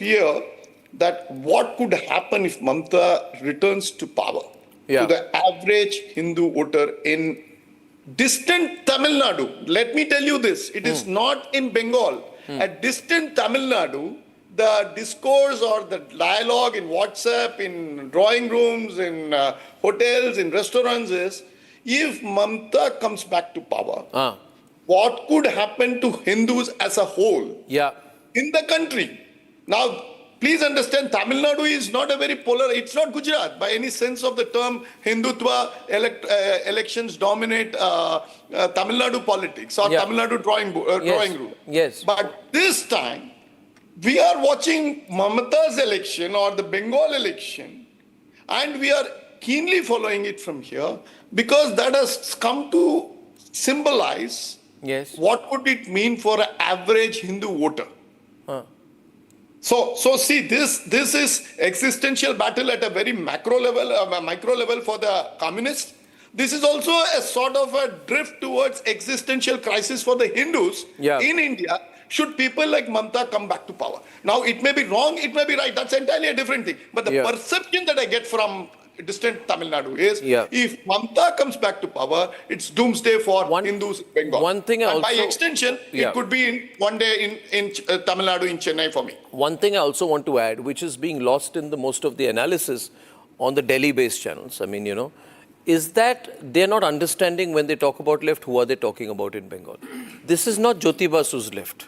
fear that what could happen if Mamata returns to power to the average Hindu voter in distant Tamil Nadu. Let me tell you this, it is not in Bengal. At distant Tamil Nadu, the discourse or the dialogue in WhatsApp, in drawing rooms, in hotels, in restaurants is, if Mamata comes back to power, what could happen to Hindus as a whole in the country? Now, please understand, Tamil Nadu is not a very polar, it's not Gujarat by any sense of the term. Hindutva elections dominate Tamil Nadu politics or Tamil Nadu drawing room. Yes. But this time, we are watching Mamata's election or the Bengal election, and we are keenly following it from here because that has come to symbolize what would it mean for an average Hindu voter. So see, this is existential battle at a very macro level, micro level for the communists. This is also a sort of a drift towards existential crisis for the Hindus in India. Should people like Mamata come back to power? Now, it may be wrong, it may be right. That's entirely a different thing. But the perception that I get from distant Tamil Nadu is, if Mamata comes back to power, it's doomsday for Hindus in Bengal. One thing and by extension, it could be one day in Tamil Nadu, in Chennai for me. One thing I also want to add, which is being lost in the most of the analysis on the Delhi-based channels, I mean, you know, is that they're not understanding when they talk about left, who are they talking about in Bengal? This is not Jyoti Basu's left.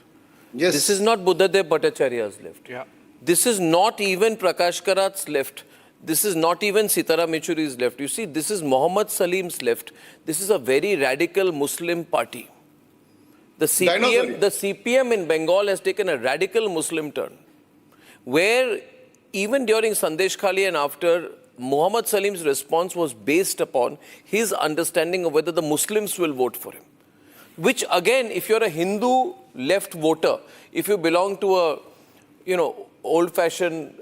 Yes. This is not Buddhadev Bhattacharya's left. This is not even Prakash Karat's left. This is not even Sitaram Yechury's left. You see, this is Muhammad Salim's left. This is a very radical Muslim party. The CPM in Bengal has taken a radical Muslim turn, where even during Sandesh Khali and after, Muhammad Salim's response was based upon his understanding of whether the Muslims will vote for him. Which again, if you're a Hindu left voter, if you belong to a, you know, old-fashioned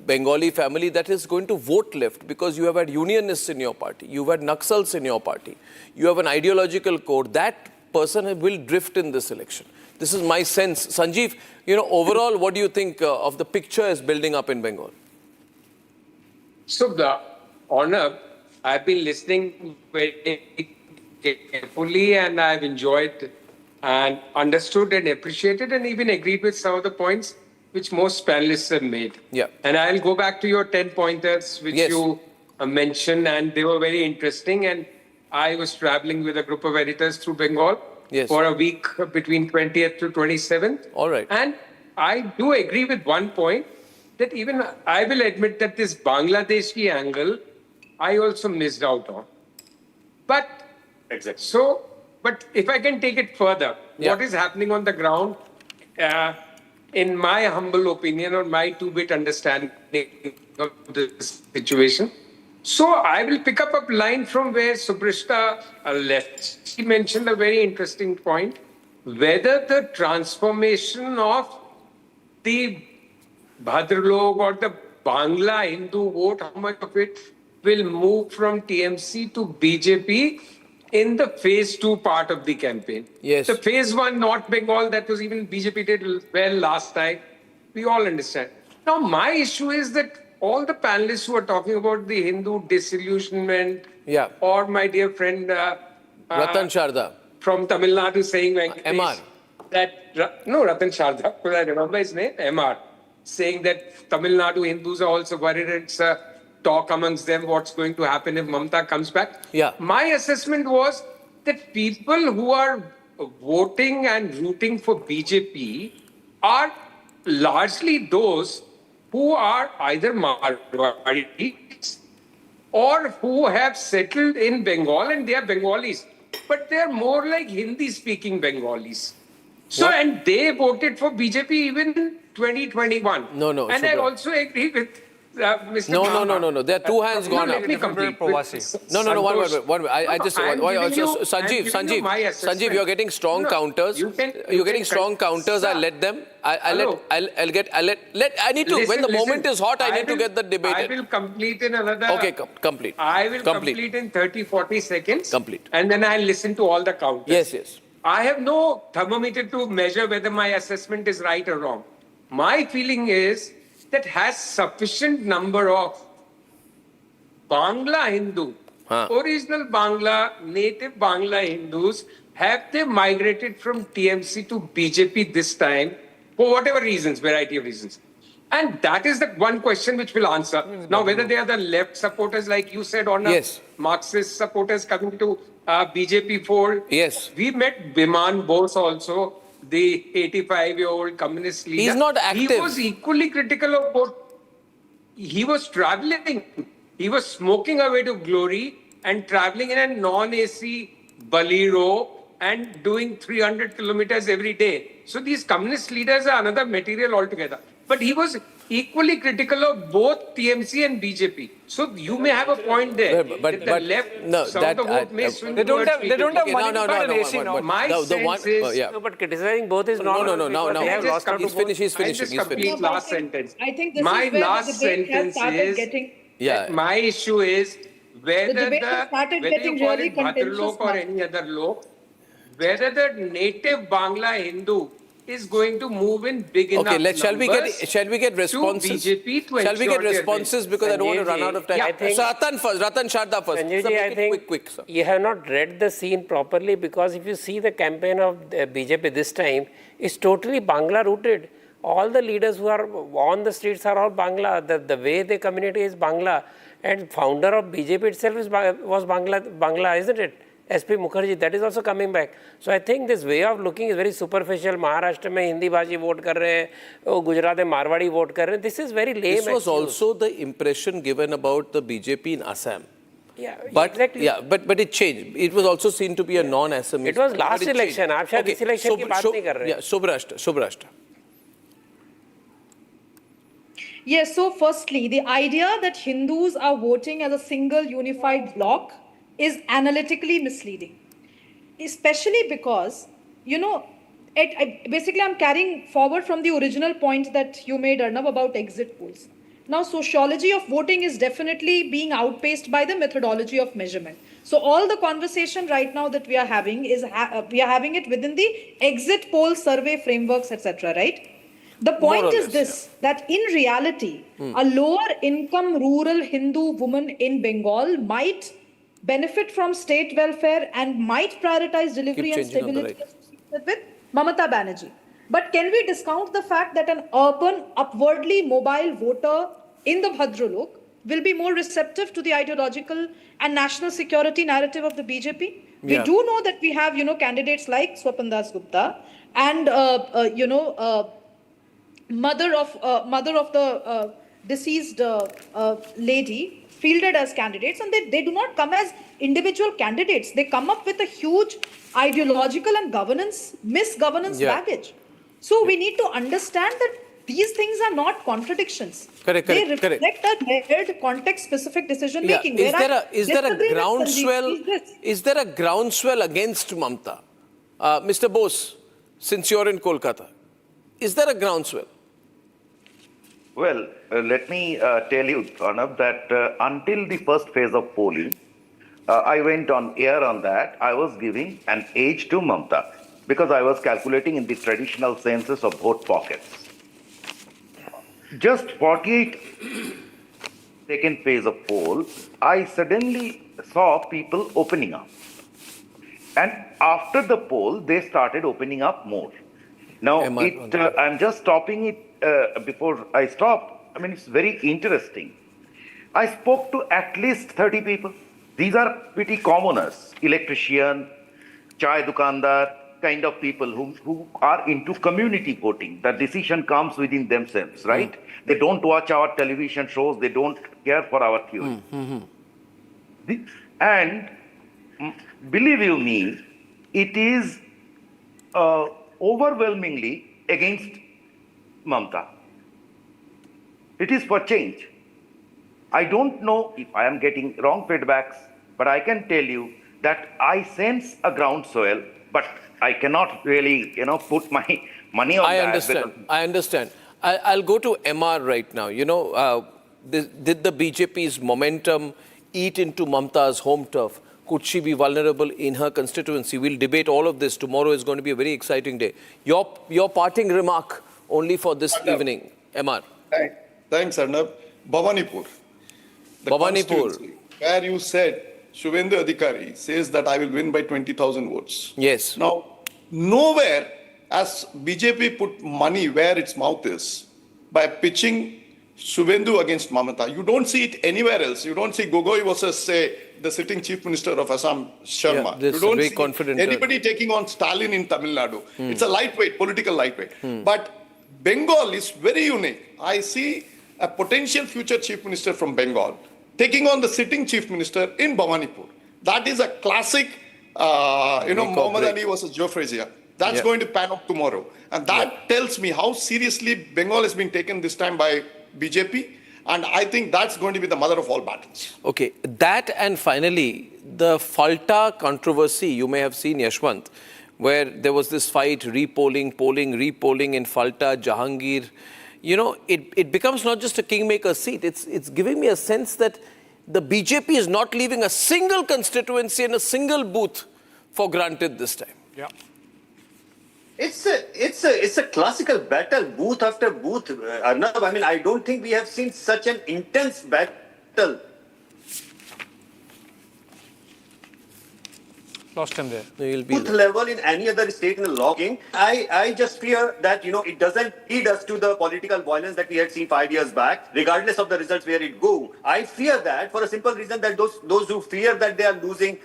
Bengali family that is going to vote left because you have had unionists in your party, you've had Naxals in your party, you have an ideological core, that person will drift in this election. This is my sense. Sanjeev, you know, overall, what do you think of the picture is building up in Bengal? So, Arnab, I've been listening very carefully and I've enjoyed and understood and appreciated and even agreed with some of the points which most panelists have made. And I'll go back to your 10 pointers which you mentioned, and they were very interesting. And I was traveling with a group of editors through Bengal for a week between 20th to 27th. And I do agree with one point that even I will admit that this Bangladeshi angle, I also missed out on. But but if I can take it further, what is happening on the ground, in my humble opinion or my two-bit understanding of the situation. So I will pick up a line from where Subrishta left. She mentioned a very interesting point, whether the transformation of the Bhadralok or the Bangla Hindu vote, how much of it will move from TMC to BJP in the phase 2 part of the campaign. The phase 1 North Bengal, that was even BJP did well last time. We all understand. Now, my issue is that all the panelists who are talking about the Hindu disillusionment, or my dear friend Ratan Sharda from Tamil Nadu saying MR. That, no, Ratan Sharda, because I remember his name, MR, saying that Tamil Nadu Hindus are also worried it's a talk amongst them what's going to happen if Mamata comes back. My assessment was that people who are voting and rooting for BJP are largely those who are either Marwadis or who have settled in Bengal and they are Bengalis. But they are more like Hindi-speaking Bengalis. So, and they voted for BJP even in 2021. And I also agree with Mr. No. There are two hands gone up. Let me complete. One minute. I just Sanjeev, you're getting strong counters. You're getting strong counters. I'll let them. I need to. When the moment is hot, I need to get the debate. I will complete in another. Okay, complete. I will complete in 30-40 seconds. Complete. And then I'll listen to all the counters. Yes. I have no thermometer to measure whether my assessment is right or wrong. My feeling is that has sufficient number of Bangla Hindu, original Bangla, native Bangla Hindus, have they migrated from TMC to BJP this time for whatever reasons, variety of reasons? And that is the one question which will answer. Now, whether they are the left supporters, like you said, or not, Yes. Marxist supporters coming to BJP fold. Yes. We met Biman Bose also, the 85-year-old communist leader. He's not active. He was equally critical of both. He was traveling. He was smoking away to glory and traveling in a non-AC Bolero and doing 300 kilometers every day. So these communist leaders are another material altogether. But he was equally critical of both TMC and BJP. So you may have a point there. But the left, no, some that of the vote may swing they don't towards have BJP. money to buy an AC now. My sense is... No, but criticizing both is not. No. They have lost out to He's both. finishing. I just complete last sentence. I think this My is where last the debate has sentence started is getting... that my issue is whether debate has started whether getting you call really it Bhadralok contentious or now. any other lok, whether the native Bangla Hindu is going to move in big enough Okay, shall we get responses? To BJP to Shall we get ensure their responses win? because I don't want to run out of time. Yeah, I think- So Ratan first, Ratan Sharda first. Sanjay So ji, make I it think quick, sir. you have not read the scene properly, because if you see the campaign of the BJP this time, it's totally Bangla rooted. All the leaders who are on the streets are all Bangla. The way they communicate is Bangla. And founder of BJP itself was Bangla, isn't it? SP Mukherjee, that is also coming back. So I think this way of looking is very superficial. Maharashtra में हिंदी भाषी vote कर रहे हैं, वो गुजरात में Marwari vote कर रहे हैं. This is very lame. This was excuse. also the impression given about the BJP in Assam. Yeah, But exactly. yeah, but it changed. It was also seen to be a non-Assamese. It was but last it election. changed. आप शायद इस election की बात नहीं कर रहे हैं. Yeah, Subrashta. Yes, so firstly, the idea that Hindus are voting as a single unified bloc is analytically misleading. Especially because, basically I'm carrying forward from the original point that you made, Arnab, about exit polls. Now, sociology of voting is definitely being outpaced by the methodology of measurement. So all the conversation right now that we are having is we are having it within the exit poll survey frameworks, etc., right? The point is this, that in reality, a lower income rural Hindu woman in Bengal might benefit from state welfare and might prioritize delivery and stability with Mamata Banerjee. But can we discount the fact that an urban, upwardly mobile voter in the Bhadralok will be more receptive to the ideological and national security narrative of the BJP? We do know that we have, candidates like Swapan Das Gupta and, mother of the deceased lady fielded as candidates, and they do not come as individual candidates. They come up with a huge ideological and misgovernance baggage. So we need to understand that these things are not contradictions. Correct. They reflect a layered context-specific decision making. Is there a groundswell? Is there a groundswell against Mamata? Mr. Bose, since you're in Kolkata, is there a groundswell? Well, let me tell you, Arnab, that until the first phase of polling, I went on air on that. I was giving an age to Mamata because I was calculating in the traditional senses of vote pockets. Just 48 second phase of poll, I suddenly saw people opening up. And after the poll, they started opening up more. Now, I'm just stopping it before I stop. I mean, it's very interesting. I spoke to at least 30 people. These are pretty commoners, electrician, chai dukandar, kind of people who are into community voting. The decision comes within themselves, right? They don't watch our television shows. They don't care for our theory. And believe you me, it is overwhelmingly against Mamata. It is for change. I don't know if I am getting wrong feedbacks, but I can tell you that I sense a groundswell, but I cannot really, put my money on that. I understand. I'll go to MR right now. Did the BJP's momentum eat into Mamata's home turf? Could she be vulnerable in her constituency? We'll debate all of this. Tomorrow is going to be a very exciting day. Your parting remark only for this evening. MR. Thanks, Arnab. Bhavanipur. The Bhavanipur. constituency where you said Suvendu Adhikari says that I will win by 20,000 votes. Yes. Now, nowhere has BJP put money where its mouth is by pitching Suvendu against Mamata. You don't see it anywhere else. You don't see Gogoi versus, say, the sitting chief minister of Assam, Sharma. this You don't very see confident anybody taking on Stalin in Tamil Nadu. It's a lightweight, political lightweight. But Bengal is very unique. I see a potential future chief minister from Bengal taking on the sitting chief minister in Bhavanipur. That is a classic, Muhammad Ali versus Joe Frazier. That's going to pan out tomorrow. And that tells me how seriously Bengal is being taken this time by BJP. And I think that's going to be the mother of all battles. Okay, that and finally, the Falta controversy, you may have seen, Yashwant, where there was this fight, repolling in Falta, Jahangir. You know, it becomes not just a kingmaker seat, it's giving me a sense that the BJP is not leaving a single constituency and a single booth for granted this time. Yeah. It's a classical battle, booth after booth, Arnab. I mean, I don't think we have seen such an intense battle. Lost him there. Booth level in any other state in the logging. I just fear that, it doesn't lead us to the political violence that we had seen 5 years back, regardless of the results where it go. I fear that for a simple reason that those who fear that they are losing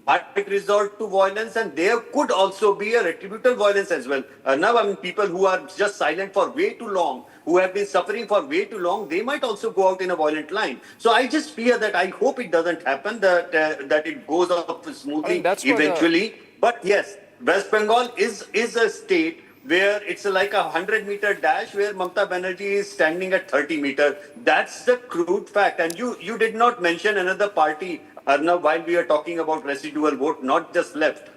might resort to violence, and there could also be a retributive violence as well. Now, I mean, people who are just silent for way too long, who have been suffering for way too long, they might also go out in a violent line. So I just fear that, I hope it doesn't happen, that it goes off smoothly eventually. But yes, West Bengal is a state where it's like a 100-meter dash where Mamata Banerjee is standing at 30 meters. That's the crude fact. And you did not mention another party, Arnab, while we are talking about residual vote, not just left.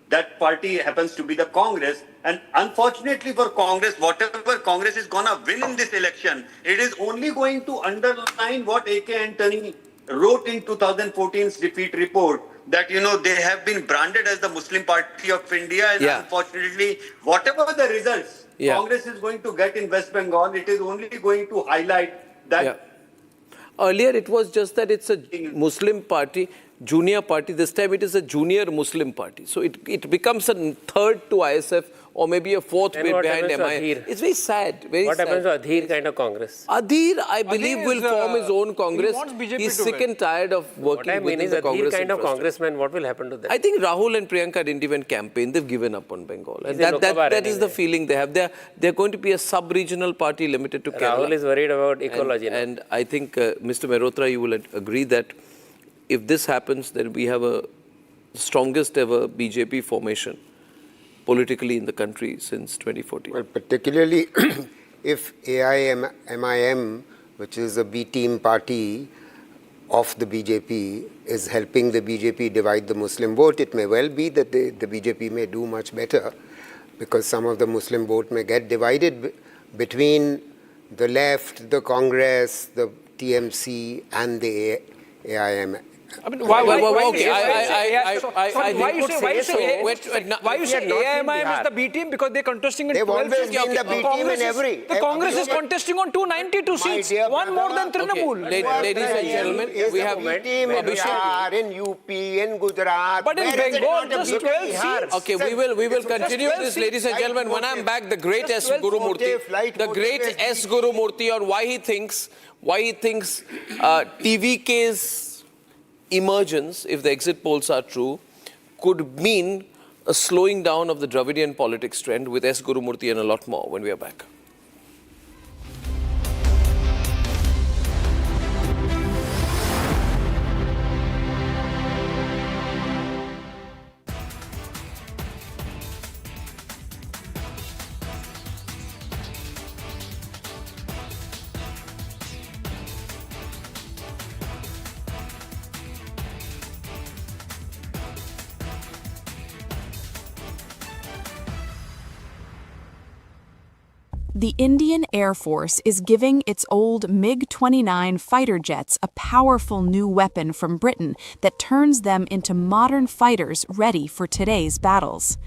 That party happens to be the Congress. And unfortunately for Congress, whatever Congress is going to win in this election, it is only going to underline what A.K. Antony wrote in 2014's defeat report, that, they have been branded as the Muslim Party of India. And unfortunately, whatever the results Congress is going to get in West Bengal, it is only going to highlight that. Earlier, it was just that it's a Muslim party, junior party. This time, it is a junior Muslim party. So it becomes a third to ISF or maybe a fourth behind MI. It's very sad. What happens to Adhir kind of Congress? Adhir, I believe, will form his own Congress. He wants BJP He's to sick and tired of working within the Congress. Adhir kind of congressman, what will happen to them? I think Rahul and Priyanka didn't even campaign. They've given up on Bengal. And that is the feeling they have. They're going to be a sub-regional party limited to Kerala. Rahul is worried about ecology. And I think, Mr. Mehrotra, you will agree that if this happens, then we have a strongest ever BJP formation politically in the country since 2014. Well, particularly if AIMIM, which is a B-team party of the BJP, is helping the BJP divide the Muslim vote, it may well be that the BJP may do much better, because some of the Muslim vote may get divided between the left, the Congress, the TMC and the AIM. I mean, why you say AIMIM is the B team? Because they're contesting in 12 seats. They've always been the B team in every. The Congress is contesting on 292 seats, one more than Trinamul. Ladies and gentlemen, we have B team in Bihar, in UP, in Gujarat. But in Bengal, just 12 seats. Okay, we will continue this, ladies and gentlemen. When I'm back, the great S. Guru Murthy, on why he thinks TVK's emergence, if the exit polls are true, could mean a slowing down of the Dravidian politics trend, with S. Gurumurthy and a lot more when we are back. The Indian Air Force is giving its old MiG-29 fighter jets a powerful new weapon from Britain that turns them into modern fighters ready for today's battles.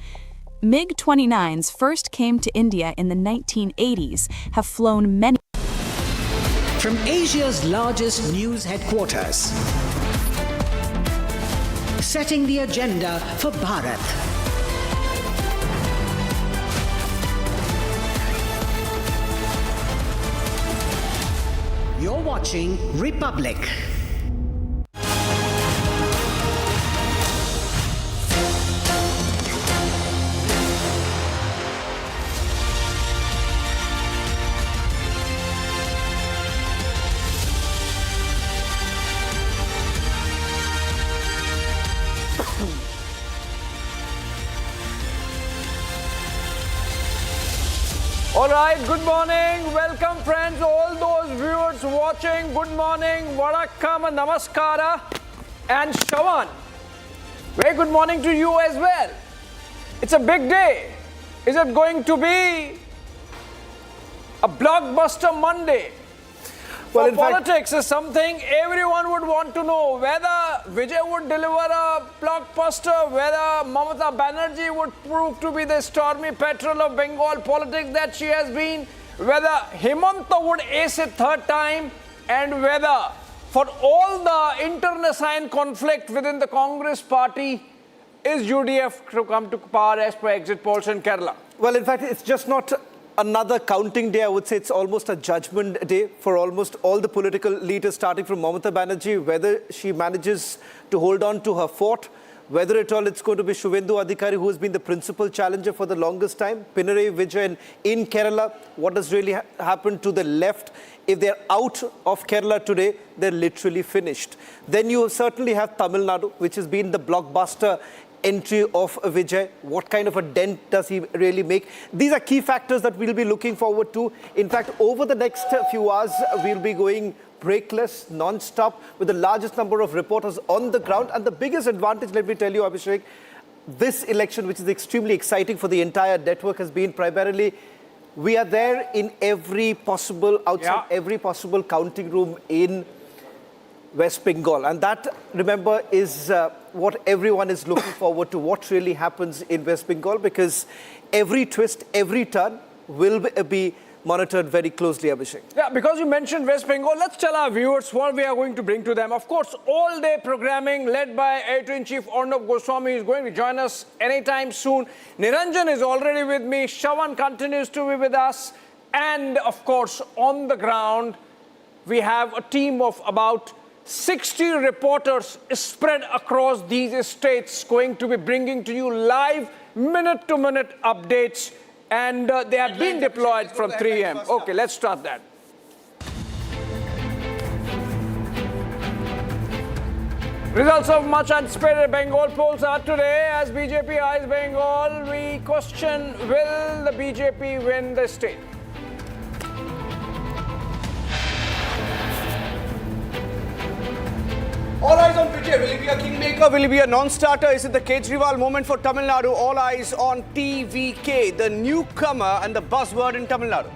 MiG-29s first came to India in the 1980s, have flown many. From Asia's largest news headquarters, setting the agenda for Bharat. You're watching Republic. All right, good morning. Welcome, friends. All those viewers watching, good morning. Vanakkam, namaskara. And Shawan, very good morning to you as well. It's a big day. Is it going to be a blockbuster Monday? Well, politics is something everyone would want to know. Whether Vijay would deliver a blockbuster, whether Mamata Banerjee would prove to be the stormy petrel of Bengal politics that she has been, whether Himanta would ace it third time, and whether for all the internecine conflict within the Congress party, is UDF to come to power as per exit polls in Kerala? Well, in fact, it's just not another counting day. I would say it's almost a judgment day for almost all the political leaders, starting from Mamata Banerjee, whether she manages to hold on to her fort, whether at all it's going to be Suvendu Adhikari, who has been the principal challenger for the longest time, Pinarayi Vijay in Kerala. What has really happened to the left? If they're out of Kerala today, they're literally finished. Then you certainly have Tamil Nadu, which has been the blockbuster entry of Vijay. What kind of a dent does he really make? These are key factors that we'll be looking forward to. In fact, over the next few hours, we'll be going breakless, non-stop, with the largest number of reporters on the ground. And the biggest advantage, let me tell you, Abhishek, this election, which is extremely exciting for the entire network, has been primarily we are there in every possible, outside every possible counting room in West Bengal. And that, remember, is what everyone is looking forward to, what really happens in West Bengal, because every twist, every turn will be monitored very closely, Abhishek. Yeah, because you mentioned West Bengal, let's tell our viewers what we are going to bring to them. Of course, all-day programming led by Editor-in-Chief Arnab Goswami is going to join us anytime soon. Niranjan is already with me. Shawan continues to be with us. And, of course, on the ground, we have a team of about 60 reporters spread across these states going to be bringing to you live minute-to-minute updates, and they have been deployed from 3 a.m. Okay, let's start that. Results of much anticipated Bengal polls are today. As BJP eyes Bengal, we question, will the BJP win the state? All eyes on Vijay. Will he be a kingmaker? Will he be a non-starter? Is it the Kejriwal moment for Tamil Nadu? All eyes on TVK, the newcomer and the buzzword in Tamil Nadu.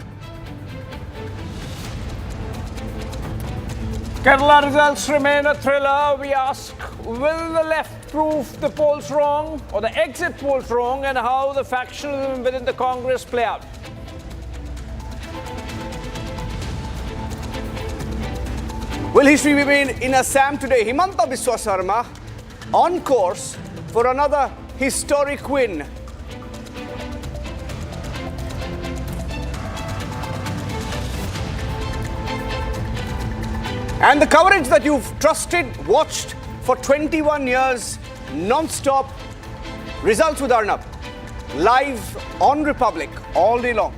Kerala results remain a thriller. We ask, will the left prove the polls wrong or the exit polls wrong, and how the factionalism within the Congress play out? Will history be made in Assam today? Himanta Biswa Sarma on course for another historic win. And the coverage that you've trusted, watched for 21 years, non-stop. Results with Arnab. Live on Republic all day long.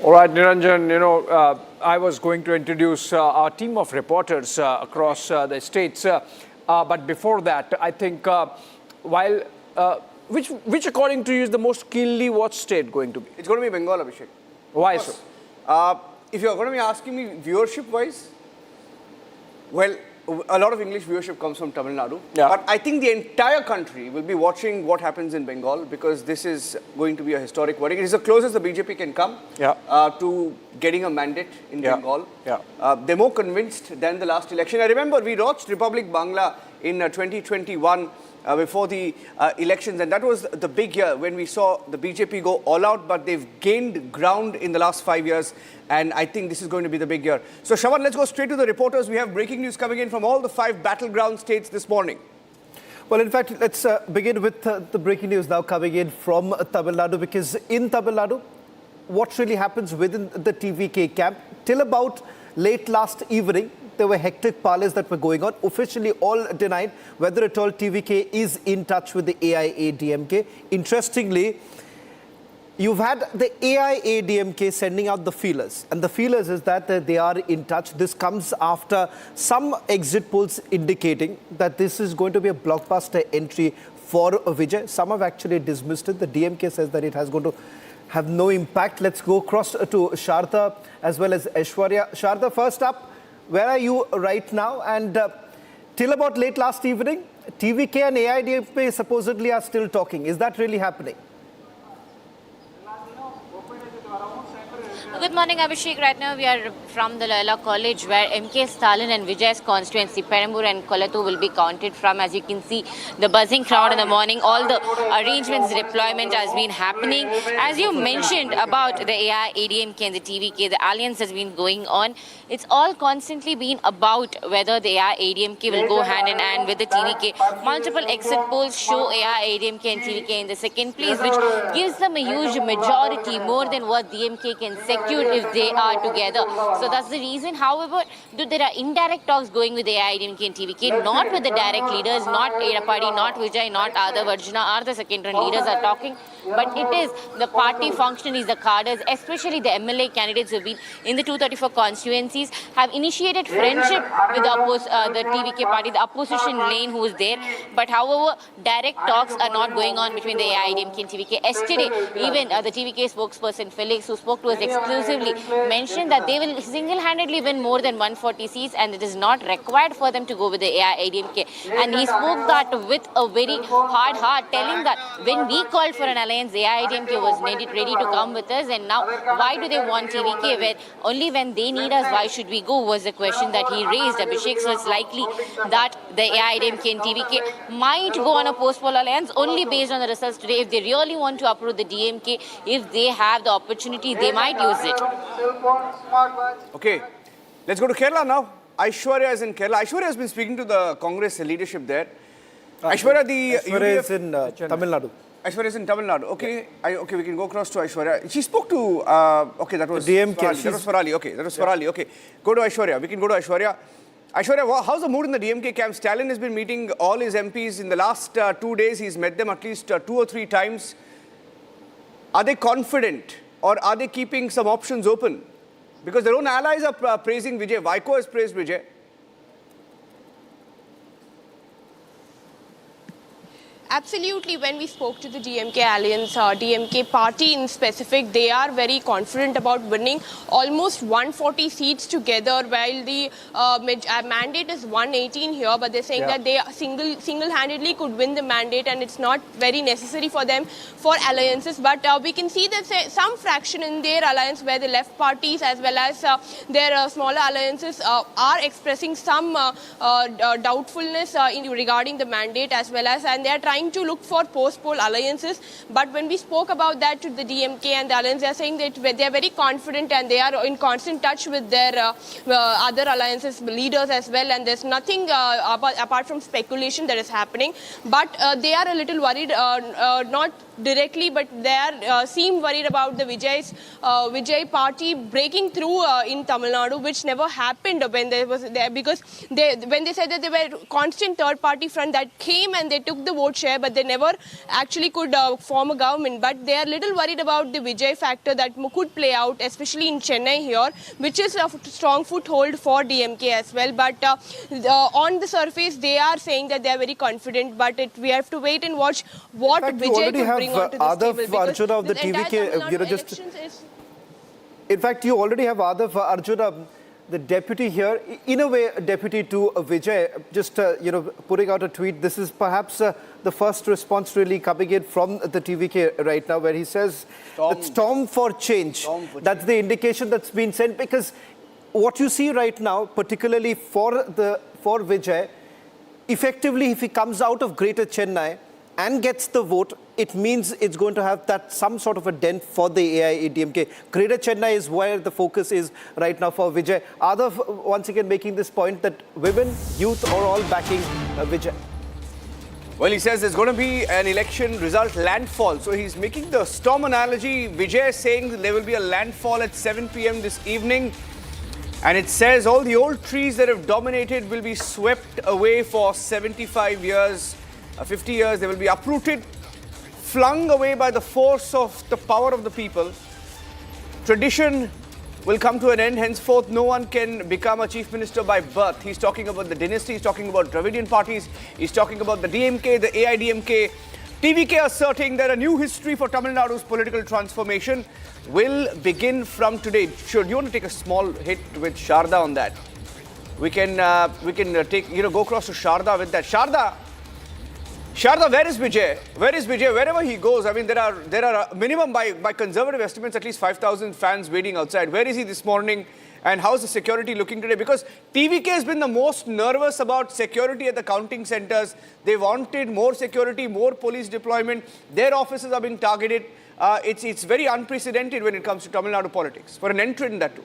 All right, Niranjan, I was going to introduce our team of reporters across the states. But before that, I think which according to you is the most keenly watched state going to be? It's going to be Bengal, Abhishek. Why so? If you're going to be asking me viewership-wise, well, a lot of English viewership comes from Tamil Nadu. Yeah. But I think the entire country will be watching what happens in Bengal because this is going to be a historic voting. It is the closest the BJP can come to getting a mandate in Bengal. They're more convinced than the last election. I remember we watched Republic Bangla in 2021 before the elections, and that was the big year when we saw the BJP go all out, but they've gained ground in the last 5 years, and I think this is going to be the big year. So, Shravan, let's go straight to the reporters. We have breaking news coming in from all the 5 battleground states this morning. Well, in fact, let's begin with the breaking news now coming in from Tamil Nadu, because in Tamil Nadu, what really happens within the TVK camp, till about late last evening, there were hectic parleys that were going on. Officially, all denied whether at all TVK is in touch with the AIADMK. Interestingly, you've had the AIADMK sending out the feelers. And the feelers is that they are in touch. This comes after some exit polls indicating that this is going to be a blockbuster entry for Vijay. Some have actually dismissed it. The DMK says that it has going to have no impact. Let's go across to Sharda as well as Aishwarya. Sharda, first up, where are you right now? And till about late last evening, TVK and AIDMK supposedly are still talking. Is that really happening? Good morning, Abhishek. Right now we are from the Loyola College where MK Stalin and Vijay's constituency, Perambur and Kolattur, will be counted from. As you can see, the buzzing crowd in the morning, all the arrangements, deployment has been happening. As you mentioned about the AIADMK and the TVK, the alliance has been going on. It's all constantly been about whether the AIADMK will go hand in hand with the TVK. Multiple exit polls show AIADMK and TVK in the second place, which gives them a huge majority, more than what DMK can secure if they are together. So that's the reason. However, there are indirect talks going with the AIADMK and TVK, not with the direct leaders, not Edapadi, not Vijay, not Adhav Arjuna, or the second-run leaders are talking. But it is the party functionaries, the cadres, especially the MLA candidates who have been in the 234 constituencies, have initiated friendship with the TVK party, the opposition lane who is there. But however, direct talks are not going on between the AIADMK and TVK. Yesterday, even the TVK spokesperson Felix, who spoke to us exclusively, mentioned that they will single-handedly win more than 140 seats and it is not required for them to go with the AIADMK. And he spoke that with a very hard heart, telling that when we called for an alliance, the AIADMK was ready to come with us, and now why do they want TVK when only when they need us, why should we go, was the question that he raised, Abhishek. So it's likely that the AIADMK and TVK might go on a post-poll alliance only based on the results today. If they really want to uproot the DMK, if they have the opportunity, they might use it. Okay, let's go to Kerala now. Aishwarya is in Kerala. Aishwarya has been speaking to the Congress leadership there. Aishwarya is in Tamil Nadu. Aishwarya is in Tamil Nadu. Okay, okay, we can go across to Aishwarya. She spoke to, okay, that was DMK. That was Farali. Okay, that was Farali. Okay, go to Aishwarya. We can go to Aishwarya. Aishwarya, how's the mood in the DMK camp? Stalin has been meeting all his MPs in the last 2 days. He's met them at least 2 or 3 times. Are they confident, or are they keeping some options open? Because their own allies are praising Vijay. Vaiko has praised Vijay. Absolutely, when we spoke to the DMK alliance, DMK party in specific, they are very confident about winning almost 140 seats together, while the mandate is 118 here, but they're saying that they single-handedly could win the mandate and it's not very necessary for them for alliances. But we can see that some fraction in their alliance where the left parties as well as their smaller alliances are expressing some doubtfulness regarding the mandate as well as, and they are trying to look for post-poll alliances. But when we spoke about that to the DMK and the alliance, they are saying that they are very confident and they are in constant touch with their other alliances leaders as well, and there's nothing apart from speculation that is happening. But they are a little worried, not directly, but they seem worried about the Vijay party breaking through in Tamil Nadu, which never happened when they was there, because when they said that they were constant third party front that came and they took the vote share, but they never actually could form a government. But they are little worried about the Vijay factor that could play out, especially in Chennai here, which is a strong foothold for DMK as well. But on the surface, they are saying that they are very confident, but we have to wait and watch what Vijay could bring onto the table. Arjuna of the TVK, In fact, you already have Adhav Arjuna the deputy here, in a way, a deputy to Vijay, just putting out a tweet. This is perhaps the first response really coming in from the TVK right now, where he says, storm for change. That's the indication that's been sent, because what you see right now, particularly for Vijay, effectively, if he comes out of Greater Chennai and gets the vote, it means it's going to have that some sort of a dent for the AIADMK. Greater Chennai is where the focus is right now for Vijay. Adhav, once again, making this point that women, youth are all backing Vijay. Well, he says there's going to be an election result landfall. So he's making the storm analogy. Vijay is saying there will be a landfall at 7 p.m. this evening. And it says all the old trees that have dominated will be swept away for 75 years, 50 years. They will be uprooted, flung away by the force of the power of the people. Tradition will come to an end. Henceforth, no one can become a chief minister by birth. He's talking about the dynasty. He's talking about Dravidian parties. He's talking about the DMK, the AIDMK. TVK asserting that a new history for Tamil Nadu's political transformation will begin from today. Should you want to take a small hit with Sharda on that? We can take go across to Sharda with that. Sharda, where is Vijay? Where is Vijay? Wherever he goes, I mean, there are a minimum by conservative estimates at least 5,000 fans waiting outside. Where is he this morning? And how's the security looking today? Because TVK has been the most nervous about security at the counting centers. They wanted more security, more police deployment. Their offices are being targeted. It's very unprecedented when it comes to Tamil Nadu politics, for an entrant that too.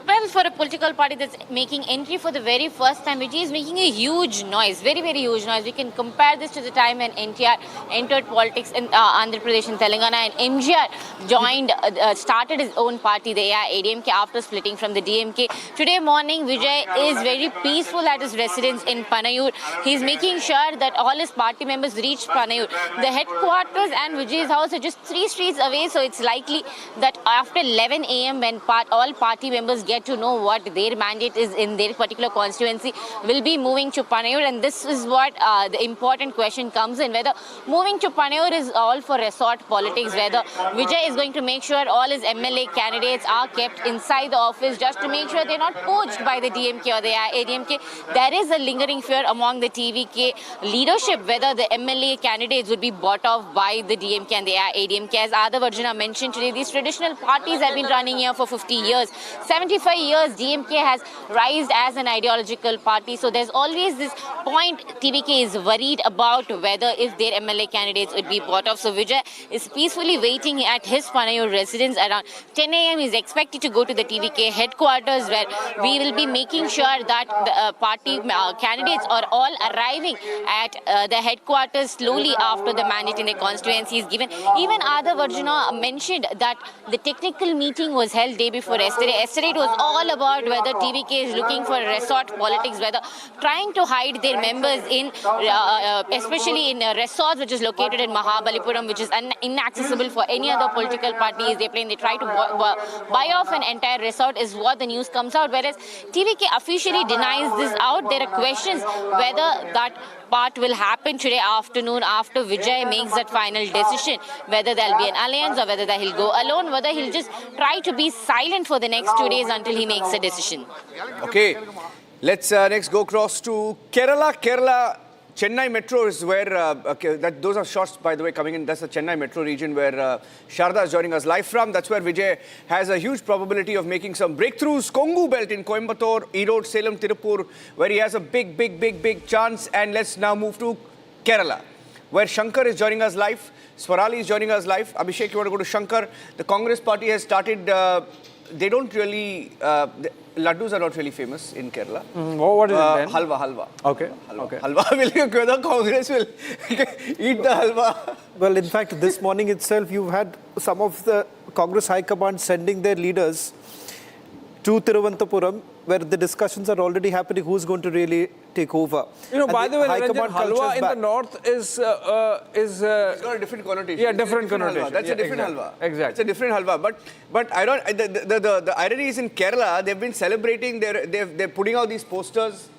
Well, for a political party that's making entry for the very first time, Vijay is making a huge noise, very, very huge noise. We can compare this to the time when NTR entered politics in Andhra Pradesh and Telangana, and MGR started his own party, the AIADMK, after splitting from the DMK. Today morning, Vijay is very peaceful at his residence in Panayur. He's making sure that all his party members reach Panayur. The headquarters and Vijay's house are just 3 streets away, so it's likely that after 11 a.m. when all party members get to know what their mandate is in their particular constituency, will be moving to Panayur. And this is what the important question comes in, whether moving to Panayur is all for resort politics, whether Vijay is going to make sure all his MLA candidates are kept inside the office just to make sure they're not poached by the DMK or the ADMK. There is a lingering fear among the TVK leadership whether the MLA candidates would be bought off by the DMK and the ADMK. As Adhav Arjuna mentioned today, these traditional parties have been running here for 50 years. 75 years, DMK has risen as an ideological party. So there's always this point TVK is worried about whether if their MLA candidates would be bought off. So Vijay is peacefully waiting at his Panayur residence. Around 10 a.m. is expected to go to the TVK headquarters, where we will be making sure that the party candidates are all arriving at the headquarters slowly after the mandate in the constituency is given. Even Adhav Arjuna mentioned that the technical meeting was held day before yesterday. Yesterday it was all about whether TVK is looking for resort politics, whether trying to hide their members in, especially in resorts which is located in Mahabalipuram, which is inaccessible for any other political parties. They try to buy off an entire resort is what the news comes out, whereas TVK officially denies this out. There are questions whether that part will happen today afternoon after Vijay makes that final decision, whether there'll be an alliance or whether he'll go alone, whether he'll just try to be silent for the next 2 days until he makes a decision. Okay, let's next go across to Kerala. Chennai Metro is where, those are shots, by the way, coming in. That's the Chennai Metro region where Sharda is joining us live from. That's where Vijay has a huge probability of making some breakthroughs. Kongu belt in Coimbatore, Erode, Salem, Tirupur, where he has a big chance. And let's now move to Kerala, where Shankar is joining us live. Swarali is joining us live. Abhishek, you want to go to Shankar? The Congress party has started, they don't really, laddus are not really famous in Kerala. What is it then? Halwa. Okay. Halwa. Whether Congress will eat the halwa. Well, in fact, this morning itself, you've had some of the Congress High Command sending their leaders to Thiruvananthapuram, where the discussions are already happening who's going to really take over. You know, and by the way, halwa in the north is it's got a different connotation. Yeah, different connotation. That's a different halwa. Exactly. It's a different halwa. But I don't. The irony is in Kerala, they've been celebrating. They're putting out these posters.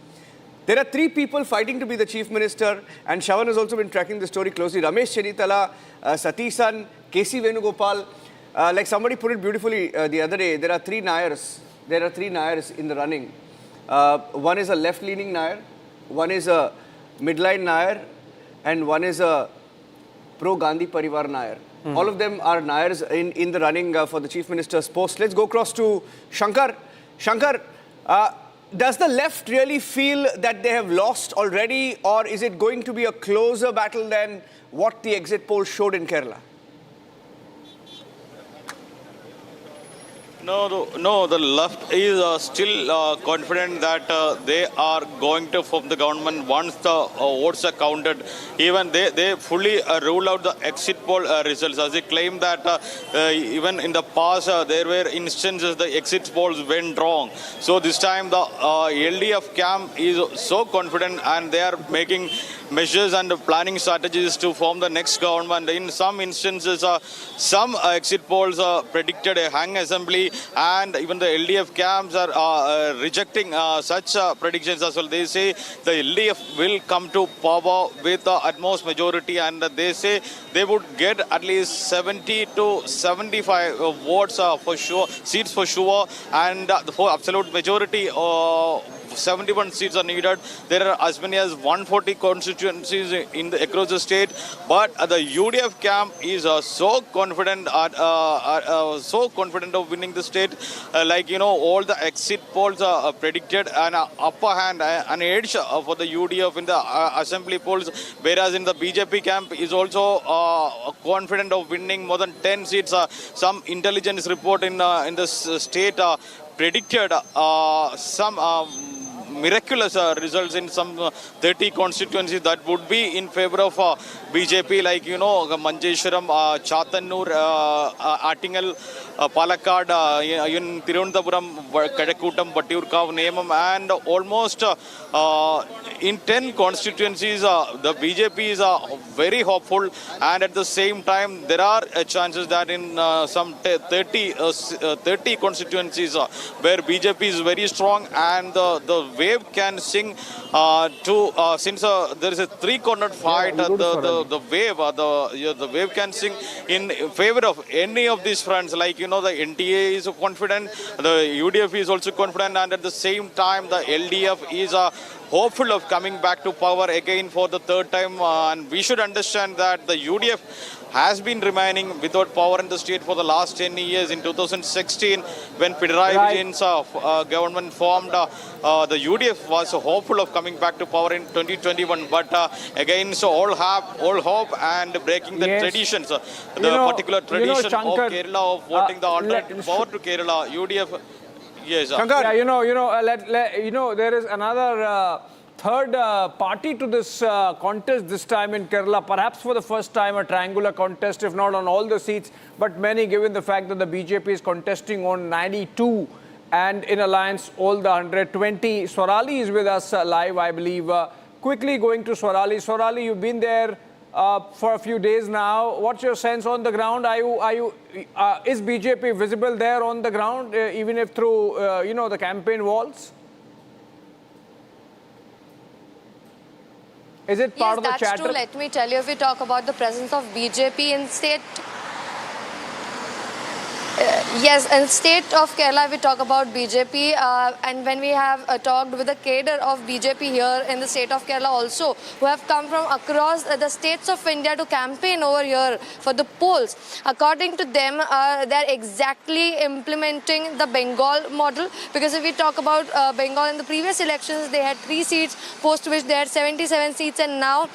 There are 3 people fighting to be the chief minister, and Shawan has also been tracking the story closely. Ramesh Chenitala, Satisan, KC Venugopal. like somebody put it beautifully the other day, there are three Nayars. There are three Nayars in the running. One is a left-leaning Nayar, one is a midline Nayar, and one is a pro-Gandhi Parivar Nayar. All of them are Nayars in the running for the Chief Minister's post. Let's go across to Shankar. Shankar, does the left really feel that they have lost already, or is it going to be a closer battle than what the exit polls showed in Kerala? No, the left is still confident that they are going to form the government once the votes are counted. Even they fully rule out the exit poll results, as they claim that even in the past there were instances the exit polls went wrong. So this time the LDF camp is so confident and they are making measures and planning strategies to form the next government. In some instances, some exit polls predicted a hung assembly, and even the LDF camps are rejecting such predictions as well. They say the LDF will come to power with the utmost majority, and they say they would get at least 70 to 75 votes for sure, seats for sure, and for absolute majority 71 seats are needed. There are as many as 140 constituencies across the state, but the UDF camp is so confident of winning the state. All the exit polls are predicted an upper hand, an edge for the UDF in the assembly polls, whereas in the BJP camp is also confident of winning more than 10 seats. Some intelligence report in the state predicted some miraculous results in some 30 constituencies that would be in favor of BJP, like Manjeshwaram, Chattanur, Attingal, Palakkad, in Tirunelvelim, Kadakuttam, Vattiyoorkaavu, Nemam, and almost in 10 constituencies the BJP is very hopeful, and at the same time there are chances that in some 30 constituencies where BJP is very strong, and the wave can sing since there is a three-cornered fight, the wave can sing in favor of any of these fronts. Like the NTA is confident, the UDF is also confident, and at the same time the LDF is hopeful of coming back to power again for the third time. And we should understand that the UDF has been remaining without power in the state for the last 10 years. In 2016, when Pinarayi Vijayan's government formed, the UDF was hopeful of coming back to power in 2021. But again, so all hope and breaking the traditions, the particular tradition Shankar, of Kerala of voting the alternative power to Kerala, UDF. Yes, Shankar. Yeah, there is another third party to this contest this time in Kerala. Perhaps for the first time a triangular contest, if not on all the seats, but many, given the fact that the BJP is contesting on 92 and in alliance all the 120. Swarali is with us live, I believe. Quickly going to Swarali. Swarali, you've been there for a few days now. What's your sense on the ground? Is BJP visible there on the ground, even if through the campaign walls? Is it part of the chatter? Yes, that's true. Let me tell you, if we talk about the presence of BJP in state, yes, in state of Kerala, we talk about BJP, and when we have talked with the cadre of BJP here in the state of Kerala also, who have come from across the states of India to campaign over here for the polls. According to them, they're exactly implementing the Bengal model, because if we talk about Bengal in the previous elections, they had 3 seats, post which they had 77 seats, and now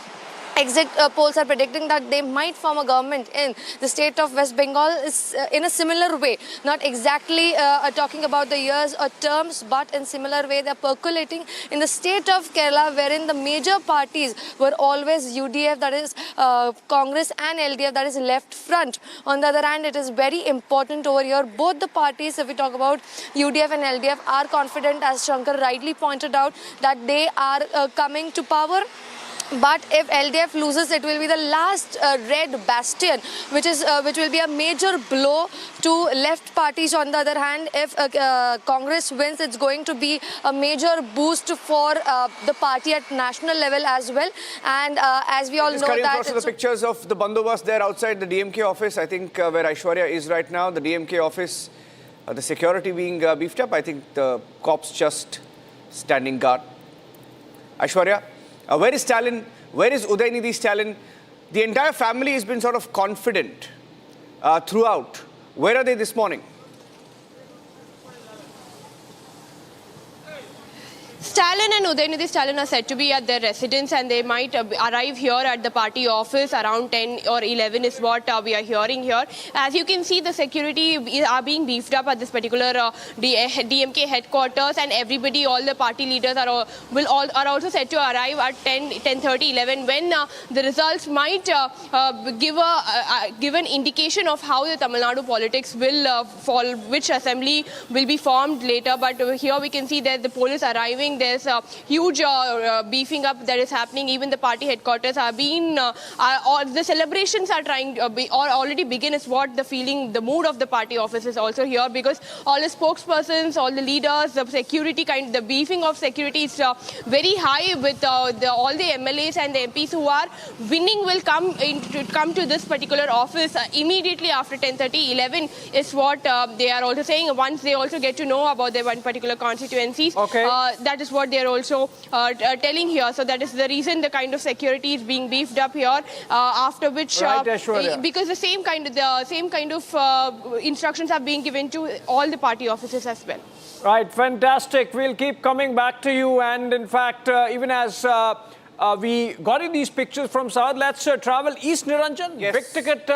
exit polls are predicting that they might form a government in the state of West Bengal is in a similar way. Not exactly talking about the years or terms, but in similar way they're percolating in the state of Kerala, wherein the major parties were always UDF, that is Congress, and LDF, that is left front. On the other hand, it is very important over here, both the parties, if we talk about UDF and LDF, are confident, as Shankar rightly pointed out, that they are coming to power But if LDF loses, it will be the last red bastion, which will be a major blow to left parties. On the other hand, if Congress wins, it's going to be a major boost for the party at national level as well. And as we all know that... the pictures of the bandobast there outside the DMK office, I think where Aishwarya is right now, the DMK office, the security being beefed up. I think the cops just standing guard. Aishwarya, where is Stalin? Where is Udaynidhi Stalin? The entire family has been sort of confident throughout. Where are they this morning? Stalin and Udaynidhi Stalin are said to be at their residence, and they might arrive here at the party office around 10 or 11 is what we are hearing here. As you can see, the security are being beefed up at this particular DMK headquarters, and everybody, all the party leaders are also said to arrive at 10:30, 11 when the results might give an indication of how the Tamil Nadu politics will fall, which assembly will be formed later. But here we can see that the poll is arriving. There's a huge beefing up that is happening. Even the party headquarters are being, the celebrations are already begin is what the feeling, the mood of the party office is also here, because all the spokespersons, all the leaders, the security the beefing of security is very high with all the MLAs and the MPs who are winning will come to this particular office immediately after 10:30, 11 is what they are also saying. Once they also get to know about their one particular constituencies, that is what they are also telling here. So that is the reason the kind of security is being beefed up here. After which, because the same kind of instructions are being given to all the party offices as well. Right, fantastic. We'll keep coming back to you. And in fact, even as we got in these pictures from South, let's travel east, Niranjan. Yes. Big ticket,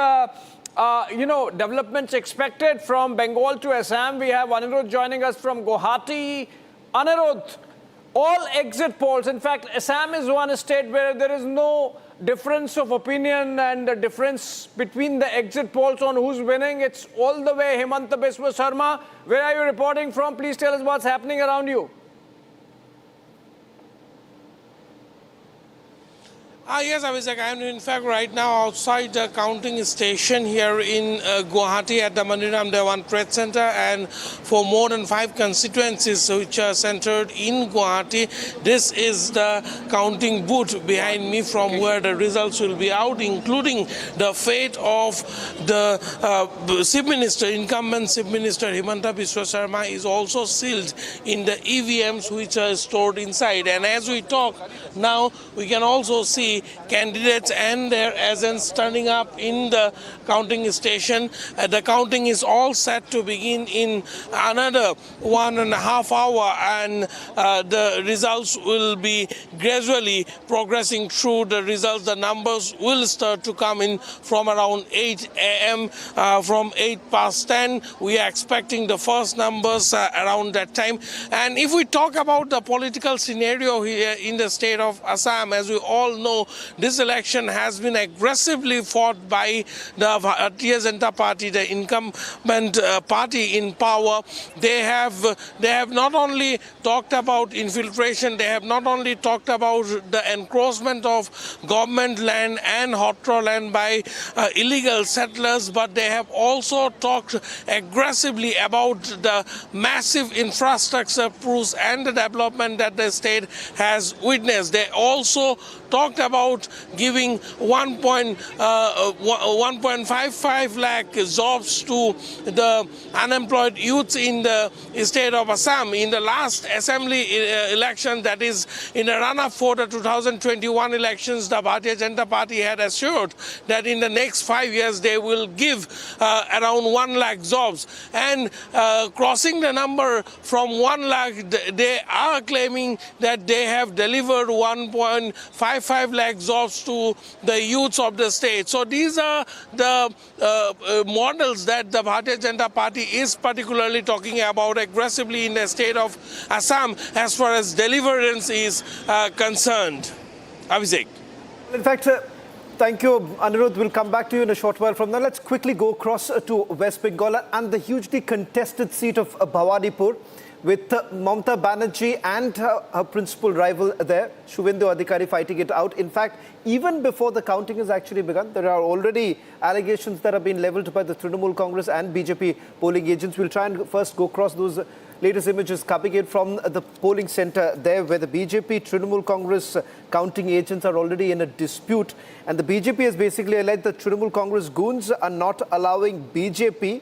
developments expected from Bengal to Assam. We have Anirudh joining us from Guwahati. Anirudh, all exit polls, in fact, Assam is one state where there is no difference of opinion and the difference between the exit polls on who's winning. It's all the way Himanta Biswa Sarma. Where are you reporting from? Please tell us what's happening around you. Yes, Abhishek, I am in fact right now outside the counting station here in Guwahati at the Maniram Dewan Trade Center, and for more than 5 constituencies which are centered in Guwahati, this is the counting booth behind me from where the results will be out, including the fate of the Chief Minister, incumbent Chief Minister Himanta Biswa Sarma is also sealed in the EVMs which are stored inside. And as we talk now, we can also see candidates and their agents turning up in the counting station. The counting is all set to begin in another 1.5 hours, and the results will be gradually progressing through the results. The numbers will start to come in from around 8 a.m. From 8 past 10, we are expecting the first numbers around that time. And if we talk about the political scenario here in the state of Assam, as we all know, this election has been aggressively fought by the Bharatiya Janata Party, the incumbent party in power. They have not only talked about infiltration, they have not only talked about the encroachment of government land and Hotra land by illegal settlers, but they have also talked aggressively about the massive infrastructure push and the development that the state has witnessed. They also talked about giving 1.55 lakh jobs to the unemployed youth in the state of Assam. In the last assembly election, that is in the run-up for the 2021 elections, the Bharatiya Janata Party had assured that in the next 5 years they will give around 1 lakh jobs. And crossing the number from 1 lakh, they are claiming that they have delivered 1.55 lakh jobs to the youths of the state. So these are the models that the Bharatiya Janata Party is particularly talking about aggressively in the state of Assam as far as deliverance is concerned. Abhishek. In fact, thank you, Anirudh. We'll come back to you in a short while from now. Let's quickly go across to West Bengal and the hugely contested seat of Bhawanipur, with Mamata Banerjee and her principal rival there, Suvendu Adhikari, fighting it out. In fact, even before the counting has actually begun, there are already allegations that have been levelled by the Trinamul Congress and BJP polling agents. We'll try and first go across those latest images coming in from the polling centre there, where the BJP Trinamul Congress counting agents are already in a dispute. And the BJP has basically alleged that Trinamul Congress goons are not allowing BJP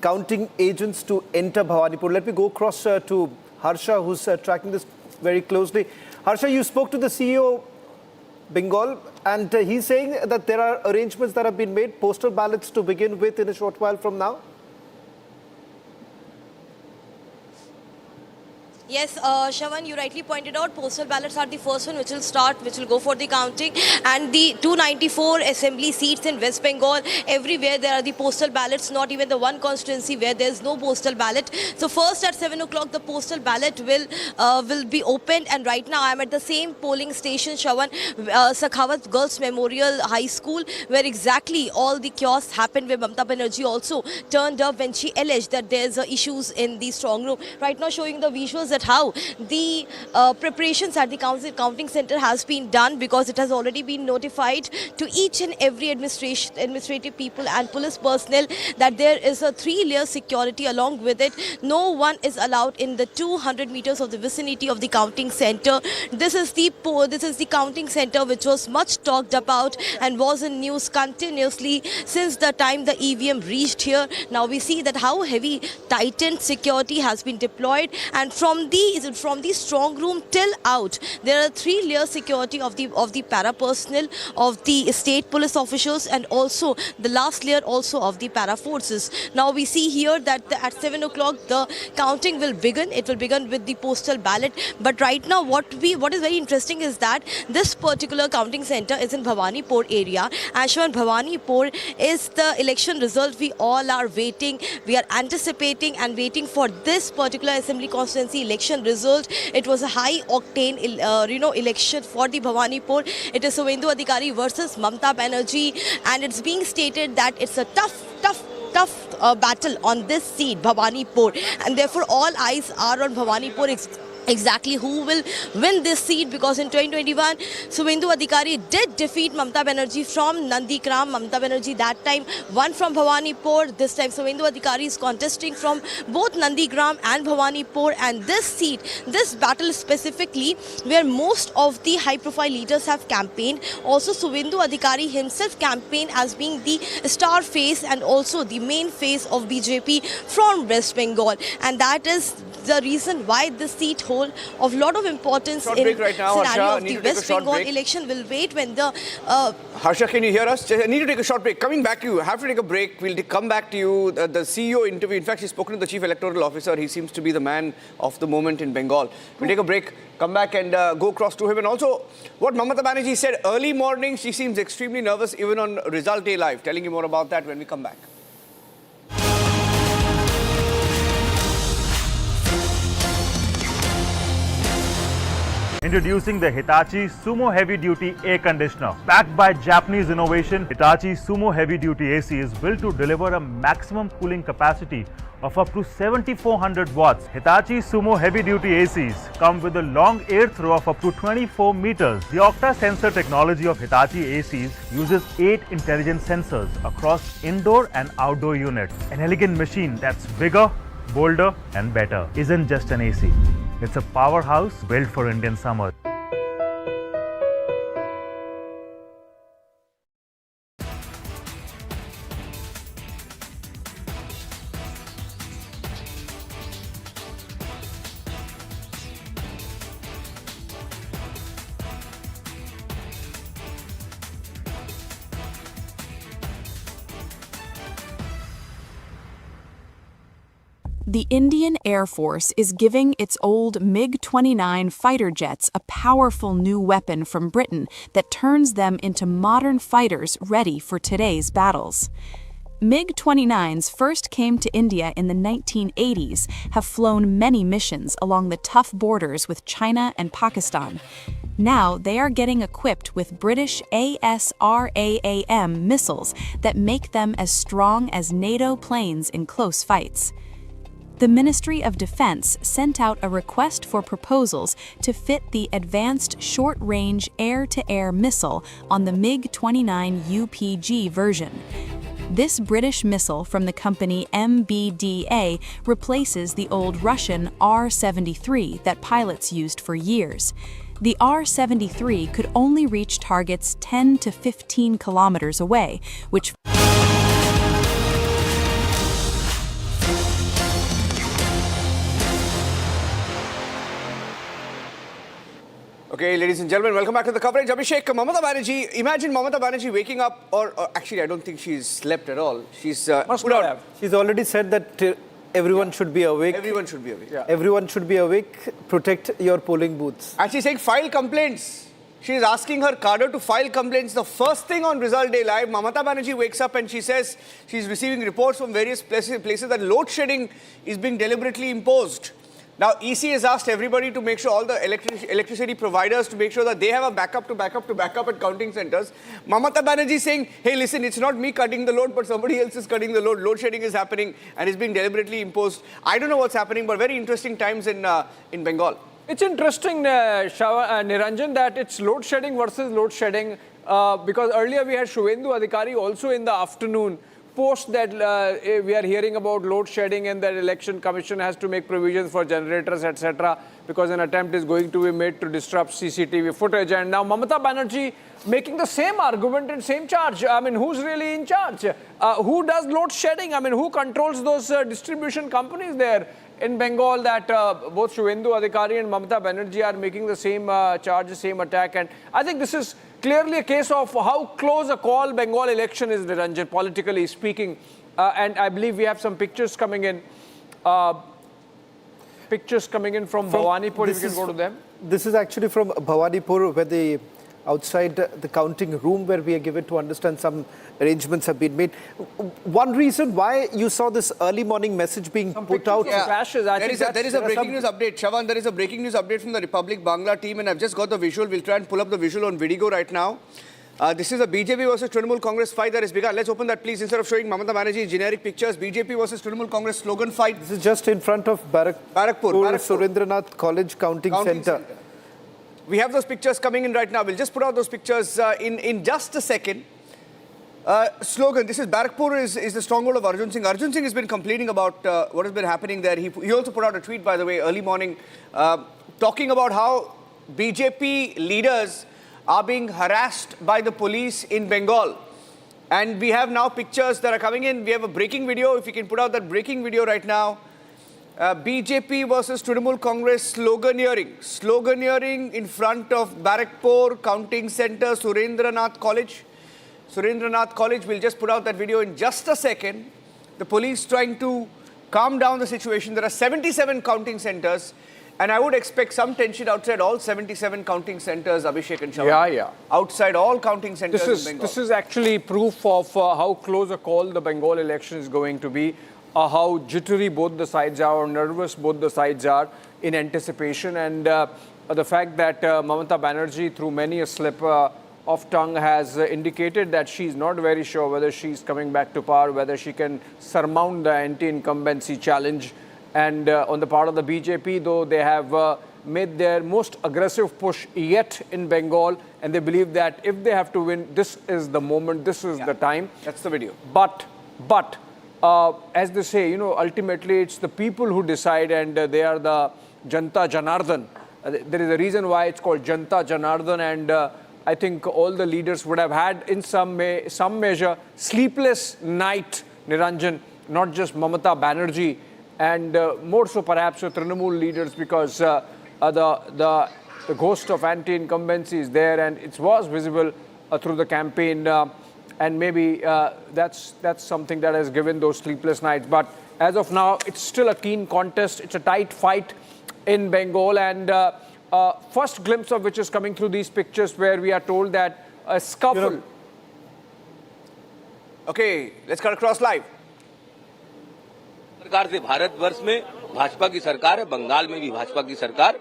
counting agents to enter Bhawanipur. Let me go across to Harsha, who's tracking this very closely. Harsha, you spoke to the CEO Bengal, and he's saying that there are arrangements that have been made, postal ballots to begin with in a short while from now. Yes, Shravan, you rightly pointed out, postal ballots are the first one which will go for the counting. And the 294 assembly seats in West Bengal, everywhere there are the postal ballots, not even the one constituency where there is no postal ballot. So first at 7 o'clock, the postal ballot will be opened. And right now I am at the same polling station, Shravan, Sakhawat Girls Memorial High School, where exactly all the chaos happened, where Mamata Banerjee also turned up when she alleged that there's issues in the strong room. Right now showing the visuals that how the preparations at the counting center has been done, because it has already been notified to each and every administrative people and police personnel that there is a 3-layer security along with it. No one is allowed in the 200 meters of the vicinity of the counting center. This is the counting center which was much talked about and was in news continuously since the time the EVM reached here. Now we see that how heavy tightened security has been deployed, and from the strong room till out, there are 3-layer security of the para personnel, of the state police officials, and also the last layer also of the para forces. Now we see here that at 7 o'clock the counting will begin. It will begin with the postal ballot. But right now what is very interesting is that this particular counting center is in Bhawanipur area. And in Bhawanipur is the election result we all are waiting. We are anticipating and waiting for this particular assembly constituency election result. It was a high octane election for the Bhawanipur. It is Suvendu Adhikari versus Mamata Banerjee, and it's being stated that it's a tough battle on this seat, Bhawanipur, and therefore all eyes are on Bhawanipur. Exactly who will win this seat, because in 2021 Suvendu Adhikari did defeat Mamata Banerjee from Nandikram. Mamata Banerjee that time won from Bhawanipur. This time Suvendu Adhikari is contesting from both Nandigram and Bhawanipur, and this seat, this battle specifically, where most of the high profile leaders have campaigned. Also Suvendu Adhikari himself campaigned as being the star face and also the main face of BJP from West Bengal, and that is the reason why this seat hold of lot of importance in right now, scenario Harsha, of the West Bengal election. Will wait when the... Harsha, can you hear us? I need to take a short break. Coming back to you, have to take a break. We'll come back to you. The CEO interview, in fact, he's spoken to the Chief Electoral Officer. He seems to be the man of the moment in Bengal. We'll take a break, come back and go across to him. And also, what Mamata Banerjee said early morning, she seems extremely nervous even on Result Day Live. Telling you more about that when we come back. Introducing the Hitachi Sumo Heavy Duty Air Conditioner. Backed by Japanese innovation, Hitachi Sumo Heavy Duty AC is built to deliver a maximum cooling capacity of up to 7400 watts. Hitachi Sumo Heavy Duty ACs come with a long air throw of up to 24 meters. The Octa sensor technology of Hitachi ACs uses 8 intelligent sensors across indoor and outdoor units. An elegant machine that's bigger, bolder and better. Isn't just an AC. It's a powerhouse built for Indian summer. The Indian Air Force is giving its old MiG-29 fighter jets a powerful new weapon from Britain that turns them into modern fighters ready for today's battles. MiG-29s first came to India in the 1980s, have flown many missions along the tough borders with China and Pakistan. Now they are getting equipped with British ASRAAM missiles that make them as strong as NATO planes in close fights. the Ministry of Defense sent out a request for proposals to fit the Advanced Short-Range Air-to-Air Missile on the MiG-29 UPG version. This British missile from the company MBDA replaces the old Russian R-73 that pilots used for years. The R-73 could only reach targets 10 to 15 kilometers away, which Okay, ladies and gentlemen, welcome back to the coverage. Abhishek, Mamata Banerjee, imagine Mamata Banerjee waking up, or actually I don't think she's slept at all. She's She's already said that everyone should be awake. Everyone should be awake. Yeah. Everyone should be awake. Protect your polling booths. And she's saying file complaints. She's asking her cadre to file complaints. The first thing on Result Day Live, Mamata Banerjee wakes up and she says she's receiving reports from various places that load shedding is being deliberately imposed. Now, EC has asked everybody to make sure, all the electricity providers, to make sure that they have a backup at counting centers. Mamata Banerjee saying, hey, listen, it's not me cutting the load, but somebody else is cutting the load. Load shedding is happening and it's being deliberately imposed. I don't know what's happening, but very interesting times in Bengal. It's interesting, Niranjan, that it's load shedding versus load shedding, because earlier we had Suvendu Adhikari also in the afternoon. Post that we are hearing about load shedding and that election commission has to make provisions for generators, etc., because an attempt is going to be made to disrupt CCTV footage. And now Mamata Banerjee making the same argument and same charge. I mean, who's really in charge? Who does load shedding? I mean, who controls those distribution companies there in Bengal that both Suvendu Adhikari and Mamata Banerjee are making the same charge, the same attack? And I think this is clearly a case of how close a call Bengal election is, Niranjan, politically speaking. And I believe we have some pictures coming in. Pictures coming in from Bhawanipur, if you can go to them. This is actually from Bhawanipur, where outside the counting room, where we are given to understand some arrangements have been made. One reason why you saw this early morning message being put out. Clashes. There is a breaking news update. Shawan, there is a breaking news update from the Republic Bangla team, and I've just got the visual. We'll try and pull up the visual on Vidigo right now. This is a BJP versus Trinamul Congress fight that has begun. Let's open that, please. Instead of showing Mamata Banerjee generic pictures, BJP versus Trinamul Congress slogan fight. This is just in front of Barakpur. Surendranath College Counting Center. We have those pictures coming in right now. We'll just put out those pictures in just a second. Slogan, this is Barakpur is the stronghold of Arjun Singh. Arjun Singh has been complaining about what has been happening there. He also put out a tweet, by the way, early morning, talking about how BJP leaders are being harassed by the police in Bengal. And we have now pictures that are coming in. We have a breaking video. If you can put out that breaking video right now. BJP versus Trinamul Congress sloganeering in front of Barakpur Counting Center, Surendranath College. Surendranath College, we'll just put out that video in just a second. The police trying to calm down the situation. There are 77 counting centers, and I would expect some tension outside all 77 counting centers, Abhishek and Shawan. Yeah. Outside all counting centers in Bengal. This is actually proof of how close a call the Bengal election is going to be. How jittery both the sides are, or nervous both the sides are in anticipation, and the fact that Mamata Banerjee, through many a slip of tongue, has indicated that she's not very sure whether she's coming back to power, whether she can surmount the anti-incumbency challenge. And on the part of the BJP, though, they have made their most aggressive push yet in Bengal, and they believe that if they have to win, this is the moment, this is the time. That's the video. But as they say, ultimately it's the people who decide, and they are the Janta Janardhan. There is a reason why it's called Janta Janardhan, and I think all the leaders would have had in some measure sleepless night, Niranjan, not just Mamata Banerjee, and more so perhaps the Trinamul leaders, because the ghost of anti-incumbency is there, and it was visible through the campaign. And maybe that's something that has given those sleepless nights. But as of now, it's still a keen contest. It's a tight fight in Bengal. And first glimpse of which is coming through these pictures, where we are told that a scuffle. Okay, let's cut across live. सरकार से भारतवर्ष में भाजपा की सरकार है, बंगाल में भी भाजपा की सरकार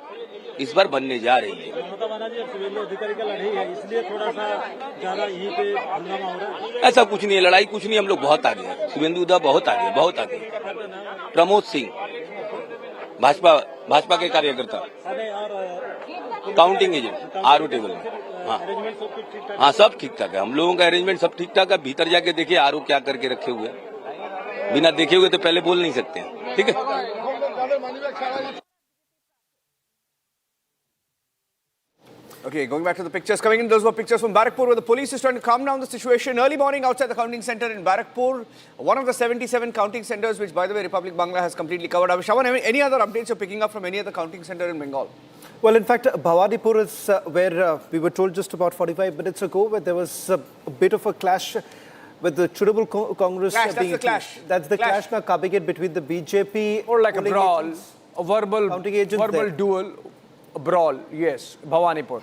इस बार बनने जा रही है। ममता बनर्जी और सुवेंदु अधिकारी का लड़ाई है, इसलिए थोड़ा सा ज्यादा यहीं पे हंगामा हो रहा है। ऐसा कुछ नहीं है, लड़ाई कुछ नहीं, हम लोग बहुत आगे हैं। सुवेंदु दा बहुत आगे। प्रमोद सिंह भाजपा के कार्यकर्ता, काउंटिंग एजेंट, आरओ टेबल में। हाँ सब ठीक ठाक है, हम लोगों का अरेंजमेंट सब ठीक ठाक है। भीतर जाके देखिए आरओ क्या करके रखे हुए हैं, बिना देखे हुए तो पहले बोल नहीं सकते हैं, ठीक है। Okay, going back to the pictures coming in, those were pictures from Barakpur where the police is trying to calm down the situation. Early morning outside the counting center in Barakpur, one of the 77 counting centers, which by the way Republic Bangla has completely covered. Shawan, any other updates you're picking up from any other counting center in Bengal? Well, in fact, Bhawanipur is where we were told just about 45 minutes ago, where there was a bit of a clash with the Trinamul Congress. Clash, that's the clash. That's the clash now coming in between the BJP. Or like a brawl, agents, a verbal duel. A brawl, yes, Bhawanipur.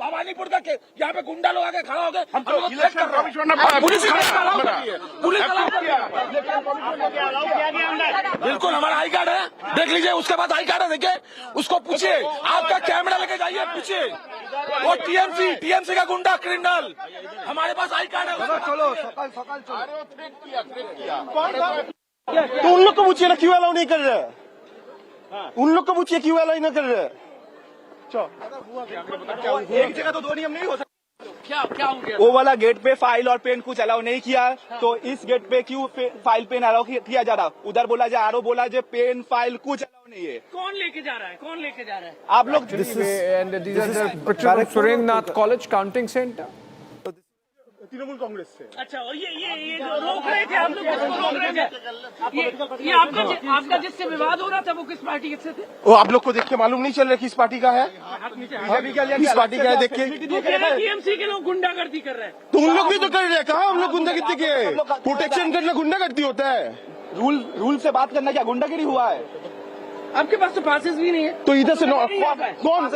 Bhawanipur का यहाँ पे गुंडा लोग आके खड़ा हो गए, बिल्कुल हमारा आई कार्ड है, देख लीजिए, उसके बाद आई कार्ड है, देखिए उसको पूछिए, आपका कैमरा लेके जाइए, पूछिए, वो टीएमसी का गुंडा क्रिमिनल, हमारे पास आई कार्ड है। चलो तो उन लोग को पूछिए ना क्यों अलाउ नहीं कर रहे, उन लोग को पूछिए क्यों अलाउ नहीं कर रहे। एक जगह तो दो नियम नहीं हो सकते। क्या हो गया? वो वाला गेट पे फाइल और पेन कुछ अलाउ नहीं किया, तो इस गेट पे क्यों फाइल पेन अलाउ किया जा रहा? उधर बोला जाए, आरओ बोला जाए, पेन फाइल कुछ अलाउ नहीं है। कौन लेके जा रहा है? कौन लेके जा रहा है? आप लोग Surendranath college counting centre Trinamool Congress से। अच्छा, और ये जो रोक रहे थे आप लोग, रोक रहे थे, ये आपका जिससे विवाद हो रहा था वो किस पार्टी से थे? वो आप लोग को देख के मालूम नहीं चल रहा किस पार्टी का है, किस पार्टी का है देख के? टीएमसी के लोग गुंडागर्दी कर रहे हैं, तो उन लोग भी तो कर रहे हैं। कहाँ हम लोग गुंडागर्दी के? प्रोटेक्शन करना गुंडागर्दी होता है? रूल से बात करना क्या गुंडागिरी हुआ है? आपके पास तो पासेस भी नहीं है, तो इधर से कौन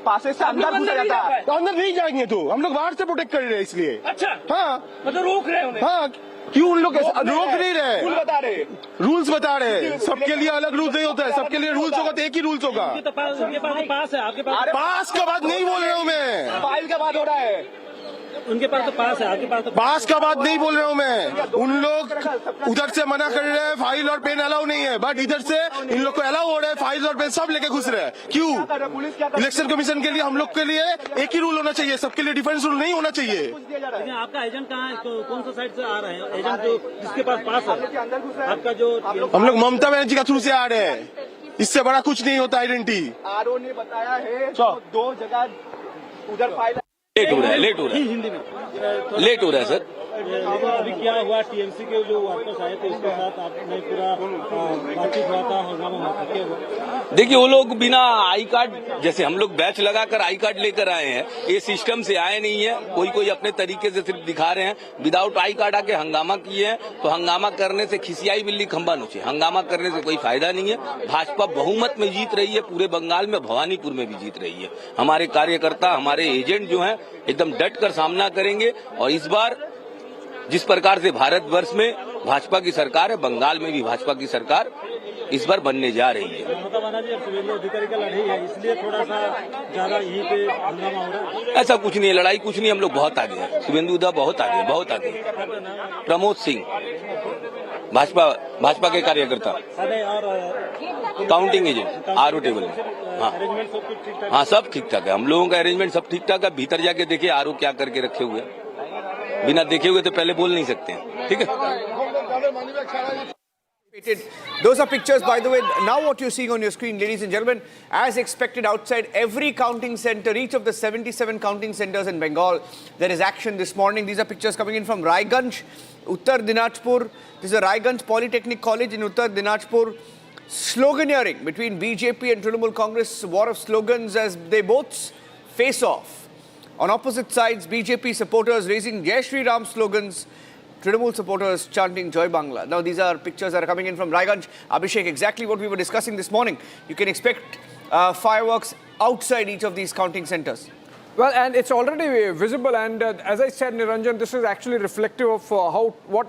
पासेस से अंदर घुसा जाता है? तो अंदर नहीं जाएंगे, तो हम लोग बाहर से प्रोटेक्ट कर रहे हैं इसलिए। अच्छा, हाँ, मतलब रोक रहे हैं। हाँ, क्यों उन लोग रोक नहीं रहे? रूल्स बता रहे, सबके लिए अलग रूल्स नहीं होता है, सबके लिए रूल्स होगा तो एक ही रूल्स होगा। पास है आपके पास? पास का बात नहीं बोल रहा हूँ मैं, फाइल का बात हो रहा है। उनके पास तो पास है, आपके पास तो पास का बात नहीं बोल रहा हूँ मैं। उन लोग उधर से मना कर रहे हैं, फाइल और पेन अलाउ नहीं है, बट इधर से इन लोग को अलाउ हो रहा है, फाइल और पेन सब लेके घुस रहे हैं। क्यों? इलेक्शन कमीशन के लिए हम लोग के लिए एक ही रूल होना चाहिए, सबके लिए डिफरेंस रूल नहीं होना चाहिए। आपका एजेंट कहाँ है? कौन सा साइड से आ रहे हैं एजेंट जो जिसके पास पास है? आपका जो हम लोग ममता बनर्जी का थ्रू से आ रहे हैं, इससे बड़ा कुछ नहीं होता आइडेंटिटी। आरओ ने बताया है 2 जगह उधर फाइल लेट हो रहा है लेट हो रहा है सर। अभी क्या हुआ? टीएमसी के जो वापस आए थे उसके साथ आपने पूरा बातचीत हुआ था, हंगामा हुआ था, क्या हुआ? देखिए वो लोग बिना आई कार्ड, जैसे हम लोग बैच लगाकर आई कार्ड लेकर आए हैं, ये सिस्टम से आए नहीं है, कोई अपने तरीके से सिर्फ दिखा रहे हैं, विदाउट आई कार्ड आके हंगामा किए हैं। तो हंगामा करने से खिसियाई बिल्ली खंबा नोचे, हंगामा करने से कोई फायदा नहीं है। भाजपा बहुमत में जीत रही है, पूरे बंगाल में, भवानीपुर में भी जीत रही है। हमारे कार्यकर्ता, हमारे एजेंट जो हैं एकदम डट कर सामना करेंगे, और इस बार जिस प्रकार से भारतवर्ष में भाजपा की सरकार है, बंगाल में भी भाजपा की सरकार इस बार बनने जा रही है। ममता बनर्जी और सुवेंदु अधिकारी का लड़ाई है, इसलिए थोड़ा सा ज्यादा यहीं पे हंगामा हो रहा है। ऐसा कुछ नहीं है, लड़ाई कुछ नहीं, हम लोग बहुत आगे हैं। सुवेंदु दा बहुत आगे, बहुत आगे। प्रमोद सिंह भाजपा के कार्यकर्ता, काउंटिंग एजेंट, आरओ टेबल में। हाँ सब ठीक ठाक है, हम लोगों का अरेंजमेंट सब ठीक ठाक है। भीतर जाके देखिए आरओ क्या करके रखे हुए हैं, बिना देखे हुए तो पहले बोल नहीं सकते हैं, ठीक है। Those are pictures, by the way. Now what you're seeing on your screen, ladies and gentlemen, as expected outside every counting center, each of the 77 counting centers in Bengal, there is action this morning. These are pictures coming in from Raiganj, Uttar Dinajpur. This is a Raiganj Polytechnic College in Uttar Dinajpur. Sloganeering between BJP and Trinamul Congress, war of slogans as they both face off. On opposite sides, BJP supporters raising Jai Shri Ram slogans, Trinamul supporters chanting Joy Bangla. Now these are pictures that are coming in from Raiganj. Abhishek, exactly what we were discussing this morning. You can expect fireworks outside each of these counting centers. Well, and it's already visible, and as I said, Niranjan, this is actually reflective of what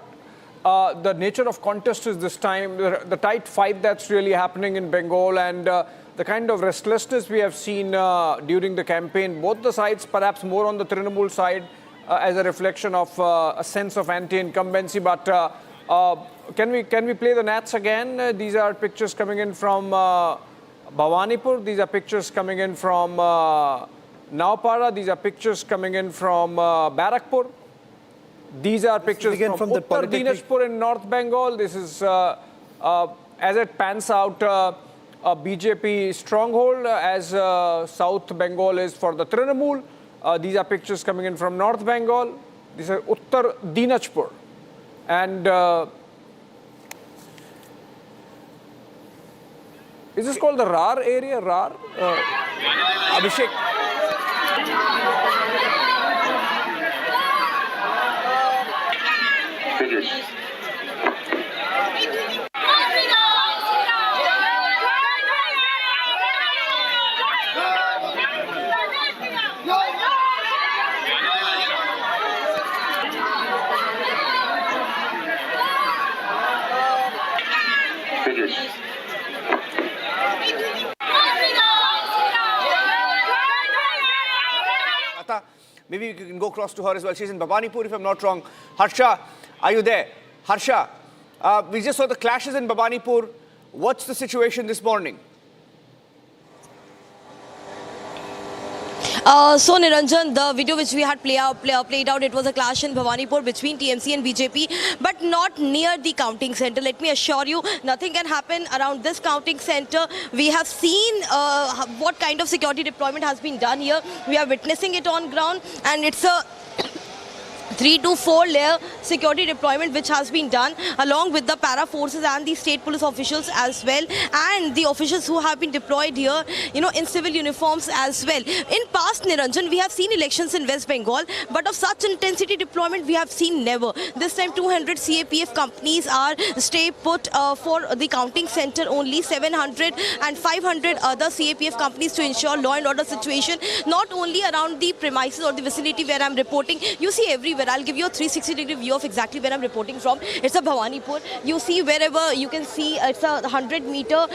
the nature of contest is this time, the tight fight that's really happening in Bengal, and the kind of restlessness we have seen during the campaign. Both the sides, perhaps more on the Trinamul side, as a reflection of a sense of anti-incumbency. But can we play the Nats again? These are pictures coming in from Bhawanipur. These are pictures coming in from Naupara. These are pictures coming in from Barakpur. These are pictures from Uttar Dinajpur in North Bengal. This is, as it pans out, a BJP stronghold, as South Bengal is for the Trinamul. These are pictures coming in from North Bengal. These are Uttar Dinajpur. And is this called the RAR area? RAR? Abhishek. Finish. Maybe you can go across to her as well. She's in Bhawanipur, if I'm not wrong. Harsha, are you there? Harsha, we just saw the clashes in Bhawanipur. What's the situation this morning? So Niranjan, the video which we had played out, it was a clash in Bhawanipur between TMC and BJP, but not near the counting center. Let me assure you, nothing can happen around this counting center. We have seen what kind of security deployment has been done here. We are witnessing it on ground, and it's a 3 to 4 layer security deployment which has been done along with the para forces and the state police officials as well, and the officials who have been deployed here, in civil uniforms as well. In past, Niranjan, we have seen elections in West Bengal, but of such intensity deployment we have seen never. This time 200 CAPF companies are stay put for the counting center only, 700 and 500 other CAPF companies to ensure law and order situation, not only around the premises or the vicinity where I'm reporting. You see everywhere. I'll give you a 360-degree view of exactly where I'm reporting from. It's a Bhawanipur. You see wherever you can see it's a 100 meter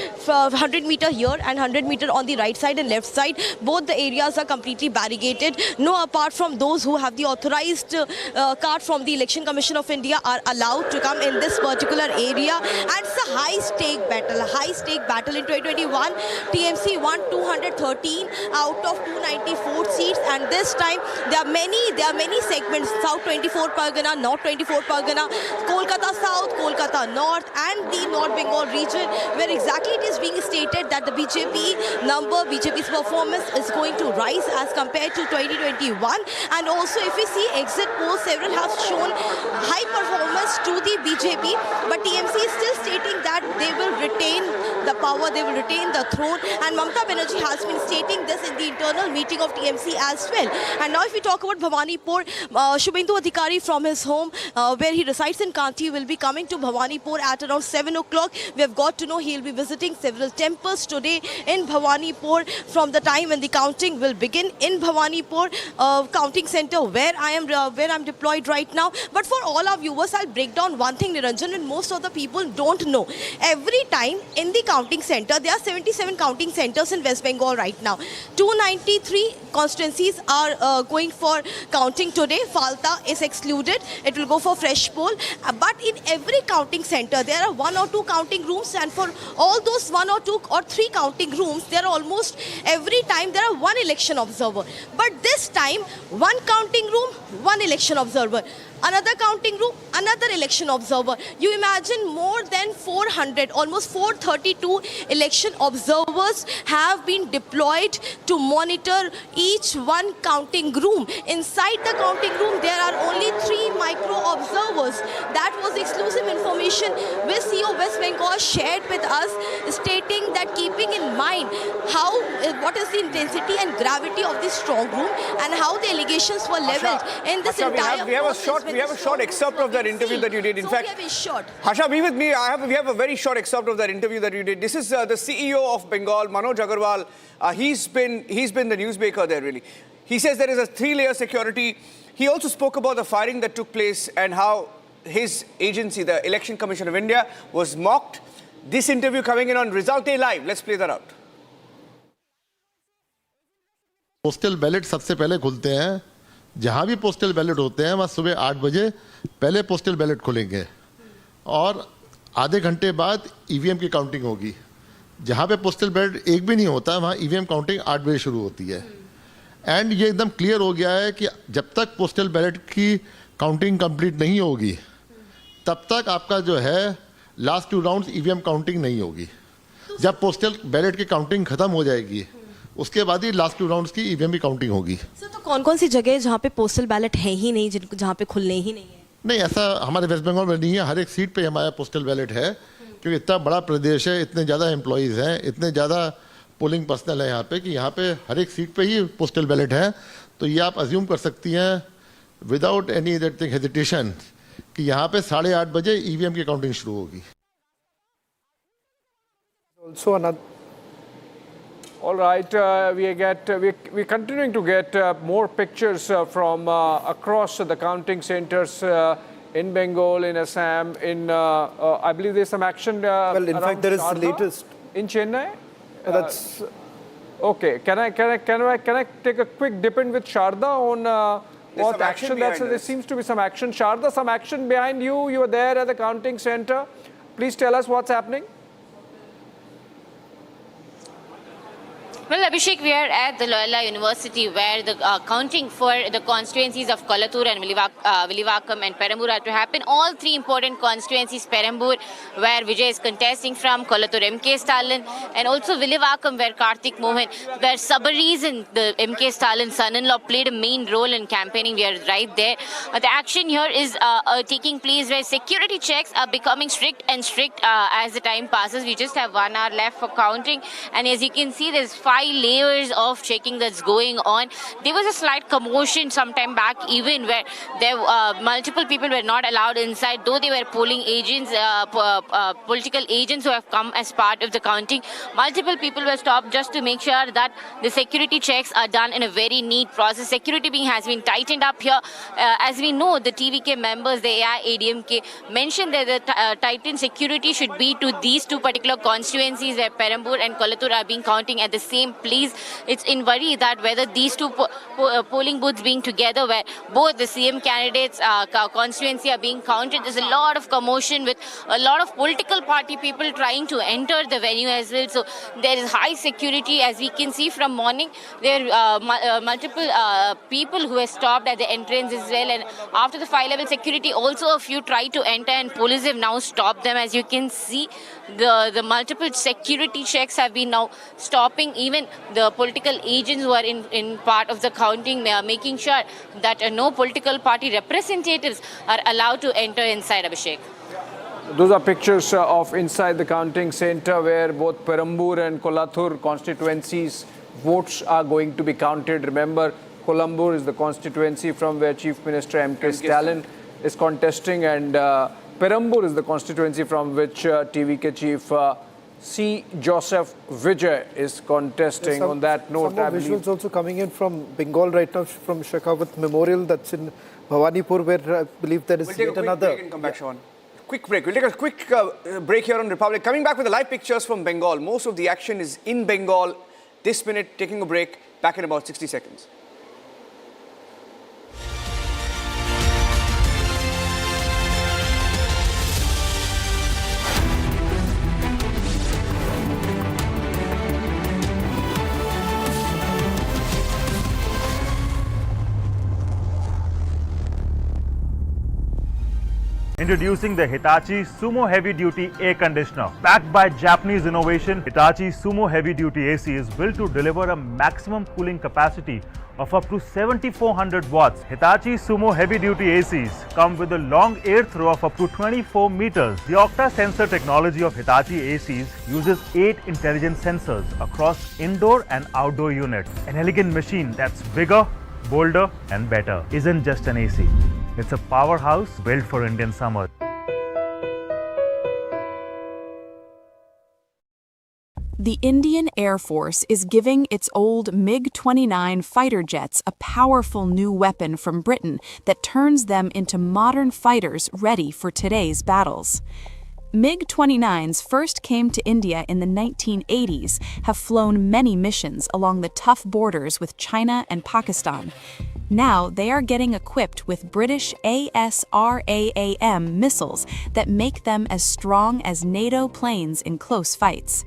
here and 100 meter on the right side and left side. Both the areas are completely barricaded. No, apart from those who have the authorized card from the Election Commission of India are allowed to come in this particular area. And it's a high-stake battle. In 2021, TMC won 213 out of 294 seats, and this time there are many segments. South 24 Pargana, North 24 Pargana, Kolkata South, Kolkata North, and the North Bengal region, where exactly it is being stated that the BJP's performance is going to rise as compared to 2021. And also, if we see exit polls, several have shown high performance to the BJP, but TMC is still stating that they will retain the power, they will retain the throne, and Mamata Banerjee has been stating this in the internal meeting of TMC as well. And now if we talk about Bhawanipur, Suvendu Adhikari from his home, where he resides in Kanti, will be coming to Bhawanipur at around 7 o'clock. We have got to know he will be visiting several temples today in Bhawanipur from the time when the counting will begin in Bhawanipur counting center where I'm deployed right now. But for all our viewers, I'll break down one thing, Niranjan, and most of the people don't know. Every time in the counting counting center. There are 77 counting centers in West Bengal right now. 293 constituencies are going for counting today. Falta is excluded. It will go for fresh poll. But in every counting center, there are 1 or 2 counting rooms, and for all those 1 or 2 or 3 counting rooms, there are almost every time there are 1 election observer. But this time, 1 counting room, 1 election observer. Another counting room, another election observer. You imagine more than 400, almost 432 election observers have been deployed to monitor each one counting room. Inside the counting room, there are only 3 micro observers. That was exclusive information which CEO West Bengal shared with us, stating that keeping in mind what is the intensity and gravity of this strong room and how the allegations were leveled in this entire we have a short excerpt of that interview that you did. In fact, Harsha, be with me. We have a very short excerpt of that interview that you did. This is the CEO of Bengal, Manoj Agarwal. He's been the newsmaker there, really. He says there is a 3-layer security. He also spoke about the firing that took place and how his agency, the Election Commission of India, was mocked. This interview coming in on Result Day Live. Let's play that out. Postal ballot सबसे पहले खुलते हैं. जहां भी postal ballot होते हैं वहां सुबह 8 बजे पहले पोस्टल बैलेट खुलेंगे और आधे घंटे बाद ईवीएम की काउंटिंग होगी. जहां पे पोस्टल बैलेट एक भी नहीं होता वहां ईवीएम काउंटिंग 8 बजे शुरू होती है. एंड ये एकदम क्लियर हो गया है कि जब तक पोस्टल बैलेट की काउंटिंग कंप्लीट नहीं होगी तब तक आपका जो है लास्ट 2 राउंड्स ईवीएम काउंटिंग नहीं होगी. जब पोस्टल बैलेट की काउंटिंग खत्म हो जाएगी उसके बाद ही लास्ट 2 राउंड्स की ईवीएम की काउंटिंग होगी. सर, तो कौन-कौन सी जगह है जहां पे पोस्टल बैलेट है ही नहीं, जहां पे खुलने ही नहीं है? नहीं, ऐसा हमारे वेस्ट बंगाल में नहीं है. हर एक सीट पे हमारा पोस्टल बैलेट है क्योंकि इतना बड़ा प्रदेश है, इतने ज़्यादा एम्प्लॉयज़ हैं, इतने ज़्यादा पोलिंग पर्सनल है यहाँ पे कि यहाँ पे हर एक सीट पे ही पोस्टल बैलेट है. तो ये आप अज्यूम कर सकती हैं विदाउट एनी हेजिटेशन कि यहाँ पे 8:30 बजे ईवीएम की काउंटिंग शुरू होगी. All right, we're continuing to get more pictures from across the counting centers in Bengal, in Assam, I believe there's some action. Well, in fact, there is the latest in Chennai. That's okay. Can I take a quick dip in with Sharda on what action? There seems to be some action. Sharda, some action behind you. You were there at the counting center. Please tell us what's happening. Well, Abhishek, we are at the Loyola University where the counting for the constituencies of Kolattur and Villivakkam and Perambur are to happen. All 3 important constituencies, Perambur, where Vijay is contesting from, Kolattur MK Stalin, and also Villivakkam, where Karthik Mohan, where Sabareesan, the MK Stalin son-in-law, played a main role in campaigning. We are right there. The action here is taking place where security checks are becoming strict and strict as the time passes. We just have 1 hour left for counting, and as you can see, there's 5 layers of checking that's going on. There was a slight commotion sometime back even where there multiple people were not allowed inside, though they were polling agents, political agents who have come as part of the counting. Multiple people were stopped just to make sure that the security checks are done in a very neat process. Security has been tightened up here. As we know, the TVK members, the AIADMK, mentioned that the tightened security should be to these 2 particular constituencies where Perambur and Kolattur are being counting at the same place. It's in worry that whether these 2 polling booths being together where both the CM candidates constituency are being counted, there's a lot of commotion with a lot of political party people trying to enter the venue as well. So there is high security as we can see from morning. There are multiple people who have stopped at the entrance as well, and after the 5-level security also a few tried to enter and police have now stopped them. As you can see, the multiple security checks have been now stopping even the political agents who are in part of the counting, making sure that no political party representatives are allowed to enter inside. Abhishek. Those are pictures of inside the counting center where both Perambur and Kolattur constituencies votes are going to be counted. Remember, Colambur is the constituency from where Chief Minister MK Stalin is contesting, and Perambur is the constituency from which TVK Chief C. Joseph Vijay is contesting. On that note, some more visuals also coming in from Bengal right now, from Shekhawat Memorial, that's in Bhawanipur, where I believe there is yet another. Come back, Sean. quick break. We'll take a quick break here on Republic. Coming back with the live pictures from Bengal. Most of the action is in Bengal. This minute, taking a break. Back in about 60 seconds. Introducing the Hitachi Sumo Heavy Duty Air Conditioner. Backed by Japanese innovation, Hitachi Sumo Heavy Duty AC is built to deliver a maximum cooling capacity of up to 7400 watts. Hitachi Sumo Heavy Duty ACs come with a long air throw of up to 24 meters. The Octa sensor technology of Hitachi ACs uses 8 intelligent sensors across indoor and outdoor units. An elegant machine that's bigger, bolder and better isn't just an AC. It's a powerhouse built for Indian summer. The Indian Air Force is giving its old MiG-29 fighter jets a powerful new weapon from Britain that turns them into modern fighters ready for today's battles. MiG-29s first came to India in the 1980s, have flown many missions along the tough borders with China and Pakistan. Now they are getting equipped with British ASRAAM missiles that make them as strong as NATO planes in close fights.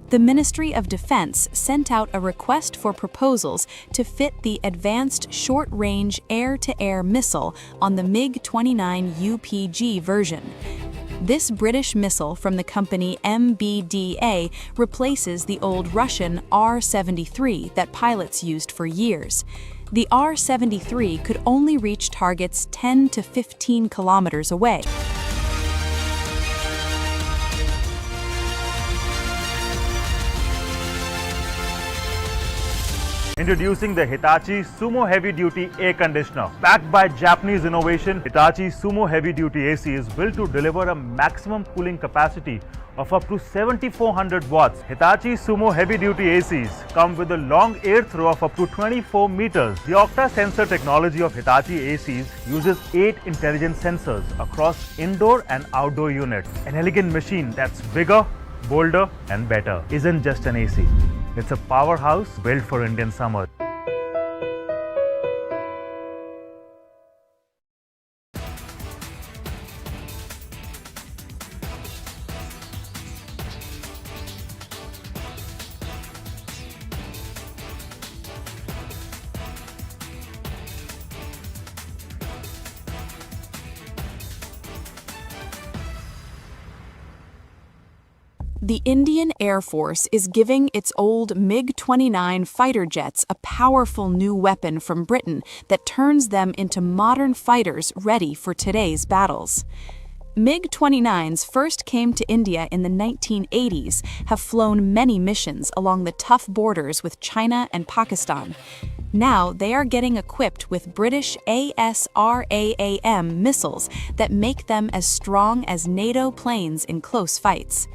The Ministry of Defense sent out a request for proposals to fit the Advanced Short-Range Air-to-Air Missile on the MiG-29 UPG version. This British missile from the company MBDA replaces the old Russian R-73 that pilots used for years. The R-73 could only reach targets 10 to 15 kilometers away. Introducing the Hitachi Sumo Heavy Duty Air Conditioner. Backed by Japanese innovation, Hitachi Sumo Heavy Duty AC is built to deliver a maximum cooling capacity of up to 7400 watts. Hitachi Sumo Heavy Duty ACs come with a long air throw of up to 24 meters. The Octa sensor technology of Hitachi ACs uses 8 intelligent sensors across indoor and outdoor units. An elegant machine that's bigger, bolder and better isn't just an AC. It's a powerhouse built for Indian summer. The Indian Air Force is giving its old MiG-29 fighter jets a powerful new weapon from Britain that turns them into modern fighters ready for today's battles. MiG-29s first came to India in the 1980s, have flown many missions along the tough borders with China and Pakistan. Now they are getting equipped with British ASRAAM missiles that make them as strong as NATO planes in close fights.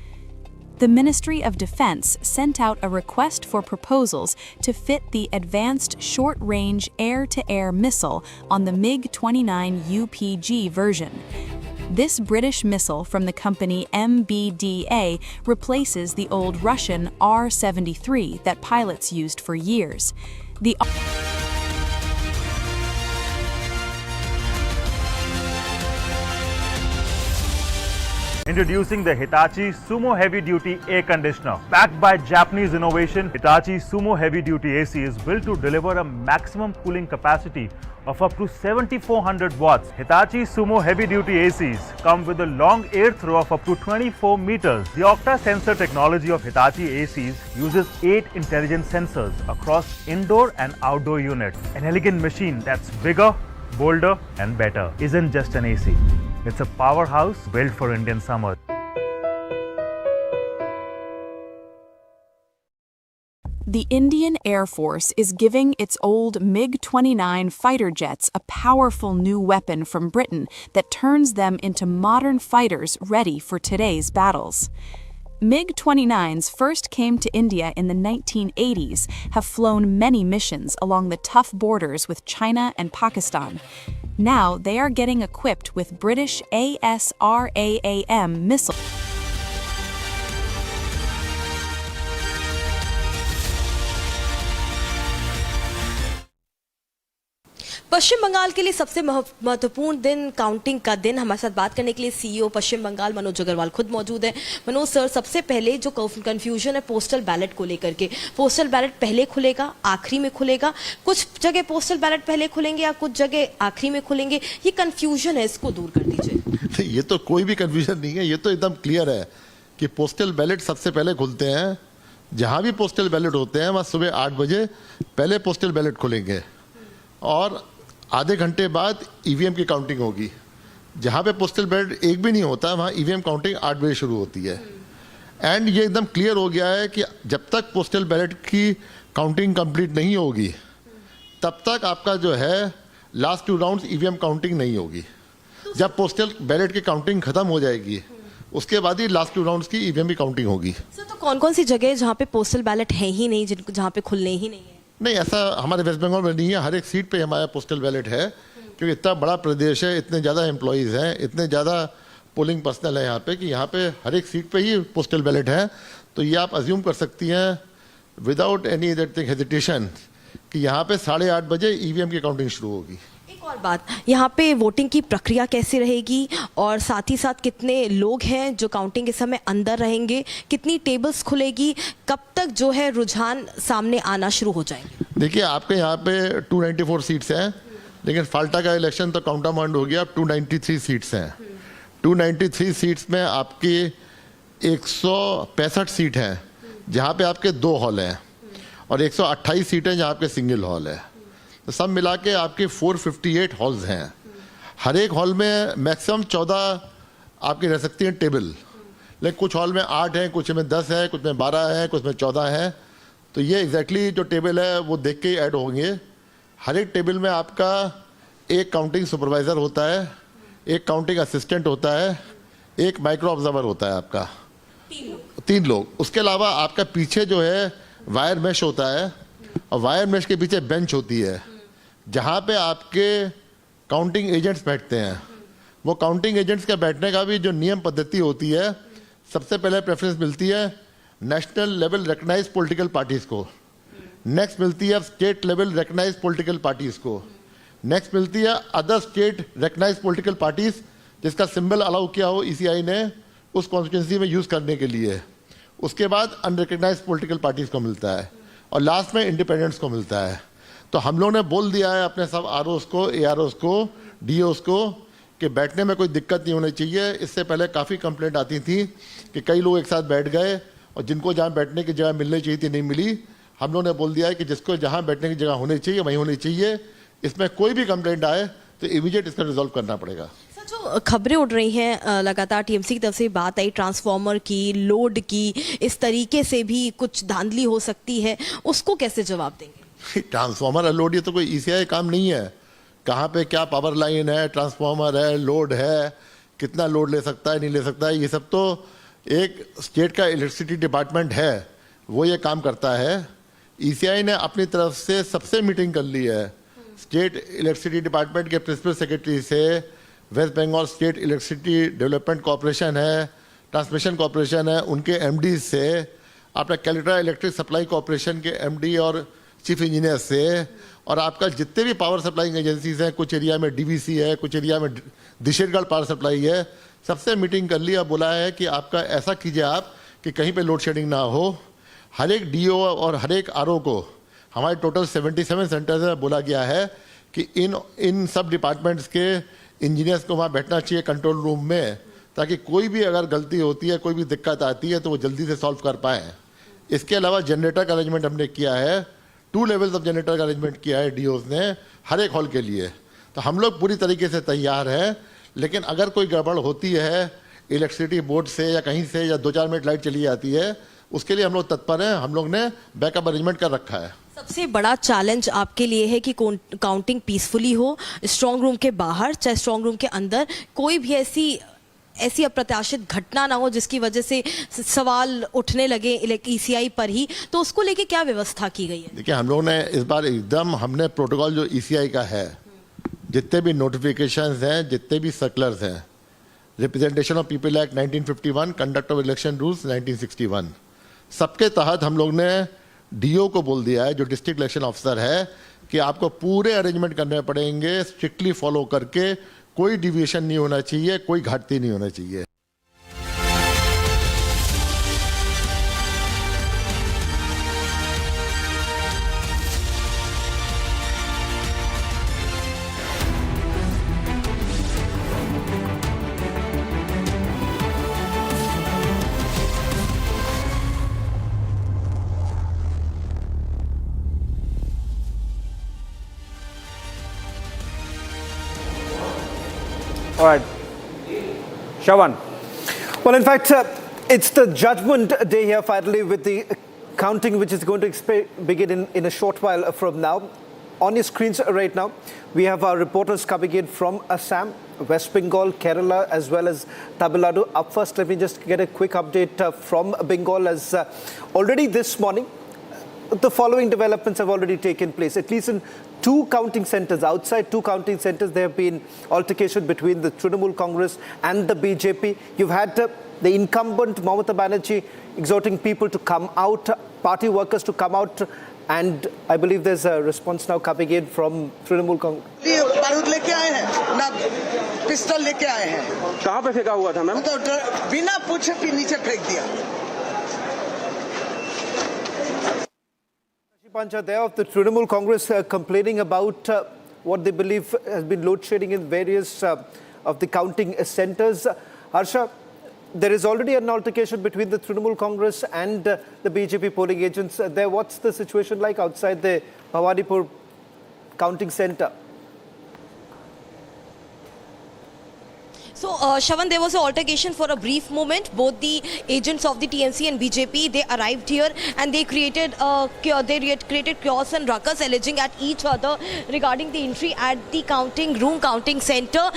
The Ministry of Defense sent out a request for proposals to fit the Advanced Short-Range Air-to-Air Missile on the MiG-29 UPG version. This British missile from the company MBDA replaces the old Russian R-73 that pilots used for years. The Introducing the Hitachi Sumo Heavy Duty Air Conditioner. Backed by Japanese innovation, Hitachi Sumo Heavy Duty AC is built to deliver a maximum cooling capacity of up to 7400 watts. Hitachi Sumo Heavy Duty ACs come with a long air throw of up to 24 meters. The Octa sensor technology of Hitachi ACs uses 8 intelligent sensors across indoor and outdoor units. An elegant machine that's bigger, bolder and better isn't just an AC. It's a powerhouse built for Indian summer. The Indian Air Force is giving its old MiG-29 fighter jets a powerful new weapon from Britain that turns them into modern fighters ready for today's battles. MiG-29s first came to India in the 1980s, have flown many missions along the tough borders with China and Pakistan. Now they are getting equipped with British ASRAAM missiles. पश्चिम बंगाल के लिए सबसे महत्वपूर्ण दिन counting का दिन। हमारे साथ बात करने के लिए सीईओ पश्चिम बंगाल मनोज अग्रवाल खुद मौजूद है। मनोज सर, सबसे पहले जो कंफ्यूजन है पोस्टल बैलेट को लेकर के, पोस्टल बैलेट पहले खुलेगा आखिरी में खुलेगा, कुछ जगह पोस्टल बैलेट पहले खुलेंगे या कुछ जगह आखिरी में खुलेंगे, ये कंफ्यूजन है, इसको दूर कर दीजिए। ये तो कोई भी कंफ्यूजन नहीं है, ये तो एकदम क्लियर है कि पोस्टल बैलेट सबसे पहले खुलते हैं। जहां भी पोस्टल बैलेट होते हैं वहां सुबह 8 बजे पहले पोस्टल बैलेट खुलेंगे और आधे घंटे बाद ईवीएम की काउंटिंग होगी। जहां पे पोस्टल बैलेट एक भी नहीं होता वहां ईवीएम काउंटिंग 8 बजे शुरू होती है। एंड ये एकदम क्लियर हो गया है कि जब तक पोस्टल बैलेट की काउंटिंग कंप्लीट नहीं होगी तब तक आपका जो है लास्ट 2 राउंड्स ईवीएम काउंटिंग नहीं होगी। जब पोस्टल बैलेट की काउंटिंग खत्म हो जाएगी उसके बाद ही लास्ट 2 राउंड्स की ईवीएम की काउंटिंग होगी। सर, तो कौन कौन सी जगह है जहाँ पे पोस्टल बैलेट है ही नहीं, जिनको जहाँ पे खुलने ही नहीं है? नहीं, ऐसा हमारे वेस्ट बंगाल में नहीं है। हर एक सीट पे हमारा पोस्टल बैलेट है क्योंकि इतना बड़ा प्रदेश है, इतने ज़्यादा एम्प्लॉयज़ हैं, इतने ज़्यादा पोलिंग पर्सनल है यहाँ पे कि यहाँ पे हर एक सीट पे ही पोस्टल बैलेट है। तो ये आप अज्यूम कर सकती हैं विदाउट एनी हेजिटेशन कि यहाँ पे 8:30 बजे ईवीएम की काउंटिंग शुरू होगी। एक और बात, यहाँ पे वोटिंग की प्रक्रिया कैसी रहेगी और साथ ही साथ कितने लोग हैं जो काउंटिंग के समय अंदर रहेंगे, कितनी टेबल्स खुलेगी, कब तक जो है रुझान सामने आना शुरू हो जाएंगे? देखिए, आपके यहाँ पे 294 सीट्स हैं, लेकिन फाल्टा का इलेक्शन तो काउंटामाउंट हो गया, 293 सीट्स हैं। 293 सीट्स में आपकी 165 सीट हैं जहाँ पे आपके 2 हॉल हैं और 128 सीटें जहाँ आपके सिंगल हॉल है। तो सब मिला के आपके 458 हॉल्स हैं। हर एक हॉल में मैक्सिमम 14 आपकी रह सकती हैं टेबल, लेकिन कुछ हॉल में 8 हैं, कुछ में 10 है, कुछ में 12 है, कुछ में 14 है। तो ये एग्जैक्टली जो टेबल है वो देख के ही ऐड होंगे। हर एक टेबल में आपका एक काउंटिंग सुपरवाइज़र होता है, एक काउंटिंग असिस्टेंट होता है, एक माइक्रो ऑब्जर्वर होता है आपका, 3 लोग। उसके अलावा आपका पीछे जो है वायर मैश होता है और वायर मैश के पीछे बेंच होती है जहाँ पे आपके काउंटिंग एजेंट्स बैठते हैं। वो काउंटिंग एजेंट्स का बैठने का भी जो नियम पद्धति होती है, सबसे पहले प्रेफरेंस मिलती है national level recognise political parties को, नेक्स्ट मिलती है state level recognise political parties को, नेक्स्ट मिलती है other state recognise political parties जिसका सिंबल अलाउ किया हो ECI ने उस कॉन्स्टिट्यूंसी में यूज़ करने के लिए। उसके बाद अनरिकग्नाइज पॉलिटिकल पार्टीज़ को मिलता है और लास्ट में इंडिपेंडेंट्स को मिलता है। तो हम लोगों ने बोल दिया है अपने सब ROs को, AROs को, DOs को कि बैठने में कोई दिक्कत नहीं होनी चाहिए। इससे पहले काफ़ी कंप्लेंट आती थी कि कई लोग एक साथ बैठ गए और जिनको जहाँ बैठने की जगह मिलनी चाहिए थी नहीं मिली। हम लोगों ने बोल दिया है कि जिसको जहाँ बैठने की जगह होनी चाहिए वहीं होनी चाहिए। इसमें कोई भी कंप्लेंट आए तो इमीडिएट इसका रिजॉल्व करना पड़ेगा। जो खबरें उड़ रही हैं लगातार TMC की तरफ से बात आई ट्रांसफार्मर की, लोड की, इस तरीके से भी कुछ धांधली हो सकती है, उसको कैसे जवाब देंगे? ट्रांसफार्मर लोड ये तो कोई ECI काम नहीं है। कहाँ पे क्या पावर लाइन है, ट्रांसफार्मर है, लोड है, कितना लोड ले सकता है नहीं ले सकता है, ये सब तो एक स्टेट का इलेक्ट्रिसिटी डिपार्टमेंट है, वो ये काम करता है। ECI ने अपनी तरफ से सबसे मीटिंग कर ली है, स्टेट इलेक्ट्रिसिटी डिपार्टमेंट के प्रिंसिपल सेक्रेटरी से, West Bengal state electricity development corporation है, ट्रांसमिशन कॉरपोरेशन है, उनके MD से, आपका कैलकाटा इलेक्ट्रिक सप्लाई कॉरपोरेशन के MD और चीफ इंजीनियर से, और आपका जितने भी पावर सप्लाइंग एजेंसीज हैं, कुछ एरिया में DVC है, कुछ एरिया में दिशेरगढ़ पावर सप्लाई है, सबसे मीटिंग कर ली और बोला है कि आपका ऐसा कीजिए आप कि कहीं पे लोड शेडिंग ना हो। हर एक DO और हर एक RO को हमारे टोटल 77 सेंटर्स में बोला गया है कि इन सब डिपार्टमेंट्स के इंजीनियर्स को वहाँ बैठना चाहिए कंट्रोल रूम में, ताकि कोई भी अगर गलती होती है, कोई भी दिक्कत आती है तो वो जल्दी से सॉल्व कर पाएँ। इसके अलावा जनरेटर का अरेंजमेंट हमने किया है, 2 लेवल्स ऑफ जनरेटर का अरेंजमेंट किया है DOs ने हर एक हॉल के लिए। तो हम लोग पूरी तरीके से तैयार हैं, लेकिन अगर कोई गड़बड़ होती है इलेक्ट्रिसिटी बोर्ड से या कहीं से या 2-4 मिनट लाइट चली जाती है, उसके लिए हम लोग तत्पर हैं। हम लोग ने बैकअप अरेंजमेंट कर रखा है। सबसे बड़ा चैलेंज आपके लिए है कि काउंटिंग पीसफुली हो, स्ट्रांग रूम के बाहर चाहे स्ट्रांग रूम के अंदर कोई भी ऐसी अप्रत्याशित घटना ना हो जिसकी वजह से सवाल उठने लगे ECI पर ही, तो उसको लेके क्या व्यवस्था की गई है? देखिए, हम लोग ने इस बार एकदम हमने प्रोटोकॉल जो ECI का है जितने भी नोटिफिकेशंस हैं, जितने भी सर्कुलर्स हैं, representation of people act 1951, conduct of election rules 1961, सबके तहत हम लोग ने डीओ को बोल दिया है, जो डिस्ट्रिक्ट इलेक्शन ऑफिसर है, कि आपको पूरे अरेंजमेंट करने पड़ेंगे, स्ट्रिक्टली फॉलो करके, कोई डिविएशन नहीं होना चाहिए, कोई घाटती नहीं होना चाहिए. All right. Shravan. Well, in fact, it's the judgment day here finally with the counting which is going to begin in a short while from now. On your screens right now, we have our reporters coming in from Assam, West Bengal, Kerala, as well as Tamil Nadu. Up first, let me just get a quick update from Bengal as already this morning, the following developments have already taken place. At least in two counting centres, outside two counting centres, there have been altercation between the Trinamul Congress and the BJP. You've had the incumbent Mamata Banerjee exhorting people to come out, party workers to come out, and I believe there's a response now coming in from Trinamul Congress. बारूद लेके आए हैं ना, pistol लेके आए हैं. कहाँ पे फेंका हुआ था मैम? तो बिना पूछे फिर नीचे फेंक दिया. Pancha there of the Trinamul Congress complaining about what they believe has been load shedding in various of the counting centres. Harsha, there is already an altercation between the Trinamul Congress and the BJP polling agents there. What's the situation like outside the Bhawanipur counting centre? So, Shravan, there was an altercation for a brief moment. Both the agents of the TMC and BJP, they arrived here and they created chaos and ruckus, alleging at each other regarding the entry at the counting center,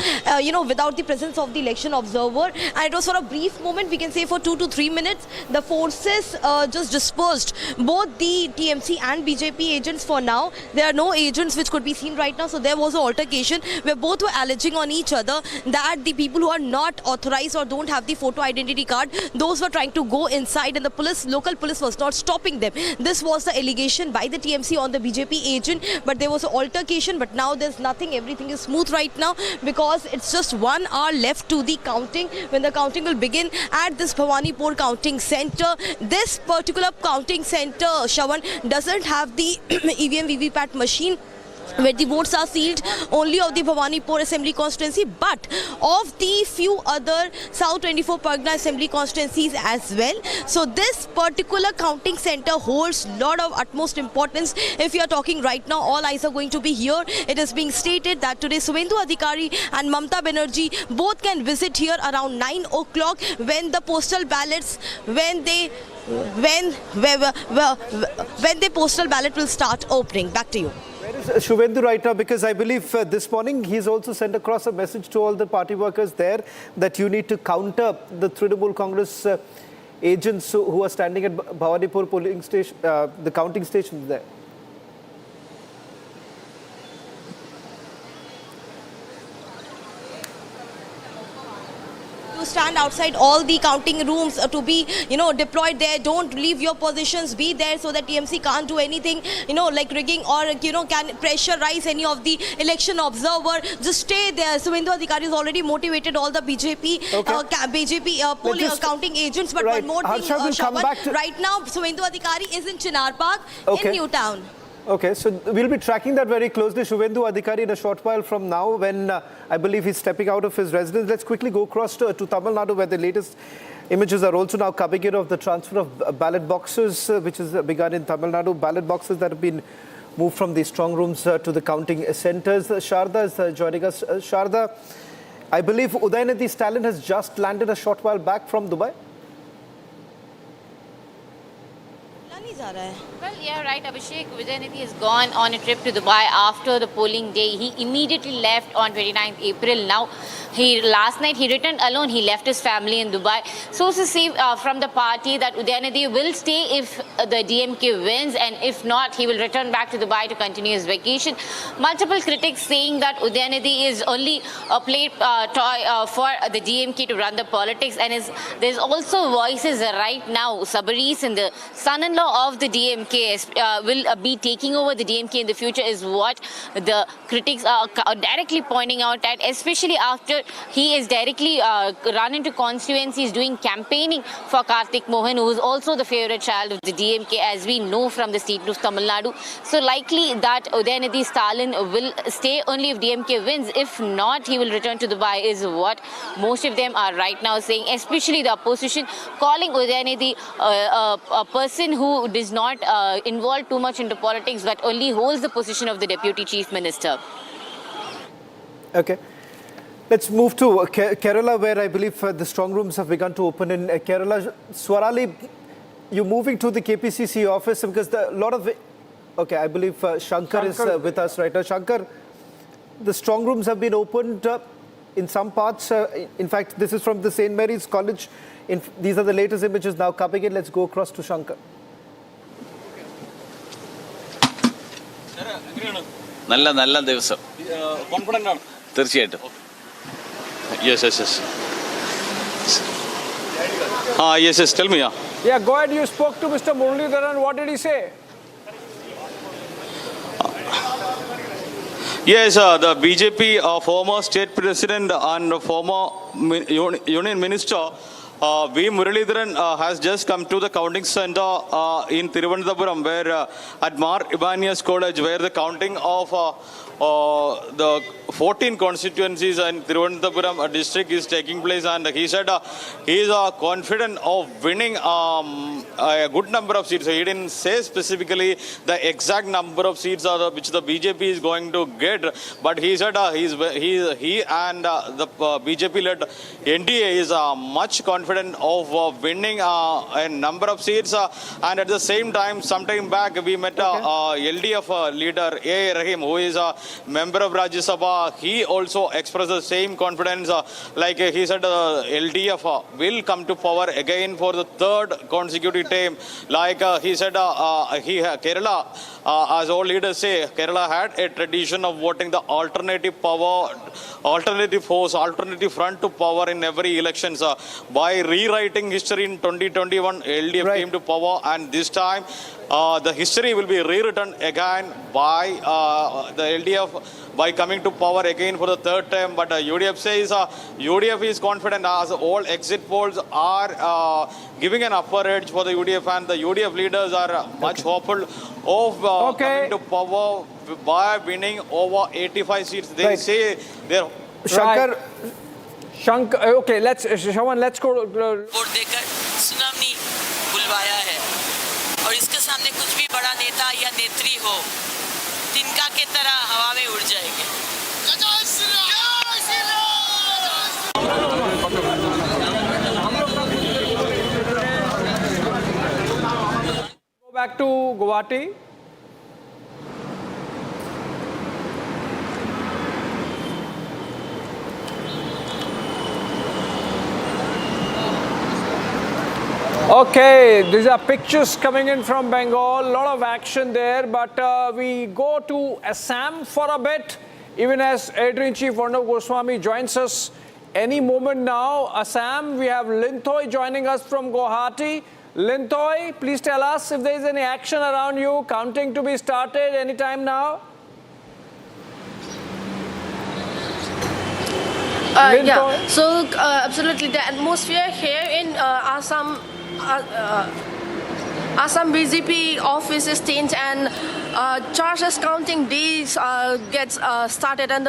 without the presence of the election observer. And it was for a brief moment, we can say for 2 to 3 minutes. The forces just dispersed, both the TMC and BJP agents for now. There are no agents which could be seen right now. So there was an altercation where both were alleging on each other that the people who are not authorized or don't have the photo identity card, those were trying to go inside and the local police was not stopping them. This was the allegation by the TMC on the BJP agent, but there was an altercation, but now there's nothing. Everything is smooth right now because it's just 1 hour left to the counting when the counting will begin at this Bhawanipur counting center. This particular counting center, Shravan, doesn't have the EVM VVPAT machine where the votes are sealed only of the Bhawanipur Assembly constituency, but of the few other South 24 Pargana Assembly constituencies as well. So this particular counting center holds lot of utmost importance. If you are talking right now, all eyes are going to be here. It is being stated that today Suvendu Adhikari and Mamata Banerjee both can visit here around 9 o'clock when the postal ballots, when the postal ballot will start opening. Back to you. Where is Suvendu right now? Because I believe this morning he's also sent across a message to all the party workers there that you need to counter the Trinamul Congress agents who are standing at Bhawanipur polling station, the counting stations there. To stand outside all the counting rooms to be, deployed there. Don't leave your positions. Be there so that TMC can't do anything, like rigging or, can pressurize any of the election observer. Just stay there. Suvendu Adhikari has already motivated all the BJP, polling counting agents. But right. one more thing, Shravan, right now, Suvendu Adhikari is in Chinar Park in Newtown. Okay, so we'll be tracking that very closely. Suvendu Adhikari in a short while from now when I believe he's stepping out of his residence. Let's quickly go across to Tamil Nadu where the latest images are also now coming in of the transfer of ballot boxes which has begun in Tamil Nadu. Ballot boxes that have been moved from the strong rooms to the counting centres. Sharda is joining us. Sharda, I believe Udayanidhi Stalin has just landed a short while back from Dubai. Well, yeah, right, Abhishek. Vijay has gone on a trip to Dubai after the polling day. He immediately left on 29th April. Now, last night he returned alone. He left his family in Dubai. Sources say from the party that Udayanidhi will stay if the DMK wins, and if not, he will return back to Dubai to continue his vacation. Multiple critics saying that Udayanidhi is only a play toy for the DMK to run the politics, and there's also voices right now. Sabaris and the son-in-law of the DMK will be taking over the DMK in the future, is what the critics are directly pointing out at, especially after he is directly run into constituencies doing campaigning for Karthik Mohan, who is also the favorite child of the DMK, as we know from the state of Tamil Nadu. So likely that Udayanidhi Stalin will stay only if DMK wins. If not, he will return to Dubai, is what most of them are right now saying, especially the opposition, calling Udayanidhi a person who does not involve too much into politics, but only holds the position of the Deputy Chief Minister. Okay. Let's move to Kerala, where I believe the strong rooms have begun to open in Kerala. Swarali, you're moving to the KPCC office because a lot of... Okay, I believe Shankar is with us right now. Shankar, the strong rooms have been opened in some parts. In fact, this is from the St. Mary's College. These are the latest images now coming in. Let's go across to Shankar. നല്ല ദിവസം confident ആണ് തീർച്ചയായിട്ടും yes tell me yeah go ahead. You spoke to Mr. Muralidharan. What did he say? Yes, the BJP former state president and former union minister V. Muralidharan has just come to the counting center in Thiruvananthapuram, where at Mar Ibanez College, where the counting of the 14 constituencies in Thiruvananthapuram district is taking place, and he said he is confident of winning a good number of seats. So he didn't say specifically the exact number of seats which the BJP is going to get, but he said he and the BJP-led NDA is much confident of winning a number of seats. And at the same time, sometime back we met LDF leader A. Rahim, who is a member of Rajya Sabha. He also expressed the same confidence. Like he said, LDF will come to power again for the third consecutive term. Like he said, Kerala, as all leaders say, Kerala had a tradition of voting the alternative power, alternative force, alternative front to power in every elections. By rewriting history in 2021, LDF came to power, and this time the history will be rewritten again by the LDF by coming to power again for the third term. But UDF says UDF is confident, as all exit polls are giving an upper edge for the UDF, and the UDF leaders are much hopeful of coming to power by winning over 85 seats. They say they're... Shankar, okay, let's go. Vote देकर tsunami बुलवाया है, और इसके सामने कुछ भी बड़ा नेता या नेत्री हो, तिनका के तरह हवा में उड़ जाएंगे. Go back to Guwahati. Okay, these are pictures coming in from Bengal. A lot of action there, but we go to Assam for a bit, even as Editor-in-Chief Arnab Goswami joins us any moment now. Assam, we have Linthoi joining us from Guwahati. Linthoi, please tell us if there is any action around you, counting to be started anytime now. Yeah, so absolutely the atmosphere here in Assam BJP office is changed, and charges counting days gets started, and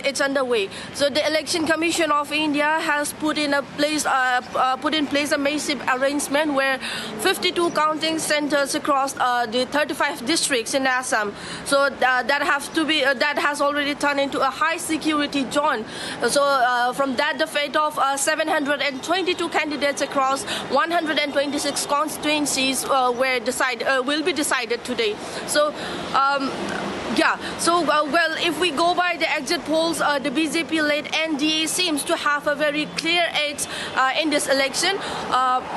it's underway. So the Election Commission of India has put in place a massive arrangement where 52 counting centers across the 35 districts in Assam. So that has already turned into a high security zone. So from that, the fate of 722 candidates across 126 constituencies will be decided today. So. Well, if we go by the exit polls, the BJP-led NDA seems to have a very clear edge in this election.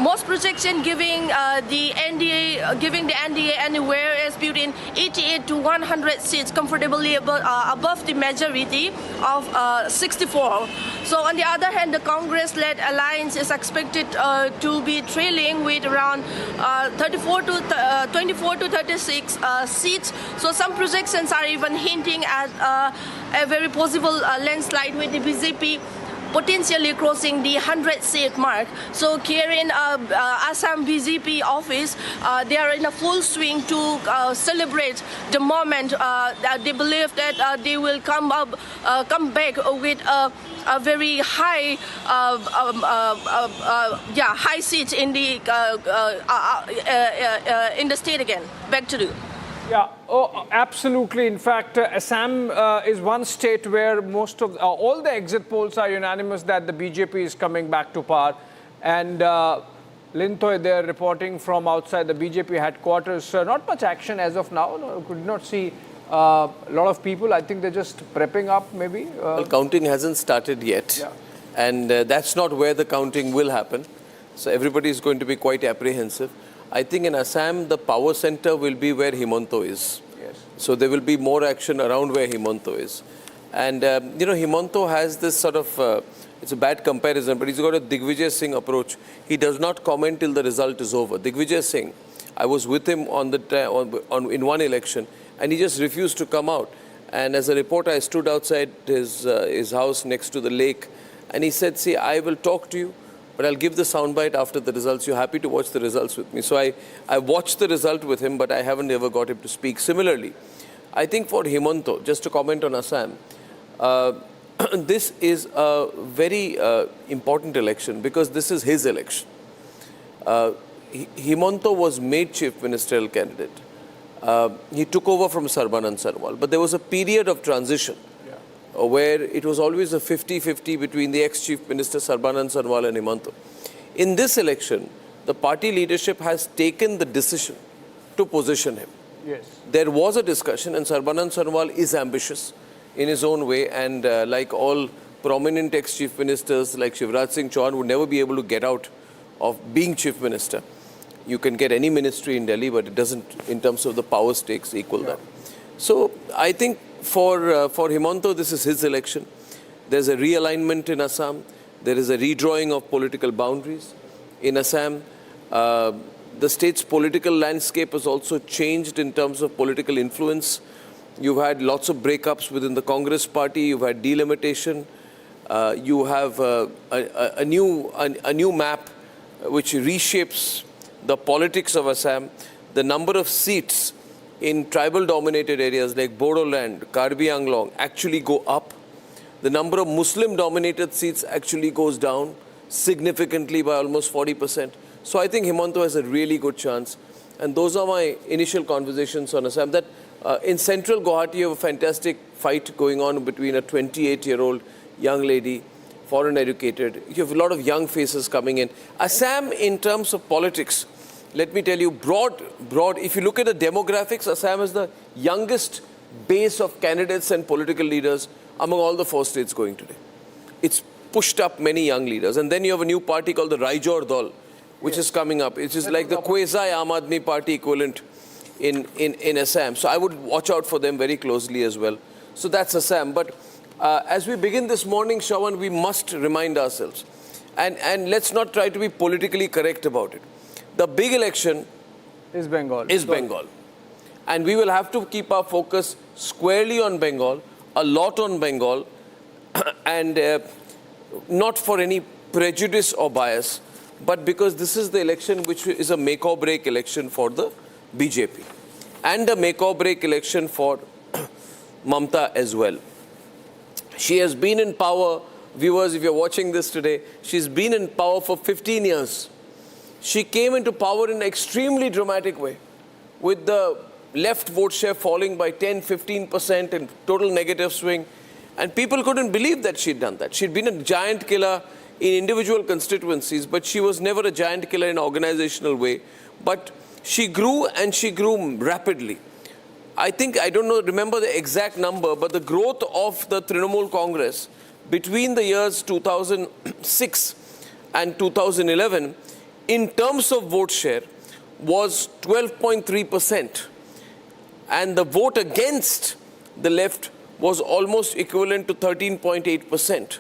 Most projection giving the NDA anywhere is between 88 to 100 seats, comfortably above the majority of 64. So on the other hand, the Congress-led alliance is expected to be trailing with around 24 to 36 seats. So some projections are even hinting at a very possible landslide with the BJP potentially crossing the 100-seat mark. So here in Assam BJP office, they are in a full swing to celebrate the moment. They believe that they will come back with a very high high seat in the state again. Back to you. Yeah, absolutely. In fact, Assam is one state where most of all the exit polls are unanimous that the BJP is coming back to power. And Lintoy, they're reporting from outside the BJP headquarters. Not much action as of now. No, could not see a lot of people. I think they're just prepping up, maybe. Well, counting hasn't started yet, and that's not where the counting will happen. So everybody is going to be quite apprehensive. I think in Assam, the power center will be where Himanto is. Yes. So there will be more action around where Himanto is. And, Himanto has this sort of, it's a bad comparison, but he's got a Digvijay Singh approach. He does not comment till the result is over. Digvijay Singh, I was with him in one election, and he just refused to come out. And as a reporter, I stood outside his house next to the lake, and he said, see, I will talk to you, but I'll give the soundbite after the results. You're happy to watch the results with me. So I watched the result with him, but I haven't ever got him to speak. Similarly, I think for Himanto, just to comment on Assam, this is a very important election because this is his election. Himanto was made chief ministerial candidate. He took over from Sarbanand Sonowal, but there was a period of transition where it was always a 50-50 between the ex-chief minister Sarbanand Sonowal and Himanto. In this election, the party leadership has taken the decision to position him. Yes. There was a discussion, and Sarbanand Sonowal is ambitious in his own way, and like all prominent ex-chief ministers like Shivraj Singh Chauhan would never be able to get out of being chief minister. You can get any ministry in Delhi, but it doesn't, in terms of the power stakes, equal that. So I think for Himanto, this is his election. There's a realignment in Assam. There is a redrawing of political boundaries. In Assam, the state's political landscape has also changed in terms of political influence. You've had lots of breakups within the Congress party. You've had delimitation. You have a new map which reshapes the politics of Assam. The number of seats in tribal-dominated areas like Bodoland, Karbi Anglong actually go up. The number of Muslim-dominated seats actually goes down significantly by almost 40%. So I think Himanto has a really good chance. And those are my initial conversations on Assam. That in central Guwahati, you have a fantastic fight going on between a 28-year-old young lady, foreign educated. You have a lot of young faces coming in. Assam, in terms of politics, let me tell you, broad, if you look at the demographics, Assam is the youngest base of candidates and political leaders among all the 4 states going today. It's pushed up many young leaders. And then you have a new party called the Raijor Dal, which is coming up. It is like the quasi Aam Aadmi Party equivalent in Assam. So I would watch out for them very closely as well. So that's Assam. But as we begin this morning, Shawan, we must remind ourselves. And let's not try to be politically correct about it. The big election is Bengal. And we will have to keep our focus squarely on Bengal, a lot on Bengal, and not for any prejudice or bias, but because this is the election which is a make or break election for the BJP and a make or break election for Mamata as well. She has been in power, viewers, if you're watching this today, she's been in power for 15 years. She came into power in an extremely dramatic way, with the left vote share falling by 10-15% and total negative swing. And people couldn't believe that she'd done that. She'd been a giant killer in individual constituencies, but she was never a giant killer in an organizational way. But she grew, and she grew rapidly. I think, I don't know, remember the exact number, but the growth of the Trinamul Congress between the years 2006 and 2011, in terms of vote share, was 12.3%. And the vote against the left was almost equivalent to 13.8%.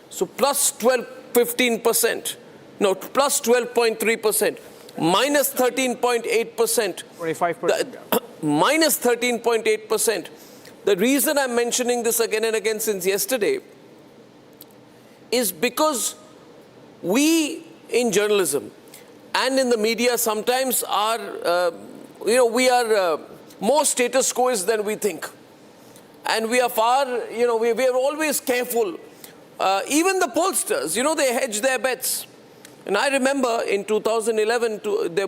So plus 15%, no, plus 12.3%, minus 13.8%. 25%. Minus 13.8%. The reason I'm mentioning this again and again since yesterday is because we in journalism and in the media sometimes are, we are more status quoists than we think. And we are far, we are always careful. Even the pollsters, they hedge their bets. And I remember in 2011,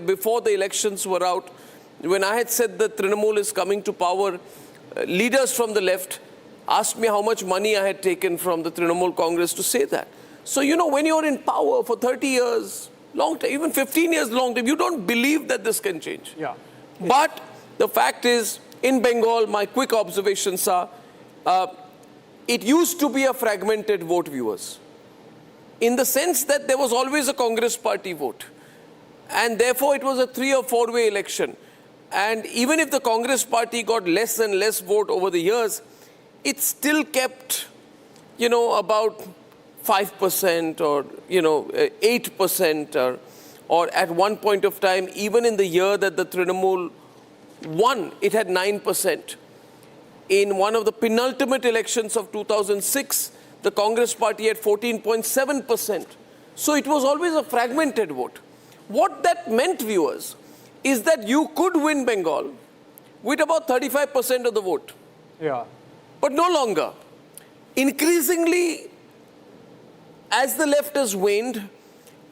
before the elections were out, when I had said that Trinamul is coming to power, leaders from the left asked me how much money I had taken from the Trinamul Congress to say that. So, when you're in power for 30 years, long time, even 15 years, long time, you don't believe that this can change. Yeah. But the fact is, in Bengal, my quick observations are, it used to be a fragmented vote, viewers, in the sense that there was always a Congress party vote. And therefore, it was a 3- or 4-way election. And even if the Congress party got less and less vote over the years, it still kept, about 5% or, 8%. Or at one point of time, even in the year that the Trinamul won, it had 9%. In one of the penultimate elections of 2006, the Congress party had 14.7%. So it was always a fragmented vote. What that meant, viewers, is that you could win Bengal with about 35% of the vote. Yeah. But no longer. Increasingly, as the left has waned,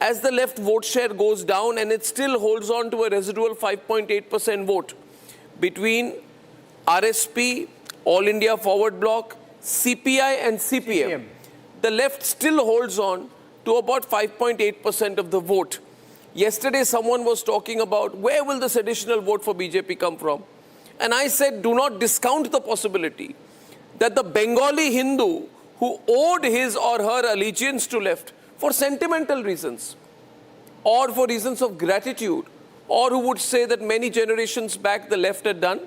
as the left vote share goes down, and it still holds on to a residual 5.8% vote between RSP, All India Forward Bloc, CPI and CPM. The left still holds on to about 5.8% of the vote. Yesterday, someone was talking about where will this additional vote for BJP come from? And I said, do not discount the possibility that the Bengali Hindu who owed his or her allegiance to left for sentimental reasons or for reasons of gratitude, or who would say that many generations back the left had done,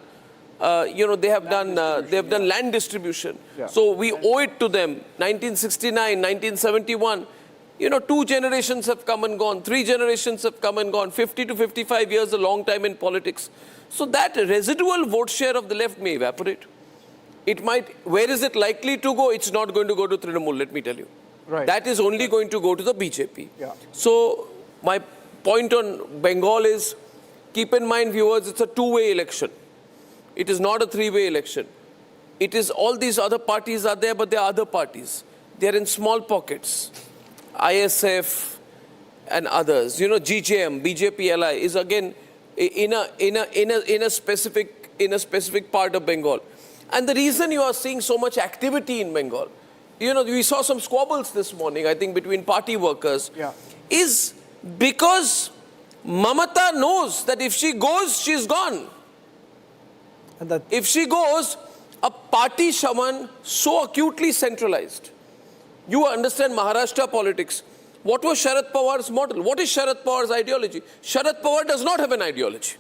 they have done land distribution. Yeah. So we owe it to them. 1969, 1971. 2 generations have come and gone, 3 generations have come and gone, 50 to 55 years, a long time in politics. So that residual vote share of the left may evaporate. It might, where is it likely to go? It's not going to go to Trinamul, let me tell you. Right. That is only going to go to the BJP. Yeah. So my point on Bengal is, keep in mind, viewers, it's a 2-way election. It is not a 3-way election. It is all these other parties are there, but there are other parties. They are in small pockets. ISF and others, GJM, BJP LI is again in a specific part of Bengal. And the reason you are seeing so much activity in Bengal, we saw some squabbles this morning, I think, between party workers, is because Mamata knows that if she goes, she's gone. And if she goes, a party shaman so acutely centralized. You understand Maharashtra politics. What was Sharad Pawar's model? What is Sharad Pawar's ideology? Sharad Pawar does not have an ideology.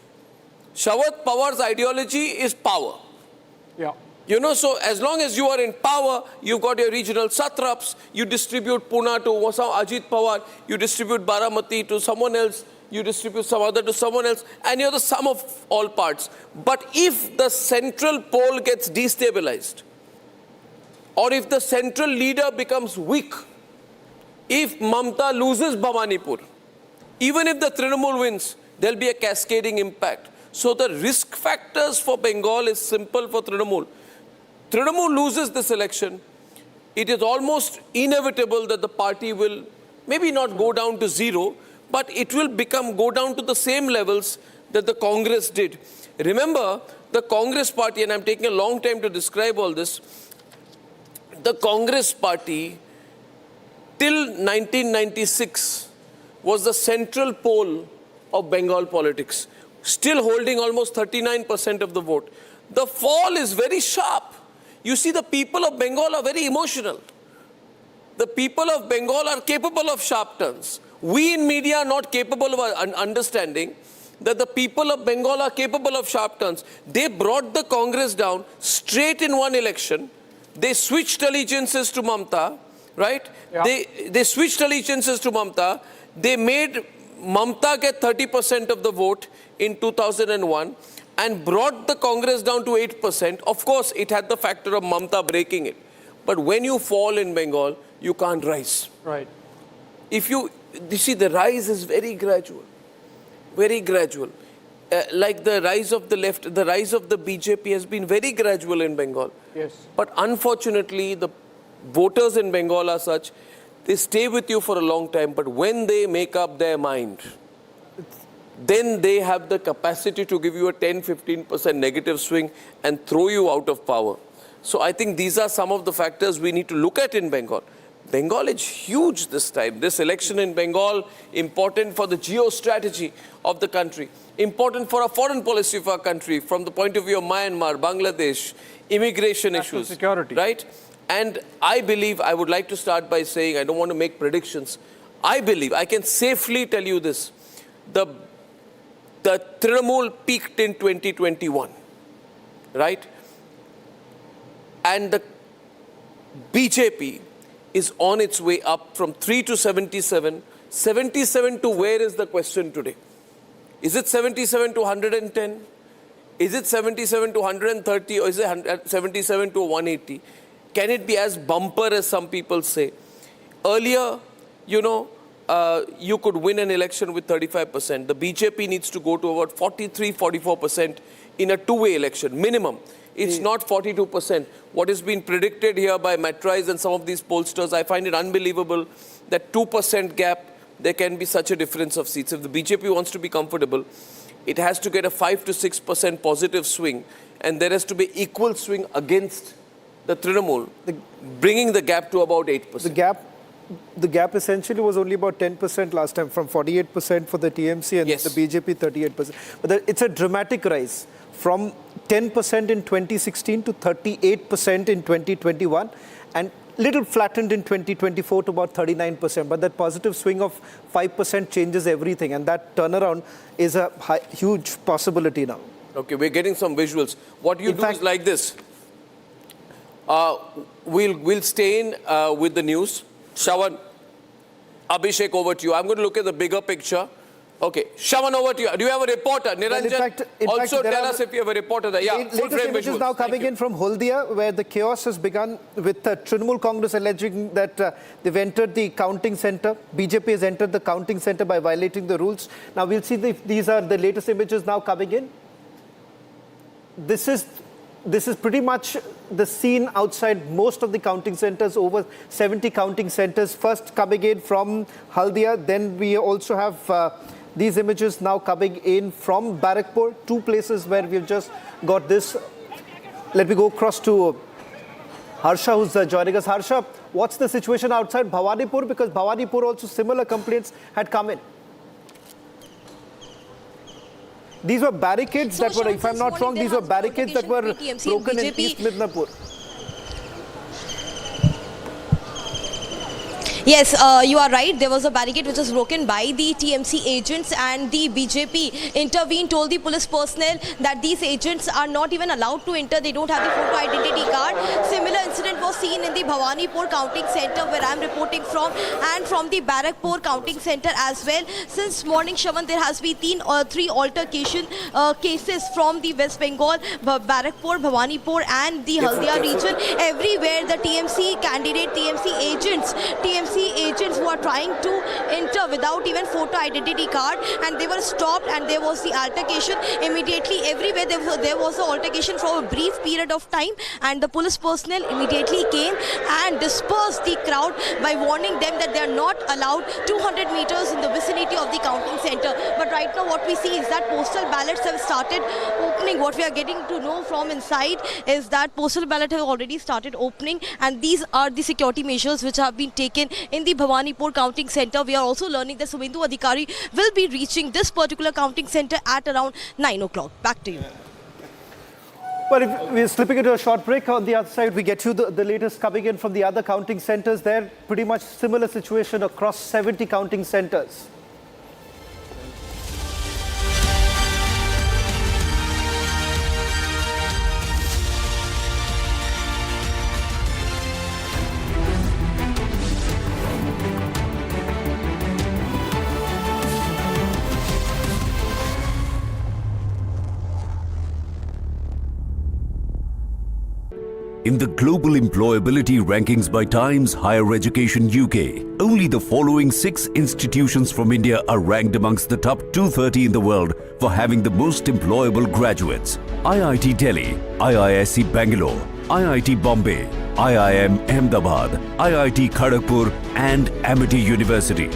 Sharad Pawar's ideology is power. Yeah. So as long as you are in power, you've got your regional satraps, you distribute Pune to Ajit Pawar, you distribute Baramati to someone else, you distribute some other to someone else, and you're the sum of all parts. But if the central pole gets destabilized, or if the central leader becomes weak, if Mamata loses Bhawanipur, even if the Trinamul wins, there'll be a cascading impact. So the risk factors for Bengal is simple for Trinamul. Trinamul loses this election, it is almost inevitable that the party will maybe not go down to 0, but it will go down to the same levels that the Congress did. Remember, the Congress party, and I'm taking a long time to describe all this, the Congress party till 1996 was the central pole of Bengal politics, still holding almost 39% of the vote. The fall is very sharp. You see, the people of Bengal are very emotional. The people of Bengal are capable of sharp turns. We in media are not capable of understanding that the people of Bengal are capable of sharp turns. They brought the Congress down straight in one election. They switched allegiances to Mamata, right? Yeah. They switched allegiances to Mamata. They made Mamata get 30% of the vote in 2001 and brought the Congress down to 8%. Of course, it had the factor of Mamata breaking it. But when you fall in Bengal, you can't rise. Right. If you see, the rise is very gradual. Very gradual. Like the rise of the left, the rise of the BJP has been very gradual in Bengal. Yes. But unfortunately, the voters in Bengal are such, they stay with you for a long time, but when they make up their mind, then they have the capacity to give you a 10-15% negative swing and throw you out of power. So I think these are some of the factors we need to look at in Bengal. Bengal is huge this time. This election in Bengal, important for the geostrategy of the country, important for a foreign policy of our country from the point of view of Myanmar, Bangladesh, immigration national issues. Security. Right? And I believe, I would like to start by saying, I don't want to make predictions. I believe, I can safely tell you this, the Trinamul peaked in 2021, right? And the BJP is on its way up from 3 to 77. 77 to where is the question today? Is it 77 to 110? Is it 77 to 130 or is it 77 to 180? Can it be as bumper as some people say? Earlier, you know, you could win an election with 35%. The BJP needs to go to about 43-44% in a two-way election, minimum. It's not 42%. What has been predicted here by Matrise and some of these pollsters, I find it unbelievable that 2% gap, there can be such a difference of seats. If the BJP wants to be comfortable, it has to get a 5 to 6% positive swing, and there has to be equal swing against the Trinamul, bringing the gap to about 8%. The gap essentially was only about 10% last time, from 48% for the TMC and the BJP 38%. But it's a dramatic rise from 10% in 2016 to 38% in 2021, and little flattened in 2024 to about 39%. But that positive swing of 5% changes everything, and that turnaround is a huge possibility now. Okay, we're getting some visuals. What you do is like this. We'll stay in with the news. Shravan, Abhishek, over to you. I'm going to look at the bigger picture. Okay, Shravan, over to you. Do you have a reporter? Niranjan, also tell us if you have a reporter there. Yeah, full frame images visuals. Now coming in from Haldia, where the chaos has begun with Trinamool Congress alleging that they've entered the counting center. BJP has entered the counting center by violating the rules. Now we'll see these are the latest images now coming in. This is pretty much the scene outside most of the counting centers, over 70 counting centers. First coming in from Haldia, then we also have these images now coming in from Barakpur, two places where we've just got this. Let me go across to Harsha, who's joining us. Harsha, what's the situation outside Bhawanipur? Because Bhawanipur also similar complaints had come in. These were barricades that were, if I'm not wrong, these were barricades that were broken in East Midnapur. Yes, you are right. There was a barricade which was broken by the TMC agents, and the BJP intervened, told the police personnel that these agents are not even allowed to enter. They don't have the photo identity card. Similar incident was seen in the Bhawanipur counting center where I am reporting from, and from the Barakpur counting center as well. Since morning, Shravan, there has been three altercation cases from the West Bengal, Barakpur, Bhawanipur and the Haldia region. Everywhere the TMC candidate, TMC agents who are trying to enter without even photo identity card, and they were stopped, and there was the altercation immediately. Everywhere there was an altercation for a brief period of time, and the police personnel immediately came and dispersed the crowd by warning them that they are not allowed 200 meters in the vicinity of the counting center. But right now what we see is that postal ballots have started opening. What we are getting to know from inside is that postal ballot have already started opening, and these are the security measures which have been taken in the Bhawanipur counting center. We are also learning that Suvendu Adhikari will be reaching this particular counting center at around 9 o'clock. Back to you. Well, if we're slipping into a short break. On the other side, we get you the latest coming in from the other counting centers. They're pretty much similar situation across 70 counting centers. In the global employability rankings by Times Higher Education UK, only the following 6 institutions from India are ranked amongst the top 230 in the world for having the most employable graduates. IIT Delhi, IISc Bangalore, IIT Bombay, IIM Ahmedabad, IIT Kharagpur and Amity University.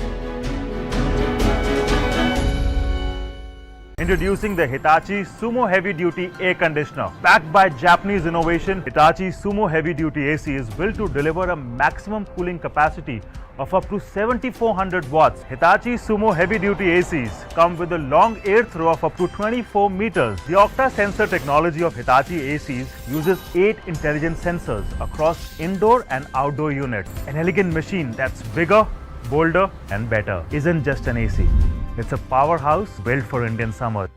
Introducing the Hitachi Sumo Heavy Duty Air Conditioner. Backed by Japanese innovation, Hitachi Sumo Heavy Duty AC is built to deliver a maximum cooling capacity of up to 7400 watts. Hitachi Sumo Heavy Duty ACs come with a long air throw of up to 24 meters. The Octa sensor technology of Hitachi ACs uses 8 intelligent sensors across indoor and outdoor units. An elegant machine that's bigger, bolder and better. Isn't just an AC. It's a powerhouse built for Indian summer.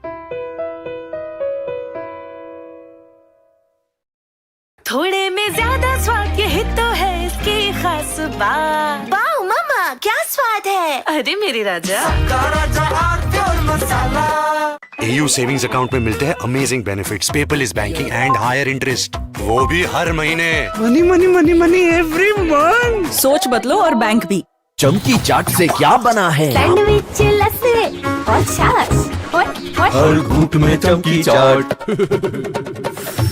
थोड़े में ज्यादा स्वाद यही तो है इसकी खास बात। वाओ मामा क्या स्वाद है? अरे मेरे राजा। AU सेविंग्स अकाउंट में मिलते हैं amazing benefits, paperless banking and higher interest, वो भी हर महीने। Money money money money every month. सोच बदलो और बैंक भी। चमकी चाट से क्या बना है? सैंडविच लस्सी और छाछ और हर घूंट में चमकी चाट।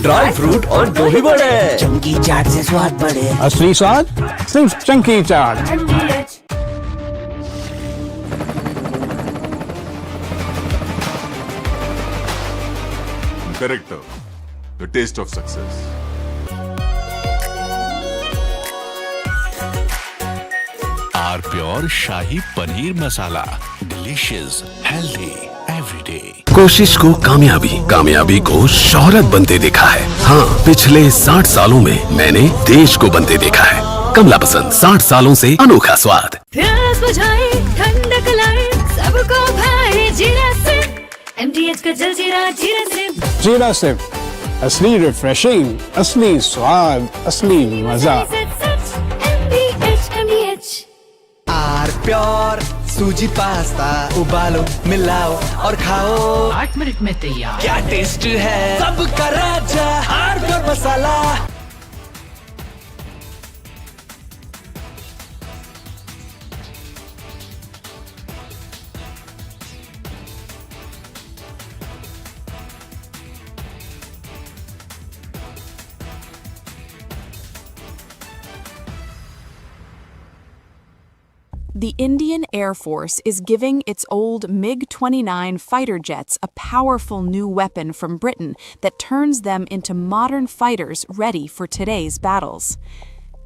ड्राई फ्रूट और दही बड़े। चमकी चाट से स्वाद बढ़े। असली स्वाद सिर्फ चमकी चाट। Character, the taste of success. Our pure shahi paneer masala, delicious, healthy everyday. कोशिश को कामयाबी, कामयाबी को शोहरत बनते देखा है। हाँ, पिछले 60 सालों में मैंने देश को बनते देखा है। कमला पसंद, 60 सालों से अनोखा स्वाद। प्यास बुझाए, ठंडक लाए, सबको भाए जीरा से। MTH का जलजीरा जीरा से। जीरा से असली रिफ्रेशिंग, असली स्वाद, असली मजा। आर प्योर सूजी पास्ता, उबालो मिलाओ और खाओ, 8 मिनट में तैयार। क्या टेस्ट है सबका राजा, R pure masala. The Indian Air Force is giving its old MiG-29 fighter jets a powerful new weapon from Britain that turns them into modern fighters ready for today's battles.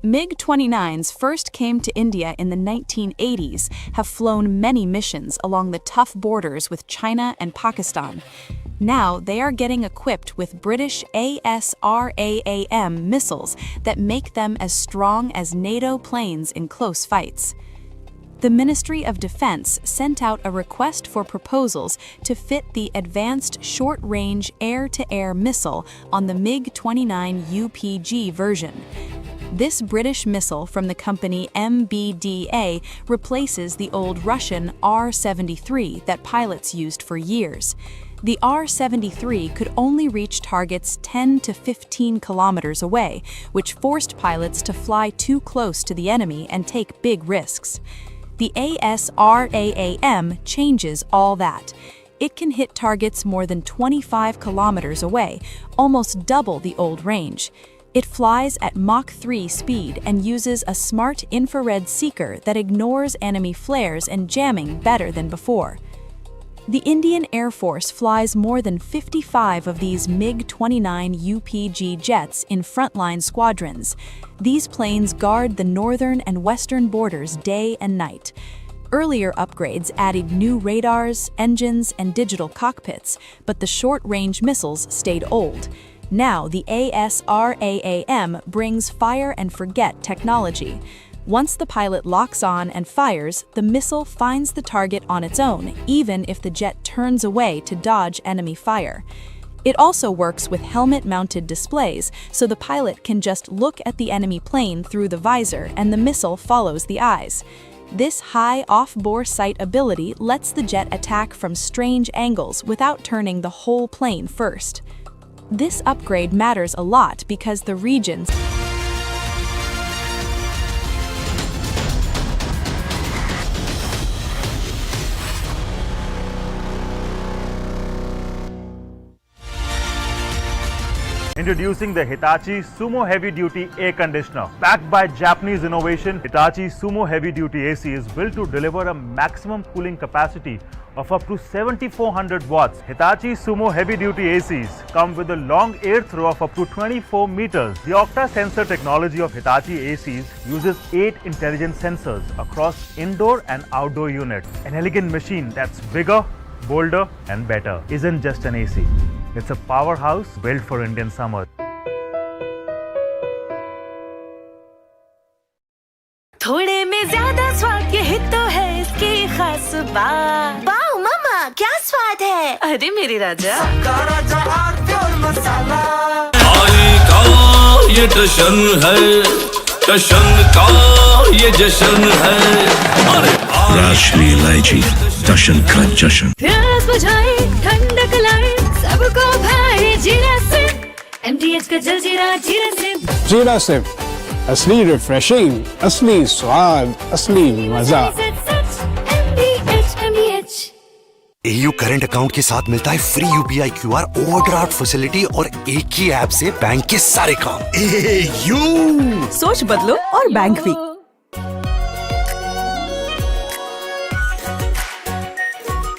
MiG-29s first came to India in the 1980s, have flown many missions along the tough borders with China and Pakistan. Now they are getting equipped with British ASRAAM missiles that make them as strong as NATO planes in close fights. The Ministry of Defense sent out a request for proposals to fit the Advanced Short-Range Air-to-Air Missile on the MiG-29 UPG version. This British missile from the company MBDA replaces the old Russian R-73 that pilots used for years. The R-73 could only reach targets 10 to 15 kilometers away, which forced pilots to fly too close to the enemy and take big risks. The ASRAAM changes all that. It can hit targets more than 25 kilometers away, almost double the old range. It flies at Mach 3 speed and uses a smart infrared seeker that ignores enemy flares and jamming better than before. The Indian Air Force flies more than 55 of these MiG-29 UPG jets in frontline squadrons. These planes guard the northern and western borders day and night. Earlier upgrades added new radars, engines, and digital cockpits, but the short-range missiles stayed old. Now the ASRAAM brings fire-and-forget technology. Once the pilot locks on and fires, the missile finds the target on its own, even if the jet turns away to dodge enemy fire. It also works with helmet-mounted displays, so the pilot can just look at the enemy plane through the visor and the missile follows the eyes. This high off-bore sight ability lets the jet attack from strange angles without turning the whole plane first. This upgrade matters a lot because the regions Introducing the Hitachi Sumo Heavy Duty Air Conditioner. Backed by Japanese innovation, Hitachi Sumo Heavy Duty AC is built to deliver a maximum cooling capacity of up to 7400 watts. Hitachi Sumo Heavy Duty ACs come with a long airthrow of up to 24 meters. The Octa sensor technology of Hitachi ACs uses 8 intelligent sensors across indoor and outdoor units. An elegant machine that's bigger, bolder and better isn't just an AC. It's a powerhouse built for Indian summer. थोड़े में ज्यादा स्वाद यही तो है इसकी खास बात। वाओ मामा क्या स्वाद है? अरे मेरे राजा ये जश्न है, जश्न का ये जश्न है। राष्ट्रीय इलायची जश्न का जश्न। प्यास बुझाए ठंडक लाए सबको भाई जीरा से MTH का जलजीरा जीरा से। जीरा से असली रिफ्रेशिंग, असली स्वाद, असली मजा। AU करंट अकाउंट के साथ मिलता है free UPI QR overdraft facility और एक ही ऐप से बैंक के सारे काम। AU सोच बदलो और बैंक भी।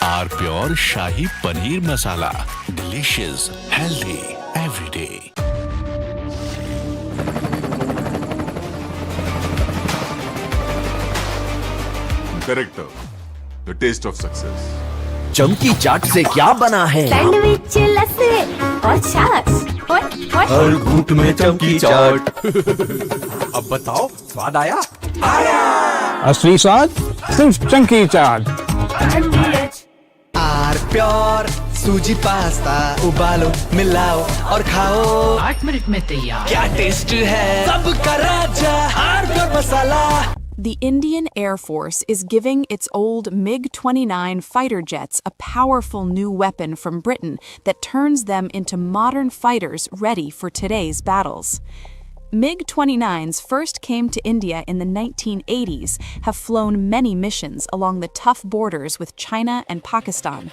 Our pure shahi paneer masala, delicious, healthy everyday. Character, the taste of success. चमकी चाट से क्या बना है? सैंडविच लस्सी और छाछ। हर घूंट में चमकी चाट। अब बताओ स्वाद आया? असली स्वाद सिर्फ चंकी चाट। आर प्योर सूजी पास्ता उबालो मिलाओ और खाओ 8 मिनट में तैयार। क्या टेस्ट है सबका राजा R pure masala. The Indian Air Force is giving its old MiG-29 fighter jets a powerful new weapon from Britain that turns them into modern fighters ready for today's battles. MiG-29s first came to India in the 1980s, have flown many missions along the tough borders with China and Pakistan.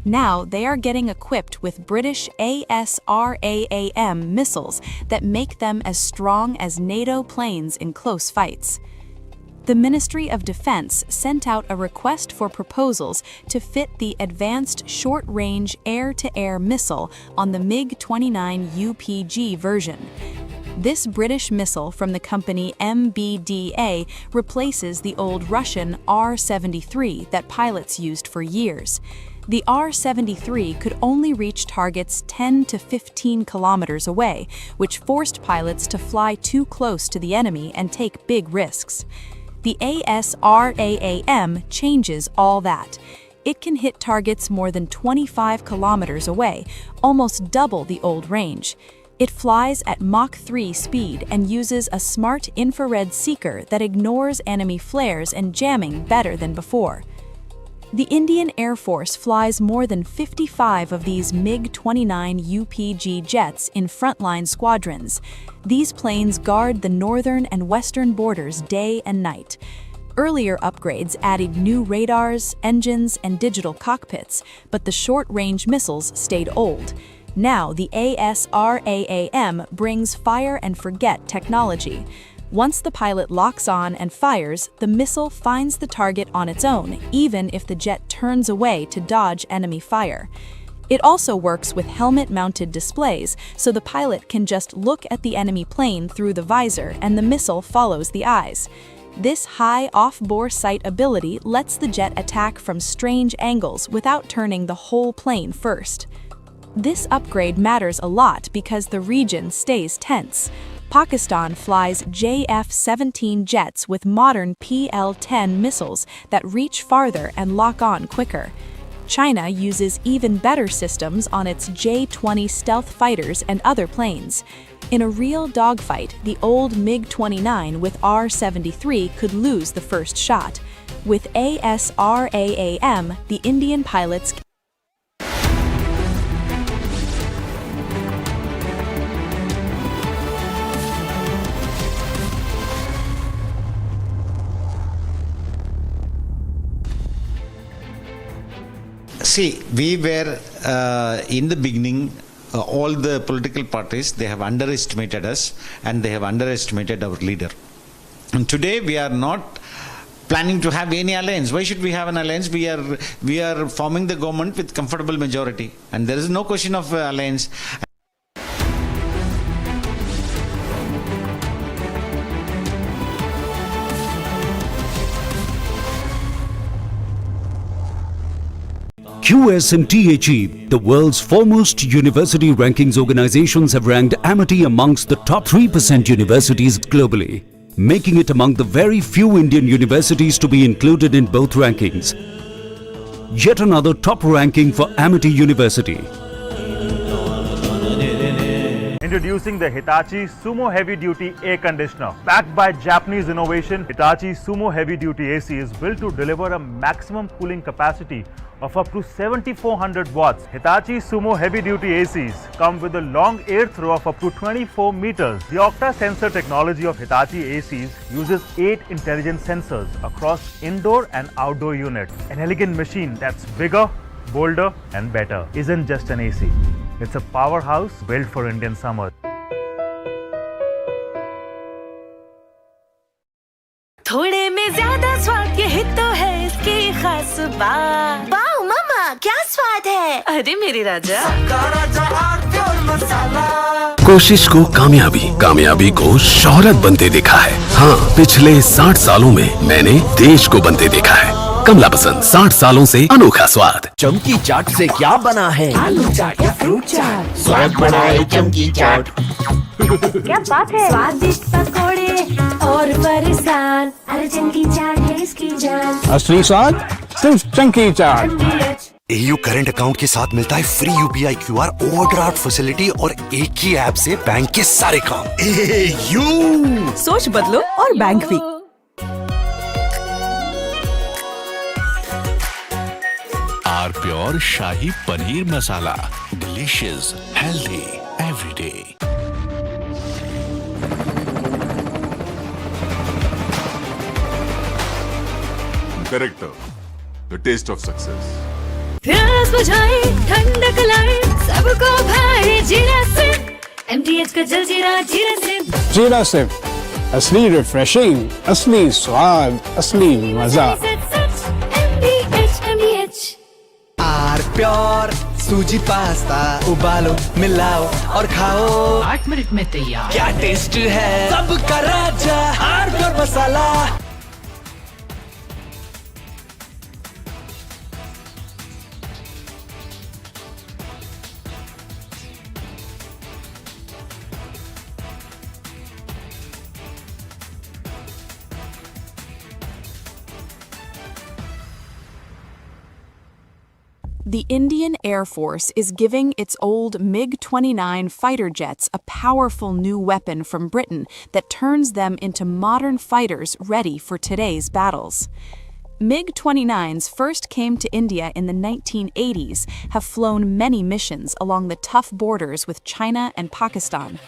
Now they are getting equipped with British ASRAAM missiles that make them as strong as NATO planes in close fights. The Ministry of Defense sent out a request for proposals to fit the advanced short-range air-to-air missile on the MiG-29 UPG version. This British missile from the company MBDA replaces the old Russian R-73 that pilots used for years. The R-73 could only reach targets 10 to 15 kilometers away, which forced pilots to fly too close to the enemy and take big risks. The ASRAAM changes all that. It can hit targets more than 25 kilometers away, almost double the old range. It flies at Mach 3 speed and uses a smart infrared seeker that ignores enemy flares and jamming better than before. The Indian Air Force flies more than 55 of these MiG-29 UPG jets in frontline squadrons. These planes guard the northern and western borders day and night. Earlier upgrades added new radars, engines, and digital cockpits, but the short-range missiles stayed old. Now the ASRAAM brings fire-and-forget technology. Once the pilot locks on and fires, the missile finds the target on its own, even if the jet turns away to dodge enemy fire. It also works with helmet-mounted displays, so the pilot can just look at the enemy plane through the visor and the missile follows the eyes. This high off-bore sight ability lets the jet attack from strange angles without turning the whole plane first. This upgrade matters a lot because the region stays tense. Pakistan flies JF-17 jets with modern PL-10 missiles that reach farther and lock on quicker. China uses even better systems on its J-20 stealth fighters and other planes. In a real dogfight, the old MiG-29 with R-73 could lose the first shot. With ASRAAM, the Indian pilots See, we were in the beginning, all the political parties, they have underestimated us and they have underestimated our leader. And today we are not planning to have any alliance. Why should we have an alliance? We are forming the government with comfortable majority and there is no question of alliance. QS and THE, the world's foremost university rankings organizations, have ranked Amity amongst the top 3% universities globally, making it among the very few Indian universities to be included in both rankings. Yet another top ranking for Amity University. Introducing the Hitachi Sumo Heavy Duty Air Conditioner. Backed by Japanese innovation, Hitachi Sumo Heavy Duty AC is built to deliver a maximum cooling capacity of up to 7400 watts. Hitachi Sumo Heavy Duty ACs come with a long air-throw of up to 24 meters. The Octa-sensor technology of Hitachi ACs uses 8 intelligent sensors across indoor and outdoor units. An elegant machine that's bigger, bolder and better. Isn't just an AC. It's a powerhouse built for Indian summer. थोड़े में ज्यादा स्वाद यही तो है इसकी खास बात। वाओ मामा क्या स्वाद है। अरे मेरे राजा कोशिश को कामयाबी, कामयाबी को शोहरत बनते देखा है। हाँ, पिछले 60 सालों में मैंने देश को बनते देखा है। कमला पसंद, 60 सालों से अनोखा स्वाद। चमकी चाट से क्या बना है? आलू चाट या फ्रूट चाट। स्वाद बनाए चमकी चाट। क्या बात है। स्वादिष्ट पकोड़े और फरसान। अरे चमकी चाट है इसकी जान। असली स्वाद सिर्फ चंकी चाट। AU करंट अकाउंट के साथ मिलता है free UPI QR overdraft facility और एक ही ऐप से बैंक के सारे काम। AU सोच बदलो और बैंक भी। Our pure shahi paneer masala, delicious, healthy everyday. Character, the taste of success. प्यास बुझाए ठंडक लाए सबको भाए जीरा से MTH का जल जीरा जीरा से। जीरा से असली रिफ्रेशिंग, असली स्वाद, असली मजा। आर प्योर सूजी पास्ता उबालो मिलाओ और खाओ 8 मिनट में तैयार। क्या टेस्ट है सबका राजा R pure masala. The Indian Air Force is giving its old MiG-29 fighter jets a powerful new weapon from Britain that turns them into modern fighters ready for today's battles. MiG-29s first came to India in the 1980s, have flown many missions along the tough borders with China and Pakistan.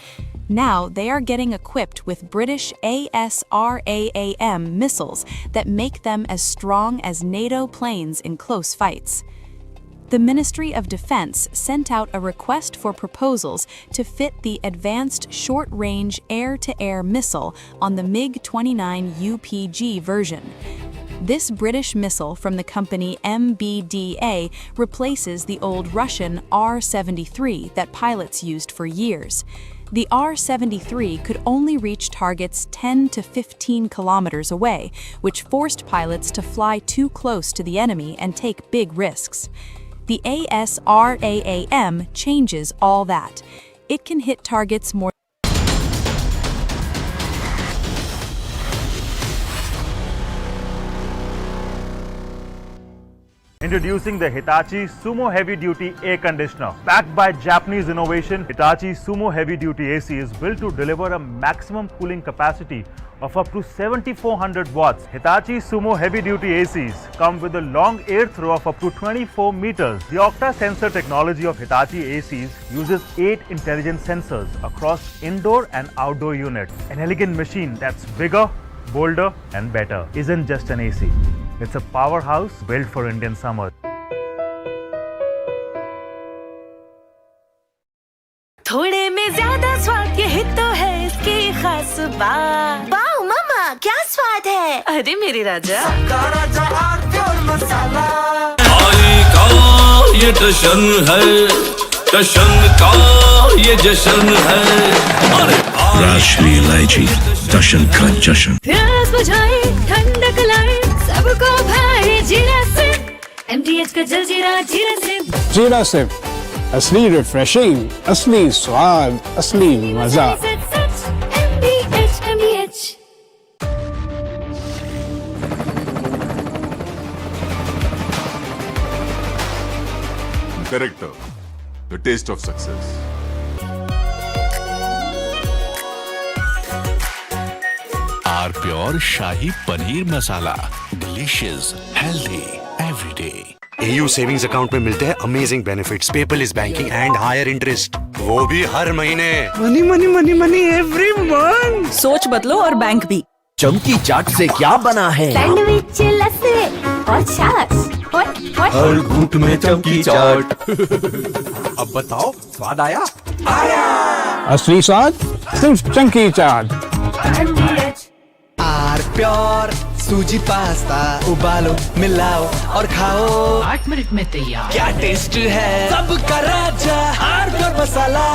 Now they are getting equipped with British ASRAAM missiles that make them as strong as NATO planes in close fights. the Ministry of Defense sent out a request for proposals to fit the Advanced Short-Range Air-to-Air Missile on the MiG-29 UPG version. This British missile from the company MBDA replaces the old Russian R-73 that pilots used for years. The R-73 could only reach targets 10 to 15 kilometers away, which forced pilots to fly too close to the enemy and take big risks. The ASRAAM changes all that. It can hit targets more. Introducing the Hitachi Sumo Heavy Duty Air Conditioner. Backed by Japanese innovation, Hitachi Sumo Heavy Duty AC is built to deliver a maximum cooling capacity of up to 7400 watts. Hitachi Sumo Heavy Duty ACs come with a long air throw of up to 24 meters. The Octa sensor technology of Hitachi ACs uses 8 intelligent sensors across indoor and outdoor units. An elegant machine that's bigger, bolder and better isn't just an AC. It's a powerhouse built for Indian summer. थोड़े में ज्यादा स्वाद ये तो है इसकी खास बात। वाओ मामा क्या स्वाद है? अरे मेरे राजा सबका राजा आरती और मसाला। आई का ये जश्न है, जश्न का ये जश्न है। अरे राष्ट्रीय इलायची जश्न का जश्न। प्यास बुझाए ठंडक लाए सबको भाए जीरा से। MTH का जलजीरा जीरा से। जीरा से असली रिफ्रेशिंग, असली स्वाद, असली मजा। MTH Character, the taste of success. Our pure shahi paneer masala, delicious, healthy everyday. AU savings account में मिलते हैं amazing benefits, paperless banking and higher interest, वो भी हर महीने। Money money money money every month. सोच बदलो और बैंक भी। चमकी चाट से क्या बना है? सैंडविच लस्सी और छाछ हर घूंट में चमकी चाट। अब बताओ स्वाद आया? असली स्वाद सिर्फ चंकी चाट। आर प्योर सूजी पास्ता उबालो मिलाओ और खाओ 8 मिनट में तैयार। क्या टेस्ट है सबका राजा R pure masala.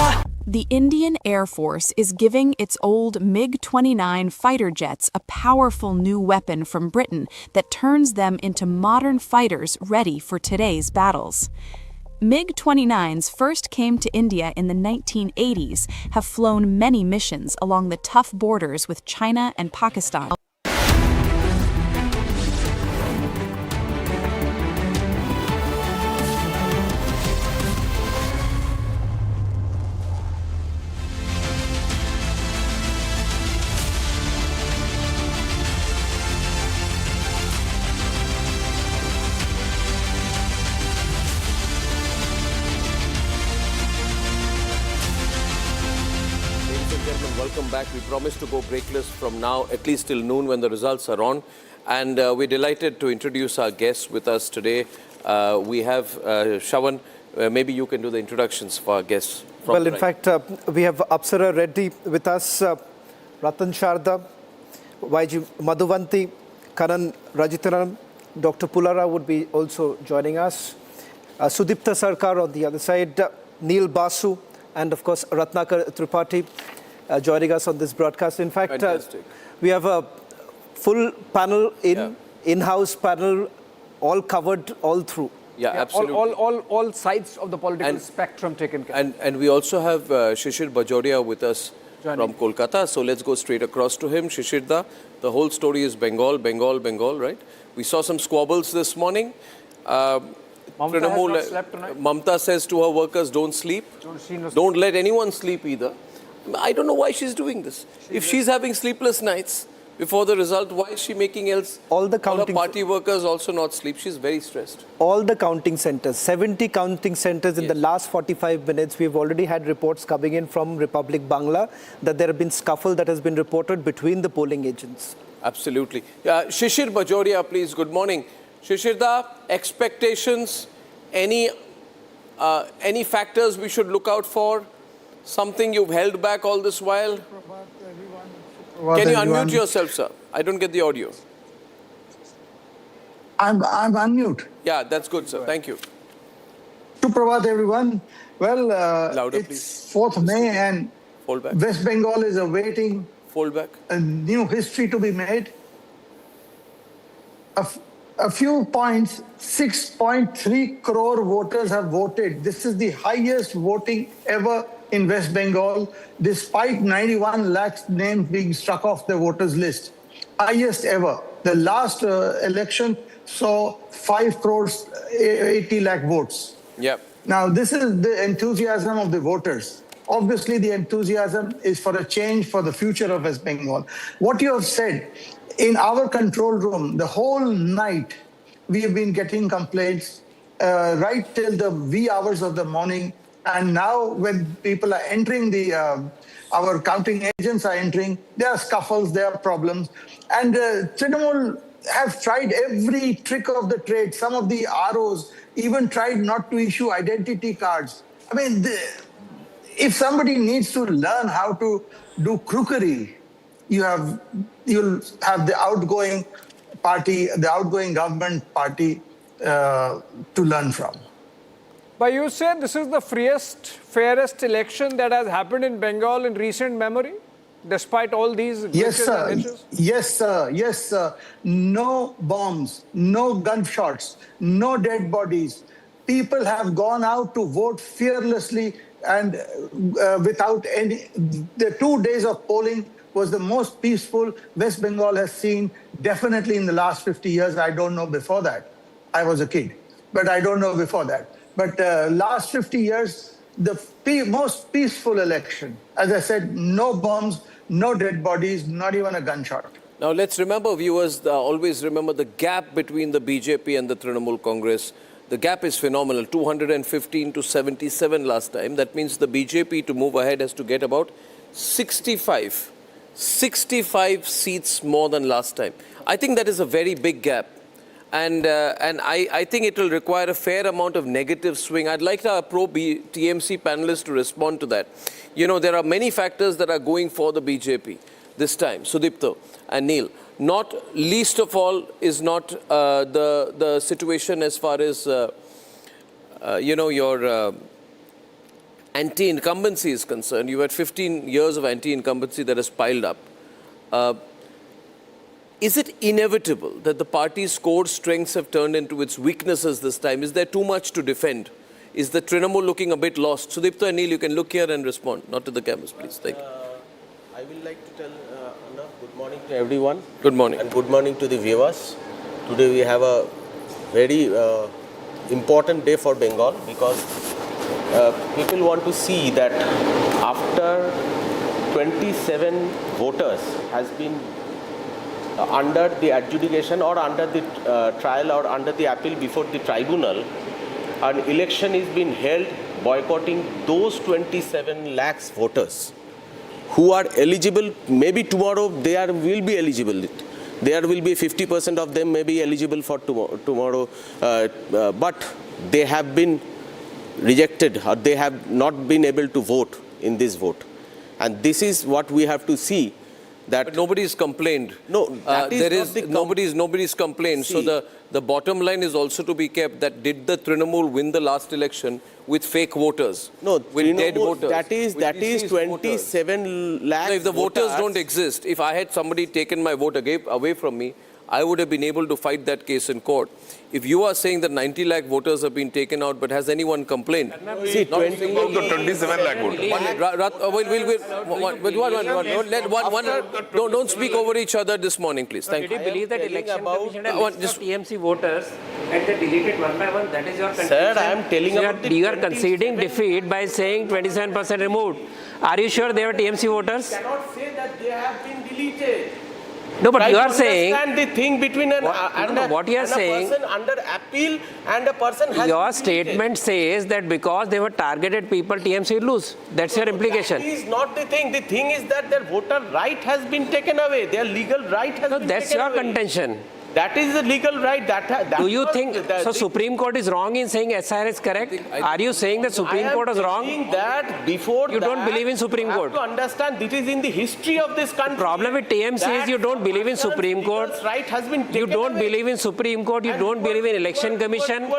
The Indian Air Force is giving its old MiG-29 fighter jets a powerful new weapon from Britain that turns them into modern fighters ready for today's battles. MiG-29s first came to India in the 1980s, have flown many missions along the tough borders with China and Pakistan. Welcome back. We promised to go breakless from now, at least till noon when the results are on. And we're delighted to introduce our guests with us today. We have Shawan. Maybe you can do the introductions for our guests. Well, in fact, we have Apsara Reddy with us, Ratan Sharda, YG Madhuvanti, Karan Rajitharan, Dr. Pulara would be also joining us, Sudipta Sarkar on the other side, Neil Basu, and of course Ratnakar Tripathi joining us on this broadcast. In fact, we have a full panel in-house panel, all covered all through. Yeah, absolutely. All sides of the political spectrum taken care of. And we also have Shishir Bajoria with us from Kolkata. So let's go straight across to him. Shishir da, the whole story is Bengal, Bengal, Bengal, right? We saw some squabbles this morning. Mamata has not slept tonight. Mamata says to her workers, don't sleep. Don't let anyone sleep either. I don't know why she's doing this. If she's having sleepless nights before the result, why is she making all the party workers also not sleep? She's very stressed. All the counting centers, 70 counting centers in the last 45 minutes. We've already had reports coming in from Republic Bangla that there have been scuffle that has been reported between the polling agents. Absolutely. Shishir Bajoria, please. Good morning. Shishir da, expectations Any factors we should look out for? Something you've held back all this while? Can you unmute yourself, sir? I don't get the audio. I'm unmute. Yeah, that's good, sir. Thank you. Suprabhat, everyone. Well, Louder, it's please. 4th May and Fold back. West Bengal is awaiting Fold back. a new history to be made. A few points, 6.3 crore voters have voted. This is the highest voting ever in West Bengal, despite 91 lakh names being struck off the voters list. Highest ever. The last election saw 5 crores, 80 lakh votes. Yep. Now, this is the enthusiasm of the voters. Obviously, the enthusiasm is for a change for the future of West Bengal. What you have said, in our control room, the whole night, we have been getting complaints right till the wee hours of the morning. And now when people are entering our counting agents are entering, there are scuffles, there are problems. And Trinamul have tried every trick of the trade. Some of the ROs even tried not to issue identity cards. I mean, if somebody needs to learn how to do crookery, you'll have the outgoing party, the outgoing government party to learn from. But you say this is the freest, fairest election that has happened in Bengal in recent memory, despite all these Yes, sir. and hitches? Yes, sir. Yes, sir. No bombs, no gunshots, no dead bodies. People have gone out to vote fearlessly and without any. The 2 days of polling was the most peaceful West Bengal has seen, definitely in the last 50 years. I don't know before that. I was a kid, but I don't know before that. But last 50 years, the most peaceful election. As I said, no bombs, no dead bodies, not even a gunshot. Now, let's remember, viewers, always remember the gap between the BJP and the Trinamul Congress. The gap is phenomenal, 215 to 77 last time. That means the BJP to move ahead has to get about 65 seats more than last time. I think that is a very big gap. And I think it will require a fair amount of negative swing. I'd like our TMC panelists to respond to that. You know, there are many factors that are going for the BJP this time, Sudipto and Neil. Not least of all is not the situation as far as, your anti-incumbency is concerned. You had 15 years of anti-incumbency that has piled up. Is it inevitable that the party's core strengths have turned into its weaknesses this time? Is there too much to defend? Is the Trinamul looking a bit lost? Sudipto and Neil, you can look here and respond. Not to the cameras, please. Thank you. I will like to tell Arnab, good morning to everyone. Good morning. And good morning to the viewers. Today we have a very important day for Bengal because people want to see that after 27 voters has been under the adjudication or under the trial or under the appeal before the tribunal, an election is being held boycotting those 27 lakhs voters who are eligible. Maybe tomorrow they will be eligible. There will be 50% of them may be eligible for tomorrow, but they have been rejected or they have not been able to vote in this vote. And this is what we have to see. But nobody's complained. No, nobody's complained. See, so the bottom line is also to be kept that did the Trinamul win the last election with fake voters? No, with dead voters. That is 27 lakhs. So if the voters don't exist, if I had somebody taken my vote away from me, I would have been able to fight that case in court. If you are saying that 90 lakh voters have been taken out, but has anyone complained? See, about the 27 lakh voters. Don't speak over each other this morning, please. Thank you. Did you believe that election commission had list of TMC voters and they deleted one by one? That is your conclusion. Sir, I am telling you are conceding defeat by saying 27% removed. Are you sure they were TMC voters? You cannot say that they have been deleted. No, but you are saying understand the thing between what you are saying, a person under appeal and a person has your statement says that because they were targeted people, TMC will lose. That's your implication. That is not the thing. The thing is that their voter right has been taken away. Their legal right has been taken away. That's your contention. That is a legal right. Do you think so? Supreme Court is wrong in saying SIR is correct? Are you saying that Supreme Court is wrong? That before you don't believe in Supreme Court. You have to understand this is in the history of this country. The problem with TMC is you don't believe in Supreme Court. Right has been you don't believe in Supreme Court. You don't believe in Election Commission.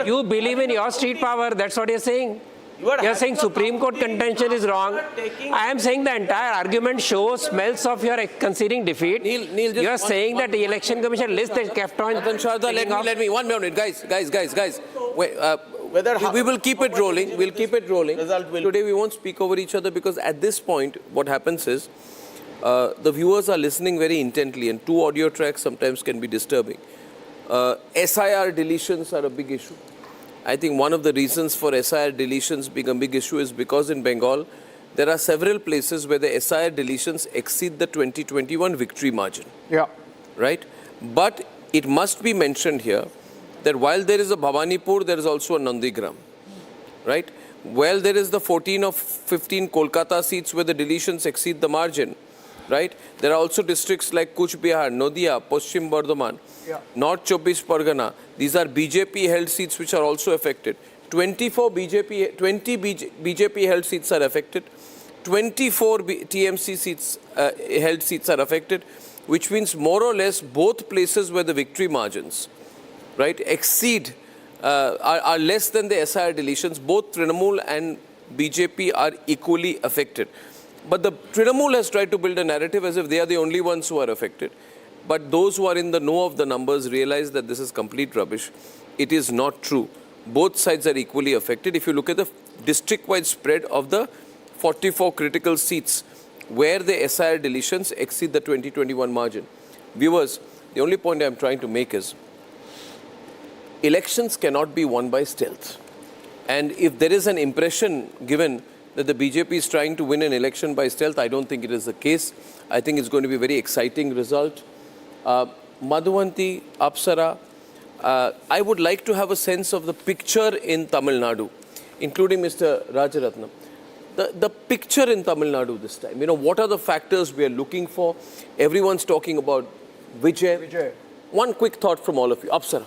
You believe in your street power. That's what you're saying. You are saying Supreme Court contention is wrong. I am saying the entire argument smells of your conceding defeat. Neil, you are saying that the Election Commission list that kept on. Let me 1 minute, guys. Wait, we will keep it rolling. We'll keep it rolling. Today we won't speak over each other because at this point, what happens is the viewers are listening very intently, and 2 audio tracks sometimes can be disturbing. SIR deletions are a big issue. I think one of the reasons for SIR deletions being a big issue is because in Bengal, there are several places where the SIR deletions exceed the 2021 victory margin. Yeah. Right? But it must be mentioned here that while there is a Bhawanipur, there is also a Nandigram. Right? While there is the 14 of 15 Kolkata seats where the deletions exceed the margin, right? There are also districts like Kuch Bihar, Nadia, Paschim Bardhaman, North Chobbish Pargana. These are BJP held seats which are also affected. 20 BJP held seats are affected. 24 TMC seats held seats are affected, which means more or less both places where the victory margins, right, exceed, are less than the SIR deletions. Both Trinamul and BJP are equally affected. But the Trinamul has tried to build a narrative as if they are the only ones who are affected. But those who are in the know of the numbers realize that this is complete rubbish. It is not true. Both sides are equally affected. If you look at the district-wide spread of the 44 critical seats where the SIR deletions exceed the 2021 margin. Viewers, the only point I'm trying to make is elections cannot be won by stealth. And if there is an impression given that the BJP is trying to win an election by stealth, I don't think it is the case. I think it's going to be a very exciting result. Madhuvanti, Apsara, I would like to have a sense of the picture in Tamil Nadu, including Mr. Rajaratnam. The picture in Tamil Nadu this time, what are the factors we are looking for? Everyone's talking about Vijay. One quick thought from all of you. Apsara.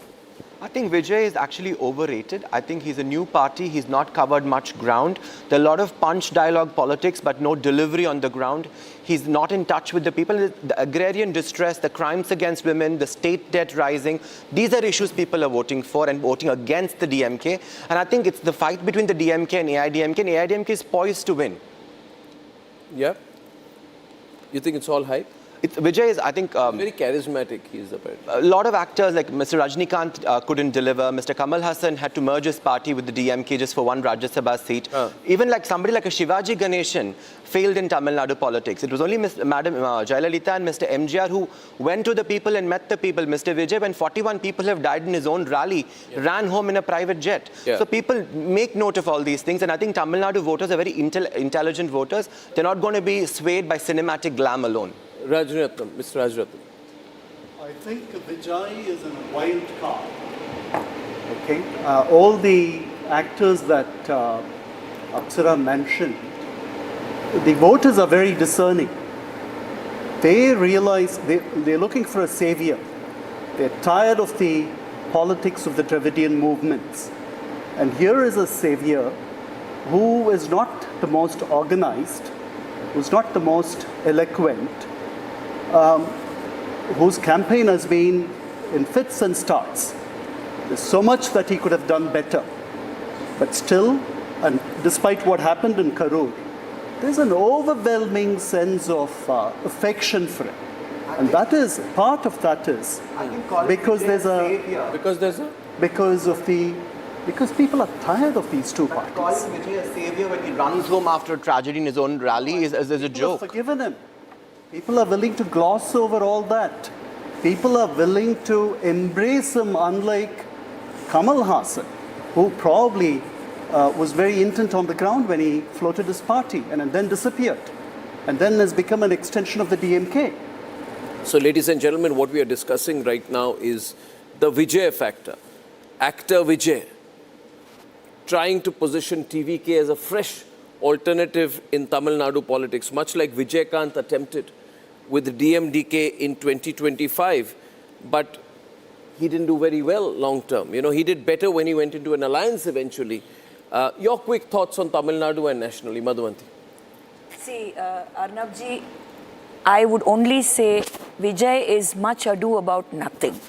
I think Vijay is actually overrated. I think he's a new party. He's not covered much ground. There are a lot of punch dialogue politics, but no delivery on the ground. He's not in touch with the people. The agrarian distress, the crimes against women, the state debt rising. These are issues people are voting for and voting against the DMK. And I think it's the fight between the DMK and AIDMK. And AIDMK is poised to win. Yeah? You think it's all hype? Vijay is, I think... very charismatic, he is apparently. A lot of actors like Mr. Rajnikant couldn't deliver. Mr. Kamal Hassan had to merge his party with the DMK just for one Rajya Sabha seat. Even like somebody like a Shivaji Ganeshan failed in Tamil Nadu politics. It was only Madam Jayalalitha and Mr. MGR who went to the people and met the people. Mr. Vijay, when 41 people have died in his own rally, ran home in a private jet. So people make note of all these things. And I think Tamil Nadu voters are very intelligent voters. They're not going to be swayed by cinematic glam alone. Rajaratnam, Mr. Rajaratnam. I think Vijay is a wild card. Okay, all the actors that Apsara mentioned, the voters are very discerning. They realize they're looking for a savior. They're tired of the politics of the Dravidian movements. And here is a savior who is not the most organized, who's not the most eloquent, whose campaign has been in fits and starts. There's so much that he could have done better. But still, and despite what happened in Karur, there's an overwhelming sense of affection for him. And that is, part of that is, because people are tired of these two parties. Calling Vijay a savior when he runs home after a tragedy in his own rally is a joke. People have forgiven him. People are willing to gloss over all that. People are willing to embrace him, unlike Kamal Hassan, who probably was very intent on the ground when he floated his party and then disappeared, and then has become an extension of the DMK. So, ladies and gentlemen, what we are discussing right now is the Vijay factor. Actor Vijay trying to position TVK as a fresh alternative in Tamil Nadu politics, much like Vijay Kant attempted with DMDK in 2025. but he didn't do very well long term. You know, he did better when he went into an alliance eventually. Your quick thoughts on Tamil Nadu and nationally, Madhuvanti? See, Arnabji, I would only say Vijay is much ado about nothing.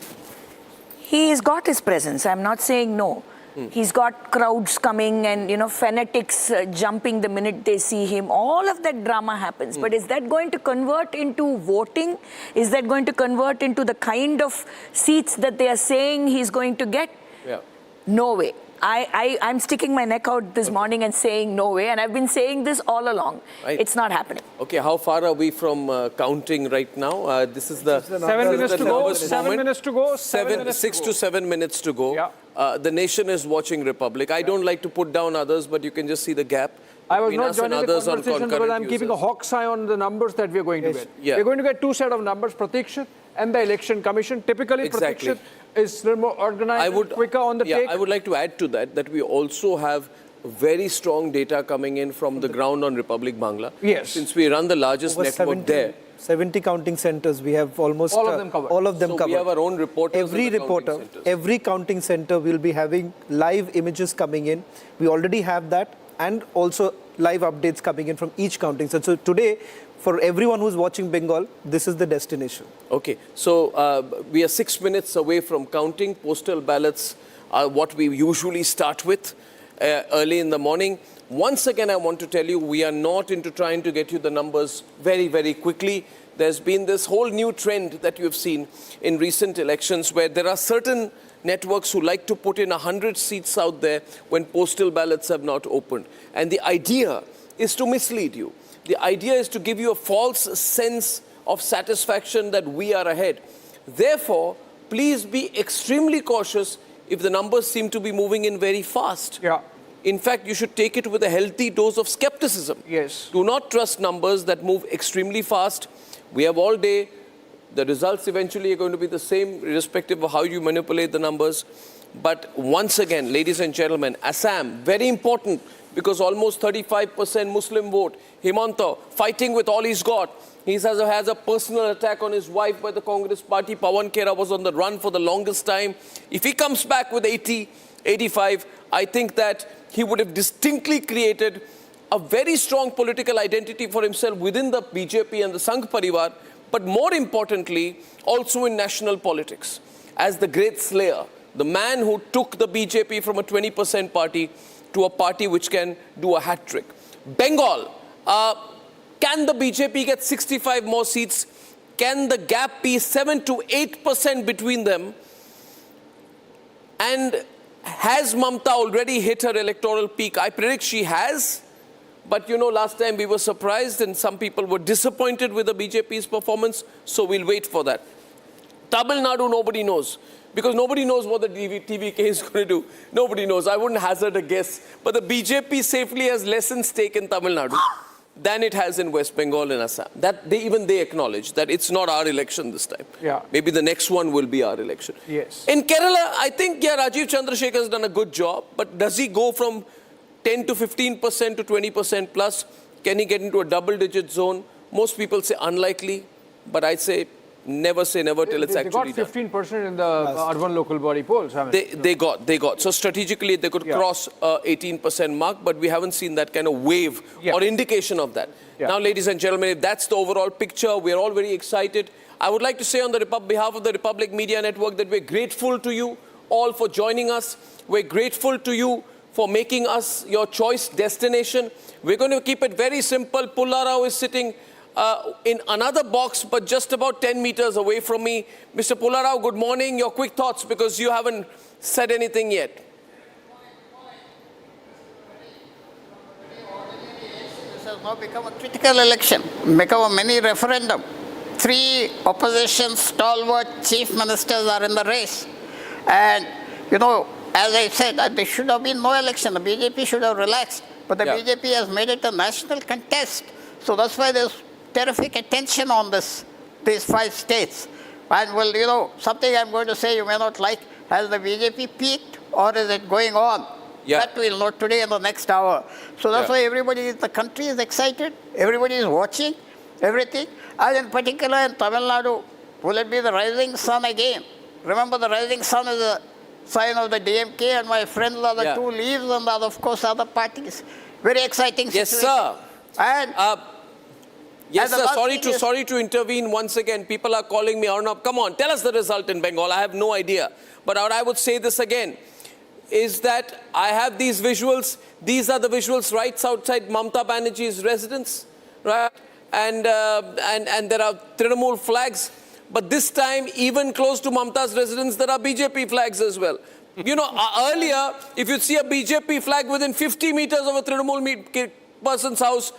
He's got his presence. I'm not saying no. He's got crowds coming and, you know, fanatics jumping the minute they see him. All of that drama happens. But is that going to convert into voting? Is that going to convert into the kind of seats that they are saying he's going to get? Yeah. No way. I'm sticking my neck out this morning and saying no way. And I've been saying this all along. Right. It's not happening. Okay, how far are we from counting right now? This is the 7 minutes to go. 7 minutes to go. 6 to 7 minutes to go. Yeah. The nation is watching Republic. I don't like to put down others, but you can just see the gap. I was between not us and joining the others on conversation because concurrent I'm keeping a users. hawk's eye on the numbers that we're going to get. Yeah. We're going to get two set of numbers, Pratikshit and the Election Commission. Typically, Exactly. Pratikshit is a little more organized and quicker on the take. I would like to add to that we also have very strong data coming in from the ground on Republic Bangla. Yes. Since we run the largest Over network there. 70 counting centers. We have almost all of them covered. All of them So covered. we have our own reporters. Every in the counting reporter, centers. every counting center will be having live images coming in. We already have that, and also live updates coming in from each counting center. So today, for everyone who's watching Bengal, this is the destination. Okay, so we are 6 minutes away from counting. Postal ballots are what we usually start with early in the morning. Once again, I want to tell you, we are not into trying to get you the numbers very, very quickly. There's been this whole new trend that you have seen in recent elections where there are certain networks who like to put in 100 seats out there when postal ballots have not opened. And the idea is to mislead you. The idea is to give you a false sense of satisfaction that we are ahead. Therefore, please be extremely cautious if the numbers seem to be moving in very fast. Yeah. In fact, you should take it with a healthy dose of skepticism. Yes. Do not trust numbers that move extremely fast. We have all day. The results eventually are going to be the same, irrespective of how you manipulate the numbers. But once again, ladies and gentlemen, Assam, very important because almost 35% Muslim vote. Himanta, fighting with all he's got. He has a personal attack on his wife by the Congress party. Pawan Khera was on the run for the longest time. If he comes back with 80, 85, I think that he would have distinctly created a very strong political identity for himself within the BJP and the Sangh Parivar, but more importantly, also in national politics. As the great slayer, the man who took the BJP from a 20% party to a party which can do a hat trick. Bengal, can the BJP get 65 more seats? Can the gap be 7 to 8% between them? And has Mamata already hit her electoral peak? I predict she has. But you know, last time we were surprised and some people were disappointed with the BJP's performance. So we'll wait for that. Tamil Nadu, nobody knows. Because nobody knows what the TVK is going to do. Nobody knows. I wouldn't hazard a guess. But the BJP safely has less at stake in Tamil Nadu than it has in West Bengal and Assam. That even they acknowledge that it's not our election this time. Yeah. Maybe the next one will be our election. Yes. In Kerala, I think, Rajiv Chandrasekhar has done a good job. But does he go from 10 to 15% to 20% plus? Can he get into a double-digit zone? Most people say unlikely. But I say never say never till it's actually done. They got 15% in the urban local body polls. I mean, they got. So strategically, they could cross 18% mark, but we haven't seen that kind of wave or indication of that. Now, ladies and gentlemen, if that's the overall picture, we're all very excited. I would like to say on the behalf of the Republic Media Network that we're grateful to you all for joining us. We're grateful to you for making us your choice destination. We're going to keep it very simple. Pullarao is sitting in another box, but just about 10 meters away from me. Mr. Pullarao, good morning. Your quick thoughts, because you haven't said anything yet. This has now become a critical election, become a mini referendum. 3 opposition stalwart chief ministers are in the race. And, you know, as I said, there should have been no election. The BJP should have relaxed. But the BJP has made it a national contest. So that's why there's terrific attention on these 5 states. And well, you know, something I'm going to say you may not like, has the BJP peaked or is it going on? That we'll know today in the next hour. So that's why everybody in the country is excited. Everybody is watching everything. And in particular in Tamil Nadu, Will it be the rising sun again? Remember, the rising sun is a sign of the DMK, and my friends are the two leaves, and are, of course, other parties. Very exciting situation. Yes, sir. And yes, sir. Sorry to intervene once again. People are calling me, Arnab. Come on, tell us the result in Bengal. I have no idea. But I would say this again, is that I have these visuals. These are the visuals right outside Mamata Banerjee's residence, right? And there are Trinamul flags. But this time, even close to Mamata's residence, there are BJP flags as well. You know, earlier, if you'd see a BJP flag within 50 meters of a Trinamul person's house,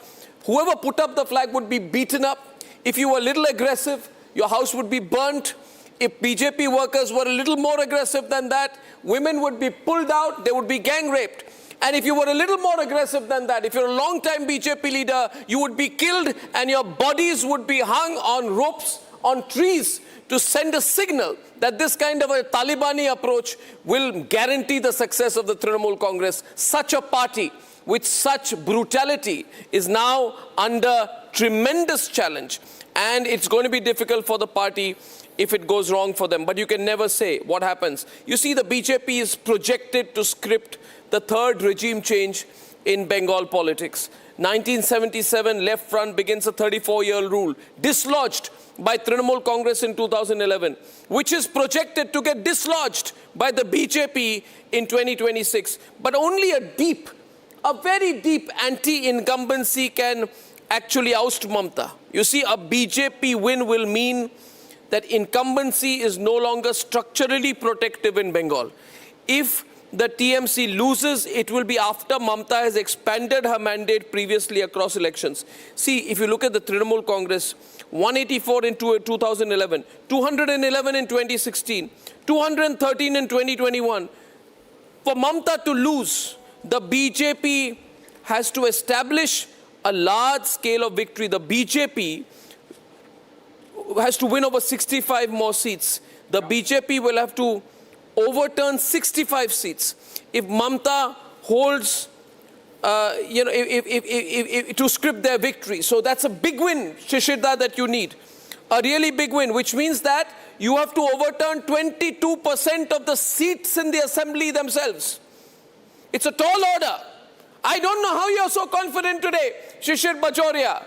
whoever put up the flag would be beaten up. If you were a little aggressive, your house would be burnt. If BJP workers were a little more aggressive than that, women would be pulled out, they would be gang raped. And if you were a little more aggressive than that, if you're a long-time BJP leader, you would be killed and your bodies would be hung on ropes, on trees, to send a signal that this kind of a Talibani approach will guarantee the success of the Trinamul Congress. Such a party with such brutality is now under tremendous challenge. And it's going to be difficult for the party if it goes wrong for them. But you can never say what happens. You see, the BJP is projected to script the third regime change in Bengal politics. 1977, Left Front begins a 34-year rule, dislodged by Trinamul Congress in 2011, which is projected to get dislodged by the BJP in 2026. But only a very deep anti-incumbency can actually oust Mamata. You see, a BJP win will mean that incumbency is no longer structurally protective in Bengal. If the TMC loses, it will be after Mamata has expanded her mandate previously across elections. See, if you look at the Trinamul Congress, 184 in 2011, 211 in 2016, 213 in 2021. For Mamata to lose, the BJP has to establish a large scale of victory. The BJP has to win over 65 more seats. The BJP will have to overturn 65 seats. If Mamata holds, to script their victory. So that's a big win, Shishirda, that you need. A really big win, which means that you have to overturn 22% of the seats in the assembly themselves. It's a tall order. I don't know how you're so confident today, Shishir Bajoria.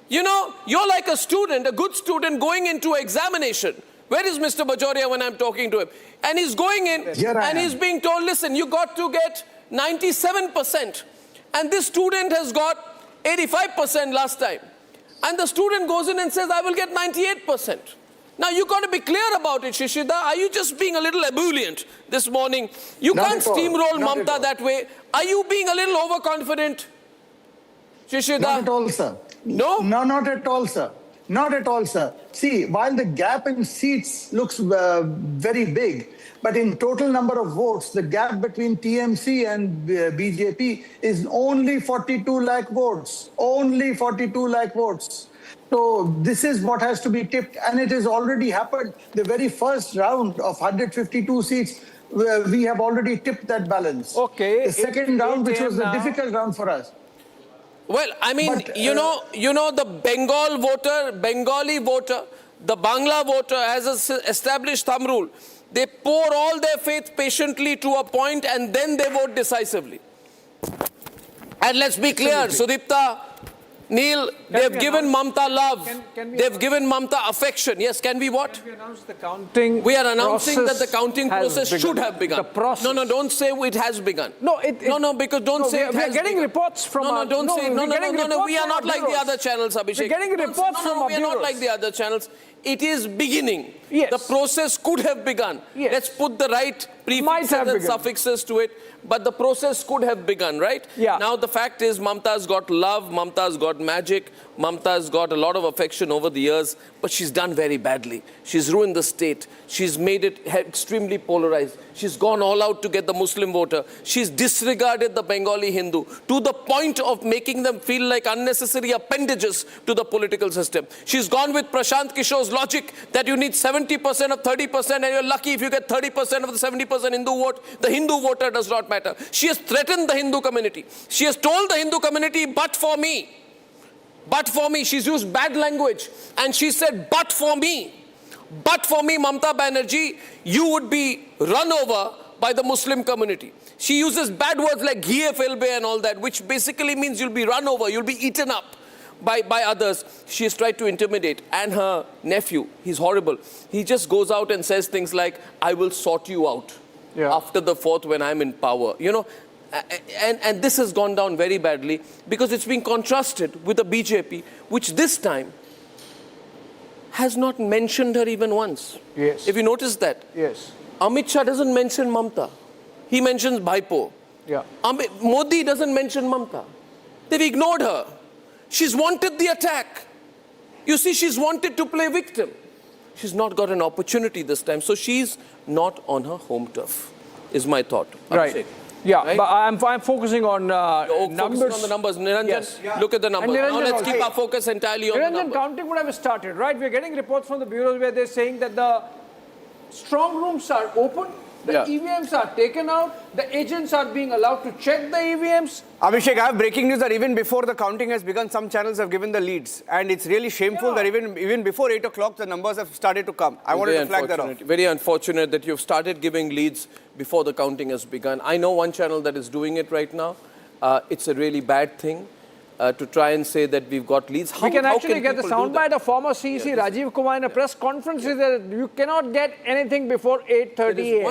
You know, you're like a student, a good student going into examination. Where is Mr. Bajoria when I'm talking to him? And he's going in and he's being told, listen, you got to get 97%. And this student has got 85% last time. And the student goes in and says, I will get 98%. Now, you've got to be clear about it, Shishida. Are you just being a little ebullient this morning? You can't steamroll Mamata that way. Are you being a little overconfident, Shishida? Not at all, sir. No? No, not at all, sir. Not at all, sir. See, while the gap in seats looks very big, but in total number of votes, the gap between TMC and BJP is only 42 lakh votes. Only 42 lakh votes. So this is what has to be tipped, and it has already happened. The very first round of 152 seats, we have already tipped that balance. Okay. The second round, which was a difficult round for us. Well, I mean, you know, the Bengali voter, the Bangla voter has an established thumb rule. They pour all their faith patiently to a point and then they vote decisively. And let's be clear, Sudipta, Neil, they've given Mamata love. They've given Mamata affection. Yes, can we what? Can we announce the counting? We are announcing that the counting process should have begun. The process. No, don't say it has begun. No, because don't say it has begun. We are getting reports from No, we are not like the other channels, Abhishek. We're getting reports from our we are not like the other channels. It is beginning. Yes. The process could have begun. Yes. Let's put the right prefixes and suffixes to it. But the process could have begun, right? Yeah. Now the fact is Mamata's got love, Mamata's got magic, Mamata's got a lot of affection over the years, but she's done very badly. She's ruined the state. She's made it extremely polarized. She's gone all out to get the Muslim voter. She's disregarded the Bengali Hindu to the point of making them feel like unnecessary appendages to the political system. She's gone with Prashant Kishore's logic that you need 70% of 30% and you're lucky if you get 30% of the 70% Hindu vote. The Hindu voter does not matter. She has threatened the Hindu community. She has told the Hindu community, but for me. But for me. She's used bad language. And she said, but for me. But for me, Mamata Banerjee, you would be run over by the Muslim community. She uses bad words like ghiye filbe and all that, which basically means you'll be run over, you'll be eaten up by others. She has tried to intimidate. And her nephew, he's horrible. He just goes out and says things like, I will sort you out after the 4th when I'm in power. You know, and this has gone down very badly because it's being contrasted with the BJP, which this time has not mentioned her even once. Yes. If you notice that. Yes. Amit Shah doesn't mention Mamata. He mentions Bhaipo. Yeah. Modi doesn't mention Mamata. They've ignored her. She's wanted the attack. You see, she's wanted to play victim. She's not got an opportunity this time. So she's not on her home turf, is my thought. Right. Abhishek. Yeah, Right? but I'm focusing on numbers. Focusing on the numbers. Niranjan, Yes. look at the numbers. And Now Niranjan let's keep also. our focus entirely on the Niranjan, numbers. counting would have started, right? We're getting reports from the bureaus where they're saying that the strong rooms are open, the EVMs are taken out, the agents are being allowed to check the EVMs. Abhishek, I have breaking news that even before the counting has begun, some channels have given the leads. And it's really shameful that even before 8 o'clock, the numbers have started to come. I wanted to flag that off. Very unfortunate that you've started giving leads before the counting has begun. I know one channel that is doing it right now. It's a really bad thing to try and say that we've got leads. We can actually get the people do that? soundbite of former CEC Rajiv Kumar in a press conference that you cannot get anything before 8:30 There is a.m.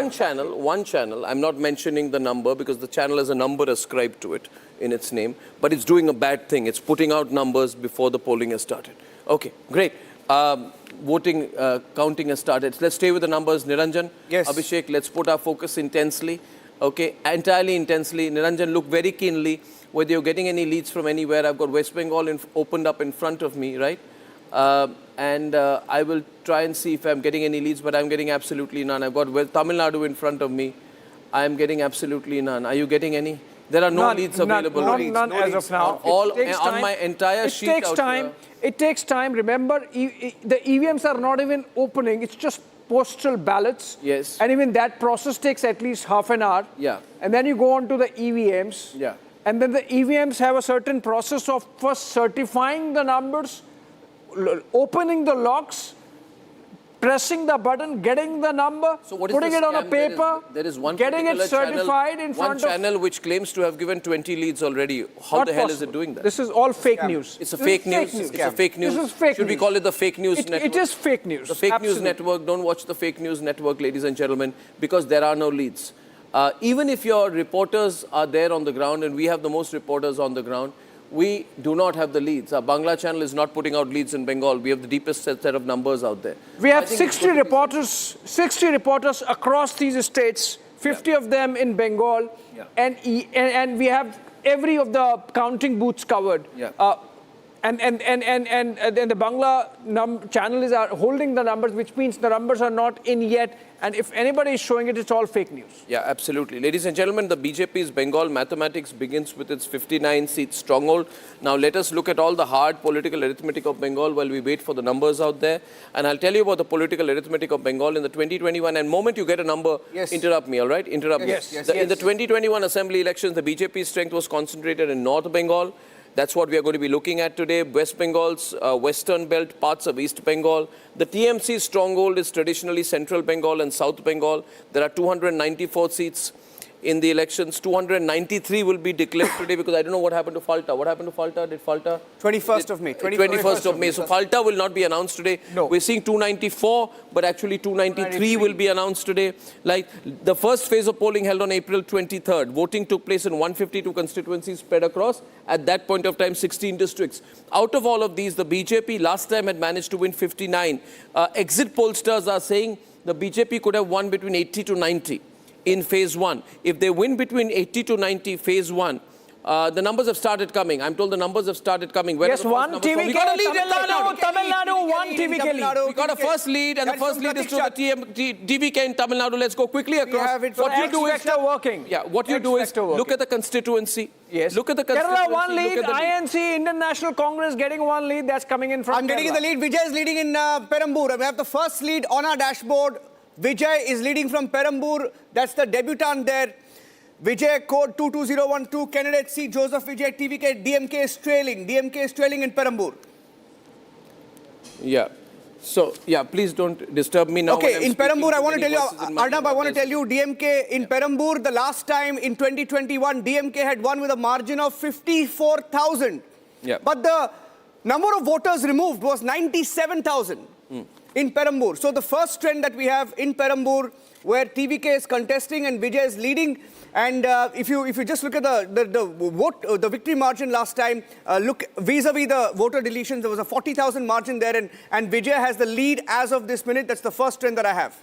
one channel, I'm not mentioning the number because the channel has a number ascribed to it in its name, but it's doing a bad thing. It's putting out numbers before the polling has started. Okay, great. Counting has started. Let's stay with the numbers. Niranjan, yes. Abhishek, let's put our focus intensely. Okay, entirely intensely. Niranjan, look very keenly whether you're getting any leads from anywhere. I've got West Bengal opened up in front of me, right? I will try and see if I'm getting any leads, but I'm getting absolutely none. I've got Tamil Nadu in front of me. I'm getting absolutely none. Are you getting any? There are no leads available. None as of now. All on my entire sheet out here. It takes time. Remember, the EVMs are not even opening. It's just postal ballots. Yes. And even that process takes at least half an hour. Yeah. And then you go on to the EVMs. Yeah. And then the EVMs have a certain process of first certifying the numbers, opening the locks, pressing the button, getting the number, putting it on a paper, there is one getting it certified channel, in front of... One channel which claims to have given 20 leads already. How the hell is it doing that? This is all fake news. It's a fake news. It's a fake news. This is fake Should we call it the fake news network? It is fake news. The fake news network. Don't watch the fake news network, ladies and gentlemen, because there are no leads. Even if your reporters are there on the ground, and we have the most reporters on the ground, we do not have the leads. Our Bangla channel is not putting out leads in Bengal. We have the deepest set of numbers out there. We have 60 reporters across these states, 50 of them in Bengal, and we have every of the counting booths covered. And the Bangla channel is holding the numbers, which means the numbers are not in yet. And if anybody is showing it, it's all fake news. Yeah, absolutely. Ladies and gentlemen, the BJP's Bengal mathematics begins with its 59-seat stronghold. Now, let us look at all the hard political arithmetic of Bengal while we wait for the numbers out there. And I'll tell you about the political arithmetic of Bengal in the 2021. And the moment you get a number, interrupt me, all right? Interrupt me. In the 2021 assembly elections, the BJP's strength was concentrated in North Bengal. That's what we are going to be looking at today. West Bengal's western belt, parts of East Bengal. The TMC stronghold is traditionally Central Bengal and South Bengal. There are 294 seats in the elections. 293 will be declared today because I don't know what happened to Falta. What happened to Falta? Did Falta? 21st of May. 21st of May. So Falta will not be announced today. No. We're seeing 294, but actually 293 will be announced today. Like the first phase of polling held on April 23rd. Voting took place in 152 constituencies spread across, at that point of time, 16 districts. Out of all of these, the BJP last time had managed to win 59. Exit pollsters are saying the BJP could have won between 80 to 90. In phase 1. If they win between 80 to 90 phase 1, the numbers have started coming. I'm told the numbers have started coming. Yes, one TVK, we got a lead Tamil Nadu, one TVK lead. We got a first lead, and the first lead is to the TVK in Tamil Nadu. Let's go quickly across. What you do is working. Yeah, what you do is look at the constituency. Yes. Look at the constituency. Kerala one lead, INC, Indian National Congress getting one lead. That's coming in from I'm getting in the lead. Vijay is leading in Perambur. We have the first lead on our dashboard. Vijay is leading from Perambur. That's the debutant there. Vijay, code 22012, candidate C, Joseph Vijay, TVK, DMK is trailing. DMK is trailing in Perambur. Yeah. So, yeah, please don't disturb me now. Okay, in Perambur, I want to tell you, Arnab, I want to tell you, DMK in Perambur, the last time in 2021, DMK had won with a margin of 54,000. Yeah. But the number of voters removed was 97,000 in Perambur. So the first trend that we have in Perambur, where TVK is contesting and Vijay is leading, and if you just look at the victory margin last time, look vis-a-vis the voter deletions, there was a 40,000 margin there, and Vijay has the lead as of this minute. That's the first trend that I have.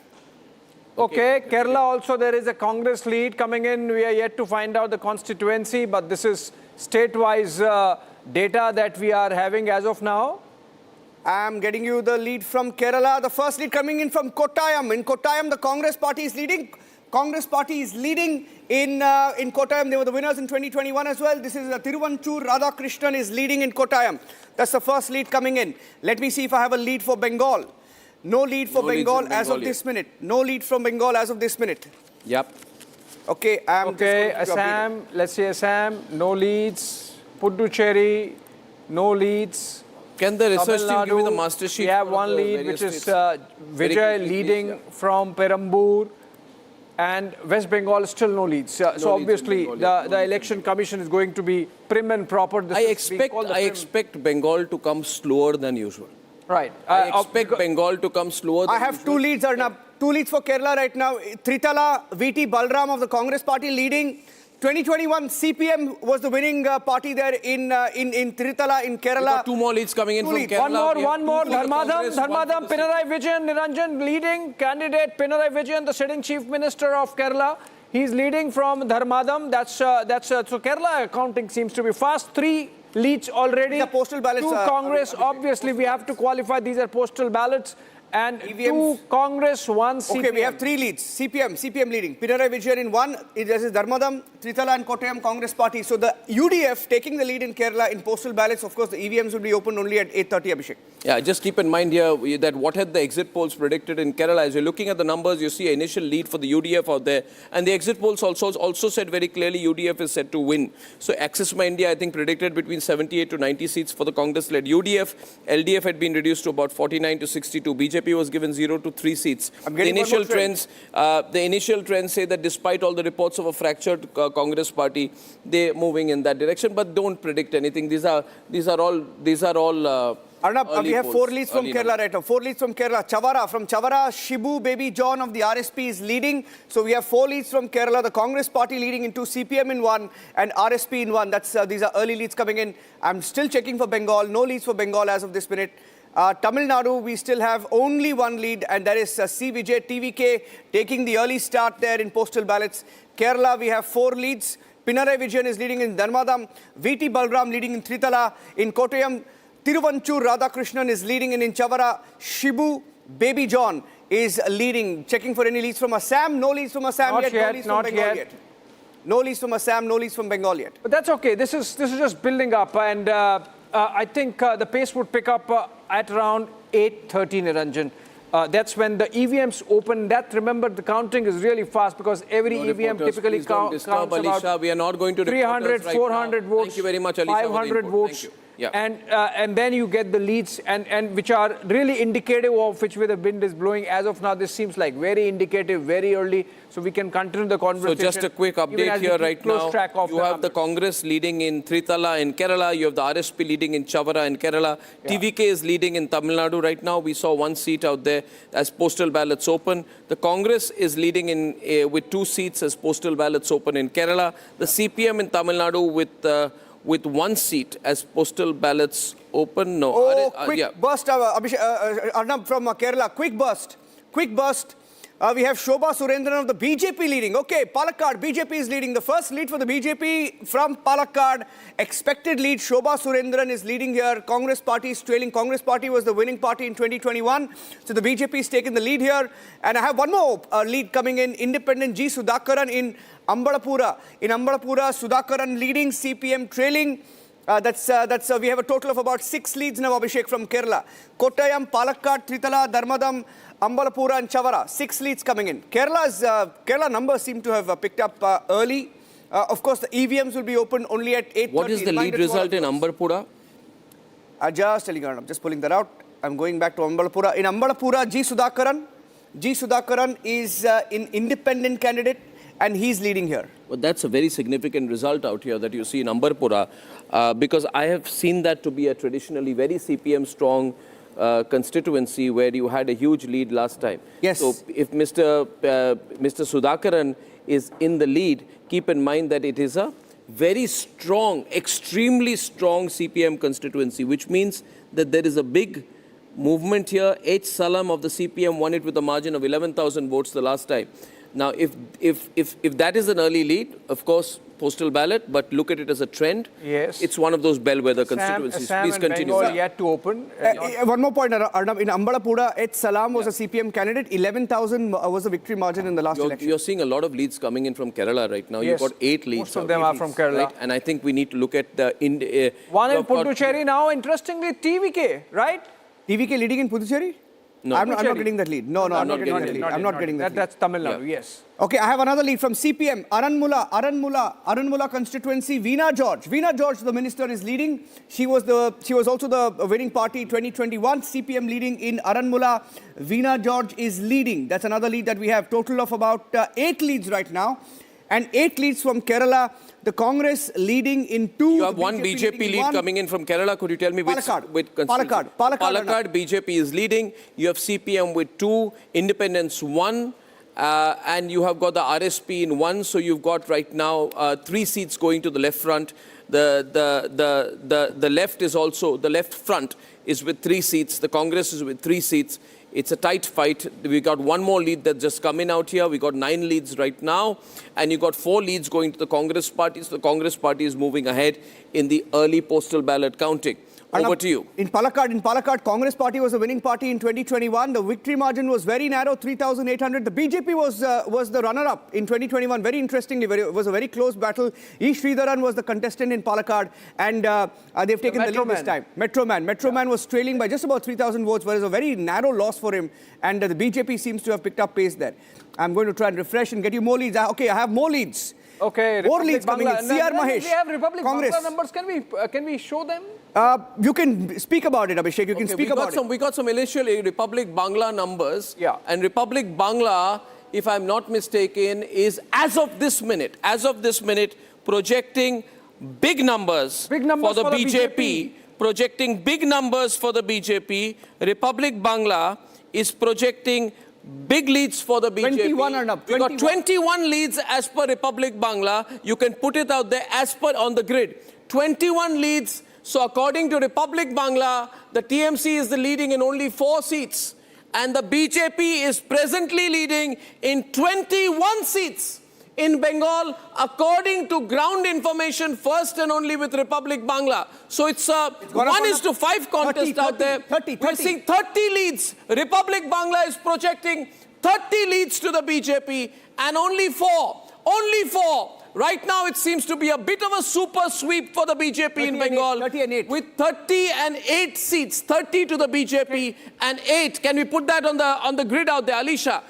Okay, Kerala also there is a Congress lead coming in. We are yet to find out the constituency, but this is state-wise data that we are having as of now. I'm getting you the lead from Kerala. The first lead coming in from Kottayam. In Kottayam, the Congress party is leading. Congress party is leading in Kottayam. They were the winners in 2021 as well. This is Tiruvanchur Radhakrishnan is leading in Kottayam. That's the first lead coming in. Let me see if I have a lead for Bengal. No lead for Bengal as of this minute. No lead from Bengal as of this minute. Yep. Okay, Assam, let's say Assam, no leads. Puducherry, no leads. Can the research team give me the master sheet? We have one lead, which is Vijay leading from Perambur. And West Bengal still no leads. So obviously the election commission is going to be prim and proper. I expect Bengal to come slower than usual. Right. I expect Bengal to come slower than I have two leads, Arnab. Two leads for Kerala right now. Tritala VT Balram of the Congress party leading. 2021 CPM was the winning party there in Tritala in Kerala. We've got two more leads coming in from Kerala. One more. Dharmadam, Pinarayi Vijayan, Niranjan leading. Candidate Pinarayi Vijayan, the sitting chief minister of Kerala. He's leading from Dharmadam. So Kerala accounting seems to be fast. 3 leads already. The postal ballots. 2 Congress. Obviously, we have to qualify. These are postal ballots. And EVMs. 2 Congress, 1 CPM. Okay, we have 3 leads. CPM leading. Pinarayi Vijayan in 1. This is Dharmadam, Tritala and Kottayam Congress party. So the UDF taking the lead in Kerala in postal ballots. Of course, the EVMs will be open only at 8:30, Abhishek. Yeah, just keep in mind here that what had the exit polls predicted in Kerala. As you're looking at the numbers, you see an initial lead for the UDF out there. And the exit polls also said very clearly UDF is set to win. So Axis My India, I think, predicted between 78 to 90 seats for the Congress-led UDF. LDF had been reduced to about 49 to 62. BJP was given 0 to 3 seats. The initial trends say that despite all the reports of a fractured Congress party, they're moving in that direction. But don't predict anything. These are all. Arnab, we have 4 leads from Kerala right now. 4 leads from Kerala. From Chavara, Shibu Baby John of the RSP is leading. So we have 4 leads from Kerala. The Congress party leading in 2, CPM in 1, and RSP in 1. These are early leads coming in. I'm still checking for Bengal. No leads for Bengal as of this minute. Tamil Nadu, we still have only 1 lead, and that is C. Vijay TVK taking the early start there in postal ballots. Kerala, we have 4 leads. Pinarayi Vijayan is leading in Dharmadam. VT Balram leading in Tritala. In Kottayam, Tiruvanchur Radhakrishnan is leading in Chavara. Shibu Baby John is leading. Checking for any leads from Assam. No leads from Assam yet. No leads from Bengal yet. No leads from Assam. No leads from Bengal yet. But that's okay. This is just building up, and I think the pace would pick up at around 8:30, Niranjan. That's when the EVMs open. Remember, the counting is really fast because every EVM typically counts about we are not going to 300, 400 votes. Thank you very much, 500 votes. Yeah. And then you get the leads, and which are really indicative of which way the wind is blowing. As of now, this seems like very indicative, very early, so we can continue the conversation. So just a quick update here right now. You have the Congress leading in Tritala in Kerala. You have the RSP leading in Chavara in Kerala. Yeah. TVK is leading in Tamil Nadu right now. We saw 1 seat out there as postal ballots open. The Congress is leading in with 2 seats as postal ballots open in Kerala. The CPM in Tamil Nadu with 1 seat as postal ballots open. No. Quick burst, Arnab from Kerala. Quick burst. We have Shobha Surendran of the BJP leading. Okay, Palakkad, BJP is leading. The first lead for the BJP from Palakkad. Expected lead, Shobha Surendran is leading here. Congress party is trailing. Congress party was the winning party in 2021. So the BJP is taking the lead here. And I have one more lead coming in. Independent G. Sudhakaran in Ambalapura. In Ambalapura, Sudhakaran leading, CPM trailing. We have a total of about 6 leads now, Abhishek, from Kerala. Kottayam, Palakkad, Tritala, Dharmadam, Ambalapura and Chavara. 6 leads coming in. Kerala numbers seem to have picked up early. Of course, the EVMs will be open only at 8:30. What is the lead result in Ambalapura? Just telling you, I'm just pulling that out. I'm going back to Ambalapura. In Ambalapura, G. Sudhakaran is an independent candidate and he's leading here. Well, that's a very significant result out here that you see in Ambalapura because I have seen that to be a traditionally very CPM strong constituency where you had a huge lead last time. Yes. So if Mr. Sudhakaran is in the lead, keep in mind that it is a very strong, extremely strong CPM constituency, which means that there is a big movement here. H. Salam of the CPM won it with a margin of 11,000 votes the last time. Now, if that is an early lead, of course, postal ballot, but look at it as a trend. Yes. It's one of those bellwether constituencies. Assam Please and continue. Bengal yet to open. One more point, Arnab. In Ambalapura, H. Salam was a CPM candidate. 11,000 was the victory margin in the last election. You're seeing a lot of leads coming in from Kerala right now. Yes. You've got 8 leads. Most of them are from Kerala. Right? And I think we need to look at the... One in Puducherry now, interestingly, TVK, right? TVK leading in Puducherry? No. I'm not getting that lead. No, I'm not getting that lead. I'm not getting that lead. That's Tamil Nadu, yes. Okay, I have another lead from CPM. Aranmula constituency. Veena George, the minister, is leading. She was also the winning party 2021. CPM leading in Aranmula. Veena George is leading. That's another lead that we have. Total of about 8 leads right now. And 8 leads from Kerala. The Congress leading in 2. You have one BJP lead coming in from Kerala. Could you tell me which? Palakkad. BJP is leading. You have CPM with 2, Independents 1, and you have got the RSP in 1. So you've got right now 3 seats going to the left front. The left is also, the left front is with 3 seats. The Congress is with 3 seats. It's a tight fight. We got one more lead that's just coming out here. We got 9 leads right now. And you got 4 leads going to the Congress party. So the Congress party is moving ahead in the early postal ballot counting. Over to you. In Palakkad, Congress party was the winning party in 2021. The victory margin was very narrow, 3,800. The BJP was the runner-up in 2021. Very interestingly, it was a very close battle. E. Sridharan was the contestant in Palakkad, and they've taken the lead this time. Metro Man was trailing by just about 3,000 votes, but it's a very narrow loss for him, and the BJP seems to have picked up pace there. I'm going to try and refresh and get you more leads. Okay, I have more leads. Okay, more leads coming in. C.R. Mahesh. We have Republic Congress. Bangla numbers. Can we show them? You can speak about it, Abhishek. You can speak about it. We got some initial Republic Bangla numbers. Yeah. And Republic Bangla, if I'm not mistaken, is as of this minute, projecting big numbers, for the BJP. Projecting big numbers for the BJP. Republic Bangla is projecting big leads for the BJP. 21, Arnab. We got 21 leads as per Republic Bangla. You can put it out there as per on the grid. 21 leads. So according to Republic Bangla, the TMC is the leading in only 4 seats. And the BJP is presently leading in 21 seats in Bengal, according to ground information, first and only with Republic Bangla. So it's a 1:5 contest out there. We're seeing 30 leads. Republic Bangla is projecting 30 leads to the BJP and only 4. Right now, it seems to be a bit of a super sweep for the BJP in Bengal. 30 and 8. With 30 and 8 seats. 30 to the BJP and 8. Can we put that on the grid out there, Alisha?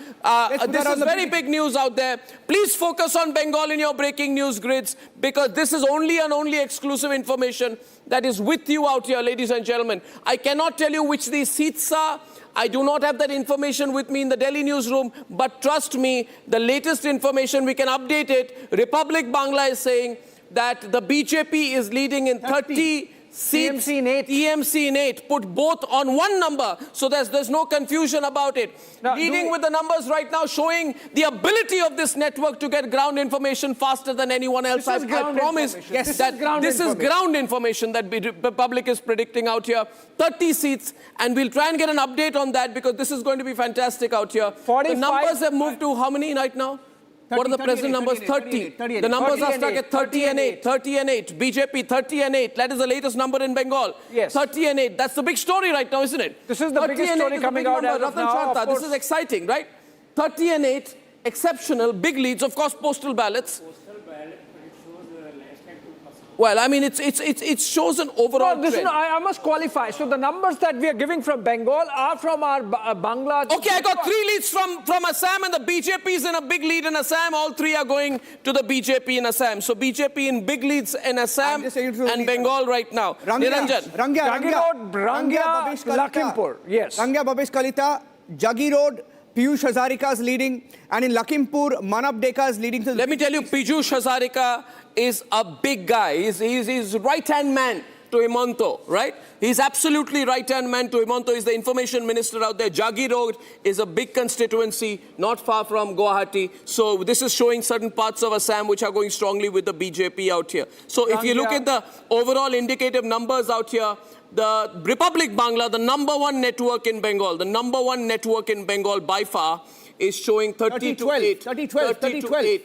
This is very big news out there. Please focus on Bengal in your breaking news grids, because this is only and only exclusive information that is with you out here, ladies and gentlemen. I cannot tell you which these seats are. I do not have that information with me in the Delhi newsroom, but trust me, the latest information, we can update it. Republic Bangla is saying that the BJP is leading in 30 seats. TMC in 8. Put both on one number, so there's no confusion about it. Now, leading with the numbers right now, showing the ability of this network to get ground information faster than anyone else. I promise that this is ground information that the public is predicting out here. 30 seats, and we'll try and get an update on that, because this is going to be fantastic out here. The numbers have moved to how many right now? What are the present numbers? 30. The numbers are stuck at 30 and 8. 30 and 8. BJP 30 and 8. That is the latest number in Bengal. Yes. 30 and 8. That's the big story right now, isn't it? This is the biggest story coming out as of now. This is exciting, right? 30 and 8. Exceptional. Big leads. Of course, postal ballots. Well, I mean, it shows an overall trend. I must qualify. So the numbers that we are giving from Bengal are from our Bangla. Okay, I got 3 leads from Assam, and the BJP is in a big lead in Assam. All 3 are going to the BJP in Assam. So BJP in big leads in Assam and Bengal right now. Niranjan. Rangya, Lakhimpur. Yes. Rangya, Babesh Kalita, Jagi Road, Piyush Hazarika is leading, and in Lakhimpur, Manab Deka is leading. Let me tell you, Piyush Hazarika is a big guy. He's right-hand man to Himanta, right? He's absolutely right-hand man to Himanta. He's the information minister out there. Jagi Road is a big constituency, not far from Guwahati. So this is showing certain parts of Assam which are going strongly with the BJP out here. So if you look at the overall indicative numbers out here, the Republic Bangla, the #1 network in Bengal, by far, is showing 30 to 8,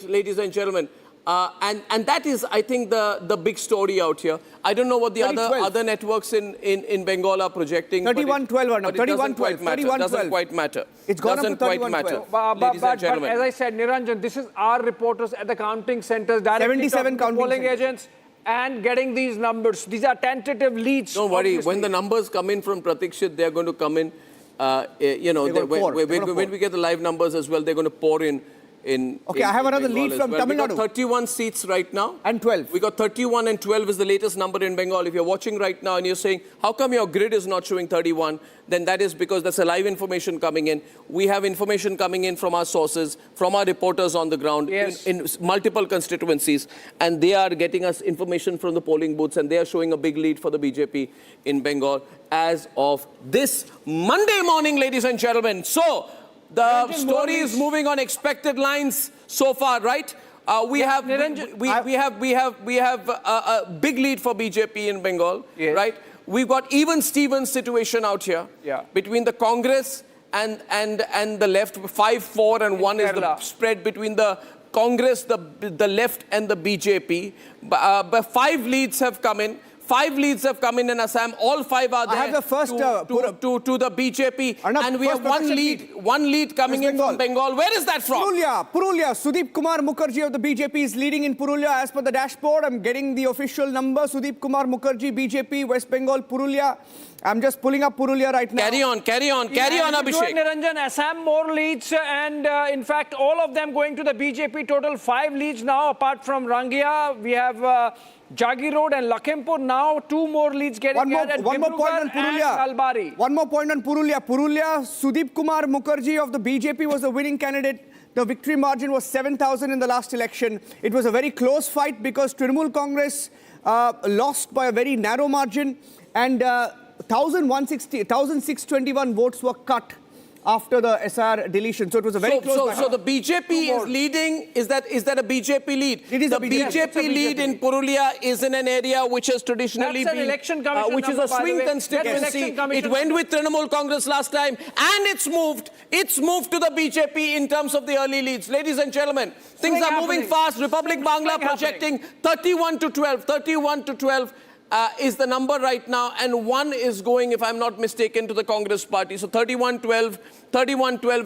ladies and gentlemen. And that is, I think, the big story out here. I don't know what the other networks in Bengal are projecting. 31-12, Arnab. 31-12. Doesn't quite matter. It's gone up to 31-12. Ladies and gentlemen. As I said, Niranjan, this is our reporters at the counting centers, directly 77 talking to polling agents and getting these numbers. These are tentative leads. Don't worry. When the numbers come in from Pratikshit, they're going to come in. When we get the live numbers as well, they're going to pour in. Okay, I have another lead from Tamil Nadu. We got 31 seats right now. And 12. We got 31 and 12 is the latest number in Bengal. If you're watching right now and you're saying, how come your grid is not showing 31? Then that is because that's a live information coming in. We have information coming in from our sources, from our reporters on the ground in multiple constituencies. And they are getting us information from the polling booths, and they are showing a big lead for the BJP in Bengal as of this Monday morning, ladies and gentlemen. So, the story is moving on expected lines so far, right? We have a big lead for BJP in Bengal, right? We've got even Stevens situation out here between the Congress and the left. 5-4 and 1 is the spread between the Congress, the left, and the BJP. But 5 leads have come in. 5 leads have come in Assam. All 5 are there. I have the first to the BJP, Arnab, and we have one lead coming in from Bengal. Where is that from? Purulia. Sudeep Kumar Mukherjee of the BJP is leading in Purulia as per the dashboard. I'm getting the official number. Sudeep Kumar Mukherjee, BJP, West Bengal, Purulia. I'm just pulling up Purulia right now. Carry on, Abhishek. Niranjan, Assam more leads, and in fact, all of them going to the BJP. Total 5 leads now, apart from Rangya. We have Jagi Road and Lakhimpur. Now 2 more leads getting added. One more point on Purulia. One more point on Purulia. Sudeep Kumar Mukherjee of the BJP was the winning candidate. The victory margin was 7,000 in the last election. It was a very close fight because Trinamul Congress lost by a very narrow margin, and 1,621 votes were cut after the SR deletion. So it was a very close fight. So the BJP is leading. Is that a BJP lead? It is the BJP lead in Purulia is in an area which has traditionally been, which is a swing constituency. It went with Trinamul Congress last time, and it's moved to the BJP in terms of the early leads. Ladies and gentlemen, things are moving fast. Republic Bangla projecting 31 to 12. Is the number right now, and 1 is going, if I'm not mistaken, to the Congress party. So 31-12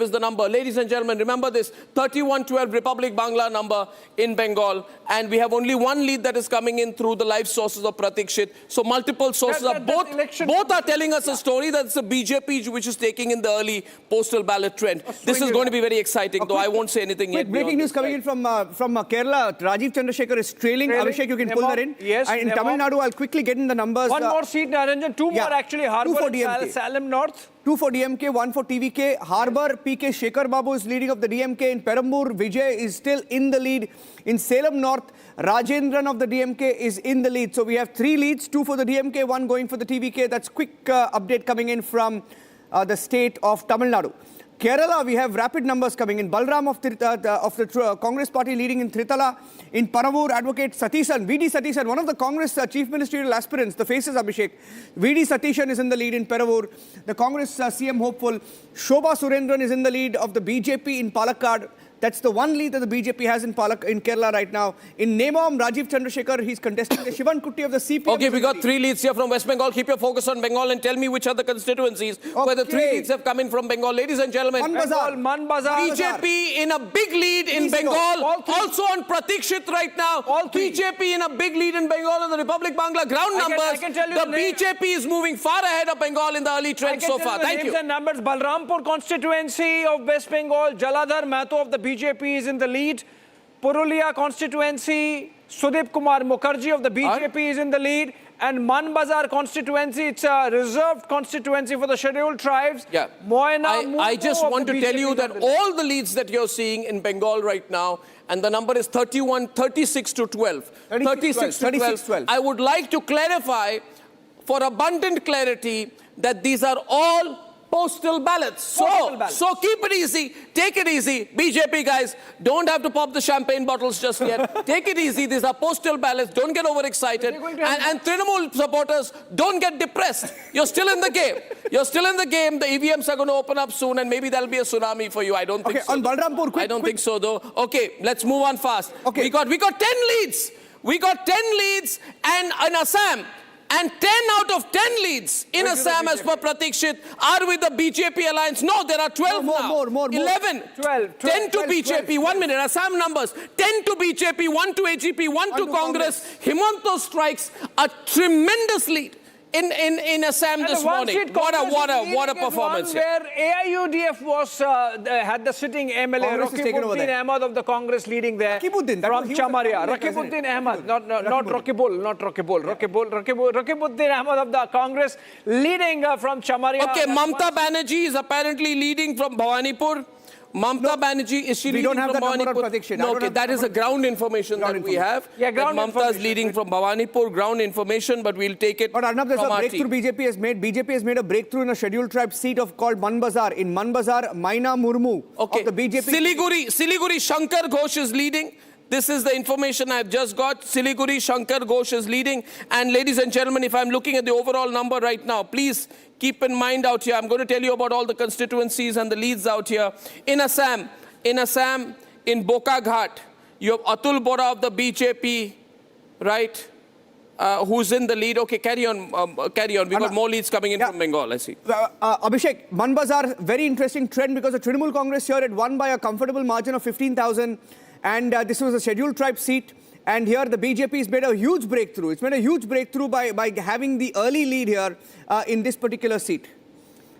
is the number. Ladies and gentlemen, remember this, 31-12 Republic Bangla number in Bengal, and we have only 1 lead that is coming in through the live sources of Pratikshit. So multiple sources both are telling us a story that it's a BJP which is taking in the early postal ballot trend. This is going to be very exciting, though I won't say anything yet. Breaking news coming in from Kerala. Rajiv Chandrasekhar is trailing. Abhishek, you can pull that in. Yes. And in Tamil Nadu, I'll quickly get in the numbers. 1 more seat, Niranjan. 2 more actually. Harbour and Salem North. 2 for DMK, 1 for TVK. Harbour, PK Shekhar Babu is leading of the DMK. In Perambur, Vijay is still in the lead. In Salem North, Rajendran of the DMK is in the lead. So we have 3 leads, 2 for the DMK, 1 going for the TVK. That's quick update coming in from the state of Tamil Nadu. Kerala, we have rapid numbers coming in. Balram of the Congress party leading in Tritala. In Paravur, Advocate Satishan, VD Satishan, one of the Congress chief ministerial aspirants, the faces Abhishek. VD Satishan is in the lead in Paravur. The Congress CM hopeful, Shobha Surendran is in the lead of the BJP in Palakkad. That's the one lead that the BJP has in Kerala right now. In Nemom, Rajiv Chandrasekhar, he's contesting the Shivan Kutty of the CPM. Okay, we got 3 leads here from West Bengal. Keep your focus on Bengal and tell me which are the constituencies where the 3 leads have come in from Bengal. Ladies and gentlemen, Man Bazar. BJP in a big lead in Bengal. Also on Pratikshit right now. BJP in a big lead in Bengal on the Republic Bangla ground numbers. The BJP is moving far ahead of Bengal in the early trend so far. Thank you. And numbers. Balrampur constituency of West Bengal, Jaladhar Mahto of the BJP is in the lead. Purulia constituency, Sudip Kumar Mukherjee of the BJP is in the lead. And Manbazar constituency, it's a reserved constituency for the scheduled tribes. Yeah. I just want to tell you that all the leads that you're seeing in Bengal right now, and the number is 36 to 12. 36 to 12. I would like to clarify, for abundant clarity, that these are all postal ballots. So keep it easy. Take it easy. BJP guys, don't have to pop the champagne bottles just yet. Take it easy. These are postal ballots. Don't get overexcited. And Trinamul supporters, don't get depressed. You're still in the game. You're still in the game. The EVMs are going to open up soon and maybe there'll be a tsunami for you. I don't think so. On Balrampur, I don't think so though. Okay, let's move on fast. Okay. We got 10 leads. We got 10 leads and in Assam. And 10 out of 10 leads in Assam, as per Pratikshit, are with the BJP alliance. No, there are 12 now. More. 11. 10 to BJP. 1 minute. Assam numbers. 10 to BJP, 1 to AGP, 1 to Congress. Himanta strikes a tremendous lead in Assam this morning. What a performance. Where AIUDF was had the sitting MLA Rakibuddin Ahmad of the Congress leading there from Chamaria. Rakibuddin Ahmad, not Rakibul. Rakibuddin Ahmad of the Congress leading from Chamaria. Okay, Mamata Banerjee is apparently leading from Bhawanipur. Mamata Banerjee, is she leading from Bhawanipur? No, okay, that is a ground information that we have. Yeah, ground Mamata is leading from Bhawanipur, ground information, but we'll take it. But Arnab, there's a breakthrough BJP has made. BJP has made a breakthrough in a scheduled tribe seat called Manbazar. In Manbazar, Maina Murmu of the BJP. Siliguri Shankar Ghosh is leading. This is the information I've just got. Siliguri Shankar Ghosh is leading. And ladies and gentlemen, if I'm looking at the overall number right now, please keep in mind out here, I'm going to tell you about all the constituencies and the leads out here. In Assam, in Bokaghat, you have Atul Bora of the BJP, right? Who's in the lead? Okay, carry on. We got more leads coming in from Bengal, I see. Abhishek, Manbazar, very interesting trend because the Trinamul Congress here had won by a comfortable margin of 15,000. And this was a scheduled tribe seat. And here the BJP has made a huge breakthrough. It's made a huge breakthrough by having the early lead here in this particular seat.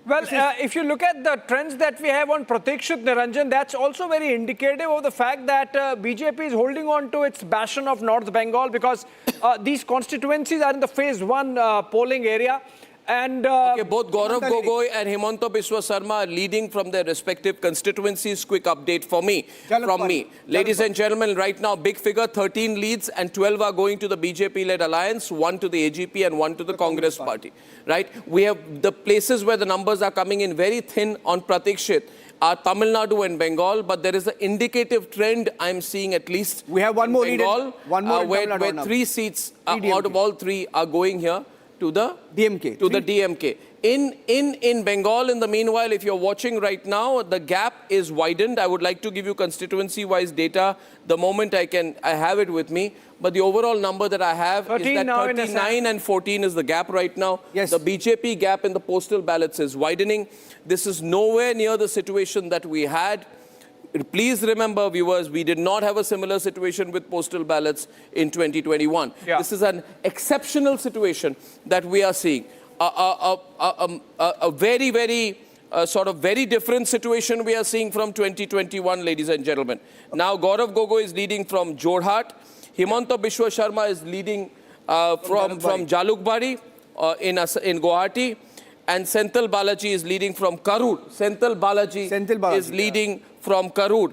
Well, if you look at the trends that we have on Pratikshit Niranjan, that's also very indicative of the fact that BJP is holding on to its bastion of North Bengal because these constituencies are in the phase 1 polling area. And okay, both Gaurav Gogoi and Himanta Biswa Sarma are leading from their respective constituencies. Quick update for me, Ladies and gentlemen, right now, big figure, 13 leads and 12 are going to the BJP-led alliance, 1 to the AGP and 1 to the Congress party. Right? We have the places where the numbers are coming in very thin on Pratikshit are Tamil Nadu and Bengal, but there is an indicative trend I'm seeing at least. We have one more Bengal, where 3 seats out of all 3 are going here to the DMK. The DMK. In Bengal, in the meanwhile, if you're watching right now, the gap is widened. I would like to give you constituency-wise data the moment I have it with me. But the overall number that I have is that 39 and 14 is the gap right now. Yes. The BJP gap in the postal ballots is widening. This is nowhere near the situation that we had. Please remember, viewers, we did not have a similar situation with postal ballots in 2021. Yeah. This is an exceptional situation that we are seeing. A very, very very different situation we are seeing from 2021, ladies and gentlemen. Now, Gaurav Gogoi is leading from Jorhat. Himanta Biswa Sharma is leading from Jalukbari in Guwahati. And Senthil Balaji is leading from Karur. Senthil Balaji is leading from Karur.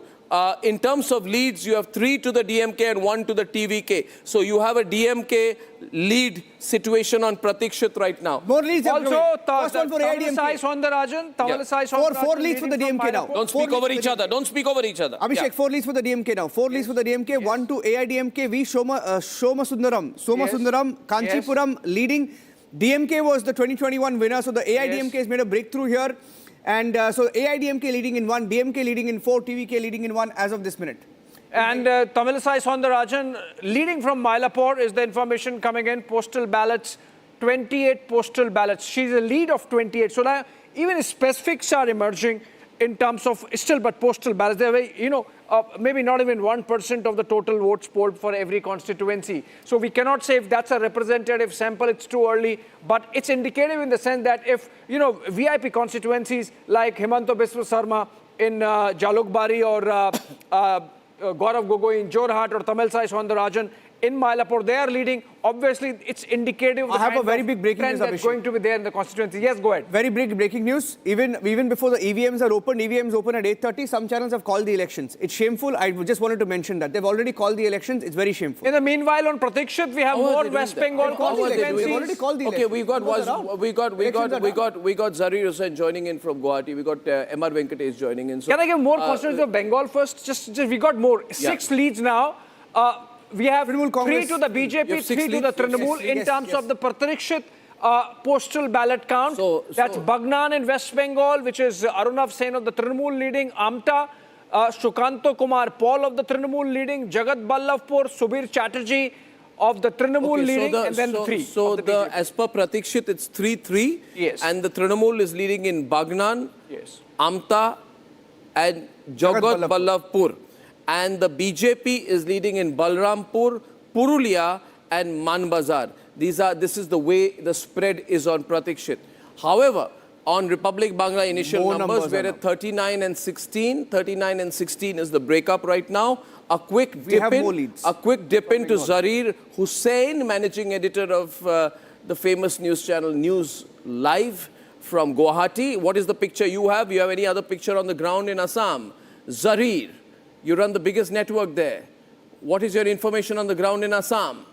In terms of leads, you have 3 to the DMK and 1 to the TVK. So you have a DMK lead situation on Pratikshit right now. More leads. Also, Tamilisai Saundarajan. 4 leads for the DMK now. Don't speak over each other. Don't speak over each other. Abhishek, 4 leads for the DMK now. 4 leads for the DMK. Yes. 1 to AIDMK. V. Somasundaram. Kanchipuram leading. DMK was the 2021 winner, so the AIDMK has made a breakthrough here. And so AIDMK leading in 1, DMK leading in 4, TVK leading in 1 as of this minute. And Tamilisai Soundarajan leading from Mylapore is the information coming in. Postal ballots, 28 postal ballots. She's a lead of 28. So now even specifics are emerging in terms of still, but postal ballots. They're very, you know, maybe not even 1% of the total votes polled for every constituency. So we cannot say if that's a representative sample, it's too early, but it's indicative in the sense that if, you know, VIP constituencies like Himanta Biswa Sarma in Jalukbari or Gaurav Gogoi in Jorhat or Tamilisai Soundarajan in Mylapore, they are leading. Obviously, it's indicative of the I have kind a very of big breaking trend news, that's Abhishek. going to be there in the constituency. Yes, go ahead. Very big breaking news. Even before the EVMs are opened, EVMs open at 8:30, some channels have called the elections. It's shameful. I just wanted to mention that. They've already called the elections. It's very shameful. In the meanwhile, on Pratikshit, we have more West Bengal constituencies. They've already called the Okay, elections. we got Zarir Hussain joining in from Guwahati. We got MR Venkatesh joining in. So, Can I give more constituencies of Bengal first? Just we got more. 6 leads now. We have 3 to the BJP, 3 to the Trinamul in terms of the Pratikshit postal ballot count. That's Bagnan in West Bengal, which is Arnab Sen of the Trinamul leading, Amta, Shukanto Kumar Paul of the Trinamul leading, Jagat Ballavpur, Subir Chatterjee of the Trinamul leading, and then 3. So as per Pratikshit, it's 3-3. Yes. And the Trinamul is leading in Bagnan, yes, Amta, and Jagat Ballavpur. And the BJP is leading in Balrampur, Purulia, and Manbazar. This is the way the spread is on Pratikshit. However, on Republic Bangla initial numbers, we're at 39 and 16. 39 and 16 is the breakup right now. A quick dip into Zarir Hussain, managing editor of the famous news channel News Live from Guwahati. What is the picture you have? You have any other picture on the ground in Assam? Zarir, you run the biggest network there. What is your information on the ground in Assam?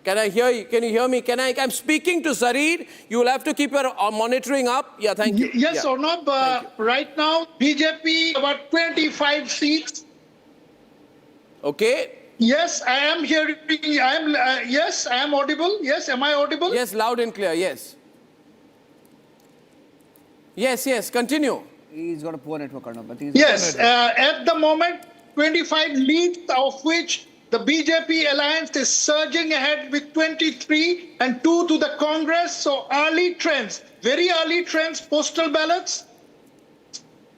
Can I hear you? Can you hear me? I'm speaking to Zarir. You will have to keep your monitoring up. Yeah, thank you. Yes, yeah. Arnab, right now, BJP about 25 seats. Okay. Yes, I am hearing. Yes, I am audible. Yes, am I audible? Yes, loud and clear. Yes. Yes, continue. He's got a poor network, Arnab. Yes, at the moment, 25 leads, of which the BJP alliance is surging ahead with 23 and 2 to the Congress. So early trends, very early trends, postal ballots.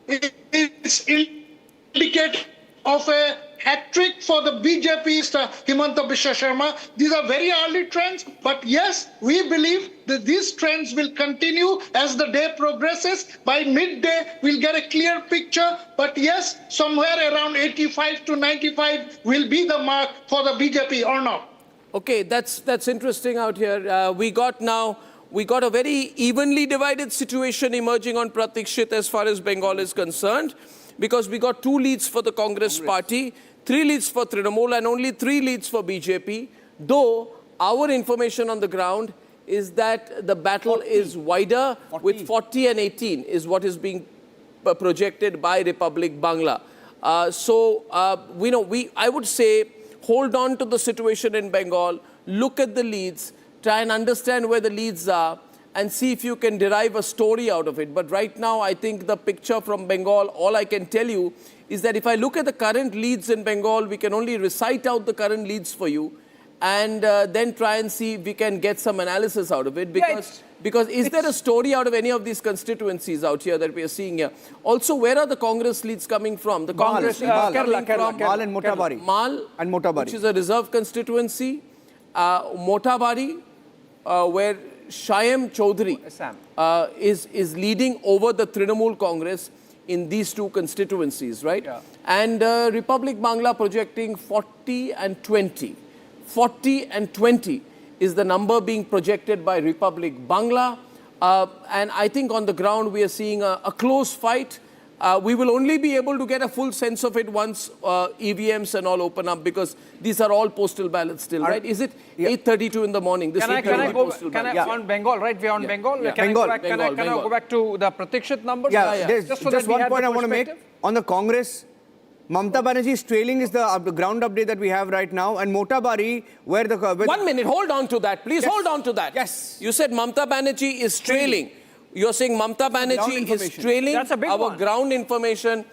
It's indicative of a hat-trick for the BJP, Himanta Biswa Sarma. These are very early trends, but yes, we believe that these trends will continue as the day progresses. By midday, we'll get a clear picture, but yes, somewhere around 85 to 95 will be the mark for the BJP or not. Okay, that's interesting out here. We got a very evenly divided situation emerging on Pratikshit as far as Bengal is concerned, because we got 2 leads for the Congress party, 3 leads for Trinamul, and only 3 leads for BJP, though our information on the ground is that the battle is wider, with 40 and 18 is what is being projected by Republic Bangla. I would say hold on to the situation in Bengal, look at the leads, try and understand where the leads are, and see if you can derive a story out of it. But right now, I think the picture from Bengal, all I can tell you is that if I look at the current leads in Bengal, we can only recite out the current leads for you, and then try and see if we can get some analysis out of it. Because is there a story out of any of these constituencies out here that we are seeing here? Also, where are the Congress leads coming from? The Congress leads coming from Mal and Motabari. Mal and Motabari, which is a reserve constituency. Motabari, where Shyam Chaudhary is leading over the Trinamul Congress in these 2 constituencies, right? Yeah. And Republic Bangla projecting 40 and 20. 40 and 20 is the number being projected by Republic Bangla. And I think on the ground we are seeing a close fight. We will only be able to get a full sense of it once EVMs and all open up, because these are all postal ballots still, right? Is it 8:32 in the morning? This Can I go on Bengal, right? We're on Bengal. Yeah. Can I go back to the Pratikshit numbers? Just one point I want to make. On the Congress, Mamata Banerjee is trailing is the ground update that we have right now. And Motabari, where the... 1 minute, hold on to that. Please hold on to that. Yes. You said Mamata Banerjee is trailing. You're saying Mamata Banerjee is trailing our ground information.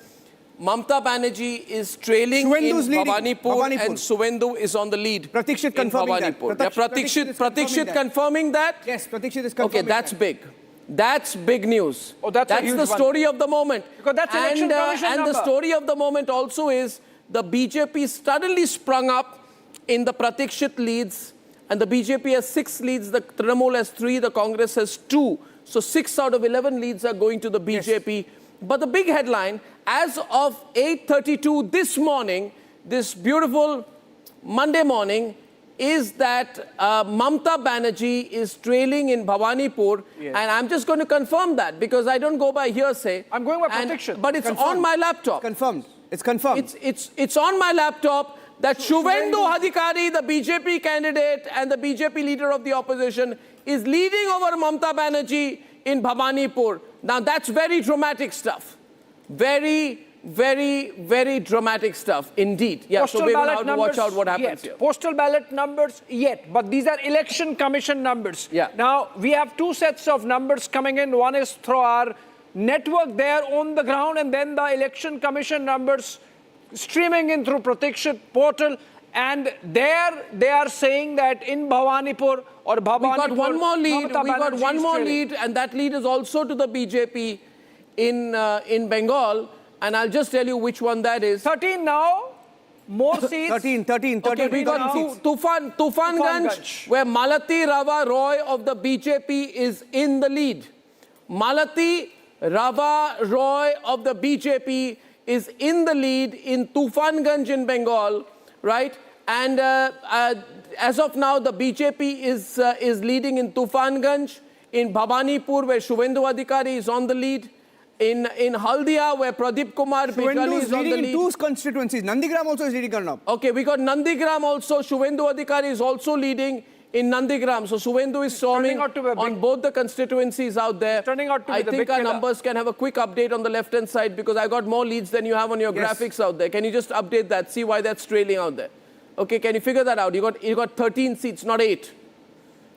Mamata Banerjee is trailing Suvendu's in leading. Bhawanipur and Suvendu is on the lead. Pratikshit confirming that. Pratikshit confirming that? Yes, Pratikshit is confirming Okay, that's big. That's big news. Oh, that's the story of the moment. Because that's election commission and number. the story of the moment also is the BJP suddenly sprung up in the Pratikshit leads, and the BJP has 6 leads, the Trinamul has 3, the Congress has 2. So 6 out of 11 leads are going to the BJP. Yes. But the big headline, as of 8:32 this morning, this beautiful Monday morning, is that Mamata Banerjee is trailing in Bhawanipur. Yes. And I'm just going to confirm that because I don't go by hearsay. I'm going by prediction. But it's confirmed. on my laptop. It's confirmed. It's confirmed. It's on my laptop that Suvendu Adhikari, the BJP candidate and the BJP leader of the opposition, is leading over Mamata Banerjee in Bhawanipur. Now that's very dramatic stuff. Very, very, very dramatic stuff indeed. Yeah, Postal so we will ballot have to numbers watch out what happens here. Postal ballot numbers yet, but these are election commission numbers. Yeah. Now we have 2 sets of numbers coming in. One is through our network there on the ground, and then the election commission numbers streaming in through Pratikshit portal. And there they are saying that in Bhawanipur or Bhawanipur, we got one more lead. Mamata We got Banerjee one is more trailing. lead, and that lead is also to the BJP in Bengal. And I'll just tell you which one that is. 13 now. More seats. 13. Okay, we got Tufanganj, where Malati Rava Roy of the BJP is in the lead. Malati Rava Roy of the BJP is in the lead in Tufanganj in Bengal, right? And as of now, the BJP is leading in Tufanganj, in Bhawanipur, where Suvendu Adhikari is on the lead. In Haldia, where Pradeep Kumar Bijali is on the lead. in 2 constituencies. Nandigram also is leading, Arnab. Okay, we got Nandigram also. Suvendu Adhikari is also leading in Nandigram. So Suvendu is storming on both the constituencies out there. I think our numbers can have a quick update on the left-hand side because I got more leads than you have on your graphics out there. Can you just update that? See why that's trailing out there. Okay, can you figure that out? You got 13 seats, not 8.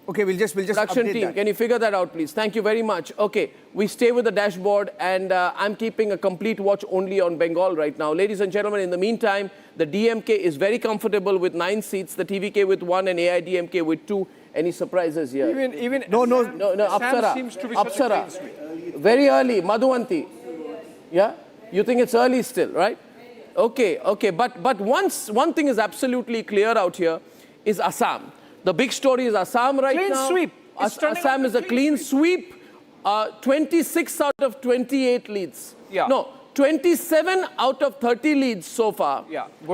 Okay, we'll just Production update team, that. can you figure that out, please? Thank you very much. Okay, we stay with the dashboard, and I'm keeping a complete watch only on Bengal right now. Ladies and gentlemen, in the meantime, the DMK is very comfortable with 9 seats, the TVK with 1, and AIDMK with 2. Any surprises here? No, Apsara. seems to be Apsara. Very early, Madhuvanti. Yeah? You think it's early still, right? Okay. But one thing is absolutely clear out here is Assam. The big story is Assam right now. Clean sweep. Assam is a clean sweep. 26 out of 28 leads. Yeah. No, 27 out of 30 leads so far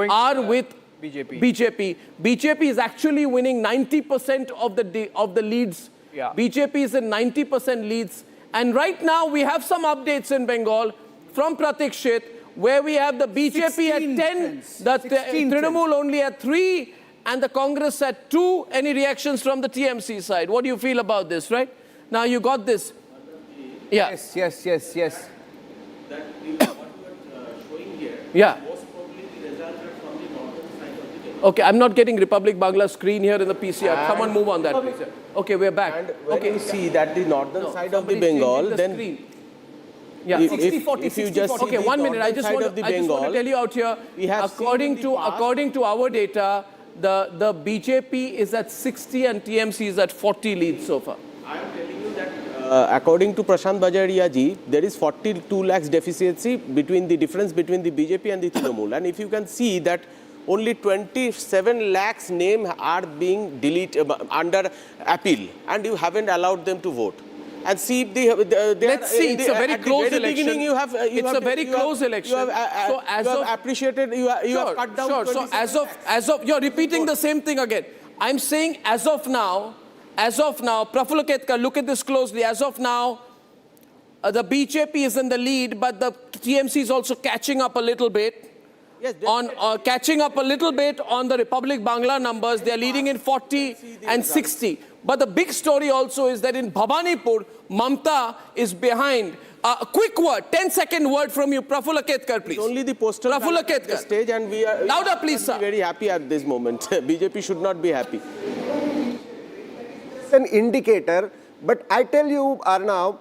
are with BJP. BJP is actually winning 90% of the leads. Yeah. BJP is in 90% leads. And right now we have some updates in Bengal from Pratikshit where we have the BJP at 10, the Trinamul only at 3, and the Congress at 2. Any reactions from the TMC side? What do you feel about this, right? Now you got this. Yeah. Yes. That what you are showing here, Yeah. most probably the result from the northern side of the Bengal. Okay, I'm not getting Republic Bangla screen here in the PCR. Someone move on that, please. Okay, we're back. And when you see that the northern side of the Bengal, then yeah, if you just see okay, the 1 minute. I just want to tell you out here. According to our data, the BJP is at 60 and TMC is at 40 leads so far. I am telling you that according to Prashant Bajaria ji, there is 42 lakhs deficiency between the difference between the BJP and the Trinamul. And if you can see that only 27 lakhs names are being deleted under appeal, and you haven't allowed them to vote. And see, let's see. It's a very close election. It's a very close election. So as you have appreciated, you have cut down. Sure. So as of, you're repeating the same thing again. I'm saying as of now, Prafulla Ketkar, look at this closely. As of now, the BJP is in the lead, but the TMC is also catching up a little bit. Yes, catching up a little bit on the Republic Bangla numbers. They're leading in 40 and 60. But the big story also is that in Bhawanipur, Mamata is behind A quick word, 10-second word from you, Prafulla Ketkar, please. It's only the postal Prafulla ballot at the Ketkar. stage, and we are Louder, please, sir. very happy at this moment. BJP should not be happy. It's an indicator, but I tell you, Arnab,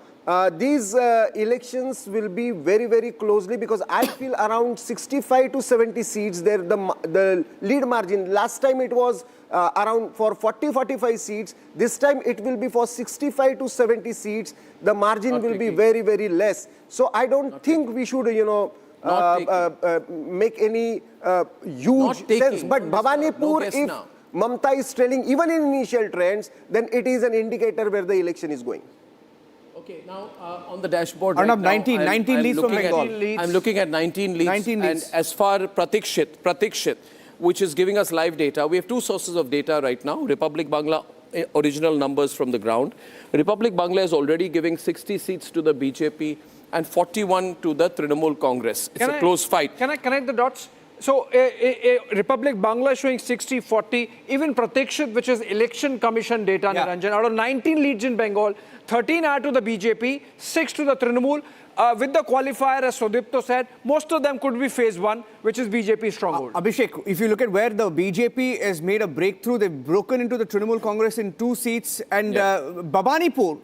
these elections will be very, very closely because I feel around 65 to 70 seats there, the lead margin. Last time it was around for 40-45 seats. This time it will be for 65 to 70 seats. The margin will be very, very less. So I don't think we should, make any huge sense. But Bhawanipur, if Mamata is trailing even in initial trends, then it is an indicator where the election is going. Okay, now on the dashboard Arnab, right now, 19 leads from Bengal. I'm looking at 19 leads. And as far Pratikshit, which is giving us live data, we have two sources of data right now. Republic Bangla original numbers from the ground. Republic Bangla is already giving 60 seats to the BJP and 41 to the Trinamul Congress. It's a close fight. Can I connect the dots? So, Republic Bangla showing 60-40, even Pratikshit, which is election commission data, Niranjan, out of 19 leads in Bengal, 13 are to the BJP, 6 to the Trinamul. With the qualifier, as Sudipto said, most of them could be phase 1, which is BJP stronghold. Abhishek, if you look at where the BJP has made a breakthrough, they've broken into the Trinamul Congress in 2 seats, and Bhawanipur,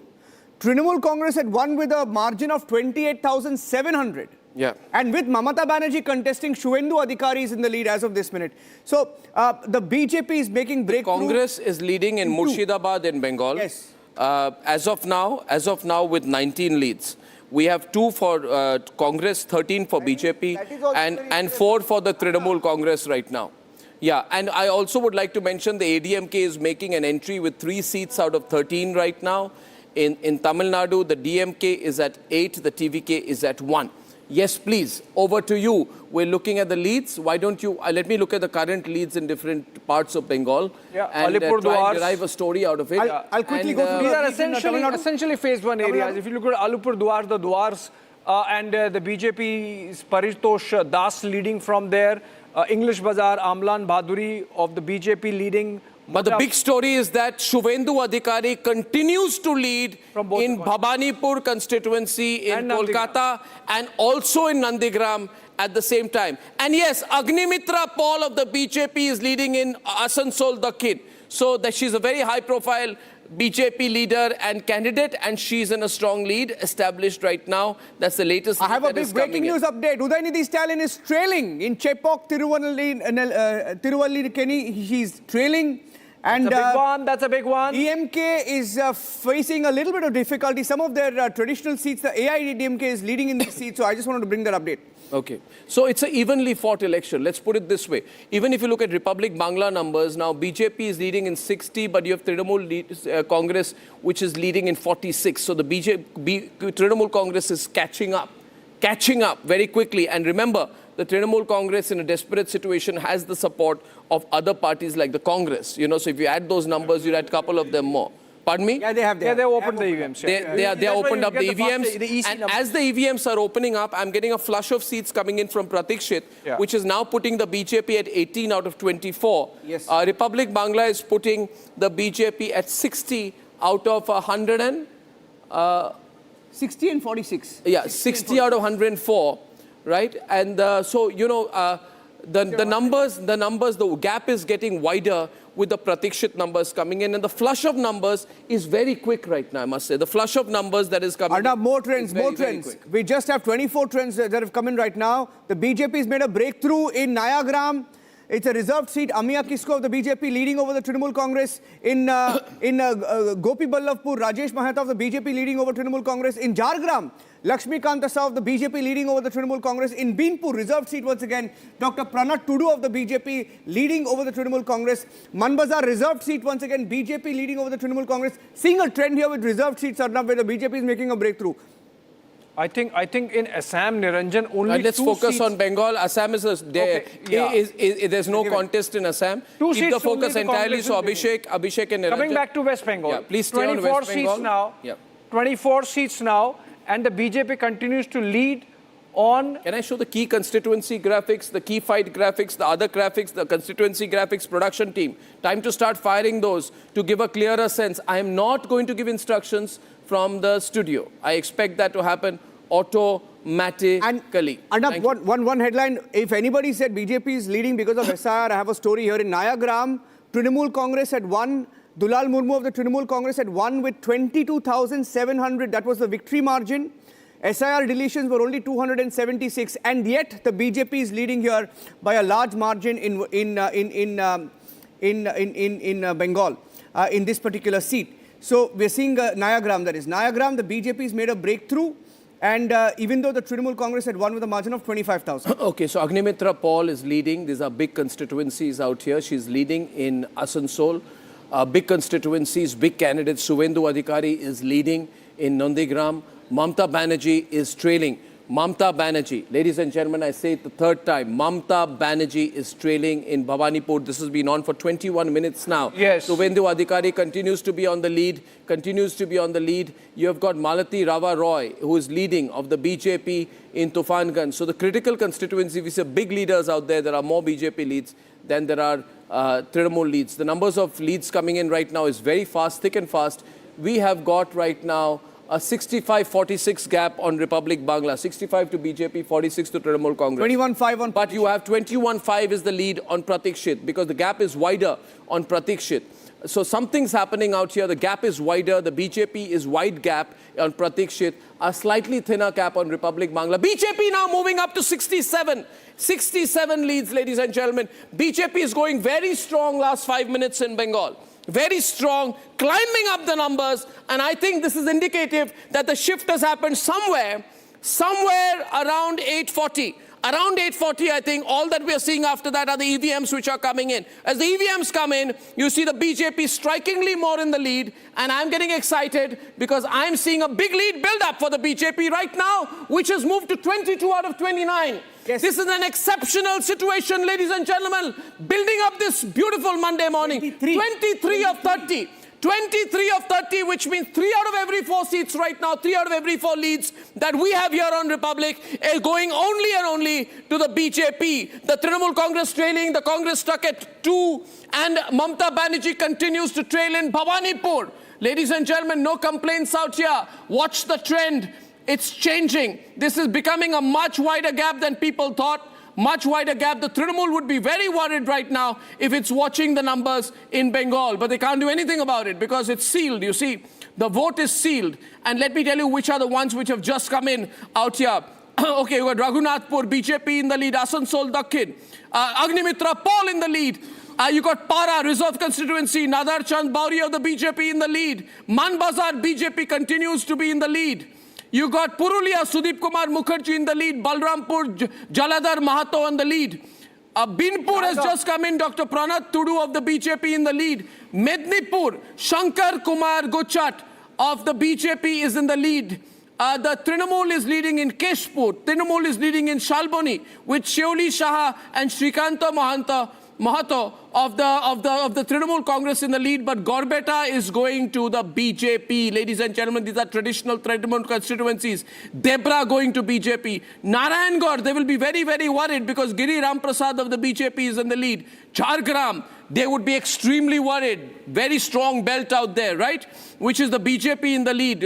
Trinamul Congress had won with a margin of 28,700. Yeah. And with Mamata Banerjee contesting, Suvendu Adhikari is in the lead as of this minute. So, the BJP is making breakthrough. Congress is leading in Murshidabad in Bengal. Yes. As of now with 19 leads. We have 2 for Congress, 13 for BJP, and 4 for the Trinamool Congress right now. Yeah, and I also would like to mention the ADMK is making an entry with 3 seats out of 13 right now. In Tamil Nadu, the DMK is at 8, the TVK is at 1. Yes, please, over to you. We're looking at the leads. Why don't you, let me look at the current leads in different parts of Bengal and try and derive a story out of it. I'll quickly go through. These are essentially phase 1 areas. If you look at Alipur Duar, the Duars and the BJP's Paritosh Das leading from there, English Bazaar, Amlan Bhaduri of the BJP leading. But the big story is that Suvendu Adhikari continues to lead in Bhawanipur constituency in Kolkata and also in Nandigram at the same time. And yes, Agnimitra Paul of the BJP is leading in Asansol Dakhin. So that she's a very high profile BJP leader and candidate, and she's in a strong lead established right now. That's the latest. I have a big breaking news update. Udayanidhi Stalin is trailing in Cheppok, Tiruvallikeni. He's trailing. And that's a big one. DMK is facing a little bit of difficulty. Some of their traditional seats, the AIDMK is leading in these seats. So I just wanted to bring that update. Okay. So it's an evenly fought election. Let's put it this way. Even if you look at Republic Bangla numbers, now BJP is leading in 60, but you have Trinamool Congress, which is leading in 46. So the Trinamool Congress is catching up very quickly. And remember, the Trinamool Congress in a desperate situation has the support of other parties like the Congress. You know, so if you add those numbers, you add a couple of them more. Pardon me? Yeah, they've opened the EVMs. They opened up the EVMs. And as the EVMs are opening up, I'm getting a flush of seats coming in from Pratikshit, which is now putting the BJP at 18 out of 24. Yes. Republic Bangla is putting the BJP at 60 out of 100 and... 60 and 46. Yeah, 60 out of 104, right? And so, you know, the numbers, the gap is getting wider with the Pratikshit numbers coming in, and the flush of numbers is very quick right now, I must say. The flush of numbers that is coming in. More trends. We just have 24 trends that have come in right now. The BJP has made a breakthrough in Nayagram. It's a reserved seat. Amiya Kisko of the BJP leading over the Trinamool Congress. In Gopi Ballabpur, Rajesh Mahata of the BJP leading over Trinamool Congress. In Jhargram, Lakshmi Kantasa of the BJP leading over the Trinamool Congress. In Beenpur, reserved seat once again, Dr. Pranat Tudu of the BJP leading over the Trinamool Congress. Manbazar, reserved seat once again, BJP leading over the Trinamool Congress. Seeing a trend here with reserved seats, Arnab, where the BJP is making a breakthrough. I think in Assam, Niranjan, only let's focus on Bengal. Assam is there's no contest in Assam. Keep the focus entirely. So Abhishek and Niranjan. Coming back to West Bengal. Please stay on West Bengal. Seats now. 24 seats now, and the BJP continues to lead on. Can I show the key constituency graphics, the key fight graphics, the other graphics, the constituency graphics production team? Time to start firing those to give a clearer sense. I am not going to give instructions from the studio. I expect that to happen automatically. And one headline, if anybody said BJP is leading because of SIR, I have a story here in Nayagram. Trinamool Congress had won. Dulal Murmu of the Trinamool Congress had won with 22,700. That was the victory margin. SIR deletions were only 276, and yet the BJP is leading here by a large margin in Bengal in this particular seat. So we're seeing Nayagram, that is. Nayagram, the BJP has made a breakthrough, and even though the Trinamool Congress had won with a margin of 25,000. Okay, so Agnimitra Paul is leading. These are big constituencies out here. She's leading in Asansol. Big constituencies, big candidates. Suvendu Adhikari is leading in Nandigram. Mamata Banerjee is trailing. Mamata Banerjee, ladies and gentlemen, I say it the third time, Mamata Banerjee is trailing in Bhawanipur. This has been on for 21 minutes now. Yes. Suvendu Adhikari continues to be on the lead, You have got Malati Rava Roy, who is leading of the BJP in Tufanganj. So the critical constituency, we see big leaders out there. There are more BJP leads than there are Trinamul leads. The numbers of leads coming in right now is very fast, thick and fast. We have got right now a 65-46 gap on Republic Bangla. 65 to BJP, 46 to Trinamul Congress. 21-5 on... But you have 21-5 is the lead on Pratikshit because the gap is wider on Pratikshit. So something's happening out here. The gap is wider. The BJP is wide gap on Pratikshit. A slightly thinner gap on Republic Bangla. BJP now moving up to 67. 67 leads, ladies and gentlemen. BJP is going very strong last 5 minutes in Bengal. Very strong, climbing up the numbers, and I think this is indicative that the shift has happened somewhere around 840. Around 840, I think, all that we are seeing after that are the EVMs which are coming in. As the EVMs come in, you see the BJP strikingly more in the lead, and I'm getting excited because I'm seeing a big lead build up for the BJP right now, which has moved to 22 out of 29. Yes. This is an exceptional situation, ladies and gentlemen, building up this beautiful Monday morning. 23 of 30. 23 of 30, which means 3 out of every 4 seats right now, 3 out of every 4 leads that we have here on Republic is going only and only to the BJP. The Trinamul Congress trailing, the Congress stuck at 2, and Mamata Banerjee continues to trail in Bhawanipur. Ladies and gentlemen, no complaints out here. Watch the trend. It's changing. This is becoming a much wider gap than people thought. Much wider gap. The Trinamul would be very worried right now if it's watching the numbers in Bengal, but they can't do anything about it because it's sealed, you see. The vote is sealed. And let me tell you which are the ones which have just come in out here. Okay, you got Raghunathpur, BJP in the lead, Asansol, Dakhin, Agnimitra Paul in the lead. You got Para, Reserve Constituency, Nadar Chand Bauri of the BJP in the lead. Manbazar, BJP continues to be in the lead. You got Purulia, Sudeep Kumar Mukherjee in the lead. Balrampur, Jaladhar Mahato in the lead. Binpur has just come in. Dr. Pranath Tudu of the BJP in the lead. Mednipur, Shankar Kumar Guchat of the BJP is in the lead. The Trinamul is leading in Keshpur. Trinamul is leading in Shalboni with Sheoli Shah and Shrikanta Mahato of the Trinamul Congress in the lead, but Gorbeta is going to the BJP. Ladies and gentlemen, these are traditional Trinamul constituencies. Debra going to BJP. Narayangarh, they will be very, very worried because Giri Ramprasad of the BJP is in the lead. Jhargram, they would be extremely worried. Very strong belt out there, right? Which is the BJP in the lead.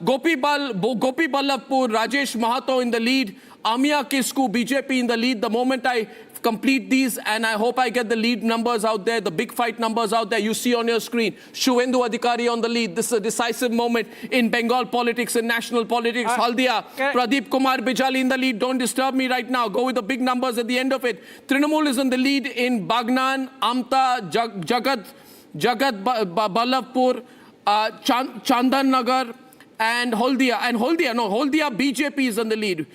Gopi Ballabpur, Rajesh Mahato in the lead. Amia Kisku, BJP in the lead. The moment I complete these, and I hope I get the lead numbers out there, the big fight numbers out there. You see on your screen, Suvendu Adhikari on the lead. This is a decisive moment in Bengal politics and national politics. Haldia, Pradeep Kumar Bijali in the lead. Don't disturb me right now. Go with the big numbers at the end of it. Trinamul is in the lead in Bagnan, Amta, Jagat Ballabpur, Chandan Nagar, and Holdia. Holdia BJP is in the lead.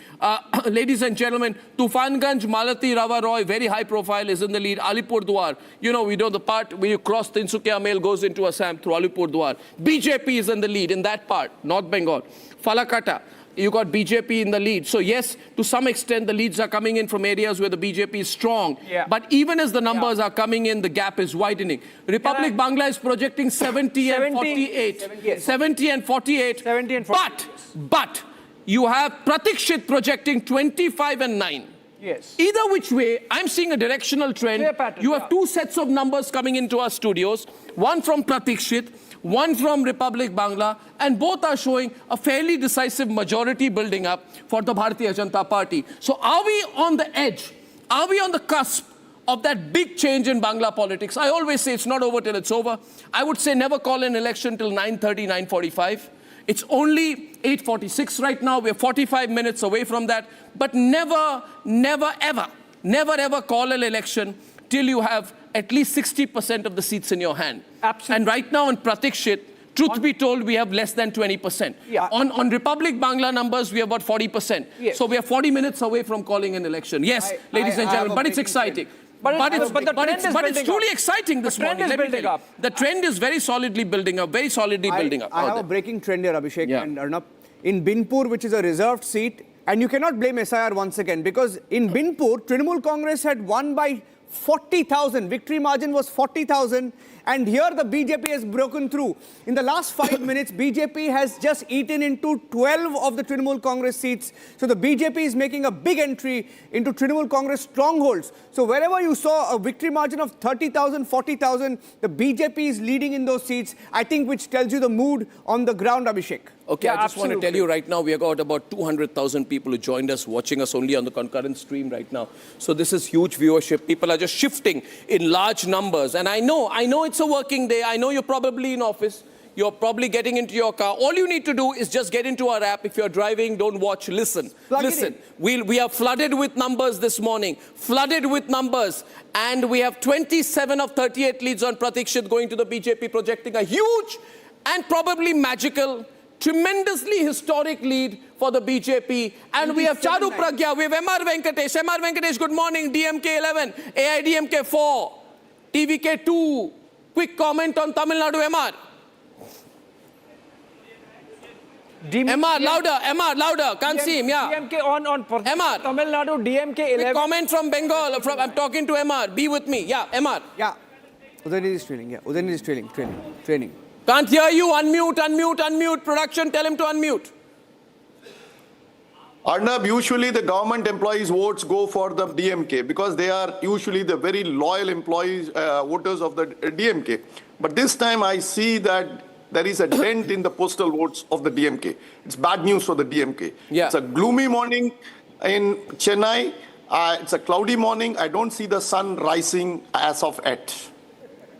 Ladies and gentlemen, Tufanganj, Malati Rava Roy, very high profile, is in the lead. Alipurduar, we know the part where you cross Tinsukia Mail goes into Assam through Alipurduar. BJP is in the lead in that part, North Bengal. Falakata, you got BJP in the lead. So yes, to some extent, the leads are coming in from areas where the BJP is strong. Yeah. But even as the numbers are coming in, the gap is widening. Republic Bangla is projecting 70 and 48. 70 and 48. 70 and 48. But you have Pratikshit projecting 25 and 9. Yes. Either which way, I'm seeing a directional trend. Clear pattern, You have two sets of numbers coming into our studios, one from Pratikshit, one from Republic Bangla, and both are showing a fairly decisive majority building up for the Bharatiya Janata Party. So are we on the edge? Are we on the cusp of that big change in Bangla politics? I always say it's not over till it's over. I would say never call an election till 9:30, 9:45. It's only 8:46 right now. We're 45 minutes away from that. But never, never, ever call an election till you have at least 60% of the seats in your hand. Absolutely. And right now in Pratikshit, truth be told, we have less than 20%. Yeah. On Republic Bangla numbers, we have about 40%. Yes. So we are 40 minutes away from calling an election. Yes, ladies and gentlemen, but it's exciting. But it's truly exciting this morning. Let me tell you. The trend is very solidly building up, very solidly building up. I have a breaking trend here, Abhishek and Arnab. In Binpur, which is a reserved seat, and you cannot blame SIR once again, because in Binpur, Trinamul Congress had won by 40,000. Victory margin was 40,000. And here the BJP has broken through. In the last 5 minutes, BJP has just eaten into 12 of the Trinamul Congress seats. So the BJP is making a big entry into Trinamul Congress strongholds. So wherever you saw a victory margin of 30,000, 40,000, the BJP is leading in those seats, I think, which tells you the mood on the ground, Abhishek. Okay, I just want to tell you right now, we have got about 200,000 people who joined us, watching us only on the concurrent stream right now. So this is huge viewership. People are just shifting in large numbers. And I know it's a working day. I know you're probably in office. You're probably getting into your car. All you need to do is just get into our app. If you're driving, don't watch, listen. Listen. We are flooded with numbers this morning. Flooded with numbers. And we have 27 of 38 leads on Pratikshit going to the BJP, projecting a huge and probably magical, tremendously historic lead for the BJP. And we have Charu Pragya, we have MR Venkatesh. MR Venkatesh, good morning. DMK 11, AIDMK 4, TVK 2. Quick comment on Tamil Nadu, MR. MR, louder. Can't see him, yeah. DMK on MR. Tamil Nadu, DMK 11. Quick comment from Bengal. I'm talking to MR. Be with me. Yeah, MR. Yeah. Udaynidhi is training. Yeah, Udaynidhi is training. Can't hear you. Unmute. Production, tell him to unmute. Arnab, usually the government employees' votes go for the DMK because they are usually the very loyal employees, voters of the DMK. But this time I see that there is a dent in the postal votes of the DMK. It's bad news for the DMK. Yeah. It's a gloomy morning in Chennai. It's a cloudy morning. I don't see the sun rising as of yet.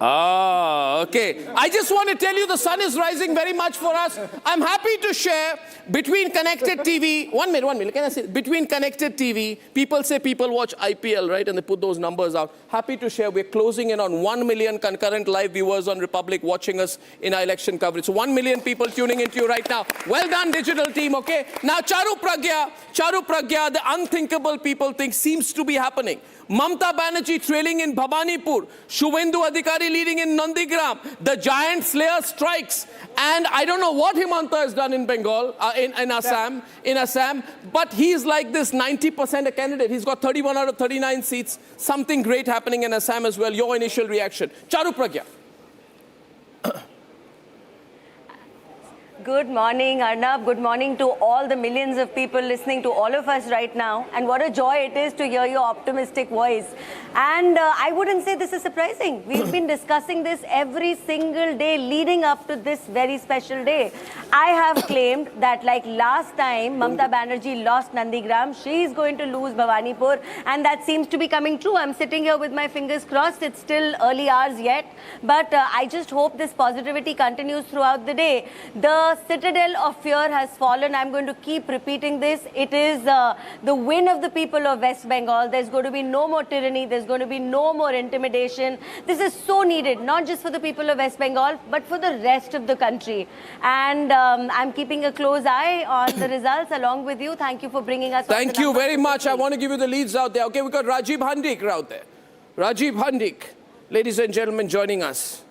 Ah, okay. I just want to tell you the sun is rising very much for us. I'm happy to share between Connected TV, one minute, can I say, between Connected TV, people say people watch IPL, right? And they put those numbers out. Happy to share, we're closing in on 1 million concurrent live viewers on Republic watching us in our election coverage. So 1 million people tuning into you right now. Well done, digital team, okay? Now, Charu Pragya, the unthinkable people think seems to be happening. Mamata Banerjee trailing in Bhabanipur, Suvendu Adhikari leading in Nandigram, the giant slayer strikes, and I don't know what Himanta has done in Bengal, in Assam, but he's like this 90% a candidate. He's got 31 out of 39 seats. Something great happening in Assam as well. Your initial reaction. Charu Pragya. Good morning, Arnab. Good morning to all the millions of people listening to all of us right now. And what a joy it is to hear your optimistic voice. And I wouldn't say this is surprising. We've been discussing this every single day leading up to this very special day. I have claimed that like last time Mamata Banerjee lost Nandigram, she is going to lose Bhabanipur. And that seems to be coming true. I'm sitting here with my fingers crossed. It's still early hours yet. But I just hope this positivity continues throughout the day. The citadel of fear has fallen. I'm going to keep repeating this. It is the win of the people of West Bengal. There's going to be no more tyranny. There's going to be no more intimidation. This is so needed, not just for the people of West Bengal, but for the rest of the country. And I'm keeping a close eye on the results along with you. Thank you for bringing us. Thank you very much. I want to give you the leads out there. Okay, we've got Rajiv Handik out there. Rajiv Handik, ladies and gentlemen, joining us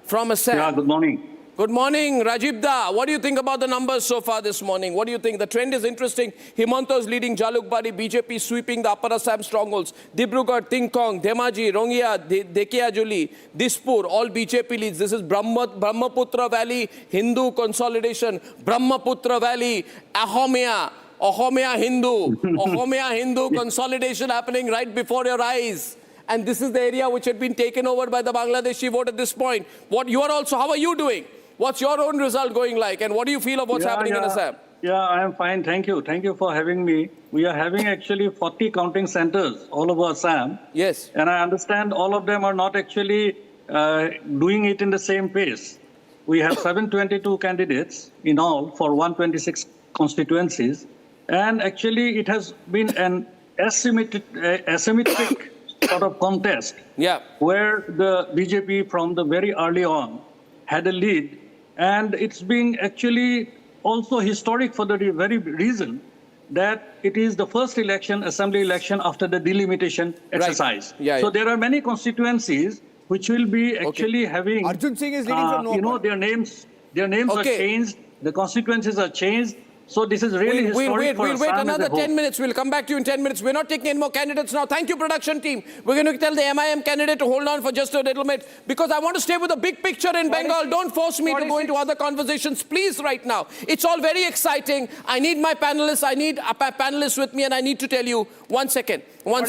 from Assam. Yeah, good morning. Good morning, Rajiv Da. What do you think about the numbers so far this morning? What do you think? The trend is interesting. Himanta is leading Jalukbari, BJP sweeping the Upper Assam strongholds. Dibrugarh, Tingkong, Dhemaji, Rongia, Dekiajuli, Dispur, all BJP leads. This is Brahmaputra Valley, Hindu Consolidation, Brahmaputra Valley, Ahomia, Ahomya Hindu consolidation happening right before your eyes. And this is the area which had been taken over by the Bangladeshi vote at this point. How are you doing? What's your own result going like? And what do you feel of what's happening in Assam? Yeah, I am fine. Thank you. Thank you for having me. We are having actually 40 counting centers all over Assam. Yes. And I understand all of them are not actually doing it in the same pace. We have 722 candidates in all for 126 constituencies. And actually it has been an asymmetric sort of contest. Yeah. Where the BJP from the very early on had a lead. And it's been actually also historic for the very reason that it is the first election, assembly election after the delimitation exercise. Right. Yeah, so yeah. there are many constituencies which will be actually having, Arjun Singh is leading from Nopal. their names are changed, the constituencies are changed. So this is really historic for We'll wait Assam another as a whole. 10 minutes. We'll come back to you in 10 minutes. We're not taking any more candidates now. Thank you, production team. We're going to tell the MIM candidate to hold on for just a little bit because I want to stay with the big picture in Bengal. Don't force me to go into other conversations, please, right now. It's all very exciting. I need my panelists. I need a panelist with me, and I need to tell you, one second. You need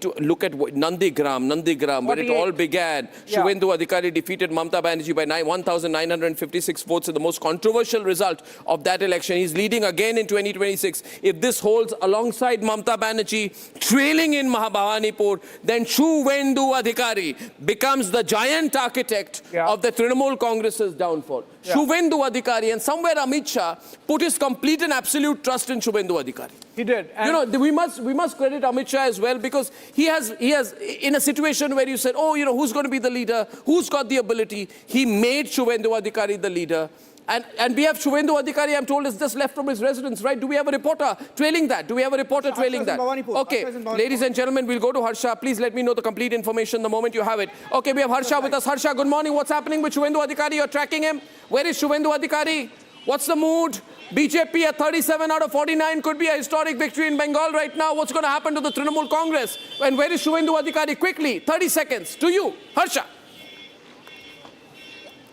to look at Nandigram, where it all began. Yeah. Suvendu Adhikari defeated Mamata Banerjee by 1,956 votes in the most controversial result of that election. He's leading again in 2026. If this holds alongside Mamata Banerjee, trailing in Bhawanipur, then Suvendu Adhikari becomes the giant architect of the Trinamul Congress's downfall. Suvendu Adhikari, and somewhere Amit Shah put his complete and absolute trust in Suvendu Adhikari. He did. And we must credit Amit Shah as well, because he has in a situation where you said, who's going to be the leader, who's got the ability, he made Suvendu Adhikari the leader. And we have Suvendu Adhikari, I'm told, is just left from his residence, right? Do we have a reporter trailing that? Okay, ladies and gentlemen, we'll go to Harsha. Please let me know the complete information the moment you have it. Okay, we have Harsha with us. Harsha, good morning. What's happening with Suvendu Adhikari? You're tracking him. Where is Suvendu Adhikari? What's the mood? BJP at 37 out of 49 could be a historic victory in Bengal right now. What's going to happen to the Trinamul Congress? And where is Suvendu Adhikari? Quickly, 30 seconds. To you, Harsha.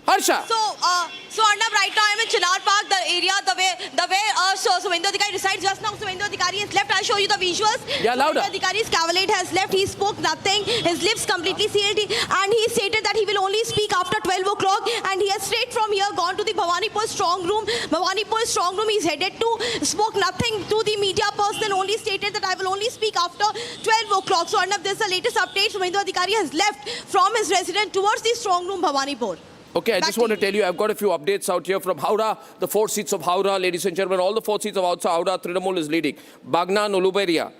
So Arnab, right now I'm in Chinar Park, the area, the way Suvendu Adhikari resides. Just now Suvendu Adhikari has left. I'll show you the visuals. Yeah, louder. Suvendu Adhikari's cavalcade has left. He spoke nothing. His lips completely sealed. And he stated that he will only speak after 12 o'clock. And he has straight from here gone to the Bhawanipur strong room. Bhawanipur strong room he's headed to. Spoke nothing to the media person. Only stated that I will only speak after 12 o'clock. So Arnab, this is the latest update. Suvendu Adhikari has left from his residence towards the strong room Bhawanipur. Okay, I just want to tell you, I've got a few updates out here from Howrah, the 4 seats of Howrah, ladies and gentlemen, all the 4 seats of Howrah, Trinamul is leading. Bagna, Nuluberia,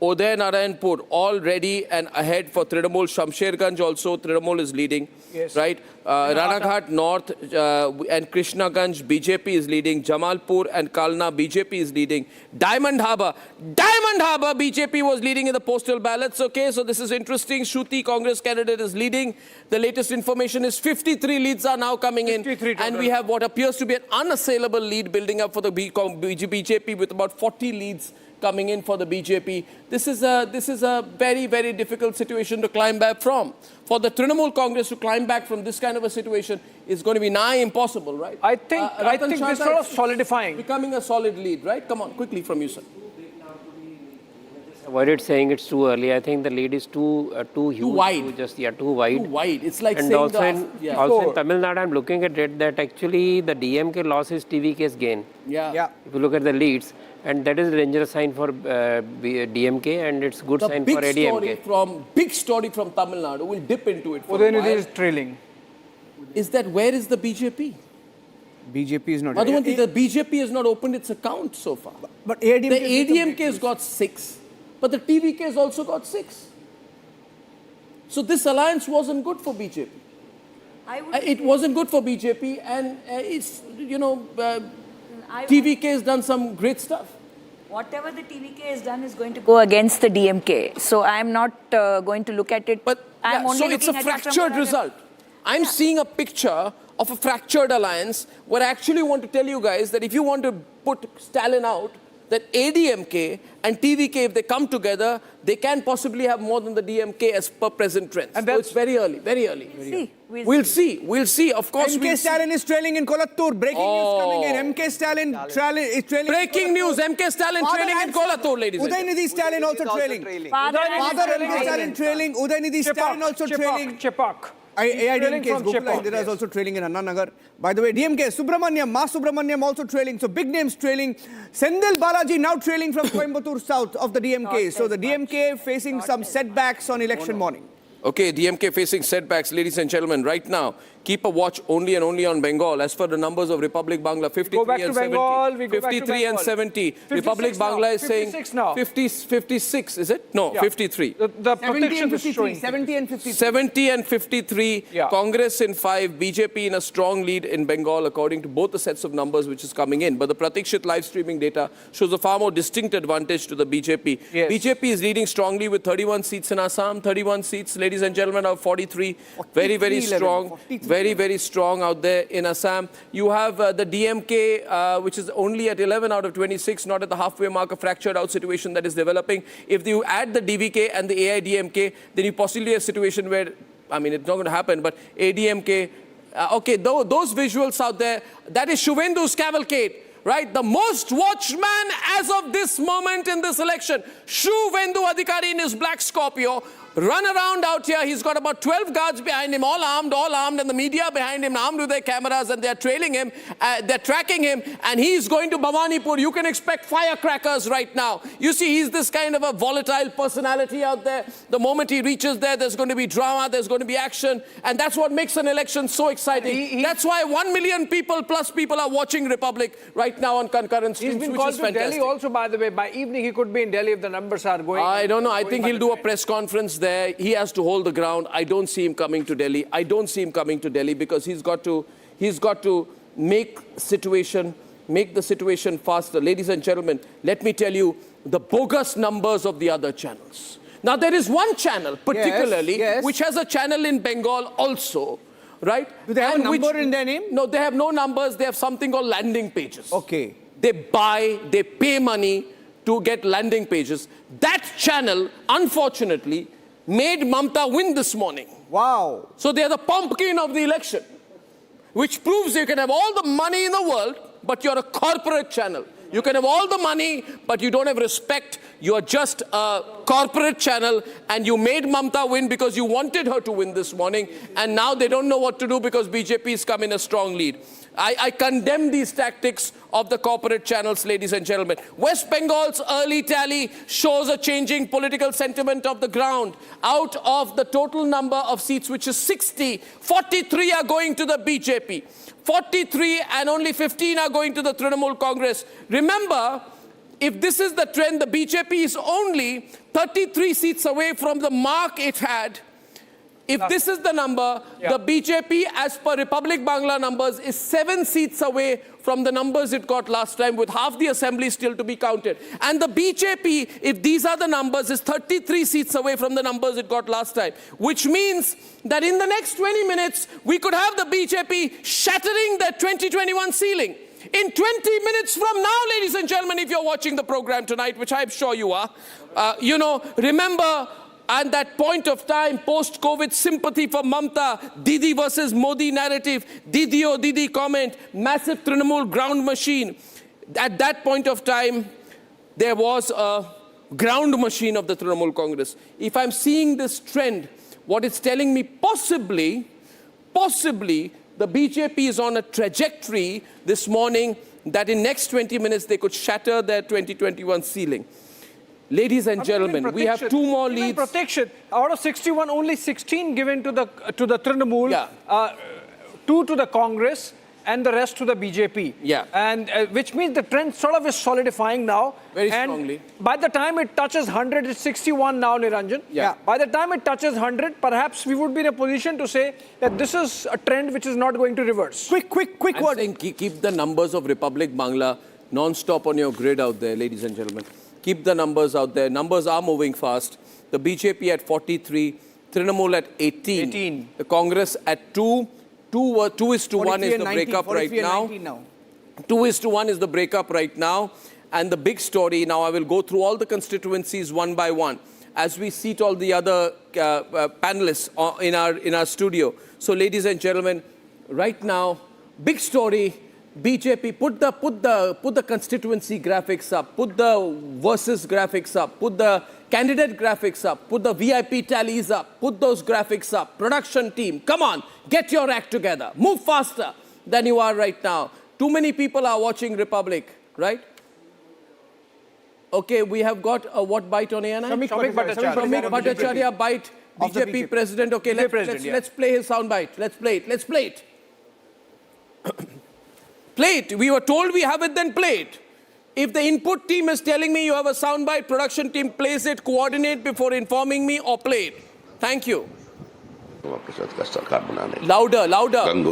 Uday Narayanpur, all ready and ahead for Trinamul. Shamsherganj also, Trinamul is leading, right? Ranaghat North and Krishnaganj, BJP is leading. Jamalpur and Kalna, BJP is leading. Diamond Harbour, BJP was leading in the postal ballots. Okay, so this is interesting. Shruti, Congress candidate, is leading. The latest information is 53 leads are now coming in. And we have what appears to be an unassailable lead building up for the BJP with about 40 leads coming in for the BJP. This is a very, very difficult situation to climb back from. For the Trinamul Congress to climb back from this kind of a situation is going to be nigh impossible, right? I think this sort of solidifying. Becoming a solid lead, right? Come on, quickly from you, sir. Avoided saying it's too early. I think the lead is too huge. Too wide. Too wide. Too wide. It's like and saying also in Tamil Nadu, I'm looking at it that actually the DMK loss is TVK's gain. Yeah. If you look at the leads, and that is a dangerous sign for DMK, and it's good sign for ADMK. Big story from Tamil Nadu. We'll dip into it. Udayanidhi is trailing. Is that where is the BJP? BJP is not. Madhuvanti, the BJP has not opened its account so far. But the ADMK has got 6, but the TVK has also got 6. So this alliance wasn't good for BJP. It wasn't good for BJP, and TVK has done some great stuff. Whatever the TVK has done is going to go against the DMK. So I'm not going to look at it. But I'm only so it's a fractured result. I'm seeing a picture of a fractured alliance where I actually want to tell you guys that if you want to put Stalin out, that ADMK and TVK, if they come together, they can possibly have more than the DMK as per present trends. And so it's very early, very early. We'll see. Of course, MK Stalin is trailing in Kolattur. Breaking news coming in. MK Stalin is trailing. Breaking news, MK Stalin trailing in Kolattur, ladies and gentlemen. Udaynidhi Stalin also trailing. Father MK Stalin trailing. Udaynidhi Stalin also trailing. Chepak. AIDMK is Gokula Indira is also trailing in Annanagar. By the way, DMK, Subramaniam, Ma Subramaniam also trailing. So big names trailing. Sendil Balaji now trailing from Coimbatore South of the DMK. So the DMK facing some setbacks on election morning. Okay, DMK facing setbacks, ladies and gentlemen. Right now, keep a watch only and only on Bengal. As for the numbers of Republic Bangla, 53 and 70. 53 and 70. Republic Bangla is saying 56, is it? No, 53. The protection is showing 70 and 53. 70 and 53. Yeah. Congress in 5. BJP in a strong lead in Bengal, according to both the sets of numbers which is coming in. But the Pratikshit live streaming data shows a far more distinct advantage to the BJP. Yes. BJP is leading strongly with 31 seats in Assam, 31 seats, ladies and gentlemen, of 43. Very, very strong. Very, very strong out there in Assam. You have the DMK, which is only at 11 out of 26, not at the halfway mark, a fractured out situation that is developing. If you add the DVK and the AIDMK, then you possibly have a situation where, I mean, it's not going to happen, but ADMK, okay, those visuals out there, that is Suvendu's cavalcade. Right, the most watched man as of this moment in this election, Suvendu Adhikari in his black Scorpio, run around out here. He's got about 12 guards behind him, all armed, and the media behind him, armed with their cameras, and they're trailing him, they're tracking him, and he's going to Bhawanipur. You can expect firecrackers right now. You see, he's this kind of a volatile personality out there. The moment he reaches there, there's going to be drama, there's going to be action, and that's what makes an election so exciting. That's why 1 million people plus people are watching Republic right now on concurrent streams, He's been which called is to fantastic. Delhi also, by the way. By evening, he could be in Delhi if the numbers are going. I don't know. I think he'll do a press conference there. He has to hold the ground. I don't see him coming to Delhi. I don't see him coming to Delhi because he's got to make the situation faster. Ladies and gentlemen, let me tell you the bogus numbers of the other channels. Now, there is one channel particularly which has a channel in Bengal also. Right? Do they have a number in their name? No, they have no numbers. They have something called landing pages. Okay. They pay money to get landing pages. That channel, unfortunately, made Mamata win this morning. Wow. So they are the pumpkin of the election, which proves you can have all the money in the world, but you're a corporate channel. You can have all the money, but you don't have respect. You're just a corporate channel, and you made Mamata win because you wanted her to win this morning, and now they don't know what to do because BJP's come in a strong lead. I condemn these tactics of the corporate channels, ladies and gentlemen. West Bengal's early tally shows a changing political sentiment of the ground. Out of the total number of seats, which is 60, 43 are going to the BJP. 43 and only 15 are going to the Trinamul Congress. Remember, if this is the trend, the BJP is only 33 seats away from the mark it had. If this is the number, the BJP, as per Republic Bangla numbers, is 7 seats away from the numbers it got last time, with half the assembly still to be counted. And the BJP, if these are the numbers, is 33 seats away from the numbers it got last time, which means that in the next 20 minutes, we could have the BJP shattering their 2021 ceiling. In 20 minutes from now, ladies and gentlemen, if you're watching the program tonight, which I'm sure you are, remember, and that point of time, post-COVID sympathy for Mamata, Didi versus Modi narrative, Didi oh Didi comment, massive Trinamul ground machine. At that point of time, there was a ground machine of the Trinamul Congress. If I'm seeing this trend, what it's telling me, possibly, the BJP is on a trajectory this morning that in next 20 minutes, they could shatter their 2021 ceiling. Ladies and gentlemen, we have 2 more leads. Protection. Out of 61, only 16 given to the Trinamul, 2 to the Congress, and the rest to the BJP. Yeah. And which means the trend sort of is solidifying now. Very strongly. By the time it touches 100, it's 61 now, Niranjan. Yeah. By the time it touches 100, perhaps we would be in a position to say that this is a trend which is not going to reverse. Quick word. I'm saying keep the numbers of Republic Bangla non-stop on your grid out there, ladies and gentlemen. Keep the numbers out there. Numbers are moving fast. The BJP at 43, Trinamul at 18. The Congress at 2. 2:1 is the breakup right now. 2:1 is the breakup right now. And the big story, now I will go through all the constituencies one by one as we seat all the other panelists in our studio. So ladies and gentlemen, right now, big story, BJP, put the constituency graphics up, put the versus graphics up, put the candidate graphics up, put the VIP tallies up, put those graphics up. Production team, come on, get your act together. Move faster than you are right now. Too many people are watching Republic, right? Okay, we have got a what bite on ANI? Shamik Bhattacharya bite, BJP president. Okay, let's play his sound bite. Let's play it. Play it. We were told we have it, then play it. If the input team is telling me you have a sound bite, production team plays it, coordinate before informing me, or play it. Thank you. Louder.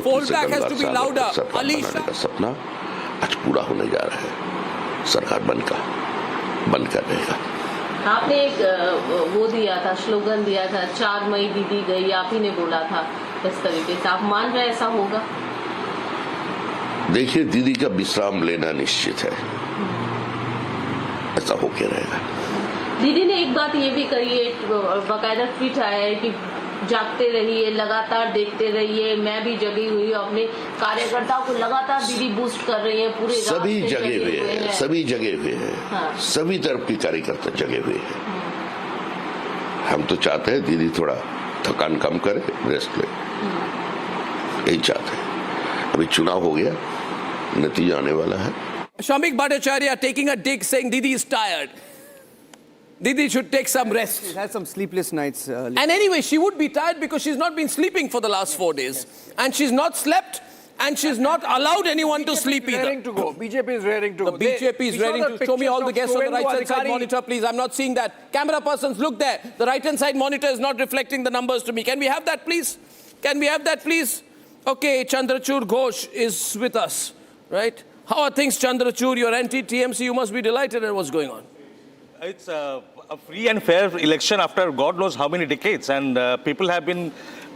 Fallback has to be louder. Alisha. सपना आज पूरा होने जा रहा है. सरकार बंद कर देगा. आपने एक वो दिया था, स्लोगन दिया था, 4 मई दीदी गई, आप ही ने बोला था इस तरीके से. आप मान रहे ऐसा होगा? देखिए, दीदी का विश्राम लेना निश्चित है. ऐसा होके रहेगा. दीदी ने एक बात ये भी कही है, बाकायदा ट्वीट आया है कि जागते रहिए, लगातार देखते रहिए. मैं भी जगी हुई हूँ, अपने कार्यकर्ताओं को लगातार दीदी बूस्ट कर रही है. पूरे सभी जगे हुए हैं, सभी जगे हुए हैं. हाँ. सभी तरफ के कार्यकर्ता जगे हुए हैं. हम तो चाहते हैं दीदी थोड़ा थकान कम करे, रेस्ट ले. यही चाहते हैं. अभी चुनाव हो गया, नतीजा आने वाला है. Shamik Bhattacharya taking a dig, saying Didi is tired. Didi should take some rest. She's had some sleepless nights. And anyway, she would be tired because she's not been sleeping for the last 4 days. And she's not slept, and she's not allowed anyone to sleep either. Raring to go. BJP is raring to go. The BJP is raring to show me all the guests on the right-hand side monitor, please. I'm not seeing that. Camera persons, look there. The right-hand side monitor is not reflecting the numbers to me. Can we have that, please? Can we have that, please? Okay, Chandrachud Ghosh is with us, right? How are things, Chandrachud? You're anti-TMC. You must be delighted at what's going on. It's a free and fair election after God knows how many decades, and people have been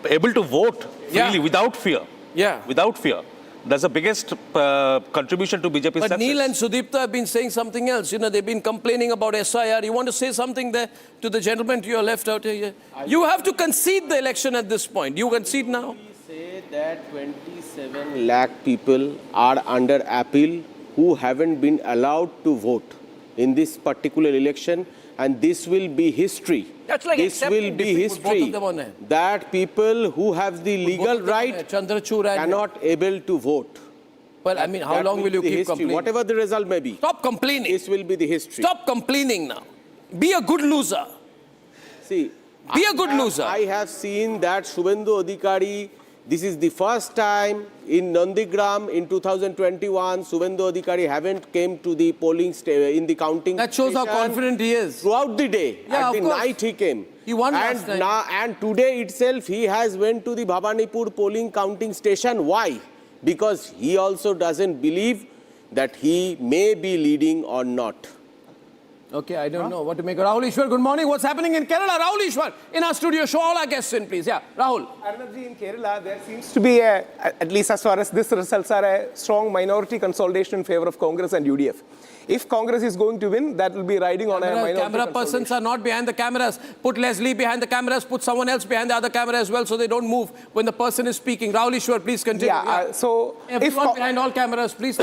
able to vote freely without fear. Yeah. Without fear. That's the biggest contribution to BJP's success. But Neil and Sudipta have been saying something else. You know, they've been complaining about SIR. You want to say something there to the gentleman to your left out here? You have to concede the election at this point. You concede now? Say that 27 lakh people are under appeal who haven't been allowed to vote in this particular election, and this will be history. That's like this will be history that people who have the legal right cannot able to vote. Well, I mean, how long will you keep complaining? Whatever the result may be. Stop complaining. This will be the history. Stop complaining now. Be a good loser. See, be a good loser. I have seen that Suvendu Adhikari, this is the first time in Nandigram in 2021, Suvendu Adhikari haven't came to the polling in the counting. That shows how confident he is. Throughout the day, yeah, at the night he came. He won last night. And today itself he has went to the Bhabanipur polling counting station. Why? Because he also doesn't believe that he may be leading or not. Okay, I don't know what to make. Rahul Ishwar, good morning. What's happening in Kerala? Rahul Ishwar, in our studio. Show all our guests in, please. Yeah, Rahul. Arnabji, in Kerala, there seems to be, at least as far as this results are, a strong minority consolidation in favor of Congress and UDF. If Congress is going to win, that will be riding on a minority Camera persons are not behind the cameras. Put Leslie behind the cameras. Put someone else behind the other camera as well, so they don't move when the person is speaking. Rahul Ishwar, please continue. So everyone behind all cameras, please.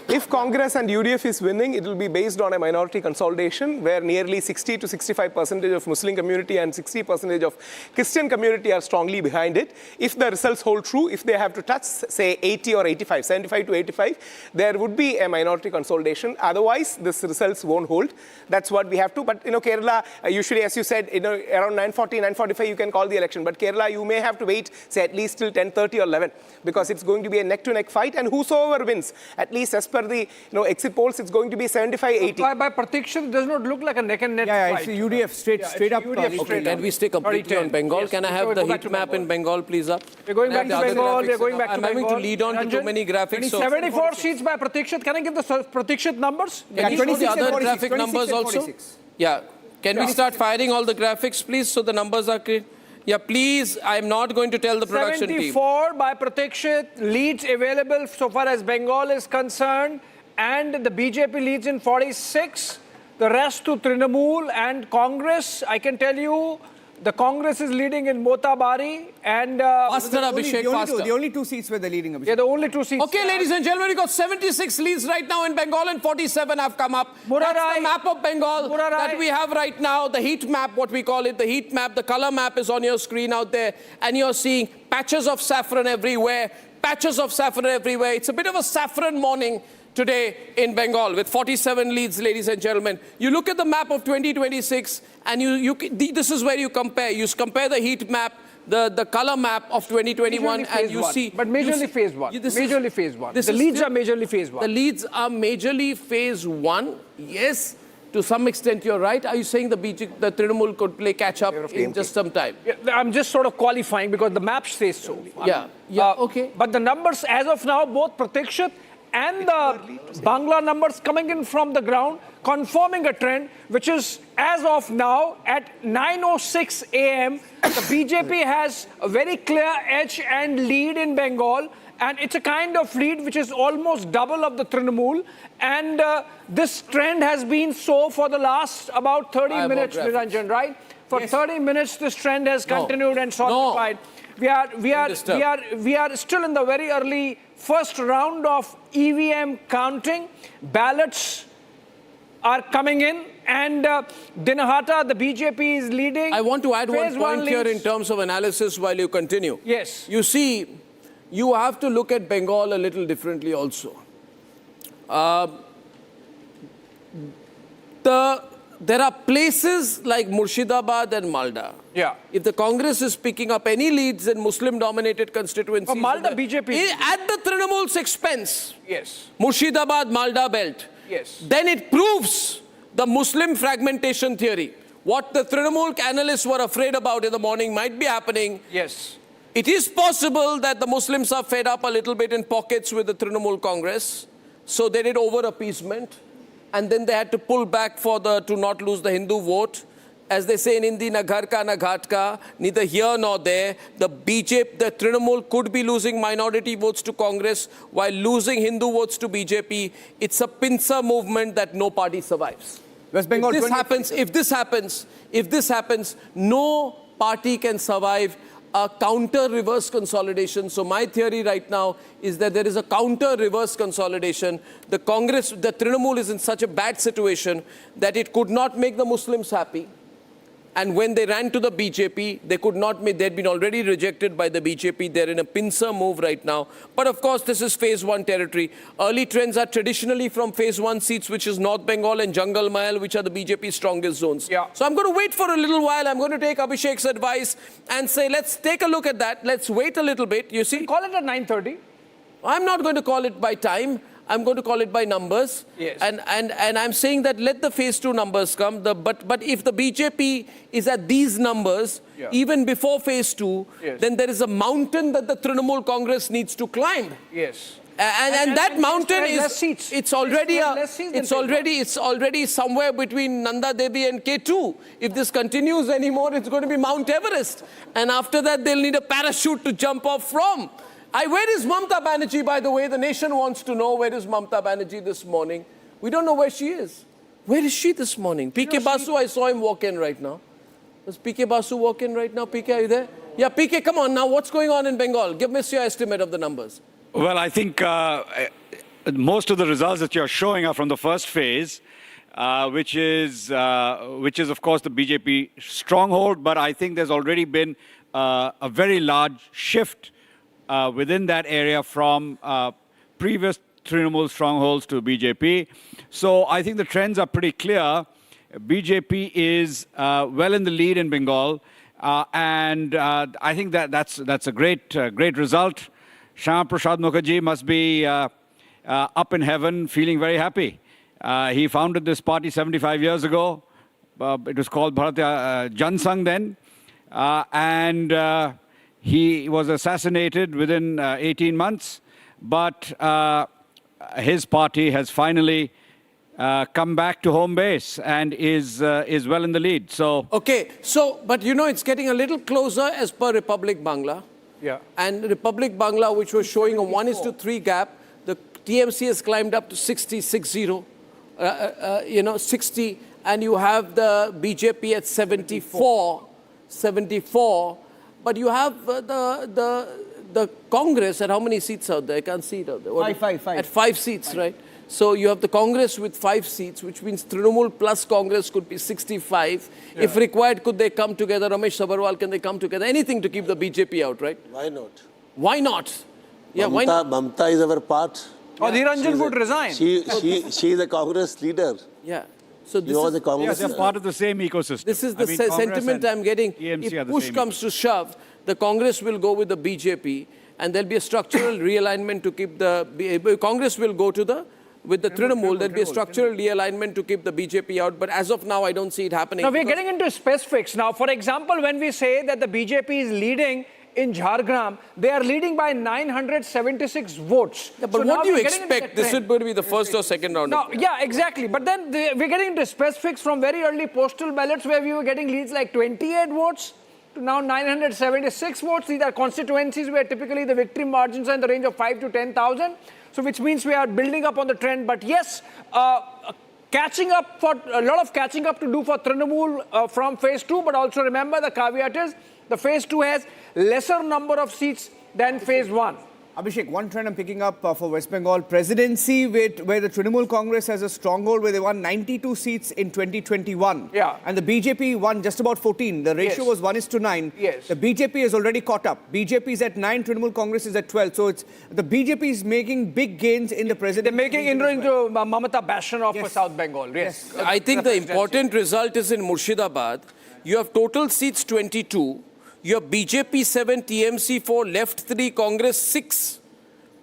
If Congress and UDF is winning, it will be based on a minority consolidation where nearly 60 to 65% of Muslim community and 60% of Christian community are strongly behind it. If the results hold true, if they have to touch, say, 80 or 85, 75 to 85, there would be a minority consolidation. Otherwise, this results won't hold. That's what we have to. But, Kerala, usually, as you said, around 9:40, 9:45, you can call the election. But Kerala, you may have to wait, say, at least till 10:30 or 11, because it's going to be a neck-to-neck fight. And whosoever wins, at least as per the exit polls, it's going to be 75-80. By Pratiksha, it does not look like a neck-and-neck fight. It's UDF straight up. Okay, can we stay completely on Bengal? Can I have the heat map in Bengal, please, up? We're going back to Bengal. We're going back to Bengal. I'm having to lead on to too many graphics. 74 seats by Pratikshit. Can I give the Pratikshit numbers? Can you show the other graphic numbers also? Yeah. Can we start firing all the graphics, please, so the numbers are clear? Yeah, please. I'm not going to tell the production team. 74 by Pratikshit. Leads available so far as Bengal is concerned. and the BJP leads in 46. The rest to Trinamul and Congress. I can tell you, the Congress is leading in Motabari and... Faster, Abhishek, faster. The only two seats where they're leading, Abhishek. Yeah, the only 2 seats. Okay, ladies and gentlemen, we got 76 leads right now in Bengal and 47 have come up. That's the map of Bengal that we have right now, the heat map, what we call it, the heat map, the color map is on your screen out there, and you're seeing patches of saffron everywhere, patches of saffron everywhere. It's a bit of a saffron morning today in Bengal with 47 leads, ladies and gentlemen. You look at the map of 2026 and this is where you compare. You compare the heat map, the color map of 2021 and you see... But majorly phase 1. Majorly phase 1. The leads are majorly phase 1. The leads are majorly phase 1. Yes, to some extent you're right. Are you saying the Trinamul could play catch up in just some time? Yeah, I'm just sort of qualifying because the map says so. Okay. But the numbers as of now, both Pratikshit and the Bangla numbers coming in from the ground, confirming a trend, which is, as of now, at 9:06 a.m., the BJP has a very clear edge and lead in Bengal, and it's a kind of lead which is almost double of the Trinamul, and this trend has been so for the last about 30 minutes, Niranjan, right? For 30 minutes, this trend has continued and solidified. We are still in the very early first round of EVM counting. Ballots are coming in, and Dinahata, the BJP is leading. I want to add one point here in terms of analysis while you continue. Yes. You see, you have to look at Bengal a little differently also. There are places like Murshidabad and Malda. Yeah. If the Congress is picking up any leads in Muslim-dominated constituencies... For Malda, BJP... At the Trinamul's expense. Yes. Murshidabad, Malda belt. Yes. Then it proves the Muslim fragmentation theory. What the Trinamul analysts were afraid about in the morning might be happening. Yes. It is possible that the Muslims are fed up a little bit in pockets with the Trinamul Congress. So they did over-appeasement. And then they had to pull back to not lose the Hindu vote. As they say in Hindi, na ghar ka na ghat ka, neither here nor there. The Trinamul could be losing minority votes to Congress while losing Hindu votes to BJP. It's a pincer movement that no party survives. West Bengal, If this happens, no party can survive a counter-reverse consolidation. So my theory right now is that there is a counter-reverse consolidation. The Trinamul is in such a bad situation that it could not make the Muslims happy. And when they ran to the BJP, they could not make, they'd been already rejected by the BJP. They're in a pincer move right now. But of course, this is phase 1 territory. Early trends are traditionally from phase 1 seats, which is North Bengal and Jungle Mahal, which are the BJP's strongest zones. Yeah. So I'm going to wait for a little while. I'm going to take Abhishek's advice and say, let's take a look at that. Let's wait a little bit. You see? Call it at 9:30. I'm not going to call it by time. I'm going to call it by numbers. Yes. And I'm saying that let the phase 2 numbers come. But if the BJP is at these numbers, even before phase 2, then there is a mountain that the Trinamul Congress needs to climb. Yes. And that mountain is it's already somewhere between Nanda Devi and K2. If this continues anymore, it's going to be Mount Everest. And after that, they'll need a parachute to jump off from. Where is Mamata Banerjee, by the way? The nation wants to know where is Mamata Banerjee this morning. We don't know where she is. Where is she this morning? PK Basu, I saw him walk in right now. Does PK Basu walk in right now? PK, are you there? Yeah, PK, come on now. What's going on in Bengal? Give me your estimate of the numbers. Well, I think most of the results that you're showing are from the first phase, which is of course the BJP stronghold. But I think there's already been a very large shift within that area from previous Trinamul strongholds to BJP. So I think the trends are pretty clear. BJP is well in the lead in Bengal, and I think that's a great result. Shyama Prasad Mukherjee must be up in heaven, feeling very happy. He founded this party 75 years ago. It was called Bharatiya Jansangh then, and he was assassinated within 18 months, but his party has finally come back to home base and is well in the lead. So okay, but you know it's getting a little closer as per Republic Bangla. Yeah. And Republic Bangla, which was showing a 1:3 gap, the TMC has climbed up to 60, 60, 60, and you have the BJP at 74, but you have the Congress at how many seats out there? I can't see it out there. Five. At 5 seats, right? So you have the Congress with 5 seats, which means Trinamul plus Congress could be 65. Yeah. If required, could they come together? Ramesh Sabarwal, can they come together? Anything to keep the BJP out, right? Why not? Why not? Yeah, Mamata, why not? Mamata is our part. Or Niranjan would resign. She is a Congress leader. Yeah. So this was a Congress. They're part of the same ecosystem. This is the sentiment I'm getting. TMC If push comes to shove, the Congress will go with the BJP, and there'll be a structural realignment to keep the Congress will go to with the Trinamul. There'll be a structural realignment to keep the BJP out. But as of now, I don't see it happening. Now we're getting into specifics. Now, for example, when we say that the BJP is leading in Jharkhand, they are leading by 976 votes. Yeah, but what do you expect? This is going to be the first or second round? No, yeah, exactly. But then we're getting into specifics from very early postal ballots where we were getting leads like 28 votes to now 976 votes. These are constituencies where typically the victory margins are in the range of 5 to 10,000. So which means we are building up on the trend. But yes, catching up for a lot of catching up to do for Trinamul from phase 2. But also remember the caveat is the phase 2 has lesser number of seats than phase 1. Abhishek, one trend I'm picking up for West Bengal presidency, where the Trinamul Congress has a stronghold, where they won 92 seats in 2021. Yeah. And the BJP won just about 14. The ratio was 1:9. Yes. The BJP has already caught up. BJP is at 9, Trinamul Congress is at 12. So it's the BJP is making big gains in the presidency. They're making inroads into Mamata bastion of South Bengal. Yes. I think the important result is in Murshidabad. You have total seats 22. You have BJP 7, TMC 4, left 3, Congress 6.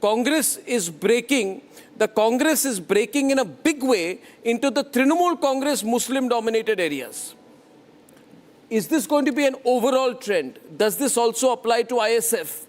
Congress is breaking. The Congress is breaking in a big way into the Trinamul Congress Muslim-dominated areas. Is this going to be an overall trend? Does this also apply to ISF?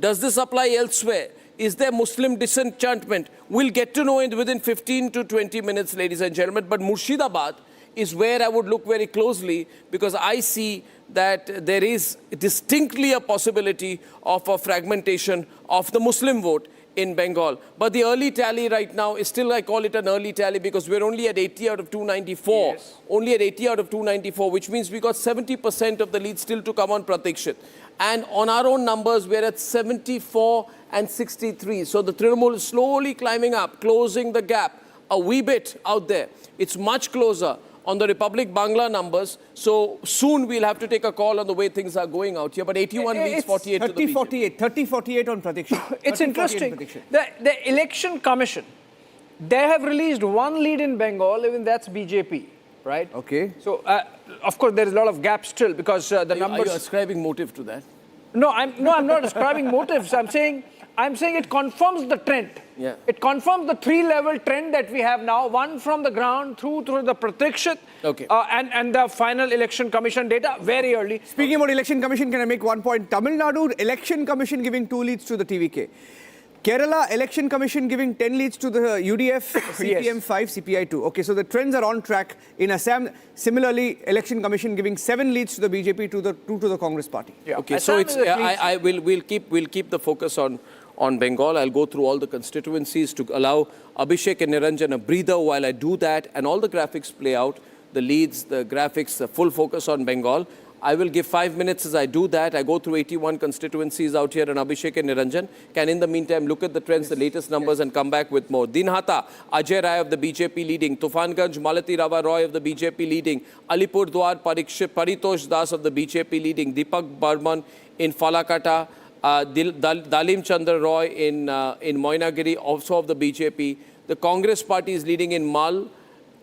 Does this apply elsewhere? Is there Muslim disenchantment? We'll get to know it within 15 to 20 minutes, ladies and gentlemen. But Murshidabad is where I would look very closely, because I see that there is distinctly a possibility of a fragmentation of the Muslim vote in Bengal. But the early tally right now is still, I call it an early tally, because we're only at 80 out of 294. Yes. Only at 80 out of 294, which means we got 70% of the lead still to come on Pratikshit. And on our own numbers, we're at 74 and 63. So the Trinamul is slowly climbing up, closing the gap a wee bit out there. It's much closer on the Republic Bangla numbers. So soon we'll have to take a call on the way things are going out here. But 81 leads 48 to the BJP. 30-48 on Pratikshit. It's interesting. The Election Commission, they have released one lead in Bengal, even that's BJP, right? Okay. So, of course, there is a lot of gaps still because the numbers... Are you ascribing motive to that? No, I'm not ascribing motives. I'm saying it confirms the trend. Yeah. It confirms the 3-level trend that we have now, one from the ground through the Pratikshit, okay, and the final Election Commission data very early. Speaking about Election Commission, can I make one point? Tamil Nadu Election Commission giving 2 leads to the TVK. Kerala Election Commission giving 10 leads to the UDF, CPM 5, CPI 2. Okay, so the trends are on track. In Assam, similarly, Election Commission giving 7 leads to the BJP, 2 to the Congress party. Yeah. Okay, Assam, so it's we'll keep the focus on Bengal. I'll go through all the constituencies to allow Abhishek and Niranjan a breather while I do that, and all the graphics play out, the leads, the graphics, the full focus on Bengal. I will give 5 minutes as I do that. I go through 81 constituencies out here, and Abhishek and Niranjan can in the meantime look at the trends, the latest numbers, and come back with more. Dinhata, Ajay Rai of the BJP leading. Tufanganj, Malati Rava Roy of the BJP leading. Alipurdwar, Paritosh Das of the BJP leading. Deepak Barman in Falakata. Dalim Chandra Roy in Moinagiri, also of the BJP. The Congress party is leading in Mal.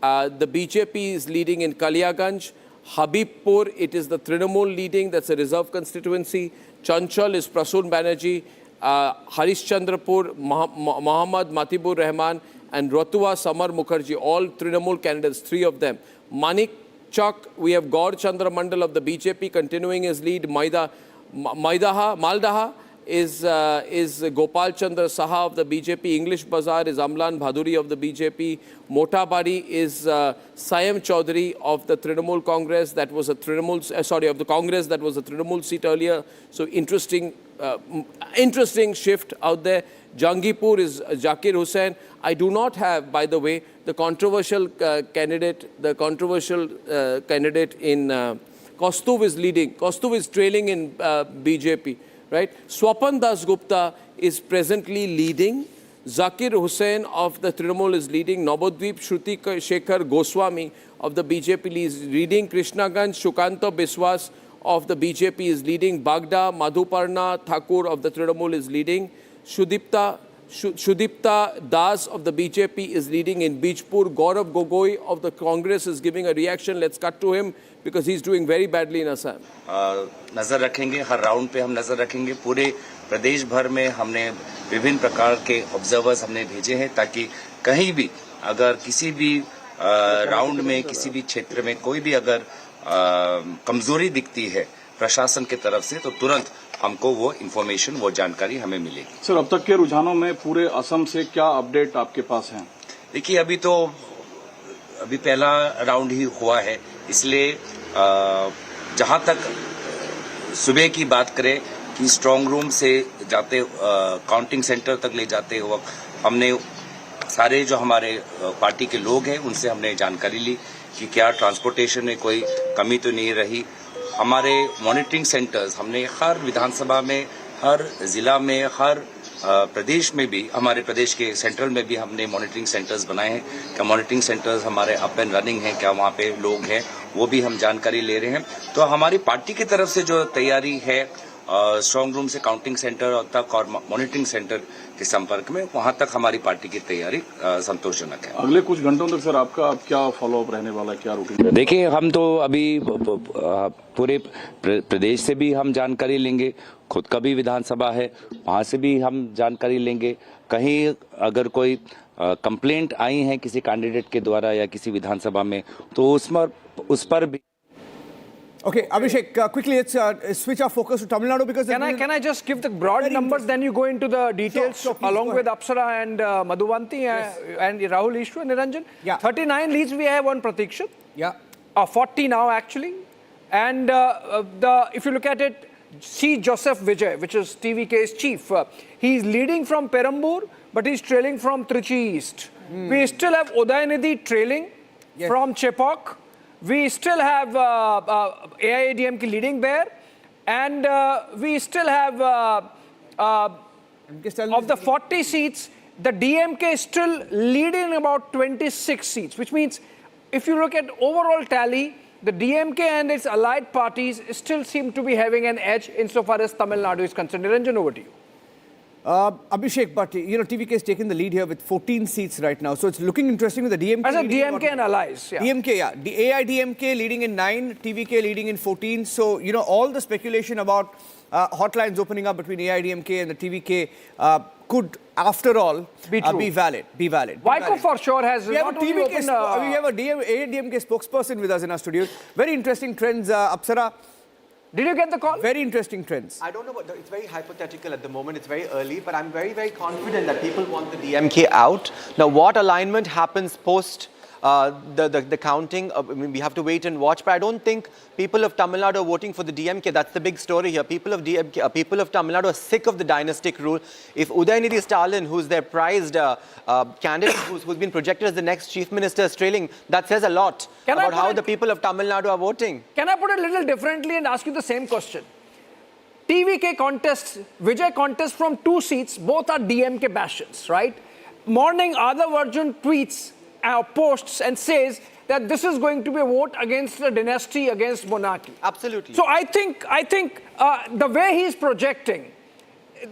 The BJP is leading in Kaliaganj. Habibpur, it is the Trinamul leading, that's a reserve constituency. Chanchal is Prasoon Banerjee. Harishchandrapur, Muhammad Matibur Rahman, and Rotua Samar Mukherjee, all Trinamul candidates, 3 of them. Manik Chak, we have Gaur Chandra Mandal of the BJP continuing his lead. Maldaha is Gopal Chandra Saha of the BJP. English Bazaar is Amlan Bhaduri of the BJP. Motabari is Sayam Chaudhary of the Trinamul Congress. That was a Trinamul, of the Congress. That was a Trinamul seat earlier. So interesting shift out there. Jangipur is Zakir Hussain. I do not have, by the way, the controversial candidate in Kaustuv is leading. Kaustuv is trailing in BJP, right? Swapan Das Gupta is presently leading. Zakir Hussain of the Trinamul is leading. Nabodweep Shruti Shekhar Goswami of the BJP is leading. Krishnaganj Shukanta Biswas of the BJP is leading. Bagda Madhuparna Thakur of the Trinamul is leading. Shudipta Das of the BJP is leading in Bijpur. Gaurav Gogoi of the Congress is giving a reaction. Let's cut to him because he's doing very badly in Assam. नजर रखेंगे हर round पे हम नजर रखेंगे पूरे प्रदेश भर में हमने विभिन्न प्रकार के ऑब्जर्वर्स हमने भेजे हैं ताकि कहीं भी अगर किसी भी राउंड में किसी भी क्षेत्र में कोई भी अगर कमजोरी दिखती है प्रशासन की तरफ से तो तुरंत हमको वो इंफॉर्मेशन वो जानकारी हमें मिलेगी। सर अब तक के रुझानों में पूरे असम से क्या अपडेट आपके पास है? देखिए अभी पहला राउंड ही हुआ है इसलिए जहां तक सुबह की बात करें कि स्ट्रांग रूम से जाते काउंटिंग सेंटर तक ले जाते वक्त हमने सारे जो हमारे पार्टी के लोग हैं उनसे हमने जानकारी ली कि क्या ट्रांसपोर्टेशन में कोई कमी तो नहीं रही। हमारे मॉनिटरिंग सेंटर्स हमने हर विधानसभा में हर जिला में हर प्रदेश में भी हमारे प्रदेश के सेंट्रल में भी हमने मॉनिटरिंग सेंटर्स बनाए हैं। क्या मॉनिटरिंग सेंटर्स हमारे अप एंड रनिंग हैं, क्या वहाँ पे लोग हैं, वो भी हम जानकारी ले रहे हैं। तो हमारी पार्टी की तरफ से जो तैयारी है स्ट्रांग रूम से काउंटिंग सेंटर तक और मॉनिटरिंग सेंटर के संपर्क में वहां तक हमारी पार्टी की तैयारी संतोषजनक है। अगले कुछ घंटों तक सर आपका अब क्या फॉलोअप रहने वाला है, क्या रूटीन? देखिए हम तो अभी पूरे प्रदेश से भी हम जानकारी लेंगे, खुद का भी विधानसभा है वहां से भी हम जानकारी लेंगे। कहीं अगर कोई कंप्लेंट आई है किसी कैंडिडेट के द्वारा या किसी विधानसभा में तो उस पर भी। Okay, Abhishek, quickly let's switch our focus to Tamil Nadu because can I just give the broad numbers, then you go into the details along with Apsara and Madhuvanti and Rahul Ishwa and Niranjan. Yeah. 39 leads we have on Pratikshit. Yeah. 40 now actually. And if you look at it, C. Joseph Vijay, which is TVK's chief, he's leading from Perambur, but he's trailing from Trichy East. We still have Udayanidhi trailing from Chepauk. We still have AIADMK leading there, and we still have, of the 40 seats, the DMK is still leading about 26 seats, which means if you look at overall tally, the DMK and its allied parties still seem to be having an edge insofar as Tamil Nadu is concerned. Niranjan, over to you. Abhishek, but TVK has taken the lead here with 14 seats right now. So it's looking interesting with the DMK. As a DMK and allies. Yeah. DMK, yeah. The AIDMK leading in 9, TVK leading in 14. So, all the speculation about hotlines opening up between AIDMK and the TVK could, after all, be valid. Vaiko for sure has we have a AIDMK spokesperson with us in our studio. Very interesting trends, Apsara. Did you get the call? Very interesting trends. I don't know, but it's very hypothetical at the moment. It's very early, but I'm very, very confident that people want the DMK out. Now, what alignment happens post the counting? We have to wait and watch, but I don't think people of Tamil Nadu are voting for the DMK. That's the big story here. People of Tamil Nadu are sick of the dynastic rule. If Udayanidhi Stalin, who's their prized candidate, who's been projected as the next chief minister, is trailing, that says a lot about how the people of Tamil Nadu are voting. Can I put it a little differently and ask you the same question? TVK contests, Vijay contests from 2 seats, both are DMK bastions, right? Morning, Adhav Arjun tweets, posts and says that this is going to be a vote against the dynasty, against monarchy. Absolutely. So I think the way he's projecting,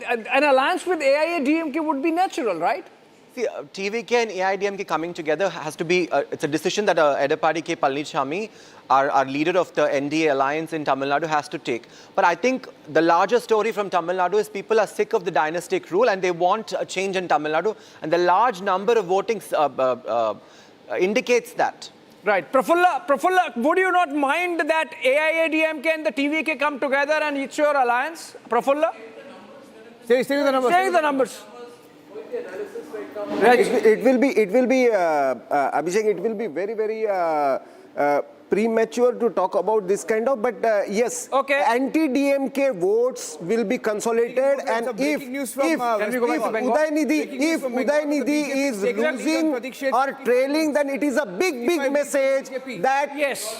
an alliance with AIADMK would be natural, right? See, TVK and AIADMK coming together has to be, it's a decision that Editorial K. Palnichami, our leader of the NDA alliance in Tamil Nadu, has to take. But I think the larger story from Tamil Nadu is people are sick of the dynastic rule and they want a change in Tamil Nadu. And the large number of voting indicates that. Right. Prafulla, would you not mind that AIADMK and the TVK come together and it's your alliance? Prafulla? Stay with the numbers. Stay with the numbers. It will be, Abhishek, it will be very, very premature to talk about this kind of, but yes, anti-DMK votes will be consolidated, and if Udaynidhi is losing or trailing, then it is a big message that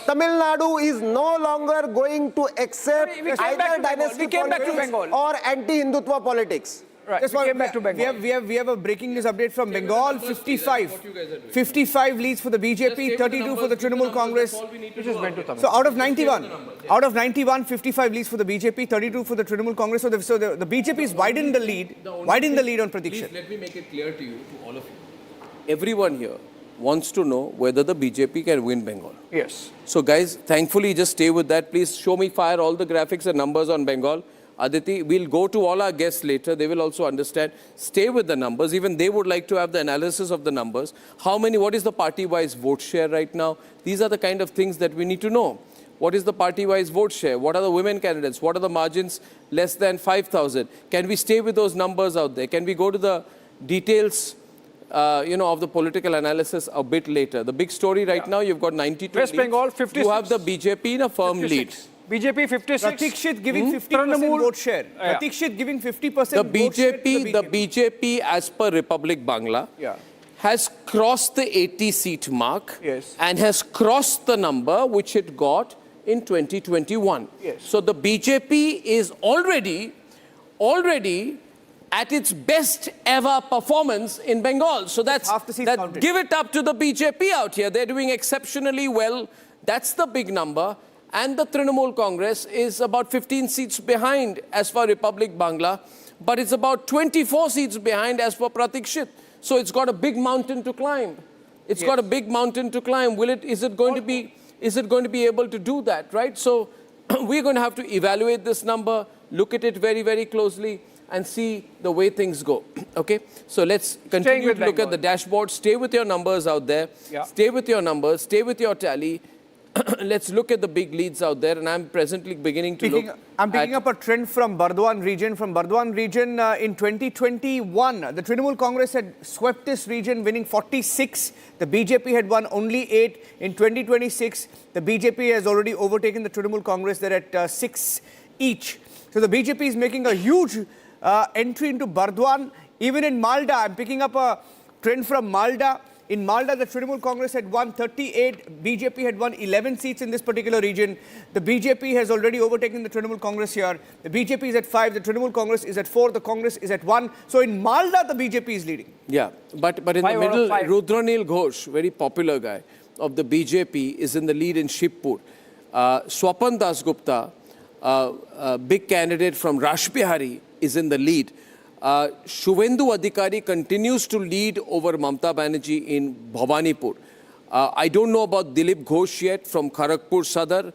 Tamil Nadu is no longer going to accept either dynasty politics or anti-Hindutva politics. Right. Just came back to Bengal. We have a breaking news update from Bengal. 55 leads for the BJP, 32 for the Trinamul Congress. So out of 91, 55 leads for the BJP, 32 for the Trinamul Congress. So the BJP is widening the lead on prediction. Please let me make it clear to you, to all of you. Everyone here wants to know whether the BJP can win Bengal. Yes. So guys, thankfully just stay with that. Please show me fire all the graphics and numbers on Bengal. Aditi, we'll go to all our guests later. They will also understand. Stay with the numbers. Even they would like to have the analysis of the numbers. What is the party-wise vote share right now? These are the kind of things that we need to know. What is the party-wise vote share? What are the women candidates? What are the margins less than 5,000? Can we stay with those numbers out there? Can we go to the details of the political analysis a bit later? The big story right now, you've got 92 West leads. Bengal, 56. You have the BJP in a firm 56. lead. BJP 56. Pratikshit giving 50% vote share. Pratikshit giving 50% vote share. The BJP, as per Republic Bangla, has crossed the 80-seat mark and has crossed the number which it got in 2021. So the BJP is already at its best ever performance in Bengal. So give it up to the BJP out here. They're doing exceptionally well. That's the big number. And the Trinamul Congress is about 15 seats behind as for Republic Bangla, but it's about 24 seats behind as for Pratikshit. So it's got a big mountain to climb. It's got a big mountain to climb. Is it going to be able to do that, right? So we're going to have to evaluate this number, look at it very, very closely, and see the way things go. Okay? So let's continue to look at the dashboard. Stay with your numbers out there. Stay with your numbers. Stay with your tally. Let's look at the big leads out there, and I'm presently beginning to look. I'm picking up a trend from Burdwan region. From Burdwan region, in 2021, the Trinamul Congress had swept this region, winning 46. The BJP had won only 8. In 2026, the BJP has already overtaken the Trinamul Congress. They're at 6 each. So the BJP is making a huge entry into Burdwan. Even in Malda, I'm picking up a trend from Malda. In Malda, the Trinamul Congress had won 38. BJP had won 11 seats in this particular region. The BJP has already overtaken the Trinamul Congress here. The BJP is at 5. The Trinamul Congress is at 4. The Congress is at 1. So in Malda, the BJP is leading. Yeah, but in the middle, Rudranil Ghosh, very popular guy of the BJP, is in the lead in Shibpur. Swapan Dasgupta, big candidate from Rashbihari, is in the lead. Suvendu Adhikari continues to lead over Mamata Banerjee in Bhawanipur. I don't know about Dilip Ghosh yet from Kharagpur Sadar,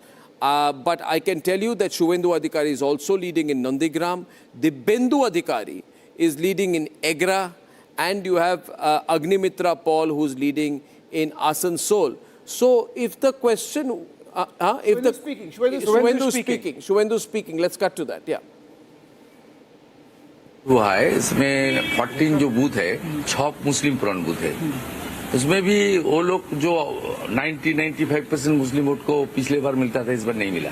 but I can tell you that Suvendu Adhikari is also leading in Nandigram. Dibyendu Adhikari is leading in Egra, and you have Agnimitra Paul, who's leading in Asansol. So if the question... Suvendu speaking. Let's cut to that, हुआ है इसमें 14 जो booth है 6 मुस्लिम prawn booth है उसमें भी वो लोग जो 90-95% मुस्लिम वोट को पिछले बार मिलता था इस बार नहीं मिला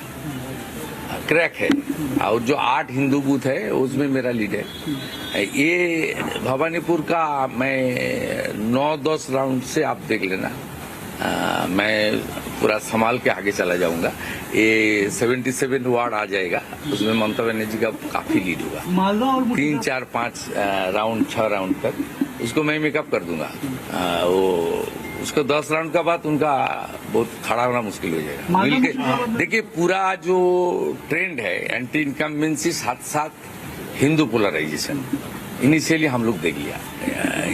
क्रैक है और जो 8 हिंदू बूथ है उसमें मेरा लीड है ये भवानीपुर का मैं 9-10 राउंड से आप देख लेना मैं पूरा संभाल के आगे चला जाऊंगा ये 77 वार्ड आ जाएगा उसमें ममता बनर्जी का काफी लीड होगा 3, 4, 5 राउंड 6 राउंड तक उसको मैं मेकअप कर दूंगा वो उसको 10 राउंड का बाद उनका बहुत खड़ा होना मुश्किल हो जाएगा मिलके देखिए पूरा जो ट्रेंड है एंटी इनकम्बेंसी साथ साथ हिंदू पोलराइजेशन इनिशियली हम लोग देख लिया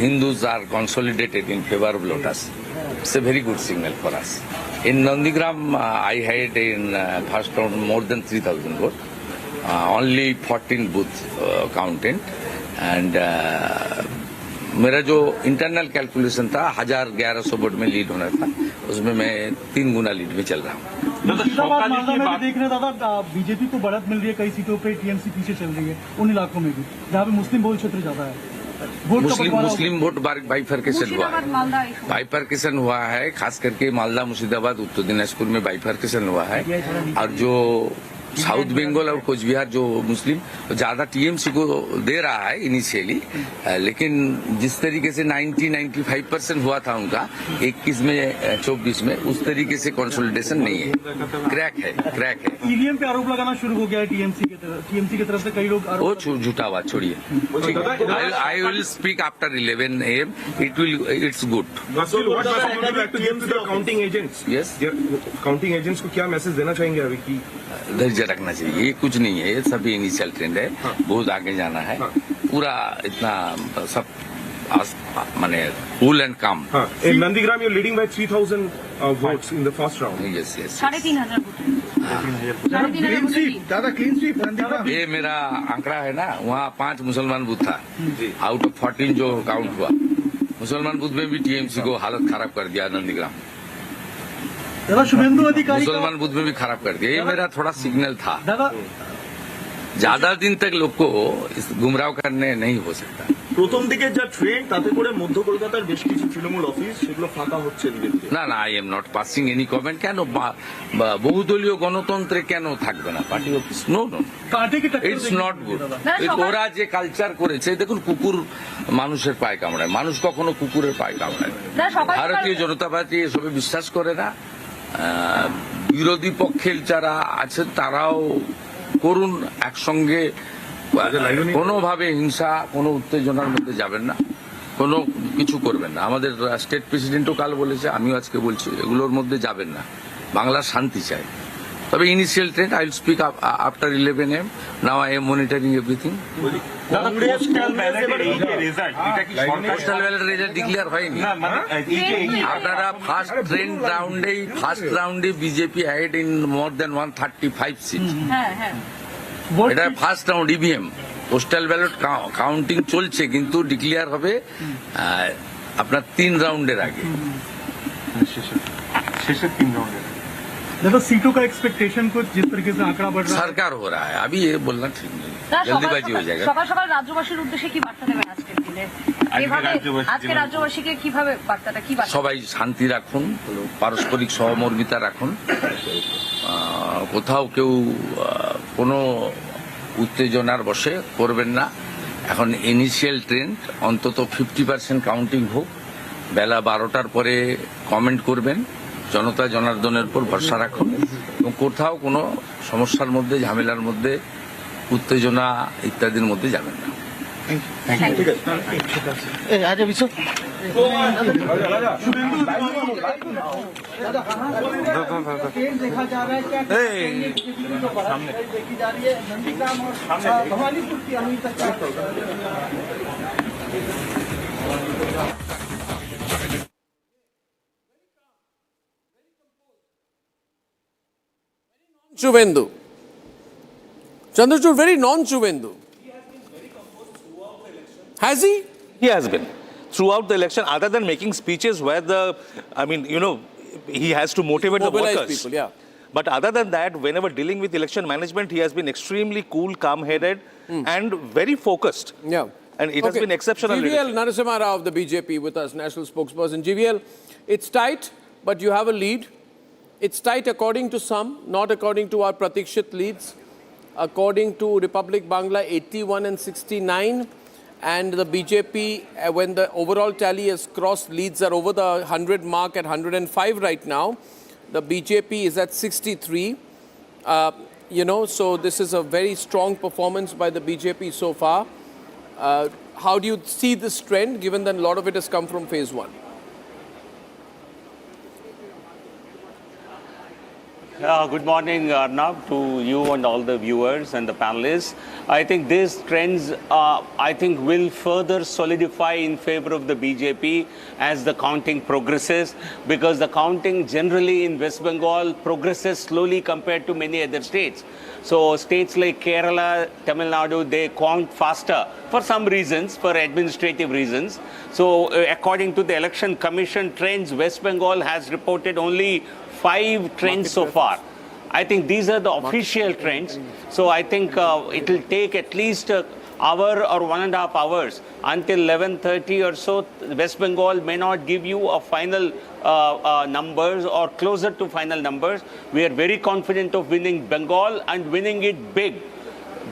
Hindus are consolidated in favour of lotus It's a very good signal for us. In Nandigram, I had in first round more than 3,000 votes. Only 14 booth counted. And मेरा जो internal calculation था 1,000-1,100 vote में lead होना था उसमें मैं 3 गुना lead में चल रहा हूँ मुर्शिदाबाद मालदा में भी देख रहे हैं दादा, बीजेपी को बढ़त मिल रही है कई सीटों पे, टीएमसी पीछे चल रही है उन इलाकों में भी जहाँ पे मुस्लिम बहुल क्षेत्र ज्यादा है। मुस्लिम वोट बाइफरकेशन हुआ है, बाइफरकेशन हुआ है, खास करके मालदा मुर्शिदाबाद उत्तर दिनाजपुर में बाइफरकेशन हुआ है। और जो साउथ बंगाल और कोच बिहार जो मुस्लिम ज्यादा टीएमसी को दे रहा है इनिशियली, लेकिन जिस तरीके से 90-95% हुआ था उनका 21 में 24 में, उस तरीके से कंसोलिडेशन नहीं है, क्रैक है। ईवीएम पे आरोप लगाना शुरू हो गया है टीएमसी की तरफ से कई लोग। वो झूठा बात छोड़िए, I will speak after 11 AM, it's good. Counting agents, yes, counting agents को क्या मैसेज देना चाहेंगे अभी की? धैर्य रखना चाहिए, ये कुछ नहीं है, ये सभी इनिशियल ट्रेंड है, बहुत आगे जाना है, पूरा इतना सब माने कूल एंड काम। In Nandigram, you're leading by 3,000 votes in the first round. Yes. 3,500 दादा क्लीन स्वीप नंदीग्राम। ये मेरा आंकड़ा है ना, वहाँ 5 मुसलमान बूथ था आउट ऑफ 14 जो काउंट हुआ। मुसलमान बूथ में भी टीएमसी को हालत खराब कर दिया नंदीग्राम। शुभेंदु अधिकारी मुसलमान बुद्ध में भी खराब कर दिया। ये मेरा थोड़ा सिग्नल था, ज्यादा दिन तक लोग को गुमराह करने नहीं हो सकता। প্রথম দিকে যা ট্রেন তাতে করে মধ্য কলকাতার বেশ কিছু তৃণমূল অফিস সেগুলো ফাঁকা হচ্ছে দিকে। না, I am not passing any comment. কেন বহুদলীয় গণতন্ত্রে কেন থাকবে না party office? No, it's not good. ওরা যে কালচার করেছে, দেখুন কুকুর মানুষের পায়ে কামড়ায়, মানুষ কখনো কুকুরের পায়ে কামড়ায়। ভারতীয় জনতা পার্টি এসবে বিশ্বাস করে না। বিরোধী পক্ষের যারা আছেন তারাও করুন, একসঙ্গে কোনোভাবে হিংসা, কোনো উত্তেজনার মধ্যে যাবেন না, কোনো কিছু করবেন না। আমাদের স্টেট প্রেসিডেন্টও কাল বলেছে, আমিও আজকে বলছি, এগুলোর মধ্যে যাবেন না। বাংলার শান্তি চাই। তবে initial trend I will speak after 11 AM। Now I am monitoring everything. Postal ব্যালটের রেজাল্ট ডিক্লেয়ার হয়নি। আপনারা ফার্স্ট রাউন্ডে BJP had in more than 135 seat. এটা first round EVM, postal ballot counting চলছে, কিন্তু ডিক্লেয়ার হবে আপনার 3 রাউন্ডের আগে। শেষের 3 রাউন্ডের दादा सीटों का एक्सपेक्टेशन कुछ जिस तरीके से आंकड़ा बढ़ रहा है, सरकार हो रहा है, अभी ये बोलना ठीक नहीं, जल्दीबाजी हो जाएगा। সকাল সকাল রাজ্যবাসীর উদ্দেশ্যে কি বার্তা দেবেন আজকের দিনে? আজকে রাজ্যবাসীকে কিভাবে বার্তাটা কি বার্তা? সবাই শান্তি রাখুন, পারস্পরিক সহমর্মিতা রাখুন, কোথাও কেউ কোনো উত্তেজনার বশে করবেন না। এখন ইনিশিয়াল ট্রেন্ড, অন্তত 50% কাউন্টিং হোক, বেলা 12টার পরে কমেন্ট করবেন, জনতা জনার্দনের উপর ভরসা রাখুন এবং কোথাও কোনো সমস্যার মধ্যে, ঝামেলার মধ্যে, উত্তেজনা ইত্যাদির মধ্যে যাবেন না। Suvendu. Chandrachud, very non-Suvendu. Has he? He has been. Throughout the election, other than making speeches where he has to motivate the workers. People, yeah. But other than that, whenever dealing with election management, he has been extremely cool, calm-headed and very focused. Yeah. And it has been exceptional. GVL Narasimha Rao of the BJP with us, national spokesperson. GVL, it's tight, but you have a lead. It's tight according to some, not according to our Pratikshit leads. According to Republic Bangla, 81 and 69. And the BJP, when the overall tally has crossed, leads are over the 100 mark at 105 right now. The BJP is at 63. So this is a very strong performance by the BJP so far. How do you see this trend, given that a lot of it has come from phase 1? Good morning, Arnab, to you and all the viewers and the panelists. I think these trends, will further solidify in favor of the BJP as the counting progresses, because the counting generally in West Bengal progresses slowly compared to many other states. So states like Kerala, Tamil Nadu, they count faster for some reasons, for administrative reasons. So according to the Election Commission trends, West Bengal has reported only 5 trends so far. I think these are the official trends. So I think it will take at least an hour or 1.5 hours until 11:30 or so. West Bengal may not give you a final numbers or closer to final numbers. We are very confident of winning Bengal and winning it big.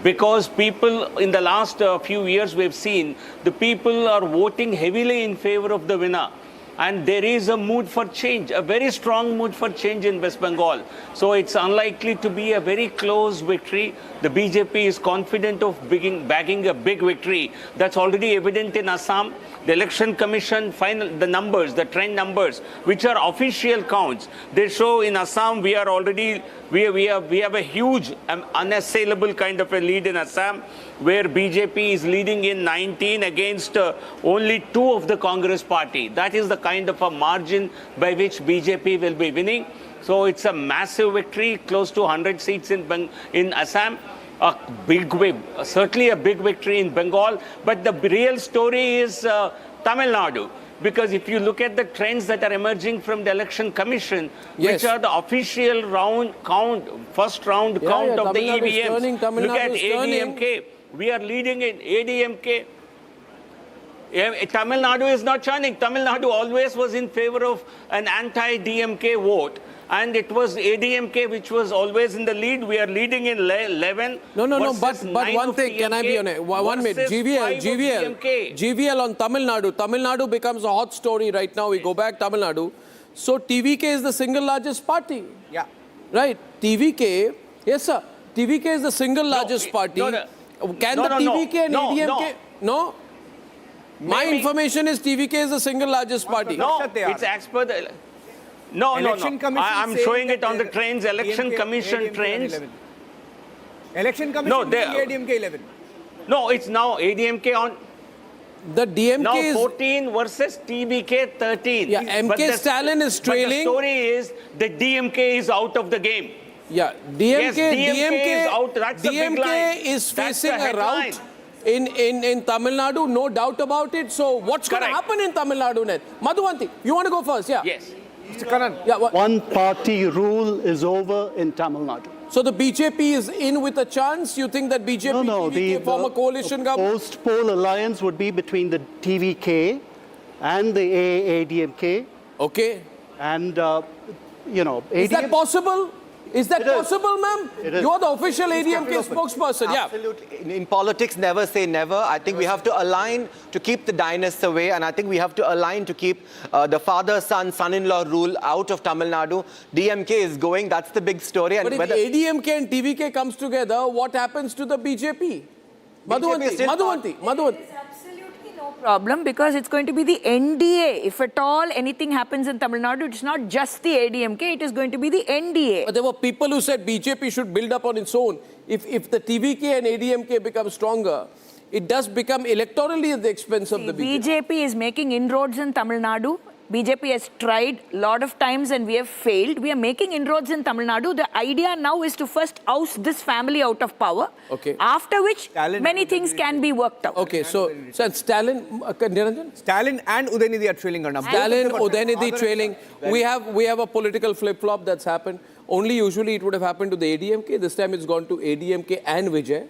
Because people in the last few years we've seen the people are voting heavily in favor of the winner. And there is a mood for change, a very strong mood for change in West Bengal. So it's unlikely to be a very close victory. The BJP is confident of bagging a big victory. That's already evident in Assam. The Election Commission, the numbers, the trend numbers, which are official counts, they show in Assam we are already, we have a huge, unassailable kind of a lead in Assam, where BJP is leading in 19 against only 2 of the Congress party. That is the kind of a margin by which BJP will be winning. So it's a massive victory, close to 100 seats in Assam. A big win, certainly a big victory in Bengal. But the real story is Tamil Nadu. Because if you look at the trends that are emerging from the Election Commission, which are the official first round count of the EVMs, look at ADMK. We are leading in ADMK. Tamil Nadu is not churning. Tamil Nadu always was in favor of an anti-DMK vote. And it was ADMK which was always in the lead. We are leading in 11. No, but one thing, can I be on it? 1 minute. GVL on Tamil Nadu. Tamil Nadu becomes a hot story right now. We go back Tamil Nadu. So TVK is the single largest party. Yeah. Right. TVK, yes sir. TVK is the single largest party. Can the TVK and ADMK? No. My information is TVK is the single largest party. No, it's as per the... No. I'm showing it on the trends, Election Commission trends. Election Commission ADMK 11. No, it's now ADMK on... The DMK now is... 14 versus TVK 13. Yeah, MK Stalin is trailing. But the story is the DMK is out of the game. Yeah, DMK is out. That's the big line. DMK is facing a rout in Tamil Nadu, no doubt about it. So what's going to happen in Tamil Nadu next? Madhuvanti, you want to go first? Yeah. Yes. Mr. Karan. Yeah, one party rule is over in Tamil Nadu. So the BJP is in with a chance? You think that BJP TVK form a coalition government? Post-poll alliance would be between the TVK and the AADMK. Okay. And, Is that possible? Is that possible, ma'am? You are the official ADMK spokesperson. Absolutely. In politics, never say never. I think we have to align to keep the dynasts away, and I think we have to align to keep the father-son, son-in-law rule out of Tamil Nadu. DMK is going. That's the big story. But if ADMK and TVK comes together, what happens to the BJP? Madhuvanti. Problem because it's going to be the NDA. If at all anything happens in Tamil Nadu, it's not just the ADMK, it is going to be the NDA. But there were people who said BJP should build up on its own. If the TVK and ADMK become stronger, it does become electorally at the expense of the BJP. BJP is making inroads in Tamil Nadu. BJP has tried a lot of times and we have failed. We are making inroads in Tamil Nadu. The idea now is to first oust this family out of power. Okay. After which, many things can be worked out. Okay, so Stalin, Niranjan? Stalin and Udaynidhi are trailing, Arnab. Stalin, Udaynidhi trailing. We have a political flip-flop that's happened. Only usually it would have happened to the ADMK. This time it's gone to ADMK and Vijay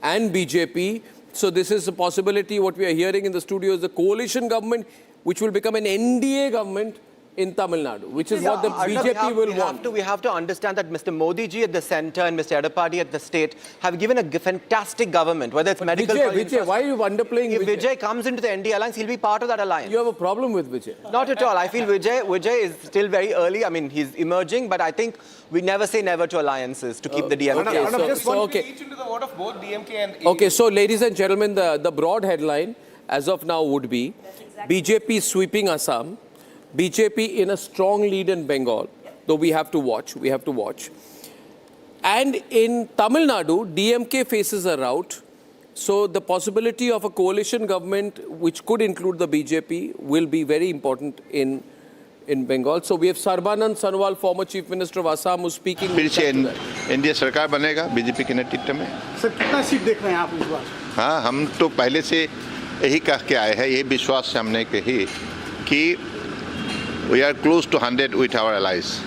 and BJP. So this is a possibility. What we are hearing in the studio is the coalition government, which will become an NDA government in Tamil Nadu, which is what the BJP will want. We have to understand that Mr. Modi ji at the center and Mr. Editorial at the state have given a fantastic government, whether it's medical... Vijay, why are you underplaying If Vijay comes into the NDA alliance, he'll be part of that alliance. You have a problem with Vijay? Not at all. I feel Vijay is still very early. I mean, he's emerging, but I think we never say never to alliances to keep the DMK. Into the word of both DMK and ADMK. Okay, so ladies and gentlemen, the broad headline as of now would be BJP sweeping Assam, BJP in a strong lead in Bengal, though we have to watch. And in Tamil Nadu, DMK faces a rout. So the possibility of a coalition government, which could include the BJP, will be very important in Bengal. So we have Sarbanand Sonowal, former Chief Minister of Assam, who's speaking. फिर से NDA सरकार बनेगा BJP के नेतृत्व में। Sir कितना seat देख रहे हैं आप इस बार? हाँ, हम तो पहले से यही कह के आए हैं, यही विश्वास से हमने कही कि we are close to 100 with our allies.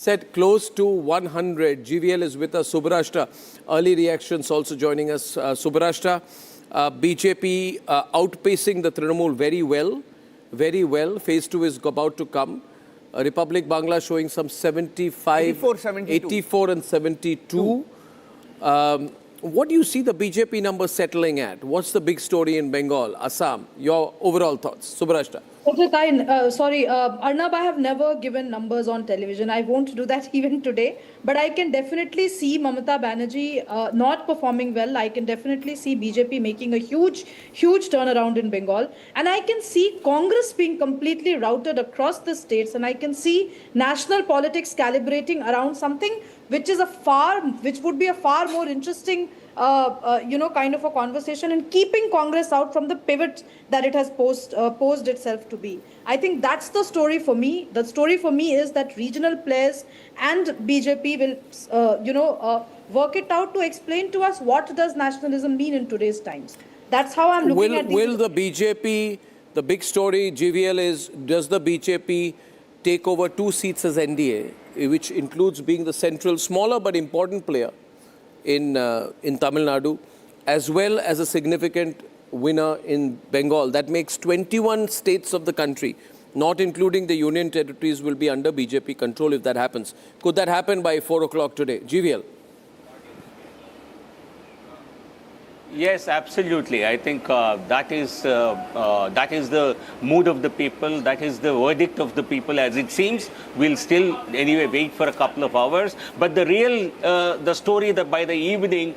said close to 100. GVL is with us. Subrashta, early reactions also joining us. Subrashta, BJP outpacing the Trinamul very well. Very well. Phase 2 is about to come. Republic Bangla showing some 75, 84 and 72. What do you see the BJP numbers settling at? What's the big story in Bengal, Assam? Your overall thoughts. Subrashta. Okay, sorry, Arnab, I have never given numbers on television. I won't do that even today. But I can definitely see Mamata Banerjee not performing well. I can definitely see BJP making a huge turnaround in Bengal. And I can see Congress being completely routed across the states. And I can see national politics calibrating around something which would be a far more interesting kind of a conversation, and keeping Congress out from the pivot that it has posed itself to be. I think that's the story for me. The story for me is that regional players and BJP will, work it out to explain to us what does nationalism mean in today's times. That's how I'm looking at Will the BJP, the big story, GVL, is does the BJP take over 2 seats as NDA, which includes being the central, smaller but important player in Tamil Nadu, as well as a significant winner in Bengal. That makes 21 states of the country, not including the union territories, will be under BJP control if that happens. Could that happen by 4 o'clock today? GVL. Yes, absolutely. I think that is the mood of the people. That is the verdict of the people, as it seems. We'll still anyway wait for a couple of hours. But the real the story that by the evening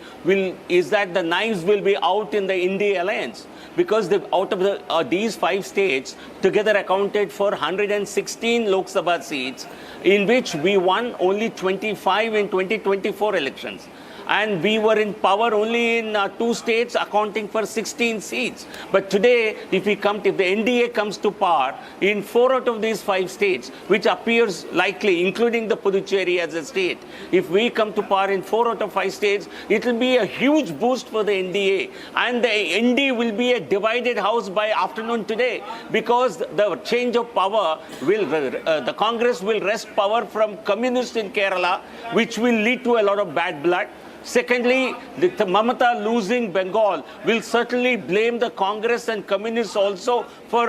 is that the knives will be out in the India alliance, because out of these 5 states together accounted for 116 Lok Sabha seats, in which we won only 25 in 2024 elections. And we were in power only in 2 states, accounting for 16 seats. But today, if the NDA comes to power in 4 out of these 5 states, which appears likely, including the Puducherry as a state, if we come to power in 4 out of 5 states, it will be a huge boost for the NDA. And the ND will be a divided house by afternoon today, because the change of power will, the Congress will wrest power from communists in Kerala, which will lead to a lot of bad blood. Secondly, the Mamata losing Bengal will certainly blame the Congress and communists also for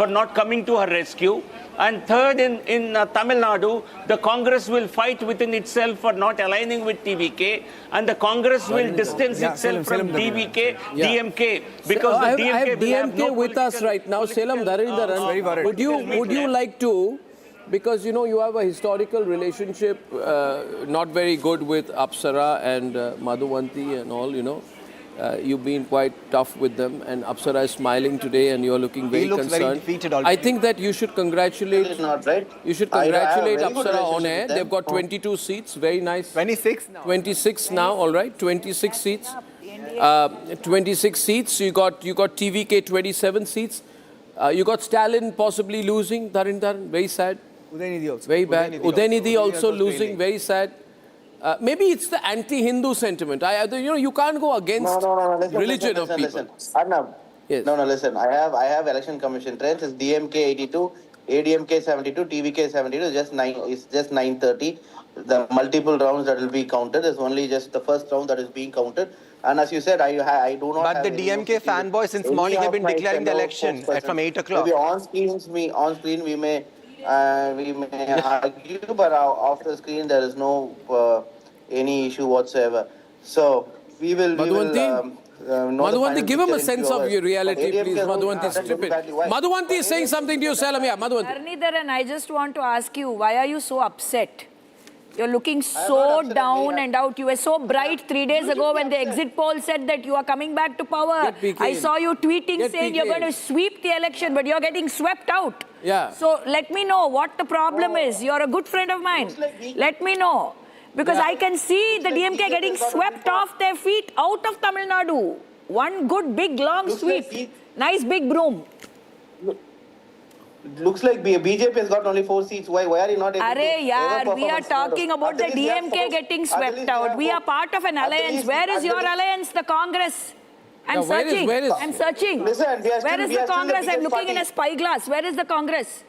not coming to her rescue. And third, in Tamil Nadu, the Congress will fight within itself for not aligning with TVK, and the Congress will distance itself from DMK, because the DMK I have will have no with us right now. Selam Dharindaran, would you like to? Because, you have a historical relationship, not very good with Apsara and Madhuvanti and all, You've been quite tough with them, and Apsara is smiling today, and you're looking very concerned. Very defeated already. I think that you should congratulate Apsara on air. They've got 22 seats, very nice. 26 now. 26 now, all right, 26 seats. 26 seats. You got TVK 27 seats. You got Stalin possibly losing, Dharindaran, very sad. Udaynidhi also. Very bad. Udaynidhi also losing, very sad. Maybe it's the anti-Hindu sentiment. You can't go against religion of people. Listen. Arnab. Yes. Listen. I have election commission trends. It's DMK 82, ADMK 72, TVK 72. It's just 930. The multiple rounds that will be counted is only just the first round that is being counted. And as you said, I do not. But the DMK fanboys since morning have been declaring the election from 8 o'clock. Maybe on screen we may argue, but off the screen there is no any issue whatsoever. So we will. Madhuvanti, give him a sense of your reality, please. Madhuvanti, strip it. Madhuvanti is saying something to you, Salam. Yeah, Madhuvanti. Dharindaran, I just want to ask you, why are you so upset? You're looking so down and out. You were so bright 3 days ago when the exit poll said that you are coming back to power. I saw you tweeting saying you're going to sweep the election, but you're getting swept out. Yeah. So let me know what the problem is. You're a good friend of mine. Let me know. Because I can see the DMK getting swept off their feet out of Tamil Nadu. One good big long sweep. Nice big broom. Looks like BJP has got only 4 seats. Why are you not able to? We are talking about the DMK getting swept out. We are part of an alliance. Where is your alliance, the Congress? I'm searching. I'm searching. Listen, where is the Congress? I'm looking in a spyglass. Where is the Congress?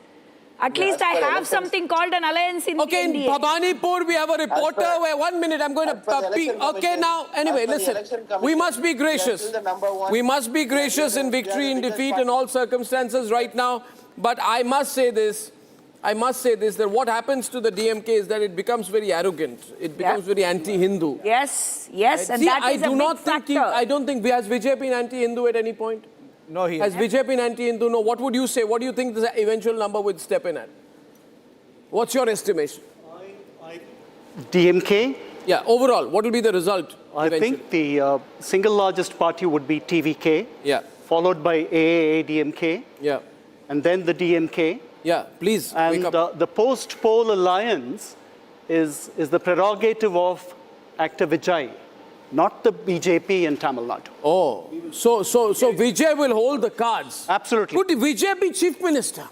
At least I have something called an alliance in Okay, in the NDA. Bhabanipur, we have a reporter. Wait, 1 minute, I'm going to peek. Okay, now, anyway, listen. We must be gracious. We must be gracious in victory, in defeat, in all circumstances right now. But I must say this. That what happens to the DMK is that it becomes very arrogant. It becomes very anti-Hindu. Yes, Right? and See, that is a big factor. I don't think, has Vijay been anti-Hindu at any point? No, he has Vijay been anti-Hindu? No. What would you say? What do you think the eventual number would step in at? What's your estimation? DMK? Yeah, overall, what will be the result? I think the single largest party would be TVK. Yeah. Followed by AAADMK. Yeah. And then the DMK. Yeah, please. And the post-poll alliance is the prerogative of actor Vijay, not the BJP in Tamil Nadu. Oh, so Vijay will hold the cards. Absolutely. Could Vijay be chief minister?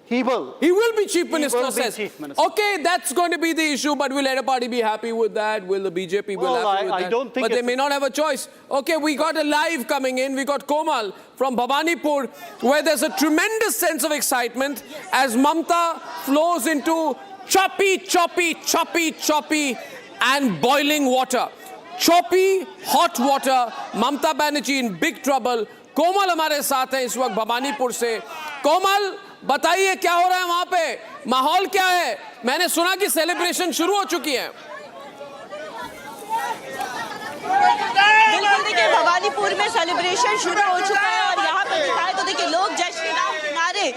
He will. He will be chief minister, He will be says. chief minister. Okay, that's going to be the issue, but will Edapadi be happy with that? Will the BJP be happy with that? I don't think but they may not have a choice. Okay, we got a live coming in. We got Komal from Bhabanipur, where there's a tremendous sense of excitement as Mamata flows into choppy, and boiling water. Choppy, hot water. Mamata Banerjee in big trouble. Komal हमारे साथ हैं इस वक्त भवानीपुर से. कोमल, बताइए क्या हो रहा है वहां पे, माहौल क्या है? मैंने सुना कि सेलिब्रेशन शुरू हो चुकी है. बिल्कुल, देखिए भवानीपुर में सेलिब्रेशन शुरू हो चुका है और यहाँ पे दिखाए तो देखिए लोग जय श्री राम के नारे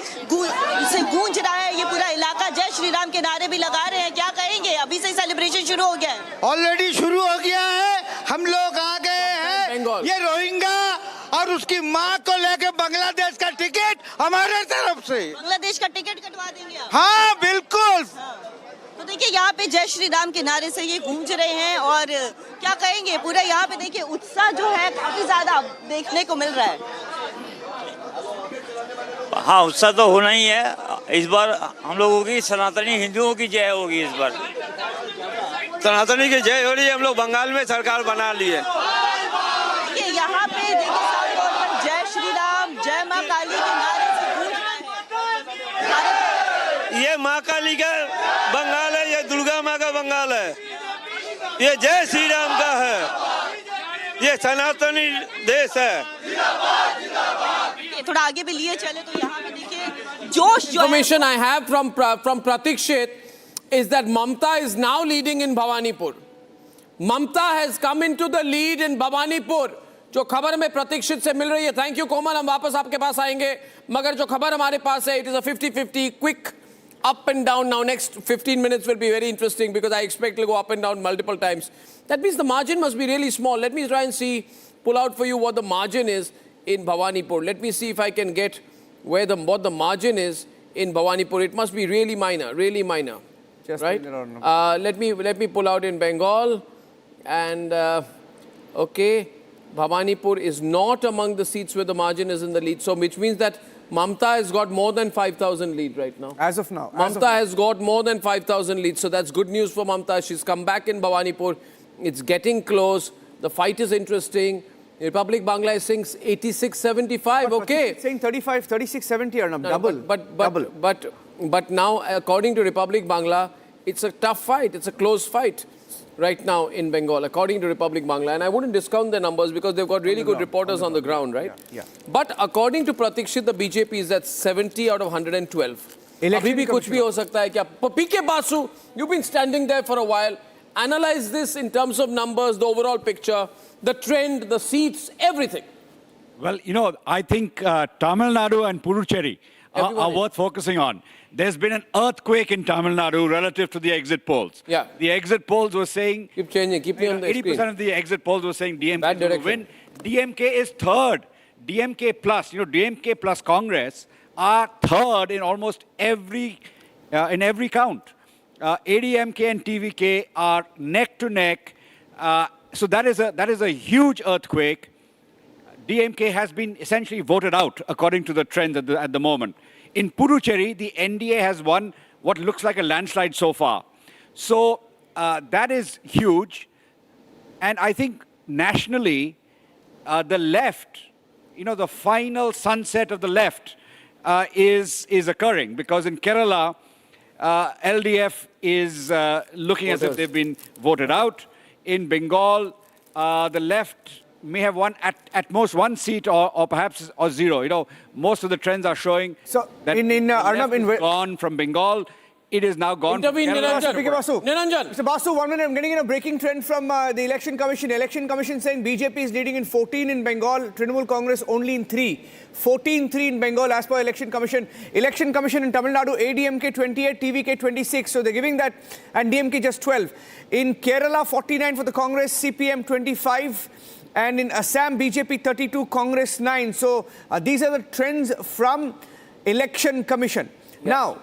से गूंज रहा है. ये पूरा इलाका जय श्री राम के नारे भी लगा रहे हैं. क्या कहेंगे? अभी से सेलिब्रेशन शुरू हो गया है. ऑलरेडी शुरू हो गया है. हम लोग आ गए हैं. ये रोहिंग्या और उसकी माँ को लेके बांग्लादेश का टिकट हमारे तरफ से. बांग्लादेश का टिकट कटवा देंगे आप? हाँ, बिल्कुल. तो देखिए यहाँ पे जय श्री राम के नारे से ये गूंज रहे हैं और क्या कहेंगे, पूरा यहाँ पे देखिए उत्साह जो है काफी ज्यादा देखने को मिल रहा है. हाँ, उत्साह तो होना ही है. इस बार हम लोगों की सनातनी हिंदुओं की जय होगी. इस बार सनातनी की जय हो रही है. हम लोग बंगाल में सरकार बना ली है. देखिए यहाँ पे देखिए साफ तौर पर जय श्री राम, जय माँ काली के नारे से गूंज रहा है. ये माँ काली का बंगाल है, ये दुर्गा माँ का बंगाल है. ये जय श्री राम का है. ये सनातनी देश है. थोड़ा आगे भी लिए चले तो यहाँ पे देखिए जोश जो Information I have from Pratikshit is that Mamata is now leading in Bhavanipur. Mamata has come into the lead in Bhavanipur. जो खबर में प्रतीक्षित से मिल रही है. थैंक यू कोमल, हम वापस आपके पास आएंगे. मगर जो खबर हमारे पास है, it is a 50-50 quick up and down. Now next 15 minutes will be very interesting because I expect to go up and down multiple times. That means the margin must be really small. Let me try and pull out for you what the margin is in Bhavanipur. Let me see if I can get what the margin is in Bhavanipur. It must be really minor, Just right? Let me pull out in Bengal, and okay, Bhavanipur is not among the seats where the margin is in the lead. So which means that Mamata has got more than 5,000 lead right now. As of now. Mamata has got more than 5,000 leads. So that's good news for Mamata. She's come back in Bhavanipur. It's getting close. The fight is interesting. Republic Bangla is saying 86-75. Okay. It's saying 35, 36-70 Arnab. No, but now, according to Republic Bangla, it's a tough fight. It's a close fight right now in Bengal, according to Republic Bangla. And I wouldn't discount their numbers because they've got really good reporters on the ground, right? Yeah. But according to Pratikshit, the BJP is at 70 out of 112. अभी भी कुछ भी हो सकता है क्या? PK Basu, you've been standing there for a while. Analyze this in terms of numbers, the overall picture, the trend, the seats, everything. Well, I think Tamil Nadu and Puducherry are worth focusing on. There's been an earthquake in Tamil Nadu relative to the exit polls. Yeah. The exit polls were saying... Keep changing. Keep me on the 80% of the exit polls were saying DMK will win. DMK is third. DMK plus, DMK plus Congress are third in almost every count. ADMK and TVK are neck to neck. So that is a huge earthquake. DMK has been essentially voted out according to the trends at the moment. In Puducherry, the NDA has won what looks like a landslide so far. So that is huge. And I think nationally, the left, the final sunset of the left is occurring, because in Kerala, LDF is looking as if they've been voted out. In Bengal, the left may have won at most one seat or perhaps zero. You know, most of the trends are showing that Arnab, is gone from Bengal. It is now gone from Kerala. Mr. Basu, 1 minute. I'm getting in a breaking trend from the Election Commission. Election Commission saying BJP is leading in 14 in Bengal, Trinamul Congress only in 3. 14-3 in Bengal as per Election Commission. Election Commission in Tamil Nadu, ADMK 28, TVK 26. So they're giving that, and DMK just 12. In Kerala, 49 for the Congress, CPM 25. And in Assam, BJP 32, Congress 9. So these are the trends from Election Commission. Yes. Now,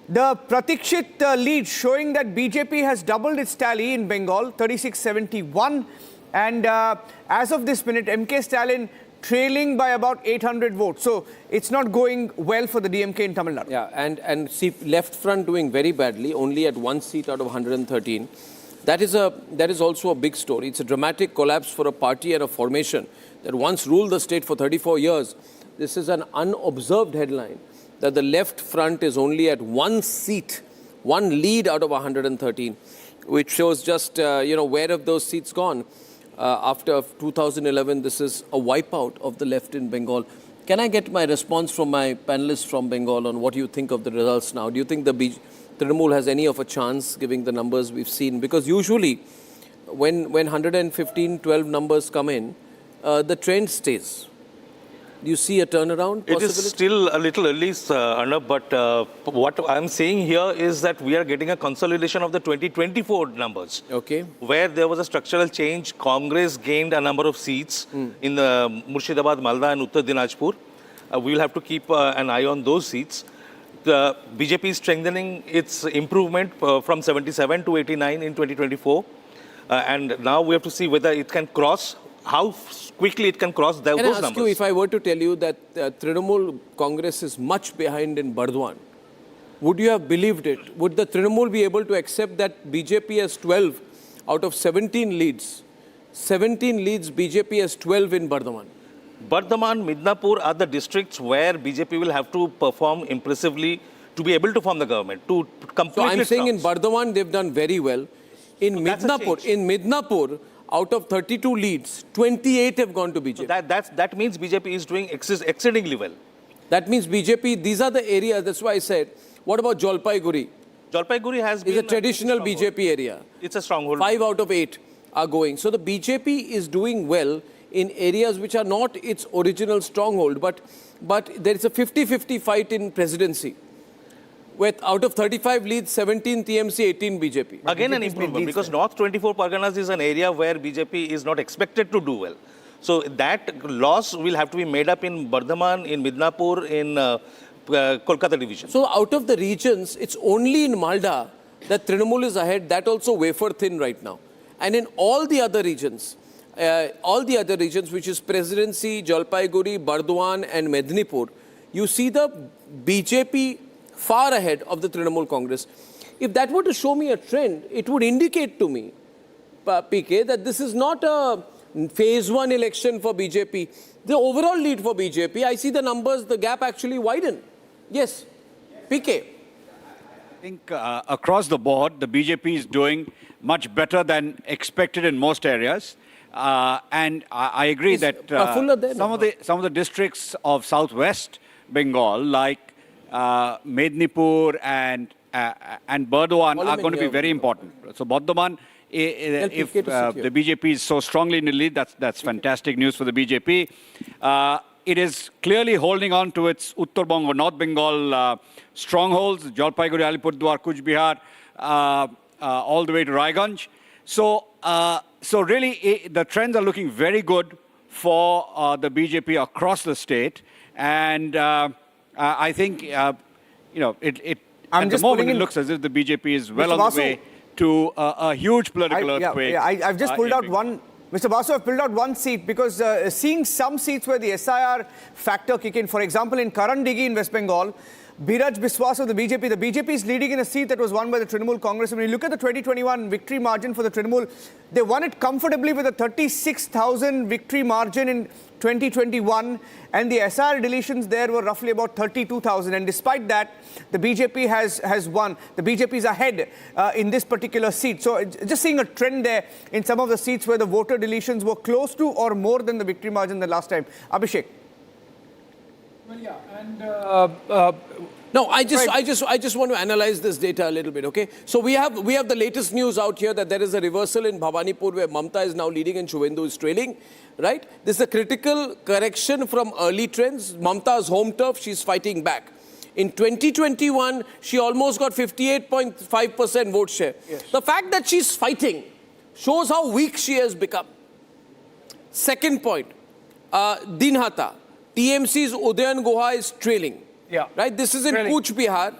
the Pratikshit lead showing that BJP has doubled its tally in Bengal, 3671. And as of this minute, MK Stalin trailing by about 800 votes. So it's not going well for the DMK in Tamil Nadu. Yeah, and see, left front doing very badly, only at 1 seat out of 113. That is also a big story. It's a dramatic collapse for a party and a formation that once ruled the state for 34 years. This is an unobserved headline, that the left front is only at 1 seat, 1 lead out of 113, which shows just, where have those seats gone? After 2011, this is a wipeout of the left in Bengal. Can I get my response from my panelists from Bengal on what you think of the results now? Do you think the Trinamul has any of a chance, given the numbers we've seen? Because usually, when 115, 12 numbers come in, the trend stays. Do you see a turnaround possibility? It is still a little early, Arnab, but what I'm saying here is that we are getting a consolidation of the 2024 numbers. Okay. Where there was a structural change, Congress gained a number of seats in the Murshidabad, Malda and Uttar Dinajpur. We will have to keep an eye on those seats. The BJP is strengthening its improvement from 77 to 89 in 2024. And now we have to see whether it can cross, how quickly it can cross those numbers. Can I ask you, if I were to tell you that Trinamul Congress is much behind in Bardwan, would you have believed it? Would the Trinamul be able to accept that BJP has 12 out of 17 leads? 17 leads, BJP has 12 in Bardwan. Bardhaman, Midnapur are the districts where BJP will have to perform impressively to be able to form the government, to complete. So I'm saying in Bardhaman they've done very well. In Midnapur, out of 32 leads, 28 have gone to BJP. So that means BJP is doing exceedingly well. That means BJP, these are the areas, that's why I said, what about Jalpaiguri? Jalpaiguri has been a traditional BJP area. It's a stronghold. 5 out of 8 are going. So the BJP is doing well in areas which are not its original stronghold, but there is a 50-50 fight in presidency. With out of 35 leads, 17 TMC, 18 BJP. Again an improvement, because North 24 Parganas is an area where BJP is not expected to do well. So that loss will have to be made up in Bardhaman, in Midnapur, in Kolkata division. So out of the regions, it's only in Malda that Trinamul is ahead, that also wafer thin right now. And in all the other regions, which is Presidency, Jalpaiguri, Bardwan and Mednipur, you see the BJP far ahead of the Trinamul Congress. If that were to show me a trend, it would indicate to me, PK, that this is not a phase 1 election for BJP. The overall lead for BJP, I see the numbers, the gap actually widen. Yes, PK. I think across the board, the BJP is doing much better than expected in most areas. And I agree that some of the districts of southwest Bengal, like Mednipur and Bardwan, are going to be very important. So Bardhaman, if the BJP is so strongly in the lead, that's fantastic news for the BJP. It is clearly holding on to its Uttar Bengal, North Bengal strongholds, Jalpaiguri, Alipurduar, Kuch Bihar, all the way to Raiganj. So really, the trends are looking very good for the BJP across the state. And I think, at the moment it looks as if the BJP is well on the way to a huge political earthquake. I've just pulled out one. Mr. Basu, I've pulled out one seat because seeing some seats where the SIR factor kick in, for example, in Karandigi in West Bengal, Biraj Biswas of the BJP. The BJP is leading in a seat that was won by the Trinamul Congress. When you look at the 2021 victory margin for the Trinamul, they won it comfortably with a 36,000 victory margin in 2021, and the SR deletions there were roughly about 32,000. And despite that, the BJP has won. The BJP is ahead in this particular seat. So just seeing a trend there in some of the seats where the voter deletions were close to or more than the victory margin the last time. Abhishek. Well, yeah, and no, I just want to analyze this data a little bit, okay? So we have the latest news out here that there is a reversal in Bhawanipur where Mamata is now leading and Suvendu is trailing, right? This is a critical correction from early trends. Mamata's home turf, she's fighting back. In 2021, she almost got 58.5% vote share. Yes. The fact that she's fighting shows how weak she has become. Second point, Dinhata. TMC's Udayan Guha is trailing. Yeah. Right? This is in Cooch Behar.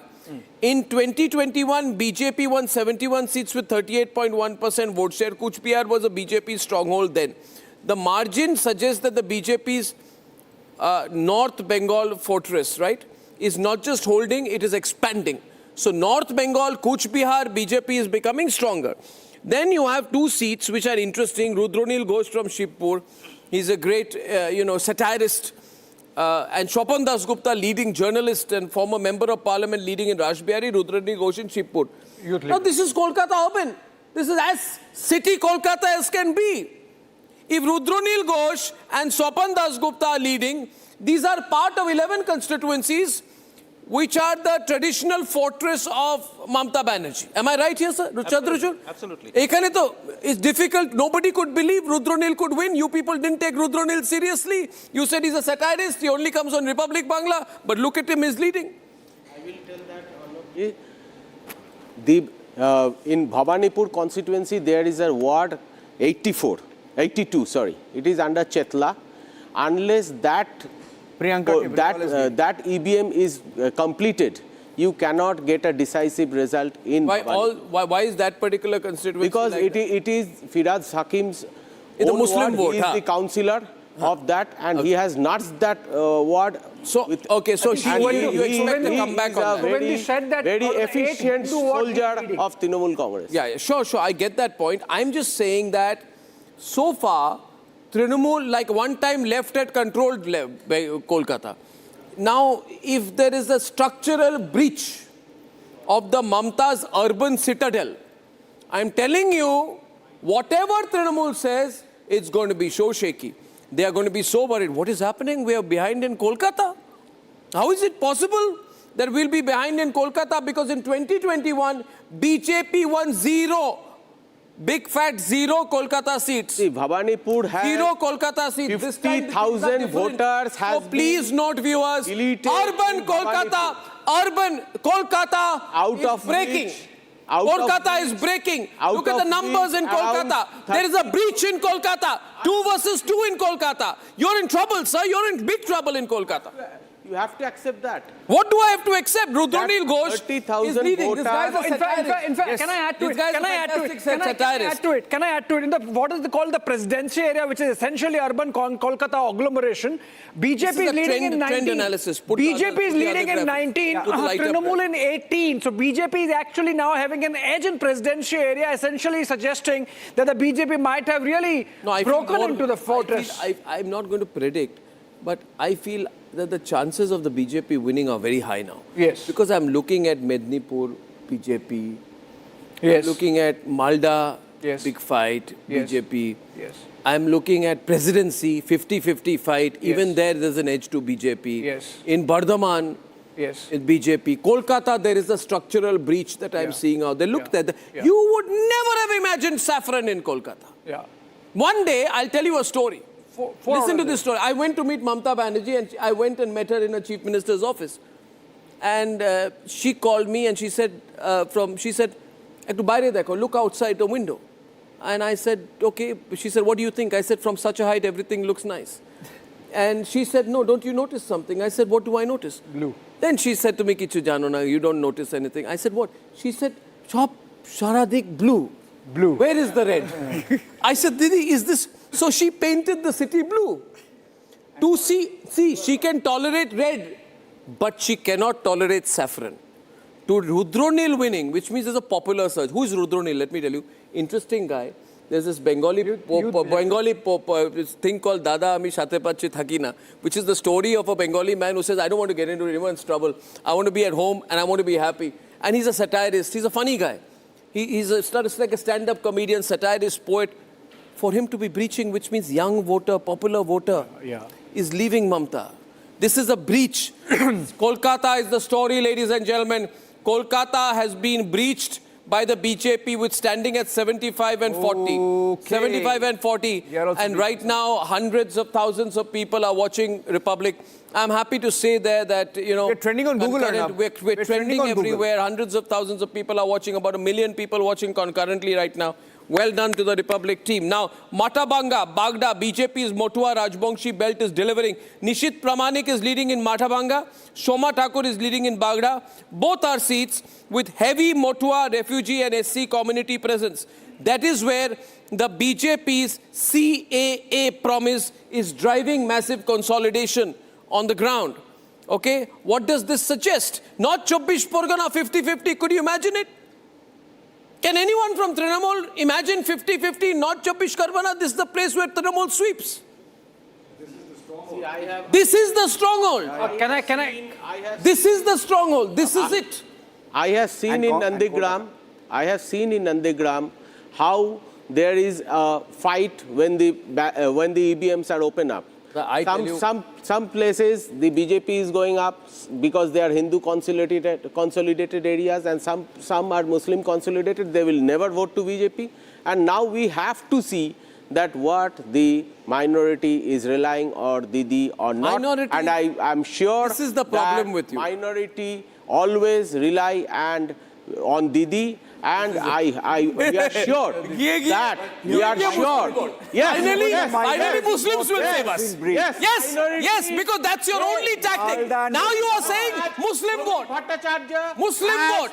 In 2021, BJP won 71 seats with 38.1% vote share. Cooch Behar was a BJP stronghold then. The margin suggests that the BJP's North Bengal fortress, right, is not just holding, it is expanding. So North Bengal, Cooch Behar, BJP is becoming stronger. Then you have two seats which are interesting. Rudronil Ghosh from Shibpur. He's a great, satirist. And Shopan Das Gupta, leading journalist and former member of parliament leading in Rajbihari, Rudronil Ghosh in Shibpur. Now this is Kolkata urban. This is as city Kolkata as can be. If Rudronil Ghosh and Shopan Das Gupta are leading, these are part of 11 constituencies which are the traditional fortress of Mamata Banerjee. Am I right here, sir? Chandrachud? Absolutely. It's difficult. Nobody could believe Rudronil could win. You people didn't take Rudronil seriously. You said he's a satirist. He only comes on Republic Bangla. But look at him, he's leading. I will tell that, in Bhawanipur constituency, there is a ward 82, It is under Chetla. Unless that that EBM is completed, you cannot get a decisive result in Why is that particular constituency? Because like it is Firaz Hakim's own Muslim vote. He is the councillor of that, and he has nudged that ward. So, okay, so you expect to come back on that. Very efficient soldier of Trinamul Congress. Yeah, sure, I get that point. I'm just saying that so far, Trinamul, like one time left had controlled Kolkata. Now, if there is a structural breach of the Mamata's urban citadel, I'm telling you, whatever Trinamul says, it's going to be so shaky. They are going to be so worried. What is happening? We are behind in Kolkata. How is it possible that we'll be behind in Kolkata? Because in 2021, BJP won 0. Big fat 0 Kolkata seats. See, Bhawanipur has 0 Kolkata seats. 50,000 voters has so please note, viewers, urban Kolkata out of breaking. Kolkata is breaking. Look at the numbers in Kolkata. There is a breach in Kolkata. 2 versus 2 in Kolkata. You're in trouble, sir. You're in big trouble in Kolkata. You have to accept that. What do I have to accept? Rudronil Ghosh is leading. This guy is a satirist. In fact, can I add to it? Can I add to it? In what is called the presidency area, which is essentially urban Kolkata agglomeration, BJP is leading in 19. BJP is leading in 19, Trinamul in 18. So BJP is actually now having an edge in presidency area, essentially suggesting that the BJP might have really broken into the fortress. I'm not going to predict, but I feel that the chances of the BJP winning are very high now. Yes. Because I'm looking at Mednipur, BJP. Yes. I'm looking at Malda, big fight, BJP. Yes. I'm looking at presidency, 50-50 fight. Yes. Even there's an edge to BJP. Yes. In Bardhaman, in BJP. Kolkata, there is a structural breach that I'm seeing out there. Look at that. You would never have imagined saffron in Kolkata. Yeah. One day, I'll tell you a story. Listen to this story. I went to meet Mamata Banerjee and I went and met her in a chief minister's office. And she called me and she said, look outside the window. And I said, okay. She said, what do you think? I said, from such a height, everything looks nice. And she said, no, don't you notice something? I said, what do I notice? Blue. Then she said to me, Kichu jano na, you don't notice anything. I said, what? She said, chop, sharadik, blue. Blue. Where is the red? I said, Didi, is this... So she painted the city blue. To see, she can tolerate red. but she cannot tolerate saffron. To Rudronil winning, which means there's a popular surge. Who is Rudronil? Let me tell you. Interesting guy. There's this Bengali thing called Dada Ami Shate Pache Thakina, which is the story of a Bengali man who says, I don't want to get into anyone's trouble. I want to be at home and I want to be happy. And he's a satirist. He's a funny guy. It's like a stand-up comedian, satirist, poet. For him to be breaching, which means young voter, popular voter, is leaving Mamata. This is a breach. Kolkata is the story, ladies and gentlemen. Kolkata has been breached by the BJP with standing at 75 and 40. Okay. 75 and 40. And right now, hundreds of thousands of people are watching Republic. I'm happy to say there that, you know... We're trending on Google, Arnab. We're trending everywhere. Google. Hundreds of thousands of people are watching. About 1 million people watching concurrently right now. Well done to the Republic team. Now, Matabanga, Bagda, BJP's Motua Rajbongshi belt is delivering. Nishit Pramanik is leading in Matabanga. Shoma Thakur is leading in Bagda. Both are seats with heavy Motua, refugee and SC community presence. That is where the BJP's CAA promise is driving massive consolidation on the ground. Okay? What does this suggest? Not Chobbish Porgana 50-50. Could you imagine it? Can anyone from Trinamul imagine 50-50, not Chobbish Pargana? This is the place where Trinamul sweeps. This is the stronghold. This is the stronghold. This is it. I have seen in Nandigram, how there is a fight when the EBMs are open up. Some places the BJP is going up because they are Hindu consolidated areas, and some are Muslim consolidated. They will never vote to BJP. And now we have to see that what the minority is relying on Didi or not. Minority, and I'm sure this is the problem with you. Minority always rely on Didi. And we are sure that finally Muslims will save us. Yes, because that's your only tactic. Now you are saying Muslim vote. Muslim vote.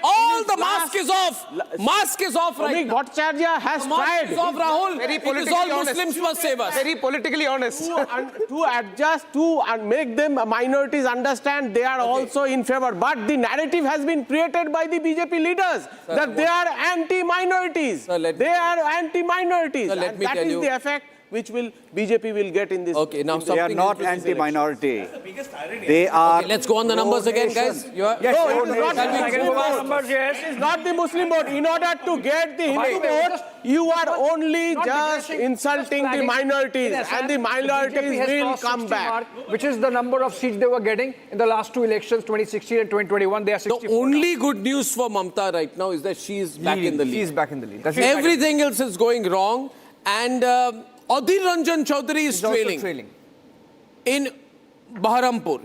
All the mask is off. Mask is off right now. Bhattacharya has tried. Mask is off, Rahul. It is all Muslims must save us. Very politically honest. To adjust and make them minorities understand they are also in favor. But the narrative has been created by the BJP leaders. Sir, that they are anti-minorities. They are anti-minorities. Let me tell you. That is the effect which BJP will get in this. Okay, now they are not anti-minority. They are. Okay, let's go on the numbers again, guys. It is not the Muslim vote. In order to get the Hindu vote, you are only just insulting the minorities, and the minorities will come back. Which is the number of seats they were getting in the last two elections, 2016 and 2021. They are 64. The only good news for Mamata right now is that she is back in the lead. She is back in the lead. Everything else is going wrong, and Adhir Ranjan Chaudhary is trailing in Baharampur.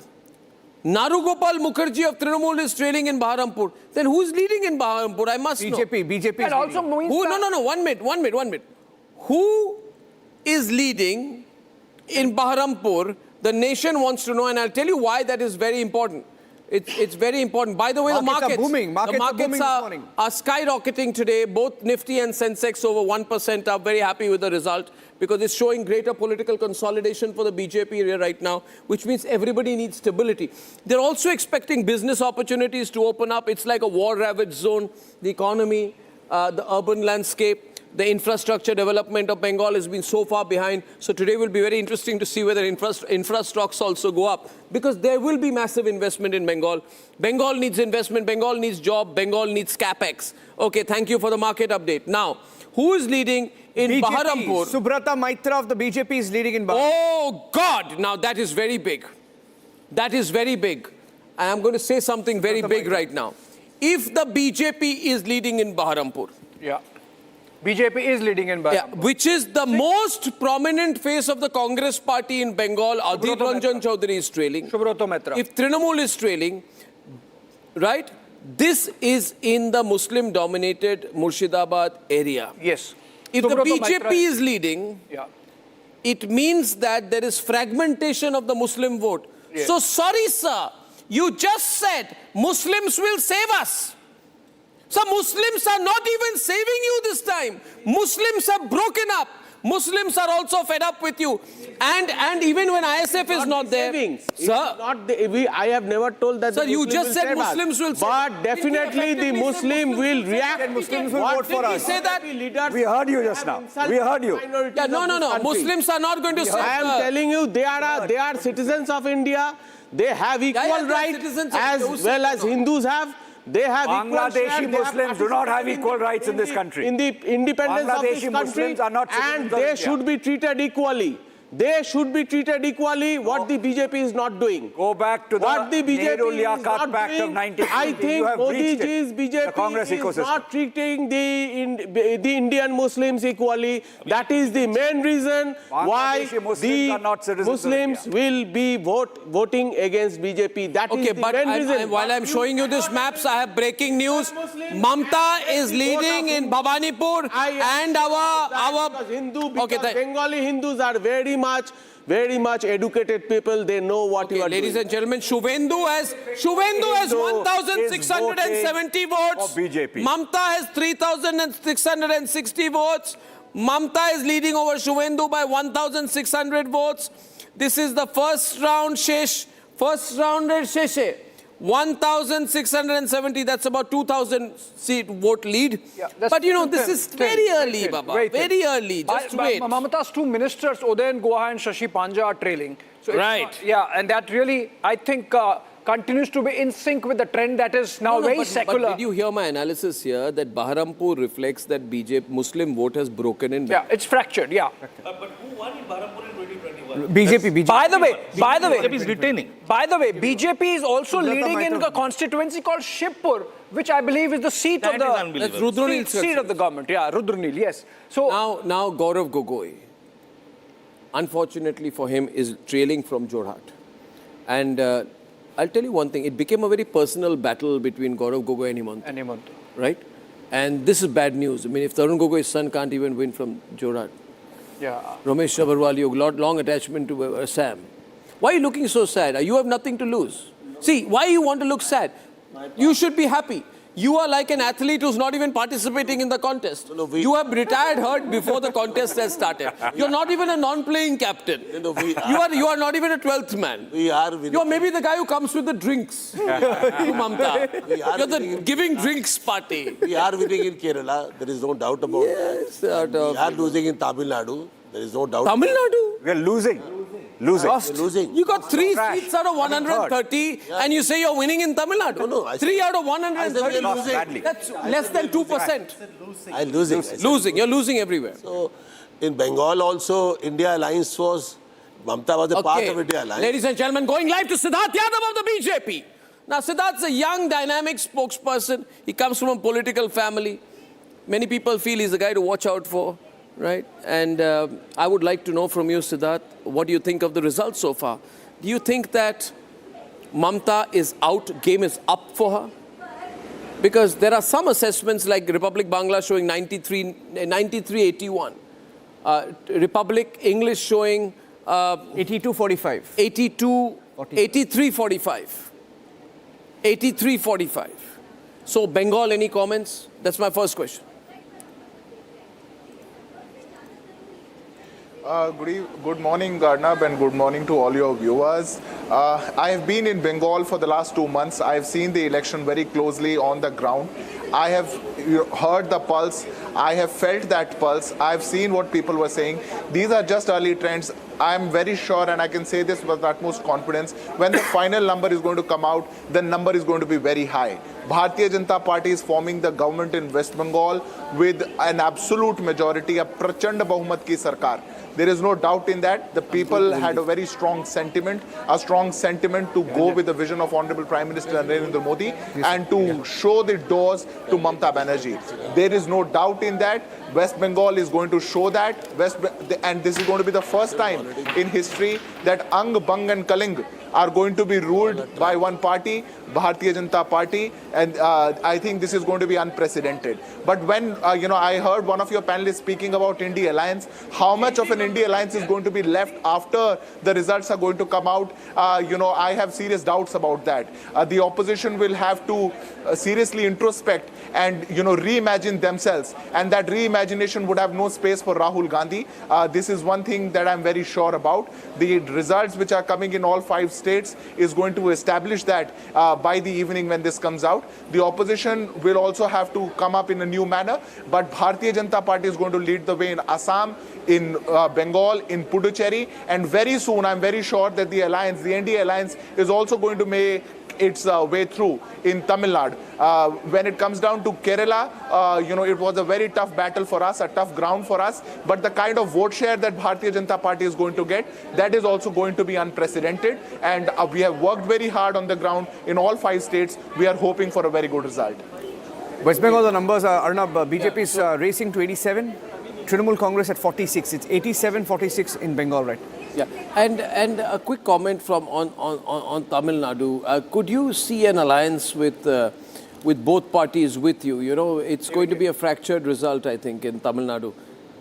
Narugopal Mukherjee of Trinamul is trailing in Baharampur. Then who is leading in Baharampur? I must know. BJP is also leading. No. 1 minute. Who is leading in Baharampur? The nation wants to know, and I'll tell you why that is very important. It's very important. By the way, markets are booming. The markets are skyrocketing today. Both Nifty and Sensex over 1% are very happy with the result because it's showing greater political consolidation for the BJP right now, which means everybody needs stability. They're also expecting business opportunities to open up. It's like a war-ravaged zone. The economy, the urban landscape, the infrastructure development of Bengal has been so far behind. So today will be very interesting to see whether infra stocks also go up, because there will be massive investment in Bengal. Bengal needs investment, Bengal needs job, Bengal needs capex. Okay, thank you for the market update. Now, who is leading in BJP, Baharampur? Subrata Maitra of the BJP is leading in Baharampur. Oh God, now that is very big. That is very big. And I'm going to say something very big right now. If the BJP is leading in Baharampur, BJP is leading in Baharampur. Which is the most prominent face of the Congress party in Bengal. Adhir Ranjan Chaudhary is trailing. If Trinamul is trailing, right, this is in the Muslim-dominated Murshidabad area. Yes. If the BJP is leading, it means that there is fragmentation of the Muslim vote. Yes. So sorry, sir, you just said Muslims will save us. So Muslims are not even saving you this time. Muslims have broken up. Muslims are also fed up with you. And even when ISF is not there, sir, I have never told that. Sir, the you Muslim just will said save us. Muslims will save But us. definitely the Muslim will react. Muslims will vote for us. Say that? We heard you just now. We heard you. Yeah, no. Muslims are not going to save. I am telling you, they are citizens of India. They have equal rights as well as Hindus have. They have Bangladeshi Muslims do not have equal rights in this country. In the independence of this country, Muslims are not and they should be treated equally. They should be treated equally. What the BJP is not doing. Go back to what the BJP is not Pact of doing. 1990. I think Modi ji's BJP is not treating the Indian Muslims equally. That is the main reason why the Muslims will be voting against BJP. That is the main reason. While I'm showing you these maps, I have breaking news. Mamata is leading in Bhabanipur and our Hindu, because Bengali Hindus are very much educated people. They know what you are ladies doing. and gentlemen, Suvendu has 1,670 votes. BJP. Mamata has 3,660 votes. Mamata is leading over Suvendu by 1,600 votes. This is the first round, First round, Sheshe. 1,670, that's about 2,000 seat vote lead. Yeah, but you know, this is very early, Baba. Very early. Just wait. Mamata's two ministers, Udayan Guha and Shashi Panja, are trailing. So right. And that really, I think, continues to be in sync with the trend that is now very secular. But did you hear my analysis here that Baharampur reflects that BJP Muslim vote has broken in? Yeah, it's fractured, yeah. But who won in Baharampur in 2021? BJP. By the way, BJP is retaining. By the way, BJP is also leading in a constituency called Shibpur, which I believe is the seat of the seat of the government. Yeah, Rudranil, yes. So now Gaurav Gogoi, unfortunately for him, is trailing from Jorhat. And I'll tell you one thing, it became a very personal battle between Gaurav Gogoi and Himanta. Right? And this is bad news. I mean, if Tarun Gogoi's son can't even win from Jorhat. Yeah. Ramesh Sabarwal, you have long attachment to Assam. Why are you looking so sad? You have nothing to lose. See, why you want to look sad? You should be happy. You are like an athlete who's not even participating in the contest. You have retired hurt before the contest has started. You're not even a non-playing captain. You are not even a 12th man. You're maybe the guy who comes with the drinks. Mamata. You're the giving drinks party. We are winning in Kerala. There is no doubt about that. We are losing in Tamil Nadu. There is no doubt. Tamil Nadu? We are losing. Losing. You got 3 seats out of 130 and you say you're winning in Tamil Nadu. No. 3 out of 130. That's less than 2%. I'm losing. You're losing everywhere. So, in Bengal also, India Alliance was, Mamata was a part of India Alliance. Ladies and gentlemen, going live to Siddharth Yadav of the BJP. Now, Siddharth's a young, dynamic spokesperson. He comes from a political family. Many people feel he's a guy to watch out for. Right? And I would like to know from you, Siddharth, what do you think of the results so far? Do you think that Mamata is out, game is up for her? Because there are some assessments like Republic Bangla showing 93-81. Republic English showing 82-45. 83-45. 83-45. So Bengal, any comments? That's my first question. Good morning, Arnab, and good morning to all your viewers. I have been in Bengal for the last 2 months. I have seen the election very closely on the ground. I have heard the pulse. I have felt that pulse. I have seen what people were saying. These are just early trends. I am very sure, and I can say this with utmost confidence, when the final number is going to come out, the number is going to be very high. Bharatiya Janata Party is forming the government in West Bengal with an absolute majority, a Prachand Bahumat ki sarkar. There is no doubt in that. The people had a very strong sentiment to go with the vision of Honorable Prime Minister Narendra Modi and to show the doors to Mamata Banerjee. There is no doubt in that. West Bengal is going to show that. And this is going to be the first time in history that Ang, Bang and Kaling are going to be ruled by one party, Bharatiya Janata Party, and I think this is going to be unprecedented. But when I heard one of your panelists speaking about India Alliance, how much of an India Alliance is going to be left after the results are going to come out? I have serious doubts about that. The opposition will have to seriously introspect and reimagine themselves, and that reimagination would have no space for Rahul Gandhi. This is one thing that I'm very sure about. The results which are coming in all 5 states is going to establish that by the evening when this comes out. The opposition will also have to come up in a new manner, but Bharatiya Janata Party is going to lead the way in Assam, in Bengal, in Puducherry, and very soon I'm very sure that the alliance, the NDA alliance, is also going to make its way through in Tamil Nadu. When it comes down to Kerala, it was a very tough battle for us, a tough ground for us, but the kind of vote share that Bharatiya Janata Party is going to get, that is also going to be unprecedented, and we have worked very hard on the ground in all 5 states. We are hoping for a very good result. West Bengal, the numbers are, Arnab, BJP is racing to 87, Trinamul Congress at 46. It's 87-46 in Bengal, right? Yeah, and a quick comment from on Tamil Nadu. Could you see an alliance with both parties with you? It's going to be a fractured result, I think, in Tamil Nadu.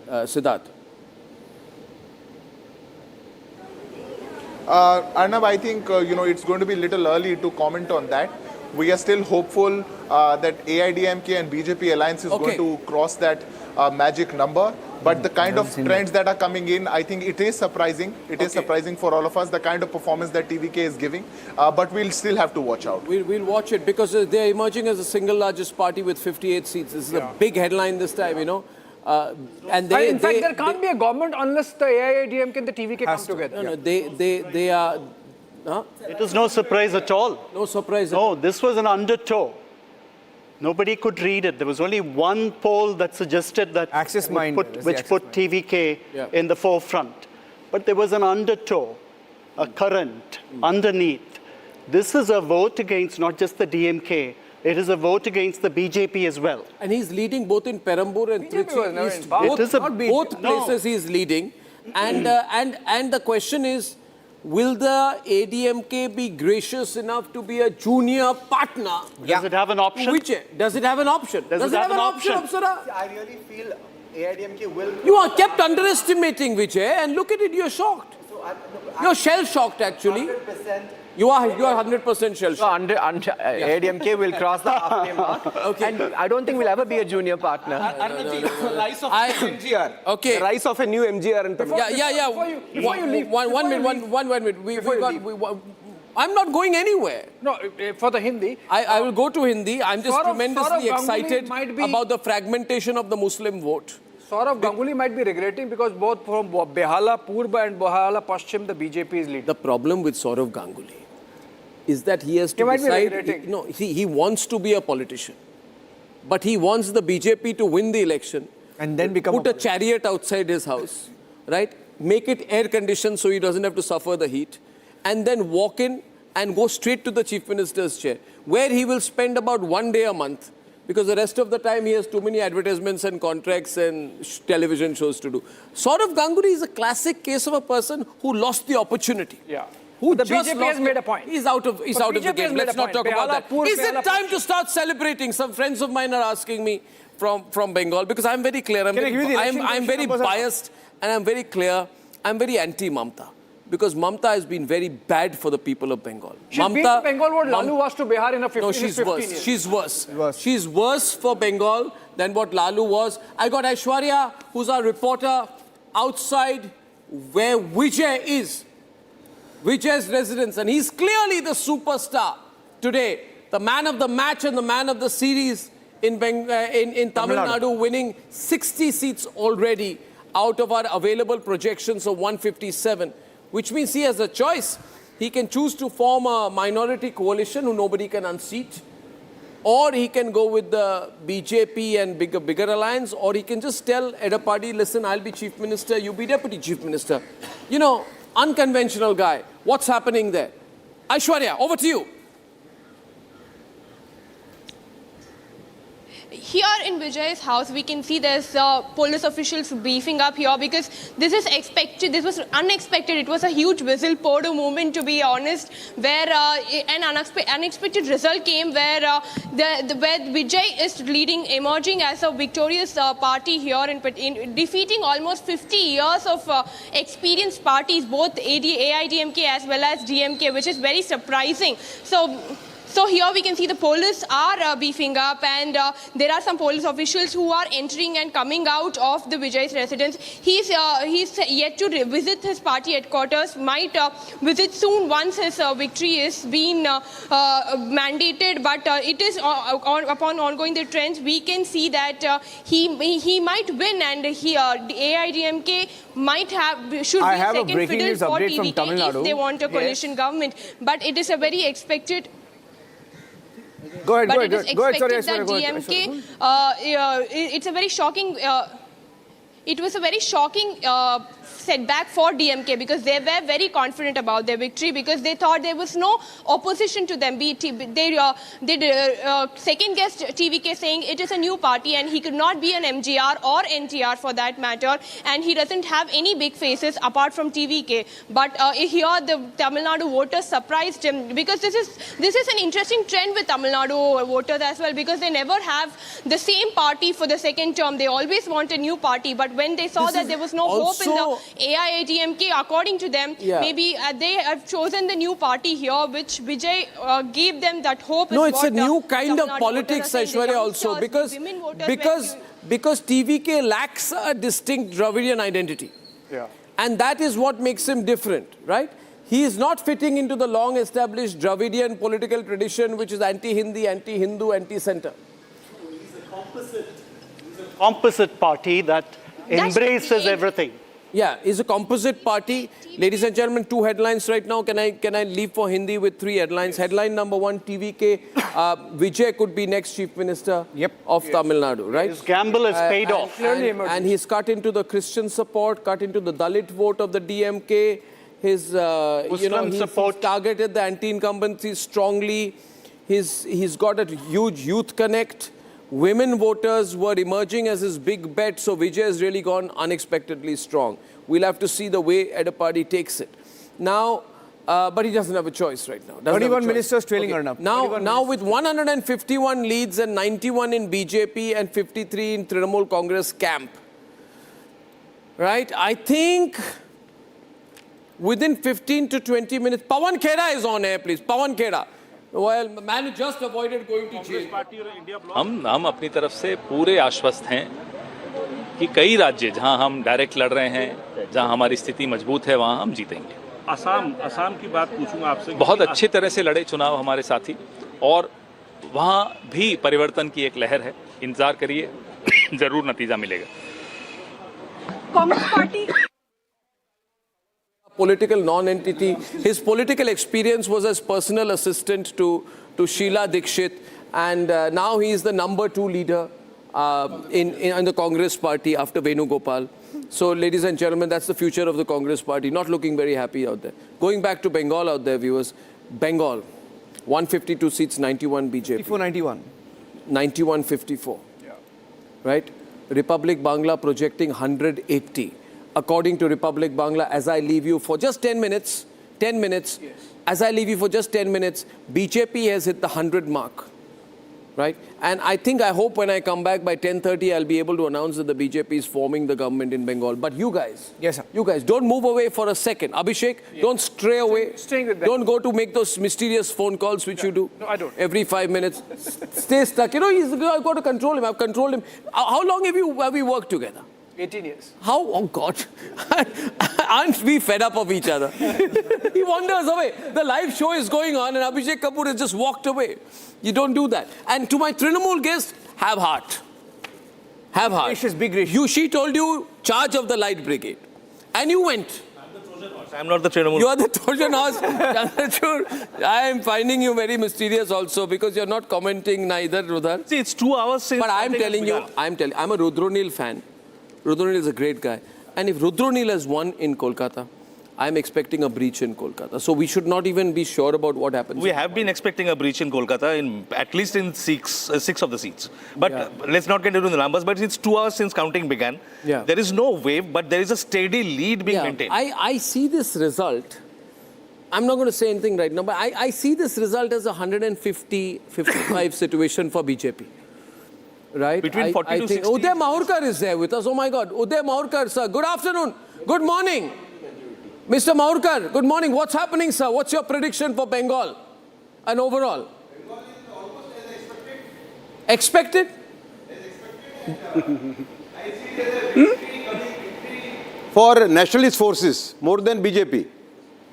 Siddharth. Arnab, I think it's going to be a little early to comment on that. We are still hopeful that AIDMK and BJP alliance is going to cross that magic number. But the kind of trends that are coming in, I think it is surprising. It is surprising for all of us, the kind of performance that TVK is giving. But we'll still have to watch out. We'll watch it because they're emerging as the single largest party with 58 seats. This is a big headline this time, And in fact, there can't be a government unless the AIADMK and the TVK come together. No, they are... It is no surprise at all. No surprise. No, this was an undertow. Nobody could read it. There was only one poll that suggested that which put TVK in the forefront. But there was an undertow, a current underneath. This is a vote against not just the DMK. It is a vote against the BJP as well. And he's leading both in Perambur and Trichy. Both places he's leading. And the question is, will the ADMK be gracious enough to be a junior partner? Does it have an option? Does it have an option? Does it have an option, Apsara? I really feel AIDMK will... You are kept underestimating, Vijay, and look at it, you're shocked. You're shell-shocked, actually. 100%. You are 100% shell-shocked. AIDMK will cross the halfway mark. And I don't think we'll ever be a junior partner. The rise of MGR. Okay. The rise of a new MGR in Tamil Nadu. Before you leave. One minute. I'm not going anywhere. No, for the Hindi. I will go to Hindi. I'm just tremendously excited about the fragmentation of the Muslim vote. Saurav Ganguly might be regretting because both from Behala Purba and Behala Paschim, the BJP is leading. The problem with Saurav Ganguly is that he has to decide. He wants to be a politician, but he wants the BJP to win the election and then put a chariot outside his house, right? Make it air conditioned so he doesn't have to suffer the heat, and then walk in and go straight to the chief minister's chair, where he will spend about 1 day a month, because the rest of the time he has too many advertisements and contracts and television shows to do. Saurav Ganguly is a classic case of a person who lost the opportunity. Yeah. Who the just BJP has made a point. He's out of the game. Let's not talk about that. Is it time to start celebrating? Some friends of mine are asking me from Bengal, because I'm very clear. I'm very biased and I'm very clear. I'm very anti-Mamata, because Mamata has been very bad for the people of Bengal. She beat Bengal what Lalu was to Bihar in a 15 No, she's worse. Years. She's worse. She's worse for Bengal than what Lalu was. I got Aishwarya, who's our reporter, outside where Vijay is. Vijay's residence, and he's clearly the superstar today, the man of the match and the man of the series in Tamil Nadu, winning 60 seats already out of our available projections of 157, which means he has a choice. He can choose to form a minority coalition who nobody can unseat, or he can go with the BJP and bigger alliance, or he can just tell Edapadi, listen, I'll be chief minister, you be deputy chief minister. Unconventional guy. What's happening there? Aishwarya, over to you. here in Vijay's house, we can see there's police officials beefing up here because this is expected. This was unexpected. It was a huge whistle podo moment, to be honest, where an unexpected result came where where Vijay is leading, emerging as a victorious party here in defeating almost 50 years of experienced parties, both AIDMK as well as DMK, which is very surprising. So here we can see the police are beefing up, and there are some police officials who are entering and coming out of the Vijay's residence. He's yet to visit his party headquarters, might visit soon once his victory is being mandated, but it is upon ongoing the trends, we can see that he might win, and AIDMK should be a second fiddle for TVK if they want a coalition government. But it is a very expected... Go ahead. But it is expected that DMK, it's a very shocking, it was a very shocking setback for DMK because they were very confident about their victory because they thought there was no opposition to them. They second-guessed TVK saying it is a new party and he could not be an MGR or NTR for that matter, and he doesn't have any big faces apart from TVK. But here the Tamil Nadu voters surprised him because this is an interesting trend with Tamil Nadu voters as well because they never have the same party for the second term. They always want a new party, but when they saw that there was no hope in the AIADMK, according to them, maybe they have chosen the new party here, which Vijay gave them that hope. No, it's a new kind of politics, Aishwarya, also, because TVK lacks a distinct Dravidian identity. Yeah. And that is what makes him different, right? He is not fitting into the long-established Dravidian political tradition, which is anti-Hindi, anti-Hindu, anti-center. He's a composite party that embraces everything. Yeah, it's a composite party. Ladies and gentlemen, 2 headlines right now. Can I leave for Hindi with 3 headlines? Yes. Headline number 1, TVK. Vijay could be next Chief Minister of Tamil Nadu, right? His gamble has paid off. And he's cut into the Christian support, cut into the Dalit vote of the DMK. His, he's targeted the anti-incumbency strongly. He's got a huge youth connect. Women voters were emerging as his big bet, so Vijay has really gone unexpectedly strong. We'll have to see the way Editorial takes it. Now, but he doesn't have a choice right now. 31 ministers trailing Arnab. Now with 151 leads and 91 in BJP and 53 in Trinamul Congress camp, right? I think within 15 to 20 minutes, Pawan Khera is on air, please. Pawan Khera. Well, man who just avoided going to jail. हम अपनी तरफ से पूरे आश्वस्त हैं कि कई राज्य जहां हम डायरेक्ट लड़ रहे हैं, जहां हमारी स्थिति मजबूत है, वहां हम जीतेंगे। असम की बात पूछूंगा आपसे। बहुत अच्छी तरह से लड़े चुनाव हमारे साथी, और वहां भी परिवर्तन की एक लहर है। इंतजार करिए, जरूर नतीजा मिलेगा। Congress party political non-entity. His political experience was as personal assistant to Sheila Dikshit, and now he is the number 2 leader in the Congress party after Venugopal. So, ladies and gentlemen, that's the future of the Congress party. Not looking very happy out there. Going back to Bengal out there, viewers. Bengal, 152 seats, 91 BJP. 54-91. 91-54. Yeah. Right? Republic Bangla projecting 180. According to Republic Bangla, as I leave you for just 10 minutes, yes. As I leave you for just 10 minutes, BJP has hit the 100 mark, right? And I hope when I come back by 10:30, I'll be able to announce that the BJP is forming the government in Bengal. But you guys, yes, sir. You guys, don't move away for a second. Abhishek, don't stray away. Staying with don't go to make those mysterious phone calls which you do. No, I don't. Every 5 minutes. Stay stuck. You know, I've got to control him. I've controlled him. How long have we worked together? 18 years. How? Oh, God. Aren't we fed up of each other? He wanders away. The live show is going on and Abhishek Kapoor has just walked away. You don't do that. And to my Trinamul guest, have heart. Have heart. Gracious, big gracious. She told you, charge of the light brigade. And you went. I'm not the Trinamul. You are the Trojan horse. I am finding you very mysterious also because you're not commenting neither, Rudhar. See, it's 2 hours since. But I'm telling you, I'm a Rudronil fan. Rudronil is a great guy. And if Rudronil has won in Kolkata, I'm expecting a breach in Kolkata. So we should not even be sure about what happens. We have been expecting a breach in Kolkata, at least in six of the seats. But let's not get into the numbers, but it's 2 hours since counting began. Yeah. There is no wave, but there is a steady lead being maintained. I see this result. I'm not going to say anything right now, but I see this result as a 150-55 situation for BJP. Right? Between 40 to 60. Uday Mahurkar is there with us. Oh my God. Uday Mahurkar, sir. Good afternoon. Good morning. Mr. Mahurkar, good morning. What's happening, sir? What's your prediction for Bengal and overall? Bengal is almost as expected. For nationalist forces, more than BJP.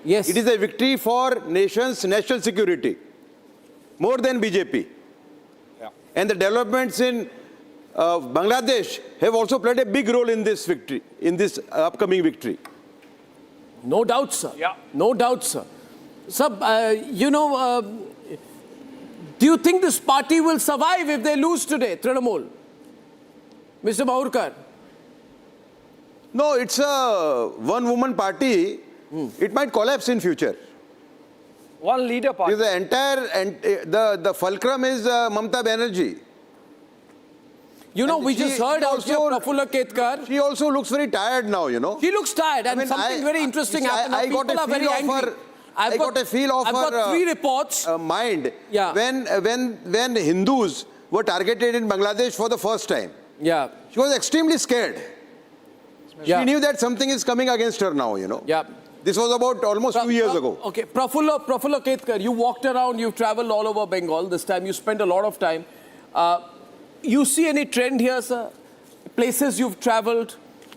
Yes. It is a victory for nation's national security, more than BJP. Yeah. And the developments in Bangladesh have also played a big role in this victory, in this upcoming victory. No doubt, sir. Yeah. No doubt, sir. Sir, do you think this party will survive if they lose today, Trinamul? Mr. Mahurkar? No, it's a one-woman party. It might collapse in future. One leader party. The entire, the fulcrum is Mamata Banerjee. You know, we just heard out here Prafulla Ketkar. She also looks very tired now, you know. She looks tired, and something very interesting happened. I got a feel of her. I got a feel of her. I've got 3 reports. Mind. Yeah. When Hindus were targeted in Bangladesh for the first time. Yeah. She was extremely scared. Yeah. She knew that something is coming against her now, you know. Yeah. This was about almost 2 years ago. Okay, Prafulla Ketkar, you walked around, you've traveled all over Bengal this time. You spent a lot of time. You see any trend here, sir? Places you've traveled,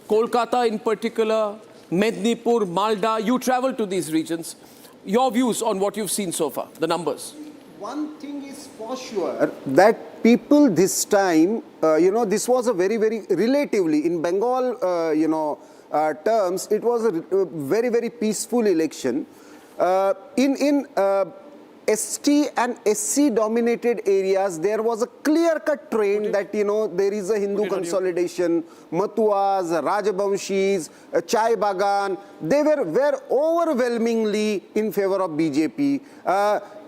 Kolkata in particular, Mednipur, Malda, you traveled to these regions. Your views on what you've seen so far, the numbers? One thing is for sure that people this time, this was a very, very relatively in Bengal, terms, it was a very, very peaceful election. In ST and SC dominated areas, there was a clear-cut trend that, there is a Hindu consolidation, Matuas, Rajabamshis, Chai Bagan, they were overwhelmingly in favor of BJP.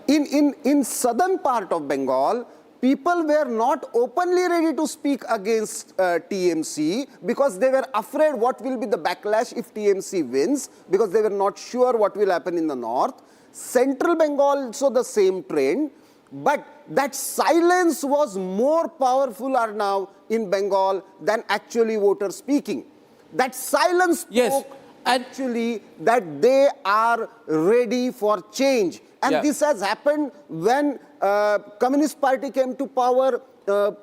In southern part of Bengal, people were not openly ready to speak against TMC because they were afraid what will be the backlash if TMC wins, because they were not sure what will happen in the north. Central Bengal also the same trend, but that silence was more powerful Arnab in Bengal than actually voters speaking. That silence spoke actually that they are ready for change. And this has happened when Communist Party came to power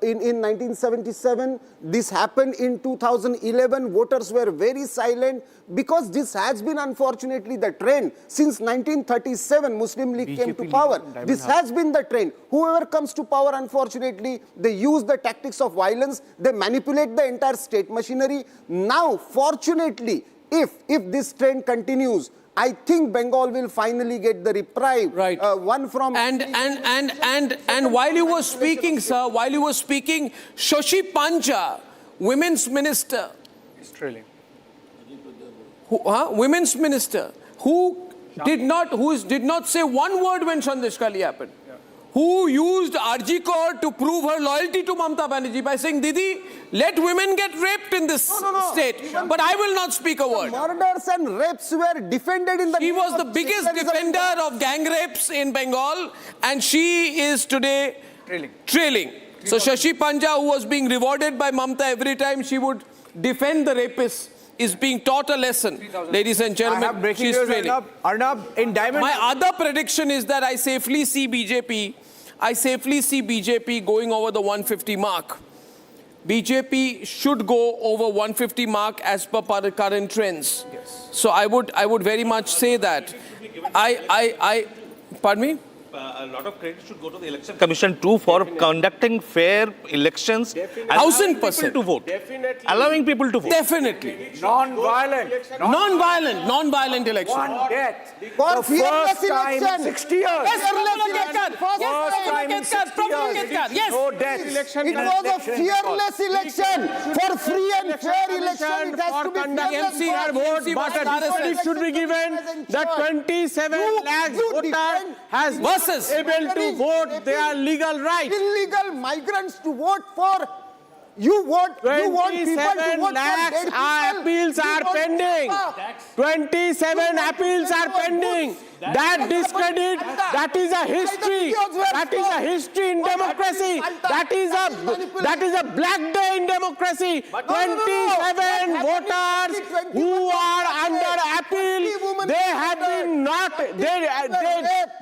in 1977. This happened in 2011. Voters were very silent because this has been unfortunately the trend. Since 1937, Muslim League came to power. This has been the trend. Whoever comes to power, unfortunately, they use the tactics of violence. They manipulate the entire state machinery. Now, fortunately, if this trend continues, I think Bengal will finally get the reprieve. Right. One from and while you were speaking, sir, Shashi Panja, women's minister, Australian, women's minister, who did not say one word when Sandesh Kali happened. Who used Adhikari to prove her loyalty to Mamata Banerjee by saying, Didi, let women get raped in this state, but I will not speak a word. Murders and rapes were defended in the... She was the biggest defender of gang rapes in Bengal, and she is today trailing. So Shashi Panja, who was being rewarded by Mamata every time she would defend the rapists, is being taught a lesson. Ladies and gentlemen, she's trailing. Arnab, in Diamond... My other prediction is that I safely see BJP going over the 150 mark. BJP should go over 150 mark as per current trends. Yes. So I would very much say that. Pardon me? lot of credit should go to the Election Commission too for conducting fair elections, 1000% to vote, allowing people to vote. Definitely. Non-violent election. One death. For fearless election. 60 years. Yes, yes, No death. It was a fearless election. For free and fair election, it has to be fearless. But everybody should be given that 27 lakh voters has versus able to vote their legal right. Illegal migrants to vote for. You want people to vote 27 lakhs appeals are pending. 27 appeals are pending. That discredit, that is a history. That is a history in democracy. That is a black day in democracy. 27 voters who are under appeal, they have been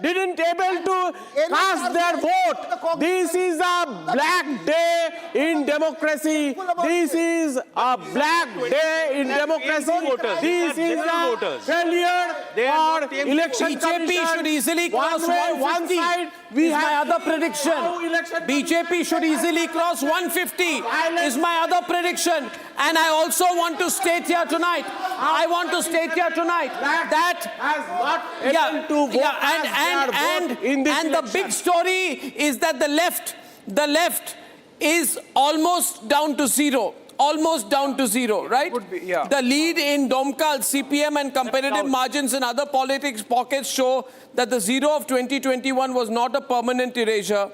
they didn't able to cast their vote. This is a black day in democracy. This is a black day in democracy. This is a failure for election. BJP should easily cross 150. We is have my other prediction. BJP should easily cross 150 is my other prediction. And I also want to state here tonight. That has not able to vote and the big story is that the left is almost down to zero. Almost down to zero, right? Would be, yeah. The lead in Domkal, CPM and competitive margins in other politics pockets show that the zero of 2021 was not a permanent erasure.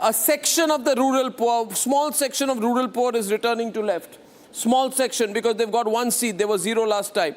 A section of the rural poor, small section of rural poor is returning to left. Small section because they've got one seat. There was zero last time.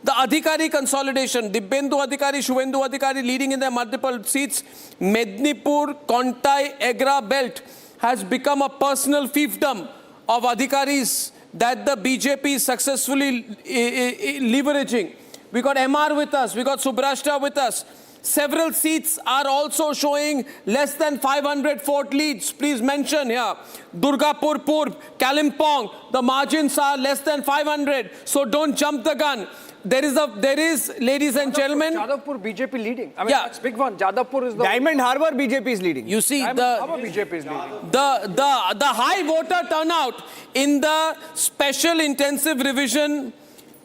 The Adhikari consolidation, Dibbendu Adhikari, Suvendu Adhikari leading in their multiple seats. Mednipur, Kontai, Egra belt has become a personal fiefdom of Adhikaris that the BJP is successfully leveraging. We got MR with us, we got Subrashta with us. Several seats are also showing less than 500 fort leads. Please mention here. Durgapur, Purb, Kalimpong, the margins are less than 500. So don't jump the gun. There is, ladies and gentlemen. Jadavpur BJP leading. I mean, that's big one. Jadavpur is the Diamond Harbour BJP is leading. You see, BJP is leading. The high voter turnout in the special intensive revision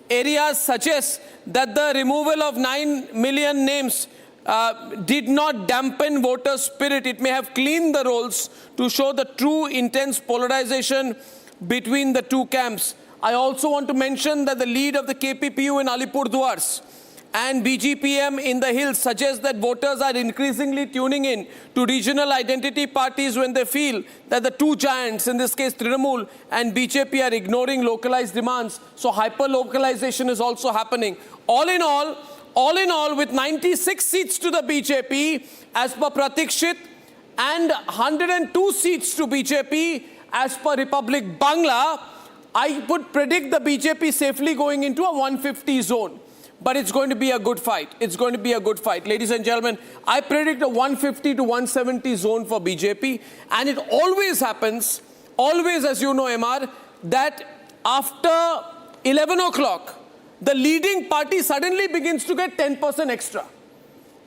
areas suggests that the removal of 9 million names did not dampen voter spirit. It may have cleaned the rolls to show the true intense polarization between the two camps. I also want to mention that the lead of the KPPU in Alipurduars and BGPM in the hills suggests that voters are increasingly tuning in to regional identity parties when they feel that the two giants, in this case Trinamul and BJP, are ignoring localized demands. So hyper-localization is also happening. All in all, with 96 seats to the BJP as per Pratikshit and 102 seats to BJP as per Republic Bangla, I would predict the BJP safely going into a 150 zone. But it's going to be a good fight. It's going to be a good fight. Ladies and gentlemen, I predict a 150 to 170 zone for BJP. And it always happens, always, as you know, MR, that after 11 o'clock, the leading party suddenly begins to get 10% extra.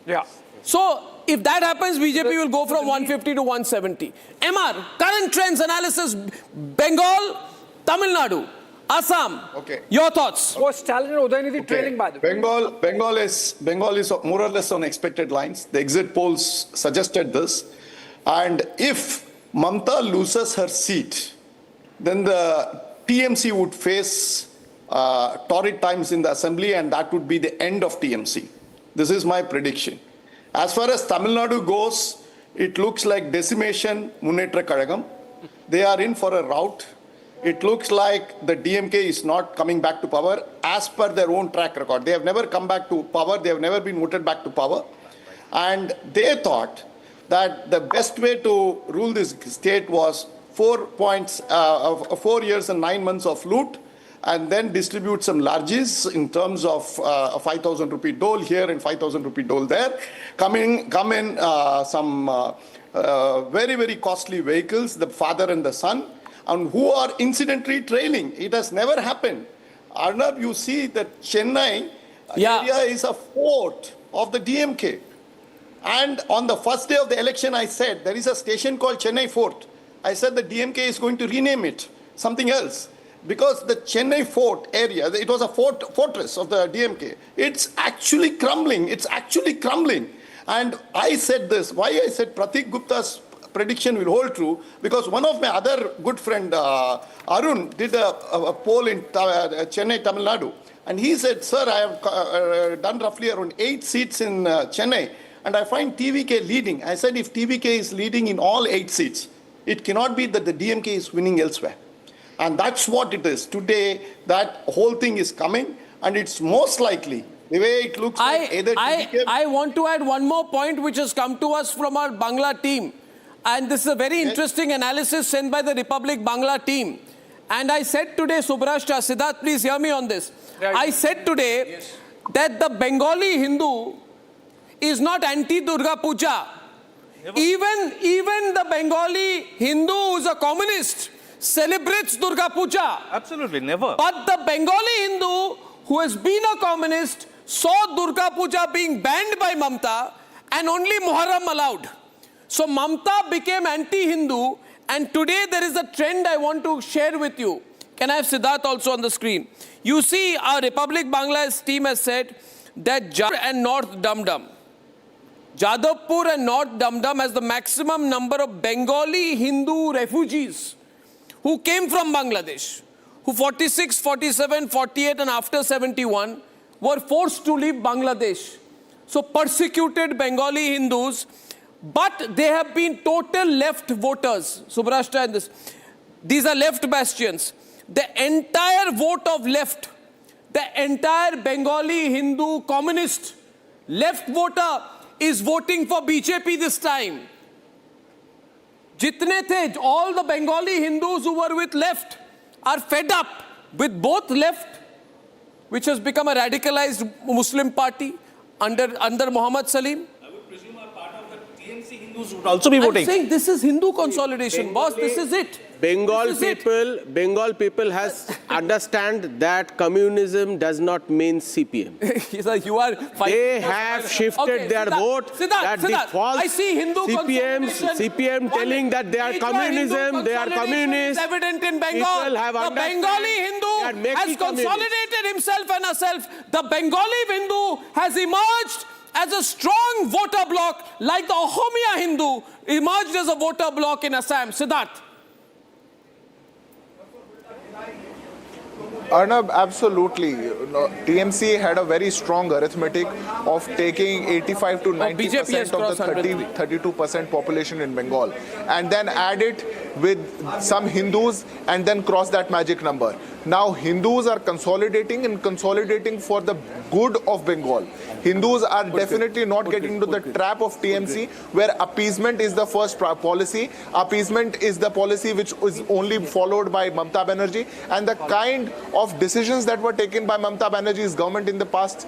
Yeah. So if that happens, BJP will go from 150 to 170. MR, current trends analysis, Bengal, Tamil Nadu, Assam. Okay. Your thoughts? Was Stalin and Udayanidhi trailing by the way? Bengal is more or less on expected lines. The exit polls suggested this. And if Mamata loses her seat, then the TMC would face torrid times in the assembly, and that would be the end of TMC. This is my prediction. As far as Tamil Nadu goes, it looks like decimation, Munnetra Kazhagam. They are in for a rout. It looks like the DMK is not coming back to power as per their own track record. They have never come back to power. They have never been voted back to power. And they thought that the best way to rule this state was 4 years and 9 months of loot, and then distribute some largesse in terms of a 5,000 rupee dole here and 5,000 rupee dole there. Come in some very, very costly vehicles, the father and the son, and who are incidentally trailing. It has never happened. Arnab, you see that Chennai area is a fort of the DMK. And on the first day of the election, I said, there is a station called Chennai Fort. I said the DMK is going to rename it something else. Because the Chennai Fort area, it was a fortress of the DMK. It's actually crumbling. It's actually crumbling. And I said this, why I said Pratik Gupta's prediction will hold true, because one of my other good friend, Arun, did a poll in Chennai, Tamil Nadu. And he said, sir, I have done roughly around 8 seats in Chennai, and I find TVK leading. I said, if TVK is leading in all 8 seats, it cannot be that the DMK is winning elsewhere. And that's what it is. Today, that whole thing is coming, and it's most likely, the way it looks like either TVK... I want to add one more point which has come to us from our Bangla team. And this is a very interesting analysis sent by the Republic Bangla team. And I said today, Subrashta, Siddharth, please hear me on this. Right. I said today that the Bengali Hindu is not anti-Durga Puja. Even the Bengali Hindu who is a communist celebrates Durga Puja. Absolutely, never. But the Bengali Hindu who has been a communist saw Durga Puja being banned by Mamata and only Muharram allowed. So Mamata became anti-Hindu, and today there is a trend I want to share with you. Can I have Siddharth also on the screen? You see, our Republic Bangladesh team has said that Jadavpur and North Dum-Dum. Jadavpur and North Dum-Dum has the maximum number of Bengali Hindu refugees who came from Bangladesh, who 46, 47, 48 and after 71 were forced to leave Bangladesh. So persecuted Bengali Hindus, but they have been total left voters. Subrashta and this. These are left bastions. The entire vote of left, the entire Bengali Hindu communist left voter is voting for BJP this time. Jitne the, all the Bengali Hindus who were with left are fed up with both left, which has become a radicalized Muslim party under Muhammad Salim. I would presume a part of the TMC Hindus would also be voting. I'm saying this is Hindu consolidation, boss. This is it. Bengal people has understand that communism does not mean CPM. They have shifted their vote. Siddharth, I see Hindu CPM telling that they are communism, they are communists. Is evident in Bengal. The Bengali Hindu has consolidated himself and herself. The Bengali Hindu has emerged as a strong voter bloc, like the Ahomia Hindu emerged as a voter bloc in Assam. Siddharth. Arnab, absolutely. TMC had a very strong arithmetic of taking 85 to 90% of the 32% population in Bengal, and then add it with some Hindus and then cross that magic number. Now Hindus are consolidating and consolidating for the good of Bengal. Hindus are definitely not getting into the trap of TMC, where appeasement is the first policy. Appeasement is the policy which is only followed by Mamata Banerjee, and the kind of decisions that were taken by Mamata Banerjee's government in the past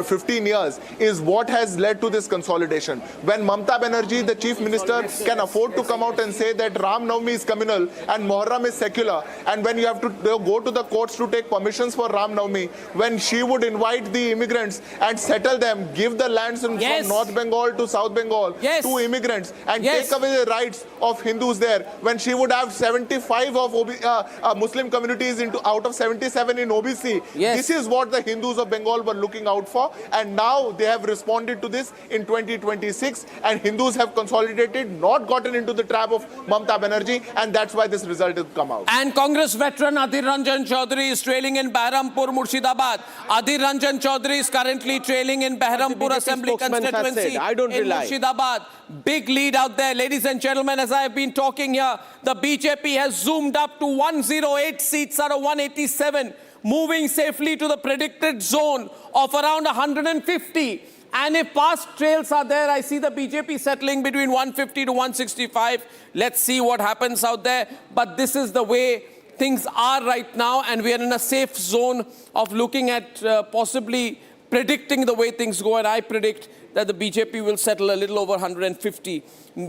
15 years is what has led to this consolidation. When Mamata Banerjee, the chief minister, can afford to come out and say that Ram Navami is communal and Muharram is secular, and when you have to go to the courts to take permissions for Ram Navami, when she would invite the immigrants and settle them, give the lands from North Bengal to South Bengal to immigrants and take away the rights of Hindus there, when she would have 75 of Muslim communities out of 77 in OBC. This is what the Hindus of Bengal were looking out for, and now they have responded to this in 2026, and Hindus have consolidated, not gotten into the trap of Mamata Banerjee, and that's why this result has come out. And Congress veteran Adhir Ranjan Chaudhary is trailing in Bahrampur, Murshidabad. Adhir Ranjan Chaudhary is currently trailing in Bahrampur Assembly constituency in Murshidabad. Big lead out there. Ladies and gentlemen, as I have been talking here, the BJP has zoomed up to 108 seats out of 187, moving safely to the predicted zone of around 150. And if past trails are there, I see the BJP settling between 150 to 165. Let's see what happens out there. But this is the way things are right now, and we are in a safe zone of looking at possibly predicting the way things go. And I predict that the BJP will settle a little over 150,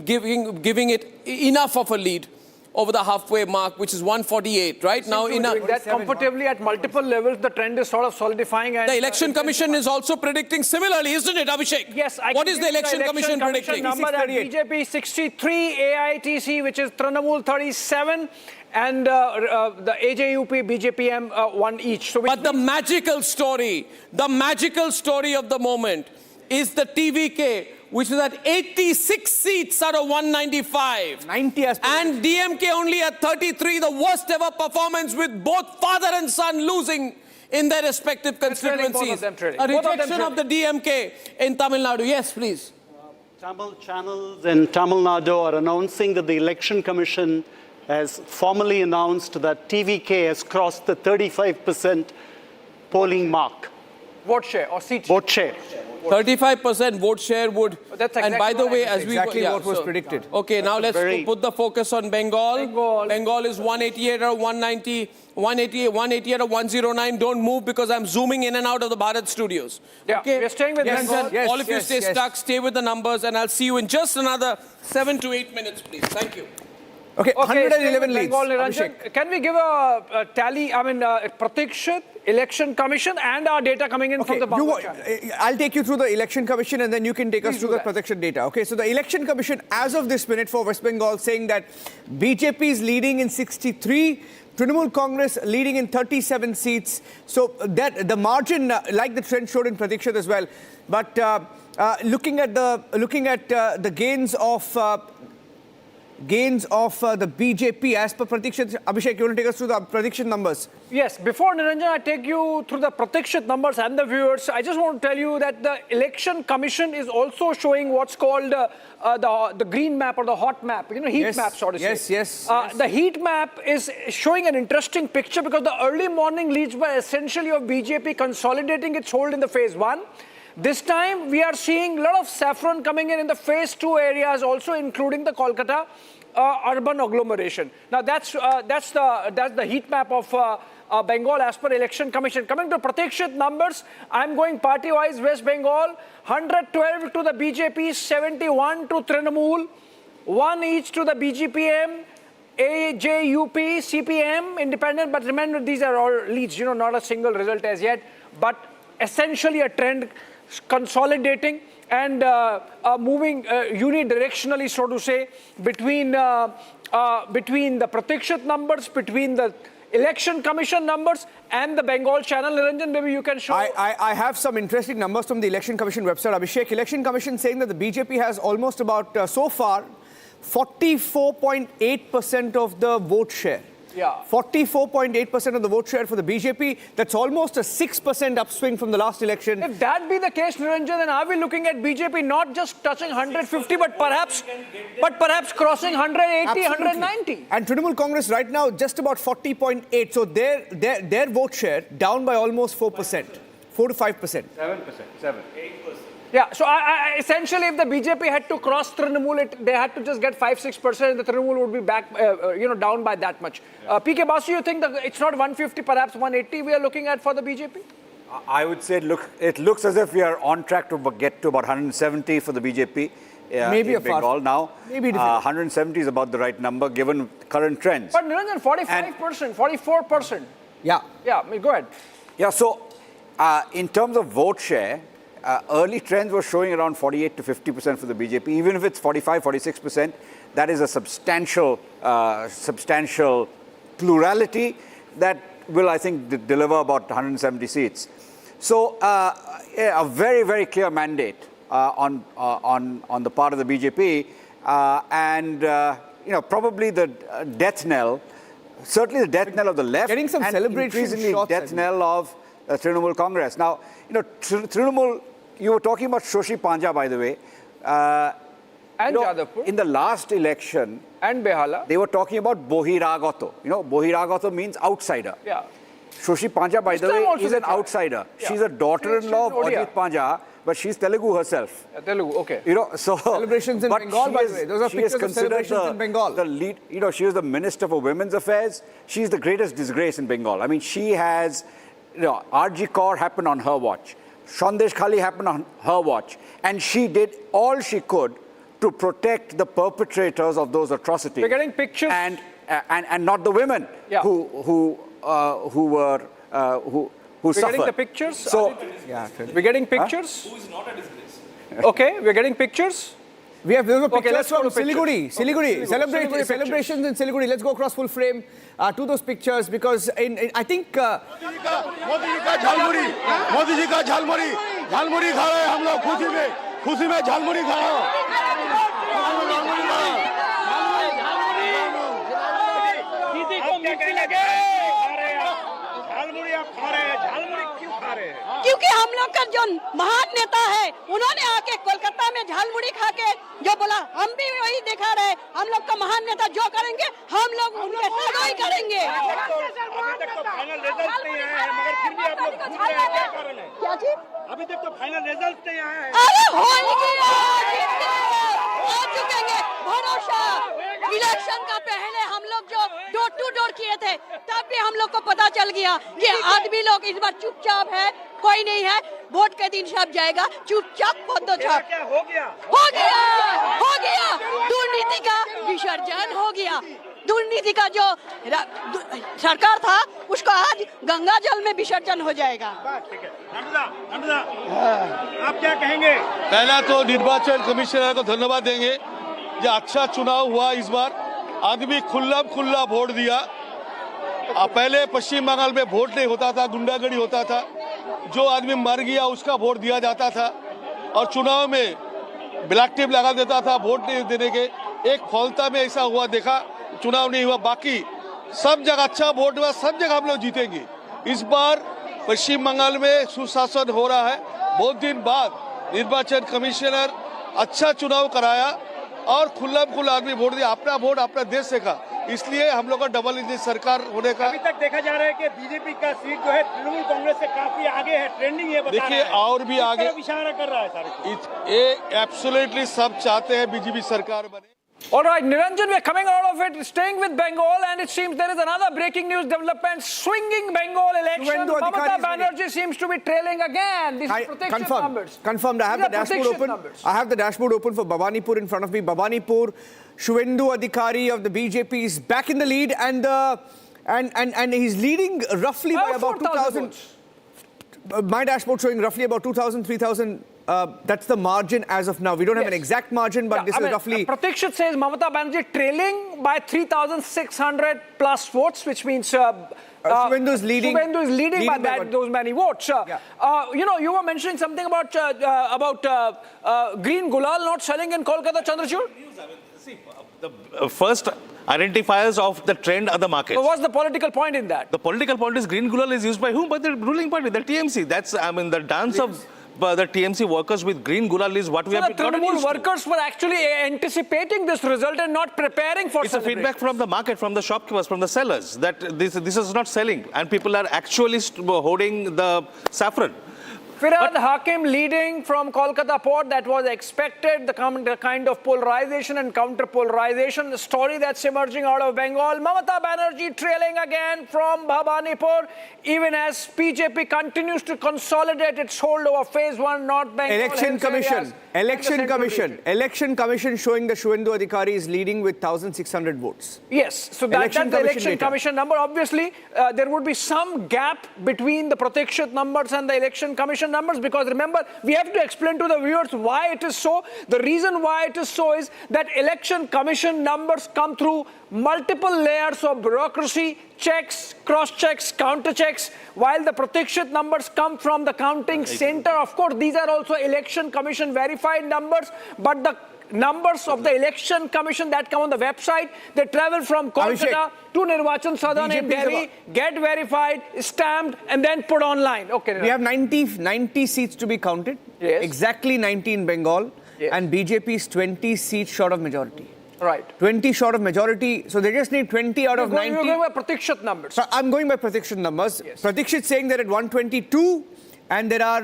giving it enough of a lead over the halfway mark, which is 148, right? Now, in that comfortably at multiple levels, the trend is sort of solidifying. And the Election Commission is also predicting similarly, isn't it, Abhishek? Yes. What is the Election Commission predicting? Number that BJP 63, AITC, which is Trinamul 37, and the AJUP, BJPM 1 each. So but the magical story of the moment is the TVK, which is at 86 seats out of 195. 90 and DMK only at 33, the worst ever performance with both father and son losing in their respective constituencies. A rejection of the DMK in Tamil Nadu. Yes, please. Tamil channels in Tamil Nadu are announcing that the Election Commission has formally announced that TVK has crossed the 35% polling mark. Vote share or seat? Vote share. 35% vote share would, that's exactly and by the way, as exactly we what was predicted. Okay, now let's put the focus on Bengal. Bengal is 188 or 190, 188 or 109. Don't move because I'm zooming in and out of the Bharat studios. Yeah, okay, we're staying with Bengal. Yes, all of you stay stuck, stay with the numbers, and I'll see you in just another 7 to 8 minutes, please. Thank you. Okay, 111 leads. Bengal, can we give a tally? I mean, Pratikshit, Election Commission, and our data coming in from the Bengal channel. I'll take you through the Election Commission and then you can take us through the Pratikshit data. Okay, so the Election Commission, as of this minute for West Bengal, saying that BJP is leading in 63, Trinamul Congress leading in 37 seats. So that the margin, like the trend showed in Pratikshit as well. But looking at the gains of the BJP as per Pratikshit. Abhishek, you want to take us through the Pratikshit numbers? Yes, before Niranjan, I take you through the Pratikshit numbers and the viewers. I just want to tell you that the Election Commission is also showing what's called the green map or the hot map, heat map, so to say. Yes. The heat map is showing an interesting picture because the early morning leads were essentially of BJP consolidating its hold in the phase 1. This time, we are seeing a lot of saffron coming in the phase 2 areas, also including the Kolkata urban agglomeration. Now, that's the heat map of Bengal as per Election Commission. Coming to Pratikshit numbers, I'm going party-wise. West Bengal, 112 to the BJP, 71 to Trinamul, 1 each to the BGPM, AJUP, CPM, independent. But remember, these are all leads, not a single result as yet. But essentially a trend consolidating and moving unidirectionally, so to say, between the Pratikshit numbers, between the Election Commission numbers and the Bengal channel. Niranjan, maybe you can show. I have some interesting numbers from the Election Commission website. Abhishek, Election Commission saying that the BJP has almost about, so far, 44.8% of the vote share. Yeah. 44.8% of the vote share for the BJP. That's almost a 6% upswing from the last election. If that be the case, Niranjan, then are we looking at BJP not just touching 150, but perhaps crossing 180, Absolutely. 190? And Trinamul Congress right now just about 40.8. So their vote share down by almost 4%, 4 to 5%. 7%. Yeah, so essentially, if the BJP had to cross Trinamul, they had to just get 5-6%, and the Trinamul would be back, down by that much. Yeah. PK Basu, you think that it's not 150, perhaps 180 we are looking at for the BJP? I would say it looks as if we are on track to get to about 170 for the BJP maybe in Bengal now. Maybe 170 is about the right number given current trends. But Niranjan, 45%, 44%. Yeah. Yeah, go ahead. Yeah, so in terms of vote share, early trends were showing around 48 to 50% for the BJP. Even if it's 45, 46%, that is a substantial plurality that will, I think, deliver about 170 seats. So a very, very clear mandate on the part of the BJP, and probably the death knell, certainly the death knell of the left, getting some and celebration increasingly shots, death knell of Trinamool Congress. Now, Trinamool, you were talking about Shoshi Panja, by the way. And Jadavpur. In the last election, and Behala, they were talking about Bohiragato. Bohiragato means outsider. Yeah. Shoshi Panja, by the way, is an outsider. Yeah. She's a daughter-in-law of Ajit Panja, but she's Telugu herself. Yeah, Telugu, okay. So celebrations in Bengal, by the way. Those are pictures of celebrations in Bengal. The lead, she was the Minister for Women's Affairs. She's the greatest disgrace in Bengal. I mean, she has, RG Kaur happened on her watch. Sandesh Khali happened on her watch. And she did all she could to protect the perpetrators of those atrocities. We're getting pictures. And and not the women who We're suffered. getting the pictures. So, we're getting pictures. Who is not a disgrace? Okay, we're getting pictures. We have those pictures let's go from to pictures. Siliguri. Siliguri Celebrations in Siliguri. Let's go across full frame to those pictures because I think. Modi ji का झालमुड़ी, मोदी जी का झालमुड़ी, झालमुड़ी खा रहे हैं हम लोग खुशी में झालमुड़ी खा रहे हैं। दीदी को मीठी लगे झालमुड़ी आप खा रहे हैं, झालमुड़ी क्यों खा रहे हैं? क्योंकि हम लोग का जो महान नेता है उन्होंने आके कोलकाता में झालमुड़ी खा के जो बोला हम भी वही दिखा रहे, हम लोग का महान नेता जो करेंगे हम लोग उनके साथ ही करेंगे। अभी तक तो फाइनल रिजल्ट नहीं आया है मगर फिर भी आप लोग घूम रहे हैं, क्या कारण है? क्या चीज? अभी तक तो फाइनल रिजल्ट नहीं आया है। अरे हो गया, आ चुकेंगे भरोसा। इलेक्शन का पहले हम लोग जो डोर टू डोर किए थे तब भी हम लोग को पता चल गया कि आदमी लोग इस बार चुपचाप है, कोई नहीं है, वोट के दिन सब जाएगा चुपचाप पदोचाप। क्या हो गया? हो गया दुर्नीति का विसर्जन हो गया। दुर्नीति का जो सरकार था उसको आज गंगा जल में विसर्जन हो जाएगा। ठीक है, नंदा, आप क्या कहेंगे? पहला तो निर्वाचन कमिश्नर को धन्यवाद देंगे जो अच्छा चुनाव हुआ इस बार, आदमी खुला वोट दिया। पहले पश्चिम बंगाल में वोट नहीं होता था, गुंडागर्दी होता था, जो आदमी मर गया उसका वोट दिया जाता था और चुनाव में ब्लैक टिप लगा देता था वोट नहीं देने के। एक फौलता में ऐसा हुआ देखा, चुनाव नहीं हुआ, बाकी सब जगह अच्छा वोट हुआ, सब जगह हम लोग जीतेंगे। इस बार पश्चिम बंगाल में सुशासन हो रहा है, बहुत दिन बाद निर्वाचन कमिश्नर अच्छा चुनाव कराया और खुला आदमी वोट दिया, अपना वोट अपना देश से का, इसलिए हम लोग का डबल इंजन सरकार होने का। अभी तक देखा जा रहा है कि बीजेपी का सीट जो है तृणमूल कांग्रेस से काफी आगे है, ट्रेंडिंग ये बता रहा है। देखिए और भी आगे इशारा कर रहा है सारे। ये एब्सोल्युटली सब चाहते हैं बीजेपी सरकार बने। All right, Niranjan, we're coming out of it, staying with Bengal, and it seems there is another breaking news development swinging Bengal election. Mamata Banerjee seems to be trailing again. These are protection numbers. Confirmed. I have the dashboard open. I have the dashboard open for Bhabanipur in front of me. Bhabanipur, Suvendu Adhikari of the BJP is back in the lead, and he's leading roughly by about 2,000. My dashboard showing roughly about 2,000, 3,000. That's the margin as of now. We don't have an exact margin, but this is roughly. Pratikshit says Mamata Banerjee trailing by 3,600 plus votes, which means Suvendu is leading. Suvendu is leading by those many votes. You know, you were mentioning something about green gulal not selling in Kolkata, Chandrachud. The first identifiers of the trend are the market. So what's the political point in that? The political point is green gulal is used by whom? By the ruling party, the TMC. That's, I mean, the dance of the TMC workers with green gulal is what we have been the Trinamul workers were actually anticipating this result and not preparing for it. It's a feedback from the market, from the shopkeepers, from the sellers, that this is not selling and people are actually hoarding the saffron. Firad Hakim leading from Kolkata port, that was expected, the kind of polarization and counter-polarization, the story that's emerging out of Bengal. Mamata Banerjee trailing again from Bhabanipur, even as BJP continues to consolidate its hold over phase 1 North Bengal. Election Commission showing the Suvendu Adhikari is leading with 1,600 votes. Yes, so that's the Election Commission number. Obviously, there would be some gap between the Pratikshit numbers and the Election Commission numbers, because remember, we have to explain to the viewers why it is so. The reason why it is so is that Election Commission numbers come through multiple layers of bureaucracy, checks, cross-checks, counter-checks, while the Pratikshit numbers come from the counting center. Of course, these are also Election Commission verified numbers, but the numbers of the Election Commission that come on the website, they travel from Kolkata to Nirvachan Sadan in Delhi, get verified, stamped, and then put online. Okay. We have 90 seats to be counted. Yes. Exactly 90 in Bengal. Yes. And BJP is 20 seats short of majority. Right. 20 short of majority. So they just need 20 out of 90. You're going by Pratikshit numbers. So I'm going by Pratikshit numbers. Yes. Pratikshit saying that at 122, and there are,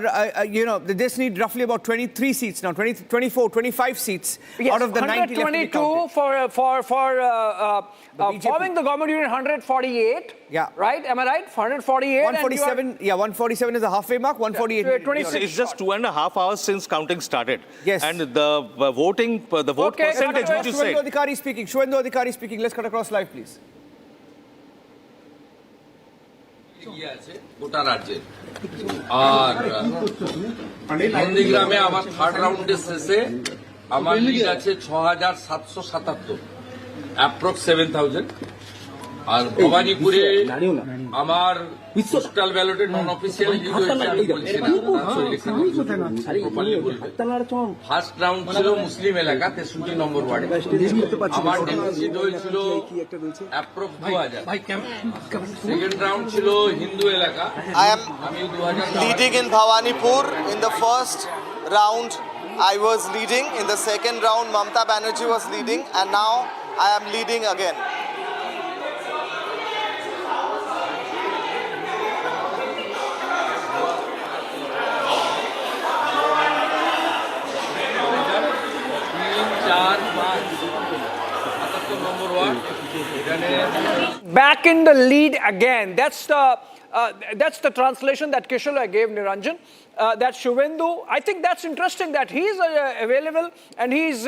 they just need roughly about 23 seats now, 24, 25 seats out of the 90 left to be counted. for forming the government unit, 148. Yeah. Right? Am I right? 148. 147. Yeah, 147 is the halfway mark. 148. It's just 2.5 hours since counting started. Yes. And the voting, the vote percentage, which you said. Suvendu Adhikari speaking. Suvendu Adhikari speaking. Let's cut across live, please. এগিয়ে আছে গোটা রাজ্যে। আর নন্দীগ্রামে আমার third রাউন্ডের শেষে আমার lead আছে 6,777, অ্যাপ্রক্স 7,000। আর ভবানীপুরে আমার পোস্টাল ব্যালটে নন অফিসিয়াল লিড হয়েছে, আমি বলছি না, ফার্স্ট রাউন্ড ছিল মুসলিম এলাকা 63 নম্বর ওয়ার্ডে, আমার ডেফিসিট হয়েছিল অ্যাপ্রক্স 2,000। সেকেন্ড রাউন্ড ছিল হিন্দু এলাকা, আমি 2,000 leading in Bhawanipur. In the first round I was leading, in the second round Mamata Banerjee was leading, and now I am leading again. Back in the lead again. That's the translation that Kishore gave Niranjan. That Suvendu, I think that's interesting that he's available and he's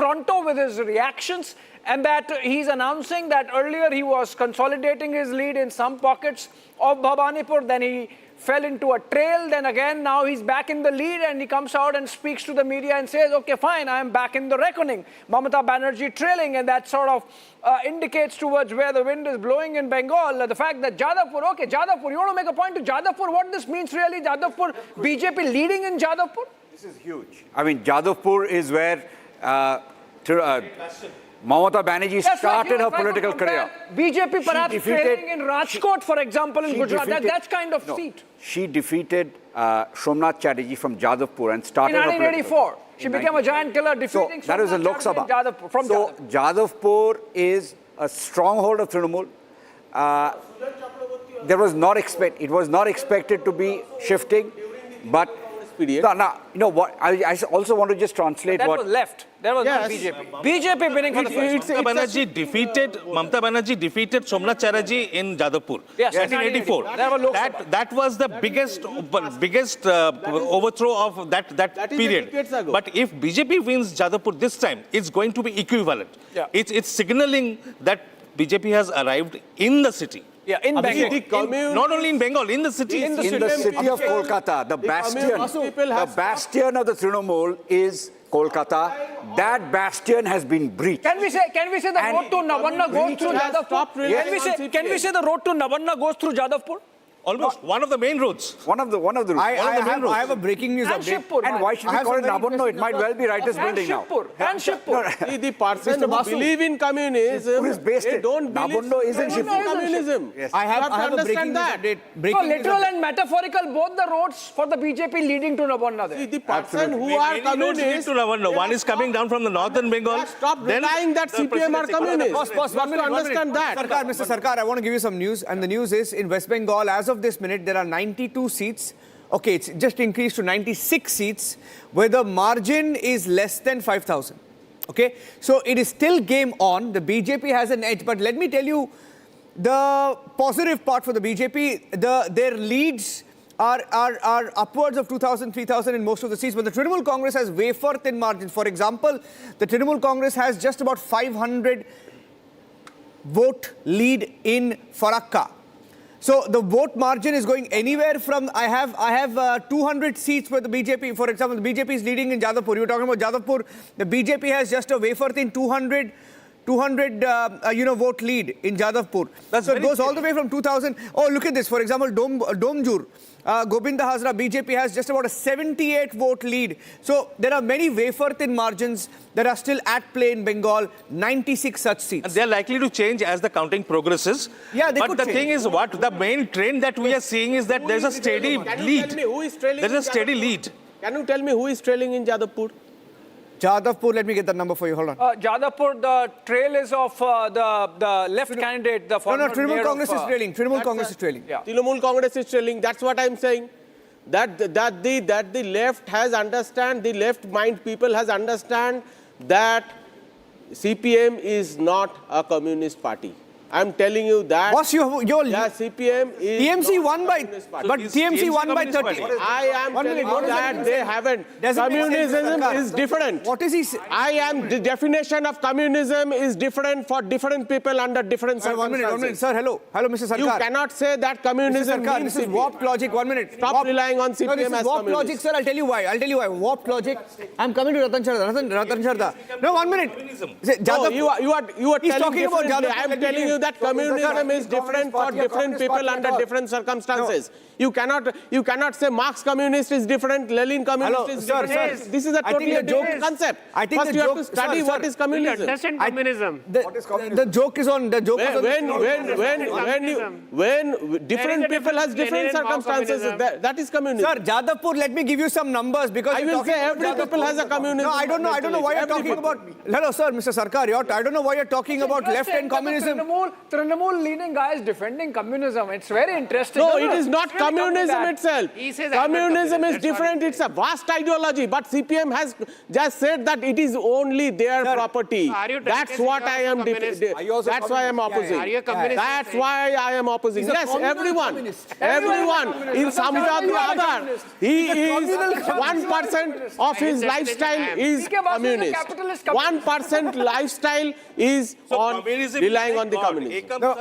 pronto with his reactions, and that he's announcing that earlier he was consolidating his lead in some pockets of Bhawanipur, then he fell into a trail, then again now he's back in the lead, and he comes out and speaks to the media and says, okay fine, I am back in the reckoning. Mamata Banerjee trailing, and that sort of indicates towards where the wind is blowing in Bengal. The fact that Jadavpur, okay, Jadavpur, you want to make a point to Jadavpur, what this means really, Jadavpur, BJP leading in Jadavpur? This is huge. I mean, Jadavpur is where Mamata Banerjee started her political career. BJP perhaps trailing in Rajkot, for example, in Gujarat. That's kind of seat. She defeated Somnath Chatterjee from Jadavpur and started in 1984. She became a giant killer, defeating that was in Lok Sabha. From Jadavpur is a stronghold of Trinamul. It was not expected to be shifting, but no, what I also want to just translate that what was left. That was not BJP. BJP winning for the first. Mamata Banerjee defeated Somnath Chatterjee in Jadavpur. Yes, 1984. That was the biggest overthrow of that period. But if BJP wins Jadavpur this time, it's going to be equivalent. Yeah. It's signaling that BJP has arrived in the city. Yeah, in Bengal. Not only in Bengal, in the city. In the city of Kolkata, the bastion of the Trinamul is Kolkata. That bastion has been breached. Can we say the road to Navanna goes through Jadavpur? Can we say the road to Navanna goes through Jadavpur? Almost one of the main roads. One of the routes. I have a breaking news update. Shivpur, and why should we call it Navanna? It might well be Writers Building now. And Shivpur. The person who believe in communism, they don't believe in communism. Yes. I have a breaking news update. So literal and metaphorical, both the roads for the BJP leading to Navanna there. See, the person who are communists, to Navanna. One is coming down from the northern Bengal. Stop denying that CPM are communists. Boss, you have to understand that. Mr. Sarkar, I want to give you some news, and the news is in West Bengal, as of this minute, there are 92 seats. Okay, it's just increased to 96 seats, where the margin is less than 5,000. Okay, so it is still game on. The BJP has an edge, but let me tell you the positive part for the BJP. Their leads are upwards of 2,000, 3,000 in most of the seats, but the Trinamul Congress has wafer thin margins. For example, the Trinamul Congress has just about 500 vote lead in Farakka. So the vote margin is going anywhere from, I have 200 seats where the BJP, for example, the BJP is leading in Jadavpur. You were talking about Jadavpur. The BJP has just a wafer thin 200 vote lead in Jadavpur. So it goes all the way from 2,000. Oh, look at this. For example, Domjur, Govinda Hazra, BJP has just about a 78 vote lead. So there are many wafer thin margins that are still at play in Bengal, 96 such seats. And they are likely to change as the counting progresses. Yeah, they but could the change. thing is, what the main trend that we are seeing is that there's a steady lead. Can you tell me who is trailing There's a steady lead. Can you tell me who is trailing in Jadavpur? Jadavpur, let me get the number for you. Hold on. Jadavpur, the trail is of the left candidate, the former No, Trinamul Congress is trailing. Trinamul Congress is trailing. Yeah. Trinamul Congress is trailing. That's what I'm saying. That the left has understand, the left mind people has understand that CPM is not a communist party. I'm telling you that. What's your CPM is TMC won by, but TMC won by 30. I am telling you that they haven't. Communism is different. What is he saying? The definition of communism is different for different people under different circumstances. 1 minute, sir. Hello, Mr. Sarkar. You cannot say that communism means this is warped logic. 1 minute. Stop relying on CPM no, this is as warped communist. logic, sir. I'll tell you why. Warped logic. I'm coming to Ratan Sharda. No, 1 minute. No, you are telling about Jadhav. I am telling you that communism is different for different people under different circumstances. You cannot say Marx communist is different, Lenin communist is different. This is a totally different concept. First you have to study what is communism. Understand communism. The joke is on. When different people has different circumstances, that is communism. Sir, Jadavpur, let me give you some numbers because I will say every people has a communism. No, I don't know why you're talking about. Hello, sir, Mr. Sarkar, I don't know why you're talking about left and communism. Trinamool leading guy is defending communism. It's very interesting. No, it is not communism itself. Communism is different. It's a vast ideology. But CPM has just said that it is only their property. That's what I am. That's why I am opposing. That's why I am opposing. Yes, everyone in some way or the other, he is 1% of his lifestyle is communist. 1% lifestyle is on relying on the communists. No,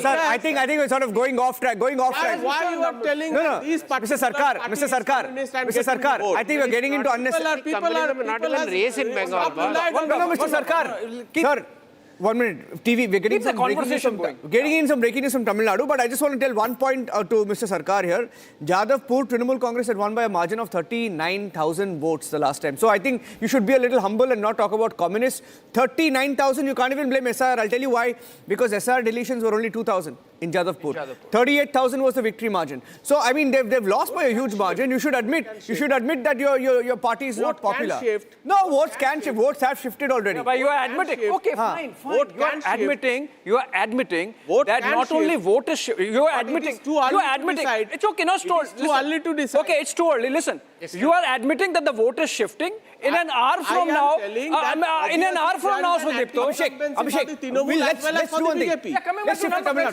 sir, I think we're sort of going off track. Why you are telling these Mr. Sarkar, I think we're getting into unnecessary. People are not even race in Bengal. No, Mr. Sarkar. Sir, 1 minute. TV, we're getting some breaking news from Tamil Nadu, but I just want to tell one point to Mr. Sarkar here. Jadavpur Trinamul Congress had won by a margin of 39,000 votes the last time. So I think you should be a little humble and not talk about communists. 39,000, you can't even blame SR. I'll tell you why. Because SR deletions were only 2,000 in Jadavpur. 38,000 was the victory margin. So I mean, they've lost by a huge margin. You should admit that your party is not popular. No, votes can shift. Votes have shifted already. But you are admitting. Okay, fine. You are admitting that not only vote is you are admitting. It's okay, no, it's too early to decide. Okay, it's too early. Listen, you are admitting that the vote is shifting. In an hour from now, Sudipto. Abhishek, let's do one thing. Let's shift to Tamil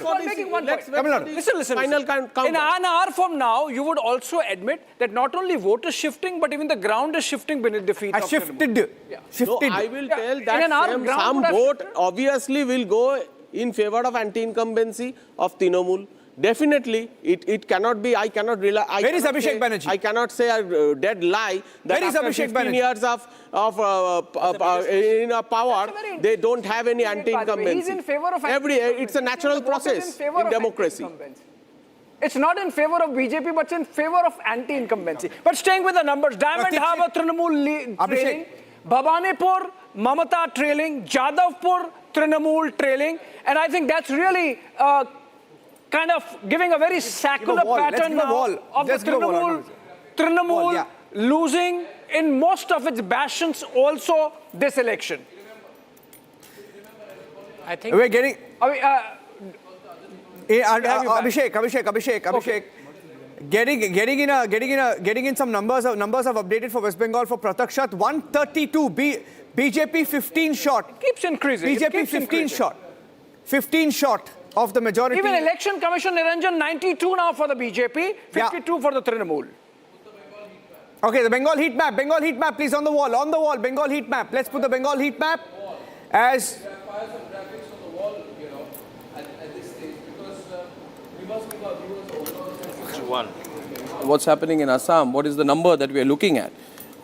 Nadu. Listen. In an hour from now, you would also admit that not only vote is shifting, but even the ground is shifting beneath the feet of Shifted. So I will tell that some vote obviously will go in favor of anti-incumbency of Trinamul. Definitely, it cannot be. I cannot rely. Where is Abhishek Banerjee? I cannot say a dead lie that after 15 years of in power, they don't have any anti-incumbency. He's in favor of it's a natural process in democracy. It's not in favor of BJP, but it's in favor of anti-incumbency. But staying with the numbers, Diamond Harbour, Trinamul trailing, Bhabanipur, Mamata trailing, Jadavpur, Trinamul trailing, and I think that's really kind of giving a very secular pattern now of the Trinamul losing in most of its bastions also this election. I think we're getting... Abhishek. Getting in some numbers have updated for West Bengal for Pratakshat. 132, BJP 15 short. It keeps increasing. BJP 15 short of the majority. Even Election Commission Niranjan 92 now for the BJP, 52 for the Trinamul. Okay, the Bengal heat map, please, on the wall, Bengal heat map. Let's put the Bengal heat map as... What's happening in Assam, what is the number that we are looking at?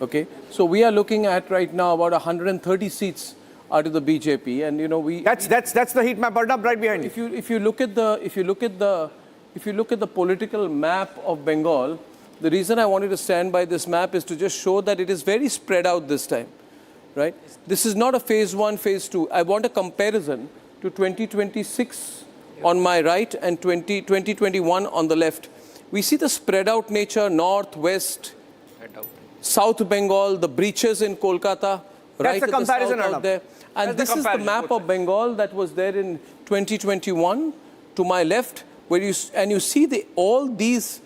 Okay, so we are looking at right now about 130 seats out of the BJP, and that's the heat map. Arnab, right behind you. If you look at the political map of Bengal, the reason I wanted to stand by this map is to just show that it is very spread out this time, right? This is not a phase 1, phase 2. I want a comparison to 2026 on my right and 2021 on the left. We see the spread out nature, north, west, South Bengal, the breaches in Kolkata, right at the south out there. And this is the map of Bengal that was there in 2021 to my left, where you see all these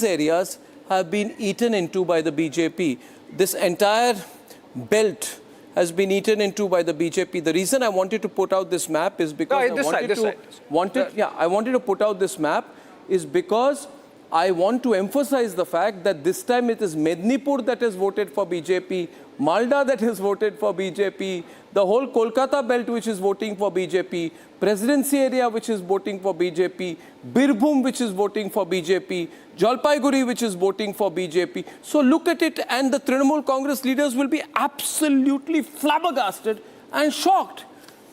areas have been eaten into by the BJP. This entire belt has been eaten into by the BJP. The reason I wanted to put out this map is because I wanted to put out this map is because I want to emphasize the fact that this time it is Mednipur that has voted for BJP, Malda that has voted for BJP, the whole Kolkata belt which is voting for BJP, Presidency area which is voting for BJP, Birbhum which is voting for BJP, Jalpaiguri which is voting for BJP. So look at it, and the Trinamul Congress leaders will be absolutely flabbergasted and shocked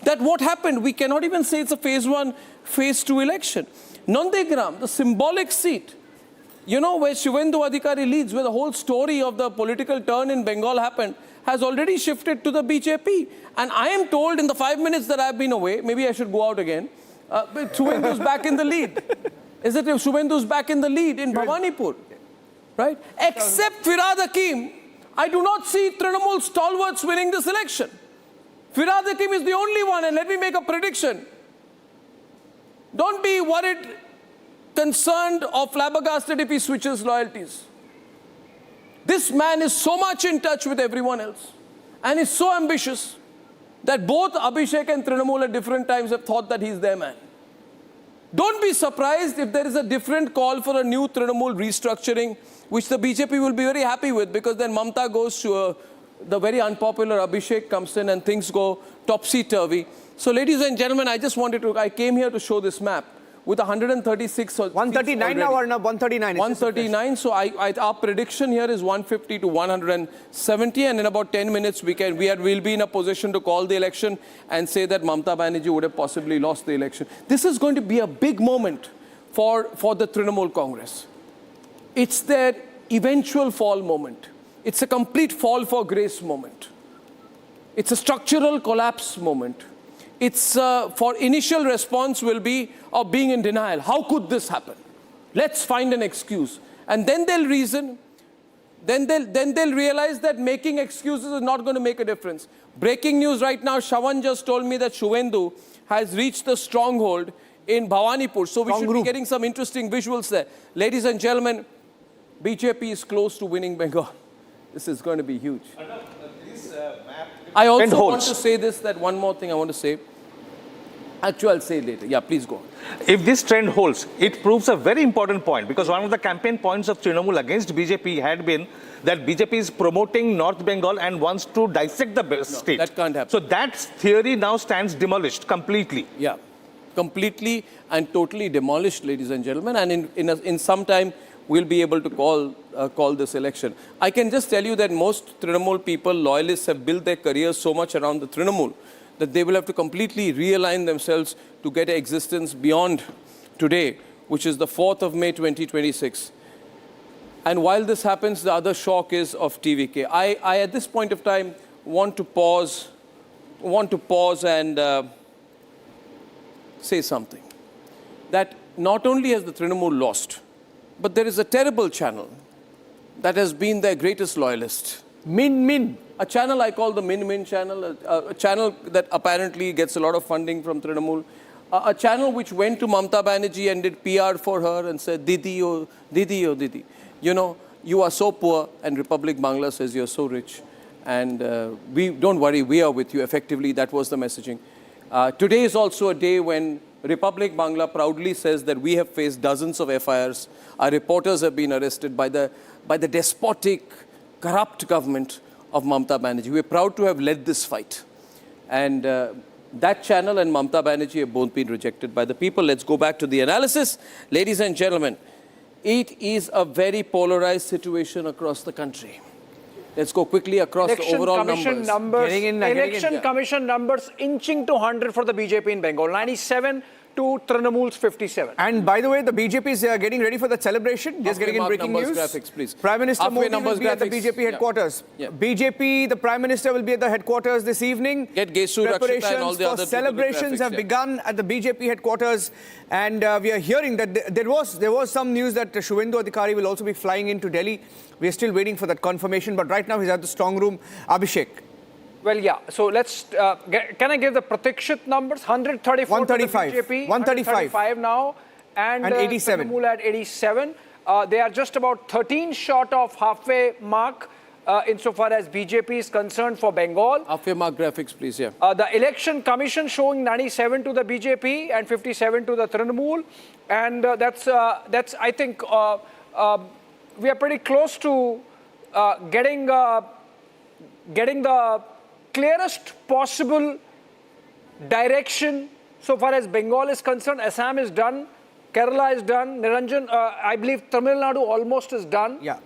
that what happened. We cannot even say it's a phase 1, phase 2 election. Nandegram, the symbolic seat, you know, where Suvendu Adhikari leads, where the whole story of the political turn in Bengal happened, has already shifted to the BJP. And I am told in the 5 minutes that I've been away, maybe I should go out again, Suvendu's back in the lead. Is it Suvendu's back in the lead in Bhawanipur? Right? Except Firad Hakim, I do not see Trinamul stalwarts winning this election. Firad Hakim is the only one, and let me make a prediction. Don't be worried, concerned or flabbergasted if he switches loyalties. This man is so much in touch with everyone else and is so ambitious that both Abhishek and Trinamul at different times have thought that he's their man. Don't be surprised if there is a different call for a new Trinamul restructuring, which the BJP will be very happy with, because then Mamata goes to the very unpopular Abhishek comes in and things go topsy-turvy. So ladies and gentlemen, I came here to show this map with 136 139 now, Arnab, 139. 139. So our prediction here is 150 to 170, and in about 10 minutes we'll be in a position to call the election and say that Mamata Banerjee would have possibly lost the election. This is going to be a big moment for the Trinamul Congress. It's their eventual fall moment. It's a complete fall for grace moment. It's a structural collapse moment. It's for initial response will be of being in denial. How could this happen? Let's find an excuse. And then they'll reason. Then they'll realize that making excuses is not going to make a difference. Breaking news right now, Shawan just told me that Suvendu has reached the stronghold in Bhawanipur. So we should be getting some interesting visuals there. Ladies and gentlemen, BJP is close to winning Bengal. This is going to be huge. I also want to say this, that one more thing I want to say. Actually, I'll say it later. Yeah, please go on. If this trend holds, it proves a very important point, because one of the campaign points of Trinamul against BJP had been that BJP is promoting North Bengal and wants to dissect the state. That can't happen. So that theory now stands demolished completely. Yeah, completely and totally demolished, ladies and gentlemen. And in some time, we'll be able to call this election. I can just tell you that most Trinamul people, loyalists, have built their careers so much around the Trinamul that they will have to completely realign themselves to get existence beyond today, which is the 4th of May 2026. And while this happens, the other shock is of TVK. I at this point of time want to pause and say something. That not only has the Trinamul lost, but there is a terrible channel that has been their greatest loyalist. Min. A channel I call the Min channel, a channel that apparently gets a lot of funding from Trinamul. A channel which went to Mamata Banerjee and did PR for her and said, Didi, oh Didi, oh Didi. You know, you are so poor, and Republic Bangla says you're so rich. And don't worry, we are with you. Effectively, that was the messaging. Today is also a day when Republic Bangla proudly says that we have faced dozens of FIRs. Our reporters have been arrested by the despotic, corrupt government of Mamata Banerjee. We're proud to have led this fight. And that channel and Mamata Banerjee have both been rejected by the people. Let's go back to the analysis. Ladies and gentlemen, it is a very polarized situation across the country. Let's go quickly across the overall numbers. Election Commission numbers inching to 100 for the BJP in Bengal. 97 to Trinamul's 57. And by the way, the BJP is getting ready for the celebration. Just getting in breaking news. Graphics, please. Prime Minister Modi will be at the BJP headquarters. Yeah. BJP, the Prime Minister will be at the headquarters this evening. Get Gesu, Rakshita and all the other celebrations have begun at the BJP headquarters. And we are hearing that there was some news that Suvendu Adhikari will also be flying into Delhi. We are still waiting for that confirmation. But right now he's at the strong room. Abhishek. Well, yeah. So let's, can I give the Pratikshit numbers? 134 135. for the BJP, 135 now, and 87. Trinamul at 87. They are just about 13 short of halfway mark. insofar as BJP is concerned for Bengal. Halfway mark graphics, please, yeah. The election commission showing 97 to the BJP and 57 to the Trinamul. And that's I think, we are pretty close to getting the clearest possible direction so far as Bengal is concerned. Assam is done. Kerala is done. Niranjan, I believe Tamil Nadu almost is done. Yeah.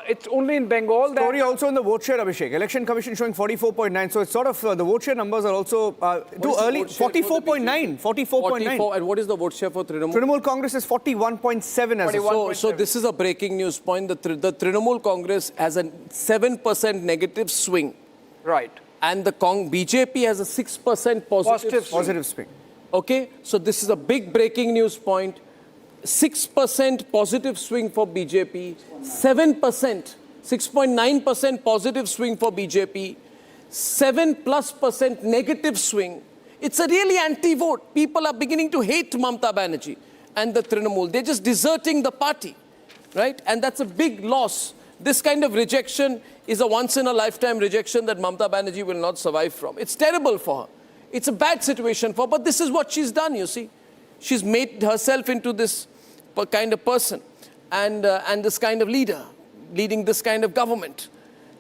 It's only in Bengal. Story also in the vote share, Abhishek. Election Commission showing 44.9. So it's sort of, the vote share numbers are also too early. 44.9. 44.9. And what is the vote share for Trinamul? Trinamool Congress is 41.7 as So this is a breaking news point. The Trinamool Congress has a 7% negative swing. Right. And the BJP has a 6% positive swing. Okay, so this is a big breaking news point. 6% positive swing for BJP, 7%, 6.9% positive swing for BJP, 7+% negative swing. It's a really anti-vote. People are beginning to hate Mamata Banerjee and the Trinamul. They're just deserting the party, right? And that's a big loss. This kind of rejection is a once-in-a-lifetime rejection that Mamata Banerjee will not survive from. It's terrible for her. It's a bad situation for her, but this is what she's done, you see. She's made herself into this kind of person and this kind of leader, leading this kind of government,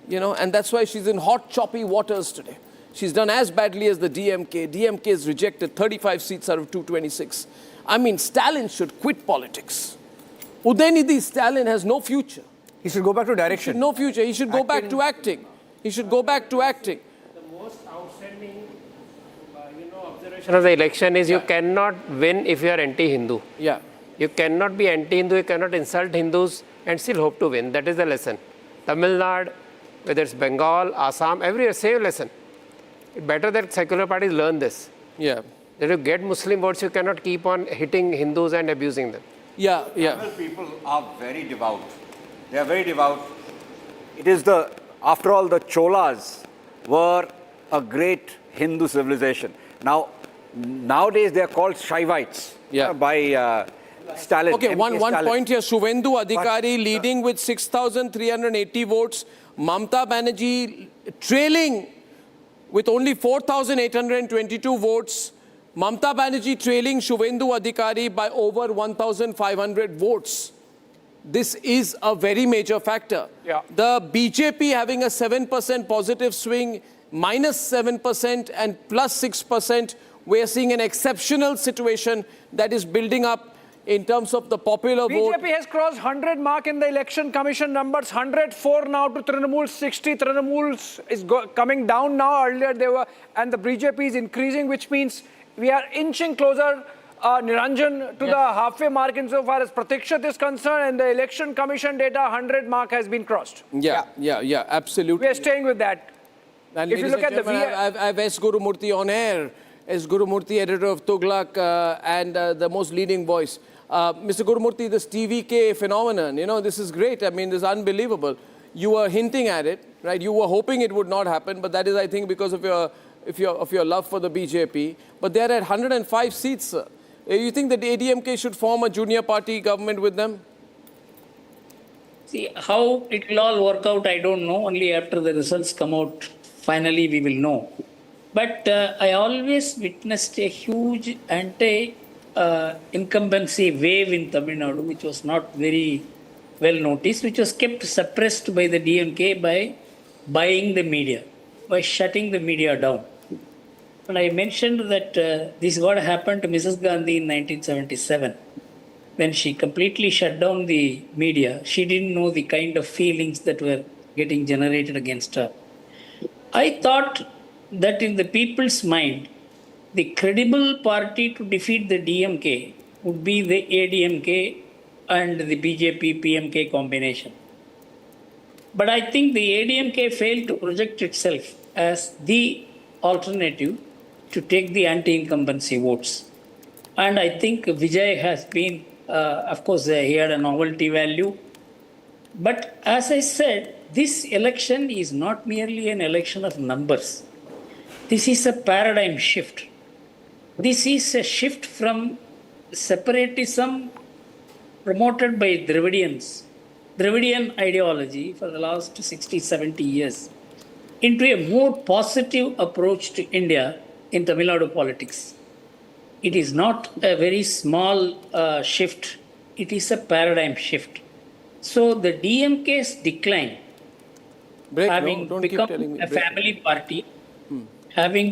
you know, and that's why she's in hot, choppy waters today. She's done as badly as the DMK. DMK has rejected 35 seats out of 226. I mean, Stalin should quit politics. Udaynidhi Stalin has no future. He should go back to direction. No future. He should go back to acting. He should go back to acting. The most outstanding, observation of the election is you cannot win if you are anti-Hindu. Yeah. You cannot be anti-Hindu, you cannot insult Hindus and still hope to win. That is the lesson. Tamil Nadu, whether it's Bengal, Assam, everywhere, same lesson. It's better that secular parties learn this. Yeah. That you get Muslim votes, you cannot keep on hitting Hindus and abusing them. Yeah, yeah. Tamil people are very devout. They are very devout. It is after all, the Cholas were a great Hindu civilization. Nowadays they are called Shaivites by Stalin. Okay, one point here. Suvendu Adhikari leading with 6,380 votes. Mamata Banerjee trailing with only 4,822 votes. Mamata Banerjee trailing Suvendu Adhikari by over 1,500 votes. This is a very major factor. Yeah. The BJP having a 7% positive swing, -7% and +6%. We're seeing an exceptional situation that is building up in terms of the popular vote. BJP has crossed 100 mark in the election commission numbers. 104 now to Trinamul, 60. Trinamul is coming down now. Earlier they were, and the BJP is increasing, which means we are inching closer, Niranjan, to the halfway mark insofar as Pratikshat is concerned, and the election commission data 100 mark has been crossed. Yeah, absolutely. We are staying with that. And if you look at the I have S. Gurumurthy on air, S. Gurumurthy, editor of Tughlaq, and the most leading voice. Mr. Gurumurthy, this TVK phenomenon, you know, this is great. I mean, this is unbelievable. You were hinting at it, right? You were hoping it would not happen, but that is, I think, because of your love for the BJP. But they are at 105 seats, sir. You think that ADMK should form a junior party government with them? See, how it will all work out, I don't know. Only after the results come out, finally we will know. But I always witnessed a huge incumbency wave in Tamil Nadu, which was not very well noticed, which was kept suppressed by the DMK by buying the media, by shutting the media down. And I mentioned that this is what happened to Mrs. Gandhi in 1977. When she completely shut down the media, she didn't know the kind of feelings that were getting generated against her. I thought that in the people's mind, the credible party to defeat the DMK would be the ADMK and the BJP PMK combination. But I think the ADMK failed to project itself as the alternative to take the anti-incumbency votes. And I think Vijay has been, of course, he had a novelty value. But as I said, this election is not merely an election of numbers. This is a paradigm shift. This is a shift from separatism promoted by Dravidians Dravidian ideology for the last 60, 70 years into a more positive approach to India in Tamil Nadu politics. It is not a very small shift. It is a paradigm shift. So the DMK's decline, having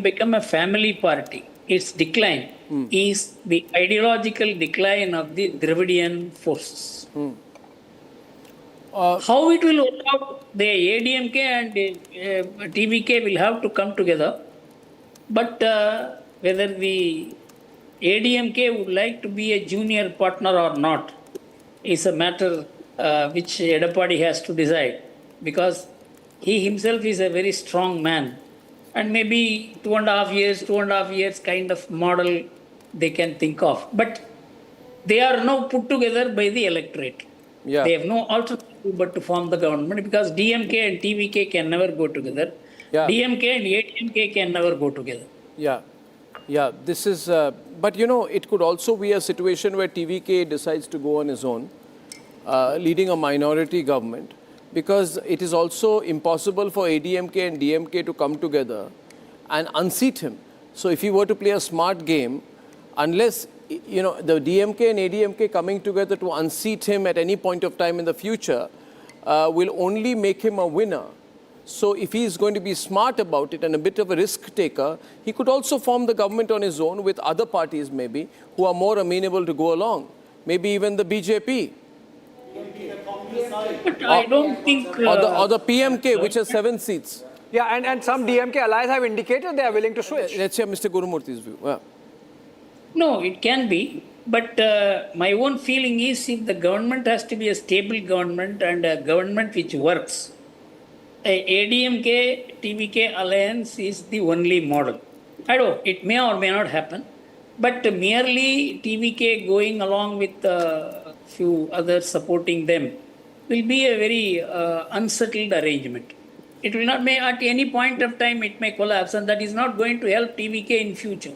become a family party, its decline is the ideological decline of the Dravidian forces. How it will work out, the ADMK and TVK will have to come together. But whether the ADMK would like to be a junior partner or not is a matter which Edapadi has to decide, because he himself is a very strong man, and maybe 2.5 years kind of model they can think of. But they are now put together by the electorate. Yeah. They have no alternative but to form the government, because DMK and TVK can never go together. Yeah. DMK and ADMK can never go together. Yeah. Yeah, this is, but you know, it could also be a situation where TVK decides to go on his own, leading a minority government, because it is also impossible for ADMK and DMK to come together and unseat him. So if he were to play a smart game, unless, you know, the DMK and ADMK coming together to unseat him at any point of time in the future will only make him a winner. So if he is going to be smart about it and a bit of a risk taker, he could also form the government on his own with other parties maybe who are more amenable to go along. Maybe even the BJP. But I don't think... or the PMK, which has 7 seats. Yeah, and some DMK allies have indicated they are willing to switch. Let's hear Mr. Gurumurthy's view. Yeah. No, it can be. But my own feeling is, if the government has to be a stable government and a government which works, ADMK, TVK alliance is the only model. I don't know, it may or may not happen. But merely TVK going along with a few others supporting them will be a very unsettled arrangement. It will not, may at any point of time it may collapse, and that is not going to help TVK in future.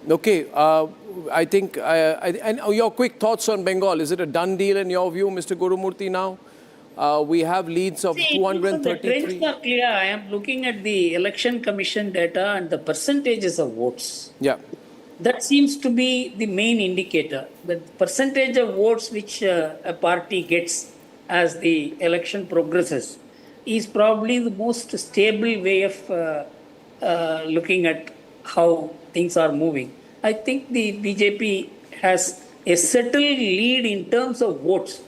Okay, I think, and your quick thoughts on Bengal. Is it a done deal in your view, Mr. Gurumurthy, now? We have leads of 233. The trends are clear. I am looking at the Election Commission data and the percentages of votes. Yeah. That seems to be the main indicator. The percentage of votes which a party gets as the election progresses is probably the most stable way of looking at how things are moving. I think the BJP has a settled lead in terms of votes.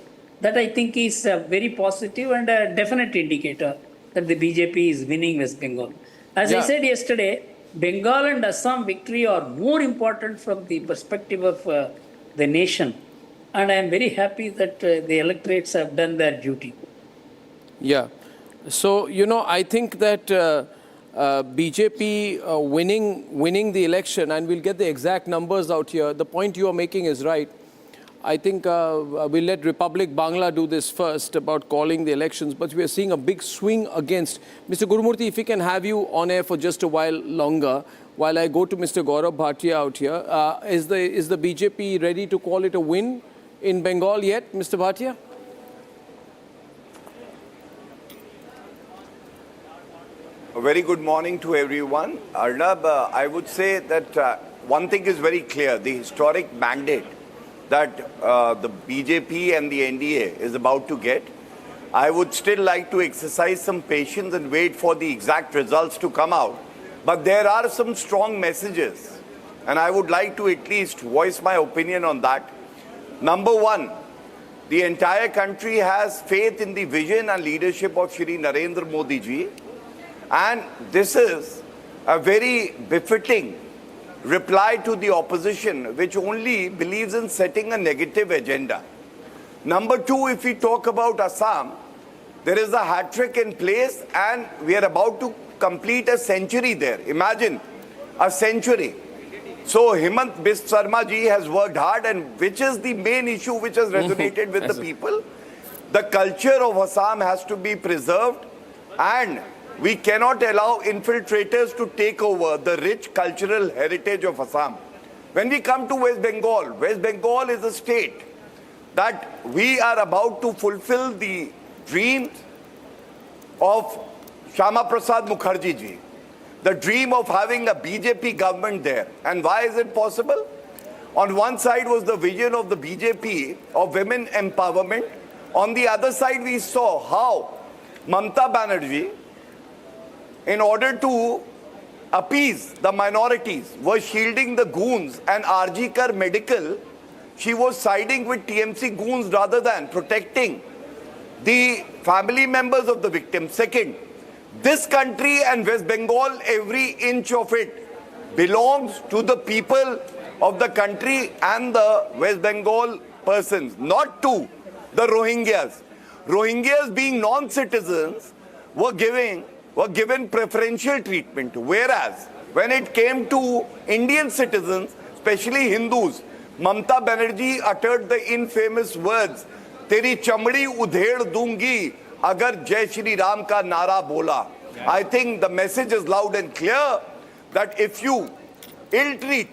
That I think is a very positive and a definite indicator that the BJP is winning West Bengal. As I said yesterday, Bengal and Assam victory are more important from the perspective of the nation. And I am very happy that the electorates have done their duty. Yeah. So, you know, I think that BJP winning the election, and we'll get the exact numbers out here. The point you are making is right. I think we'll let Republic Bangla do this first about calling the elections, but we are seeing a big swing against. Mr. Gurumurthy, if we can have you on air for just a while longer, while I go to Mr. Gaurav Bhatia out here, is the BJP ready to call it a win in Bengal yet, Mr. Bhatia? A very good morning to everyone. Arnab, I would say that one thing is very clear, the historic mandate that the BJP and the NDA is about to get. I would still like to exercise some patience and wait for the exact results to come out. But there are some strong messages, and I would like to at least voice my opinion on that. Number one, the entire country has faith in the vision and leadership of Shri Narendra Modi ji, and this is a very befitting reply to the opposition, which only believes in setting a negative agenda. Number two, if we talk about Assam, there is a hat-trick in place and we are about to complete a century there. Imagine, a century. So Himant Biswa Sarma ji has worked hard, and which is the main issue which has resonated with the people? The culture of Assam has to be preserved, and we cannot allow infiltrators to take over the rich cultural heritage of Assam. When we come to West Bengal is a state that we are about to fulfill the dream of Shyama Prasad Mukherjee ji, the dream of having a BJP government there. And why is it possible? On one side was the vision of the BJP of women empowerment. On the other side, we saw how Mamata Banerjee, in order to appease the minorities, was shielding the goons, and Adhikari medical, she was siding with TMC goons rather than protecting the family members of the victims. Second, this country and West Bengal, every inch of it belongs to the people of the country and the West Bengal persons, not to the Rohingyas. Rohingyas, being non-citizens, were given preferential treatment, whereas when it came to Indian citizens, especially Hindus, Mamata Banerjee uttered the infamous words, "Teri chamdi udhed dungi agar Jai Shri Ram ka nara bola." I think the message is loud and clear that if you ill-treat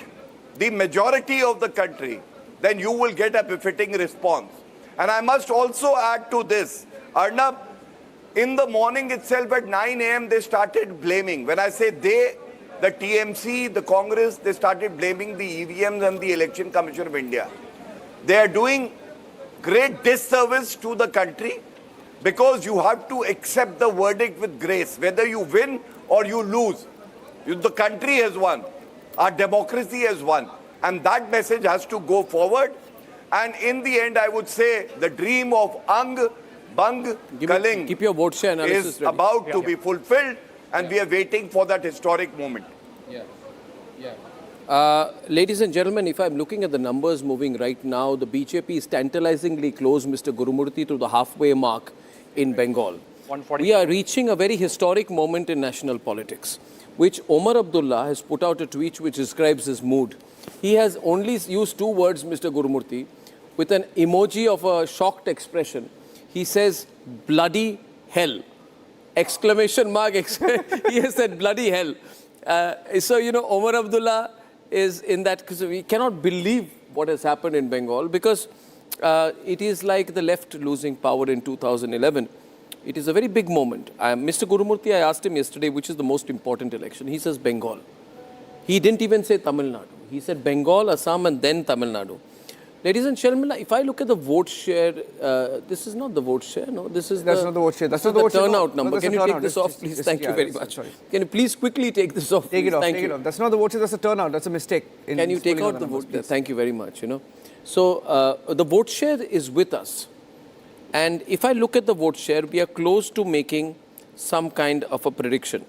the majority of the country, then you will get a befitting response. And I must also add to this, Arnab, in the morning itself at 9 a.m. they started blaming. When I say they, the TMC, the Congress, they started blaming the EVMs and the Election Commission of India. They are doing great disservice to the country because you have to accept the verdict with grace. Whether you win or you lose, the country has won. Our democracy has won. And that message has to go forward. And in the end, I would say the dream of Ang Bang Kaling keep your vote share analysis is ready. about to be fulfilled, and we are waiting for that historic moment. Ladies and gentlemen, if I'm looking at the numbers moving right now, the BJP is tantalizingly close, Mr. Gurumurthy, to the halfway mark in Bengal. We are reaching a very historic moment in national politics, which Omar Abdullah has put out a tweet which describes his mood. He has only used two words, Mr. Gurumurthy, with an emoji of a shocked expression. He says, "Bloody hell!" Exclamation mark. He has said, "Bloody hell." So, you know, Omar Abdullah is in that, because we cannot believe what has happened in Bengal, because it is like the left losing power in 2011. It is a very big moment. Mr. Gurumurthy, I asked him yesterday, which is the most important election. He says Bengal. He didn't even say Tamil Nadu. He said Bengal, Assam, and then Tamil Nadu. Ladies and gentlemen, if I look at the vote share, this is not the vote share, no? This is That's not the vote share. That's not the vote share. turnout No, number. that's Can a you take turnout. this off, please? Thank you very much. Sorry. Can you please quickly take this off? Take it off. Thank Take you. it off. That's not the vote share. That's a turnout. That's a mistake. Can you take out the vote? Thank you very much. You know, so the vote share is with us, and if I look at the vote share, we are close to making some kind of a prediction.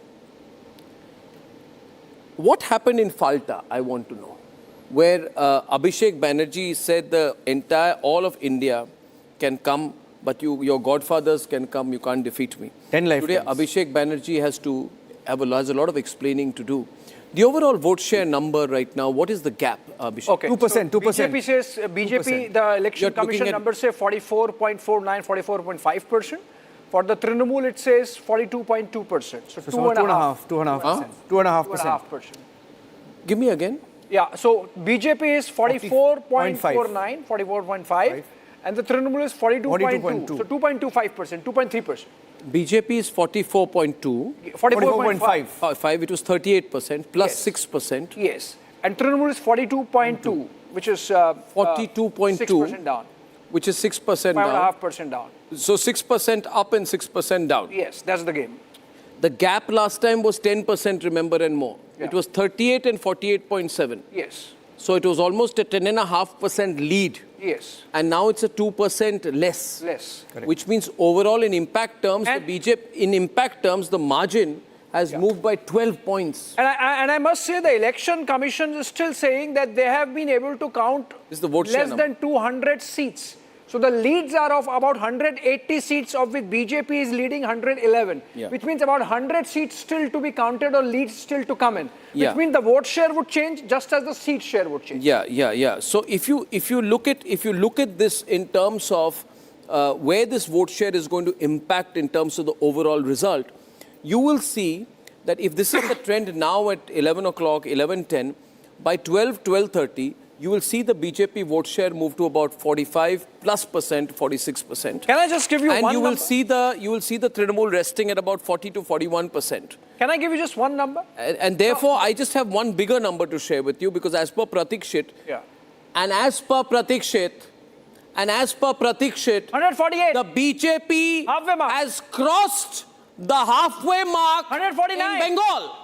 What happened in Falta? I want to know. Where Abhishek Banerjee said all of India can come, but your godfathers can come, you can't defeat me. 10 lifetimes. Today, Abhishek Banerjee has a lot of explaining to do. The overall vote share number right now, what is the gap, Abhishek? Okay, 2%. So BJP says, the election commission numbers say 44.49, 44.5%. For the Trinamul, it says 42.2%. So 2.5%. 2.5%. Give me again. Yeah, so BJP is 44.49, 44.5, and the Trinamul is 42.2. So 2.25%, 2.3%. BJP is 44.2. 44.5. It was 38% plus 6%. Yes. And Trinamul is 42.2, which is 42.2 6% down. Which is 6% down. 5.5% down. So 6% up and 6% down. Yes, that's the game. The gap last time was 10%, remember, and more. Yeah. It was 38 and 48.7. Yes. So it was almost a 10.5% lead. Yes. And now it's a 2% less. Less. Correct. Which means overall in impact terms, the margin has moved by 12 points. And I must say the election commission is still saying that they have been able to count less than 200 seats. So the leads are of about 180 seats, of which BJP is leading 111, which means about 100 seats still to be counted or leads still to come in, which means the vote share would change just as the seat share would change. So if you look at this in terms of where this vote share is going to impact in terms of the overall result, you will see that if this is the trend now at 11 o'clock, 11:10, by 12:30, you will see the BJP vote share move to about 45+%, 46%. Can I just give you one number? And you will see the Trinamul resting at about 40 to 41%. Can I give you just one number? And therefore, I just have one bigger number to share with you, because as per Pratikshit, and as per Pratikshit, 148. the BJP has crossed the halfway mark 149. in Bengal.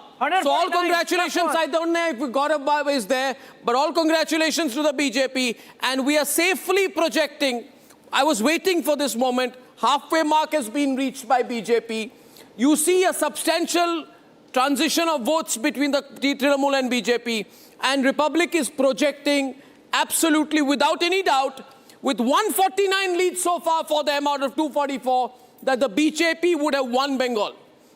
So all congratulations. I don't know if Gaurav is there, but all congratulations to the BJP. And we are safely projecting. I was waiting for this moment. Halfway mark has been reached by BJP. You see a substantial transition of votes between the Trinamul and BJP. And Republic is projecting absolutely without any doubt, with 149 leads so far for them out of 244, that the BJP would have won Bengal.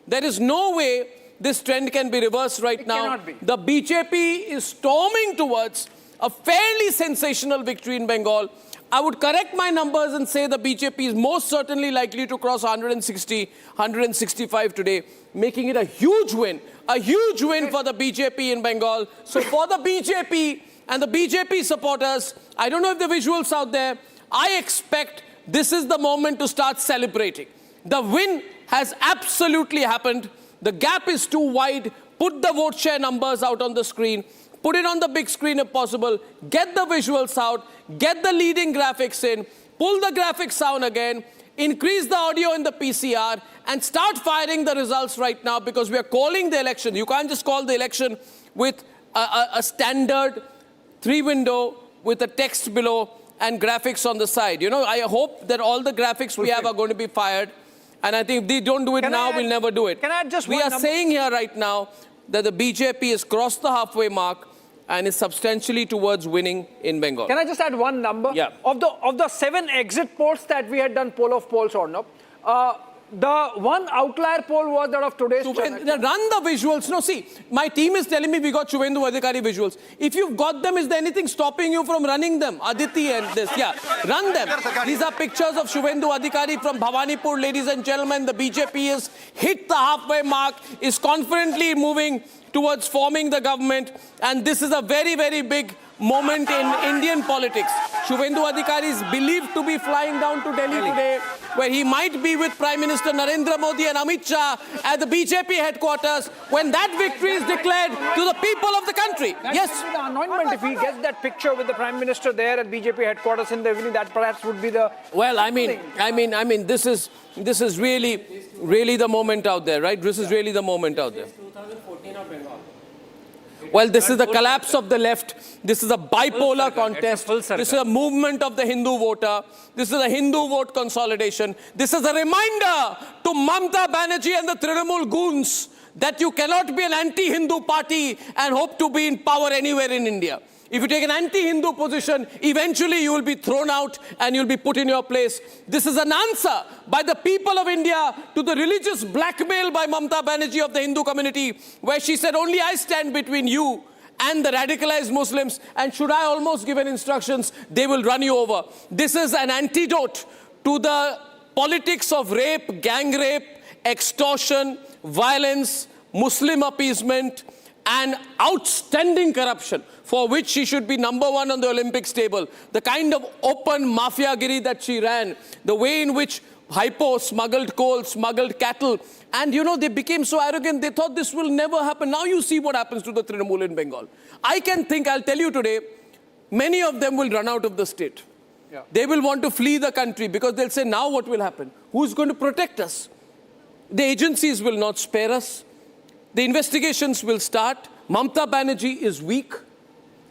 There is no way this trend can be reversed right now. Cannot be. The BJP is storming towards a fairly sensational victory in Bengal. I would correct my numbers and say the BJP is most certainly likely to cross 160, 165 today, making it a huge win for the BJP in Bengal. So for the BJP and the BJP supporters, I don't know if the visuals out there, I expect this is the moment to start celebrating. The win has absolutely happened. The gap is too wide. Put the vote share numbers out on the screen. Put it on the big screen if possible. Get the visuals out. Get the leading graphics in. Pull the graphics down again. Increase the audio in the PCR and start firing the results right now, because we are calling the election. You can't just call the election with a standard 3-window with a text below and graphics on the side. You know, I hope that all the graphics we have are going to be fired. And I think if they don't do it now, we'll never do it. Can I add just we one are number? saying here right now that the BJP has crossed the halfway mark and is substantially towards winning in Bengal. Can I just add one number? Yeah. Of the 7 exit polls that we had done poll of polls, Arnab, the one outlier poll was that of today's. Run the visuals. No, see, my team is telling me we got Suvendu Adhikari visuals. If you've got them, is there anything stopping you from running them? Aditi and this, run them. These are pictures of Suvendu Adhikari from Bhawanipur, ladies and gentlemen. The BJP has hit the halfway mark, is confidently moving towards forming the government, and this is a very, very big moment in Indian politics. Suvendu Adhikari is believed to be flying down to Delhi today, where he might be with Prime Minister Narendra Modi and Amit Shah at the BJP headquarters when that victory is declared to the people of the country. That would be the anointment. If he gets that picture with the Prime Minister there at BJP headquarters in the evening, that perhaps would be the... Well, I mean, this is really the moment out there, right? This is really the moment out there. 2014 of Bengal. Well, this is the collapse of the left. This is a bipolar contest. This is a movement of the Hindu voter. This is a Hindu vote consolidation. This is a reminder to Mamata Banerjee and the Trinamul goons that you cannot be an anti-Hindu party and hope to be in power anywhere in India. If you take an anti-Hindu position, eventually you will be thrown out and you'll be put in your place. This is an answer by the people of India to the religious blackmail by Mamata Banerjee of the Hindu community, where she said, only I stand between you and the radicalized Muslims, and should I almost give an instructions, they will run you over. This is an antidote to the politics of rape, gang rape, extortion, violence, Muslim appeasement, and outstanding corruption, for which she should be #1 on the Olympics table. The kind of open mafiagiri that she ran, the way in which Hypo smuggled coal, smuggled cattle, and you know, they became so arrogant, they thought this will never happen. Now you see what happens to the Trinamul in Bengal. I can think, I'll tell you today, many of them will run out of the state. They will want to flee the country because they'll say, now what will happen? Who's going to protect us? The agencies will not spare us. The investigations will start. Mamata Banerjee is weak.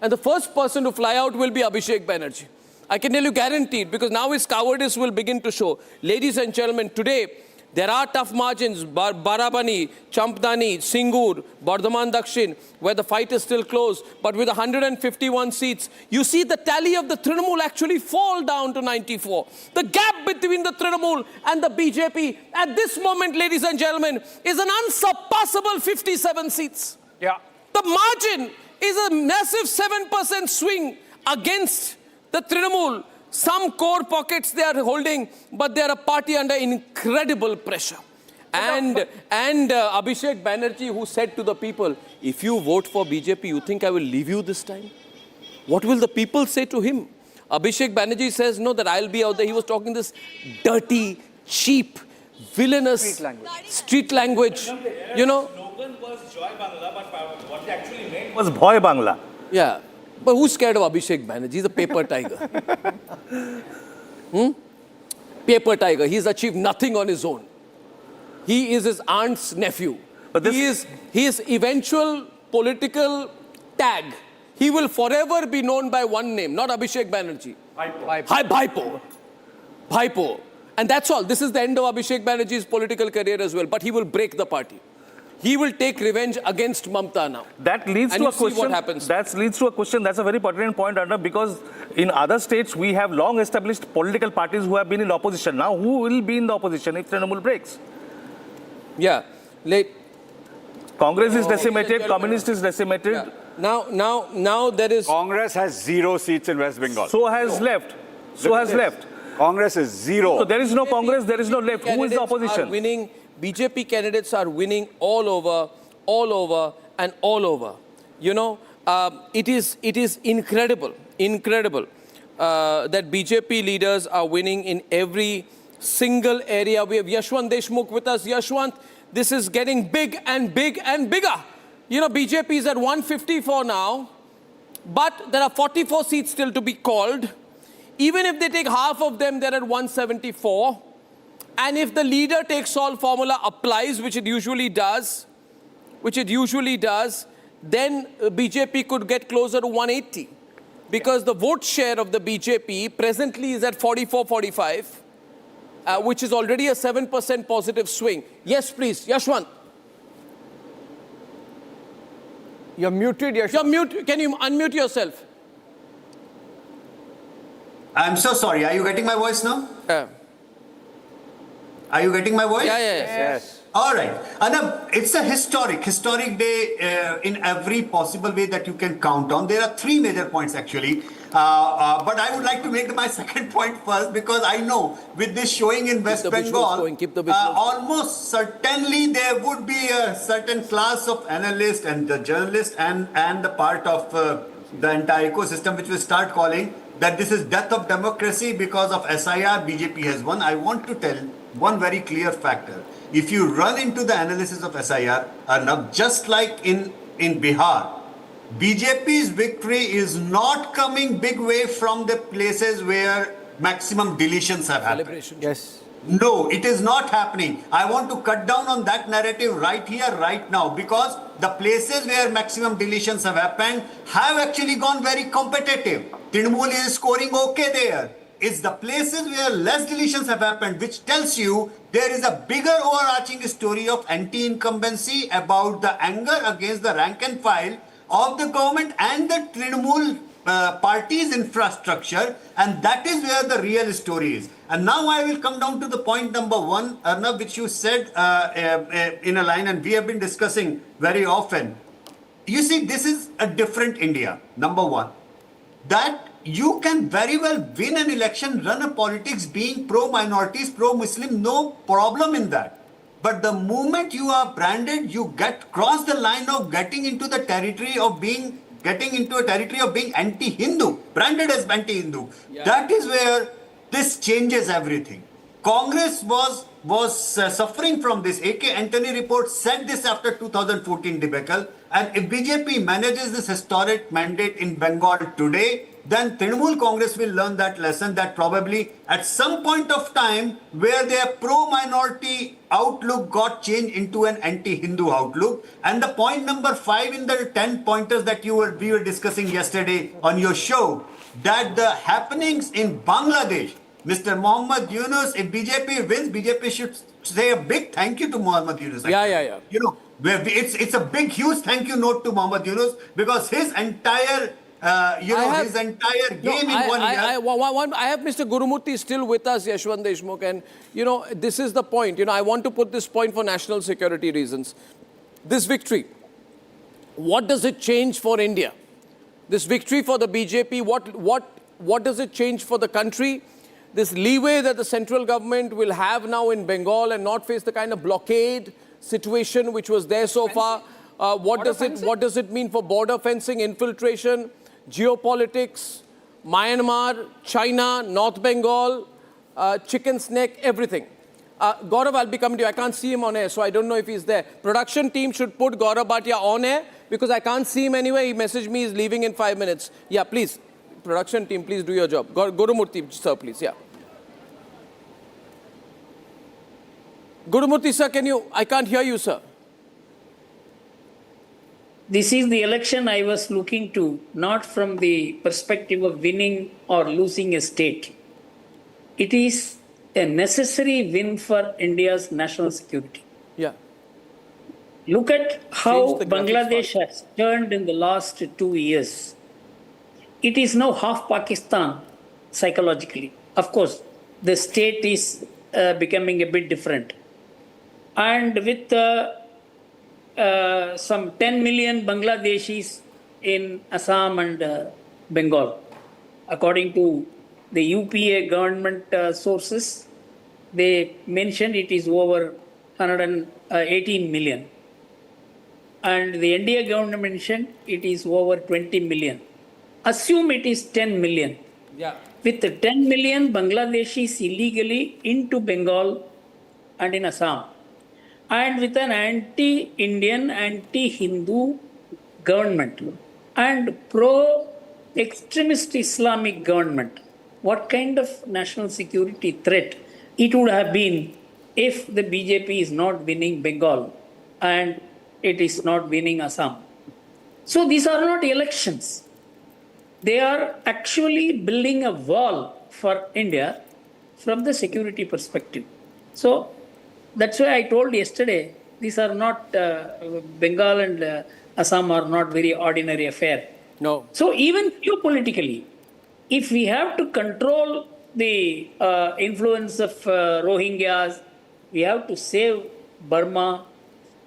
And the first person to fly out will be Abhishek Banerjee. I can tell you guaranteed, because now his cowardice will begin to show. Ladies and gentlemen, today, there are tough margins. Barabani, Champdani, Singur, Bardhaman Dakshin, where the fight is still close. But with 151 seats, you see the tally of the Trinamul actually fall down to 94. The gap between the Trinamul and the BJP at this moment, ladies and gentlemen, is an unsurpassable 57 seats. Yeah. The margin is a massive 7% swing against the Trinamul. Some core pockets they are holding, but they are a party under incredible pressure. And Abhishek Banerjee, who said to the people, if you vote for BJP, you think I will leave you this time? What will the people say to him? Abhishek Banerjee says, no, that I'll be out there. He was talking this dirty, cheap, villainous street language. You know? Slogan was Joy Bangla, but what they actually meant was Bhoy Bangla. Yeah. But who's scared of Abhishek Banerjee? He's a paper tiger. Paper tiger. He's achieved nothing on his own. He is his aunt's nephew. But he is eventual political tag. He will forever be known by one name, not Abhishek Banerjee. Bhaipo. And that's all. This is the end of Abhishek Banerjee's political career as well. But he will break the party. He will take revenge against Mamata now. That leads to a question. What happens. That leads to a question. That's a very pertinent point, Arnab, because in other states we have long established political parties who have been in opposition. Now, who will be in the opposition if Trinamul breaks? Yeah. Congress is decimated. Communist is decimated. Yeah. Now there is... Congress has 0 seats in West Bengal. So has left. So has left. Congress is 0. So there is no Congress, there is no left. Who is the opposition? BJP candidates are winning all over, and all over. You know, it is incredible that BJP leaders are winning in every single area. We have Yashwant Deshmukh with us. Yashwant, this is getting big and big and bigger. You know, BJP is at 154 now, but there are 44 seats still to be called. Even if they take half of them, they're at 174. And if the leader takes all formula applies, which it usually does, then BJP could get closer to 180. Because the vote share of the BJP presently is at 44-45, which is already a 7% positive swing. Yes, please, Yashwant. You're muted, Yashwant. You're mute. Can you unmute yourself? I'm so sorry. Are you getting my voice now? Yeah. Are you getting my voice? Yes. All right. Arnab, it's a historic day in every possible way that you can count on. There are 3 major points actually. But I would like to make my second point first because I know with this showing in West Bengal, almost certainly there would be a certain class of analysts and the journalists and the part of the entire ecosystem which will start calling that this is death of democracy because of SIR, BJP has won. I want to tell one very clear factor. If you run into the analysis of SIR, Arnab, just like in Bihar, BJP's victory is not coming big way from the places where maximum deletions have happened. Yes. No, it is not happening. I want to cut down on that narrative right here, right now, because the places where maximum deletions have happened have actually gone very competitive. Trinamul is scoring okay there. It's the places where less deletions have happened, which tells you there is a bigger overarching story of anti-incumbency about the anger against the rank and file of the government and the Trinamul party's infrastructure, and that is where the real story is. And now I will come down to the point number 1, Arnab, which you said in a line, and we have been discussing very often. You see, this is a different India, number 1. That you can very well win an election, run a politics being pro-minorities, pro-Muslim, no problem in that. But the moment you are branded, you cross the line of getting into the territory of being anti-Hindu, branded as anti-Hindu. Yeah. That is where this changes everything. Congress was suffering from this. A.K. Antony report said this after 2014 debacle. And if BJP manages this historic mandate in Bengal today, then Trinamul Congress will learn that lesson that probably at some point of time where their pro-minority outlook got changed into an anti-Hindu outlook. And the point number 5 in the 10 pointers that we were discussing yesterday on your show, that the happenings in Bangladesh, Mr. Mohammad Yunus, if BJP wins, BJP should say a big thank you to Mohammad Yunus. Yeah. You know, it's a big, huge thank you note to Mohammad Yunus because his entire his entire game in 1 year. I have Mr. Gurumurthy still with us, Yashwant Deshmukh, and you know, this is the point. You know, I want to put this point for national security reasons. This victory, what does it change for India? This victory for the BJP, what does it change for the country? This leeway that the central government will have now in Bengal and not face the kind of blockade situation which was there so far. What does it mean for border fencing, infiltration? geopolitics, Myanmar, China, North Bengal, chicken snake, everything. Gaurav, I'll be coming to you. I can't see him on air, so I don't know if he's there. Production team should put Gaurav Bhatia on air because I can't see him anyway. He messaged me, he's leaving in 5 minutes. Yeah, please. Production team, please do your job. Gurumurthy, sir, please. Yeah. Gurumurthy, sir, I can't hear you, sir. This is the election I was looking to, not from the perspective of winning or losing a state. It is a necessary win for India's national security. Yeah. Look at how Bangladesh has turned in the last 2 years. It is now half Pakistan psychologically. Of course, the state is becoming a bit different. And with some 10 million Bangladeshis in Assam and Bengal, according to the UPA government sources, they mentioned it is over 118 million. And the India government mentioned it is over 20 million. Assume it is 10 million. Yeah. With the 10 million Bangladeshis illegally into Bengal and in Assam, and with an anti-Indian, anti-Hindu government and pro-extremist Islamic government, what kind of national security threat it would have been if the BJP is not winning Bengal and it is not winning Assam. So these are not elections. They are actually building a wall for India from the security perspective. So that's why I told yesterday, these are not, Bengal and Assam are not very ordinary affair. No. So even geopolitically, if we have to control the influence of Rohingyas, we have to save Burma,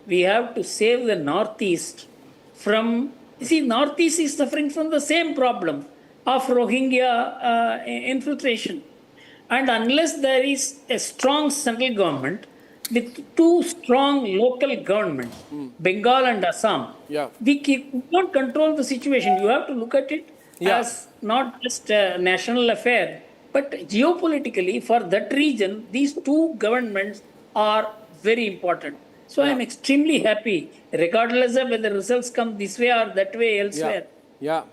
we have to save the Northeast from, you see, Northeast is suffering from the same problem of Rohingya infiltration. And unless there is a strong central government with two strong local governments, Bengal and Assam, we cannot control the situation. You have to look at it as not just a national affair, but geopolitically for that region, these two governments are very important. So I am extremely happy, regardless of whether results come this way or that way elsewhere.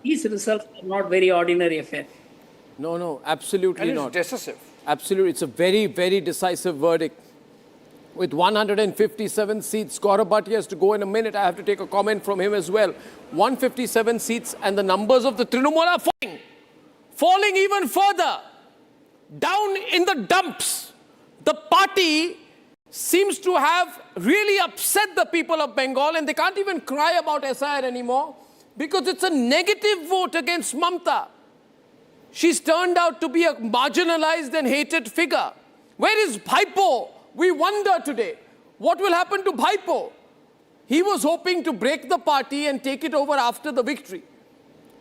These results are not very ordinary affair. No, absolutely and not. It's decisive. Absolutely. It's a very, very decisive verdict. With 157 seats, Gaurav Bhatia has to go in a minute. I have to take a comment from him as well. 157 seats and the numbers of the Trinamul are falling even further. Down in the dumps. The party seems to have really upset the people of Bengal and they can't even cry about SIR anymore because it's a negative vote against Mamata. She's turned out to be a marginalized and hated figure. Where is Bhaipo? We wonder today, what will happen to Bhaipo? He was hoping to break the party and take it over after the victory.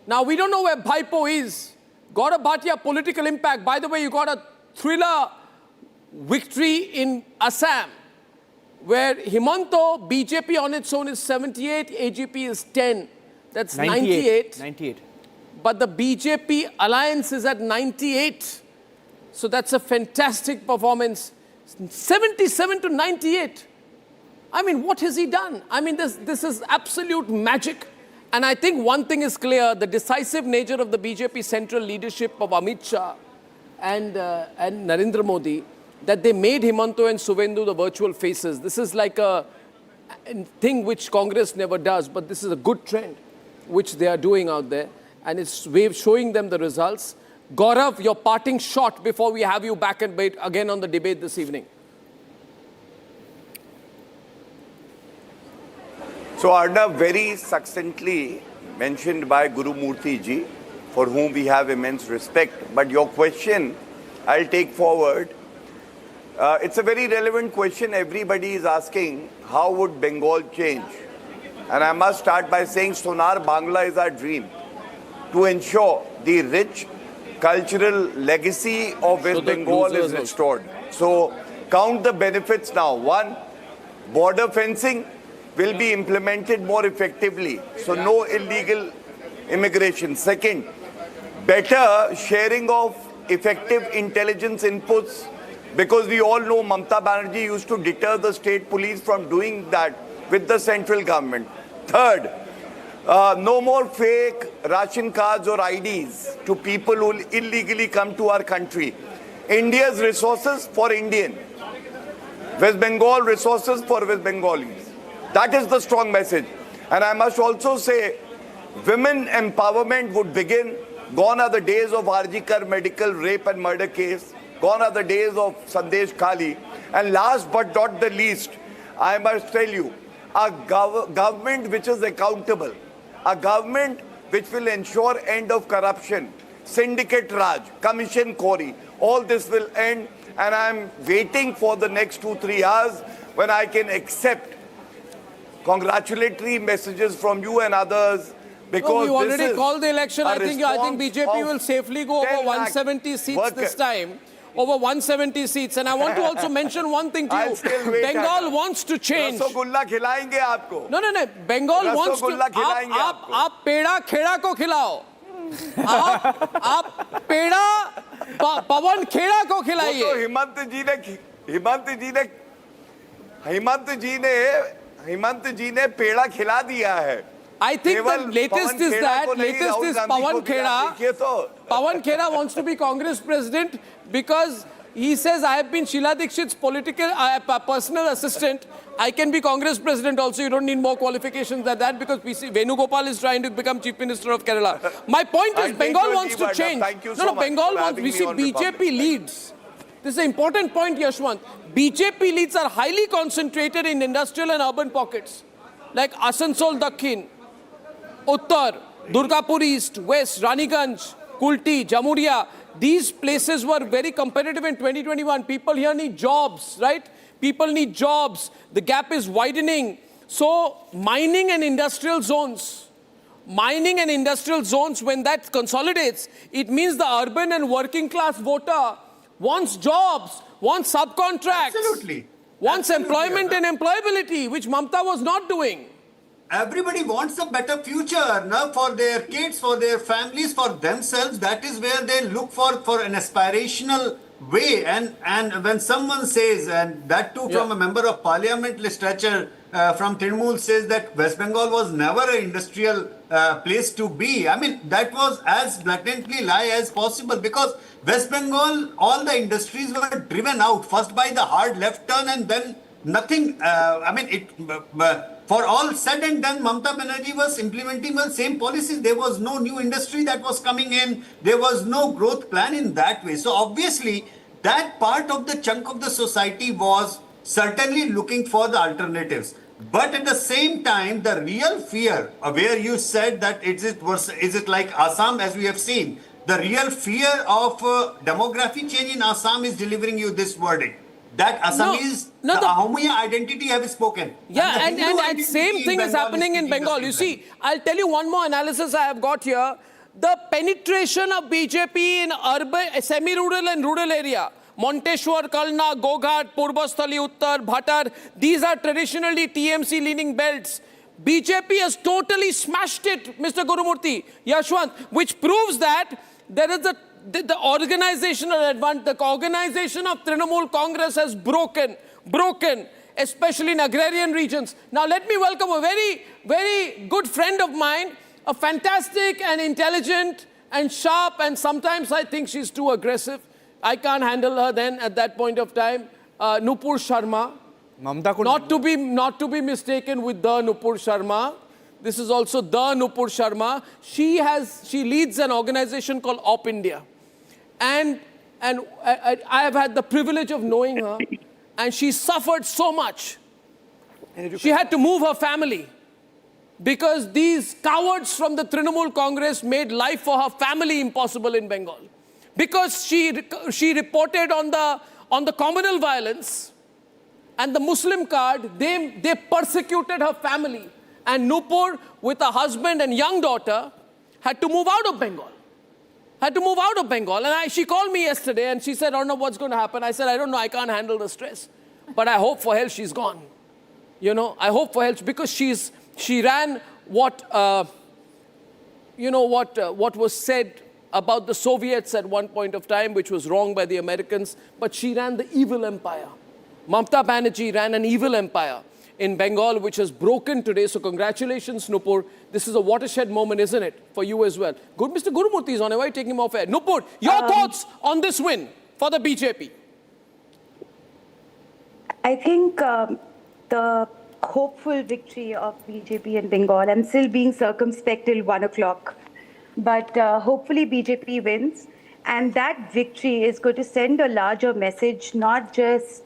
Now, we don't know where Bhaipo is. Gaurav Bhatia, political impact. By the way, you got a thriller victory in Assam, where Himanto, BJP on its own is 78, AGP is 10. That's 98. But the BJP alliance is at 98. So that's a fantastic performance. 77 to 98. I mean, what has he done? I mean, this is absolute magic. And I think one thing is clear, the decisive nature of the BJP central leadership of Amit Shah and Narendra Modi, that they made Himanto and Suvendu the virtual faces. This is like a thing which Congress never does, but this is a good trend which they are doing out there. And it's showing them the results. Gaurav, your parting shot before we have you back and again on the debate this evening. So Arnab, very succinctly mentioned by Gurumurthy ji, for whom we have immense respect. But your question, I'll take forward. It's a very relevant question. Everybody is asking, how would Bengal change? And I must start by saying Sonar Bangla is our dream to ensure the rich cultural legacy of West Bengal is restored. So count the benefits now. One, border fencing will be implemented more effectively. So no illegal immigration. Second, better sharing of effective intelligence inputs, because we all know Mamata Banerjee used to deter the state police from doing that with the central government. Third, no more fake ration cards or IDs to people who illegally come to our country. India's resources for Indian. West Bengal resources for West Bengalis. That is the strong message. And I must also say, women empowerment would begin. Gone are the days of Adhikari medical rape and murder case. Gone are the days of Sandesh Kali. And last but not the least, I must tell you, a government which is accountable, a government which will ensure end of corruption, syndicate Raj, commission Khori, all this will end, and I'm waiting for the next 2-3 hours when I can accept congratulatory messages from you and others. Because we already called the election. I think BJP will safely go over 170 seats this time. Over 170 seats. And I want to also mention one thing to you. Bengal wants to change. Rasgulla खिलाएंगे आपको. No. Bengal wants to. आप पेड़ा खेड़ा को खिलाओ. आप पेड़ा पवन खेड़ा को खिलाइए. तो हिमंत जी ने पेड़ा खिला दिया है. I think the latest is Pawan Kheda. Pawan Kheda wants to be Congress president because he says, I have been Sheila Dikshit's personal assistant. I can be Congress president also. You don't need more qualifications than that because Venugopal is trying to become Chief Minister of Kerala. My point is Bengal wants to change. Bengal wants, we see BJP leads. This is an important point, Yashwant. BJP leads are highly concentrated in industrial and urban pockets like Asansol Dakhin, Uttar, Durgapur East, West, Raniganj, Kulti, Jamuria. These places were very competitive in 2021. People here need jobs, right? People need jobs. The gap is widening. So mining and industrial zones, when that consolidates, it means the urban and working class voter wants jobs, wants subcontracts, wants employment and employability, which Mamata was not doing. Everybody wants a better future for their kids, for their families, for themselves. That is where they look for an aspirational way. And when someone says, and that too from a member of parliament stature from Trinamul says that West Bengal was never an industrial place to be. I mean, that was as blatantly lie as possible because West Bengal, all the industries were driven out first by the hard left turn and then nothing. For all said and done, Mamata Banerjee was implementing the same policies. There was no new industry that was coming in. There was no growth plan in that way. So obviously, that part of the chunk of the society was certainly looking for the alternatives. But at the same time, the real fear, where you said that is it like Assam as we have seen, the real fear of demographic change in Assam is delivering you this verdict. That Assamese, the Ahomiya identity have spoken. Yeah, and same thing is happening in Bengal. You see, I'll tell you one more analysis I have got here. The penetration of BJP in urban, semi-rural and rural area, Monteshwar, Kalna, Goghat, Purbasthali, Uttar, Bhatar, these are traditionally TMC leaning belts. BJP has totally smashed it, Mr. Gurumurthy, Yashwant, which proves that there is the organizational advantage, the organization of Trinamul Congress has broken, especially in agrarian regions. Now let me welcome a very, very good friend of mine, a fantastic and intelligent and sharp, and sometimes I think she's too aggressive. I can't handle her then at that point of time. Nupur Sharma. Not to be mistaken with the Nupur Sharma. This is also the Nupur Sharma. She leads an organization called Op India. And I have had the privilege of knowing her, and she suffered so much. She had to move her family because these cowards from the Trinamul Congress made life for her family impossible in Bengal. Because she reported on the communal violence and the Muslim card, they persecuted her family. And Nupur, with a husband and young daughter, had to move out of Bengal. And she called me yesterday and she said, Arnab, what's going to happen? I said, I don't know, I can't handle the stress. But I hope for hell she's gone. You know, I hope for hell because she ran what you know, what was said about the Soviets at one point of time, which was wrong by the Americans, but she ran the evil empire. Mamata Banerjee ran an evil empire in Bengal, which has broken today. So congratulations, Nupur. This is a watershed moment, isn't it, for you as well? Good, Mr. Gurumurthy is on. Why are you taking him off air? Nupur, your thoughts on this win for the BJP? I think the hopeful victory of BJP in Bengal, I'm still being circumspect till 1 o'clock, but hopefully BJP wins. And that victory is going to send a larger message, not just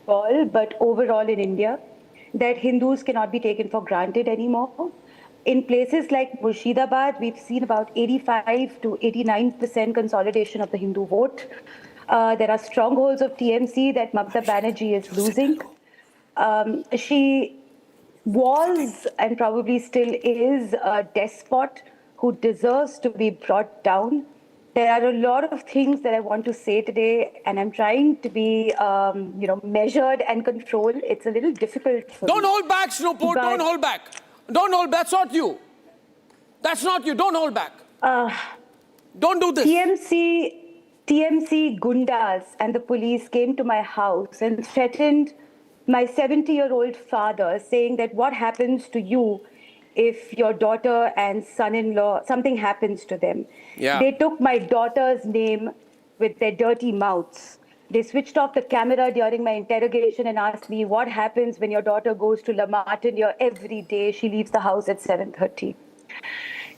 all, but overall in India, that Hindus cannot be taken for granted anymore. In places like Murshidabad, we've seen about 85 to 89% consolidation of the Hindu vote. There are strongholds of TMC that Mamata Banerjee is losing. She was and probably still is a despot who deserves to be brought down. There are a lot of things that I want to say today, and I'm trying to be, measured and controlled. It's a little difficult for Don't me. hold back, Snowport. Don't hold back. Don't hold back. That's not you. That's not you. Don't hold back. Don't do this. TMC gundas and the police came to my house and threatened my 70-year-old father, saying that what happens to you if your daughter and son-in-law, something happens to them. Yeah. They took my daughter's name with their dirty mouths. They switched off the camera during my interrogation and asked me what happens when your daughter goes to La Martiniere every day. She leaves the house at 7:30.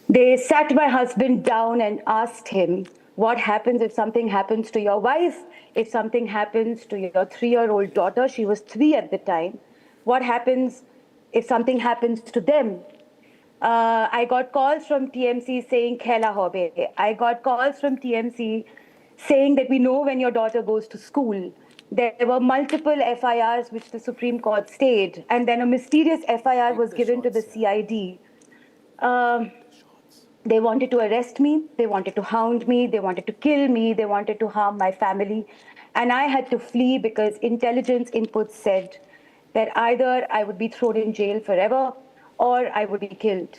They sat my husband down and asked him, what happens if something happens to your wife? If something happens to your 3-year-old daughter? She was 3 at the time. What happens if something happens to them? I got calls from TMC saying, Khela hobe. I got calls from TMC saying that we know when your daughter goes to school. There were multiple FIRs which the Supreme Court stayed, and then a mysterious FIR was given to the CID. They wanted to arrest me, they wanted to hound me, they wanted to kill me, they wanted to harm my family. And I had to flee because intelligence inputs said that either I would be thrown in jail forever or I would be killed.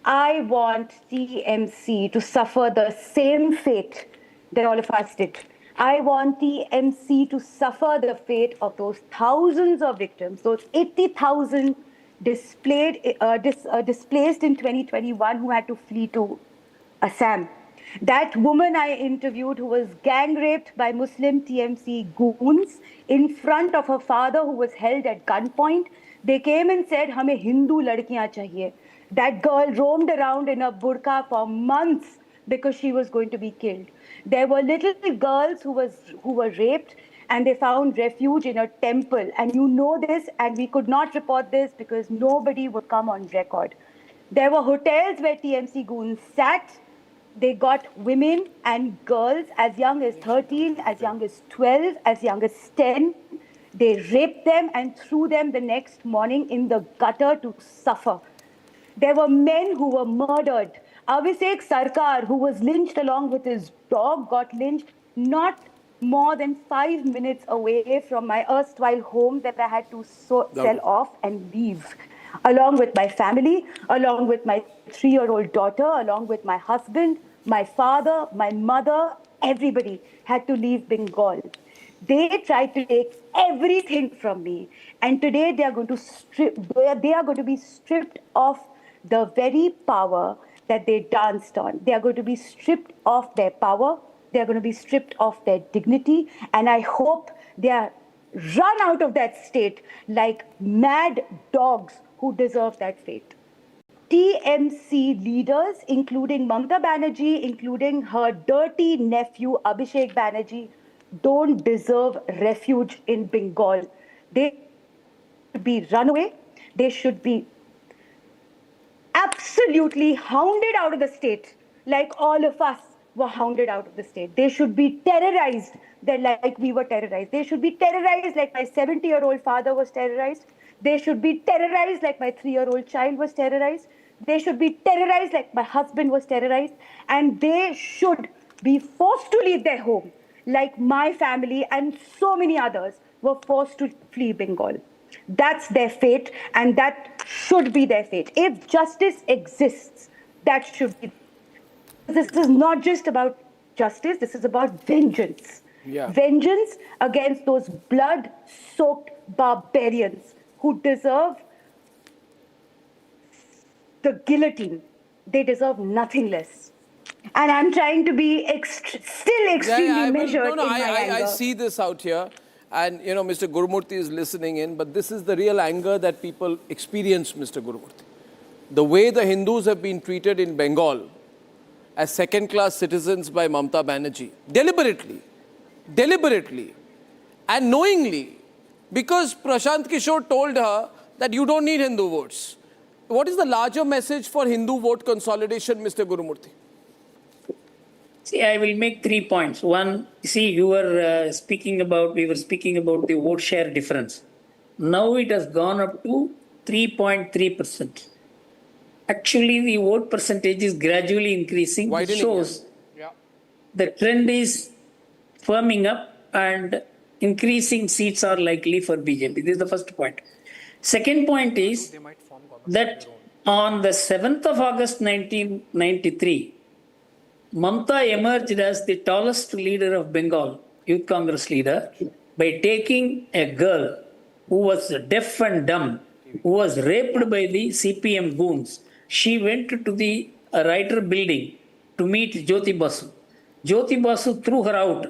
I want TMC to suffer the same fate that all of us did. I want TMC to suffer the fate of those thousands of victims, those 80,000 displaced in 2021 who had to flee to Assam. That woman I interviewed who was gang raped by Muslim TMC goons in front of her father who was held at gunpoint, they came and said, "Hame Hindu ladkiyan chahiye." That girl roamed around in a burqa for months because she was going to be killed. There were little girls who were raped and they found refuge in a temple. And you know this, and we could not report this because nobody would come on record. There were hotels where TMC goons sat. They got women and girls as young as 13, as young as 12, as young as 10. They raped them and threw them the next morning in the gutter to suffer. There were men who were murdered. Abhishek Sarkar, who was lynched along with his dog, got lynched not more than 5 minutes away from my erstwhile home that I had to sell off and leave, along with my family, along with my 3-year-old daughter, along with my husband, my father, my mother, everybody had to leave Bengal. They tried to take everything from me, and today they are going to be stripped of the very power that they danced on. They are going to be stripped of their power. They are going to be stripped of their dignity, and I hope they are run out of that state like mad dogs who deserve that fate. TMC leaders, including Mamata Banerjee, including her dirty nephew Abhishek Banerjee, don't deserve refuge in Bengal. They should be run away. They should be absolutely hounded out of the state, like all of us were hounded out of the state. They should be terrorized like we were terrorized. They should be terrorized like my 70-year-old father was terrorized. They should be terrorized like my 3-year-old child was terrorized. They should be terrorized like my husband was terrorized. And they should be forced to leave their home like my family and so many others were forced to flee Bengal. That's their fate, and that should be their fate. If justice exists, That should be. This is not just about justice, this is about vengeance. Yeah. Vengeance against those blood-soaked barbarians who deserve the guillotine. They deserve nothing less. And I'm trying to be still extremely measured in my anger. I see this out here. And, you know, Mr. Gurumurthy is listening in, but this is the real anger that people experience, Mr. Gurumurthy. The way the Hindus have been treated in Bengal as second-class citizens by Mamata Banerjee, deliberately, and knowingly, because Prashant Kishore told her that you don't need Hindu votes. What is the larger message for Hindu vote consolidation, Mr. Gurumurthy? See, I will make 3 points. One, see, we were speaking about the vote share difference. Now it has gone up to 3.3%. Actually, the vote percentage is gradually increasing, which shows the trend is firming up and increasing seats are likely for BJP. This is the first point. Second point is that on the 7th of August 1993, Mamata emerged as the tallest leader of Bengal, Youth Congress leader, by taking a girl who was deaf and dumb, who was raped by the CPM goons. She went to the writer building to meet Jyoti Basu. Jyoti Basu threw her out,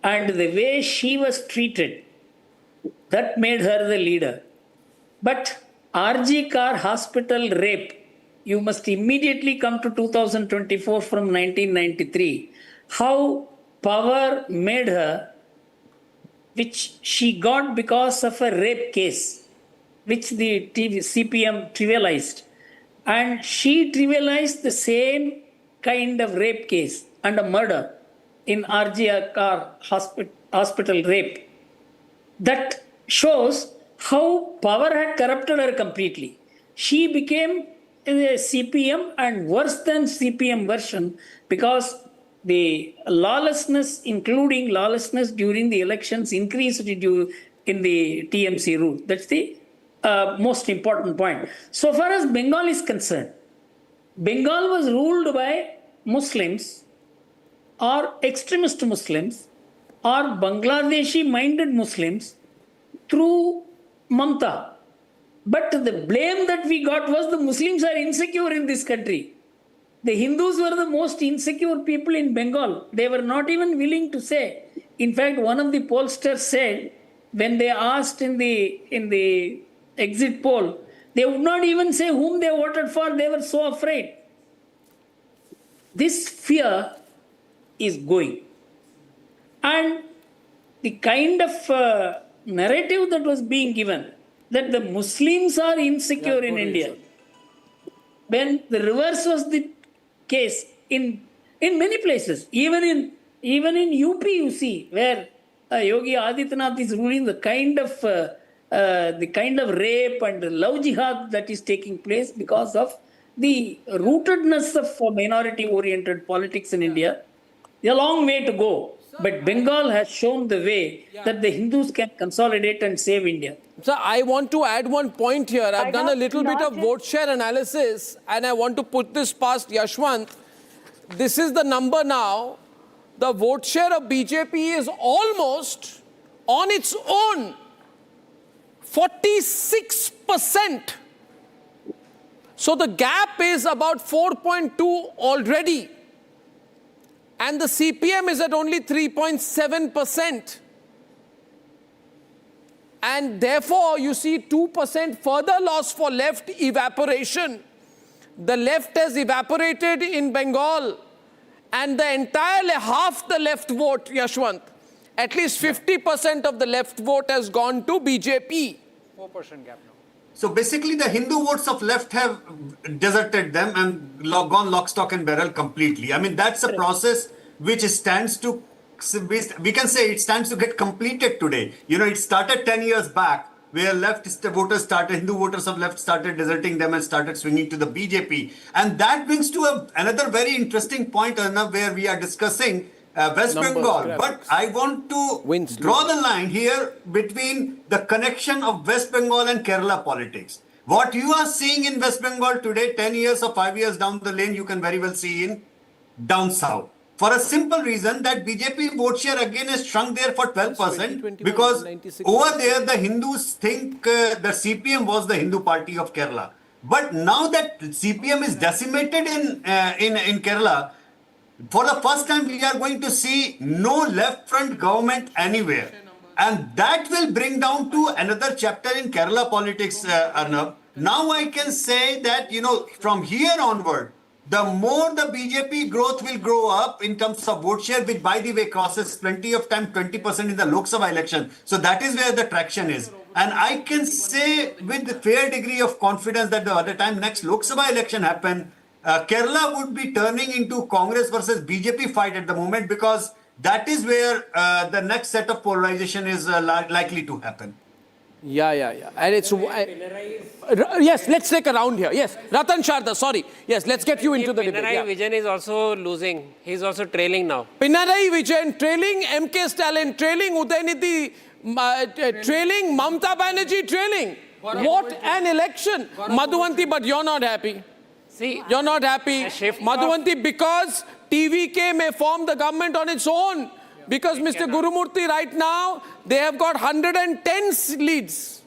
and the way she was treated, that made her the leader. But RG Kar hospital rape, you must immediately come to 2024 from 1993. How power made her, which she got because of a rape case, which the CPM trivialized. And she trivialized the same kind of rape case and a murder in RG Kar hospital rape. That shows how power had corrupted her completely. She became a CPM and worse than CPM version because the lawlessness, including lawlessness during the elections, increased in the TMC route. That's the most important point. So far as Bengal is concerned, Bengal was ruled by Muslims or extremist Muslims or Bangladeshi-minded Muslims through Mamata. But the blame that we got was the Muslims are insecure in this country. The Hindus were the most insecure people in Bengal. They were not even willing to say. In fact, one of the pollsters said, when they asked in the exit poll, they would not even say whom they voted for. They were so afraid. This fear is going. And the kind of narrative that was being given, that the Muslims are insecure in India, when the reverse was the case in many places, even in UP you see, where Yogi Adityanath is ruling, the kind of rape and love jihad that is taking place because of the rootedness of minority-oriented politics in India. A long way to go. But Bengal has shown the way that the Hindus can consolidate and save India. So I want to add one point here. I've done a little bit of vote share analysis and I want to put this past Yashwant. This is the number now. The vote share of BJP is almost on its own 46%. So the gap is about 4.2 already. And the CPM is at only 3.7%. And therefore, you see 2% further loss for left evaporation. The left has evaporated in Bengal. And the entire half the left vote, Yashwant, at least 50% of the left vote has gone to BJP. 4% gap now. So basically the Hindu votes of left have deserted them and gone lock, stock and barrel completely. I mean, that's a process which stands to, we can say it stands to get completed today. You know, it started 10 years back where Hindu voters of left started deserting them and started swinging to the BJP. And that brings to another very interesting point, Arnab, where we are discussing West Bengal. But I want to draw the line here between the connection of West Bengal and Kerala politics. What you are seeing in West Bengal today, 10 years or 5 years down the lane, you can very well see in down south. For a simple reason that BJP vote share again has shrunk there for 12% because over there the Hindus think the CPM was the Hindu party of Kerala. But now that CPM is decimated in Kerala, for the first time we are going to see no left front government anywhere. And that will bring down to another chapter in Kerala politics, Arnab. Now I can say that, from here onward, the more the BJP growth will grow up in terms of vote share, which by the way crosses plenty of time 20% in the Lok Sabha election. So that is where the traction is. And I can say with a fair degree of confidence that by the time next Lok Sabha election happen, Kerala would be turning into Congress versus BJP fight at the moment, because that is where the next set of polarization is likely to happen. Yeah. And it's... yes, let's take a round here. Yes, Ratan Sharda, sorry. Yes, let's get you into the debate. Pinarayi Vijayan is also losing. He's also trailing now. Pinarayi Vijayan trailing, MK Stalin trailing, Udaynidhi trailing, Mamata Banerjee trailing. What an election. Madhuvanti, but you're not happy. See, you're not happy, Madhuvanti, because TVK may form the government on its own. Because Mr. Gurumurthy right now, they have got 110 leads.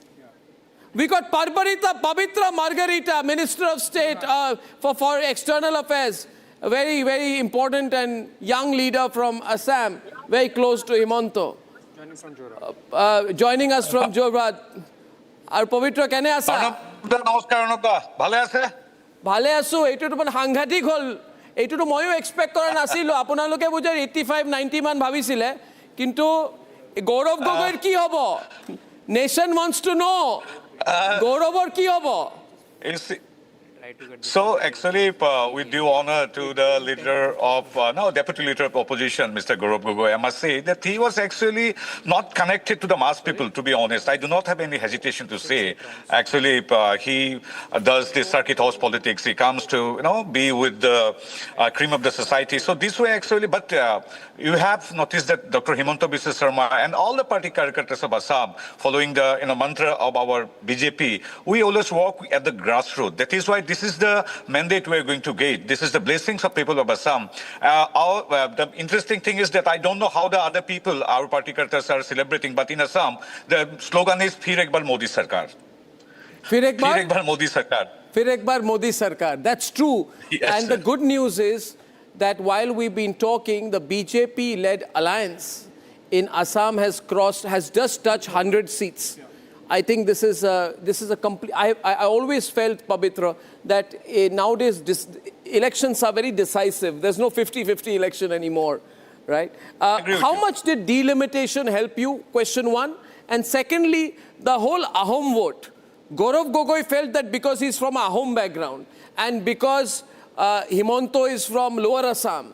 We got Pavitra Margarita, Minister of State for External Affairs. A very, very important and young leader from Assam, very close to Himanto. Joining us from Jorhat. Our Pavitra, kene asa? Namaskar, Arnab. Bhale ase? Bhale asu, etu to hanghatik hol. এইটোতো ময়ো expect কৰা নাছিলোঁ আপোনালোকে বুজাৰ 85-90 মান ভাবিছিলে কিন্তু গৌৰৱ গগৈৰ কি হ'ব নেশ্যন ওয়ান্টস টু নো গৌৰৱৰ কি হ'ব So actually, with due honor to the leader of, deputy leader of opposition, Mr. Gaurav Gogoi, I must say that he was actually not connected to the mass people, to be honest. I do not have any hesitation to say. Actually, he does this circuit house politics. He comes to, be with the cream of the society. So this way actually, but you have noticed that Dr. Himanta Biswa Sarma and all the party characters of Assam, following the mantra of our BJP, we always walk at the grassroots. That is why this is the mandate we're going to get. This is the blessings of people of Assam. The interesting thing is that I don't know how the other people, our party characters, are celebrating, but in Assam, the slogan is Phir ek bar Modi Sarkar. Phir ek bar Modi Sarkar. Phir ek bar Modi Sarkar. That's true. Yes, and the good news is that while we've been talking, the BJP-led alliance in Assam has just touched 100 seats. I think this is a complete... I always felt, Pavitra, that nowadays elections are very decisive. There's no 50-50 election anymore, right? How much did delimitation help you? Question one. And secondly, the whole Ahom vote. Gaurav Gogoi felt that because he's from a Ahom background and because Himanto is from Lower Assam,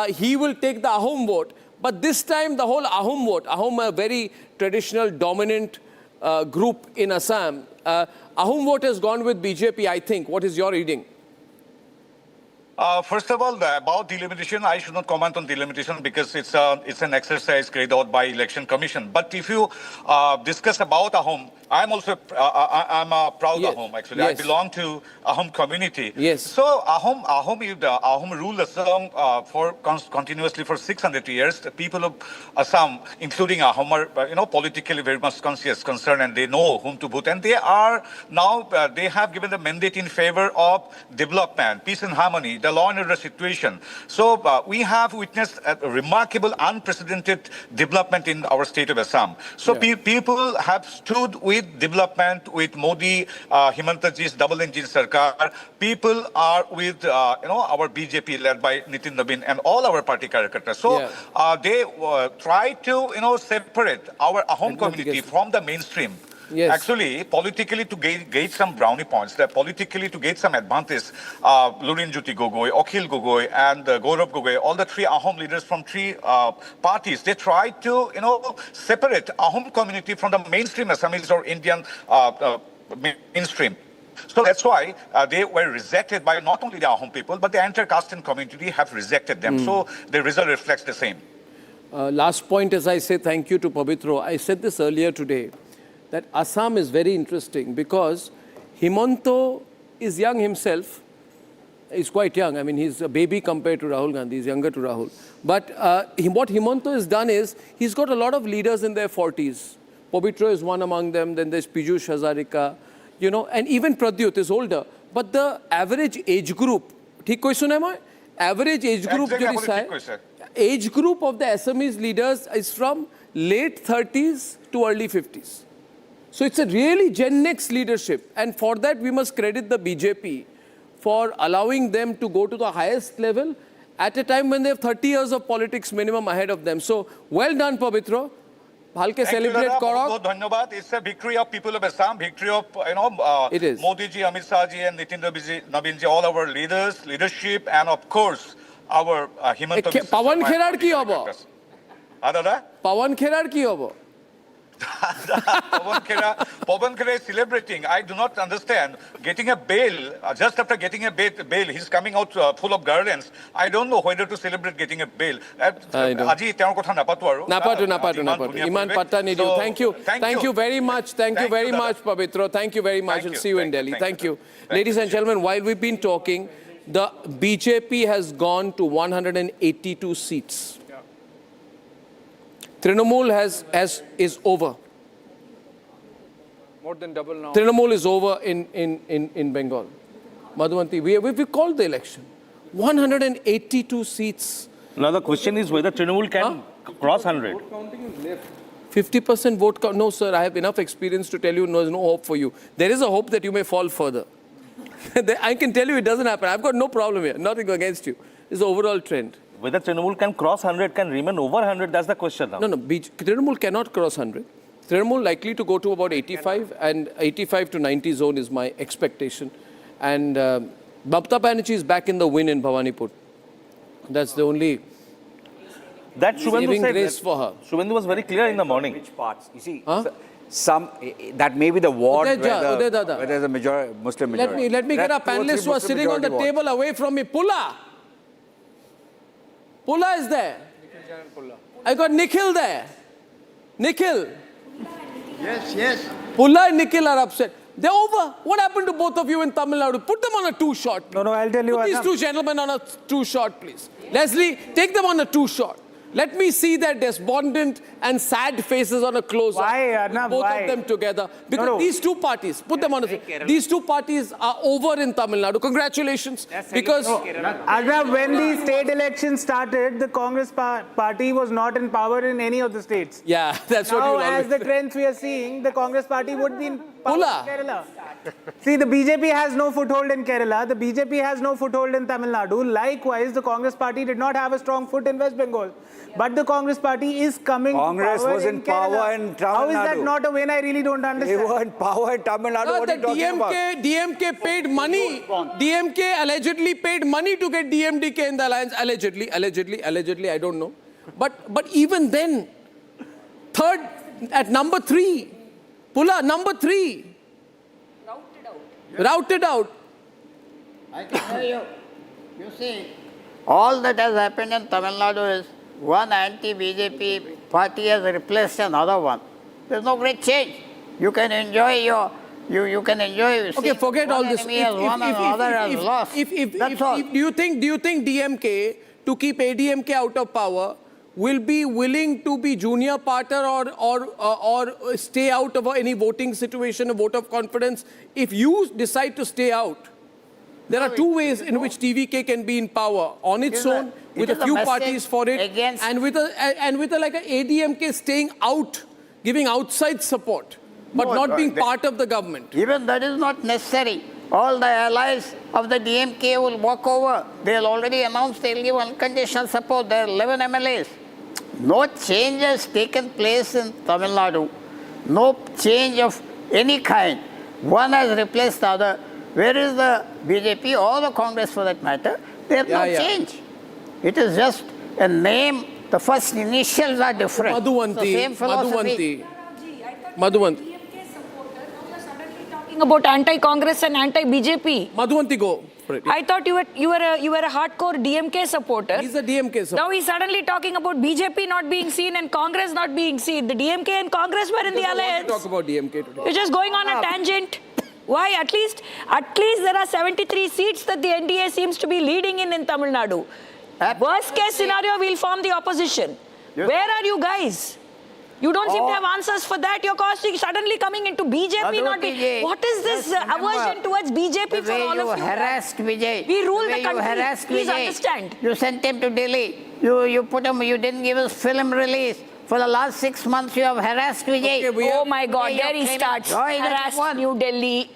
he will take the Ahom vote. But this time, the whole Ahom vote, Ahom, a very traditional, dominant group in Assam. Ahom vote has gone with BJP, I think. What is your reading? First of all, about delimitation, I should not comment on delimitation because it's an exercise carried out by Election Commission. But if you discuss about Ahom, I'm also I'm a proud Ahom actually. Yes. I belong to Ahom community. Yes. So Ahom ruled Assam continuously for 600 years. The people of Assam, including Ahom, are politically very much conscious, concerned, and they know whom to vote. And they are now they have given the mandate in favor of development, peace and harmony, the law and order situation. So we have witnessed a remarkable, unprecedented development in our state of Assam. So people have stood with development, with Modi, Himantaji's double engine Sarkar. People are with, our BJP led by Nitin Nabin and all our party characters. So they try to, separate our Ahom community from the mainstream. Yes. Actually, politically to gain some brownie points, politically to get some advantage, Lurin Jyoti Gogoi, Akhil Gogoi, and Gaurav Gogoi, all the three Ahom leaders from three parties, they tried to, separate Ahom community from the mainstream Assamese or Indian mainstream. So that's why they were rejected by not only the Ahom people, but the entire caste and community have rejected them. So the result reflects the same. Last point, as I say thank you to Pavitra, I said this earlier today, that Assam is very interesting because Himanta is young himself. He's quite young. I mean, he's a baby compared to Rahul Gandhi. He's younger to Rahul. But what Himanta has done is, he's got a lot of leaders in their 40s. Pabitra is one among them. Then there's Piyush Hazarika, you know, and even Pradyut is older. But the average age group, ठीक कोई सुना है? Average age group age group of the Assamese leaders is from late 30s to early 50s. So it's a really Gen X leadership. And for that, we must credit the BJP for allowing them to go to the highest level at a time when they have 30 years of politics minimum ahead of them. So, well done, Pabitra. Halke celebrate Korok. It's a victory of people of Assam, victory of, Modi ji, Amit Shah ji and Nitin Nabin ji, all our leaders, leadership, and of course, our Himanta. Pawan Kherar ki hobo? Adada? Pawan Kherar ki hobo? Pawan Kherar is celebrating. I do not understand. Getting a bail, just after getting a bail, he's coming out full of garlands. I don't know whether to celebrate getting a bail. Aji, napatu. Iman patta nidiu. Thank you. Thank you very much. Thank you very much, Pabitra. Thank you very much. We'll see you in Delhi. Thank you. Ladies and gentlemen, while we've been talking, the BJP has gone to 182 seats. Trinamul is over. More than double now. Trinamul is over in Bengal. Madhuvanti, we called the election. 182 seats. Now the question is whether Trinamul can cross 100. 50% vote count. No, sir, I have enough experience to tell you there's no hope for you. There is a hope that you may fall further. I can tell you it doesn't happen. I've got no problem here. Nothing against you. It's the overall trend. Whether Trinamul can cross 100, can remain over 100, that's the question now. No, Trinamul cannot cross 100. Trinamul likely to go to about 85, and 85 to 90 zone is my expectation. And Mamata Banerjee is back in the win in Bhawanipur. That's the only saving grace for her. Suvendu was very clear in the morning. Which parts? You see, that may be the ward where there's a Muslim majority. Let me get our panelists who are sitting on the table away from me. Pulla is there. I got Nikhil there. Nikhil. Yes. Pulla and Nikhil are upset. They're over. What happened to both of you in Tamil Nadu? Put them on a two-shot. No, I'll tell you. Put these two gentlemen on a two-shot, please. Leslie, take them on a two-shot. Let me see their despondent and sad faces on a close-up. Why, Arnab? Both of them together. Because these two parties, put them on a... These two parties are over in Tamil Nadu. Congratulations. Because... Arnab, when the state election started, the Congress party was not in power in any of the states. Yeah, that's what you Now, as the trends we are seeing, the Congress party would be in power in Kerala. See, the BJP has no foothold in Kerala. The BJP has no foothold in Tamil Nadu. Likewise, the Congress party did not have a strong foot in West Bengal. But the Congress party is coming Congress power was in power in Tamil Nadu. How is that not a win? I really don't understand. They were in power in Tamil Nadu. What are you talking about? DMK paid money. DMK allegedly paid money to get DMDK in the alliance. Allegedly, I don't know. But even then, third at number 3. Pulla, number 3. Routed out. I can tell you. You see, all that has happened in Tamil Nadu is one anti-BJP party has replaced another one. There's no great change. You can enjoy you can enjoy. Okay, forget all this. Do you think DMK, to keep ADMK out of power, will be willing to be junior partner or stay out of any voting situation, a vote of confidence? If you decide to stay out, there are two ways in which TVK can be in power: on its own, with a few parties for it, and with like an ADMK staying out, giving outside support, but not being part of the government. Even that is not necessary. All the allies of the DMK will walk over. They'll already announced they'll give unconditional support. There are 11 MLAs. No change has taken place in Tamil Nadu. No change of any kind. One has replaced the other. Where is the BJP or the Congress for that matter? There's no change. It is just a name. The first initials are different. Madhuvanti. The same philosophy. Madhuvanti. Talking about anti-Congress and anti-BJP. Madhuvanti, go. I thought you were a hardcore DMK supporter. He's a DMK supporter. Now he's suddenly talking about BJP not being seen and Congress not being seen. The DMK and Congress were in the alliance. Talk about DMK today. You're just going on a tangent. Why? At least there are 73 seats that the NDA seems to be leading in Tamil Nadu. Worst case scenario, we'll form the opposition. Yes. Where are you guys? You don't seem to have answers for that. You're suddenly coming into BJP. What is this aversion towards BJP for all of you? Harassed Vijay. We rule the country. Please understand. You sent him to Delhi. You put him. You didn't give us film release. For the last 6 months, you have harassed Vijay. Okay, oh my God, there he starts. Harassed New Delhi,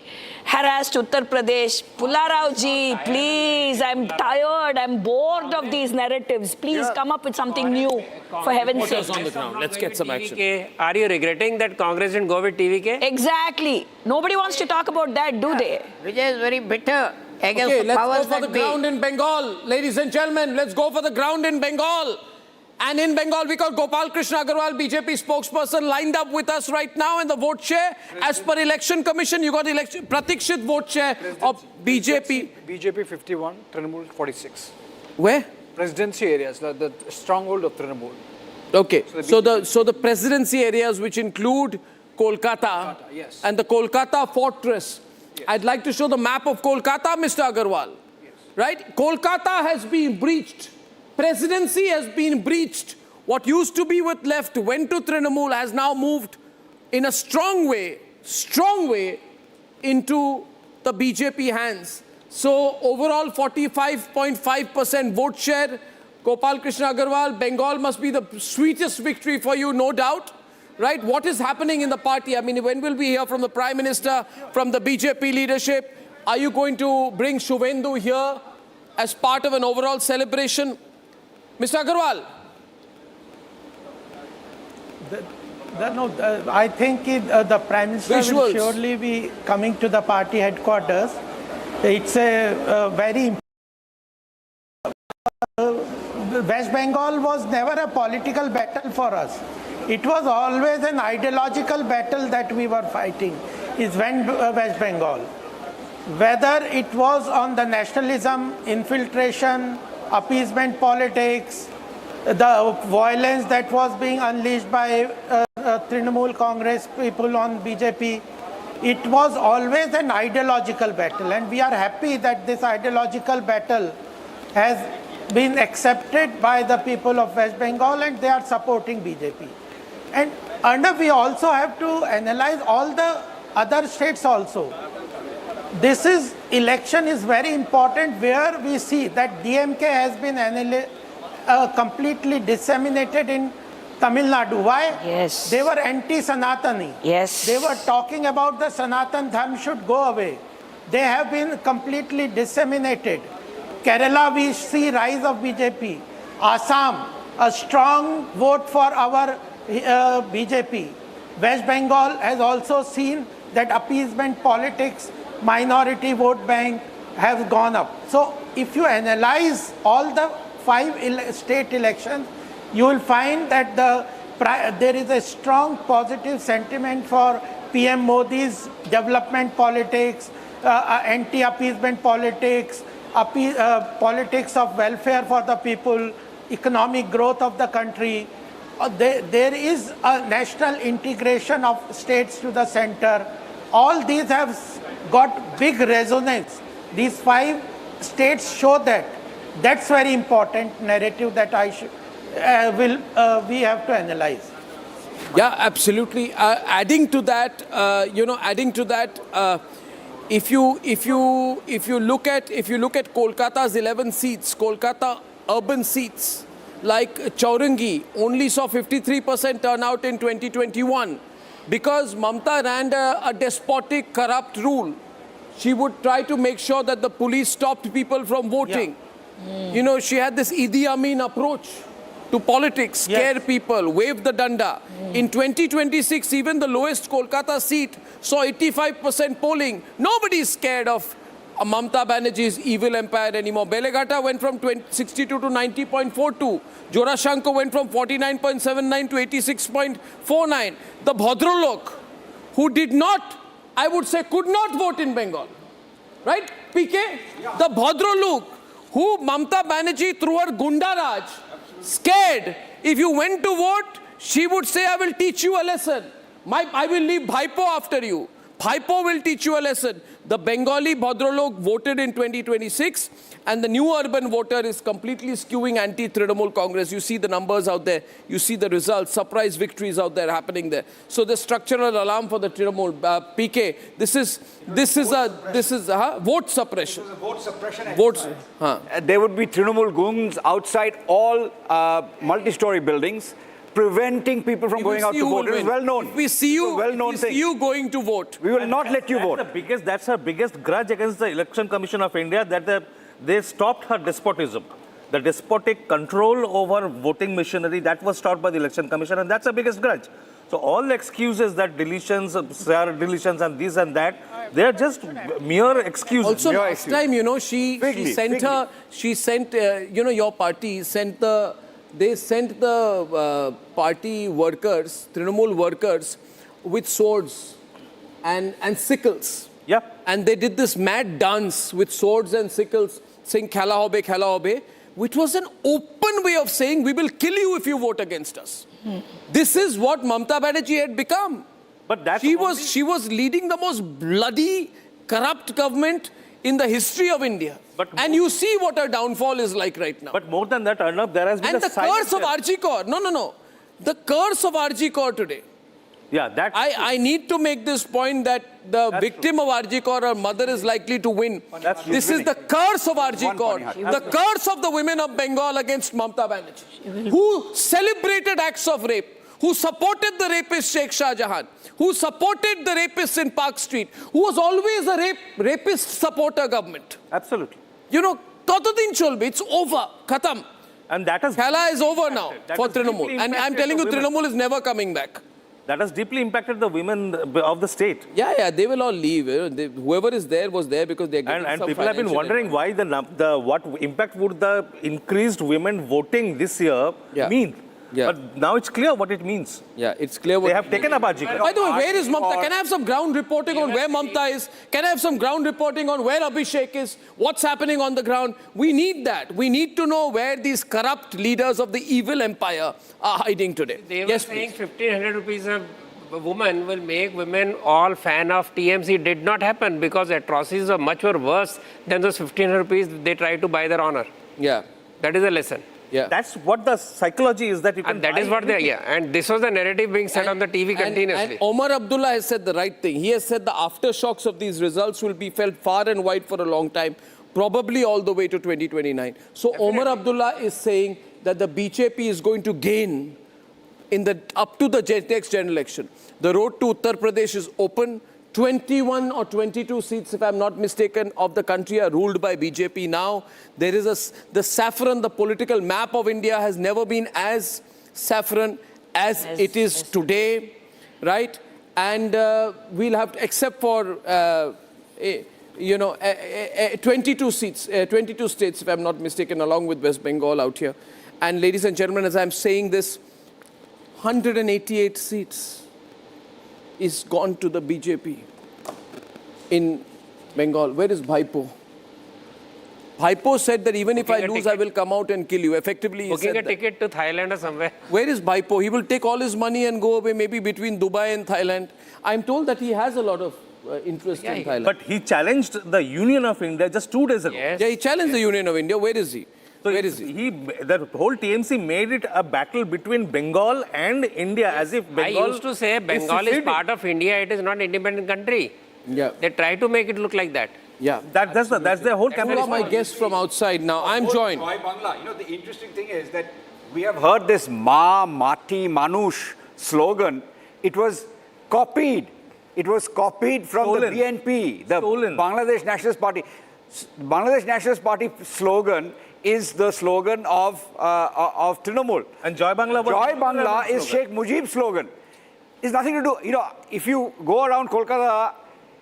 harassed Uttar Pradesh. Pullarao ji, please, I'm tired, I'm bored of these narratives. Please come up with something new, for heaven's sake. On the ground. Let's get some action. Are you regretting that Congress didn't go with TVK? Exactly. Nobody wants to talk about that, do they? Vijay is very bitter against Okay, the powers let's go for the that be. ground in Bengal. Ladies and gentlemen, let's go for the ground in Bengal. And in Bengal, we got Gopal Krishna Agarwal, BJP spokesperson, lined up with us right now in the vote share. As per election commission, you got election Pratikshit vote share of BJP. BJP 51, Trinamul 46. Where? Presidency areas, the stronghold of Trinamul. Okay, so the presidency areas which include Kolkata, yes. And the Kolkata fortress. Yes. I'd like to show the map of Kolkata, Mr. Agarwal. Yes. Right? Kolkata has been breached. Presidency has been breached. What used to be with left went to Trinamul, has now moved in a strong way into the BJP hands. So overall 45.5% vote share. Gopal Krishna Agarwal, Bengal must be the sweetest victory for you, no doubt. Right? What is happening in the party? I mean, when will we hear from the Prime Minister, from the BJP leadership? Are you going to bring Suvendu here as part of an overall celebration? Mr. Agarwal. I think the Prime Minister will surely be coming to the party headquarters. It's a very West Bengal was never a political battle for us. It was always an ideological battle that we were fighting, is West Bengal. Whether it was on the nationalism, infiltration, appeasement politics, the violence that was being unleashed by Trinamul Congress people on BJP, it was always an ideological battle, and we are happy that this ideological battle has been accepted by the people of West Bengal and they are supporting BJP. And Arnab, we also have to analyze all the other states also. This election is very important where we see that DMK has been completely disseminated in Tamil Nadu. Why? Yes. They were anti-Sanatani. Yes. They were talking about the Sanatan Dharma should go away. They have been completely disseminated. Kerala, we see rise of BJP. Assam, a strong vote for our BJP. West Bengal has also seen that appeasement politics, minority vote bank have gone up. So if you analyze all the 5 state elections, you will find that there is a strong positive sentiment for PM Modi's development politics, anti-appeasement politics, politics of welfare for the people, economic growth of the country. There is a national integration of states to the center. All these have got big resonance. These 5 states show that. That's very important narrative that we have to analyze. Yeah, absolutely. Adding to that, if you look at Kolkata's 11 seats, Kolkata urban seats like Chaurangi only saw 53% turnout in 2021 because Mamata ran a despotic, corrupt rule. She would try to make sure that the police stopped people from voting. Yeah. You know, she had this Idi Amin approach to politics, scare people, wave the danda. In 2026, even the lowest Kolkata seat saw 85% polling. Nobody is scared of Mamata Banerjee's evil empire anymore. Belegata went from 62 to 90.42. Jorashanko went from 49.79 to 86.49. The Bhadralok, who did not, I would say, could not vote in Bengal. Right? PK? Yeah. The Bhadralok, who Mamata Banerjee through her Gundaraj, scared. If you went to vote, she would say, I will teach you a lesson. I will leave Bhaipo after you. Bhaipo will teach you a lesson. The Bengali Bhadralok voted in 2026, and the new urban voter is completely skewing anti-Trinamul Congress. You see the numbers out there. You see the results. Surprise victories out there happening there. So the structural alarm for the Trinamul PK. This is vote suppression. Vote suppression. Votes. There would be Trinamul goons outside all multi-story buildings, preventing people from going out to vote. It is well known. If we see you, going to vote, we will not let you vote. That's her biggest grudge against the Election Commission of India, that they stopped her despotism. The despotic control over voting machinery, that was stopped by the Election Commission, and that's her biggest grudge. So all the excuses that deletions and this and that, they are just mere excuses. Also, last time, your party sent the party workers, Trinamul workers, with swords and sickles. Yeah. And they did this mad dance with swords and sickles, saying Khala hobe, which was an open way of saying, we will kill you if you vote against us. This is what Mamata Banerjee had become. But she was leading the most bloody, corrupt government in the history of India. And you see what her downfall is like right now. But more than that, Arnab, there has been and the curse of RG Kaur. No. The curse of RG Kaur today. Yeah, that. I need to make this point that the victim of RG Kaur, her mother, is likely to win. This is the curse of RG Kaur. The curse of the women of Bengal against Mamata Banerjee, who celebrated acts of rape, who supported the rapist Sheikh Shah Jahan, who supported the rapists in Park Street, who was always a rapist supporter government. Absolutely. Totodin Cholbe, it's over. Khatam. And that is... Khala is over now for Trinamul. And I'm telling you, Trinamul is never coming back. That has deeply impacted the women of the state. Yeah, they will all leave. Whoever is there was there because they're getting and people have been wondering why what impact would the increased women voting this year mean. Yeah. But now it's clear what it means. Yeah, it's clear what they have taken up Adhikari. By the way, where is Mamata? Can I have some ground reporting on where Mamata is? Can I have some ground reporting on where Abhishek is? What's happening on the ground? We need that. We need to know where these corrupt leaders of the evil empire are hiding today. They were saying 1,500 rupees a woman will make women all fan of TMC. Did not happen because atrocities are much more worse than those 1,500 rupees they try to buy their honor. Yeah. That is a lesson. Yeah. That's what the psychology is, that you can. And that is what and this was the narrative being said on the TV continuously. And Omar Abdullah has said the right thing. He has said the aftershocks of these results will be felt far and wide for a long time, probably all the way to 2029. So Omar Abdullah is saying that the BJP is going to gain up to the next general election. The road to Uttar Pradesh is open. 21 or 22 seats, if I'm not mistaken, of the country are ruled by BJP now. There is the saffron, the political map of India has never been as saffron as it is today, right? And we'll have to, except for, 22 seats, 22 states, if I'm not mistaken, along with West Bengal out here. And ladies and gentlemen, as I'm saying this, 188 seats is gone to the BJP in Bengal. Where is Bhaipo? Bhaipo said that even if I lose, I will come out and kill you. Effectively, he said a ticket to Thailand or somewhere. Where is Bhaipo? He will take all his money and go away, maybe between Dubai and Thailand. I'm told that he has a lot of interest in Thailand. But he challenged the Union of India just 2 days ago. Yes. Yeah, he challenged the Union of India. Where is he? So the whole TMC made it a battle between Bengal and India, as if Bengal. I used to say Bengal is part of India. It is not an independent country. Yeah. They try to make it look like that. Yeah. That's the whole campaign. All my guests from outside now. I'm joined. The interesting thing is that we have heard this Ma, Mati, Manush slogan. It was copied. It was copied from the BNP, the Bangladesh Nationalist Party. Bangladesh Nationalist Party slogan is the slogan of Trinamul. And Joy Bangla. Joy Bangla is Sheikh Mujib's slogan. It's nothing to do, if you go around Kolkata,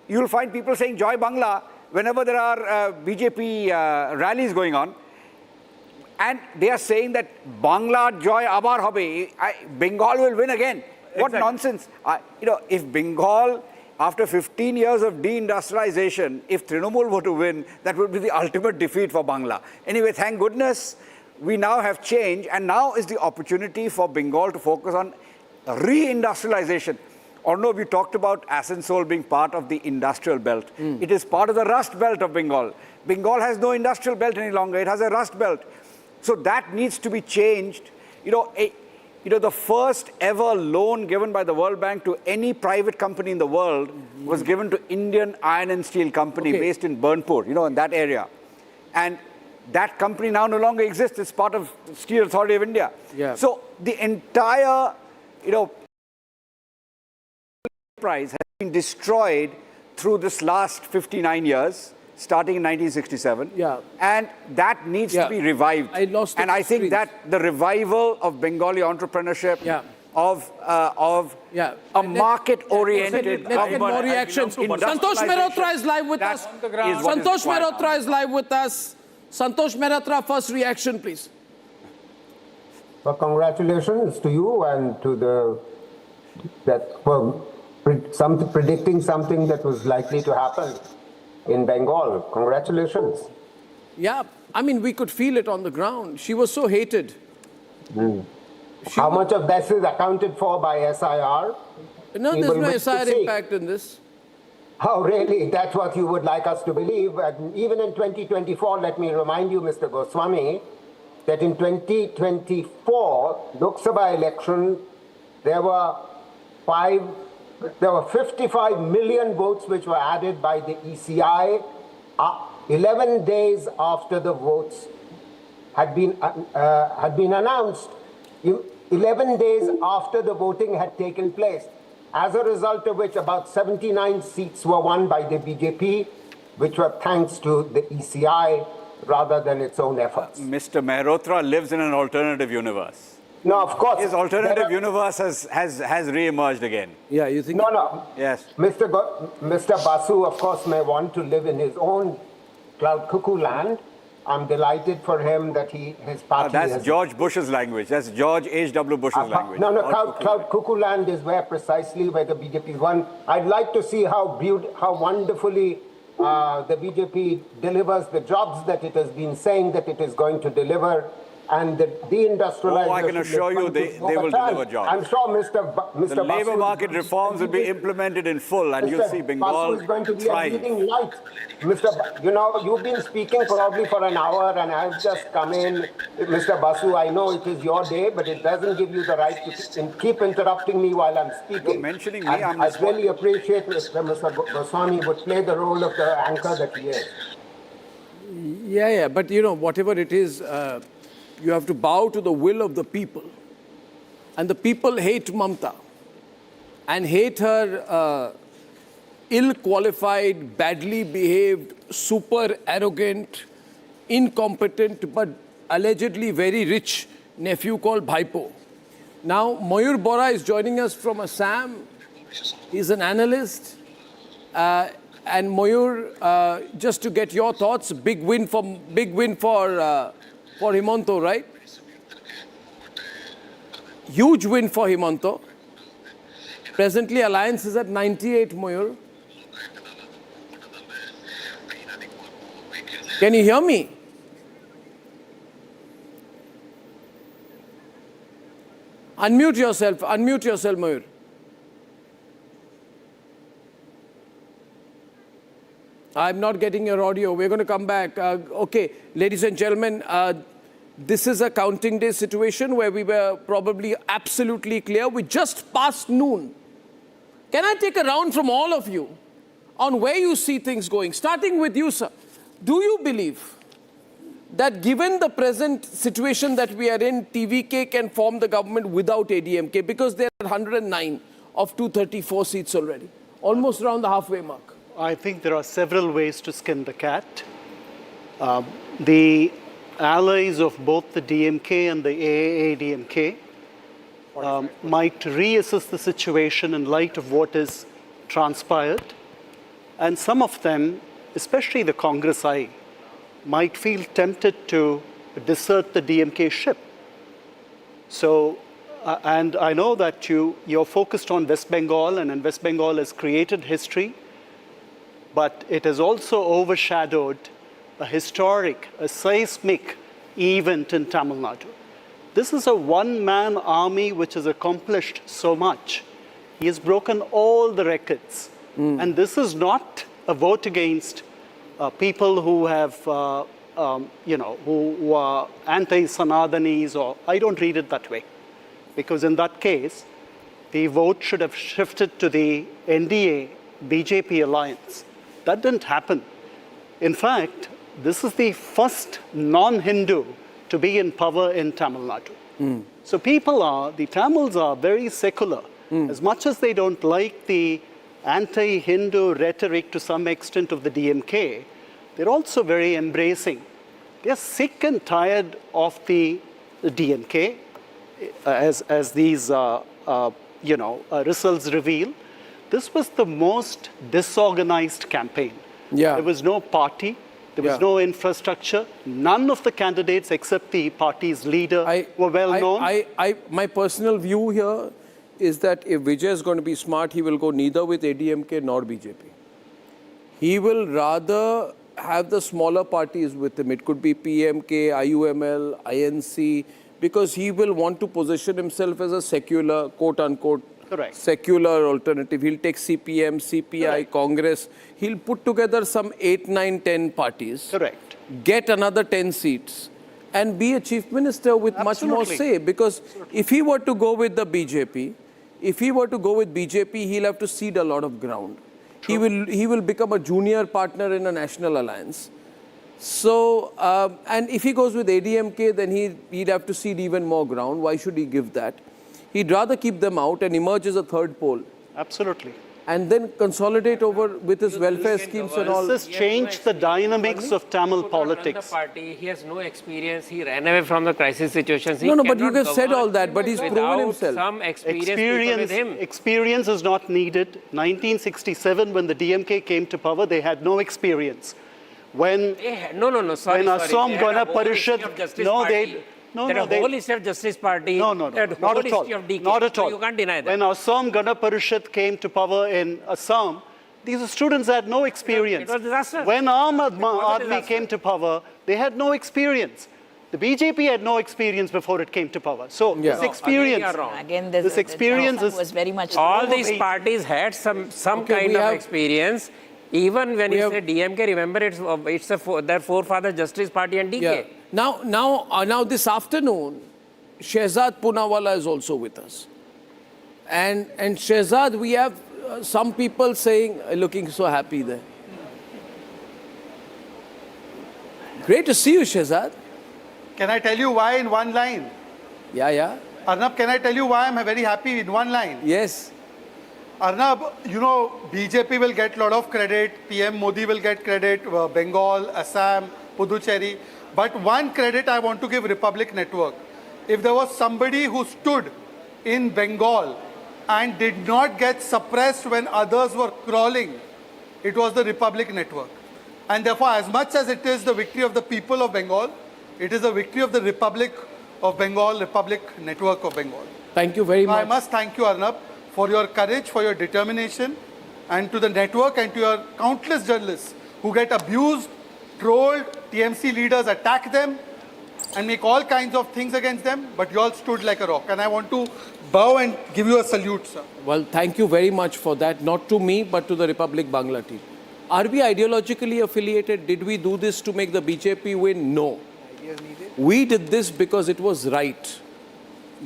you'll find people saying Joy Bangla whenever there are BJP rallies going on. And they are saying that Bangla Joy Abar Hobe, Bengal will win again. What nonsense. If Bengal, after 15 years of deindustrialization, if Trinamul were to win, that would be the ultimate defeat for Bangla. Anyway, thank goodness we now have change, and now is the opportunity for Bengal to focus on reindustrialization. Arnab, you talked about Asansol being part of the industrial belt. It is part of the rust belt of Bengal. Bengal has no industrial belt any longer. It has a rust belt. So that needs to be changed. The first ever loan given by the World Bank to any private company in the world was given to Indian Iron and Steel Company based in Burnpur, in that area. And that company now no longer exists. It's part of the Steel Authority of India. Yeah. So the entire, enterprise has been destroyed through this last 59 years, starting in 1967. Yeah. And that needs to be revived. I think that the revival of Bengali entrepreneurship, of a market-oriented Let's get more reactions. Santosh Mehrotra is live with us. Santosh Mehrotra is live with us. Santosh Mehrotra, first reaction, please. Well, congratulations to you and to for predicting something that was likely to happen in Bengal. Congratulations. Yeah, I mean, we could feel it on the ground. She was so hated. How much of this is accounted for by SIR? No, there's no SIR impact in this. Oh, really? That's what you would like us to believe? And even in 2024, let me remind you, Mr. Goswami, that in 2024 Lok Sabha election, there were 55 million votes which were added by the ECI 11 days after the votes had been announced, 11 days after the voting had taken place, as a result of which about 79 seats were won by the BJP, which were thanks to the ECI rather than its own efforts. Mr. Mehrotra lives in an alternative universe. No, of course. His alternative universe has re-emerged again. Yeah, you think? No. Yes. Mr. Basu, of course, may want to live in his own cloud cuckoo land. I'm delighted for him that his party that's George Bush's language. That's George H.W. Bush's language. No, cloud cuckoo land is where the BJP won. I'd like to see how wonderfully the BJP delivers the jobs that it has been saying that it is going to deliver. And the deindustrialization. I can assure you they will deliver jobs. I'm sure Mr. The labour market reforms will be implemented in full, and you'll see Bengal is going to be thrive. a leading light. You've been speaking probably for an hour, and I've just come in. Mr. Basu, I know it is your day, but it doesn't give you the right to keep interrupting me while I'm speaking. You're mentioning me. I really appreciate if Mr. Goswami would play the role of the anchor that he is. Yeah, but whatever it is, you have to bow to the will of the people. And the people hate Mamata and hate her ill-qualified, badly behaved, super arrogant, incompetent, but allegedly very rich nephew called Bhaipo. Now, Mayur Bora is joining us from Assam. He's an analyst. And Mayur, just to get your thoughts, big win for Himanto, right? Huge win for Himanto. Presently, alliance is at 98, Mayur. Can you hear me? Unmute yourself, Mayur. I'm not getting your audio. We're going to come back. Okay, ladies and gentlemen, this is a counting day situation where we were probably absolutely clear. We just passed noon. Can I take a round from all of you on where you see things going? Starting with you, sir. Do you believe that given the present situation that we are in, TVK can form the government without ADMK because they are at 109 of 234 seats already, almost around the halfway mark? I think there are several ways to skin the cat. The allies of both the DMK and the AAA-DMK might reassess the situation in light of what is transpired. And some of them, especially the Congress I, might feel tempted to desert the DMK ship. So, and I know that you're focused on West Bengal, and West Bengal has created history, but it has also overshadowed a historic, a seismic event in Tamil Nadu. This is a one-man army which has accomplished so much. He has broken all the records. And this is not a vote against people who have, who are anti-Sanadanis, or I don't read it that way. Because in that case, the vote should have shifted to the NDA-BJP alliance. That didn't happen. In fact, this is the first non-Hindu to be in power in Tamil Nadu. So the Tamils are very secular. As much as they don't like the anti-Hindu rhetoric to some extent of the DMK, they're also very embracing. They're sick and tired of the DMK, as these results reveal. This was the most disorganized campaign. There was no party. There was no infrastructure. None of the candidates except the party's leader were well known. My personal view here is that if Vijay is going to be smart, he will go neither with ADMK nor BJP. He will rather have the smaller parties with him. It could be PMK, IUML, INC, because he will want to position himself as a secular, quote-unquote, secular alternative. He'll take CPM, CPI, Congress. He'll put together some 8, 9, 10 parties. Get another 10 seats and be a chief minister with much more say. Because if he were to go with the BJP, he'll have to cede a lot of ground. He will become a junior partner in a national alliance. So, and if he goes with ADMK, then he'd have to cede even more ground. Why should he give that? He'd rather keep them out and emerge as a third pole. Absolutely. And then consolidate over with his welfare schemes and all. This has changed the dynamics of Tamil politics. He has no experience. He ran away from the crisis situations. No, but you just said all that. But he's proven himself. Some experience with him. Experience is not needed. 1967, when the DMK came to power, they had no experience. When Assam Gana Parishad, whole history of Justice Party. Not at all. You can't deny that. When Assam Gana Parishad came to power in Assam, these students had no experience. It was disaster. When Aam Aadmi came to power, they had no experience. The BJP had no experience before it came to power. So this experience, this experience was very much. All these parties had some kind of experience. Even when you say DMK, remember it's their forefather Justice Party and DK. Yeah. Now this afternoon, Shehzad Poonawalla is also with us. And Shehzad, we have some people saying, looking so happy there. Great to see you, Shehzad. Can I tell you why in one line? Yeah. Arnab, can I tell you why I'm very happy in one line? Yes. Arnab, BJP will get a lot of credit, PM Modi will get credit, Bengal, Assam, Puducherry. But one credit I want to give Republic Network. If there was somebody who stood in Bengal and did not get suppressed when others were crawling, it was the Republic Network. And therefore, as much as it is the victory of the people of Bengal, it is a victory of the Republic of Bengal, Republic Network of Bengal. Thank you very much. I must thank you, Arnab, for your courage, for your determination, and to the network and to your countless journalists who get abused, trolled, TMC leaders attack them and make all kinds of things against them, but you all stood like a rock. And I want to bow and give you a salute, sir. Well, thank you very much for that. Not to me, but to the Republic Bangla team. Are we ideologically affiliated? Did we do this to make the BJP win? No. We did this because it was right.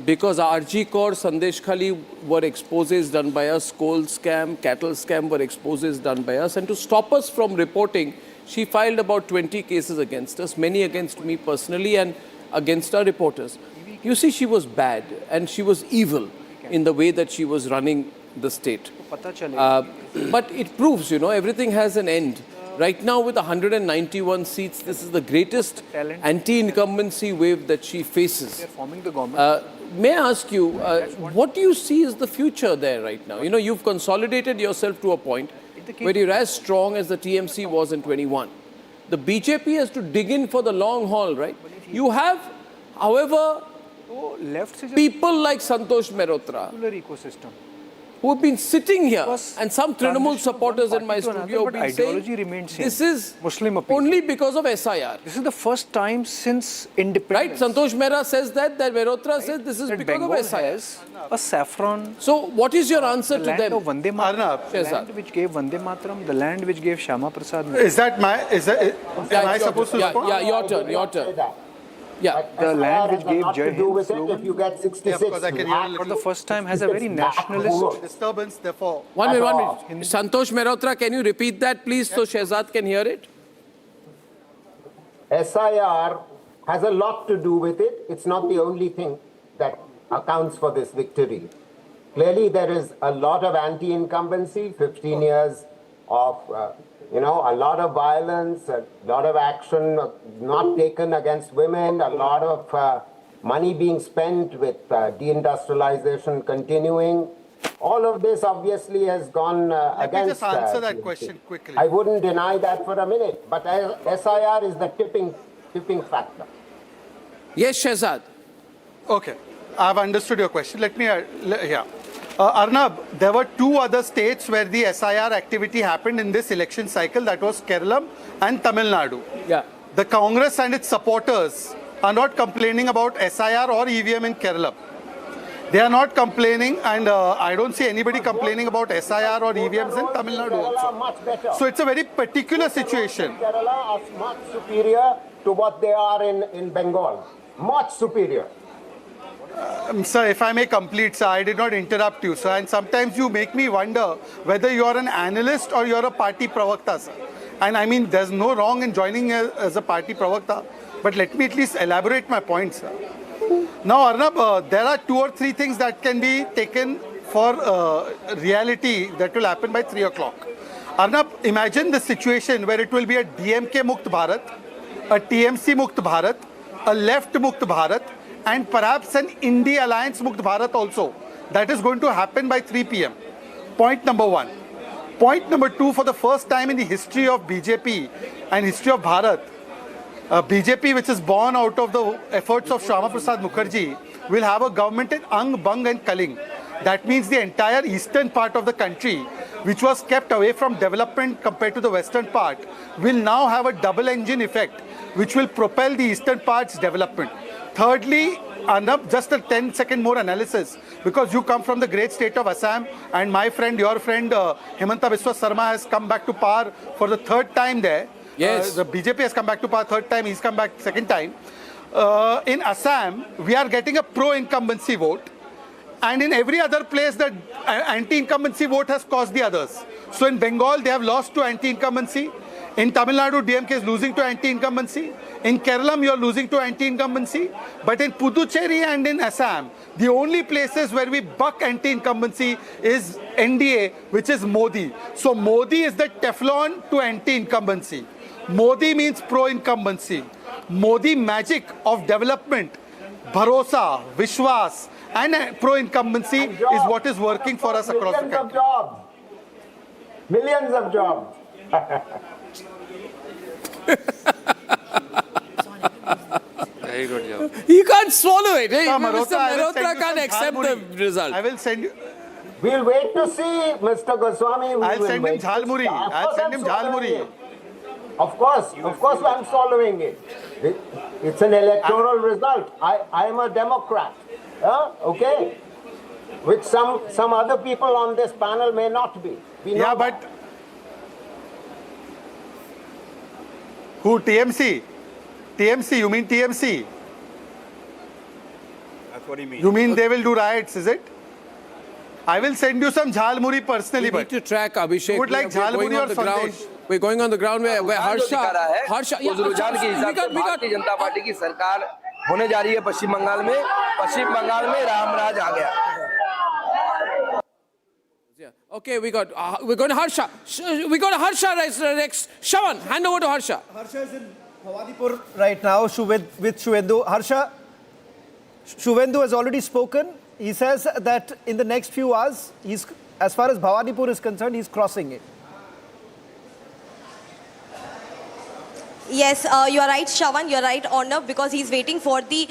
Because RG Kaur, Sandesh Khali were exposes done by us, coal scam, cattle scam were exposes done by us. And to stop us from reporting, she filed about 20 cases against us, many against me personally and against our reporters. You see, she was bad and she was evil in the way that she was running the state. But it proves, everything has an end. Right now with 191 seats, this is the greatest anti-incumbency wave that she faces. May I ask you, what do you see as the future there right now? You've consolidated yourself to a point where you're as strong as the TMC was in 21. The BJP has to dig in for the long haul, right? You have, however, people like Santosh Mehrotra, who have been sitting here, and some Trinamul supporters in my studio have been ideology saying, remains same. this is Muslim appeal. only because of SIR. This is the first time since independence. Right? Santosh Mehra says that Mehrotra says this is because Bengal of SIR. has a saffron. So what is your answer to land them? Of Vande Mataram, Arnab. the land which gave Vande Mataram, the land which gave Shyama Prasad. Is that my, am I supposed to respond? Yeah, your turn. Yeah. The land which gave Jai Hind with it slogan. if you get 66 because I can hear For the first time has a very nationalist. disturbance, therefore. One minute. Santosh Mehrotra, can you repeat that, please, so Shehzad can hear it? SIR has a lot to do with it. It's not the only thing that accounts for this victory. Clearly, there is a lot of anti-incumbency, 15 years of, a lot of violence, a lot of action not taken against women, a lot of money being spent with deindustrialization continuing. All of this obviously has gone Let me against... just answer that TMC. question quickly. I wouldn't deny that for a minute, but SIR is the tipping factor. Yes, Shehzad. Okay, I've understood your question. Let me, Arnab, there were two other states where the SIR activity happened in this election cycle. That was Kerala and Tamil Nadu. Yeah. The Congress and its supporters are not complaining about SIR or EVM in Kerala. They are not complaining, and I don't see anybody complaining about SIR or EVMs in Tamil Nadu also. So it's a very particular situation. Kerala are much superior to what they are in Bengal. Much superior. Sir, if I may complete, sir, I did not interrupt you, sir. And sometimes you make me wonder whether you are an analyst or you are a party pravakta, sir. And I mean, there's no wrong in joining as a party pravakta. But let me at least elaborate my point, sir. Now, Arnab, there are 2 or 3 things that can be taken for reality that will happen by 3 o'clock. Arnab, imagine the situation where it will be a DMK Mukt Bharat, a TMC Mukt Bharat, a left Mukt Bharat, and perhaps an Indie Alliance Mukt Bharat also. That is going to happen by 3 p.m. Point number 1. Point number 2, for the first time in the history of BJP and history of Bharat, BJP, which is born out of the efforts of Shyama Prasad Mukherjee, will have a government in Ang, Bang and Kaling. That means the entire eastern part of the country, which was kept away from development compared to the western part, will now have a double engine effect, which will propel the eastern part's development. Thirdly, Arnab, just a 10-second more analysis, because you come from the great state of Assam, and my friend, your friend, Himanta Biswa Sarma has come back to power for the 3rd time there. Yes. The BJP has come back to power 3rd time, he's come back 2nd time. In Assam, we are getting a pro-incumbency vote. And in every other place, the anti-incumbency vote has caused the others. So in Bengal, they have lost to anti-incumbency. In Tamil Nadu, DMK is losing to anti-incumbency. In Kerala, you are losing to anti-incumbency. But in Puducherry and in Assam, the only places where we buck anti-incumbency is NDA, which is Modi. So Modi is the Teflon to anti-incumbency. Modi means pro-incumbency. Modi magic of development, Bharosa, Vishwas, and pro-incumbency is what is working for us across the country. Millions of jobs. Very good job. You can't swallow it. Hey? No, Mr. Malhotra, Mehrotra can't accept the result. I will send you. We'll wait to see, Mr. Goswami. I'll send him Jhalmuri. I'll send him Jhalmuri. Of course, I'm following it. It's an electoral result. I am a Democrat. Okay? Which some other people on this panel may not be. Yeah, but who? TMC? TMC, you mean TMC? That's what he means. You mean they will do riots, is it? I will send you some Jhalmuri personally. We need to track Abhishek. You would like Jhalmuri or Sandesh? We're going on the ground where Harsha. उस रुझान के हिसाब से Bharatiya Janata party की सरकार होने जा रही है पश्चिम बंगाल में रामराज आ गया. Okay, we're going to Harsha. We got Harsha next. Shawan, hand over to Harsha. Harsha is in Bhawadipur right now with Suvendu. Harsha, Suvendu has already spoken. He says that in the next few hours, as far as Bhawadipur is concerned, he's crossing it. Yes, you are right, Shravan, you are right, Arnab, because he's waiting for the,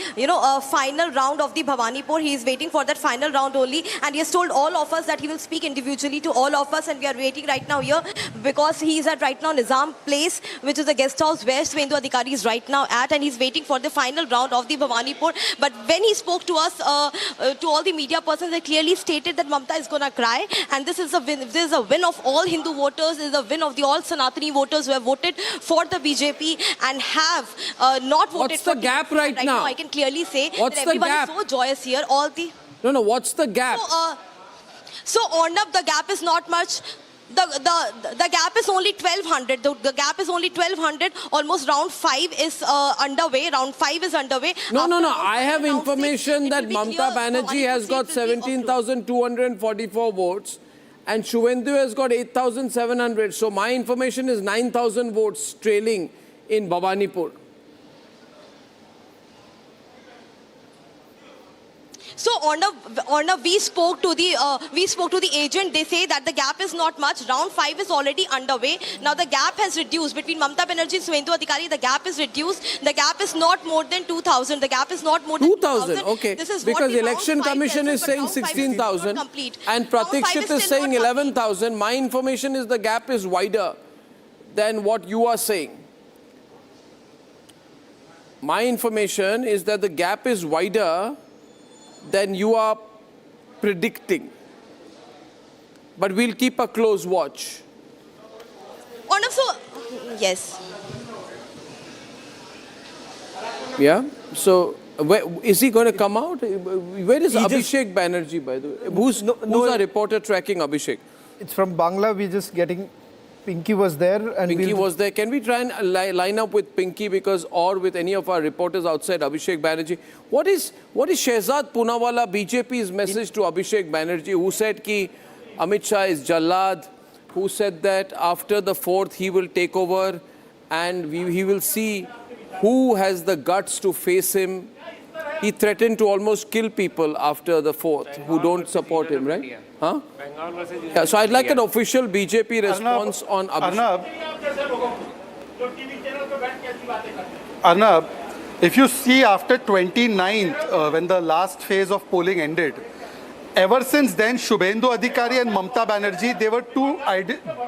final round of the Bhawanipur. He is waiting for that final round only, and he has told all of us that he will speak individually to all of us, and we are waiting right now here because he is at right now Nizam Place, which is the guest house where Suvendu Adhikari is right now at, and he's waiting for the final round of the Bhawanipur. But when he spoke to us, to all the media persons, they clearly stated that Mamata is going to cry, and this is a win. This is a win of all Hindu voters. This is a win of the all Sanatani voters who have voted for the BJP and have not voted. What's the gap right now? I can clearly say what's that the everyone gap? is so joyous here. All the what's the gap? So Arnab, the gap is not much. The gap is only 1,200. The gap is only 1,200. Almost round 5 is underway. Round 5 is underway. No. I have information that Mamata Banerjee has got 17,244 votes. And Suvendu has got 8,700. So my information is 9,000 votes trailing in Bhawanipur. So Arnab, we spoke to the agent. They say that the gap is not much. Round 5 is already underway. Now the gap has reduced between Mamata Banerjee and Suvendu Adhikari. The gap is reduced. The gap is not more than 2,000. The gap is not more than 2,000. Okay. This is because what Election Commission is saying 16,000 and Pratikshit is saying 11,000. My information is the gap is wider than what you are saying. My information is that the gap is wider than you are predicting. But we'll keep a close watch. Arnab, so yes. Yeah. So is he going to come out? Where is Abhishek Banerjee, by the way? Who's our reporter tracking Abhishek? It's from Bangla. We're just getting... Pinky was there. And Pinky was there. Can we try and line up with Pinky or with any of our reporters outside Abhishek Banerjee? What is Shehzad Poonawalla BJP's message to Abhishek Banerjee, who said ki Amit Shah is Jallad, who said that after the 4th he will take over and he will see who has the guts to face him. He threatened to almost kill people after the 4th who don't support him, right? Huh? Yeah, so I'd like an official BJP response on Abhishek. Arnab, if you see after 29th, when the last phase of polling ended, ever since then, Suvendu Adhikari and Mamata Banerjee, they were two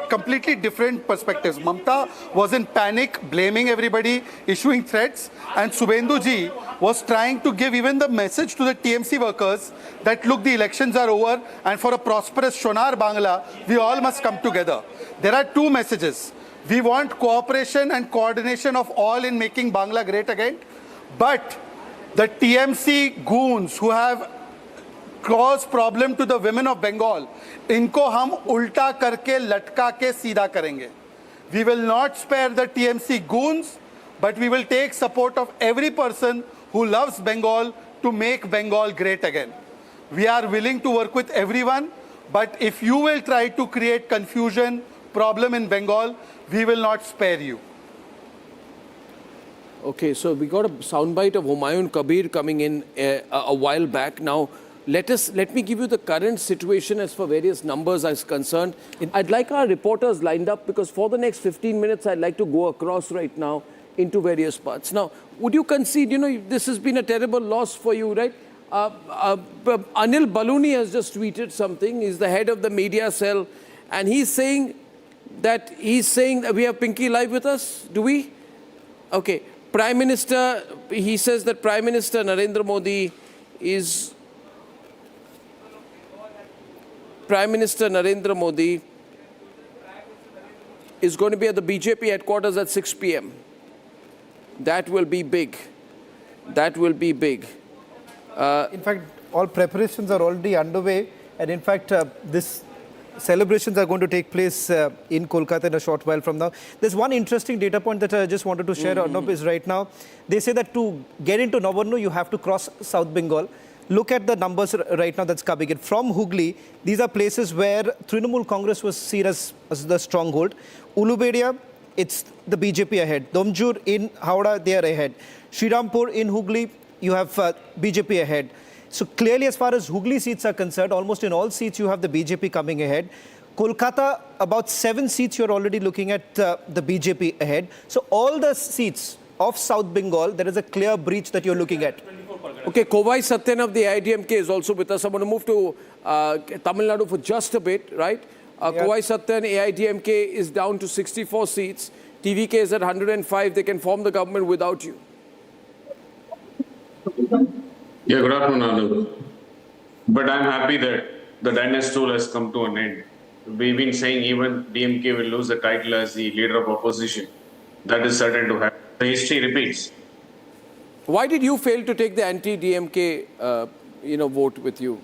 completely different perspectives. Mamata was in panic, blaming everybody, issuing threats, and Suvendu ji was trying to give even the message to the TMC workers that, look, the elections are over, and for a prosperous Shonar Bangla, we all must come together. There are two messages. We want cooperation and coordination of all in making Bangla great again, but the TMC goons who have cause problem to the women of Bengal, इनको हम उल्टा करके लटका के सीधा करेंगे. We will not spare the TMC goons, but we will take support of every person who loves Bengal to make Bengal great again. We are willing to work with everyone, but if you will try to create confusion, problem in Bengal, we will not spare you. Okay, so we got a soundbite of Humayun Kabir coming in a while back. Now, let me give you the current situation as far various numbers are concerned. I'd like our reporters lined up because for the next 15 minutes, I'd like to go across right now into various parts. Now, would you concede, this has been a terrible loss for you, right? Anil Baluni has just tweeted something. He's the head of the media cell. And he's saying that we have Pinky live with us. Do we? Okay. Prime Minister, he says that Prime Minister Narendra Modi is going to be at the BJP headquarters at 6 p.m. That will be big. That will be big. In fact, all preparations are already underway. And in fact, this celebrations are going to take place in Kolkata in a short while from now. There's one interesting data point that I just wanted to share, Arnab, is right now. They say that to get into Navarno, you have to cross South Bengal. Look at the numbers right now that's coming in. From Hooghly, these are places where Trinamul Congress was seen as the stronghold. Uluberia, it's the BJP ahead. Domjur in Howrah, they are ahead. Shridampur in Hooghly, you have BJP ahead. So clearly, as far as Hooghly seats are concerned, almost in all seats, you have the BJP coming ahead. Kolkata, about 7 seats you're already looking at the BJP ahead. So all the seats of South Bengal, there is a clear breach that you're looking at. Okay, Kovai Satyan of the IDMK is also with us. I'm going to move to Tamil Nadu for just a bit, right? Kovai Satyan, AIDMK is down to 64 seats. TVK is at 105. They can form the government without you. Yeah, good afternoon, Nadu. But I'm happy that the dynasty rule has come to an end. We've been saying even DMK will lose the title as the leader of opposition. That is certain to happen. The history repeats. Why did you fail to take the anti-DMK, vote with you?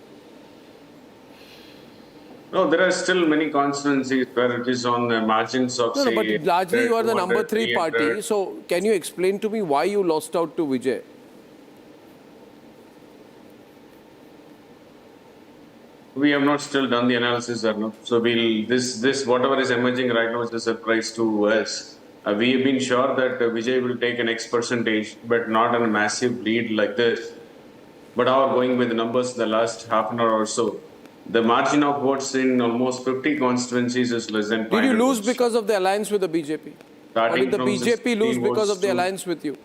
No, there are still many constituencies where it is on the margins of, No, but largely you are the number 3 party. So can you explain to me why you lost out to Vijay? We have not still done the analysis, Arnab. So this whatever is emerging right now is a surprise to us. We have been sure that Vijay will take an X percentage, but not a massive lead like this. But our going with the numbers in the last half an hour or so, the margin of votes in almost 50 constituencies is less than 500 Did you lose votes. because of the alliance with the BJP? Or did the BJP lose because of the alliance with you?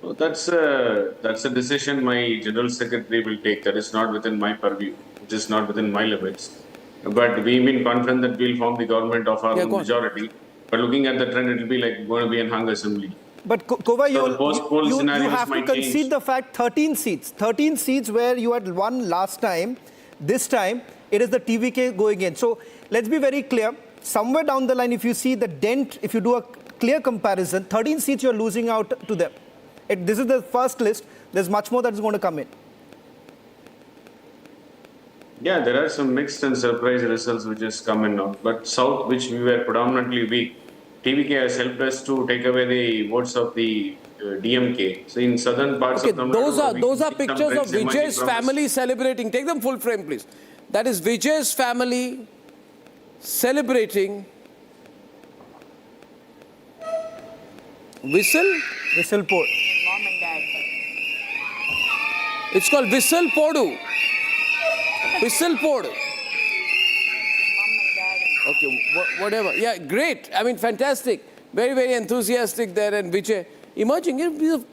Oh, that's a decision my General Secretary will take. That is not within my purview. It is not within my limits. But we've been confident that we'll form the government of our own majority. But looking at the trend, it will be like going to be an hung assembly. But Kovai, So you have to concede the fact 13 seats where you had won last time. This time, it is the TVK going in. So let's be very clear. Somewhere down the line, if you see the dent, if you do a clear comparison, 13 seats you're losing out to them. This is the first list. There's much more that's going to come in. Yeah, there are some mixed and surprise results which has come in now. But South, which we were predominantly weak, TVK has helped us to take away the votes of the DMK. So in southern parts of Tamil Nadu, those are pictures of Vijay's family celebrating. Take them full frame, please. That is Vijay's family celebrating. Whistle Port. It's called Whistle Podu. Whistle Podu. Okay, whatever. Yeah, great. I mean, fantastic. Very, very enthusiastic there. And Vijay, emerging,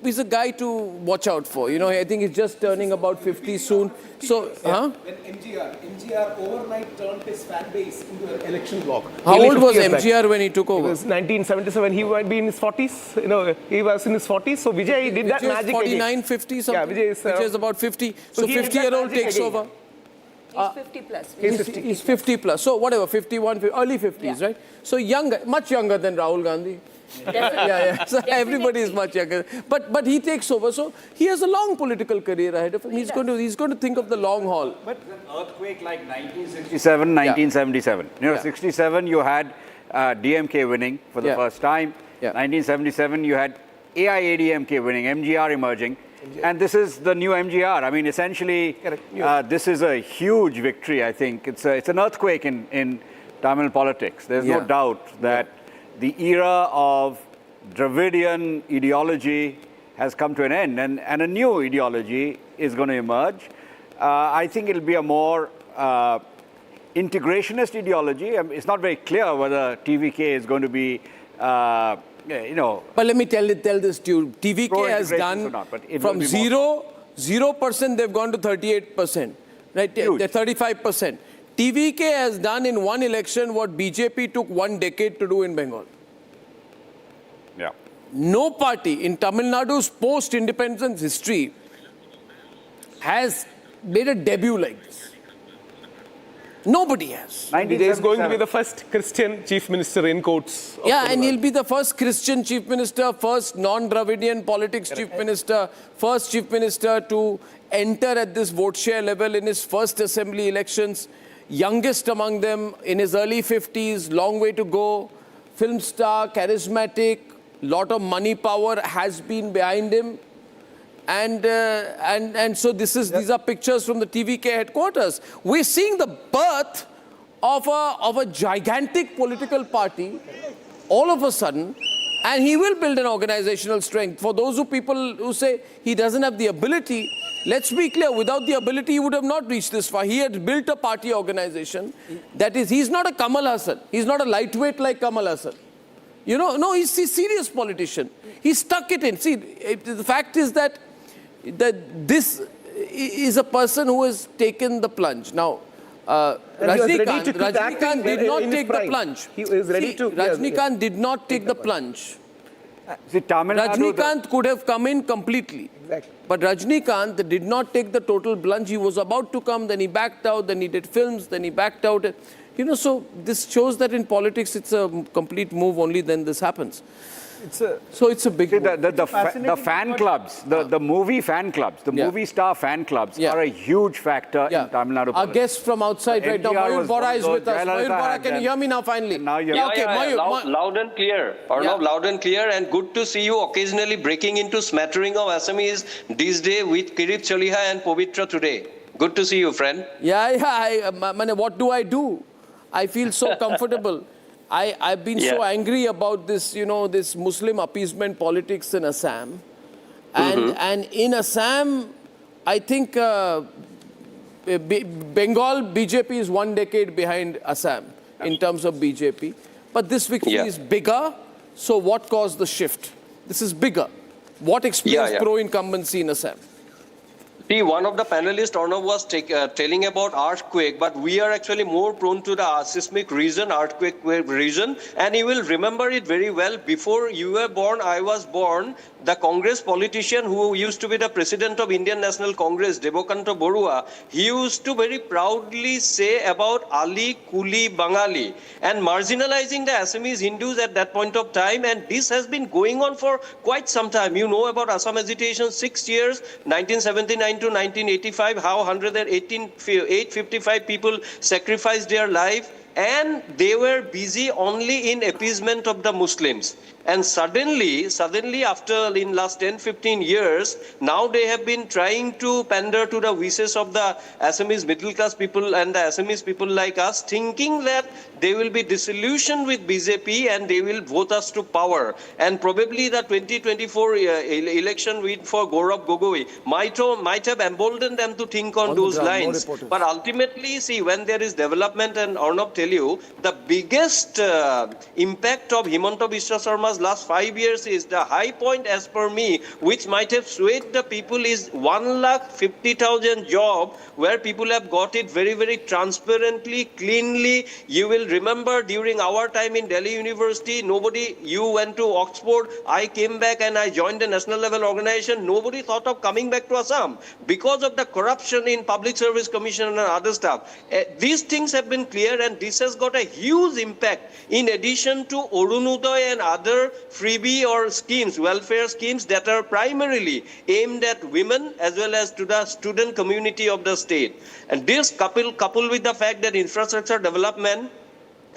he's a guy to watch out for. You know, I think he's just turning about 50 soon. So, When MGR overnight turned his fan base into an election bloc. How old was MGR when he took over? It was 1977. He might be in his 40s. You know, he was in his 40s. So Vijay did that magic 49, 50 something? Yeah, Vijay is about 50. So 50-year-old takes over. He's 50 plus. He's 50 plus. So whatever, 51, early 50s, right? So younger, much younger than Rahul Gandhi. Yeah. So everybody is much younger. But he takes over. So he has a long political career ahead of him. He's going to think of the long haul. But an earthquake like 1967, 1977. You know, 67 you had DMK winning for the first time. 1977 you had AIADMK winning, MGR emerging. And this is the new MGR. I mean, essentially, this is a huge victory, I think. It's an earthquake in Tamil politics. There's no doubt that the era of Dravidian ideology has come to an end, and a new ideology is going to emerge. I think it'll be a more integrationist ideology. It's not very clear whether TVK is going to be But let me tell this to you. TVK has done from 0%, they've gone to 38%. Right? They're 35%. TVK has done in one election what BJP took 1 decade to do in Bengal. Yeah. No party in Tamil Nadu's post-independence history has made a debut like this. Nobody has. Vijay is going to be the first Christian chief minister in quotes. Yeah, and he'll be the first Christian chief minister, first non-Dravidian politics chief minister, first chief minister to enter at this vote share level in his first assembly elections. Youngest among them, in his early 50s, long way to go. Film star, charismatic, lot of money power has been behind him. And so these are pictures from the TVK headquarters. We're seeing the birth of a gigantic political party all of a sudden, and he will build an organizational strength. For those people who say he doesn't have the ability, let's be clear, without the ability, he would have not reached this far. He had built a party organization. That is, he's not a Kamal Hassan. He's not a lightweight like Kamal Hassan. You know, no, he's a serious politician. He stuck it in. See, the fact is that this is a person who has taken the plunge. Now, Rajnikant did not take the plunge. He was ready to. Rajnikant did not take the plunge. See, Rajnikant could have come in completely. Exactly. But Rajnikant did not take the total plunge. He was about to come, then he backed out, then he did films, then he backed out. You know, so this shows that in politics it's a complete move, only then this happens. So it's a big See, the fan clubs, the movie fan clubs, the movie star fan clubs are a huge factor in Tamil Nadu politics. Our guest from outside right now, Mayur Bora is with us. Mayur Bora, can you hear me now finally? Now you're loud and clear. Arnab, loud and clear, and good to see you occasionally breaking into smattering of Assamese these days with Kirip Chaliha and Povitra today. Good to see you, friend. What do I do? I feel so comfortable. I've been so angry about this, you know, this Muslim appeasement politics in Assam. And in Assam, I think Bengal BJP is 1 decade behind Assam in terms of BJP. But this victory is bigger. So what caused the shift? This is bigger. What explains pro-incumbency in Assam? See, one of the panelists, Arnab, was telling about earthquake, but we are actually more prone to the seismic region, earthquake region, and you will remember it very well. Before you were born, I was born. The Congress politician who used to be the president of Indian National Congress, Devakanta Borua, he used to very proudly say about Ali, Kuli, Bangali, and marginalizing the Assamese Hindus at that point of time, and this has been going on for quite some time. You know about Assam agitation, 6 years, 1979 to 1985, how 855 people sacrificed their life, and they were busy only in appeasement of the Muslims. And suddenly after in last 10-15 years, now they have been trying to pander to the wishes of the Assamese middle class people and the Assamese people like us, thinking that they will be disillusioned with BJP and they will vote us to power. And probably the 2024 election win for Gaurav Gogoi might have emboldened them to think on those lines. But ultimately, see, when there is development, and Arnab tell you, the biggest impact of Himanta Biswa Sarma's last 5 years is the high point, as per me, which might have swayed the people, is 150,000 job where people have got it very, very transparently, cleanly. You will remember during our time in Delhi University, you went to Oxford, I came back and I joined a national level organization. Nobody thought of coming back to Assam because of the corruption in Public Service Commission and other stuff. These things have been clear, and this has got a huge impact in addition to Orunodoy and other freebie or schemes, welfare schemes that are primarily aimed at women as well as to the student community of the state. And this coupled with the fact that infrastructure development,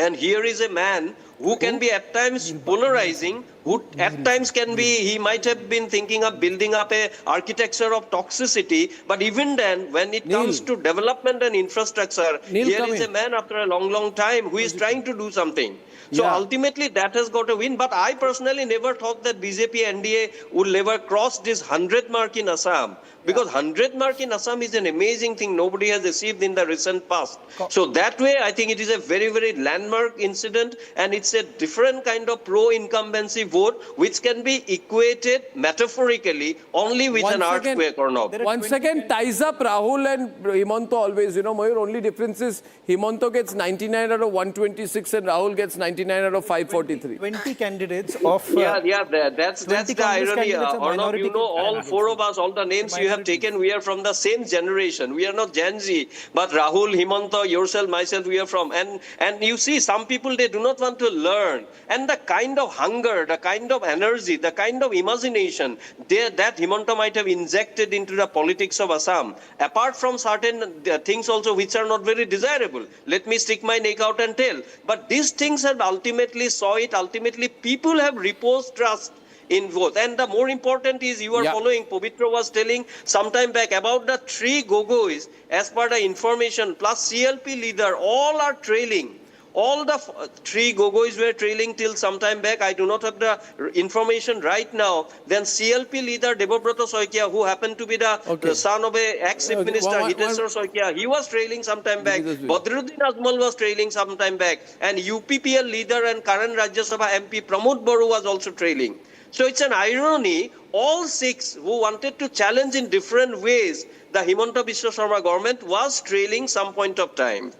and here is a man who can be at times polarizing, who at times can be, he might have been thinking of building up a architecture of toxicity, but even then, when it comes to development and infrastructure, here is a man after a long time who is trying to do something. So ultimately that has got a win, but I personally never thought that BJP NDA would ever cross this 100 mark in Assam, because 100 mark in Assam is an amazing thing nobody has achieved in the recent past. So that way I think it is a very, very landmark incident, and it's a different kind of pro-incumbency vote which can be equated metaphorically only with an earthquake or not. Once again ties up Rahul and Himanta always. You know, Mayur, only difference is Himanta gets 99 out of 126 and Rahul gets 99 out of 543. 20 candidates of... that's the irony. Arnab, you know, all four of us, all the names you have taken, we are from the same generation. We are not Gen Z, but Rahul, Himanta, yourself, myself, we are from. And you see, some people, they do not want to learn. And the kind of hunger, the kind of energy, the kind of imagination that Himanta might have injected into the politics of Assam, apart from certain things also which are not very desirable. Let me stick my neck out and tell. But these things have ultimately people have reposed trust in vote. And the more important is you are following, Povitra was telling some time back about the 3 Gogois, as per the information, plus CLP leader, all are trailing. all the three Gogois were trailing till some time back. I do not have the information right now. Then CLP leader Debobroto Soikia, who happened to be the son of a ex-chief minister Hiteshwar Soikia, he was trailing some time back. Badruddin Ajmal was trailing some time back. And UPPL leader and current Rajya Sabha MP Pramod Baru was also trailing. So it's an irony, all six who wanted to challenge in different ways the Himanta Biswa Sarma government was trailing some point of time.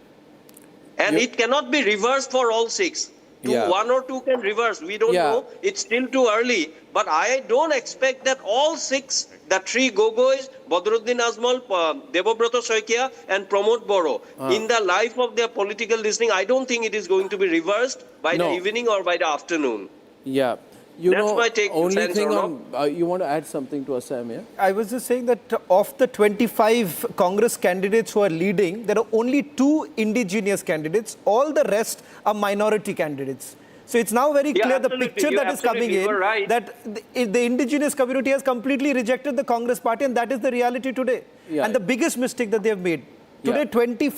And it cannot be reversed for all six. One or two can reverse. We don't know. It's still too early. But I don't expect that all six, the three Gogois, Badruddin Ajmal, Debobroto Soikia and Pramod Boro, in the life of their political listening, I don't think it is going to be reversed by the evening or by the afternoon. Yeah. That's my take. Only thing on, you want to add something to Assam, yeah? I was just saying that of the 25 Congress candidates who are leading, there are only 2 indigenous candidates. All the rest are minority candidates. So it's now very clear the picture that is coming in, that the indigenous community has completely rejected the Congress party, and that is the reality today. And the biggest mistake that they have made. Today 20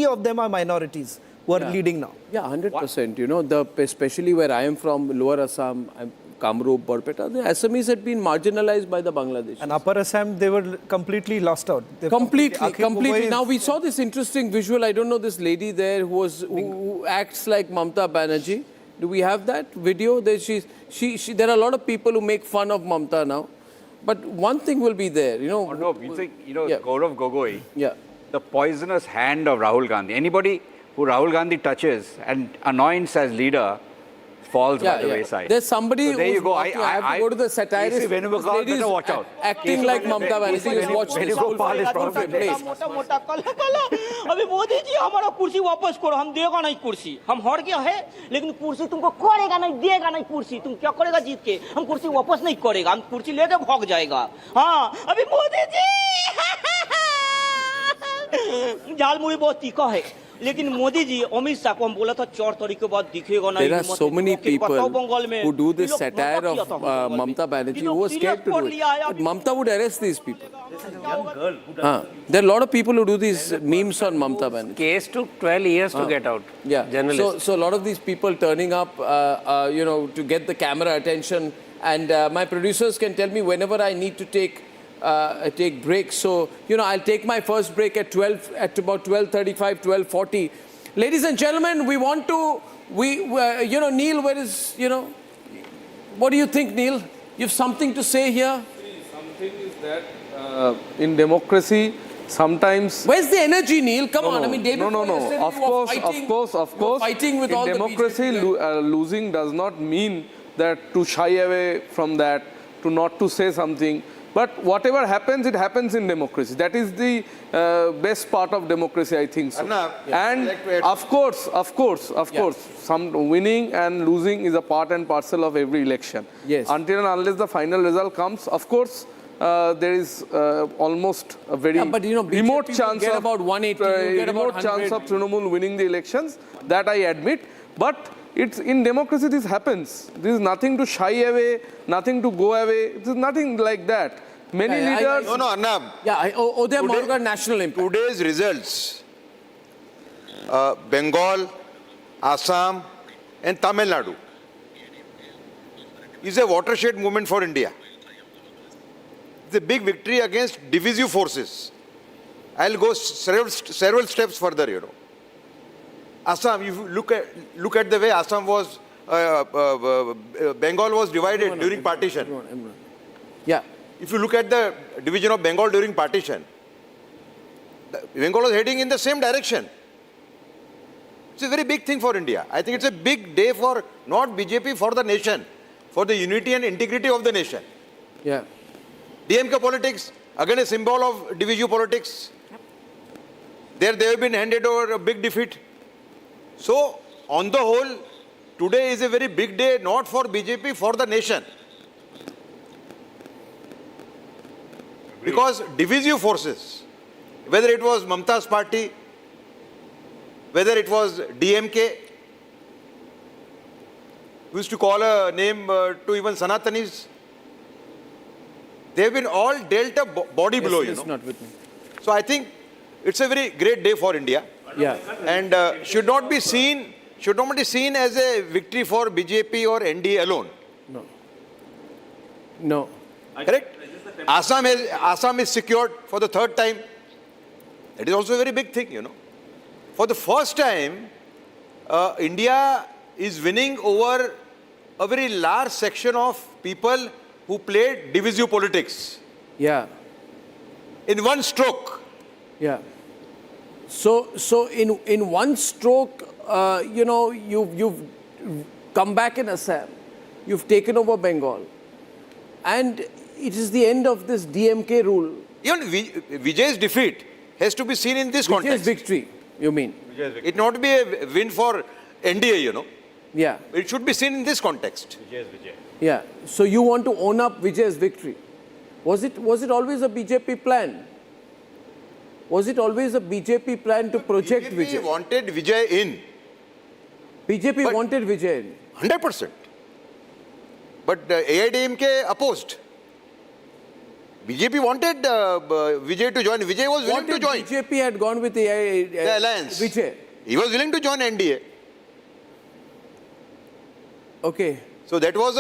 of them are minorities who are leading now. Yeah, 100%. You know, especially where I am from, Lower Assam, Kamrup, Barpeta, the Assamese had been marginalized by the Bangladeshis. And Upper Assam, they were completely lost out. Completely. Now, we saw this interesting visual. I don't know this lady there who acts like Mamata Banerjee. Do we have that video? There are a lot of people who make fun of Mamata now. But one thing will be there, you know. No, you think, Gaurav Gogoi, the poisonous hand of Rahul Gandhi. Anybody who Rahul Gandhi touches and anoints as leader falls by the wayside. There's somebody there you go. I have to go to the satirist. Ladies watch out. Acting like Mamata Banerjee. Watch this whole place. अभी मोदी जी हमारा कुर्सी वापस करो हम देगा नहीं कुर्सी हम हार गया है लेकिन कुर्सी तुमको करेगा नहीं देगा नहीं कुर्सी तुम क्या करेगा जीत के हम कुर्सी वापस नहीं करेगा हम कुर्सी लेके भाग जाएगा हाँ अभी मोदी जी झालमुड़ी बहुत तीखा है लेकिन मोदी जी अमित शाह को हम बोला था 4 तारीख के बाद दिखेगा नहीं There are so many people who do this satire of Mamata Banerjee who are scared to do it. But Mamata would arrest these people. There are a lot of people who do these memes on Mamata Banerjee. Case took 12 years to get out. Journalists. So a lot of these people turning up, to get the camera attention. And my producers can tell me whenever I need to take breaks. So, I'll take my first break at about 12:35, 12:40. Ladies and gentlemen, we want to, Neil, where is, what do you think, Neil? You have something to say here? Something is that in democracy, sometimes... Where's the energy, Neil? Come on. I mean, David... No. Of course. Fighting with in all democracy, losing does not mean that to shy away from that, to not to say something. But whatever happens, it happens in democracy. That is the best part of democracy, I think so. And of course, some winning and losing is a part and parcel of every election. Yes. Until and unless the final result comes, of course, there is almost a very remote chance of about 180, remote chance of Trinamul winning the elections. That I admit. But it's in democracy this happens. There is nothing to shy away, nothing to go away. It is nothing like that. Many leaders... No, Arnab. They're more got national impact. Today's results, Bengal, Assam and Tamil Nadu is a watershed movement for India. It's a big victory against divisive forces. I'll go several steps further, Assam, if you look at the way Assam was, Bengal was divided during partition. If you look at the division of Bengal during partition, Bengal was heading in the same direction. It's a very big thing for India. I think it's a big day for not BJP, for the nation, for the unity and integrity of the nation. DMK politics, again a symbol of divisive politics. There they have been handed over a big defeat. So, on the whole, today is a very big day, not for BJP, for the nation. Because divisive forces, whether it was Mamata's party, whether it was DMK, we used to call a name to even Sanatanis, they have been all dealt a body blow, Not with me. So I think it's a very great day for India. Yeah. And should not be seen as a victory for BJP or NDA alone. No. No. Correct? Assam is secured for the third time. That is also a very big thing, you know. For the first time, India is winning over a very large section of people who played divisive politics. Yeah. In one stroke. Yeah. So in one stroke, you know, you've come back in Assam, you've taken over Bengal, and it is the end of this DMK rule. Even Vijay's defeat has to be seen in this context. Vijay's victory, you mean? It not be a win for NDA, you know. Yeah. It should be seen in this context. Yeah. So you want to own up Vijay's victory? Was it always a BJP plan? Was it always a BJP plan to project BJP Vijay? wanted Vijay in. BJP wanted Vijay in. 100%. But AIDMK opposed. BJP wanted Vijay to join. Vijay was willing to join. BJP had gone with the alliance. Vijay. He was willing to join NDA. Okay. So that was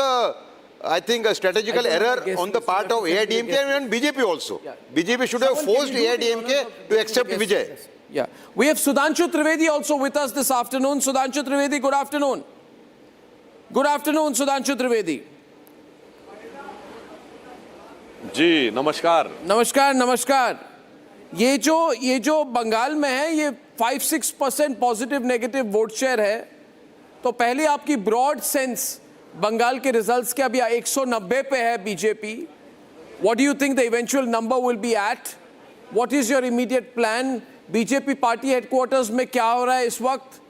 I think a strategical error on the part of AIDMK and BJP also. Yeah. BJP should have forced AIDMK to accept Vijay. Yeah. We have Sudhanshu Trivedi also with us this afternoon. Sudhanshu Trivedi, good afternoon. Good afternoon, Sudhanshu Trivedi. जी नमस्कार नमस्कार नमस्कार ये जो बंगाल में है ये 5-6% positive negative vote share है तो पहले आपकी ब्रॉड सेंस बंगाल के रिजल्ट्स के अभी 190 पे है BJP what do you think the eventual number will be at what is your immediate plan BJP party headquarters में क्या हो रहा है इस वक्त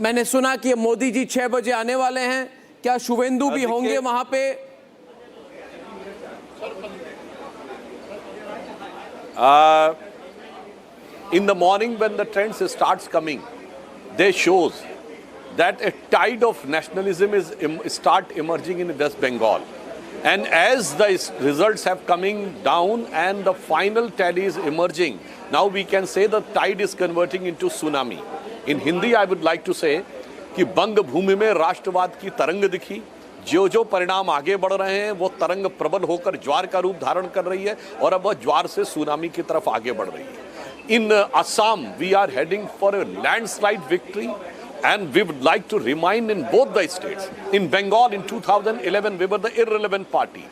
मैंने सुना कि मोदी जी 6 बजे आने वाले हैं क्या शुवेंदु भी होंगे वहां पे in the morning when the trends starts coming, they shows that a tide of nationalism is start emerging in West Bengal. And as the results have coming down and the final tally is emerging, now we can say the tide is converting into tsunami. In Hindi, I would like to say कि बंग भूमि में राष्ट्रवाद की तरंग दिखी जो परिणाम आगे बढ़ रहे हैं वो तरंग प्रबल होकर ज्वार का रूप धारण कर रही है और अब वह ज्वार से सुनामी की तरफ आगे बढ़ रही है in Assam we are heading for a landslide victory and we would like to remind in both the states. In Bengal in 2011 we were the irrelevant party.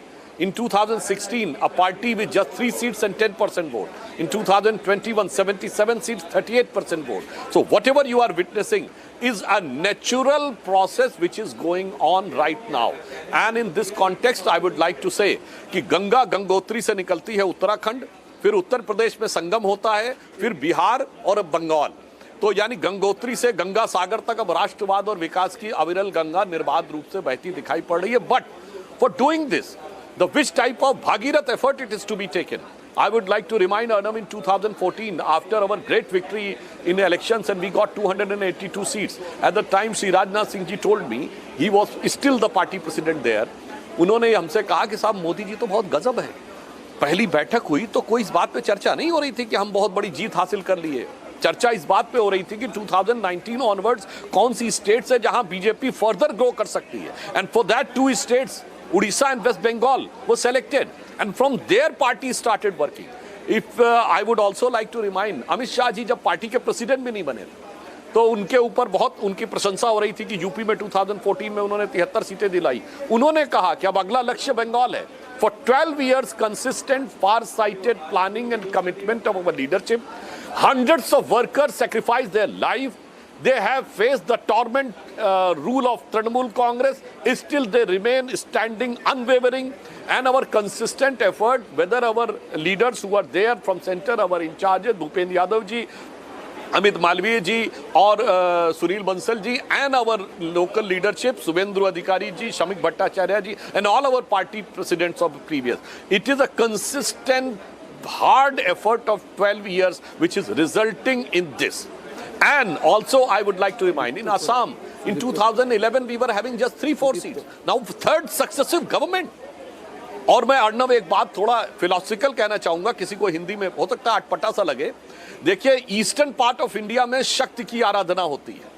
In 2016 a party with just 3 seats and 10% vote. In 2021 77 seats 38% vote. So whatever you are witnessing is a natural process which is going on right now. And in this context I would like to say कि गंगा गंगोत्री से निकलती है उत्तराखंड, फिर उत्तर प्रदेश में संगम होता है, फिर बिहार और बंगाल. तो यानी गंगोत्री से गंगा सागर तक अब राष्ट्रवाद और विकास की अविरल गंगा निर्बाध रूप से बहती दिखाई पड़ रही है. But for doing this the which type of Bhagirath effort it is to be taken. I would like to remind Arnab in 2014 after our great victory in elections and we got 282 seats. At the time Shri Rajnath Singh ji told me, he was still the party president there. उन्होंने हमसे कहा कि साहब मोदी जी तो बहुत गजब है. पहली बैठक हुई तो कोई इस बात पे चर्चा नहीं हो रही थी कि हम बहुत बड़ी जीत हासिल कर लिए. चर्चा इस बात पे हो रही थी कि 2019 ऑनवर्ड्स कौन सी स्टेट्स है जहां बीजेपी फर्दर ग्रो कर सकती है. And for that 2 states Odisha and West Bengal were selected and from their party started working. If I would also like to remind Amit Shah ji जब पार्टी के प्रेसिडेंट भी नहीं बने तो उनके ऊपर बहुत उनकी प्रशंसा हो रही थी कि यूपी में 2014 में उन्होंने 73 सीटें दिलाई. उन्होंने कहा कि अब अगला लक्ष्य बंगाल है. For 12 years consistent far-sighted planning and commitment of our leadership, hundreds of workers sacrificed their life. They have faced the torment rule of Trinamul Congress. Still they remain standing unwavering. And our consistent effort, whether our leaders who are there from center, our in charge, Bhupendra Yadav ji, Amit Malviya ji or Sunil Bansal ji and our local leadership, Suvendu Adhikari ji, Shamik Bhattacharya ji and all our party presidents of the previous. It is a consistent, hard effort of 12 years which is resulting in this. And also I would like to remind, in Assam, in 2011 we were having just 3-4 seats. Now third successive government. और मैं अर्णव एक बात थोड़ा philosophical कहना चाहूंगा, किसी को हिंदी में हो सकता है अटपटा सा लगे। देखिए, ईस्टर्न पार्ट ऑफ इंडिया में शक्ति की आराधना होती है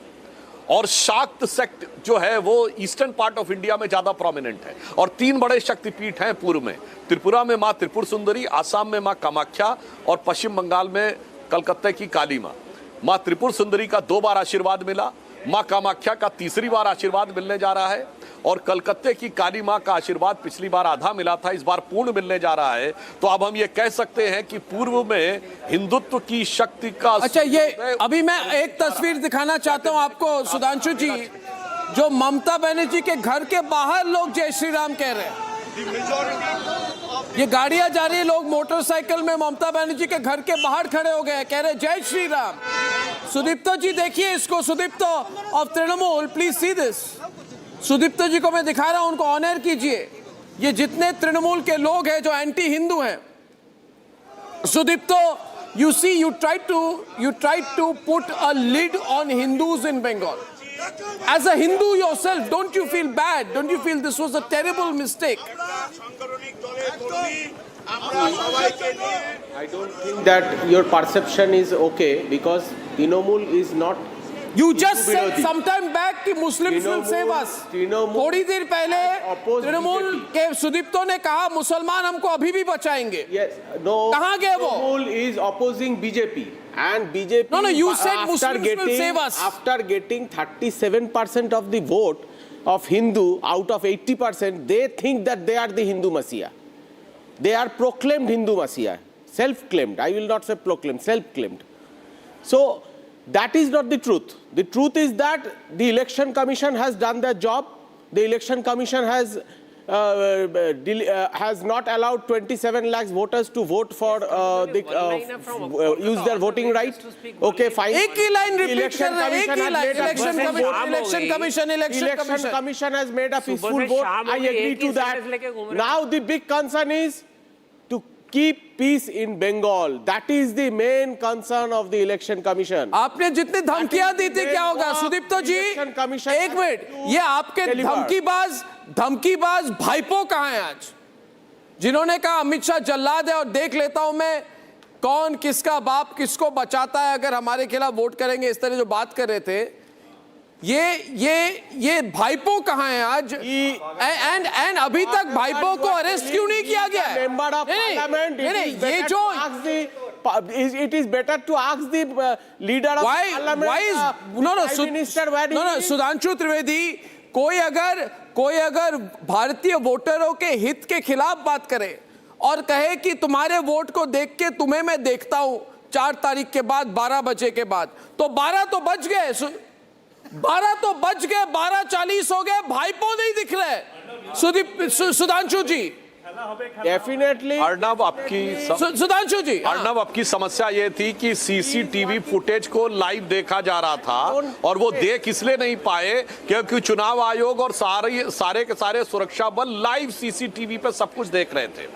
और शाक्त सेक्ट जो है वो ईस्टर्न पार्ट ऑफ इंडिया में ज्यादा प्रोमिनेंट है। और 3 बड़े शक्तिपीठ हैं पूर्व में, त्रिपुरा में मां त्रिपुर सुंदरी, आसाम में मां कामाख्या और पश्चिम बंगाल में कलकत्ते की काली मां। मां त्रिपुर सुंदरी का 2 बार आशीर्वाद मिला, मां कामाख्या का 3री बार आशीर्वाद मिलने जा रहा है और कलकत्ते की काली मां का आशीर्वाद पिछली बार आधा मिला था, इस बार पूर्ण मिलने जा रहा है। तो अब हम ये कह सकते हैं कि पूर्व में हिंदुत्व की शक्ति का अच्छा, ये अभी मैं एक तस्वीर दिखाना चाहता हूं आपको सुधांशु जी, जो ममता बनर्जी के घर के बाहर लोग जय श्री राम कह रहे हैं। ये गाड़ियां जा रही है, लोग मोटरसाइकिल में ममता बनर्जी के घर के बाहर खड़े हो गए, कह रहे जय श्री राम। सुदीप्तो जी देखिए इसको, Sudipto of Trinamool, please see this. Sudipto ji को मैं दिखा रहा हूं, उनको ऑनर कीजिए। ये जितने तृणमूल के लोग हैं जो एंटी हिंदू हैं, Sudipto, you see, you tried to put a lid on Hindus in Bengal. As a Hindu yourself, don't you feel bad? Don't you feel this was a terrible mistake? I don't think that your perception is okay because Trinamul is not. You just said sometime back कि Muslims will save us. थोड़ी देर पहले तृणमूल के सुदीप्तो ने कहा मुसलमान हमको अभी भी बचाएंगे। कहाँ गए वो? Trinamul is opposing BJP and BJP. No, you said Muslims will save us. After getting 37% of the vote of Hindu out of 80%, they think that they are the Hindu Messiah. They are proclaimed Hindu Messiah, self-claimed. I will not say proclaimed, self-claimed. So that is not the truth. The truth is that the election commission has done their job. The election commission has not allowed 27 lakhs voters to vote for use their voting right. Okay, fine. एक ही line repeat कर रहे हैं, एक ही line. Election commission has made a peaceful vote. I agree to that. Now the big concern is to keep peace in Bengal. That is the main concern of the election commission. आपने जितनी धमकियां दी थी क्या होगा सुदीप्तो जी? एक minute, ये आपके धमकीबाज भाईपो कहाँ हैं आज, जिन्होंने कहा अमित शाह जल्लाद है और देख लेता हूं मैं कौन किसका बाप किसको बचाता है अगर हमारे खिलाफ वोट करेंगे, इस तरह जो बात कर रहे थे, ये भाईपो कहाँ है आज? एंड अभी तक भाईपो को अरेस्ट क्यों नहीं किया गया है? Member of Parliament, ये जो it is better to ask the leader of Parliament. Sudhanshu Trivedi, कोई अगर भारतीय वोटरों के हित के खिलाफ बात करे और कहे कि तुम्हारे वोट को देख के तुम्हें मैं देखता हूं 4 तारीख के बाद 12 बजे के बाद, तो 12 तो बज गए, 12:40 हो गए, भाईपो नहीं दिख रहे। सुधांशु जी, डेफिनेटली अर्णब सुधांशु जी, अर्णब आपकी समस्या ये थी कि सीसीटीवी फुटेज को लाइव देखा जा रहा था और वो देख इसलिए नहीं पाए क्योंकि चुनाव आयोग और सारे के सारे सुरक्षा बल लाइव सीसीटीवी पे सब कुछ देख रहे थे।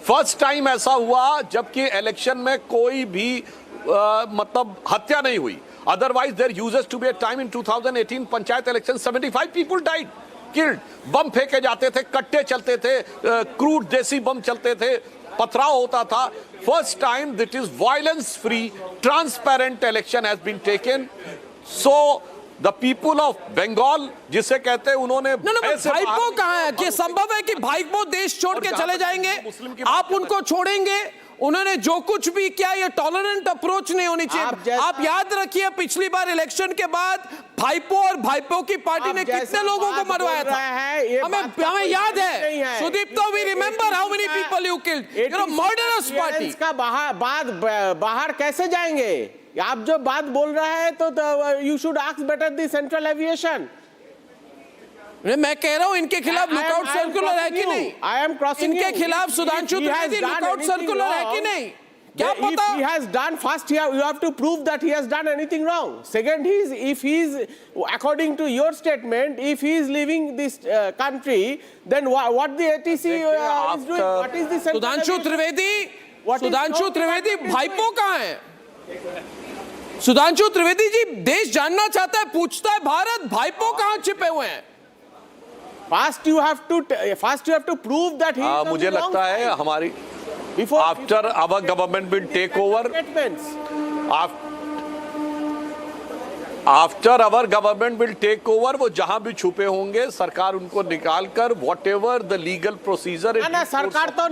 फर्स्ट टाइम ऐसा हुआ जबकि इलेक्शन में कोई भी मतलब हत्या नहीं हुई। Otherwise, there used to be a time in 2018 panchayat election 75 people died, killed. बम फेंके जाते थे, कट्टे चलते थे, क्रूड देसी बम चलते थे, पथराव होता था। First time that is violence-free, transparent election has been taken. So the people of Bengal, जिसे कहते हैं उन्होंने भाईपो कहाँ है? कि संभव है कि भाईपो देश छोड़ के चले जाएंगे, आप उनको छोड़ेंगे? उन्होंने जो कुछ भी किया ये टॉलरेंट अप्रोच नहीं होनी चाहिए। आप याद रखिए पिछली बार इलेक्शन के बाद भाईपो और भाईपो की पार्टी ने कितने लोगों को मरवाया था, हमें याद है। Sudipto, we remember how many people you killed, you know, murderous party. का बाहर कैसे जाएंगे? आप जो बात बोल रहा है तो you should ask better the central aviation. मैं कह रहा हूं इनके खिलाफ लुकआउट सर्कुलर है कि नहीं? I am crossing इनके खिलाफ सुधांशु त्रिवेदी लुकआउट सर्कुलर है कि नहीं? क्या पता? If he has done, first you have to prove that he has done anything wrong. Second, if he is, according to your statement, if he is leaving this country, then what the ATC is doing? What is the Sudhanshu Trivedi भाईपो कहाँ है? सुधांशु त्रिवेदी जी देश जानना चाहता है, पूछता है भारत, भाईपो कहाँ छिपे हुए हैं? First you have to prove that he is on मुझे the wrong लगता है side. हमारी Before after our government will take over, after our government will take over, वो जहां भी छुपे होंगे सरकार उनको निकाल कर whatever the legal procedure is, ना सरकार तो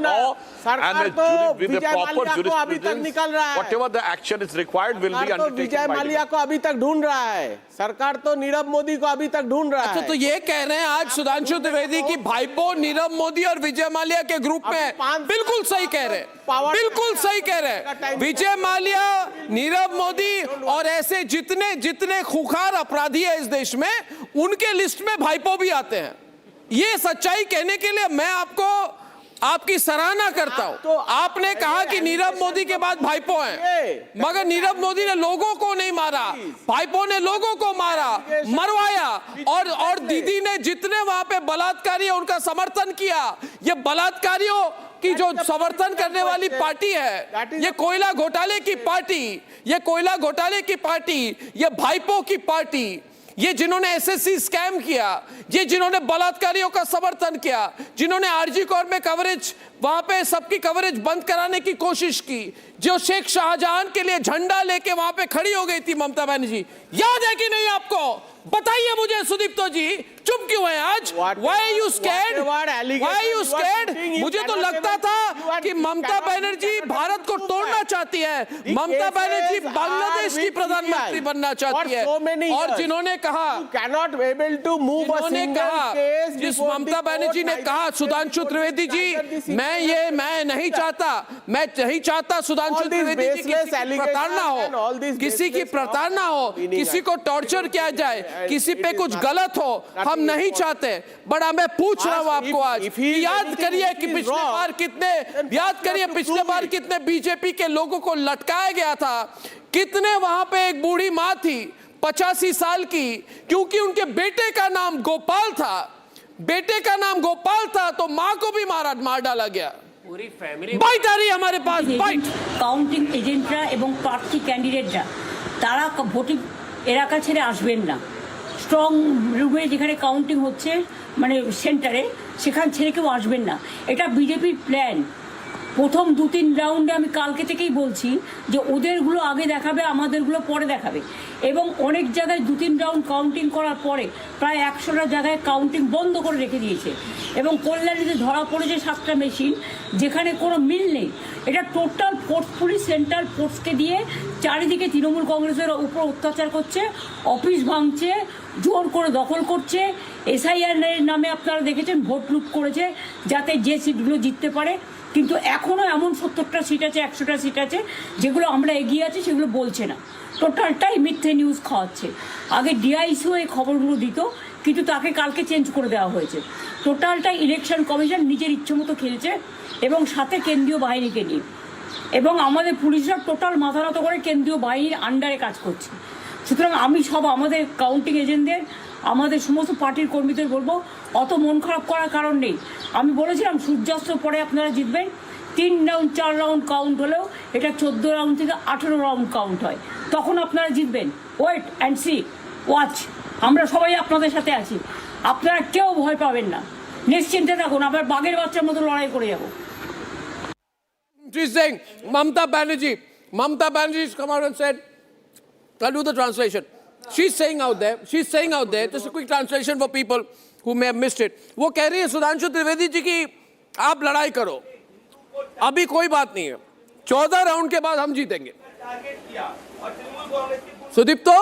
विजय माल्या को अभी तक निकाल रहा है, whatever the action is required will be undertaken. Vijay Mallya को अभी तक ढूंढ रहा है, सरकार तो नीरव मोदी को अभी तक ढूंढ रहा है। तो ये कह रहे हैं आज सुधांशु त्रिवेदी की भाईपो नीरव मोदी और विजय माल्या के ग्रुप में, बिल्कुल सही कह रहे हैं, बिल्कुल सही कह रहे हैं। विजय माल्या, नीरव मोदी और ऐसे जितने जितने खुखार अपराधी है इस देश में, उनके लिस्ट में भाईपो भी आते हैं। ये सच्चाई कहने के लिए मैं आपकी सराहना करता हूं। आपने कहा कि नीरव मोदी के बाद भाईपो हैं, मगर नीरव मोदी ने लोगों को नहीं मारा, भाईपो ने लोगों को मारा, मरवाया, और दीदी ने जितने वहां पे बलात्कारी है उनका समर्थन किया। ये बलात्कारियों की जो समर्थन करने वाली पार्टी है, ये कोयला घोटाले की पार्टी, ये कोयला घोटाले की पार्टी, ये भाईपो की पार्टी, ये जिन्होंने एसएससी स्कैम किया, ये जिन्होंने बलात्कारियों का समर्थन किया, जिन्होंने आरजी कोर्ट में कवरेज, वहां पे सबकी कवरेज बंद कराने की कोशिश की, जो शेख शाहजहां के लिए झंडा लेके वहां पे खड़ी हो गई थी ममता बनर्जी, याद है कि नहीं आपको? बताइए मुझे सुदीप्तो जी, चुप क्यों है आज? Why are you scared? Why are you scared? मुझे तो लगता था कि ममता बनर्जी भारत को तोड़ना चाहती है, ममता बनर्जी बांग्लादेश की प्रधानमंत्री बनना चाहती है, और जिन्होंने कहा, जिस ममता बनर्जी ने कहा, सुधांशु त्रिवेदी जी, मैं नहीं चाहता सुधांशु त्रिवेदी जी किसी की प्रताड़ना हो, किसी को टॉर्चर किया जाए, किसी पे कुछ गलत हो, हम नहीं चाहते। बड़ा मैं पूछ रहा हूं आपको आज, याद करिए कि पिछले बार कितने बीजेपी के लोगों को लटकाया गया था, कितने वहां पे एक बूढ़ी मां थी 85 साल की, क्योंकि उनके बेटे का नाम गोपाल था, तो मां को भी मार डाला गया। पूरी फैमिली बाइट आ रही है हमारे पास, बाइट। काउंटिंग एजेंटरा এবং প্রার্থী ক্যান্ডিডেটরা তারা ভোটিং এলাকা ছেড়ে আসবেন না। স্ট্রং রুমে যেখানে কাউন্টিং হচ্ছে, মানে সেন্টারে, সেখান ছেড়ে কেউ আসবেন না। এটা বিজেপির প্ল্যান। প্রথম 2-3 রাউন্ডে আমি কালকে থেকেই বলছি যে ওদেরগুলো আগে দেখাবে, আমাদেরগুলো পরে দেখাবে, এবং অনেক জায়গায় 2-3 রাউন্ড কাউন্টিং করার পরে প্রায় 100টা জায়গায় কাউন্টিং বন্ধ করে রেখে দিয়েছে, এবং কল্যাণীতে ধরা পড়েছে 7টা মেশিন যেখানে কোনো মিল নেই। এটা টোটাল ফোর্সফুলি সেন্ট্রাল ফোর্সকে দিয়ে চারিদিকে তৃণমূল কংগ্রেসের উপর অত্যাচার করছে, অফিস ভাঙছে, জোর করে দখল করছে। এসআইআর নামে আপনারা দেখেছেন ভোট লুট করেছে যাতে যে সিটগুলো জিততে পারে, কিন্তু এখনও এমন 70টা সিট আছে, 100টা সিট আছে যেগুলো আমরা এগিয়ে আছি, সেগুলো বলছে না। টোটালটাই মিথ্যে নিউজ খাওয়াচ্ছে। আগে ডিআইসিও এই খবরগুলো দিত, কিন্তু তাকে কালকে চেঞ্জ করে দেওয়া হয়েছে। টোটালটাই ইলেকশন কমিশন নিজের ইচ্ছে মতো খেলছে, এবং সাথে কেন্দ্রীয় বাহিনীকে নিয়ে, এবং আমাদের পুলিশরা টোটাল মাথা নত করে কেন্দ্রীয় বাহিনীর আন্ডারে কাজ করছে। সুতরাং আমি আমাদের কাউন্টিং এজেন্টদের, আমাদের সমস্ত পার্টির কর্মীদের বলবো, অত মন খারাপ করার কারণ নেই। আমি বলেছিলাম সূর্যাস্তের পরে আপনারা জিতবেন। 3 রাউন্ড 4 রাউন্ড কাউন্ট হলেও এটা 14 রাউন্ড থেকে 18 রাউন্ড কাউন্ট হয়, তখন আপনারা জিতবেন। ওয়েট অ্যান্ড সি, ওয়াচ, আমরা সবাই আপনাদের সাথে আছি, আপনারা কেউ ভয় পাবেন না, নিশ্চিন্তে থাকুন, আবার বাঘের বাচ্চার মতো লড়াই করে যাব। She's saying Mamata Banerjee's come out and said, I'll do the translation. She's saying out there, just a quick translation for people who may have missed it. वो कह रही है सुधांशु त्रिवेदी जी की आप लड़ाई करो, अभी कोई बात नहीं है, 14 राउंड के बाद हम जीतेंगे। Sudipto,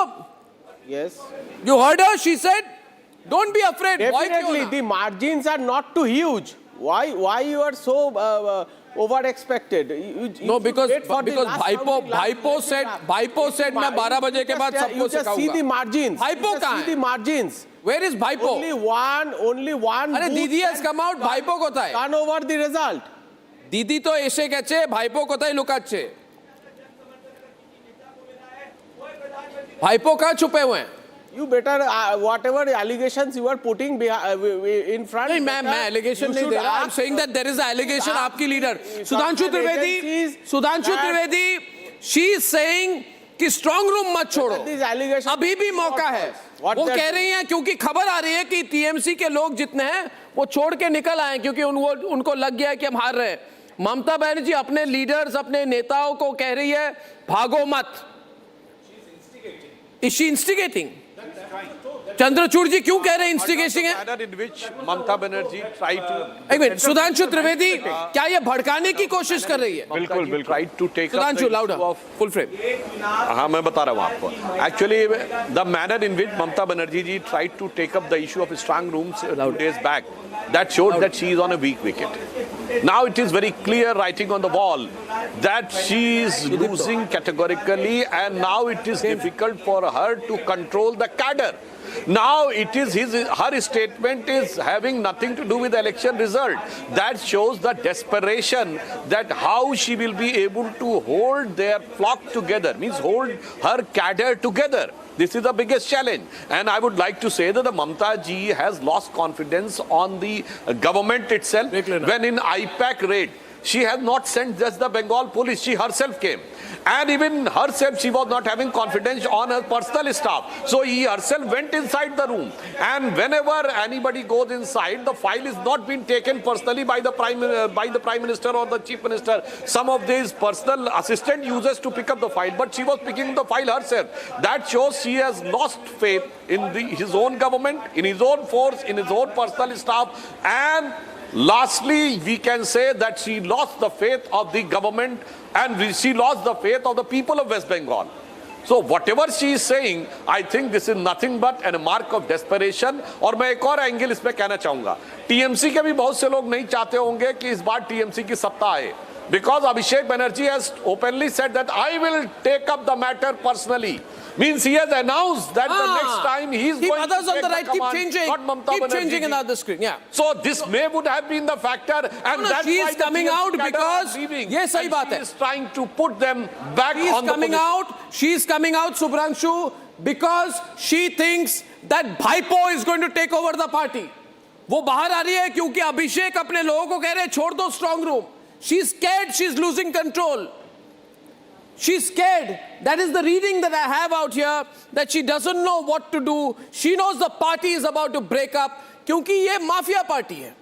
yes, you heard her? She said, don't be afraid. Definitely, the margins are not too huge. Why you are so over expected? No, because भाईपो said मैं 12 बजे के बाद सबको सिखाऊंगा। See the margins. भाईपो कहाँ है? See the margins. Where is भाईपो? Only one. अरे दीदी has come out, भाईपो कोথায়? Turn over the result. दीदी तो এসে গেছে, ভাইপো কোথায় লুকাচ্ছে? ভাইপো कहाँ छुपे हुए हैं? You better whatever allegations you are putting in front. नहीं, मैं allegation नहीं दे रहा. I'm saying that there is an allegation आपकी leader Sudhanshu Trivedi she is saying कि स्ट्रॉन्ग रूम मत छोड़ो, अभी भी मौका है, वो कह रही हैं क्योंकि खबर आ रही है कि टीएमसी के लोग जितने हैं वो छोड़ के निकल आए क्योंकि उनको लग गया है कि हम हार रहे हैं। ममता बनर्जी अपने लीडर्स, अपने नेताओं को कह रही है भागो मत। Is she instigating? चंद्रचूड़ जी क्यों कह रहे हैं इंस्टिगेटिंग है? manner in which Mamata Banerjee tried to एक मिनट, सुधांशु त्रिवेदी क्या ये भड़काने की कोशिश कर रही है? बिल्कुल tried to take up Sudhanshu the louder issue of full frame. हाँ मैं बता रहा हूँ आपको। Actually, the manner in which Mamata Banerjee ji tried to take up the issue of strong rooms 2 days back, that showed that she is on a weak wicket. Now it is very clear, writing on the wall, that she is losing categorically, and now it is difficult for her to control the cadre. Now it is her statement is having nothing to do with the election result. That shows the desperation that how she will be able to hold their flock together, means hold her cadre together. This is the biggest challenge. And I would like to say that the Mamata ji has lost confidence on the government itself. When in IPAC raid, she has not sent just the Bengal police, she herself came. And even herself, she was not having confidence on her personal staff. So he herself went inside the room. And whenever anybody goes inside, the file is not being taken personally by the Prime Minister or the Chief Minister. Some of these personal assistant users to pick up the file, but she was picking the file herself. That shows she has lost faith in his own government, in his own force, in his own personal staff. And lastly, we can say that she lost the faith of the government and she lost the faith of the people of West Bengal. So whatever she is saying, I think this is nothing but a mark of desperation. और मैं एक और angle इसमें कहना चाहूँगा, TMC के भी बहुत से लोग नहीं चाहते होंगे कि इस बार टीएमसी की सत्ता आए. Because Abhishek Banerjee has openly said that I will take up the matter personally. Means he has announced that the next time he is going others to on take the right keep command, changing, not Mamata keep Banerjee changing ji. another screen. Yeah. So this would have been the factor, and No, that's she why is coming out because ये सही बात है. She is trying to put them back on the position. She is coming out, Subhranshu, because she thinks that Bhaipo is going to take over the party. वो बाहर आ रही है क्योंकि अभिषेक अपने लोगों को कह रहे हैं छोड़ दो strong room. She's scared, she's losing control. She's scared. That is the reading that I have out here, that she doesn't know what to do. She knows the party is about to break up क्योंकि ये mafia party है.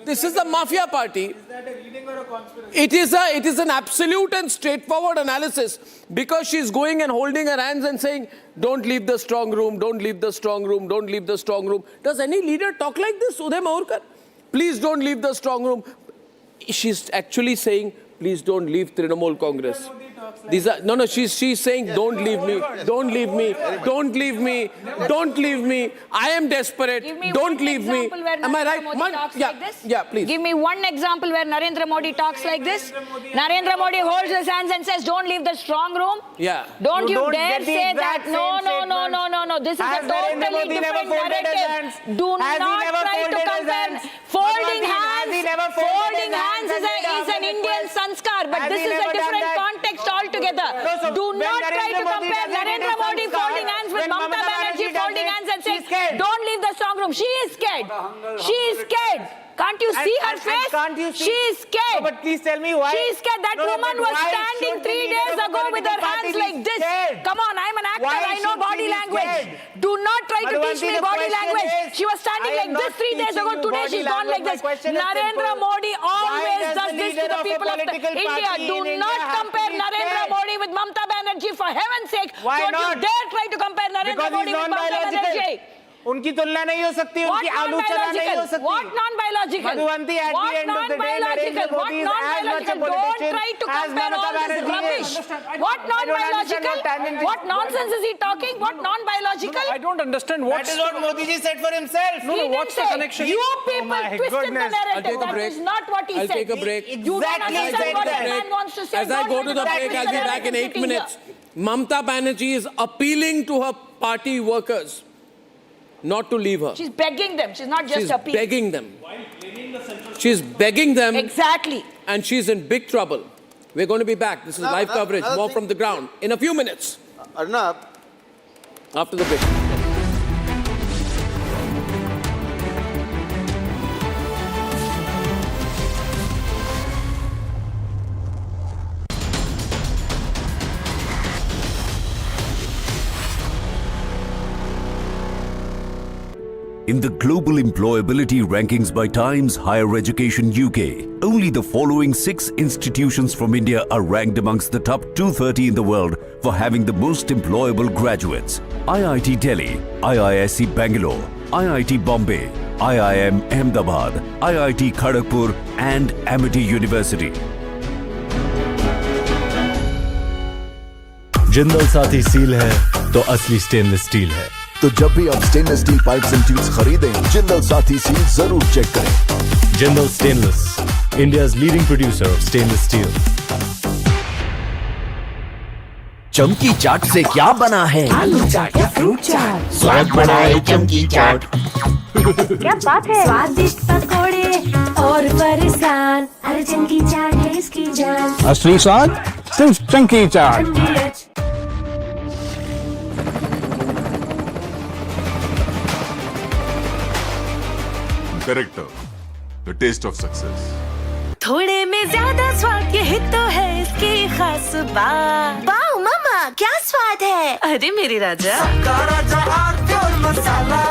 This is the mafia party. Is that a reading or a conspiracy? It is an absolute and straightforward analysis, because she's going and holding her hands and saying, don't leave the strong room, don't leave the strong room, don't leave the strong room. Does any leader talk like this, Uday Mahurkar? Please don't leave the strong room. She's actually saying, please don't leave Trinamul Congress. These are she's saying, don't leave me, don't leave me, don't leave me, don't leave me. I am desperate. Don't leave me. Am I right? Yeah, please. Give me one example where Narendra Modi talks like this. Narendra Modi holds his hands and says, don't leave the strong room. Yeah. Don't you dare say that. No. This is a totally different narrative. Do not try to compare. Folding hands is an Indian sanskar, but this is a different context altogether. Do not try to compare Narendra Modi folding hands with Mamata Banerjee folding hands and saying, don't leave the strong room. She is scared. She is scared. Can't you see her face? She is scared. But please tell me why. She is scared. That woman was standing 3 days ago with her hands like this. Come on, I'm an actor. I know body language. Do not try to teach me body language. She was standing like this 3 days ago. Today she's gone like this. Narendra Modi always does this to the people of India. Do not compare Narendra Modi with Mamata Banerjee, for heaven's sake. Don't you dare try to compare Narendra Modi with Mamata Banerjee. उनकी तुलना नहीं हो सकती, उनकी आलोचना नहीं हो सकती. What non-biological? Madhuvanti, at the end of the day, Narendra Modi is as much a politician as Mamata Banerjee is. What non-biological? What nonsense is he talking? What non-biological? I don't understand what. That is what Modi ji said for himself. What's the connection? You people twisted the narrative. That is not what he said. I'll take a break. You don't understand what the man wants to say. As I go to the break, I'll be back in 8 minutes. Mamata Banerjee is appealing to her party workers not to leave her. She's begging them. She's not just appealing. Begging them. She's begging them. Exactly. And she's in big trouble. We're going to be back. This is live coverage, more from the ground, in a few minutes. Arnab. After the break. In the global employability rankings by Times Higher Education UK, only the following 6 institutions from India are ranked amongst the top 230 in the world for having the most employable graduates. IIT Delhi, IISc Bangalore, IIT Bombay, IIM Ahmedabad, IIT Kharagpur and Amity University. Jindal Saathi seal है तो असली stainless steel है। तो जब भी आप stainless steel pipes and tubes खरीदें, Jindal Saathi seal जरूर चेक करें। Jindal stainless, India's leading producer of stainless steel. चमकी चाट से क्या बना है? आलू चाट या फ्रूट चाट, स्वाद बनाए चमकी चाट। क्या बात है? स्वादिष्ट पकोड़े और फरसान, अरे चमकी चाट है इसकी जान। असली स्वाद सिर्फ चमकी चाट। Character, the taste of success. थोड़े में ज्यादा स्वाद यही तो है इसकी खास बात। वाओ मामा, क्या स्वाद है? अरे मेरी राजा, राजा और मसाला।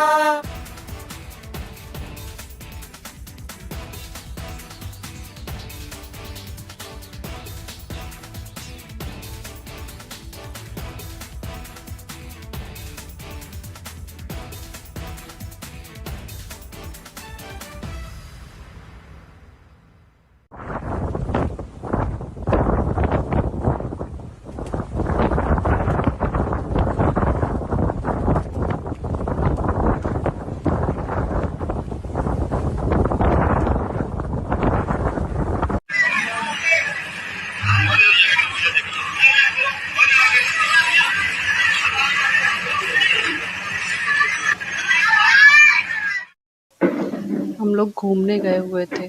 हम लोग घूमने गए हुए थे।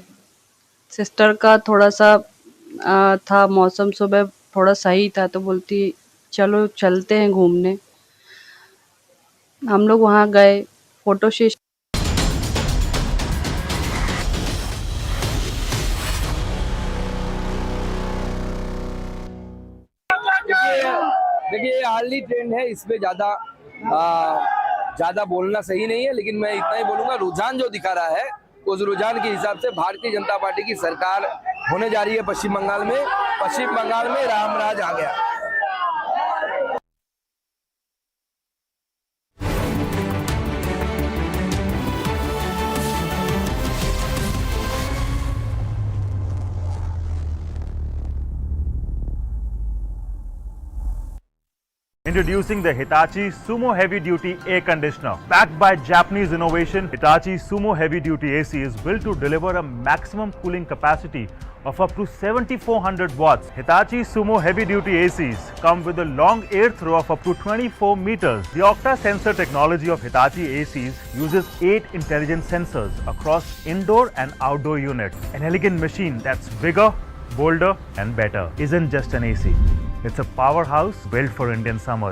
सिस्टर का थोड़ा सा था मौसम, सुबह थोड़ा सही था तो बोलती चलो चलते हैं घूमने। हम लोग वहाँ गए, फोटो सेशन। देखिए ये हार्डली ट्रेंड है, इसमें ज्यादा बोलना सही नहीं है, लेकिन मैं इतना ही बोलूंगा, रुझान जो दिखा रहा है उस रुझान के हिसाब से भारतीय जनता पार्टी की सरकार होने जा रही है पश्चिम बंगाल में। पश्चिम बंगाल में रामराज आ गया। Introducing the Hitachi Sumo Heavy Duty Air Conditioner. Backed by Japanese innovation, Hitachi Sumo Heavy Duty AC is built to deliver a maximum cooling capacity of up to 7400 watts. Hitachi Sumo Heavy Duty ACs come with a long air throw of up to 24 meters. The Octa sensor technology of Hitachi ACs uses 8 intelligent sensors across indoor and outdoor units. An elegant machine that's bigger, bolder and better. Isn't just an AC. It's a powerhouse built for Indian summer.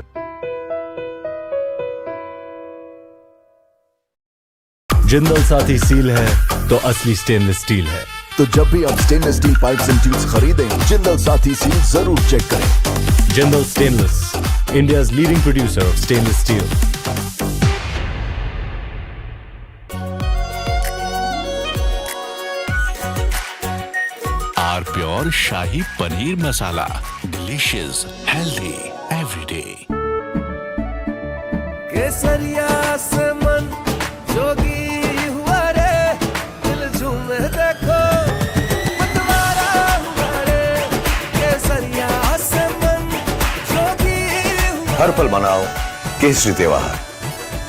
Jindal Saathi seal है तो असली stainless steel है। तो जब भी आप stainless steel pipes and tubes खरीदें, Jindal Saathi seal जरूर चेक करें। Jindal stainless, India's leading producer of stainless steel. Pure shahi paneer masala, delicious, healthy everyday. केसरिया से मन जोगी हुआ रे, दिल झूमे देखो मतवारा हुआ रे। केसरिया से मन जोगी हुआ। हर पल मनाओ केसरी त्योहार।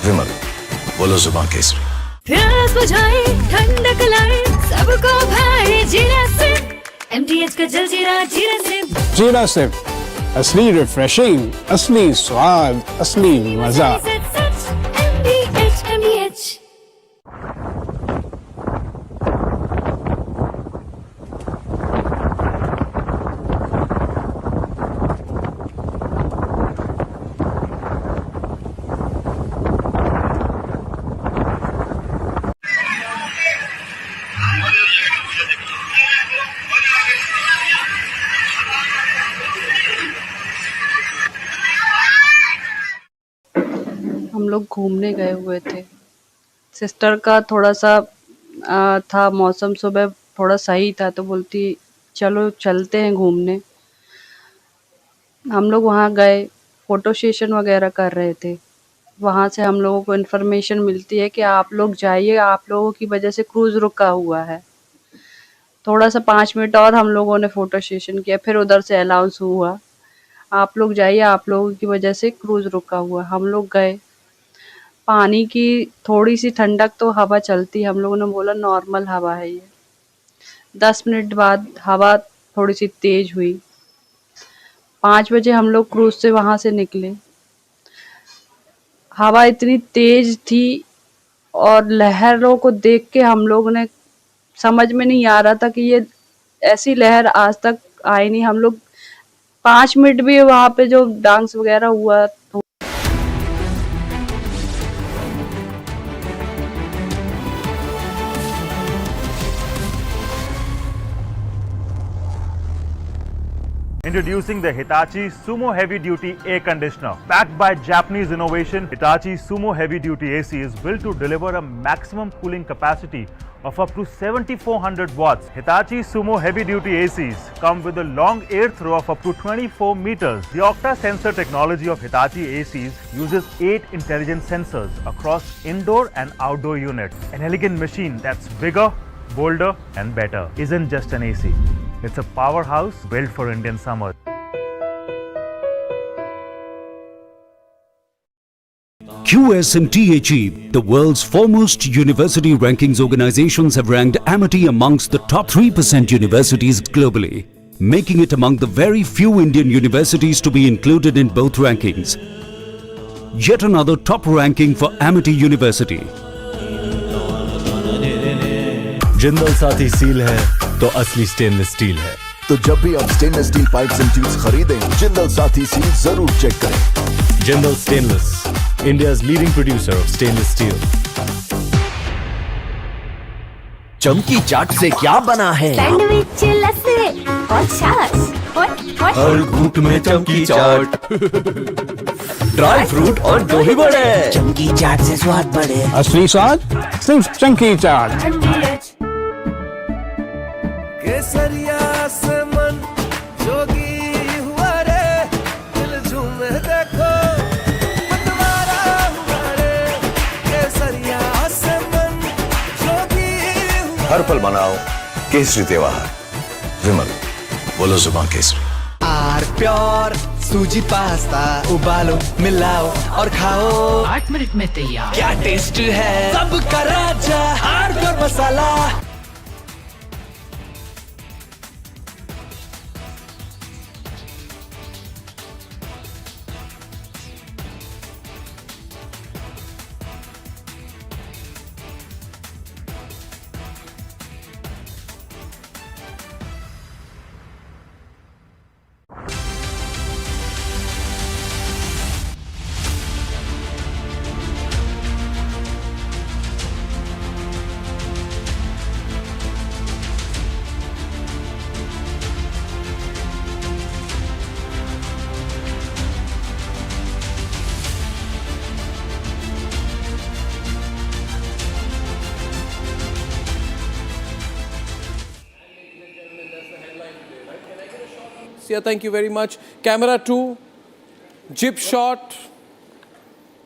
विमल, बोलो जुबान केसरी। प्यास बुझाए, ठंडक लाए, सबको भाए जीरा से। MTH का जलजीरा जीरा से। जीरा से असली रिफ्रेशिंग, असली स्वाद, असली मजा। हम लोग घूमने गए हुए थे। सिस्टर का थोड़ा सा था मौसम, सुबह थोड़ा सही था तो बोलती चलो चलते हैं घूमने। हम लोग वहाँ गए, फ़ोटो सेशन वगैरह कर रहे थे। वहाँ से हम लोगों को इन्फॉर्मेशन मिलती है कि आप लोग जाइए, आप लोगों की वजह से क्रूज़ रुका हुआ है। थोड़ा सा 5 मिनट और हम लोगों ने फ़ोटो सेशन किया, फिर उधर से अनाउंस हुआ, आप लोग जाइए, आप लोगों की वजह से क्रूज़ रुका हुआ है। हम लोग गए, पानी की थोड़ी सी ठंडक तो हवा चलती, हम लोगों ने बोला नॉर्मल हवा है ये। 10 मिनट बाद हवा थोड़ी सी तेज हुई। 5 बजे हम लोग क्रूज़ से वहाँ से निकले। हवा इतनी तेज थी और लहरों को देख के हम लोगों ने समझ में नहीं आ रहा था कि ये ऐसी लहर आज तक आई नहीं। हम लोग 5 मिनट भी वहाँ पे जो डांस वगैरह हुआ तो Introducing the Hitachi Sumo Heavy Duty Air Conditioner. Backed by Japanese innovation, Hitachi Sumo Heavy Duty AC is built to deliver a maximum cooling capacity of up to 7400 watts. Hitachi Sumo Heavy Duty ACs come with a long air throw of up to 24 meters. The Octa sensor technology of Hitachi ACs uses 8 intelligent sensors across indoor and outdoor units. An elegant machine that's bigger, bolder and better isn't just an AC. It's a powerhouse built for Indian summer. QS and THE, the world's foremost university rankings organizations, have ranked Amity amongst the top 3% universities globally, making it among the very few Indian universities to be included in both rankings. Yet another top ranking for Amity University. Jindal Saathi seal है तो असली stainless steel है। तो जब भी आप stainless steel pipes and tubes खरीदें, Jindal Saathi seal जरूर चेक करें। Jindal stainless, India's leading producer of stainless steel. चमकी चाट से क्या बना है? सैंडविच, लस्सी और छाछ। हर घूंट में चमकी चाट। ड्राई फ्रूट और दही बड़े। चमकी चाट से स्वाद बढ़े। असली स्वाद सिर्फ चंकी चाट। केसरिया से मन जोगी हुआ रे, दिल झूमे देखो मतवारा हुआ रे। केसरिया से मन जोगी हुआ। हर पल मनाओ केसरी त्योहार। विमल, बोलो जुबान केसरी। आर प्योर सूजी पास्ता उबालो, मिलाओ और खाओ। 8 मिनट में तैयार। क्या टेस्ट है सबका राजा, R pure masala. Yeah, thank you very much. Camera 2, jib shot,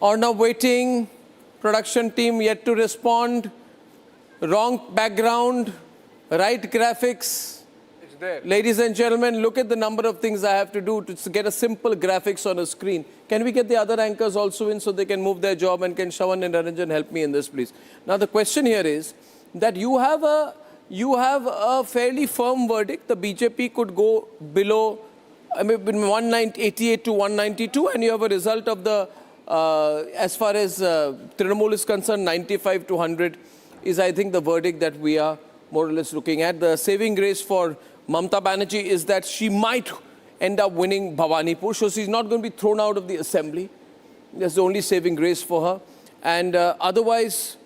Arnab waiting, production team yet to respond, wrong background, right graphics. It's there. Ladies and gentlemen, look at the number of things I have to do to get a simple graphics on a screen. Can we get the other anchors also in so they can move their job, and can Shawan and Naranjan help me in this, please? Now the question here is that you have a fairly firm verdict. The BJP could go below, I mean, 188 to 192, and you have a result of the, as far as Trinamul is concerned, 95 to 100 is, I think, the verdict that we are more or less looking at. The saving grace for Mamata Banerjee is that she might end up winning Bhawanipur, so she's not going to be thrown out of the assembly. That's the only saving grace for her. And otherwise,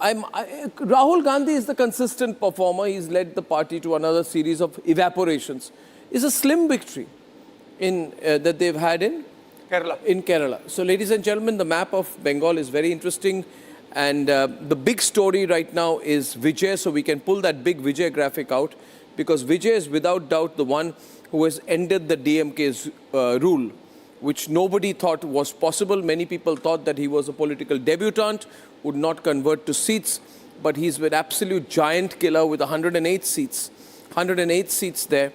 Rahul Gandhi is the consistent performer. He's led the party to another series of evaporations. It's a slim victory in that they've had in Kerala. In Kerala. So, ladies and gentlemen, the map of Bengal is very interesting. And the big story right now is Vijay. So, we can pull that big Vijay graphic out, because Vijay is without doubt the one who has ended the DMK's rule, which nobody thought was possible. Many people thought that he was a political debutant, would not convert to seats, but he's an absolute giant killer with 108 seats. 108 seats there.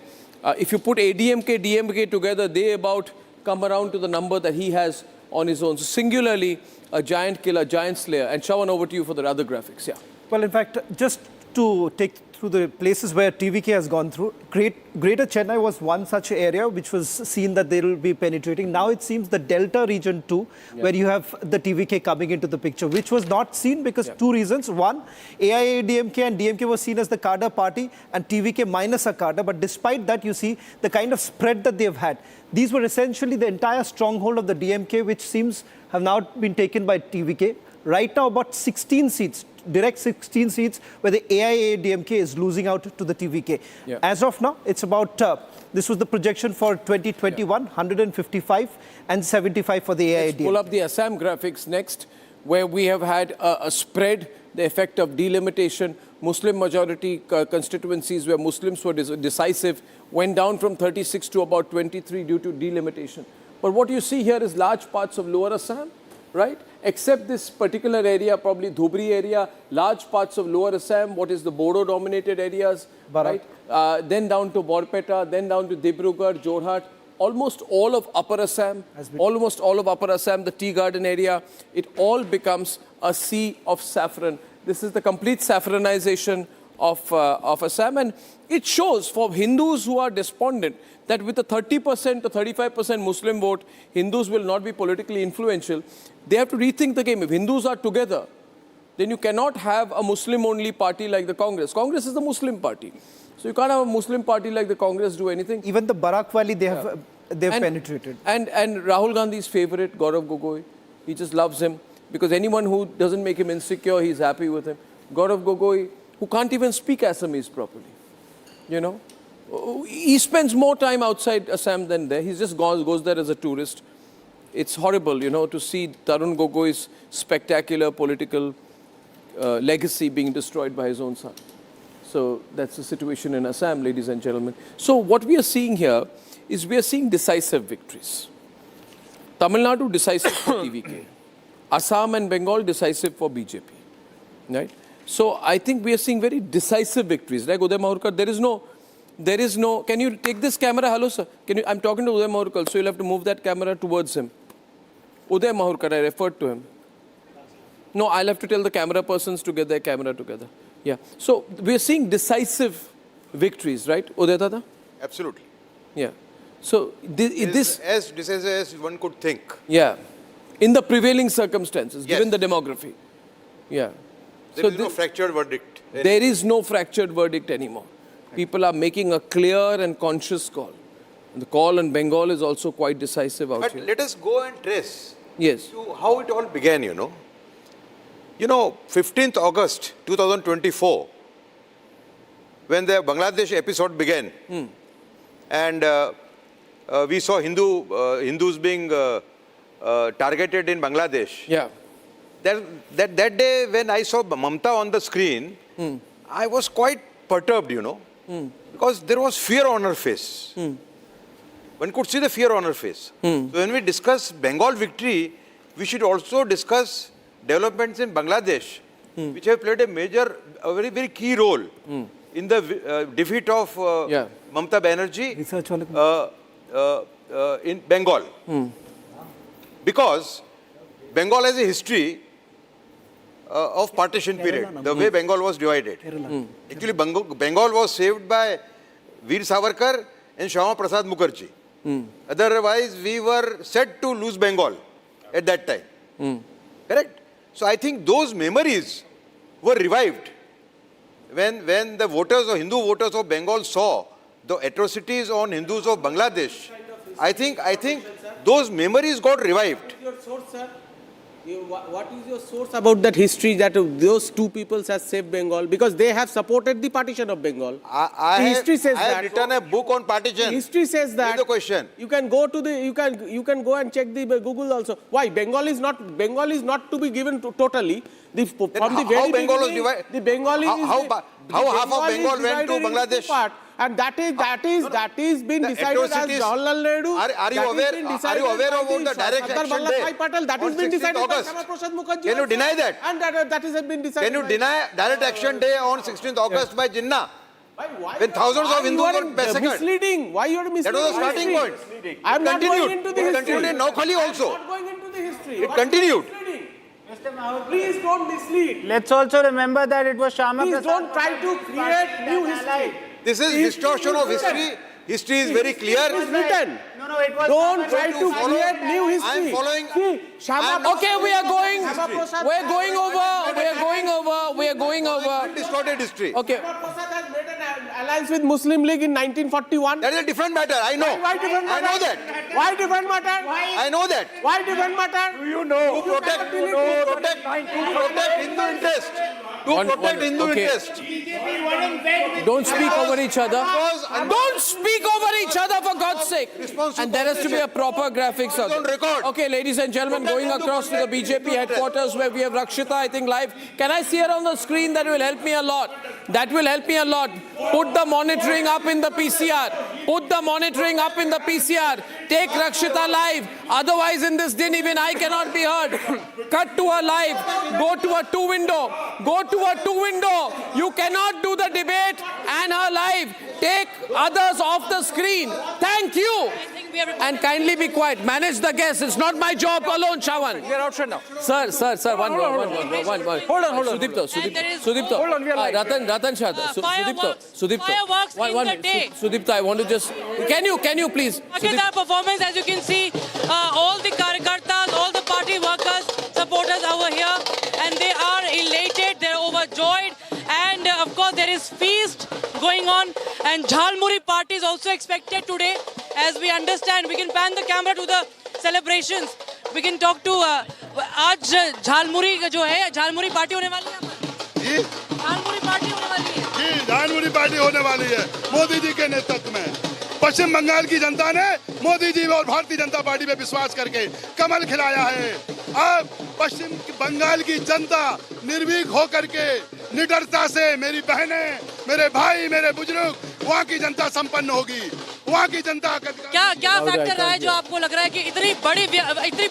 If you put ADMK, DMK together, they about come around to the number that he has on his own. So singularly, a giant killer, giant slayer. And Shawan, over to you for the other graphics. Yeah. Well, in fact, just to take through the places where TVK has gone through, Greater Chennai was one such area which was seen that they will be penetrating. Now it seems the Delta region too, where you have the TVK coming into the picture, which was not seen because two reasons. One, AIADMK and DMK was seen as the cadre party and TVK minus a cadre. But despite that, you see the kind of spread that they have had. These were essentially the entire stronghold of the DMK, which seems have now been taken by TVK. Right now, about 16 seats, direct 16 seats, where the AIADMK is losing out to the TVK. Yeah. As of now, it's about, this was the projection for 2021, 155 and 75 for the AIADMK. Let's pull up the Assam graphics next, where we have had a spread, the effect of delimitation. Muslim majority constituencies where Muslims were decisive went down from 36 to about 23 due to delimitation. But what you see here is large parts of lower Assam, right? Except this particular area, probably Dhubri area, large parts of lower Assam, what is the Bodo-dominated areas, right? Then down to Borpeta, then down to Dibrugarh, Jorhat, almost all of Upper Assam, the tea garden area, it all becomes a sea of saffron. This is the complete saffronization of Assam, and it shows for Hindus who are despondent that with a 30% to 35% Muslim vote, Hindus will not be politically influential. They have to rethink the game. If Hindus are together, then you cannot have a Muslim-only party like the Congress. Congress is the Muslim party. So you can't have a Muslim party like the Congress do anything. Even the Barak Valley, they have penetrated. And Rahul Gandhi's favorite, Gaurav Gogoi, he just loves him, because anyone who doesn't make him insecure, he's happy with him. Gaurav Gogoi, who can't even speak Assamese properly, you know. He spends more time outside Assam than there. He just goes there as a tourist. It's horrible, you know, to see Tarun Gogoi's spectacular political legacy being destroyed by his own son. So that's the situation in Assam, ladies and gentlemen. So what we are seeing here is we are seeing decisive victories. Tamil Nadu decisive for TVK. Assam and Bengal decisive for BJP. Right? So I think we are seeing very decisive victories. Like Uday Mahurkar, there is no, can you take this camera? Hello, sir. I'm talking to Uday Mahurkar, so you'll have to move that camera towards him. Uday Mahurkar, I referred to him. No, I'll have to tell the camera persons to get their camera together. Yeah. So we're seeing decisive victories, right, Uday Dada? Absolutely. Yeah. So this as decisive as one could think. Yeah. In the prevailing circumstances, given the demography. Yeah. There is no fractured verdict. There is no fractured verdict anymore. People are making a clear and conscious call. And the call in Bengal is also quite decisive out here. But let us go and trace to how it all began, you know. You know, 15th August 2024, when the Bangladesh episode began, and we saw Hindus being targeted in Bangladesh. Yeah. That day when I saw Mamata on the screen, I was quite perturbed, you know, because there was fear on her face. One could see the fear on her face. So when we discuss Bengal victory, we should also discuss developments in Bangladesh, which have played a very, very key role in the defeat of Mamata Banerjee in Bengal. Because Bengal has a history of partition period, the way Bengal was divided. Actually, Bengal was saved by Veer Savarkar and Shyama Prasad Mukherjee. Otherwise, we were set to lose Bengal at that time. Correct? So I think those memories were revived when the voters or Hindu voters of Bengal saw the atrocities on Hindus of Bangladesh. I think those memories got revived. What is your source about that history that those two peoples has saved Bengal? Because they have supported the partition of Bengal. History says I that. have written a book on partition. History says that. Here's the question. You can go to the you can go and check the Google also. Why Bengal is not to be given totally. From the very Bengal was beginning, divided? the Bengali How half of Bengal went to Bangladesh? And that is been decided as Jawaharlal Nehru. Are you aware of the direct action day? That has been decided by August? Shama Prasad Mukherjee. Can you deny that? And that has been decided. Can you deny direct action day on 16th August by Jinnah? When thousands of Hindus were massacred. Misleading. Why you are misleading? That was the starting point. I am not going into the history. It history. continued in Naukhali also. I'm not going into the history. It continued. Please don't mislead. Let's also remember that it was Shama Please Prasad. don't try to create new history. This is distortion of history. History is very clear. It is written. No, it was. Don't try to create new history. I am following. Okay, we are going over. Distorted history. Okay. Shama Prasad has made an alliance with Muslim League in 1941. That is a different matter. I know. Why different matter? I know that. Why different matter? I know that. Why different matter? To protect Hindu interest. To protect Hindu interest. Don't speak over each other. Don't speak over each other, for God's sake. And there has to be a proper graphics of it. Okay, ladies and gentlemen, going across to the BJP headquarters where we have Rakshita, I think, live. Can I see her on the screen? That will help me a lot. That will help me a lot. Put the monitoring up in the PCR. Put the monitoring up in the PCR. Take Rakshita live. Otherwise, in this din, even I cannot be heard. Cut to her live. Go to a two-window. Go to a two-window. You cannot do the debate and her live. Take others off the screen. Thank you. And kindly be quiet. Manage the guests. It's not my job alone, Chavan. We are outside now. Sir. One. Hold on. Sudipto. Hold on, we are live. Ratan Shah. Sudipto. Fireworks in the day. Sudipto, I want to just... Can you please? Look at our performance, as you can see, all the karyakartas, all the party workers, supporters over here, and they are elated, they're overjoyed, and of course there is feast going on, and Jhalmuri party is also expected today, as we understand. We can pan the camera to the celebrations. We can talk to आज झालमुरी जो है jhalmuri party होने वाली है जी jhalmuri party होने वाली है जी jhalmuri party होने वाली है मोदी जी के नेतृत्व में पश्चिम बंगाल की जनता ने मोदी जी और भारतीय जनता पार्टी पे विश्वास करके कमल खिलाया है अब पश्चिम बंगाल की जनता निर्भीक होकर के निडरता से मेरी बहनें मेरे भाई मेरे बुजुर्ग वहाँ की जनता संपन्न होगी वहाँ की जनता क्या फैक्टर रहा है जो आपको लग रहा है कि इतनी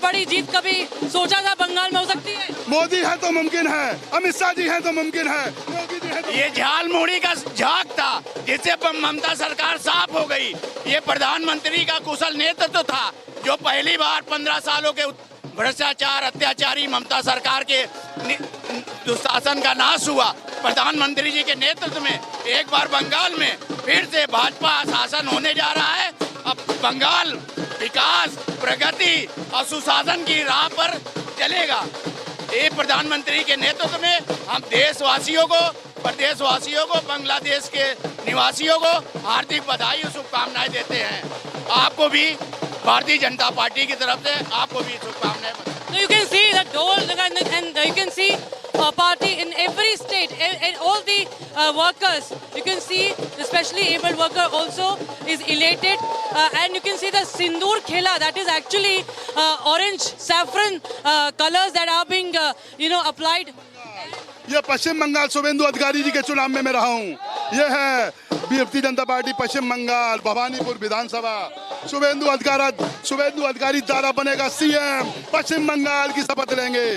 बड़ी जीत कभी सोचा था बंगाल में हो सकती है मोदी है तो मुमकिन है अमित शाह जी है तो मुमकिन है योगी जी है तो ये झालमुड़ी का झाग था जिससे ममता सरकार साफ हो गई ये प्रधानमंत्री का कुशल नेतृत्व था जो पहली बार 15 सालों के भ्रष्टाचार अत्याचारी ममता सरकार के दुशासन का नाश हुआ प्रधानमंत्री जी के नेतृत्व में एक बार बंगाल में फिर से भाजपा शासन होने जा रहा है अब बंगाल विकास प्रगति और सुशासन की राह पर चलेगा ये प्रधानमंत्री के नेतृत्व में हम देशवासियों को प्रदेशवासियों को बांग्लादेश के निवासियों को हार्दिक बधाई और शुभकामनाएं देते हैं आपको भी भारतीय जनता पार्टी की तरफ से आपको भी शुभकामनाएं So you can see that and you can see party in every state, and all the workers, you can see the specially abled worker also is elated, and you can see the sindoor khela, that is actually orange saffron colors that are being applied. ये पश्चिम बंगाल शुभेंदु अधिकारी जी के चुनाव में मैं रहा हूँ ये है भारतीय जनता पार्टी पश्चिम बंगाल भवानीपुर विधानसभा शुभेंदु अधिकारी द्वारा बनेगा सीएम पश्चिम बंगाल की शपथ लेंगे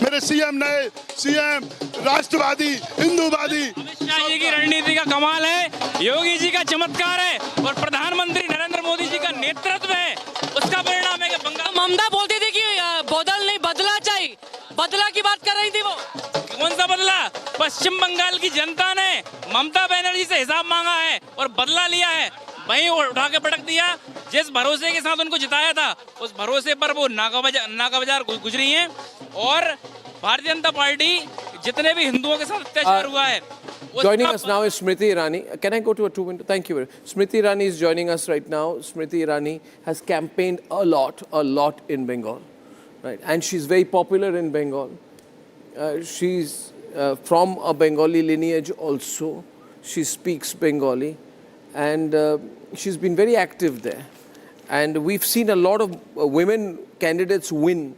मेरे सीएम नए सीएम राष्ट्रवादी हिंदूवादी अमित शाह जी की रणनीति का कमाल है योगी जी का चमत्कार है और प्रधानमंत्री नरेंद्र मोदी जी का नेतृत्व है उसका परिणाम है कि बंगाल ममता बोलती थी कि बदल नहीं बदला चाहिए बदला की बात कर रही थी वो कौन सा बदला पश्चिम बंगाल की जनता ने ममता बनर्जी से हिसाब मांगा है और बदला लिया है वहीं उठा के पटक दिया जिस भरोसे के साथ उनको जिताया था उस भरोसे पर वो नाका बाजार गुजरी हैं और भारतीय जनता पार्टी जितने भी हिंदुओं के साथ अत्याचार हुआ है Joining us now is Smriti Irani. Can I go to a two-window? Thank you. Smriti Irani is joining us right now. Smriti Irani has campaigned a lot in Bengal. Right, and she's very popular in Bengal. She's from a Bengali lineage also. She speaks Bengali, and she's been very active there. And we've seen a lot of women candidates win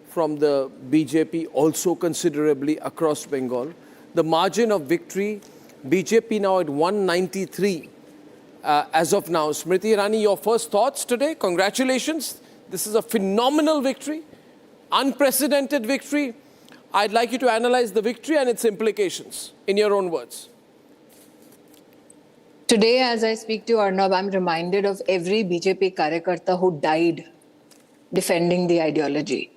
from the BJP also considerably across Bengal. The margin of victory, BJP now at 193 as of now. Smriti Irani, your first thoughts today? Congratulations. This is a phenomenal victory, unprecedented victory. I'd like you to analyze the victory and its implications in your own words. Today, as I speak to you, Arnab, I'm reminded of every BJP Karyakarta who died defending the ideology.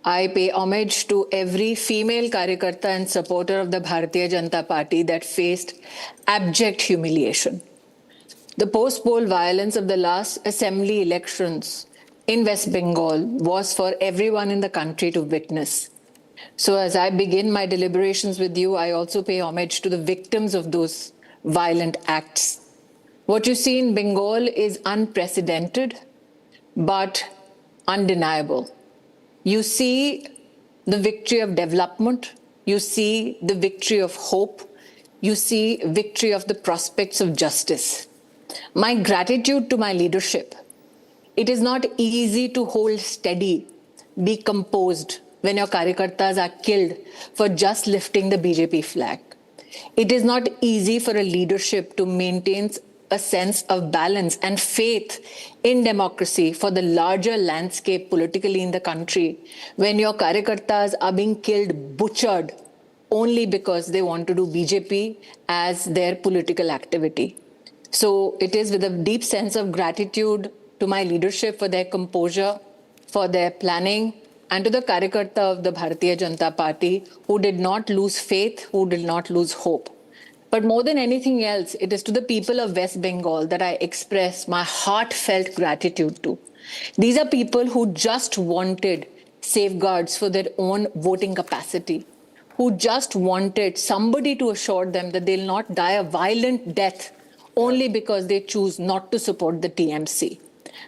I pay homage to every female Karyakarta and supporter of the Bharatiya Janata Party that faced abject humiliation. The post-poll violence of the last assembly elections in West Bengal was for everyone in the country to witness. So as I begin my deliberations with you, I also pay homage to the victims of those violent acts. What you see in Bengal is unprecedented, but undeniable. You see the victory of development, you see the victory of hope, you see victory of the prospects of justice. My gratitude to my leadership. It is not easy to hold steady, be composed when your Karyakartas are killed for just lifting the BJP flag. It is not easy for a leadership to maintain a sense of balance and faith in democracy for the larger landscape politically in the country when your Karyakartas are being killed, butchered, only because they want to do BJP as their political activity. So it is with a deep sense of gratitude to my leadership for their composure, for their planning, and to the Karyakarta of the Bharatiya Janata Party who did not lose faith, who did not lose hope. But more than anything else, it is to the people of West Bengal that I express my heartfelt gratitude to. These are people who just wanted safeguards for their own voting capacity, who just wanted somebody to assure them that they'll not die a violent death only because they choose not to support the TMC.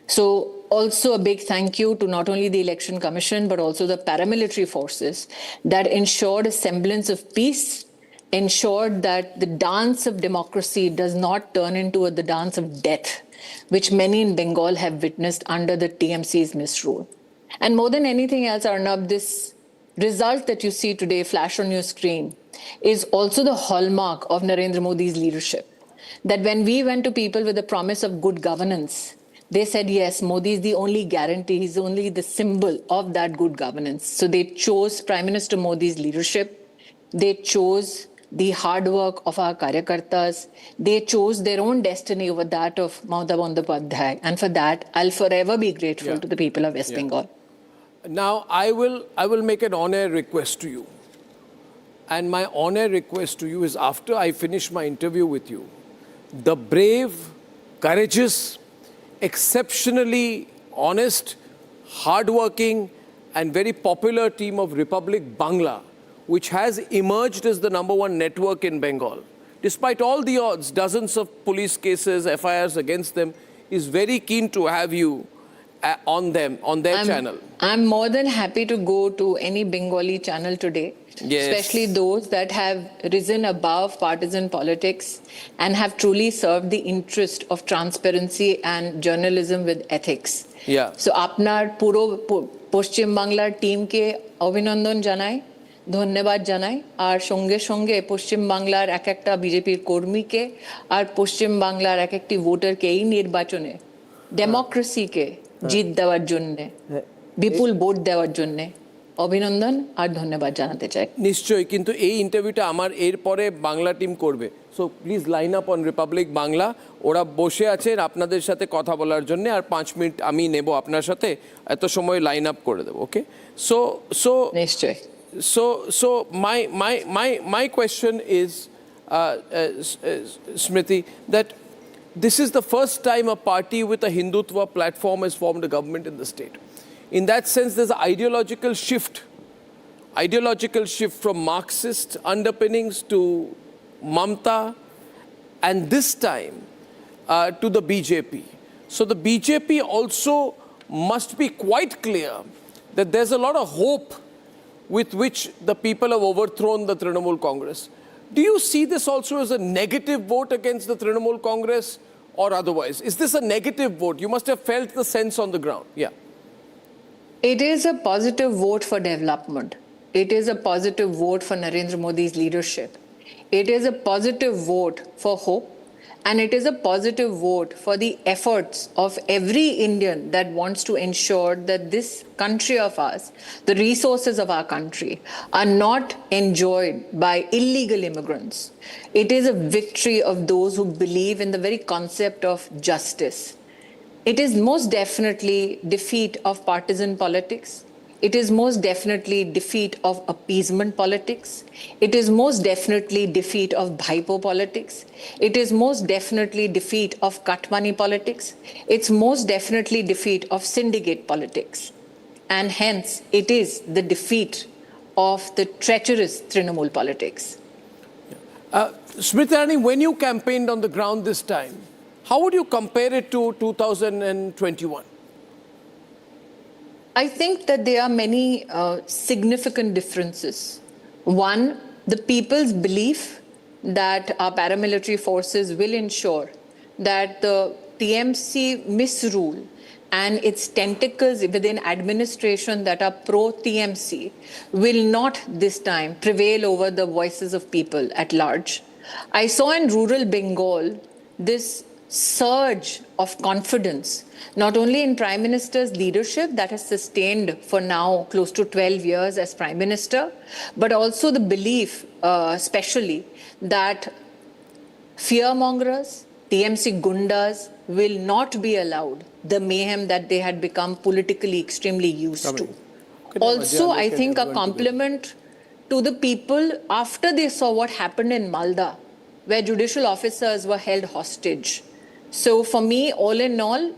So also a big thank you to not only the Election Commission, but also the paramilitary forces that ensured a semblance of peace, ensured that the dance of democracy does not turn into the dance of death, which many in Bengal have witnessed under the TMC's misrule. And more than anything else, Arnab, this result that you see today flash on your screen is also the hallmark of Narendra Modi's leadership. That when we went to people with the promise of good governance, they said, yes, Modi is the only guarantee, he's only the symbol of that good governance. So they chose Prime Minister Modi's leadership, they chose the hard work of our Karyakartas, they chose their own destiny over that of Mamata Bandyopadhyay. And for that, I'll forever be grateful to the people of West Bengal. Now, I will make an on-air request to you. And my on-air request to you is after I finish my interview with you, the brave, courageous, exceptionally honest, hardworking, and very popular team of Republic Bangla, which has emerged as the #1 network in Bengal. Despite all the odds, dozens of police cases, FIRs against them, is very keen to have you on their channel. I'm more than happy to go to any Bengali channel today, especially those that have risen above partisan politics and have truly served the interest of transparency and journalism with ethics. So আপনার পুরো পশ্চিম বাংলার টিমকে অভিনন্দন জানাই, ধন্যবাদ জানাই, আর সঙ্গে সঙ্গে পশ্চিম বাংলার এক একটা বিজেপির কর্মীকে আর পশ্চিম বাংলার এক একটি ভোটারকে এই নির্বাচনে ডেমোক্রেসিকে জিত দেওয়ার জন্য, বিপুল ভোট দেওয়ার জন্য অভিনন্দন আর ধন্যবাদ জানাতে চাই। নিশ্চয়ই, কিন্তু এই ইন্টারভিউটা আমার এরপরে বাংলা টিম করবে। So please line up on Republic Bangla. ওরা বসে আছেন আপনাদের সাথে কথা বলার জন্য, আর 5 মিনিট আমি নেব আপনার সাথে, এত সময় লাইন আপ করে দেবো। ওকে, সো নিশ্চয়ই। So my question is, Smriti, that this is the first time a party with a Hindutva platform has formed a government in the state. In that sense, there's an ideological shift from Marxist underpinnings to Mamata, and this time to the BJP. So the BJP also must be quite clear that there's a lot of hope with which the people have overthrown the Trinamul Congress. Do you see this also as a negative vote against the Trinamul Congress or otherwise? Is this a negative vote? You must have felt the sense on the ground. Yeah. It is a positive vote for development. It is a positive vote for Narendra Modi's leadership. It is a positive vote for hope. And it is a positive vote for the efforts of every Indian that wants to ensure that this country of ours, the resources of our country, are not enjoyed by illegal immigrants. It is a victory of those who believe in the very concept of justice. It is most definitely defeat of partisan politics. It is most definitely defeat of appeasement politics. It is most definitely defeat of bhaipo politics. It is most definitely defeat of cut money politics. It's most definitely defeat of syndicate politics. And hence, it is the defeat of the treacherous Trinamul politics. Smriti Irani, when you campaigned on the ground this time, how would you compare it to 2021? I think that there are many significant differences. One, the people's belief that our paramilitary forces will ensure that the TMC misrule and its tentacles within administration that are pro-TMC will not this time prevail over the voices of people at large. I saw in rural Bengal this surge of confidence, not only in Prime Minister's leadership that has sustained for now close to 12 years as Prime Minister, but also the belief, especially, that fearmongers, TMC gundas will not be allowed the mayhem that they had become politically extremely used to. Also, I think a compliment to the people after they saw what happened in Malda, where judicial officers were held hostage. So for me, all in all,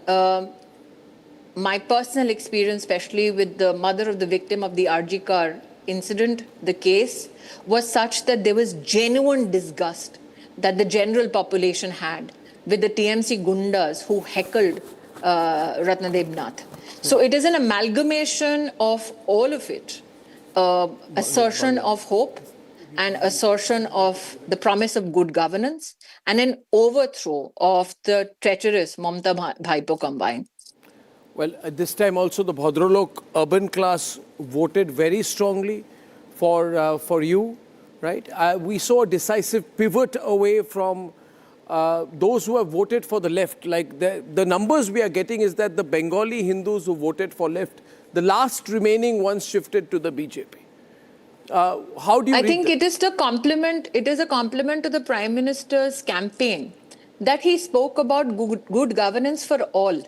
my personal experience, especially with the mother of the victim of the Adhikari incident, the case, was such that there was genuine disgust that the general population had with the TMC gundas who heckled Ratnadev Nath. So it is an amalgamation of all of it, assertion of hope, an assertion of the promise of good governance, and an overthrow of the treacherous Mamata Bhaipo combined. Well, at this time also the Bhadralok urban class voted very strongly for you, right? We saw a decisive pivot away from those who have voted for the left. Like the numbers we are getting is that the Bengali Hindus who voted for left, the last remaining ones shifted to the BJP. How do you? I think it is a compliment. It is a compliment to the Prime Minister's campaign that he spoke about good governance for all.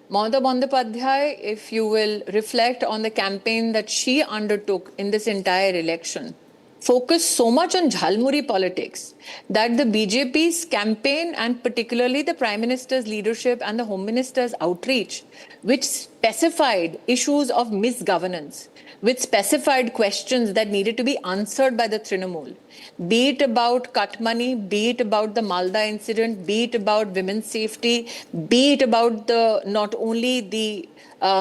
Mamata Bandyopadhyay, if you will reflect on the campaign that she undertook in this entire election, focused so much on Jhalmuri politics that the BJP's campaign and particularly the Prime Minister's leadership and the Home Minister's outreach, which specified issues of misgovernance, which specified questions that needed to be answered by the Trinamul, be it about cut money, be it about the Malda incident, be it about women's safety, be it about not only the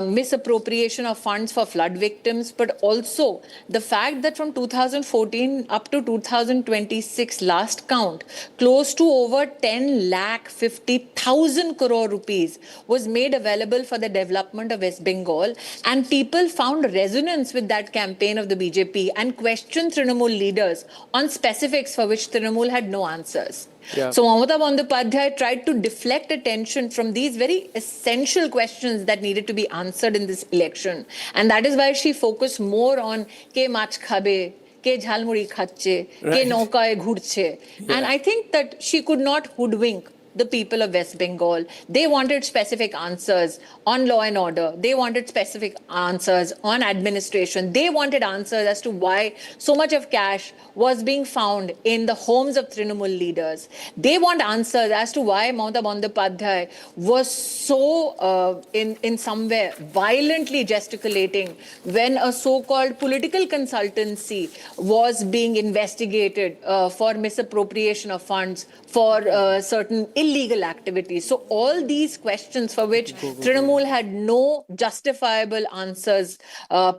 misappropriation of funds for flood victims, but also the fact that from 2014 up to 2026 last count, close to over 10,50,000 crore rupees was made available for the development of West Bengal, and people found resonance with that campaign of the BJP and questioned Trinamul leaders on specifics for which Trinamul had no answers. Yeah. So Mamata Bandyopadhyay tried to deflect attention from these very essential questions that needed to be answered in this election. And that is why she focused more on ke mach khabe, ke jhalmuri khache, ke naukaye ghurche. And I think that she could not hoodwink the people of West Bengal. They wanted specific answers on law and order. They wanted specific answers on administration. They wanted answers as to why so much of cash was being found in the homes of Trinamul leaders. They want answers as to why Mamata Bandyopadhyay was so, in somewhere, violently gesticulating when a so-called political consultancy was being investigated for misappropriation of funds for certain illegal activities. So all these questions for which Trinamul had no justifiable answers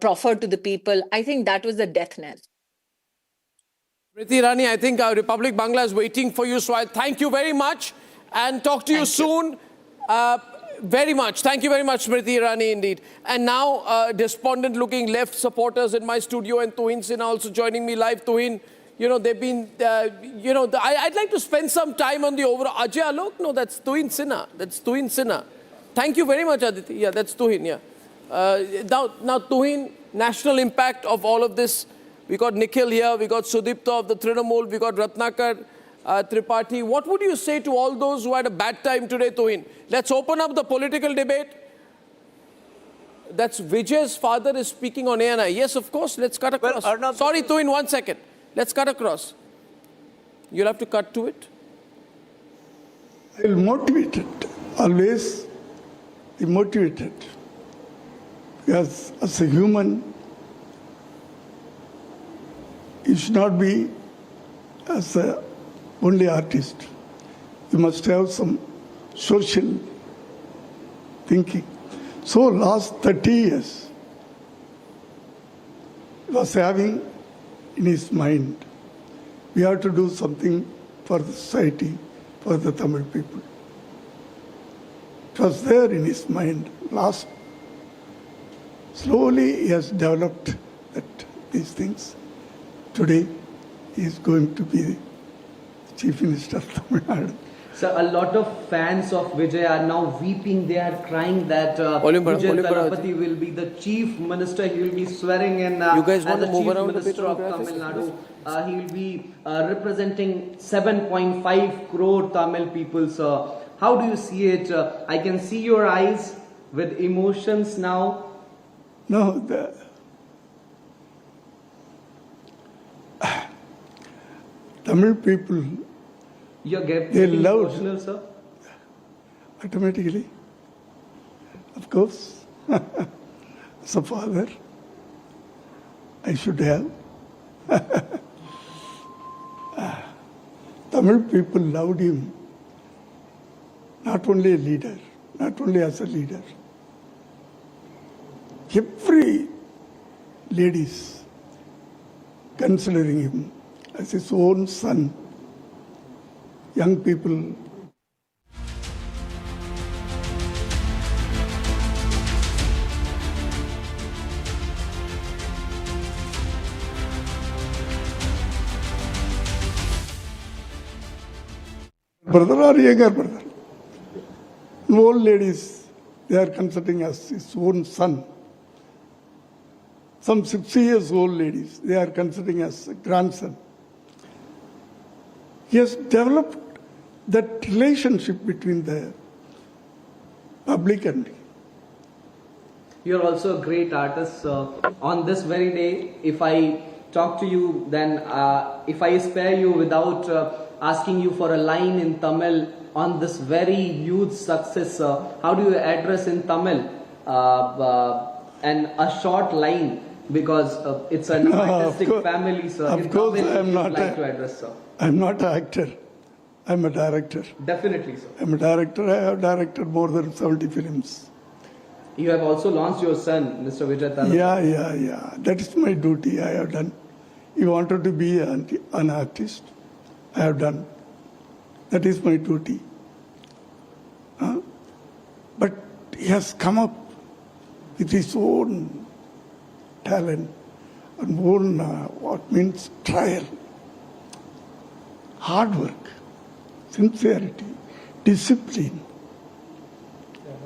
proffered to the people, I think that was the death knell. Smriti Irani, I think Republic Bangla is waiting for you, so I thank you very much and talk to you soon. Very much. Thank you very much, Smriti Irani, indeed. And now, despondent-looking left supporters in my studio, and Tuhin Sinha also joining me live. Tuhin, you know, they've been, I'd like to spend some time on the overall. Ajay Alok? No, that's Tuhin Sinha. That's Tuhin Sinha. Thank you very much, Aditi. Yeah, that's Tuhin, yeah. Now, Tuhin, national impact of all of this. We got Nikhil here, we got Sudipta of the Trinamul, we got Ratnakar Tripathi. What would you say to all those who had a bad time today, Tuhin? Let's open up the political debate. That's Vijay's father is speaking on ANI. Yes, of course, let's cut across. Well, Arnab, sorry, Tuhin, 1 second. Let's cut across. You'll have to cut to it. I'll motivate it. Always be motivated. Because as a human, you should not be as a only artist. You must have some social thinking. So last 30 years, he was having in his mind, we have to do something for the society, for the Tamil people. It was there in his mind. Slowly he has developed these things. Today, he is going to be the Chief Minister of Tamil Nadu. So a lot of fans of Vijay are now weeping. They are crying that Vijay Talapati will be the Chief Minister. He will be swearing in you guys want as to the move Chief around Minister of Tamil Nadu. He will be representing 7.5 crore Tamil people. So how do you see it? I can see your eyes with emotions now. No, Tamil people, they love emotional, sir? Automatically. Of course, as a father, I should have. Tamil people loved him, not only a leader, not only as a leader. Every ladies considering him as his own son. Young people. Brother or younger brother. Old ladies, they are considering as his own son. Some 60 years old ladies, they are considering as a grandson. He has developed that relationship between the public and You're also a great artist. On this very day, if I talk to you, then if I spare you without asking you for a line in Tamil on this very huge success, how do you address in Tamil and a short line? Because it's an artistic family, sir. Of course, I am not to address, sir. I'm not an actor. I'm a director. Definitely, sir. I'm a director. I have directed more than 70 films. You have also launched your son, Mr. Vijay Talapati. Yeah. That is my duty. I have done. He wanted to be an artist. I have done. That is my duty. But he has come up with his own talent and own what means trial, hard work, sincerity, discipline.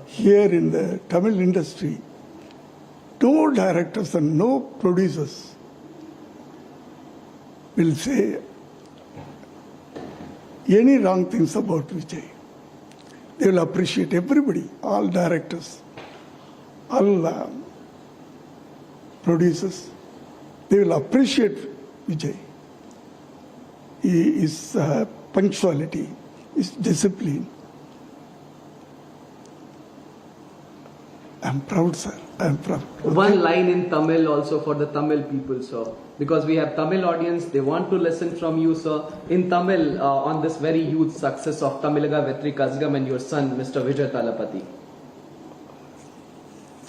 Here in the Tamil industry, no directors and no producers will say any wrong things about Vijay. They will appreciate everybody, all directors, all producers. They will appreciate Vijay. His punctuality, his discipline. I'm proud, sir. I'm proud. One line in Tamil also for the Tamil people, sir. Because we have Tamil audience, they want to listen from you, sir. In Tamil, on this very huge success of Tamilaga Vetri Kazgam and your son, Mr. Vijay Talapati.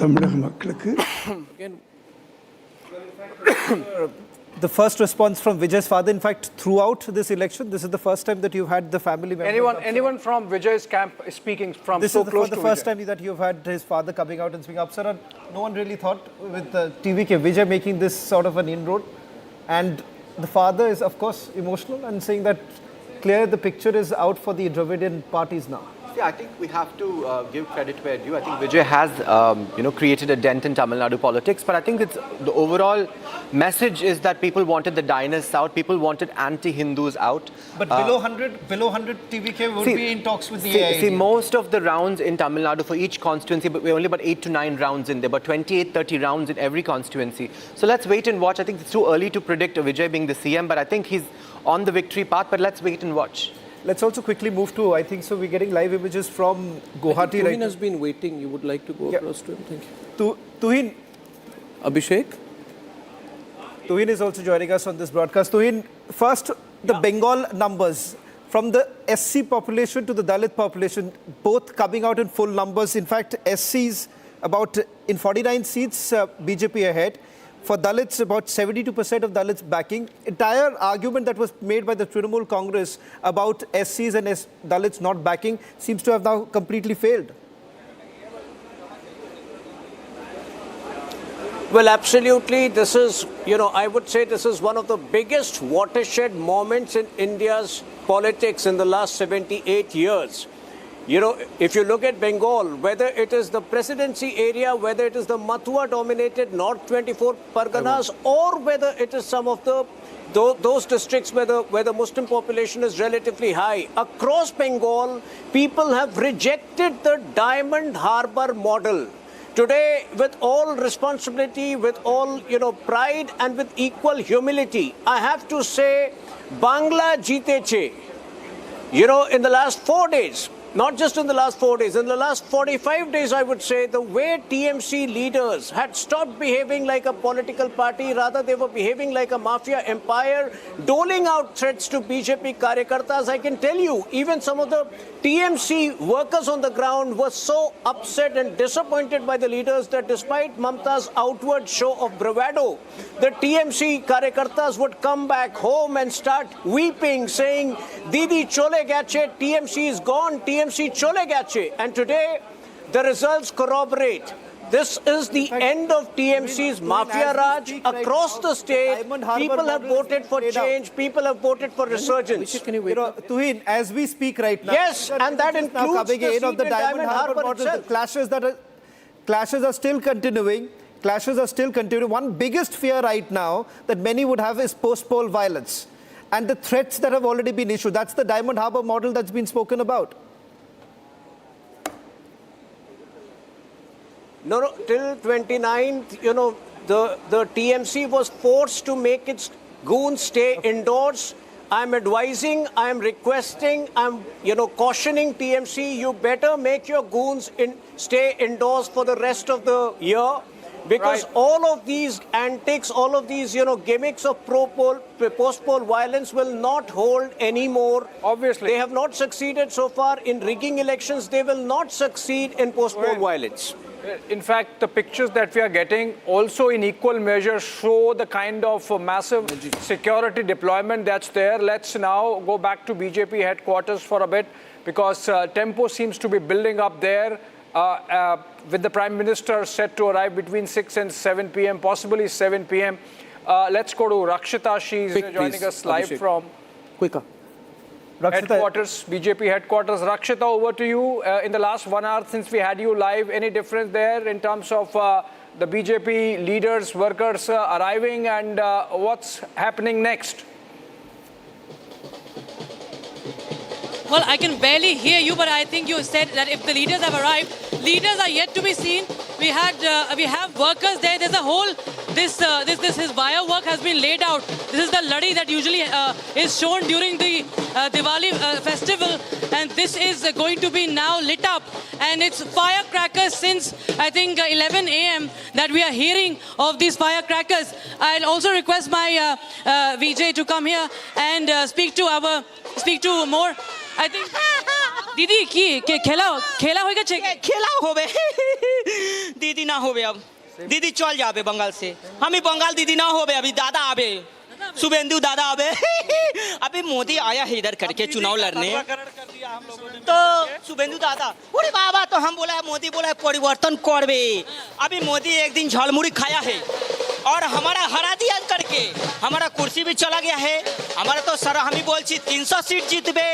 தமிழக மக்களுக்கு the first response from Vijay's father, in fact, throughout this election, this is the first time that you've had the family members. Anyone from Vijay's camp speaking from this so is close the to first Vijay. time that you've had his father coming out and speaking up. Sir, no one really thought with TVK, Vijay making this sort of an inroad. And the father is, of course, emotional and saying that clear the picture is out for the Dravidian parties now. Yeah, I think we have to give credit where due. I think Vijay has, created a dent in Tamil Nadu politics. But I think it's the overall message is that people wanted the Dynasts out. People wanted anti-Hindus out. But below 100 TVK would be in talks with the ECI. See, most of the rounds in Tamil Nadu for each constituency, but we're only about 8 to 9 rounds in there, but 28, 30 rounds in every constituency. So let's wait and watch. I think it's too early to predict Vijay being the CM, but I think he's on the victory path. But let's wait and watch. Let's also quickly move to, I think so, we're getting live images from Guwahati. Tuhin has been waiting. You would like to go across to him? Thank you. Tuhin. Abhishek? Tuhin is also joining us on this broadcast. Tuhin, first, the Bengal numbers. From the SC population to the Dalit population, both coming out in full numbers. In fact, SCs about in 49 seats, BJP ahead. For Dalits, about 72% of Dalits backing. Entire argument that was made by the Trinamul Congress about SCs and Dalits not backing seems to have now completely failed. Well, absolutely. This is, I would say this is one of the biggest watershed moments in India's politics in the last 78 years. If you look at Bengal, whether it is the presidency area, whether it is the Mathua-dominated North 24 Parganas, or whether it is some of those districts where the Muslim population is relatively high, across Bengal, people have rejected the Diamond Harbour model. Today, with all responsibility, with all pride, and with equal humility, I have to say, Bangla Jeeteche. In the last 4 days. Not just in the last 4 days, in the last 45 days, I would say, the way TMC leaders had stopped behaving like a political party, rather they were behaving like a mafia empire, doling out threats to BJP Karyakartas. I can tell you, even some of the TMC workers on the ground were so upset and disappointed by the leaders that despite Mamata's outward show of bravado, the TMC Karyakartas would come back home and start weeping, saying, Didi chole gache, TMC is gone, TMC chole gache. And today, the results corroborate. This is the end of TMC's Mafia Raj across the state. People have voted for change. People have voted for resurgence. Tuhin, as we speak right now, yes, and that includes the seat of the Diamond Harbour model. The clashes are still continuing. Clashes are still continuing. One biggest fear right now that many would have is post-poll violence and the threats that have already been issued. That's the Diamond Harbour model that's been spoken about. No, till 29th, the TMC was forced to make its goons stay indoors. I'm advising, I'm requesting, I'm, cautioning TMC, you better make your goons stay indoors for the rest of the year. Because all of these antics, all of these, gimmicks of post-poll violence will not hold anymore. Obviously. They have not succeeded so far in rigging elections. They will not succeed in post-poll violence. In fact, the pictures that we are getting also in equal measure show the kind of massive security deployment that's there. Let's now go back to BJP headquarters for a bit because tempo seems to be building up there with the Prime Minister set to arrive between 6 and 7 p.m., possibly 7 p.m. Let's go to Rakshita. She's joining us live from headquarters, BJP headquarters. Rakshita, over to you. In the last 1 hour since we had you live, any difference there in terms of the BJP leaders, workers arriving and what's happening next? Well, I can barely hear you, but I think you said that if the leaders have arrived, leaders are yet to be seen. We have workers there. There's a whole his wire work has been laid out. This is the laddi that usually is shown during the Diwali festival, and this is going to be now lit up. And it's firecrackers since, I think, 11 a.m. that we are hearing of these firecrackers. I'll also request my Vijay to come here and speak to more. I think, Didi, khela hoega che? खेला होबे दीदी ना होबे अब दीदी चल जाबे बंगाल से हम ही बंगाल दीदी ना होबे अभी दादा आबे शुभेंदु दादा आबे अभी मोदी आया है इधर करके चुनाव लड़ने तो शुभेंदु दादा अरे बाबा तो हम बोला मोदी बोला परिवर्तन करबे अभी मोदी एक दिन झलमुड़ी खाया है और हमारा हरा दिया करके हमारा कुर्सी भी चला गया है हमारा तो सर हम ही बोल छी 300 सीट जीतबे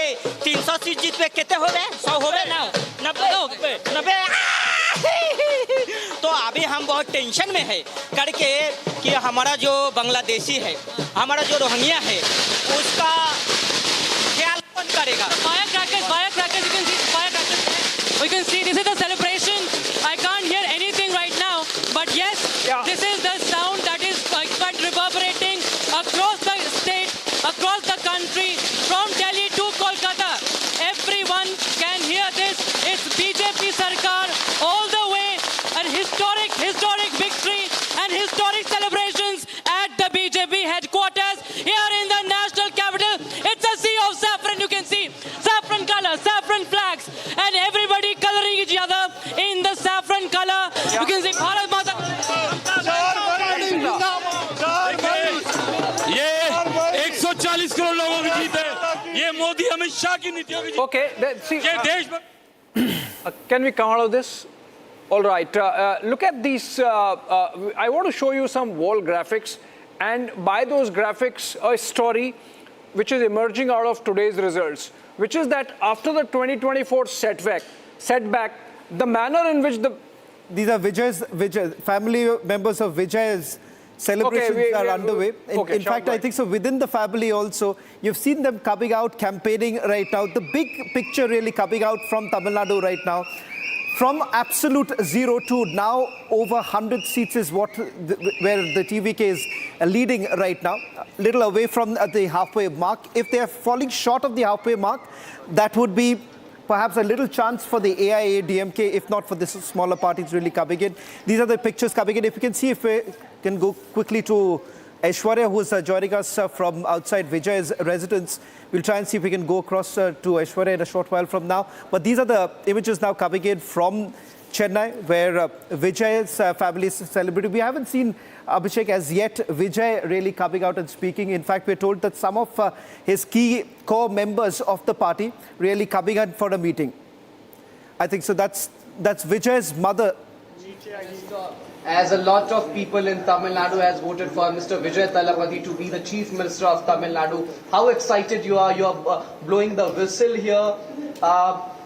300 सीट जीतबे कितने होबे 100 होबे ना 90 तो अभी हम बहुत टेंशन में है करके कि हमारा जो बांग्लादेशी है हमारा जो रोहिंग्या है उसका ख्याल कौन करेगा Firecrackers, you can see firecrackers. We can see this is the celebration. I can't hear anything right now, but yes, this is the sound that is quite reverberating across the state, across the country, from Delhi to Kolkata. Everyone can hear this. It's BJP Sarkar all the way. An historic victory and historic celebrations at the BJP headquarters here in the national capital. It's a sea of saffron, you can see. Saffron color, saffron flags, and everybody coloring each other in the saffron color. You can see Bharat Mata. ये 140 करोड़ लोगों की जीत है ये मोदी अमित शाह की नीतियों की जीत Okay, see, ये देश can we come out of this? All right, look at these. I want to show you some wall graphics, and by those graphics, a story which is emerging out of today's results, which is that after the 2024 setback, the manner in which these are Vijay family members of Vijay's celebrations are underway. In fact, I think so within the family also, you've seen them coming out, campaigning right now. The big picture really coming out from Tamil Nadu right now. From absolute zero to now over 100 seats is where the TVK is leading right now, little away from the halfway mark. If they are falling short of the halfway mark, that would be perhaps a little chance for the AIA, DMK, if not for this smaller parties really coming in. These are the pictures coming in. If you can see, if we can go quickly to Aishwarya, who is joining us from outside Vijay's residence. We'll try and see if we can go across to Aishwarya in a short while from now. But these are the images now coming in from Chennai, where Vijay's family is celebrating. We haven't seen Abhishek as yet, Vijay really coming out and speaking. In fact, we're told that some of his key core members of the party really coming in for a meeting. I think so. That's Vijay's mother. As a lot of people in Tamil Nadu has voted for Mr. Vijay Thalapathy to be the Chief Minister of Tamil Nadu. How excited you are? You are blowing the whistle here.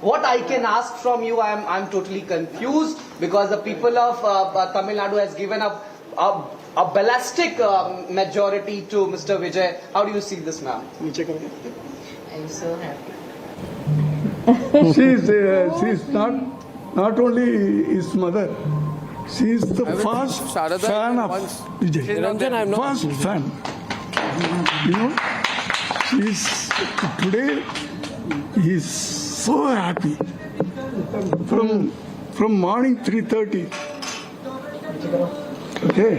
What I can ask from you, I'm totally confused because the people of Tamil Nadu has given up a ballistic majority to Mr. Vijay. How do you see this, ma'am? I'm so happy. She's not only his mother. She is the first fan of Vijay. First fan. You know, today he is so happy. From morning 3:30. Okay.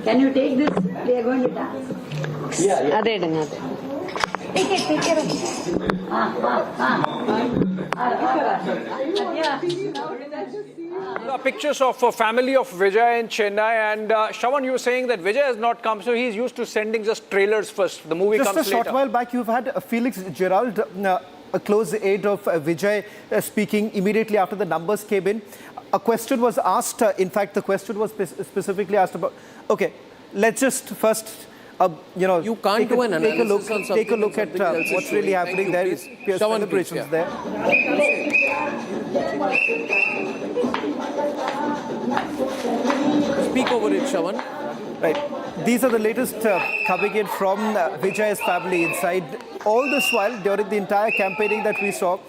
Can you take this? We are going to dance. Yeah. Take it. Pictures of a family of Vijay in Chennai, and Shravan, you were saying that Vijay has not come, so he's used to sending just trailers first. The movie comes later. Just a short while back, you've had Felix Gerald, a close aide of Vijay, speaking immediately after the numbers came in. A question was asked, in fact, the question was specifically asked about, okay, let's just first, you can't do an analysis on something. Take a look at what's really happening there. There's celebrations there. Speak over it, Shravan. Right. These are the latest coming in from Vijay's family inside. All this while, during the entire campaigning that we saw,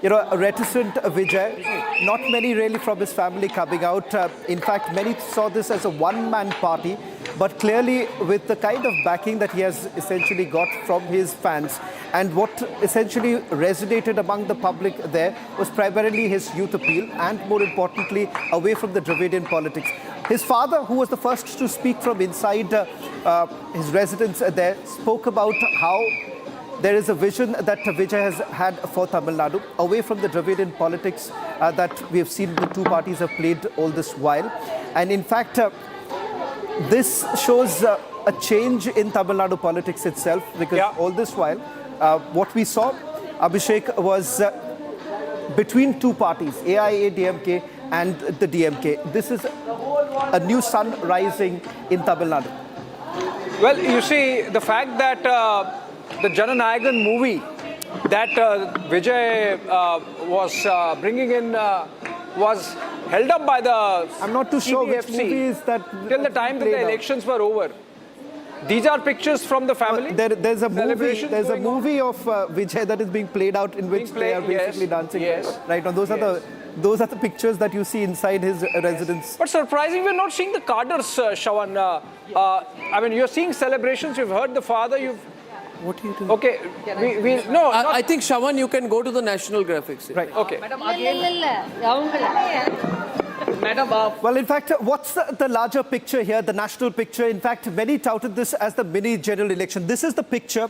a reticent Vijay, not many really from his family coming out. In fact, many saw this as a one-man party. But clearly, with the kind of backing that he has essentially got from his fans, and what essentially resonated among the public there was primarily his youth appeal and, more importantly, away from the Dravidian politics. His father, who was the first to speak from inside his residence there, spoke about how there is a vision that Vijay has had for Tamil Nadu, away from the Dravidian politics that we have seen the two parties have played all this while. And in fact, this shows a change in Tamil Nadu politics itself, because all this while, what we saw, Abhishek, was between two parties, AIA-DMK and the DMK. This is a new sun rising in Tamil Nadu. Well, you see, the fact that the Jananayagan movie that Vijay was bringing in was held up by the I'm not too sure which movie is that till the time that the elections were over. These are pictures from the family. There's a movie of Vijay that is being played out in which they are basically dancing. Right now, those are the pictures that you see inside his residence. But surprisingly, we're not seeing the cadres, Shawan. I mean, you're seeing celebrations. You've heard the father. What are you doing? Okay, I think Shawan, you can go to the national graphics. Right. Okay. Madam, well, in fact, what's the larger picture here, the national picture? In fact, many touted this as the mini general election. This is the picture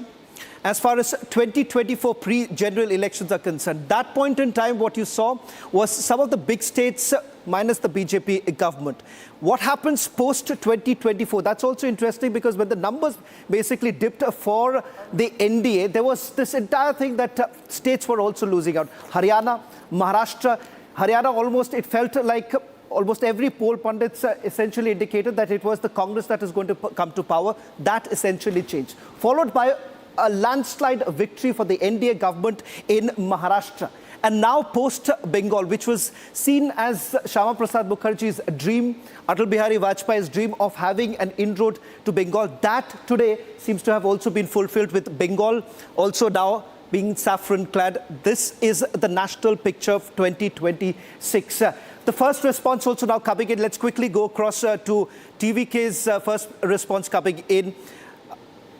as far as 2024 pre-general elections are concerned. That point in time, what you saw was some of the big states minus the BJP government. What happens post-2024? That's also interesting, because when the numbers basically dipped for the NDA, there was this entire thing that states were also losing out. Haryana, Maharashtra. Haryana, almost, it felt like almost every poll pundits essentially indicated that it was the Congress that is going to come to power. That essentially changed. Followed by a landslide victory for the NDA government in Maharashtra. And now post-Bengal, which was seen as Shyama Prasad Mukherjee's dream, Atal Bihari Vajpayee's dream of having an inroad to Bengal, that today seems to have also been fulfilled, with Bengal also now being saffron-clad. This is the national picture of 2026. The first response also now coming in. Let's quickly go across to TVK's first response coming in.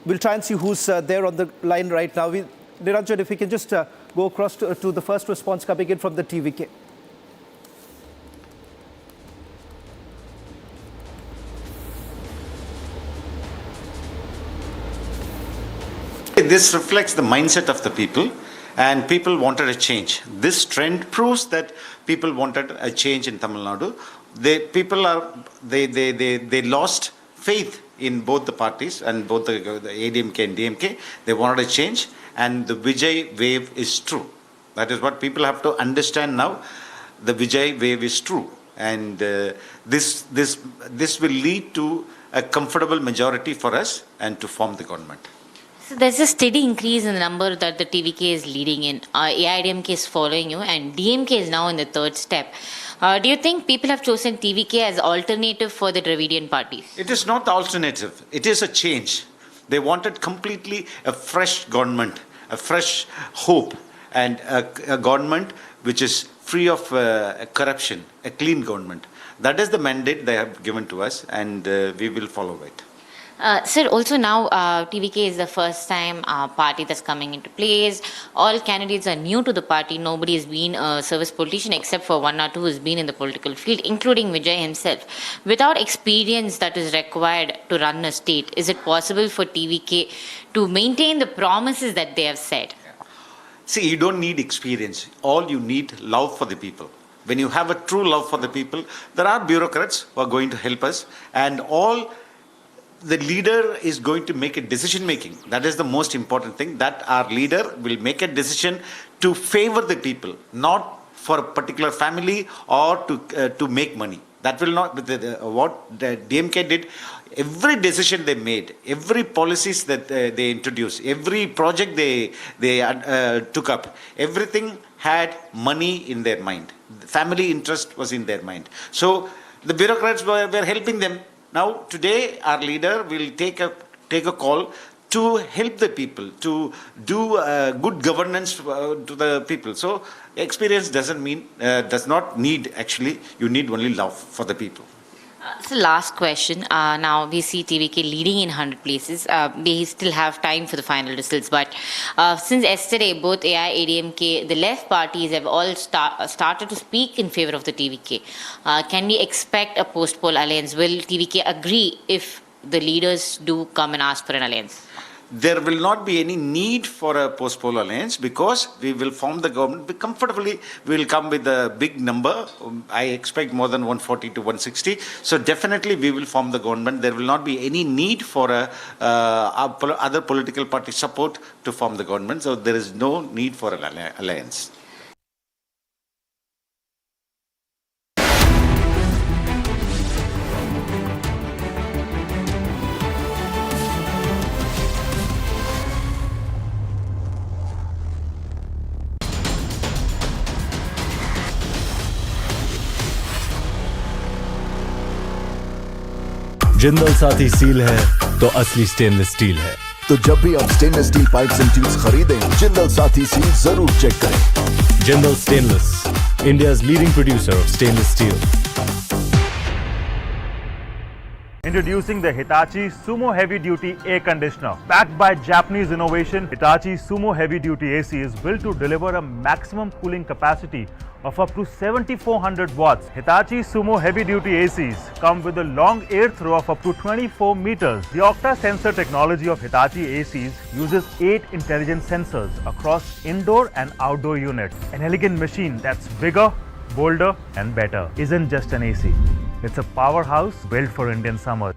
We'll try and see who's there on the line right now. Niranjan, if we can just go across to the first response coming in from the TVK. This reflects the mindset of the people, and people wanted a change. This trend proves that people wanted a change in Tamil Nadu. They lost faith in both the parties, and both the ADMK and DMK. They wanted a change, and the Vijay wave is true. That is what people have to understand now. The Vijay wave is true, and this will lead to a comfortable majority for us and to form the government. So there's a steady increase in the number that the TVK is leading in. AIDMK is following you, and DMK is now in the third step. Do you think people have chosen TVK as alternative for the Dravidian parties? It is not the alternative. It is a change. They wanted completely a fresh government, a fresh hope, and a government which is free of corruption, a clean government. That is the mandate they have given to us, and we will follow it. Sir, also now TVK is the first time party that's coming into place. All candidates are new to the party. Nobody has been a service politician except for one or two who's been in the political field, including Vijay himself. Without experience that is required to run a state, is it possible for TVK to maintain the promises that they have said? See, you don't need experience. All you need love for the people. When you have a true love for the people, there are bureaucrats who are going to help us, and the leader is going to make a decision making. That is the most important thing, that our leader will make a decision to favor the people, not for a particular family or to make money. That will not be what the DMK did. Every decision they made, every policies that they introduced, every project they took up, everything had money in their mind. Family interest was in their mind. So the bureaucrats were helping them. Now, today, our leader will take a call to help the people, to do good governance to the people. So, experience does not need, actually, you need only love for the people. It's the last question. Now we see TVK leading in 100 places. They still have time for the final results. But since yesterday, both AI, ADMK, the left parties have all started to speak in favor of the TVK. Can we expect a post-poll alliance? Will TVK agree if the leaders do come and ask for an alliance? There will not be any need for a post-poll alliance because we will form the government comfortably. We will come with a big number. I expect more than 140 to 160. So definitely we will form the government. There will not be any need for other political party support to form the government. So there is no need for an alliance. Jindal Saathi seal है तो असली stainless steel है। तो जब भी आप stainless steel pipes and tubes खरीदें, Jindal Saathi seal जरूर चेक करें। जिंदल स्टेनलेस, इंडिया's leading producer of stainless steel. Introducing the Hitachi Sumo Heavy Duty Air Conditioner. Backed by Japanese innovation, Hitachi Sumo Heavy Duty AC is built to deliver a maximum cooling capacity of up to 7400 watts. Hitachi Sumo Heavy Duty ACs come with a long air throw of up to 24 meters. The Octa sensor technology of Hitachi ACs uses 8 intelligent sensors across indoor and outdoor units. An elegant machine that's bigger, bolder and better. Isn't just an AC. It's a powerhouse built for Indian summer.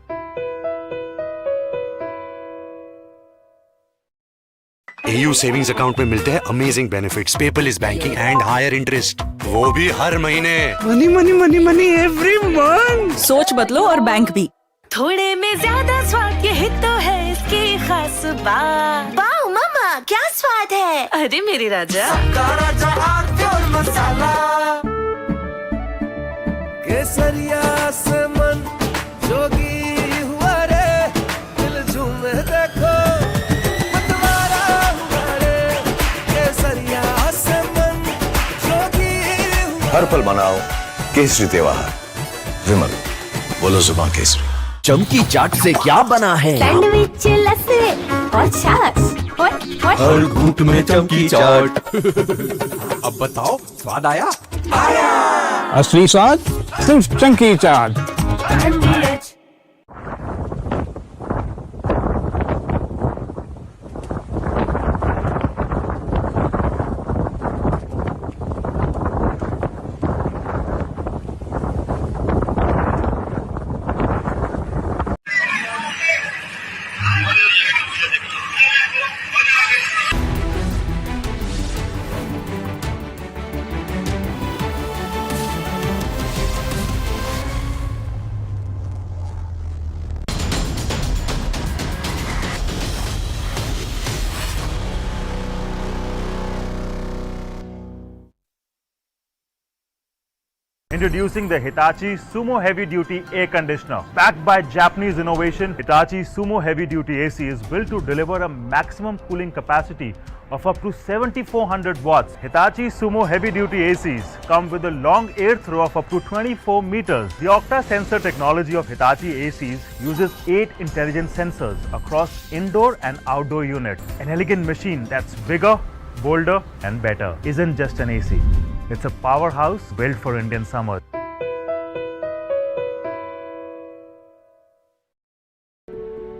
AU savings account में मिलते हैं amazing benefits, paperless banking and higher interest, वो भी हर महीने। Money money money money every month. सोच बदलो और बैंक भी। थोड़े में ज्यादा स्वाद, यही तो है इसकी खास बात। वाओ मामा, क्या स्वाद है? अरे मेरे राजा, राजा और मसाला केसरिया से मन जोगी हुआ रे, दिल झूमे देखो मतवारा हुआ रे, केसरिया से मन जोगी हुआ। हर पल मनाओ केसरी त्योहार। विमल, बोलो जुबान केसरी। चमकी चाट से क्या बना है? सैंडविच, लस्सी और छाछ। हर घूंट में चमकी चाट। अब बताओ, स्वाद आया? आया। असली स्वाद सिर्फ चमकी चाट। Introducing the Hitachi Sumo Heavy Duty Air Conditioner. Backed by Japanese innovation, Hitachi Sumo Heavy Duty AC is built to deliver a maximum cooling capacity of up to 7400 watts. Hitachi Sumo Heavy Duty ACs come with a long air throw of up to 24 meters. The Octa sensor technology of Hitachi ACs uses 8 intelligent sensors across indoor and outdoor units. An elegant machine that's bigger, bolder and better. Isn't just an AC. It's a powerhouse built for Indian summer.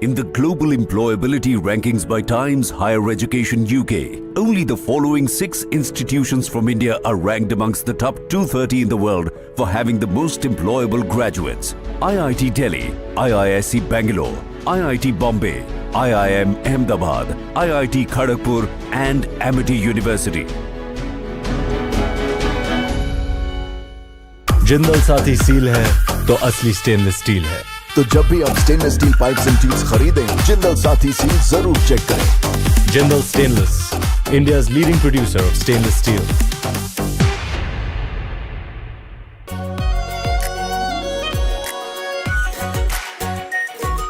In the global employability rankings by Times Higher Education UK, only the following 6 institutions from India are ranked amongst the top 230 in the world for having the most employable graduates. IIT Delhi, IISc Bangalore, IIT Bombay, IIM Ahmedabad, IIT Kharagpur and Amity University. Jindal Saathi seal है तो असली stainless steel है। तो जब भी आप stainless steel pipes and tubes खरीदें, Jindal Saathi seal जरूर चेक करें। जिंदल स्टेनलेस, इंडिया's leading producer of stainless steel.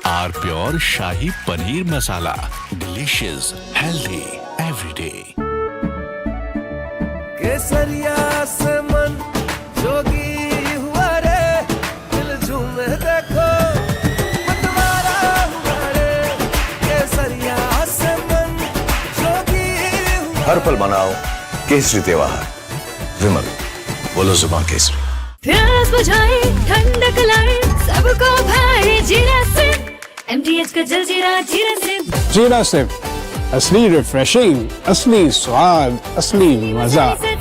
R pure shahi paneer masala, delicious, healthy everyday. केसरिया से मन जोगी हुआ रे, दिल झूमे देखो पल मनाओ केसरी त्योहार। विमल, बोलो जुबान केसरी। प्यास बुझाए ठंडक लाए सबको भाई जीरा से MTH का जल जीरा जीरा से। जीरा से असली रिफ्रेशिंग, असली स्वाद, असली मजा। MTH।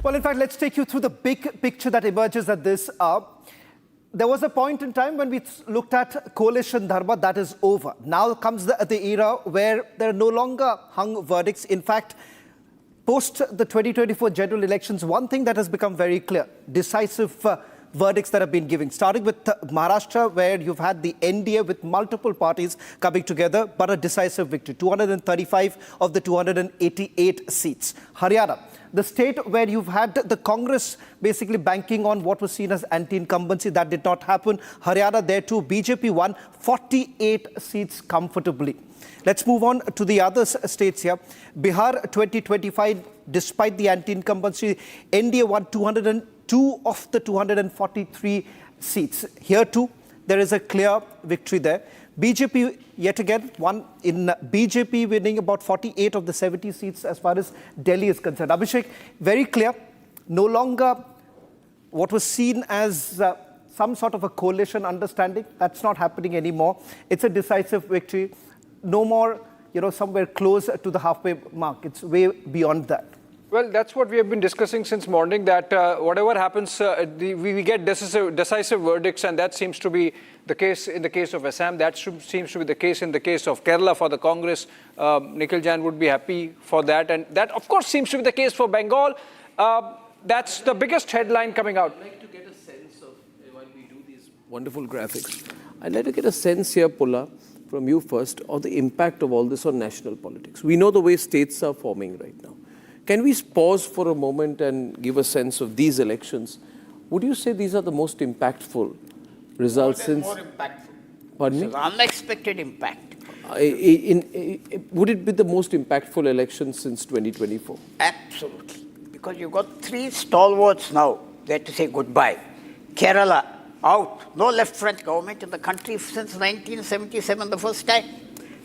Well, in fact, let's take you through the big picture that emerges at this. There was a point in time when we looked at coalition dharma. That is over. Now comes the era where there are no longer hung verdicts. In fact, post the 2024 general elections, one thing that has become very clear, decisive verdicts that have been given, starting with Maharashtra, where you've had the NDA with multiple parties coming together, but a decisive victory, 235 of the 288 seats. Haryana, the state where you've had the Congress basically banking on what was seen as anti-incumbency. That did not happen. Haryana, there too, BJP won 48 seats comfortably. Let's move on to the other states here. Bihar 2025, despite the anti-incumbency, NDA won 202 of the 243 seats. Here too, there is a clear victory there. BJP, yet again, won in BJP winning about 48 of the 70 seats as far as Delhi is concerned. Abhishek, very clear, no longer what was seen as some sort of a coalition understanding. That's not happening anymore. It's a decisive victory. No more, somewhere close to the halfway mark. It's way beyond that. Well, that's what we have been discussing since morning, that whatever happens, we get decisive verdicts, and that seems to be the case in the case of Assam. That seems to be the case in the case of Kerala for the Congress. Nikhil Jain would be happy for that. And that, of course, seems to be the case for Bengal. That's the biggest headline coming out. I'd like to get a sense of, while we do these wonderful graphics, I'd like to get a sense here, Pulla, from you first, of the impact of all this on national politics. We know the way states are forming right now. Can we pause for a moment and give a sense of these elections? Would you say these are the most impactful results since? More impactful. Pardon me? It's an unexpected impact. Would it be the most impactful election since 2024? Absolutely. Because you've got three stalwarts now there to say goodbye. Kerala, out. No left front government in the country since 1977, the first time.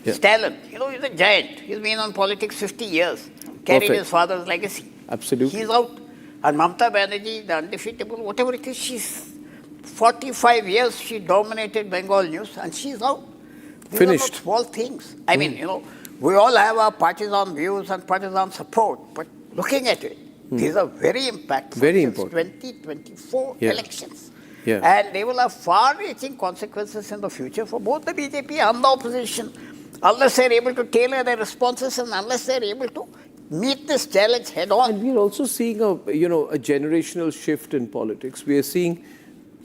Yeah. Stalin, he's a giant. He's been on politics 50 years. Carried his father's legacy. Absolutely. He's out. And Mamata Banerjee, the undefeatable, whatever it is, she's 45 years she dominated Bengal news and she's out. These Finished. are not small things. I mean, we all have our partisan views and partisan support, but looking at it, these are very impactful. Very important. 2024 elections. Yeah. And they will have far-reaching consequences in the future for both the BJP and the opposition, unless they're able to tailor their responses and unless they're able to meet this challenge head-on. And we're also seeing a generational shift in politics. We are seeing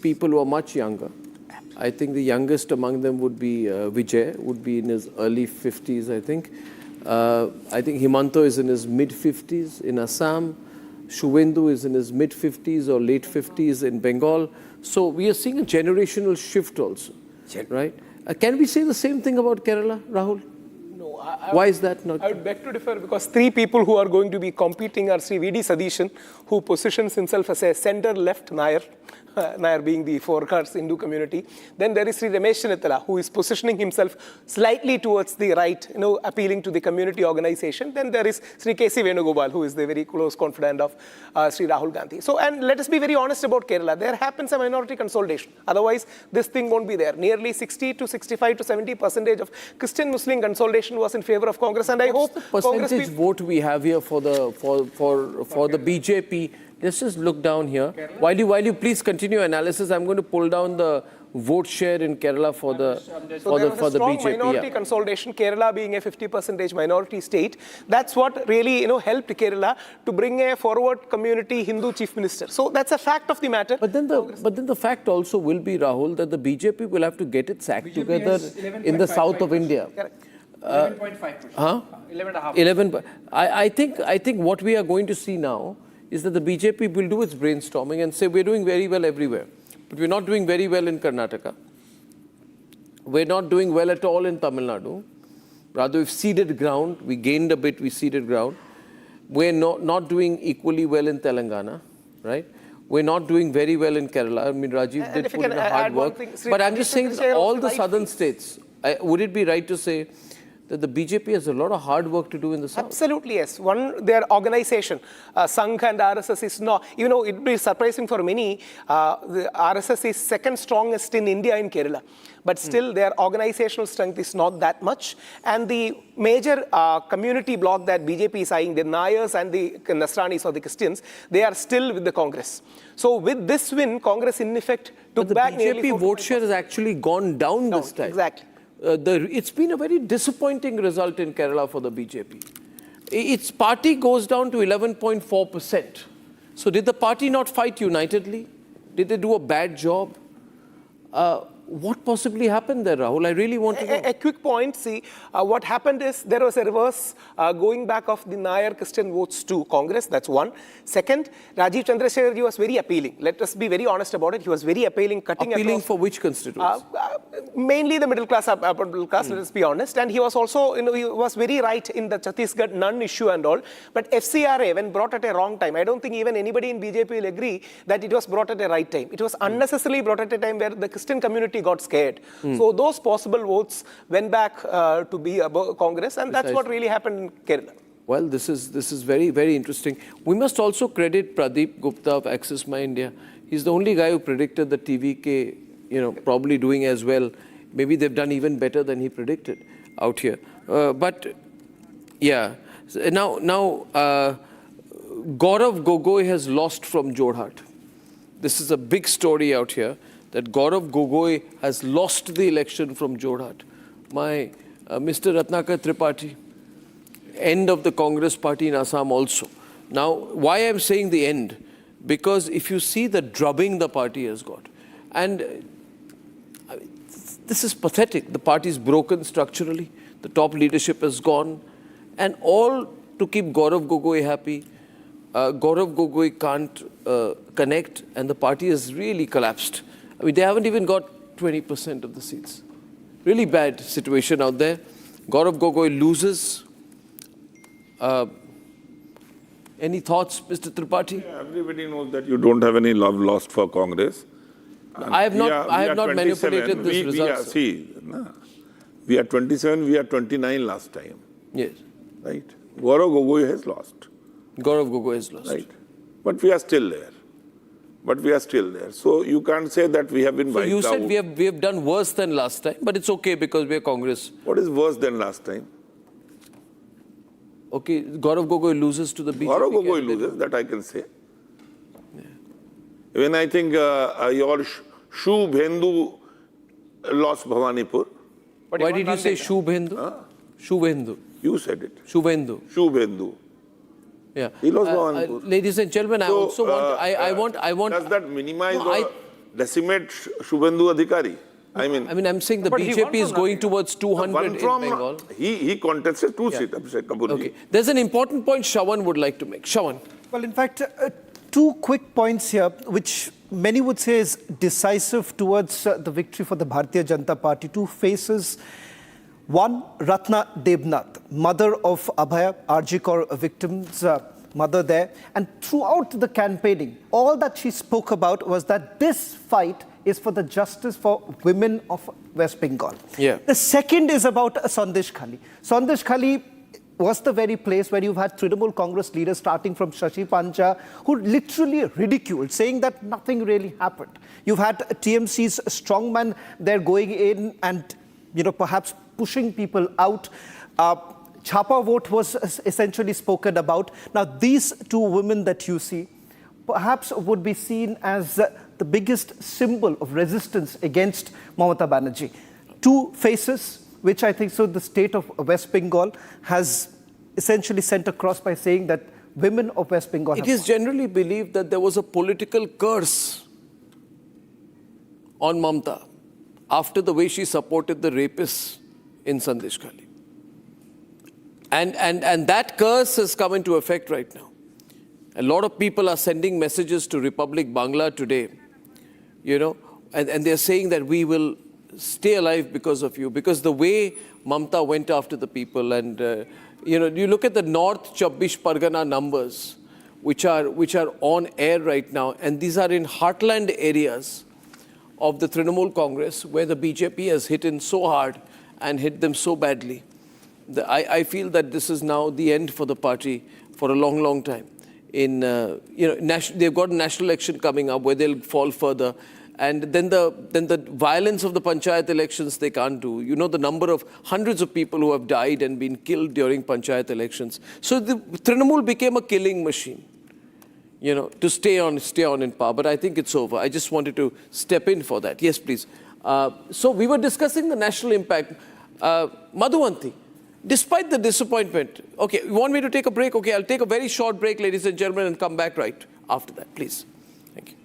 people who are much younger. I think the youngest among them would be Vijay, would be in his early 50s, I think. I think Himanta is in his mid-50s in Assam. Suvendu is in his mid-50s or late 50s in Bengal. So we are seeing a generational shift also, right? Can we say the same thing about Kerala, Rahul? No. Why is that not? I would beg to differ because three people who are going to be competing are Sri V.D. Sadishan, who positions himself as a center-left Nair, Nair being the forecast Hindu community. Then there is Sri Ramesh Chinnathila, who is positioning himself slightly towards the right, appealing to the community organization. Then there is Sri K.C. Venugopal, who is the very close confidant of Sri Rahul Gandhi. So, and let us be very honest about Kerala. There happens a minority consolidation. Otherwise, this thing won't be there. Nearly 60 to 65 to 70% of Christian-Muslim consolidation was in favor of Congress, and I hope the percentage vote we have here for the BJP. Let's just look down here. While you please continue analysis, I'm going to pull down the vote share in Kerala for the strong BJP. Minority consolidation, Kerala being a 50% minority state. That's what really helped Kerala to bring a forward community Hindu chief minister. So that's a fact of the matter. But then the fact also will be, Rahul, that the BJP will have to get its act together in the south of India. Correct. 11.5%. Huh? 11.5%. 11. I think what we are going to see now is that the BJP will do its brainstorming and say we're doing very well everywhere, but we're not doing very well in Karnataka. We're not doing well at all in Tamil Nadu. Rather, we've ceded ground. We gained a bit. We ceded ground. We're not doing equally well in Telangana, right? We're not doing very well in Kerala. I mean, Rajiv did put in a hard work. But I'm just saying that all the southern states, would it be right to say that the BJP has a lot of hard work to do in the south? Absolutely, yes. One, their organization, Sangh and RSS is not, it would be surprising for many, the RSS is second strongest in India in Kerala. But still, their organizational strength is not that much. And the major community bloc that BJP is eyeing, the Nayars and the Nasranis or the Christians, they are still with the Congress. So with this win, Congress in effect took back nearly 45%. The BJP vote share has actually gone down this time. Exactly. It's been a very disappointing result in Kerala for the BJP. Its party goes down to 11.4%. So did the party not fight unitedly? Did they do a bad job? What possibly happened there, Rahul? I really want to know. A quick point, see, what happened is there was a reverse going back of the Nair Christian votes to Congress, that's one. Second, Rajiv Chandrasekharji was very appealing. Let us be very honest about it. He was very appealing, cutting appealing across. For which constituents? Mainly the middle class, upper middle class, let us be honest. And he was also, he was very right in the Chhattisgarh none issue and all. But FCRA, when brought at a wrong time, I don't think even anybody in BJP will agree that it was brought at a right time. It was unnecessarily brought at a time where the Christian community got scared. So those possible votes went back to be above Congress, and that's what really happened in Kerala. Well, this is very, very interesting. We must also credit Pradeep Gupta of Access My India. He's the only guy who predicted the TVK, probably doing as well. Maybe they've done even better than he predicted out here. But yeah, now Gaurav Gogoi has lost from Jorhat. This is a big story out here, that Gaurav Gogoi has lost the election from Jorhat. My Mr. Ratnakar Tripathi, end of the Congress party in Assam also. Now, why I'm saying the end? Because if you see the drubbing the party has got, and this is pathetic. The party is broken structurally. The top leadership has gone, and all to keep Gaurav Gogoi happy. Gaurav Gogoi can't connect, and the party has really collapsed. I mean, they haven't even got 20% of the seats. Really bad situation out there. Gaurav Gogoi loses. Any thoughts, Mr. Tripathi? Yeah, everybody knows that you don't have any love lost for Congress. And I have not manipulated this result. We are 27, we are 29 last time. Yes. Right? Gaurav Gogoi has lost. Gaurav Gogoi has lost. Right. But we are still there. So you can't say that we have been wiped out. So you said we have done worse than last time, but it's okay because we are Congress. What is worse than last time? Okay, Gaurav Gogoi loses to the BJP. Gaurav Gogoi loses, that I can say. Yeah. Even I think your Suvendu lost Bhawanipur. Why did you say Suvendu? Huh? Suvendu. You said it. Suvendu. Yeah. He lost Bhawanipur. Ladies and gentlemen, I also want, I want. Does that minimize or decimate Suvendu Adhikari? I mean, I'm saying the BJP is going towards 200 in Bengal. He contested two seats, Abhishek Kapoor. Okay. There's an important point Shravan would like to make. Shravan. Well, in fact, two quick points here, which many would say is decisive towards the victory for the Bharatiya Janata Party. Two faces. One, Ratna Debnath, mother of Abhaya, Arjikar victims, mother there. And throughout the campaigning, all that she spoke about was that this fight is for the justice for women of West Bengal. Yeah. The second is about Sandesh Khali. Sandesh Khali was the very place where you've had Trinamul Congress leaders starting from Shashi Panja, who literally ridiculed, saying that nothing really happened. You've had TMC's strongman there going in and, perhaps pushing people out. Chapa vote was essentially spoken about. Now, these two women that you see perhaps would be seen as the biggest symbol of resistance against Mamata Banerjee. Two faces, which I think the state of West Bengal has essentially sent across by saying that women of West Bengal It is generally believed that there was a political curse on Mamata after the way she supported the rapists in Sandesh Khali. And that curse has come into effect right now. A lot of people are sending messages to Republic Bangla today, and they're saying that we will stay alive because of you, because the way Mamata went after the people. And, you look at the North Chabbish Pargana numbers, which are on air right now, and these are in heartland areas of the Trinamul Congress, where the BJP has hit in so hard and hit them so badly. I feel that this is now the end for the party for a long, long time. They've got a national election coming up where they'll fall further. And then the violence of the panchayat elections they can't do. The number of hundreds of people who have died and been killed during panchayat elections. So the Trinamul became a killing machine, to stay on in power. But I think it's over. I just wanted to step in for that. Yes, please. So we were discussing the national impact. Madhuvanti, despite the disappointment, okay, you want me to take a break? Okay, I'll take a very short break, ladies and gentlemen, and come back right after that, please. Thank you.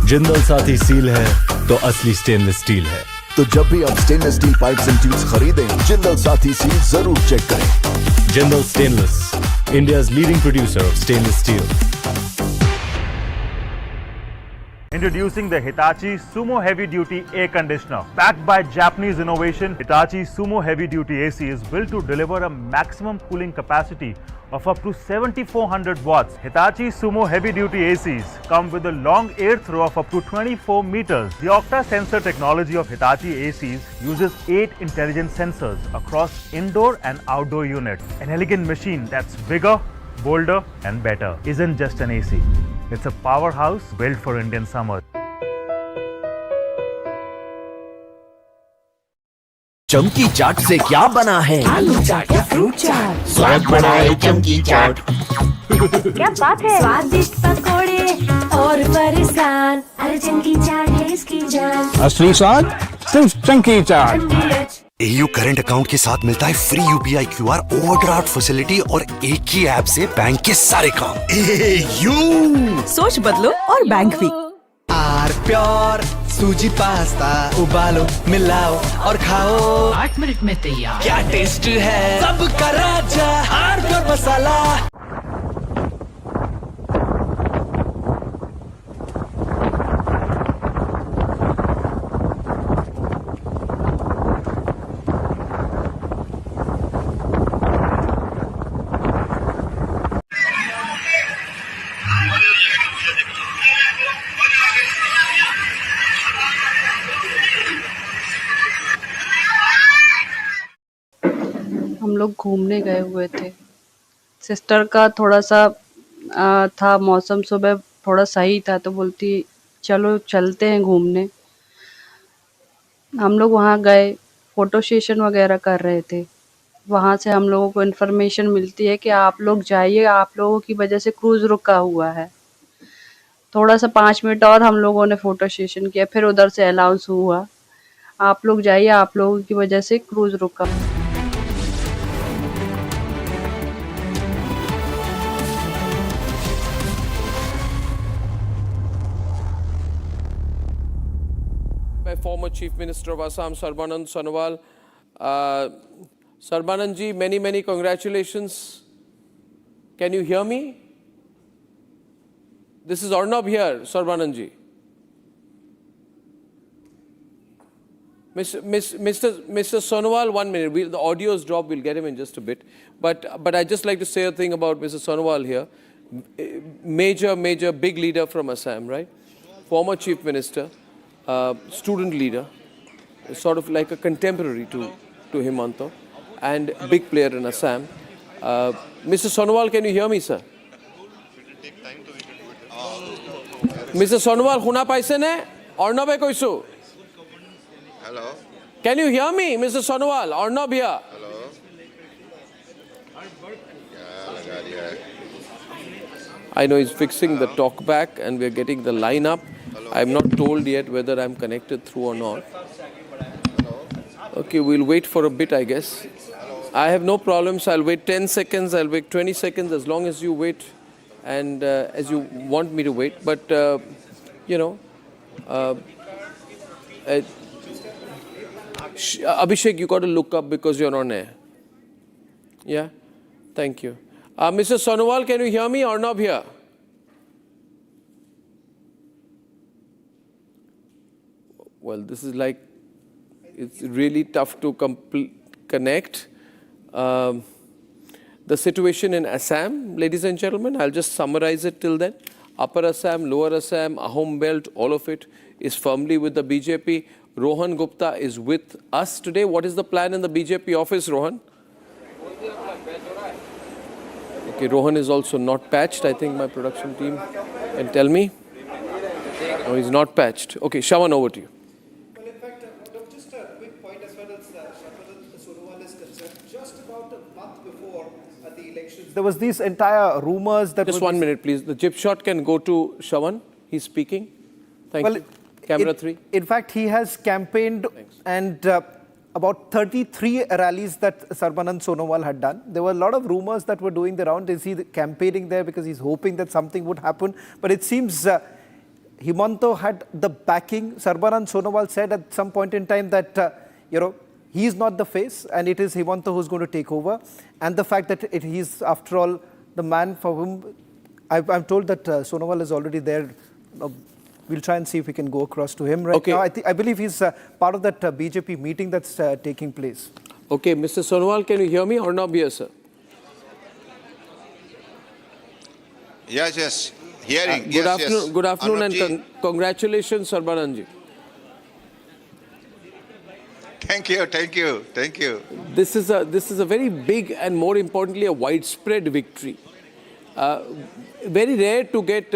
Jindal Saathi seal है तो असली stainless steel है। तो जब भी आप stainless steel pipes and tubes खरीदें, Jindal Saathi seal जरूर चेक करें। Jindal stainless, India's leading producer of stainless steel. Introducing the Hitachi Sumo Heavy Duty Air Conditioner. Backed by Japanese innovation, Hitachi Sumo Heavy Duty AC is built to deliver a maximum cooling capacity of up to 7,400 watts. Hitachi Sumo Heavy Duty ACs come with a long air throw of up to 24 meters. The Octa sensor technology of Hitachi ACs uses 8 intelligent sensors across indoor and outdoor units. An elegant machine that's bigger, bolder and better. Isn't just an AC. It's a powerhouse built for Indian summer. चमकी चाट से क्या बना है? आलू चाट या fruit चाट, स्वाद बनाए चमकी चाट। क्या बात है? स्वादिष्ट पकोड़े और फरसान, अरे चमकी चाट है इसकी जान। असली स्वाद सिर्फ चमकी चाट। AU करंट अकाउंट के साथ मिलता है free UPI QR overdraft facility और एक ही ऐप से बैंक के सारे काम। AU सोच बदलो और बैंक भी। आर प्योर सूजी पास्ता उबालो मिलाओ और खाओ 8 मिनट में तैयार। क्या टेस्ट है सबका राजा आर प्योर मसाला। हम लोग घूमने गए हुए थे। सिस्टर का थोड़ा सा था मौसम, सुबह थोड़ा सही था तो बोलती चलो चलते हैं घूमने। हम लोग वहाँ गए, फ़ोटो सेशन वगैरह कर रहे थे। वहाँ से हम लोगों को इन्फॉर्मेशन मिलती है कि आप लोग जाइए, आप लोगों की वजह से क्रूज़ रुका हुआ है। थोड़ा सा 5 मिनट और हम लोगों ने फ़ोटो सेशन किया, फिर उधर से अनाउंस हुआ आप लोग जाइए, आप लोगों की वजह से क्रूज़ रुका। By former Chief Minister of Assam, Sarbanand Sonowal, Sarbananji, many congratulations. Can you hear me? This is Arnab here, Sarbananji. Mr. Sonowal, 1 minute. The audio is dropped. We'll get him in just a bit. But I'd just like to say a thing about Mr. Sonowal here. Major, big leader from Assam, right? Former chief minister, student leader, sort of like a contemporary to Himanta, and big player in Assam. Mr. Sonowal, can you hear me, sir? Mr. Sonowal, huna paise ne? Arnab hai koisu? Hello. Can you hear me, Mr. Sonowal? Arnab here. Hello. I know he's fixing the talk back and we're getting the line up. I'm not told yet whether I'm connected through or not. Okay, we'll wait for a bit, I guess. I have no problems. I'll wait 10 seconds. I'll wait 20 seconds as long as you wait and as you want me to wait. But, Abhishek, you got to look up because you're on air. Yeah? Thank you. Mr. Sonowal, can you hear me? Arnab here. Well, this is like, it's really tough to connect. The situation in Assam, ladies and gentlemen, I'll just summarize it till then. Upper Assam, Lower Assam, Ahom Belt, all of it is firmly with the BJP. Rohan Gupta is with us today. What is the plan in the BJP office, Rohan? Okay, Rohan is also not patched. I think my production team can tell me. No, he's not patched. Okay, Shawan, over to you. Well, in fact, just a quick point as far as Sonowal is concerned. Just about a month before the elections, there was these entire rumors that... Just 1 minute, please. The chip shot can go to Shawan. He's speaking. Thank you. Camera 3. In fact, he has campaigned and about 33 rallies that Sarbanand Sonowal had done. There were a lot of rumors that were doing the round. Is he campaigning there because he's hoping that something would happen? But it seems Himanta had the backing. Sarbanand Sonowal said at some point in time that, he's not the face and it is Himanta who's going to take over. And the fact that he's, after all, the man for whom I'm told that Sonowal is already there. We'll try and see if we can go across to him right now. I believe he's part of that BJP meeting that's taking place. Okay, Mr. Sonowal, can you hear me or not here, sir? Yes. Hearing. Good afternoon, Good afternoon and congratulations, Sarbananji. Thank you. This is a very big and more importantly a widespread victory. Very rare to get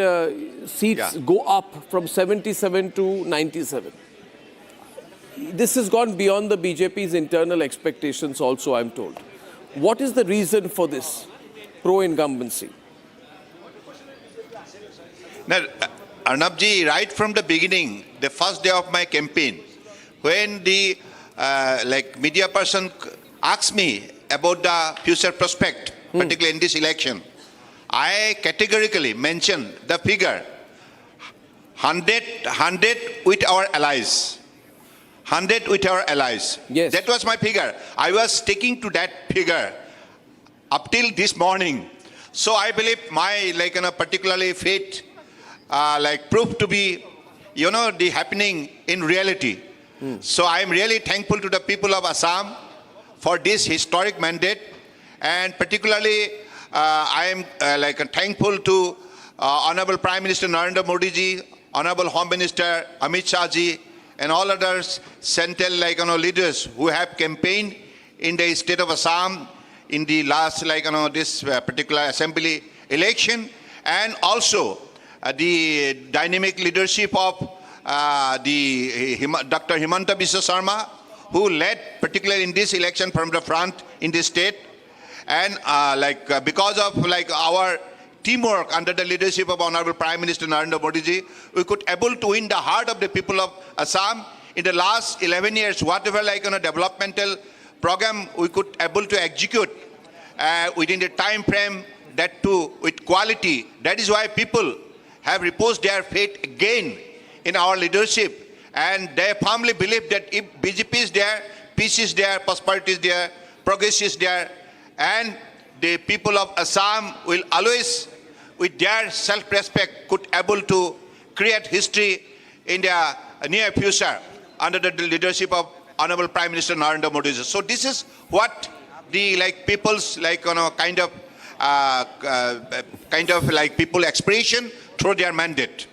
seats go up from 77 to 97. This has gone beyond the BJP's internal expectations also, I'm told. What is the reason for this pro-incumbency? Now, Arnabji, right from the beginning, the first day of my campaign, when the media person asked me about the future prospect, particularly in this election, I categorically mentioned the figure 100 with our allies. 100 with our allies. Yes. That was my figure. I was sticking to that figure up till this morning. So I believe my particularly fate proved to be the happening in reality. So I am really thankful to the people of Assam for this historic mandate, and particularly I am thankful to Honorable Prime Minister Narendra Modi ji, Honorable Home Minister Amit Shah ji, and all others central leaders who have campaigned in the state of Assam in the last this particular assembly election, and also the dynamic leadership of Dr. Himanta Biswa Sarma, who led particularly in this election from the front in this state. And because of our teamwork under the leadership of Honorable Prime Minister Narendra Modi ji, we could able to win the heart of the people of Assam. In the last 11 years, whatever developmental program we could able to execute within the time frame, that too with quality. That is why people have reposed their faith again in our leadership, and they firmly believe that if BJP is there, peace is there, prosperity is there, progresses there, and the people of Assam will always, with their self-respect, could able to create history in their near future under the leadership of Honorable Prime Minister Narendra Modi. So this is what the people's kind of people expression through their mandate.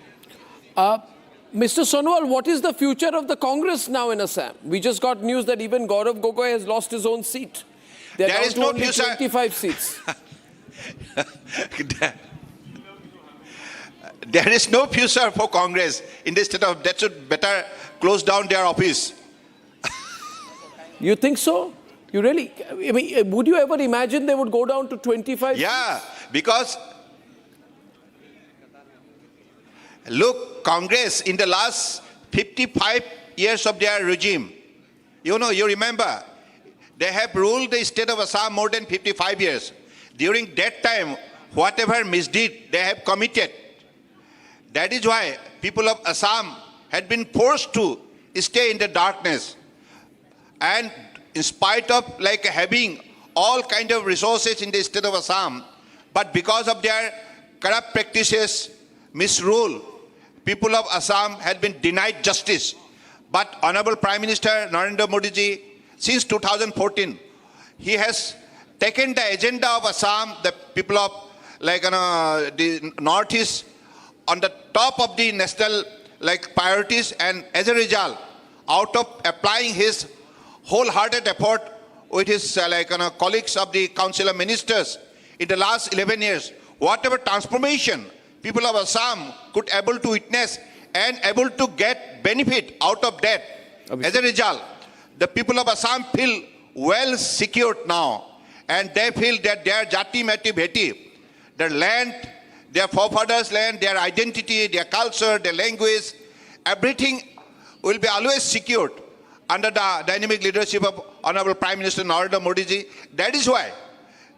Mr. Sonowal, what is the future of the Congress now in Assam? We just got news that even Gaurav Gogoi has lost his own seat. There is no future. 25 seats. There is no future for Congress in this state of, that should better close down their office. You think so? You really, I mean, would you ever imagine they would go down to 25? Yeah, because look, Congress in the last 55 years of their regime, you remember, they have ruled the state of Assam more than 55 years. During that time, whatever misdeed they have committed, that is why people of Assam had been forced to stay in the darkness. And in spite of having all kind of resources in the state of Assam, but because of their corrupt practices, misrule, people of Assam had been denied justice. But Honorable Prime Minister Narendra Modi ji, since 2014, he has taken the agenda of Assam, the people of the Northeast, on the top of the national priorities, and as a result, out of applying his wholehearted effort with his colleagues of the Council of Ministers in the last 11 years, whatever transformation people of Assam could able to witness and able to get benefit out of that. As a result, the people of Assam feel well secured now, and they feel that their jati mati bheti, their land, their forefathers' land, their identity, their culture, their language, everything will be always secured under the dynamic leadership of Honorable Prime Minister Narendra Modi ji. That is why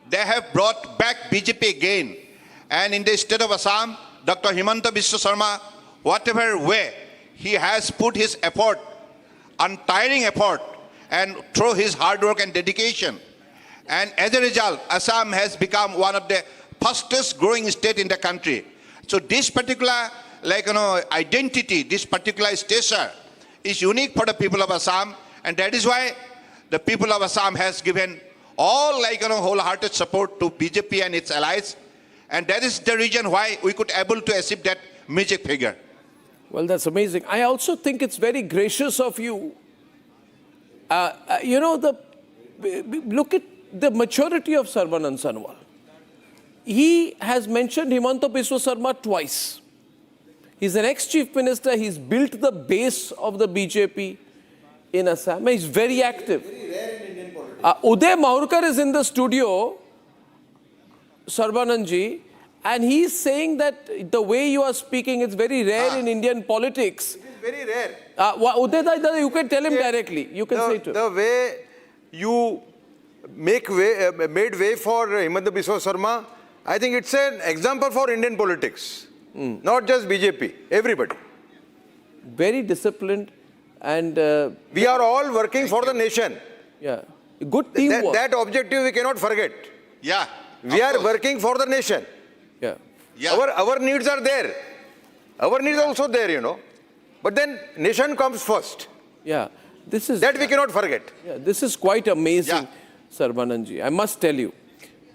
they have brought back BJP again. And in the state of Assam, Dr. Himanta Biswa Sarma, whatever way, he has put his effort, untiring effort, and through his hard work and dedication. And as a result, Assam has become one of the fastest growing state in the country. So this particular identity, this particular stature is unique for the people of Assam, and that is why the people of Assam has given all wholehearted support to BJP and its allies, and that is the reason why we could able to achieve that magic figure. Well, that's amazing. I also think it's very gracious of you. Look at the maturity of Sarbanand Sonowal. He has mentioned Himanta Biswa Sarma twice. He's an ex-chief minister. He's built the base of the BJP in Assam. He's very active. Uday Maurkar is in the studio, Sarbanandji, and he's saying that the way you are speaking is very rare in Indian politics. It is very rare. Uday, you can tell him directly. You can say to him. The way you made way for Himanta Biswa Sarma, I think it's an example for Indian politics. Not just BJP, everybody. Very disciplined, and we are all working for the nation. Yeah, good teamwork. That objective we cannot forget. Yeah, we are working for the nation. Yeah, our needs are there. Our needs are also there, But then nation comes first. Yeah, this is that we cannot forget. Yeah, this is quite amazing, Sarbanandji. I must tell you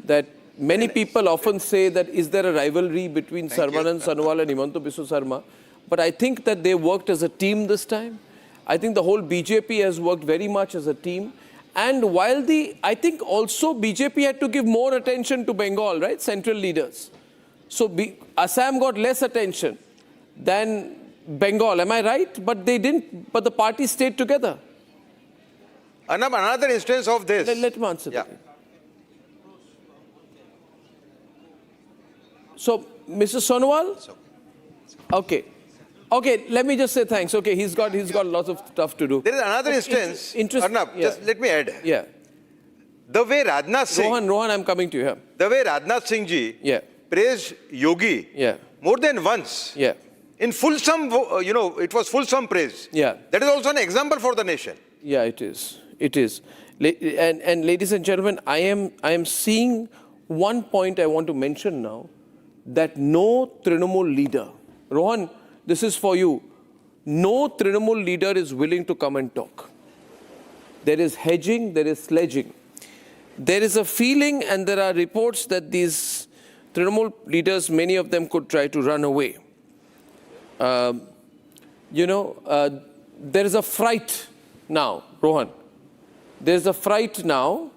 that. Many people often say that is there a rivalry between Sarbanand Sonowal and Himanta Biswa Sarma? But I think that they worked as a team this time. I think the whole BJP has worked very much as a team. And while I think also BJP had to give more attention to Bengal, right? Central leaders. So Assam got less attention than Bengal. Am I right? But they didn't. But the party stayed together. Arnab, another instance of this. Let me answer that. So, Mr. Sonowal? Okay. Okay, let me just say thanks. Okay, he's got lots of stuff to do. There is another instance. Arnab, just let me add. Yeah. The way Rajnath Singh... Rohan, I'm coming to you here. The way Rajnath Singh ji praised Yogi more than once. Yeah. In fulsome, it was fulsome praise. Yeah. That is also an example for the nation. Yeah, it is. It is. And ladies and gentlemen, I am seeing one point I want to mention now, that no Trinamul leader, Rohan, this is for you, no Trinamul leader is willing to come and talk. There is hedging, there is sledging. There is a feeling, and there are reports that these Trinamul leaders, many of them could try to run away. There is a fright now, Rohan. There's a fright now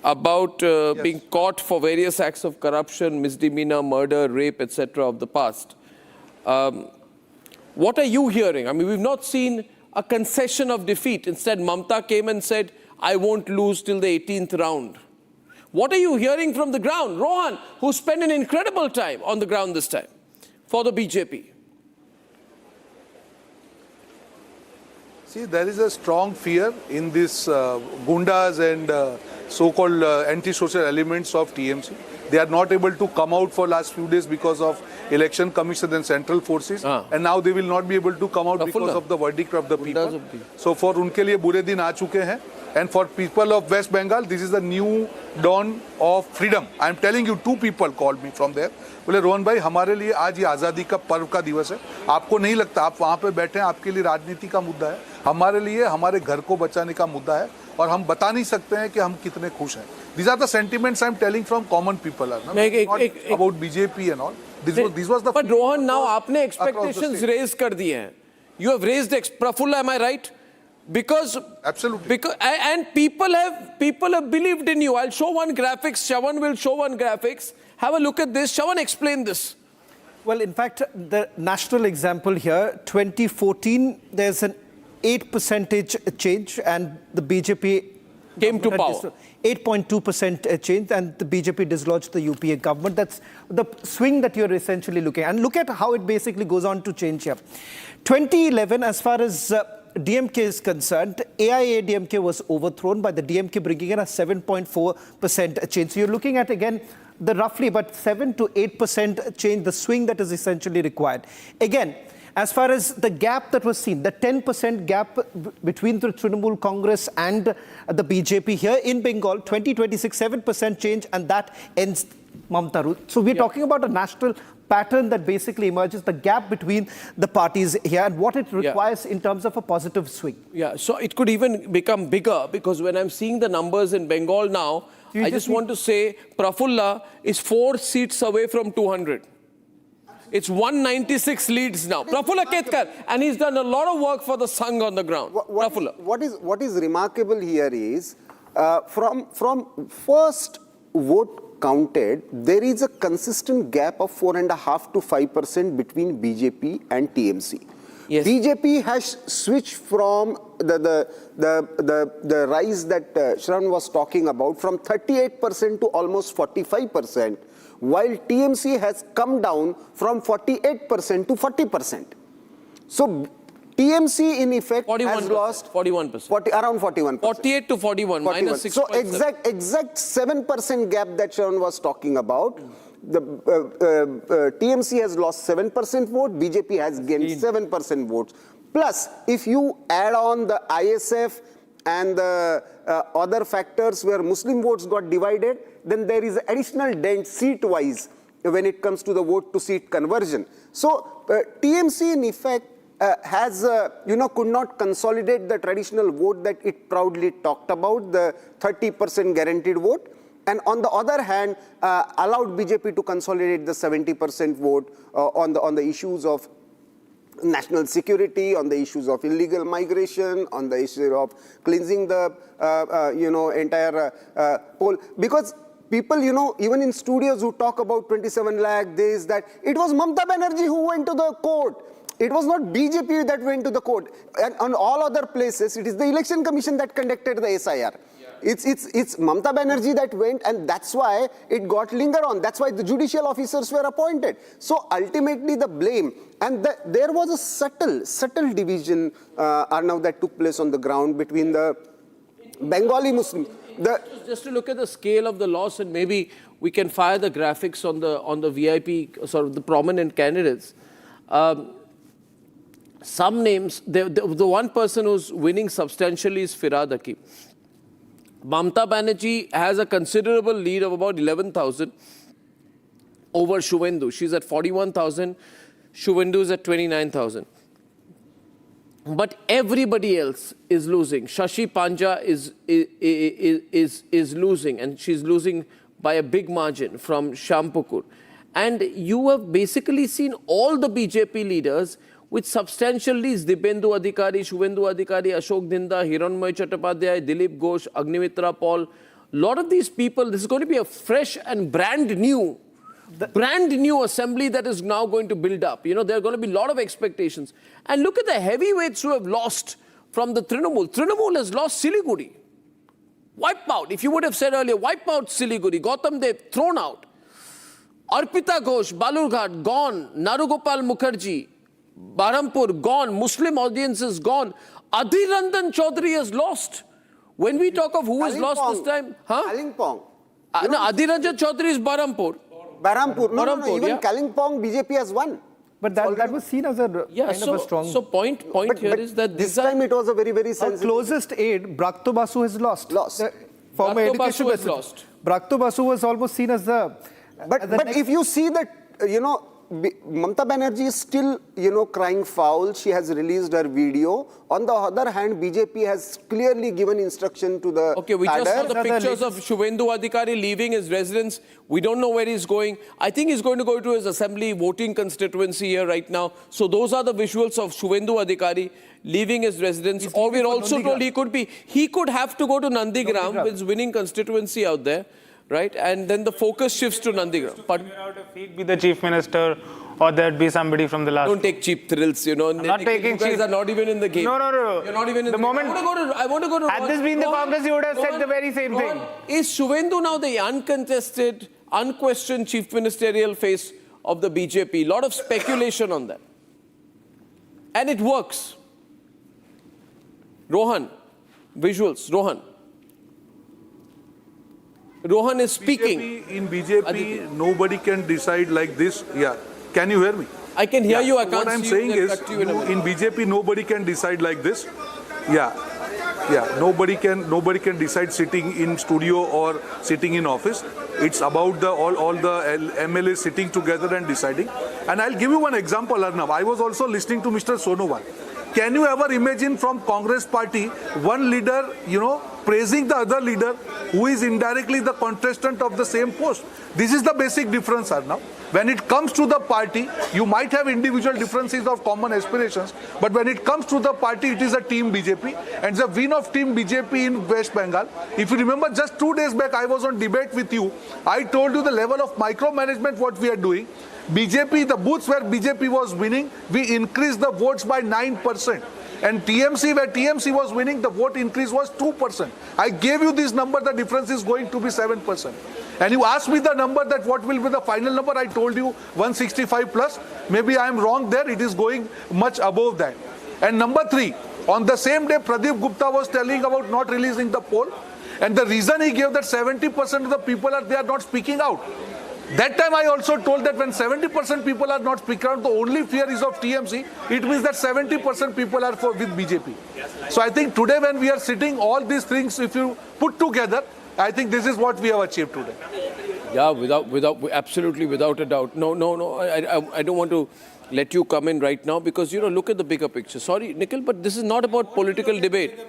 about being caught for various acts of corruption, misdemeanor, murder, rape, etc. of the past. What are you hearing? I mean, we've not seen a concession of defeat. Instead, Mamata came and said, I won't lose till the 18th round. What are you hearing from the ground? Rohan, who spent an incredible time on the ground this time for the BJP. See, there is a strong fear in these gundas and so-called anti-social elements of TMC. They are not able to come out for last few days because of election commission and central forces. And now they will not be able to come out because of the verdict of the people. So for unke liye bure din aa chuke hain. And for people of West Bengal, this is the new dawn of freedom. I am telling you, 2 people called me from there. बोले रोहन भाई हमारे लिए आज ये आज़ादी का पर्व का दिवस है. आपको नहीं लगता आप वहाँ पे बैठे हैं, आपके लिए राजनीति का मुद्दा है. हमारे लिए हमारे घर को बचाने का मुद्दा है और हम बता नहीं सकते हैं कि हम कितने खुश हैं. These are the sentiments I am telling from common people. Not about BJP and all. This was the. But Rohan, now आपने expectations raise कर दिए हैं. You have raised Prafulla, am I right? Because absolutely, and people have believed in you. I'll show one graphics. Shravan will show one graphics. Have a look at this. Shravan, explain this. Well, in fact, the national example here, 2014, there's an 8% change, and the BJP came to power. 8.2% change, and the BJP dislodged the UPA government. That's the swing that you're essentially looking at. And look at how it basically goes on to change here. 2011, as far as DMK is concerned, AIA-DMK was overthrown by the DMK bringing in a 7.4% change. So you're looking at, again, the roughly but 7 to 8% change, the swing that is essentially required. Again, as far as the gap that was seen, the 10% gap between the Trinamul Congress and the BJP here in Bengal, 2026, 7% change, and that ends Mamata rule. So we're talking about a national pattern that basically emerges, the gap between the parties here and what it requires in terms of a positive swing. Yeah, so it could even become bigger, because when I'm seeing the numbers in Bengal now, I just want to say Prafulla is 4 seats away from 200. It's 196 leads now. Prafulla Ketkar, and he's done a lot of work for the Sangh on the ground. What is remarkable here is, from first vote counted, there is a consistent gap of 4.5 to 5% between BJP and TMC. Yes. BJP has switched from the rise that Shravan was talking about, from 38% to almost 45%, while TMC has come down from 48% to 40%. So TMC in effect has lost 41%. Around 41%. 48 to 41, minus 6. So exact 7% gap that Shravan was talking about. The TMC has lost 7% vote, BJP has gained 7% votes. Plus, if you add on the ISF and the other factors where Muslim votes got divided, then there is additional dent seat-wise when it comes to the vote-to-seat conversion. So TMC in effect has, could not consolidate the traditional vote that it proudly talked about, the 30% guaranteed vote. And on the other hand, allowed BJP to consolidate the 70% vote on the issues of national security, on the issues of illegal migration, on the issue of cleansing the, entire poll. Because people, even in studios who talk about 27 lakh, this, that, it was Mamata Banerjee who went to the court. It was not BJP that went to the court. And on all other places, it is the election commission that conducted the SIR. It's Mamata Banerjee that went, and that's why it got linger on. That's why the judicial officers were appointed. So ultimately the blame, and there was a subtle division, Arnab, that took place on the ground between the Bengali Muslims. Just to look at the scale of the loss, and maybe we can fire the graphics on the VIP, sort of the prominent candidates. Some names, the one person who's winning substantially is Firad Hakim. Mamata Banerjee has a considerable lead of about 11,000 over Suvendu. She's at 41,000. Suvendu is at 29,000. But everybody else is losing. Shashi Panja is losing, and she's losing by a big margin from Shampukur. And you have basically seen all the BJP leaders with substantial leads. Dipendu Adhikari, Suvendu Adhikari, Ashok Dinda, Hiranmoy Chattopadhyay, Dilip Ghosh, Agnimitra Paul. A lot of these people, this is going to be a fresh and brand new assembly that is now going to build up. You know, there are going to be a lot of expectations. And look at the heavyweights who have lost from the Trinamul. Trinamul has lost Siliguri. Wipe out. If you would have said earlier, wipe out Siliguri. Gautam Dev, thrown out. Arpita Ghosh, Balurghat, gone. Narugopal Mukherjee, Barampur, gone. Muslim audiences, gone. Adhirandan Chaudhary has lost. When we talk of who has lost this time, Kalimpong. No, Adhiranjan Chaudhary is Barampur. Barampur. No, even Kalimpong, BJP has won. But that was seen as a kind of a strong... So point here is that this time it was a very, very sensitive... Our closest aide, Brakto Basu, has lost. Brakto education Basu has lost. Brakto Basu was almost seen as the... But if you see that, you know, Mamata Banerjee is still, you know, crying foul. She has released her video. On the other hand, BJP has clearly given instruction to the Okay, we just saw the pictures of Suvendu Adhikari leaving his residence. We don't know where he's going. I think he's going to go to his assembly voting constituency here right now. So those are the visuals of Suvendu Adhikari leaving his residence. Or we're also told he could have to go to Nandigram with his winning constituency out there. Right, and then the focus shifts to Nandigram. But be the chief minister, or there'd be somebody from the last. Don't take cheap thrills, you know. Not taking you guys are not even in the game. No. You're not even in the moment. I want to go to. Had this been the Congress, you would have said the very same thing. Is Suvendu now the uncontested, unquestioned chief ministerial face of the BJP? A lot of speculation on that, and it works. Rohan, visuals. Rohan is speaking. In BJP, nobody can decide like this. Yeah. Can you hear me? I can hear you. I can't What I'm see saying you. is, in BJP, nobody can decide like this. Yeah. Nobody can decide sitting in studio or sitting in office. It's about all the MLAs sitting together and deciding. And I'll give you one example, Arnab. I was also listening to Mr. Sonowal. Can you ever imagine from Congress party, one leader, you know, praising the other leader who is indirectly the contestant of the same post? This is the basic difference, Arnab. When it comes to the party, you might have individual differences of common aspirations, but when it comes to the party, it is a team BJP, and the win of team BJP in West Bengal. If you remember, just 2 days back, I was on debate with you. I told you the level of micromanagement what we are doing. BJP, the booths where BJP was winning, we increased the votes by 9%. And TMC, where TMC was winning, the vote increase was 2%. I gave you this number, the difference is going to be 7%. And you asked me the number, that what will be the final number, I told you 165 plus. Maybe I am wrong there, it is going much above that. And number 3, on the same day, Pradeep Gupta was telling about not releasing the poll. And the reason he gave that 70% of the people they are not speaking out. That time I also told that when 70% people are not speaking out, the only fear is of TMC. It means that 70% people are with BJP. So I think today when we are sitting, all these things, if you put together, I think this is what we have achieved today. Yeah, absolutely, without a doubt. No, I don't want to let you come in right now because, you know, look at the bigger picture. Sorry, Nikhil, but this is not about political debate.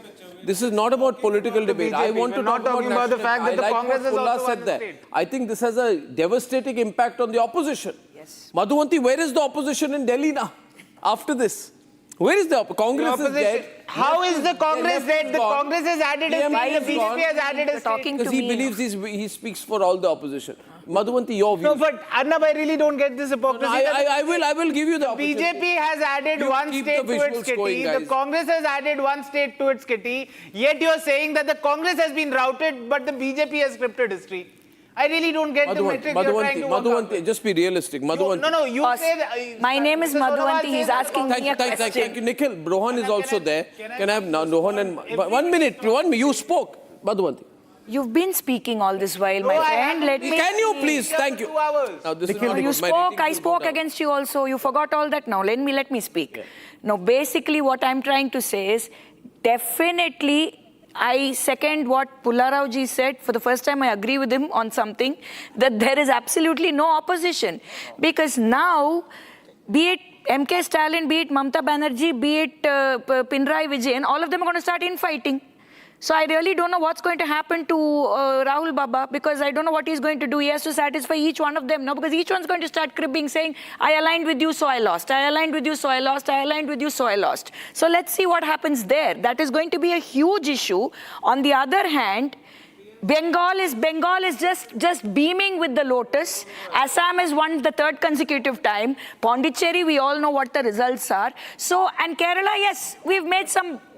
This is not about political debate. I want to talk about the fact that the Congress has also said that. I think this has a devastating impact on the opposition. Yes. Madhuvanti, where is the opposition in Delhi now? After this, where is the Congress is dead? How is the Congress dead? The Congress has added a seat. The BJP has added a seat. Because he believes he speaks for all the opposition. Madhuvanti, your view. No, but Arnab, I really don't get this hypocrisy. I will give you the opportunity. BJP has added one state to its kitty. The Congress has added one state to its kitty. Yet you are saying that the Congress has been routed, but the BJP has scripted history. I really don't get the metric you're trying to work out. Madhuvanti, just be realistic. Madhuvanti. You say that... My name is Madhuvanti. He's asking me a question. Thank you. Nikhil, Rohan is also there. Can I have Rohan and... 1 minute. You spoke. Madhuvanti. You've been speaking all this while, my friend. Can you please? Thank you. Now, this is you spoke. I spoke against you also. You forgot all that now. Let me speak. Yeah. Now, basically what I'm trying to say is, definitely I second what Pullarao ji said. For the first time, I agree with him on something, that there is absolutely no opposition. Because now, be it MK Stalin, be it Mamata Banerjee, be it Pinarayi Vijayan, all of them are going to start infighting. So I really don't know what's going to happen to Rahul Baba, because I don't know what he's going to do. He has to satisfy each one of them, no? Because each one's going to start cribbing, saying, I aligned with you, so I lost. I aligned with you, so I lost. I aligned with you, so I lost. So let's see what happens there. That is going to be a huge issue. On the other hand, Bengal is just beaming with the lotus. Assam has won the third consecutive time. Pondicherry, we all know what the results are. So, and Kerala, yes, we've made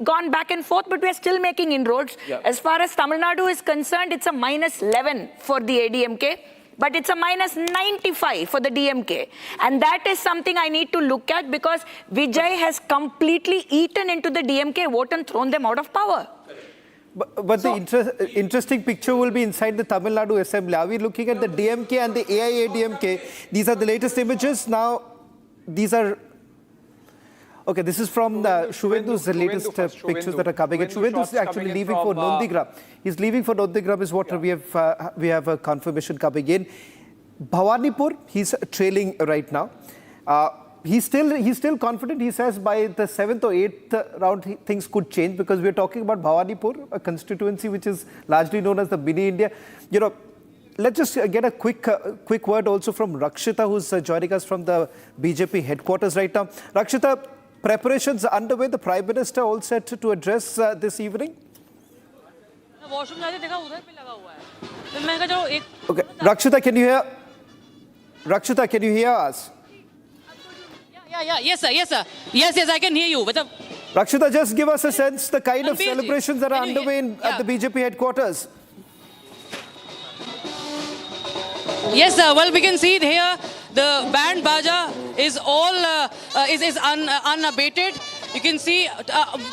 gone back and forth, but we're still making inroads. Yeah. As far as Tamil Nadu is concerned, it's a -11 for the ADMK, but it's a -95 for the DMK. And that is something I need to look at, because Vijay has completely eaten into the DMK vote and thrown them out of power. But so, the interesting picture will be inside the Tamil Nadu Assembly. Are we looking at the DMK and the AIADMK? These are the latest images. Now, these are... Okay, this is from the Suvendu's latest pictures that are coming in. Suvendu is actually leaving for Nondigram. He's leaving for Nondigram is what we have a confirmation coming in. Bhawanipur, he's trailing right now. He's still confident. He says by the 7th or 8th round, things could change, because we're talking about Bhawanipur, a constituency which is largely known as the mini India. You know, let's just get a quick word also from Rakshita, who's joining us from the BJP headquarters right now. Rakshita, preparations underway. The Prime Minister all set to address this evening. Okay, Rakshita, can you hear? Rakshita, can you hear us? Yeah, yes, sir, yes, sir. Yes, I can hear you. Rakshita, just give us a sense, the kind of celebrations that are underway at the BJP headquarters. Yes, sir. Well, we can see it here. The band baja is all unabated. You can see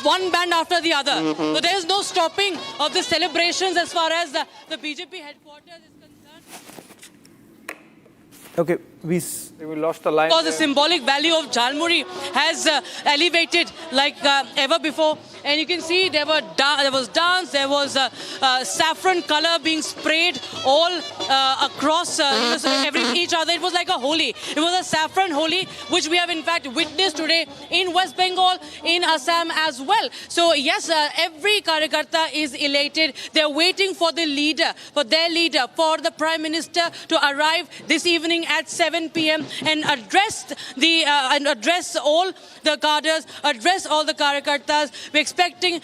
one band after the other. So there is no stopping of the celebrations as far as the BJP headquarters is concerned. Okay, we lost the line. Because the symbolic value of Jhalmuri has elevated like ever before. And you can see there was dance, there was saffron color being sprayed all across each other. It was like a Holi. It was a saffron Holi, which we have in fact witnessed today in West Bengal, in Assam as well. So yes, every Karyakarta is elated. They're waiting for the leader, for their leader, for the Prime Minister to arrive this evening at 7 p.m. and address all the cadres, address all the Karyakartas. We're expecting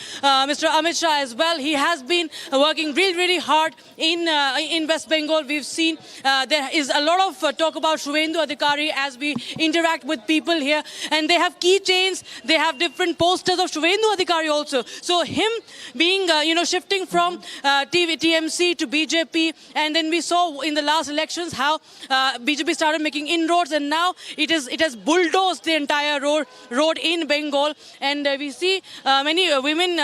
Mr. Amit Shah as well. He has been working really hard in West Bengal. We've seen there is a lot of talk about Suvendu Adhikari as we interact with people here, and they have keychains, they have different posters of Suvendu Adhikari also. So him being shifting from TMC to BJP, and then we saw in the last elections how BJP started making inroads, and now it has bulldozed the entire road in Bengal, and we see many women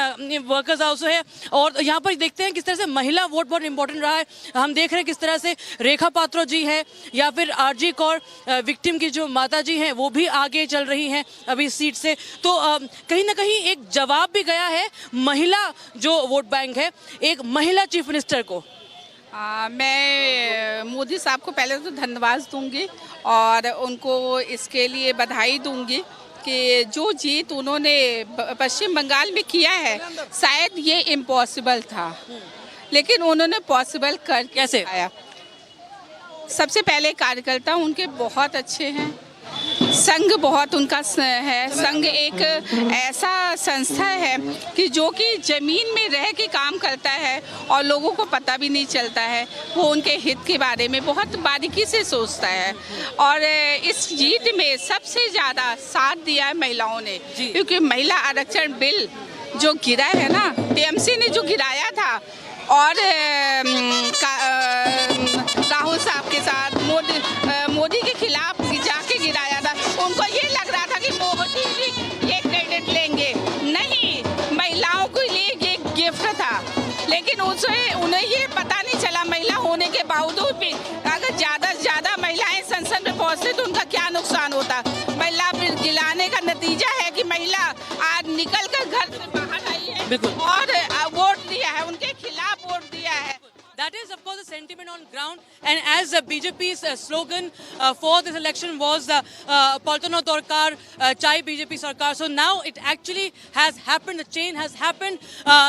workers also here. और यहाँ पर देखते हैं किस तरह से महिला vote बहुत इंपॉर्टेंट रहा है. हम देख रहे हैं किस तरह से रेखा पात्रो जी है या फिर आरजी कौर विक्टिम की जो माता जी हैं वो भी आगे चल रही हैं अभी सीट से. तो कहीं ना कहीं एक जवाब भी गया है महिला जो वोट बैंक है एक महिला चीफ मिनिस्टर को. मैं मोदी साहब को पहले तो धन्यवाद दूंगी और उनको इसके लिए बधाई दूंगी कि जो जीत उन्होंने पश्चिम बंगाल में किया है शायद ये इम्पॉसिबल था, लेकिन उन्होंने पॉसिबल कर कैसे आया. सबसे पहले कार्यकर्ता उनके बहुत अच्छे हैं, संघ बहुत उनका है. संघ एक ऐसा संस्था है कि जो कि जमीन में रह के काम करता है और लोगों को पता भी नहीं चलता है. वो उनके हित के बारे में बहुत बारीकी से सोचता है और इस जीत में सबसे ज़्यादा साथ दिया है महिलाओं ने, क्योंकि महिला आरक्षण बिल जो गिरा है ना, टीएमसी ने जो गिराया था और राहुल साहब के साथ मोदी के खिलाफ जाके गिराया था. उनको ये लग रहा था कि मोदी जी ये क्रेडिट लेंगे, नहीं, महिलाओं के लिए ये गिफ्ट था. लेकिन उन्हें ये पता नहीं चला महिला होने के बावजूद भी अगर ज़्यादा से ज़्यादा महिलाएं संसद में पहुँचती तो उनका क्या नुकसान होता. महिला बिल गिराने का नतीजा है कि महिला आज निकल कर घर से बाहर आई है और vote that is, of course, the sentiment on ground. And as BJP's slogan for this election was Paltano Dorkar, Chai BJP Sarkar. So now it actually has happened. The change has happened.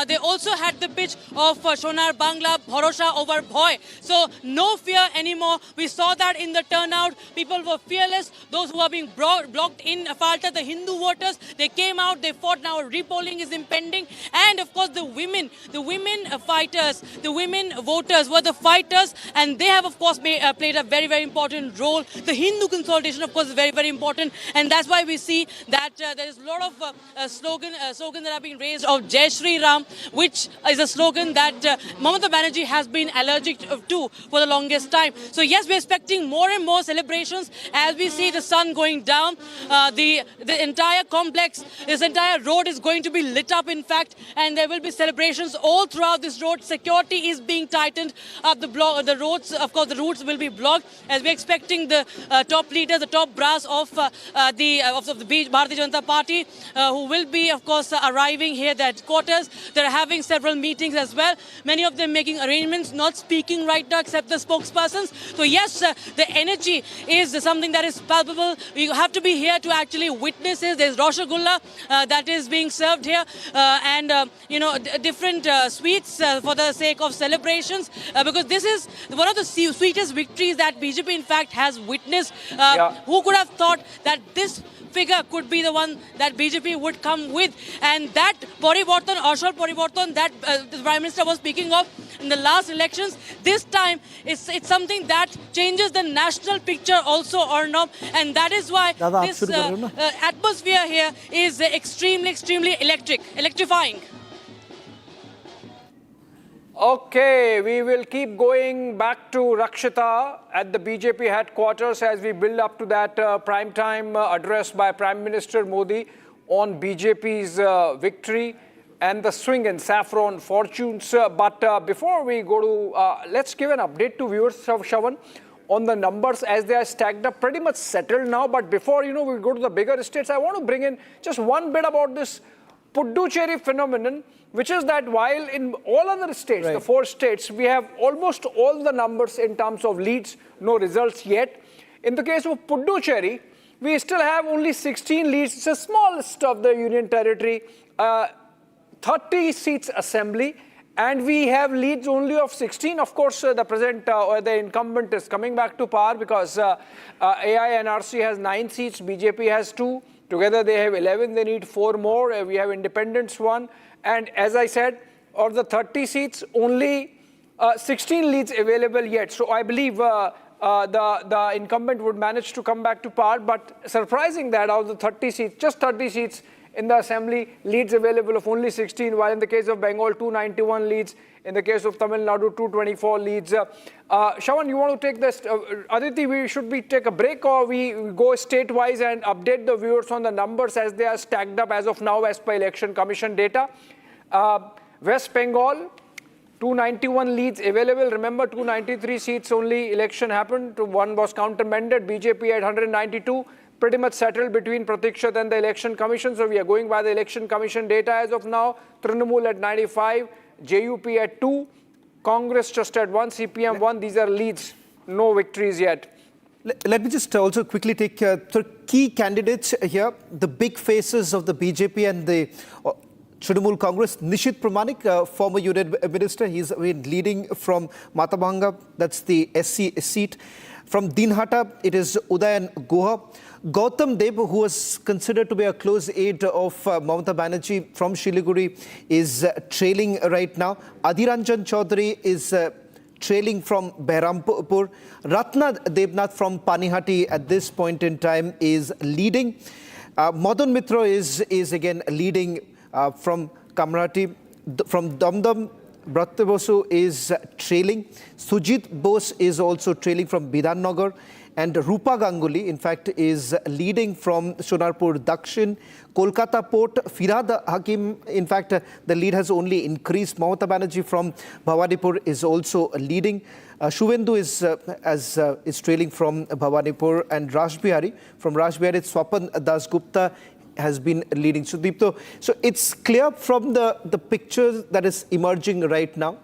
They also had the pitch of Shonar Bangla, Bharosha over Bhoy. So no fear anymore. We saw that in the turnout. People were fearless. Those who are being blocked in Falta, the Hindu voters, they came out, they fought. Now repolling is impending. And of course the women fighters, the women voters were the fighters, and they have of course played a very, very important role. The Hindu consolidation of course is very, very important, and that's why we see that there is a lot of slogans that are being raised of Jai Shri Ram, which is a slogan that Mamata Banerjee has been allergic to for the longest time. So yes, we're expecting more and more celebrations as we see the sun going down. The entire complex, this entire road is going to be lit up, in fact, and there will be celebrations all throughout this road. Security is being tightened up. The roads, of course, the routes will be blocked as we're expecting the top leaders, the top brass of the Bharatiya Janata Party, who will be, of course, arriving here at the headquarters. They're having several meetings as well. Many of them making arrangements, not speaking right now except the spokespersons. So yes, the energy is something that is palpable. We have to be here to actually witness it. There's Rasgulla that is being served here, and different sweets for the sake of celebrations, because this is one of the sweetest victories that BJP in fact has witnessed. Who could have thought that this figure could be the one that BJP would come with, and that Parivartan, Ashal Parivartan that the Prime Minister was speaking of in the last elections, this time it's something that changes the national picture also, Arnab, and that is why this atmosphere here is extremely electrifying. Okay, we will keep going back to Rakshita at the BJP headquarters as we build up to that prime time address by Prime Minister Modi on BJP's victory and the swing in saffron fortunes. But before we go to, let's give an update to viewers, Shavan, on the numbers as they are stacked up, pretty much settled now. But before, we go to the bigger states, I want to bring in just one bit about this Puducherry phenomenon, which is that while in all other states, the 4 states, we have almost all the numbers in terms of leads, no results yet. In the case of Puducherry, we still have only 16 leads. It's the smallest of the union territory, 30 seats assembly, and we have leads only of 16. Of course, the present or the incumbent is coming back to power because AINRC has 9 seats, BJP has 2. Together they have 11, they need 4 more. We have independents 1. And as I said, of the 30 seats, only 16 leads available yet. So I believe the incumbent would manage to come back to power. But surprising that out of the 30 seats, just 30 seats in the assembly, leads available of only 16, while in the case of Bengal, 291 leads. In the case of Tamil Nadu, 224 leads. Shawan, you want to take this? Aditi, should we take a break or we go state-wise and update the viewers on the numbers as they are stacked up as of now as per Election Commission data? West Bengal, 291 leads available. Remember, 293 seats only election happened. 1 was countermanded. BJP at 192. Pretty much settled between Pratikshat and the Election Commission. So we are going by the Election Commission data as of now. Trinamul at 95. JUP at 2, Congress just at 1, CPM 1. These are leads, no victories yet. Let me just also quickly take the key candidates here, the big faces of the BJP and the Trinamul Congress. Nishit Pramanik, former Union Minister, he's been leading from Matabhanga, that's the SC seat. From Dinhata, it is Udayan Guha. Gautam Deb, who was considered to be a close aide of Mamata Banerjee from Shiliguri, is trailing right now. Adhiranjan Chaudhary is trailing from Behrampur. Ratna Debnath from Panihati at this point in time is leading. Madan Mitra is again leading from Kamrati. From Damdam, Bharat Bosu is trailing. Sujit Bose is also trailing from Bidhannagar. And Rupa Ganguly, in fact, is leading from Sonarpur Dakshin. Kolkata Port, Firhad Hakim, in fact, the lead has only increased. Mamata Banerjee from Bhawanipur is also leading. Suvendu is trailing from Bhawanipur. And Rajbihari, from Rajbihari, Swapan Dasgupta has been leading. So it's clear from the picture that is emerging right now.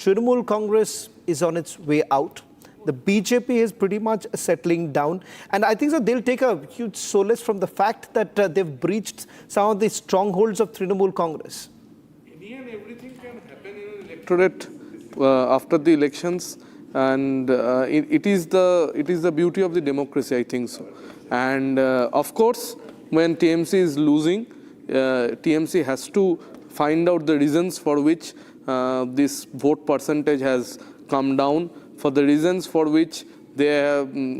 Trinamul Congress is on its way out. The BJP is pretty much settling down. And I think that they'll take a huge solace from the fact that they've breached some of the strongholds of Trinamul Congress. Everything can happen in an electorate after the elections, and it is the beauty of the democracy, I think so. And of course, when TMC is losing, TMC has to find out the reasons for which this vote percentage has come down, for the reasons for which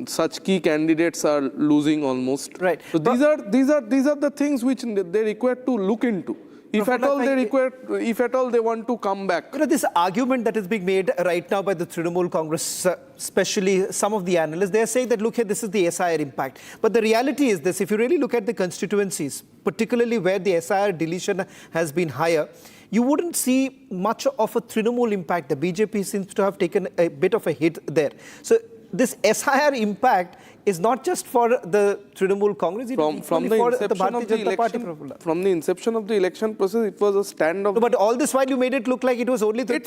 such key candidates are losing almost. Right. So these are the things which they require to look into. If at all they want to come back. This argument that is being made right now by the Trinamul Congress, especially some of the analysts, they are saying that, look here, this is the SIR impact. But the reality is this: if you really look at the constituencies, particularly where the SIR deletion has been higher, you wouldn't see much of a Trinamul impact. The BJP seems to have taken a bit of a hit there. So this SIR impact is not just for the Trinamul Congress, from the inception of the election process, it was a stand of. No, but all this while you made it look like it was only the. It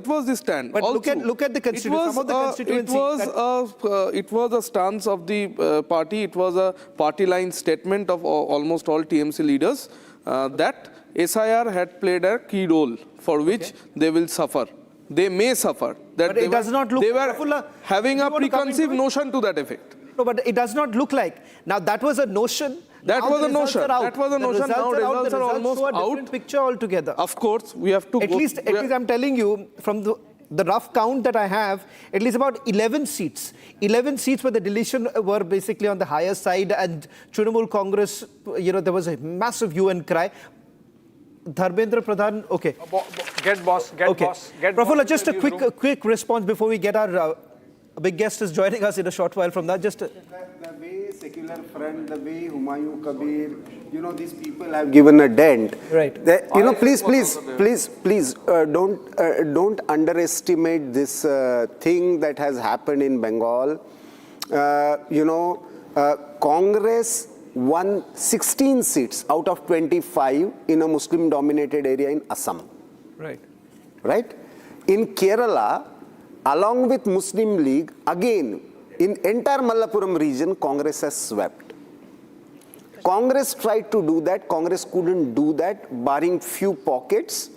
was the stand. But look at the constituency. Some of the constituencies. It was a stance of the party. It was a party line statement of almost all TMC leaders that SIR had played a key role for which they will suffer. They may suffer. That but it does not look. They were having a preconceived notion to that effect. No, but it does not look like. Now that was a notion. That was a notion. That was a notion. Now results are almost out. Different picture altogether. Of course, we have to. At least I'm telling you from the rough count that I have, at least about 11 seats. 11 seats where the deletion were basically on the higher side, and Trinamul Congress, there was a massive hue and cry. Dharmendra Pradhan, okay. Get boss. Prafulla, just a quick response before we get our big guest is joining us in a short while from that. Just the way Secular Front, the way Humayun Kabir, these people have given a dent. Right. Please, don't underestimate this thing that has happened in Bengal. Congress won 16 seats out of 25 in a Muslim-dominated area in Assam. Right. Right? In Kerala, along with Muslim League, again, in entire Malappuram region, Congress has swept. Congress tried to do that. Congress couldn't do that, barring few pockets.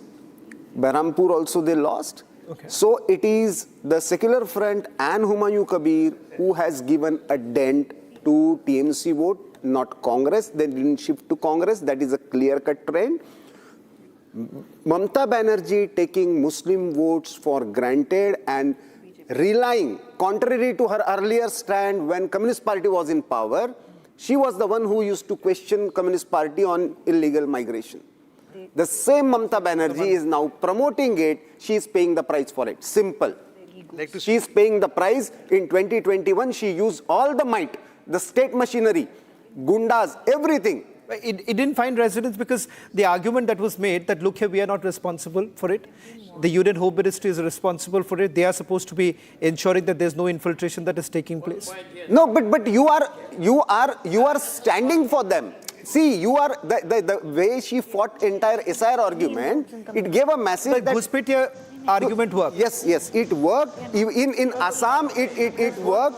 Berhampur also they lost. Okay. So it is the Secular Front and Humayun Kabir who has given a dent to TMC vote, not Congress. They didn't shift to Congress. That is a clear-cut trend. Mamata Banerjee taking Muslim votes for granted and relying, contrary to her earlier stand when Communist Party was in power, she was the one who used to question Communist Party on illegal migration. The same Mamata Banerjee is now promoting it. She is paying the price for it. Simple. She is paying the price. In 2021, she used all the might, the state machinery, gundas, everything. It didn't find resonance because the argument that was made that, look here, we are not responsible for it. The Union Home Ministry is responsible for it. They are supposed to be ensuring that there's no infiltration that is taking place. No, but you are standing for them. See, you are the way she fought entire SIR argument. It gave a message that Ghuspetia argument worked. Yes, it worked. In Assam, it worked.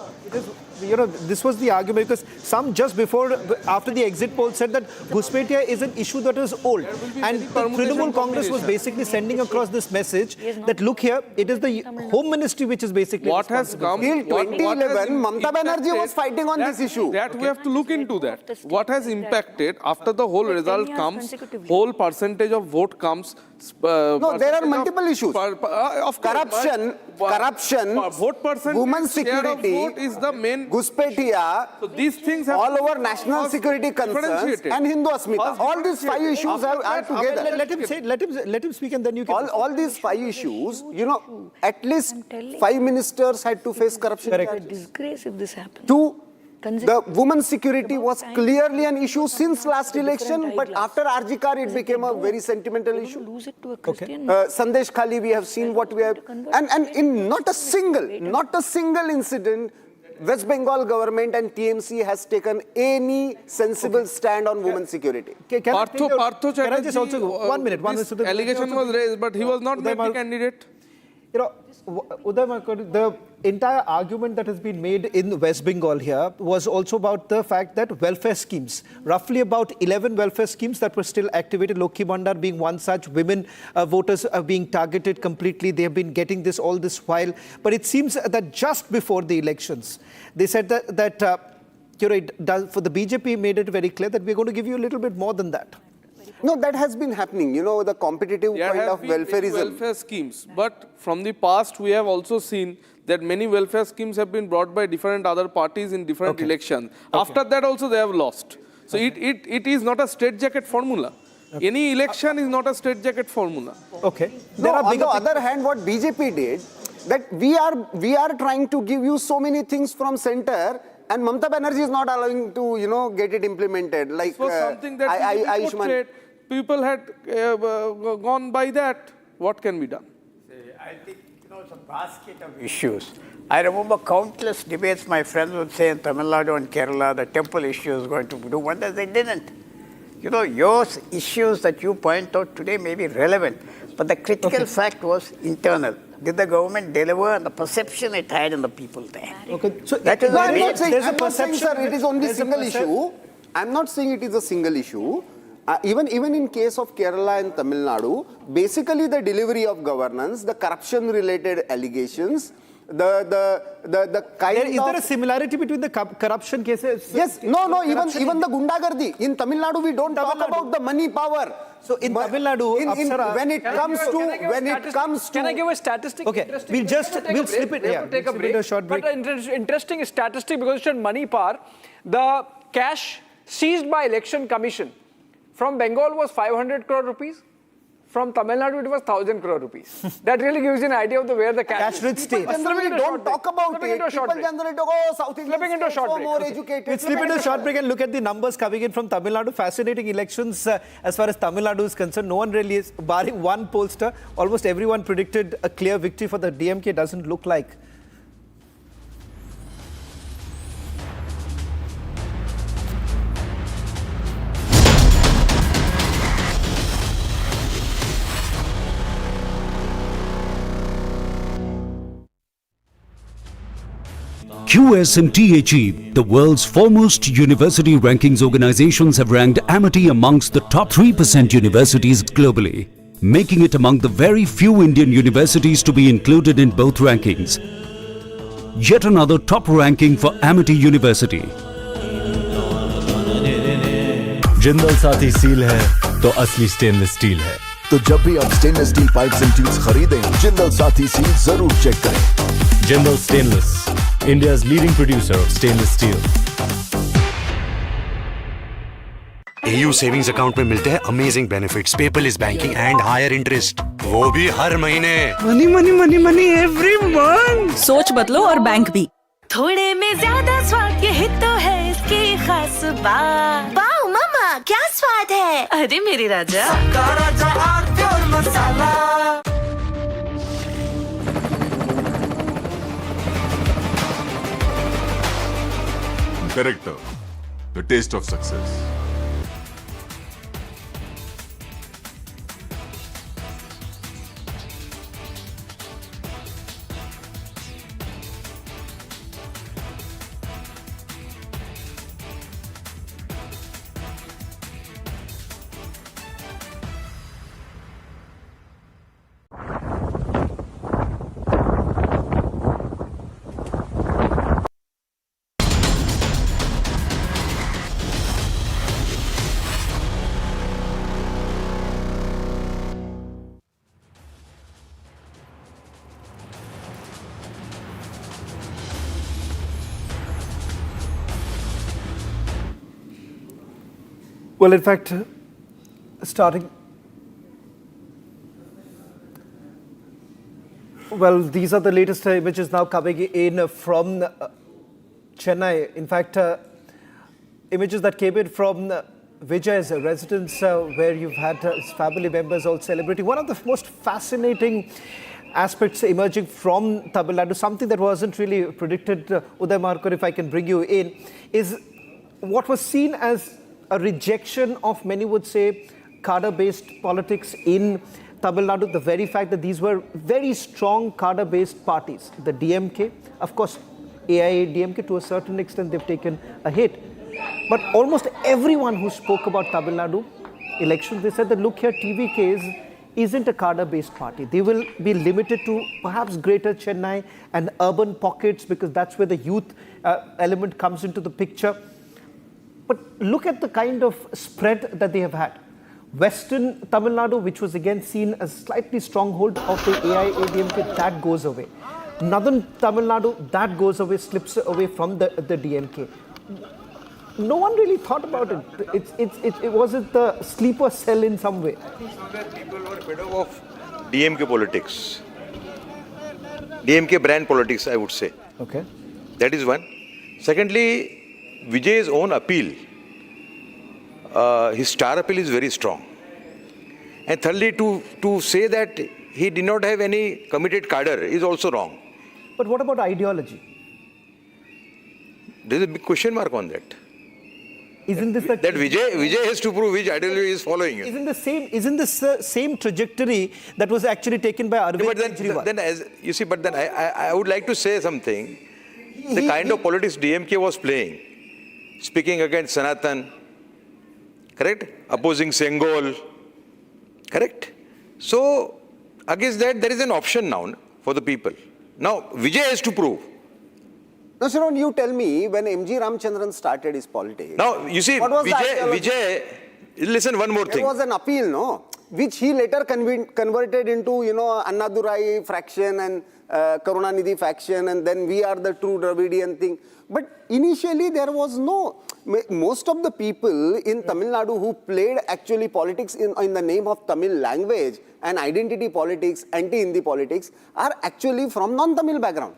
This was the argument because some just after the exit poll said that Ghuspetia is an issue that is old. And the Trinamul Congress was basically sending across this message that, look here, it is the Home Ministry which is basically what has come till 2011, Mamata Banerjee was fighting on this issue. That we have to look into that. What has impacted after the whole result comes, whole percentage of vote comes. No, there are multiple issues. Of corruption, vote percentage, women's security, vote is the main. Ghuspetia, so these things have all over national security concerns and Hindu Asmita. All these 5 issues are together. Let him speak and then you can. All these 5 issues, at least 5 ministers had to face corruption. It's a disgrace if this happens. 2, the women's security was clearly an issue since last election, but after Adhikari it became a very sentimental issue. Lose it to a Christian. Sandesh Khali, we have seen what we have, and in not a single incident West Bengal government and TMC has taken any sensible stand on women's security. Partho can I just also go? 1 minute. This allegation was raised, but he was not made the candidate. You know, Uday, the entire argument that has been made in West Bengal here was also about the fact that welfare schemes, roughly about 11 welfare schemes that were still activated, Lokhi Bhandar being one such, women voters are being targeted completely. They have been getting this all this while. But it seems that just before the elections, they said that for the BJP made it very clear that we're going to give you a little bit more than that. No, that has been happening. You know, the competitive kind of welfareism. Welfare schemes, but from the past we have also seen that many welfare schemes have been brought by different other parties in different elections. After that also they have lost. So it is not a straitjacket formula. Any election is not a straitjacket formula. Okay. No, on the other hand, what BJP did, that we are trying to give you so many things from center, and Mamata Banerjee is not allowing to, get it implemented. Like, for something that people had gone by that. What can be done? I think, it's a basket of issues. I remember countless debates my friends would say in Tamil Nadu and Kerala, the temple issue is going to do wonders. They didn't. Your issues that you point out today may be relevant, but the critical fact was internal. Did the government deliver the perception it had in the people there? Okay. So that is I'm not saying, sir, it is only a single issue. I'm not saying it is a single issue. Even in case of Kerala and Tamil Nadu, basically the delivery of governance, the corruption-related allegations, the kind of... Is there a similarity between the corruption cases? Yes, no, even the gundagardi. In Tamil Nadu, we don't talk about the money power. So in Tamil Nadu, when it comes to... Can I give a statistic? Okay, we'll slip it. We have to take a break. But an interesting statistic, because it's money power. The cash seized by Election Commission from Bengal was 500 crore rupees. From Tamil Nadu, it was 1,000 crore rupees. That really gives you an idea of where the cash rich state. Generally don't talk about it. People generally talk, South Indian states are more educated. We'll slip into a short break and look at the numbers coming in from Tamil Nadu. Fascinating elections as far as Tamil Nadu is concerned. No one really is, barring one pollster. Almost everyone predicted a clear victory for the DMK. Doesn't look like. QSMTHE, the world's foremost university rankings organizations, have ranked Amity amongst the top 3% universities globally, making it among the very few Indian universities to be included in both rankings. Yet another top ranking for Amity University. Jindal Saathi seal है तो असली stainless steel है। तो जब भी आप stainless steel pipes and tubes खरीदें, Jindal Saathi seal जरूर चेक करें। Jindal stainless, India's leading producer of stainless steel. AU savings account में मिलते हैं amazing benefits, paperless banking and higher interest, वो भी हर महीने। Money money money money every month. सोच बदलो और बैंक भी। थोड़े में ज्यादा स्वाद, यही तो है इसकी खास बात। वाओ मामा, क्या स्वाद है? अरे मेरे राजा, राजा और मसाला। Character, the taste of success. Well, in fact, starting... Well, these are the latest images now coming in from Chennai. In fact, images that came in from Vijay's residence where you've had his family members all celebrating. One of the most fascinating aspects emerging from Tamil Nadu, something that wasn't really predicted, Uday Markar, if I can bring you in, is what was seen as a rejection of, many would say, cadre-based politics in Tamil Nadu. The very fact that these were very strong cadre-based parties. The DMK, of course, AIADMK, to a certain extent, they've taken a hit. But almost everyone who spoke about Tamil Nadu elections, they said that, look here, TVK isn't a cadre-based party. They will be limited to perhaps Greater Chennai and urban pockets, because that's where the youth element comes into the picture. But look at the kind of spread that they have had. Western Tamil Nadu, which was again seen as slightly stronghold of the AIADMK, that goes away. Northern Tamil Nadu, that goes away, slips away from the DMK. No one really thought about it. It wasn't the sleeper cell in some way. I think somewhere people were fed up of DMK politics. DMK brand politics, I would say. Okay. That is one. Secondly, Vijay's own appeal, his star appeal is very strong. And thirdly, to say that he did not have any committed cadre is also wrong. But what about ideology? There is a big question mark on that. Isn't this that Vijay has to prove which ideology he is following? Isn't the same trajectory that was actually taken by Arvind Kejriwal? Then as you see, but then I would like to say something. The kind of politics DMK was playing, speaking against Sanatan, correct? Opposing Sengol, correct? So against that there is an option now for the people. Now Vijay has to prove. Now, Sharon, you tell me, when M.G. Ramchandran started his politics. Now, you see, Vijay, listen, one more thing. There was an appeal, no? Which he later converted into, Annadurai faction and Karunanidhi faction, and then we are the true Dravidian thing. But initially, there was no. Most of the people in Tamil Nadu who played actually politics in the name of Tamil language and identity politics, anti-Hindi politics, are actually from non-Tamil background.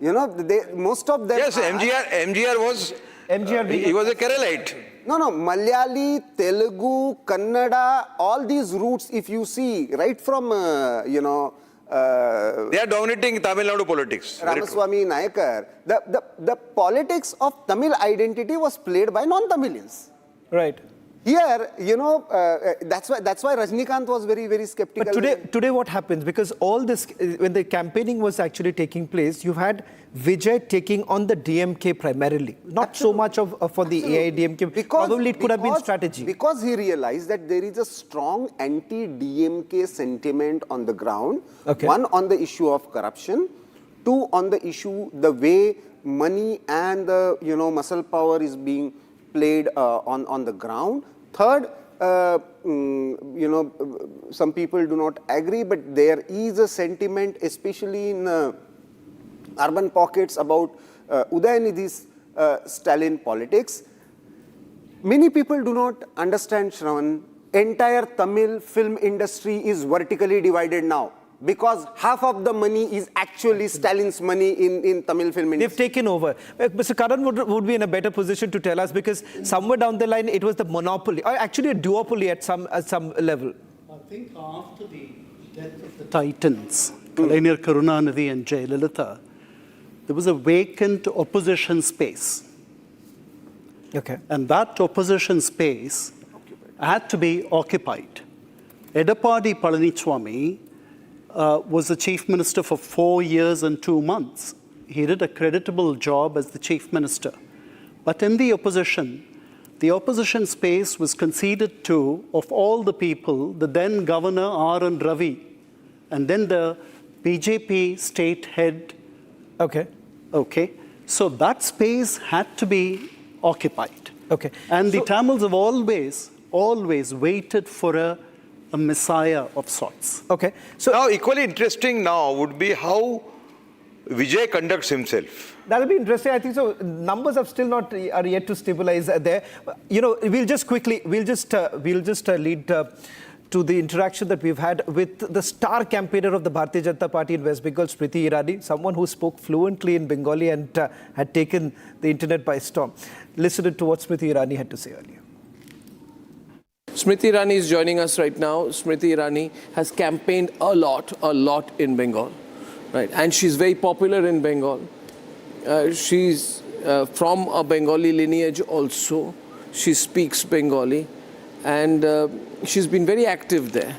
Most of them. Yes, MGR was. He was a Keralite. No, Malayali, Telugu, Kannada, all these roots, if you see, right from, they are dominating Tamil Nadu politics. Ramaswamy Nayakar, the politics of Tamil identity was played by non-Tamilians. Right. Here, that's why Rajnikant was very, very skeptical. But today what happens? Because all this, when the campaigning was actually taking place, you've had Vijay taking on the DMK primarily. Not so much for the AIDMK. Probably it could have been strategy. Because he realized that there is a strong anti-DMK sentiment on the ground. Okay. One, on the issue of corruption. Two, on the issue, the way money and the, muscle power is being played on the ground. Third, some people do not agree, but there is a sentiment, especially in urban pockets, about Udayanidi's Stalin politics. Many people do not understand, Shravan, entire Tamil film industry is vertically divided now. Because half of the money is actually Stalin's money in Tamil film industry. They've taken over. Mr. Karan would be in a better position to tell us, because somewhere down the line it was the monopoly, or actually a duopoly at some level. I think after the death of the Titans, Kalaignar Karunanidhi and Jayalalitha, there was a vacant opposition space. Okay. And that opposition space had to be occupied. Edappadi Palaniswamy was the chief minister for 4 years and 2 months. He did a creditable job as the chief minister. But in the opposition space was conceded to, of all the people, the then governor R.N. Ravi, and then the BJP state head. Okay. So that space had to be occupied. Okay. And the Tamils have always waited for a messiah of sorts. Okay. So now equally interesting now would be how Vijay conducts himself. That'll be interesting. I think so. Numbers are still not are yet to stabilize there. We'll just lead to the interaction that we've had with the star campaigner of the Bharatiya Janata Party in West Bengal, Smriti Irani, someone who spoke fluently in Bengali and had taken the internet by storm. Listen to what Smriti Irani had to say earlier. Smriti Irani is joining us right now. Smriti Irani has campaigned a lot in Bengal, right? And she's very popular in Bengal. She's from a Bengali lineage also. She speaks Bengali, and she's been very active there.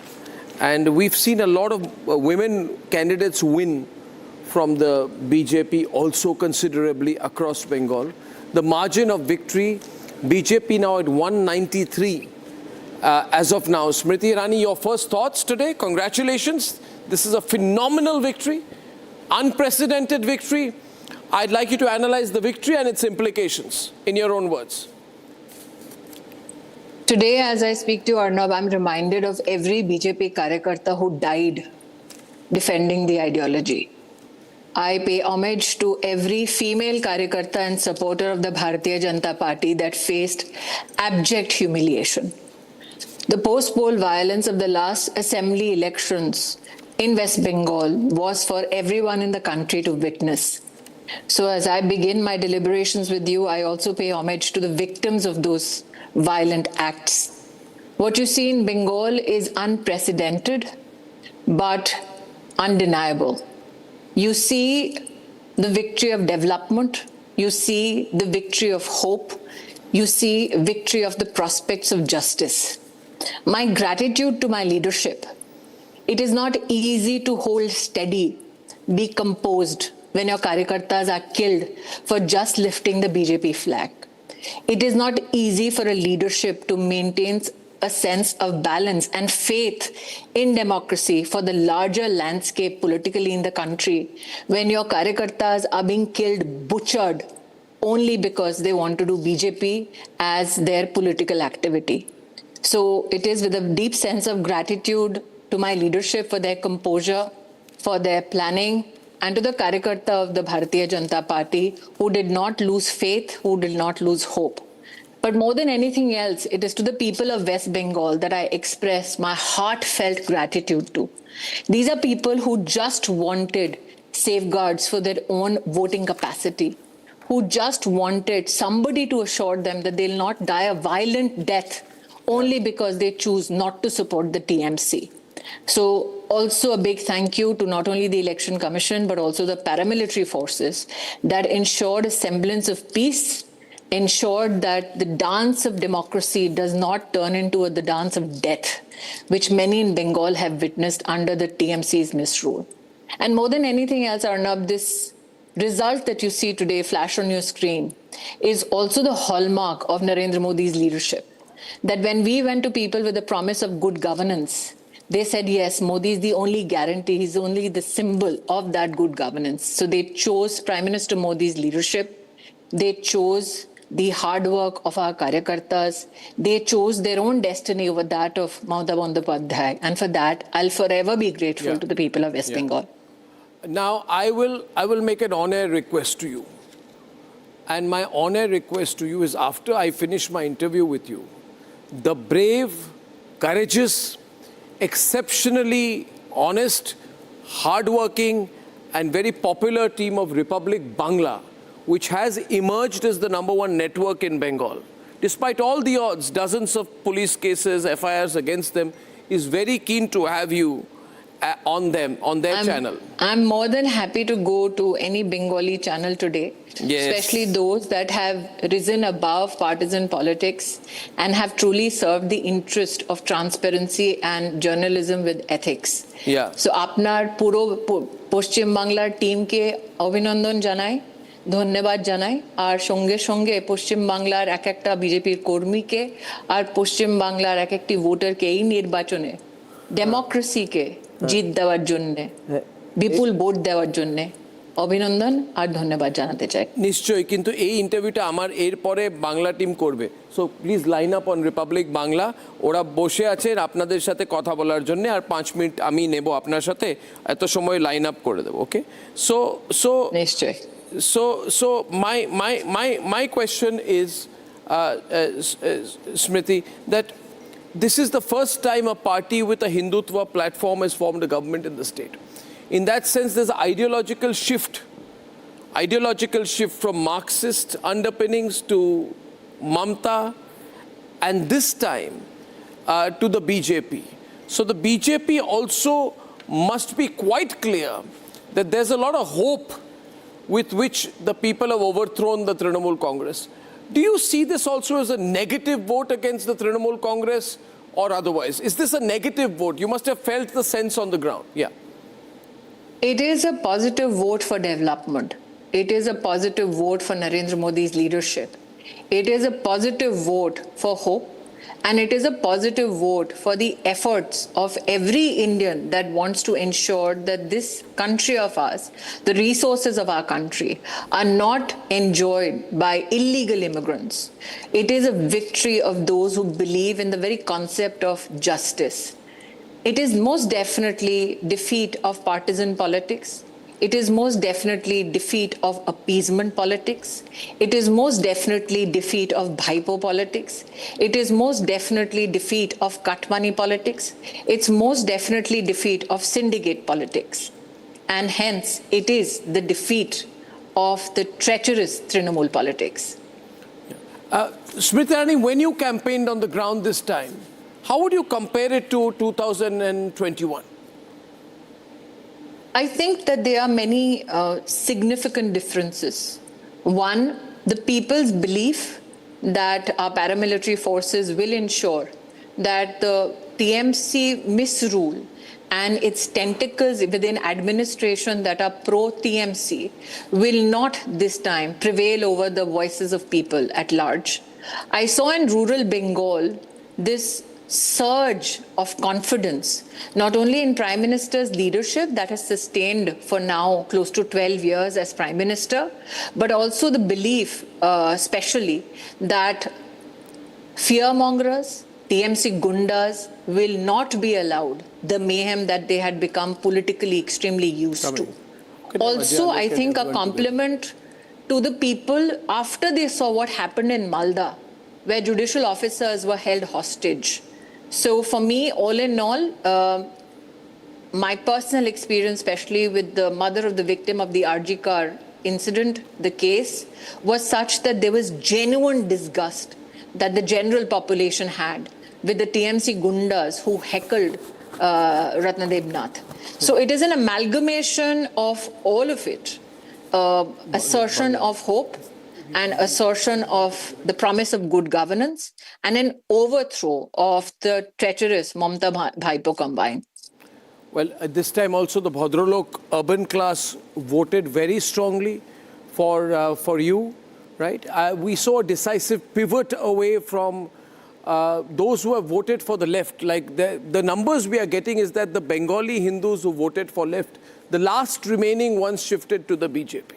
And we've seen a lot of women candidates win from the BJP also considerably across Bengal. The margin of victory, BJP now at 193 as of now. Smriti Irani, your first thoughts today? Congratulations. This is a phenomenal victory, unprecedented victory. I'd like you to analyze the victory and its implications in your own words. Today, as I speak to Arnab, I'm reminded of every BJP Karyakarta who died defending the ideology. I pay homage to every female Karyakarta and supporter of the Bharatiya Janata Party that faced abject humiliation. The post-poll violence of the last assembly elections in West Bengal was for everyone in the country to witness. So as I begin my deliberations with you, I also pay homage to the victims of those violent acts. What you see in Bengal is unprecedented, but undeniable. You see the victory of development, you see the victory of hope, you see victory of the prospects of justice. My gratitude to my leadership. It is not easy to hold steady, be composed when your Karyakartas are killed for just lifting the BJP flag. It is not easy for a leadership to maintain a sense of balance and faith in democracy for the larger landscape politically in the country when your Karyakartas are being killed, butchered, only because they want to do BJP as their political activity. So it is with a deep sense of gratitude to my leadership for their composure, for their planning, and to the Karyakarta of the Bharatiya Janata Party who did not lose faith, who did not lose hope. But more than anything else, it is to the people of West Bengal that I express my heartfelt gratitude to. These are people who just wanted safeguards for their own voting capacity, who just wanted somebody to assure them that they'll not die a violent death only because they choose not to support the TMC. So also a big thank you to not only the Election Commission, but also the paramilitary forces that ensured a semblance of peace, ensured that the dance of democracy does not turn into the dance of death, which many in Bengal have witnessed under the TMC's misrule. And more than anything else, Arnab, this result that you see today flash on your screen is also the hallmark of Narendra Modi's leadership. That when we went to people with the promise of good governance, they said, yes, Modi is the only guarantee, he's only the symbol of that good governance. So they chose Prime Minister Modi's leadership, they chose the hard work of our Karyakartas, they chose their own destiny over that of Mamata Bandyopadhyay. And for that, I'll forever be grateful to the people of West Bengal. Now, I will make an on-air request to you. And my on-air request to you is after I finish my interview with you, the brave, courageous, exceptionally honest, hardworking, and very popular team of Republic Bangla, which has emerged as the #1 network in Bengal, despite all the odds, dozens of police cases, FIRs against them, is very keen to have you on their channel. I'm more than happy to go to any Bengali channel today, especially those that have risen above partisan politics and have truly served the interest of transparency and journalism with ethics. So apnar puro Paschim Banglar team ke abhinandan janai, ধন্যবাদ জানাই আর সঙ্গে সঙ্গে পশ্চিম বাংলার এক একটা বিজেপির কর্মীকে আর পশ্চিম বাংলার এক একটি ভোটারকে এই নির্বাচনে ডেমোক্রেসিকে জিত দেওয়ার জন্য বিপুল ভোট দেওয়ার জন্য অভিনন্দন আর ধন্যবাদ জানাতে চাই নিশ্চয়ই কিন্তু এই ইন্টারভিউটা আমার এরপরে বাংলা টিম করবে so please line up on Republic Bangla ওরা বসে আছেন আপনাদের সাথে কথা বলার জন্য আর 5 মিনিট আমি নেব আপনার সাথে এত সময় লাইন আপ করে দেব ওকে সো নিশ্চয়ই So my question is, Smriti, that this is the first time a party with a Hindutva platform has formed a government in the state. In that sense, there's an ideological shift from Marxist underpinnings to Mamata, and this time to the BJP. So the BJP also must be quite clear that there's a lot of hope with which the people have overthrown the Trinamul Congress. Do you see this also as a negative vote against the Trinamul Congress or otherwise? Is this a negative vote? You must have felt the sense on the ground. Yeah. It is a positive vote for development. It is a positive vote for Narendra Modi's leadership. It is a positive vote for hope. And it is a positive vote for the efforts of every Indian that wants to ensure that this country of ours, the resources of our country, are not enjoyed by illegal immigrants. It is a victory of those who believe in the very concept of justice. It is most definitely defeat of partisan politics. It is most definitely defeat of appeasement politics. It is most definitely defeat of bhaipo politics. It is most definitely defeat of cut money politics. It's most definitely defeat of syndicate politics. And hence, it is the defeat of the treacherous Trinamul politics. Smriti Irani, when you campaigned on the ground this time, how would you compare it to 2021? I think that there are many significant differences. One, the people's belief that our paramilitary forces will ensure that the TMC misrule and its tentacles within administration that are pro-TMC will not this time prevail over the voices of people at large. I saw in rural Bengal this surge of confidence, not only in Prime Minister's leadership that has sustained for now close to 12 years as Prime Minister, but also the belief, especially, that fearmongers, TMC gundas will not be allowed the mayhem that they had become politically extremely used to. Also, I think a compliment to the people after they saw what happened in Malda, where judicial officers were held hostage. So for me, all in all, my personal experience, especially with the mother of the victim of the Adhikari incident, the case, was such that there was genuine disgust that the general population had with the TMC gundas who heckled Ratnadev Nath. So it is an amalgamation of all of it, assertion of hope, an assertion of the promise of good governance, and an overthrow of the treacherous Mamata Bhaipo combined. Well, at this time also the Bhadralok urban class voted very strongly for you, right? We saw a decisive pivot away from those who have voted for the left. Like the numbers we are getting is that the Bengali Hindus who voted for left, the last remaining ones shifted to the BJP.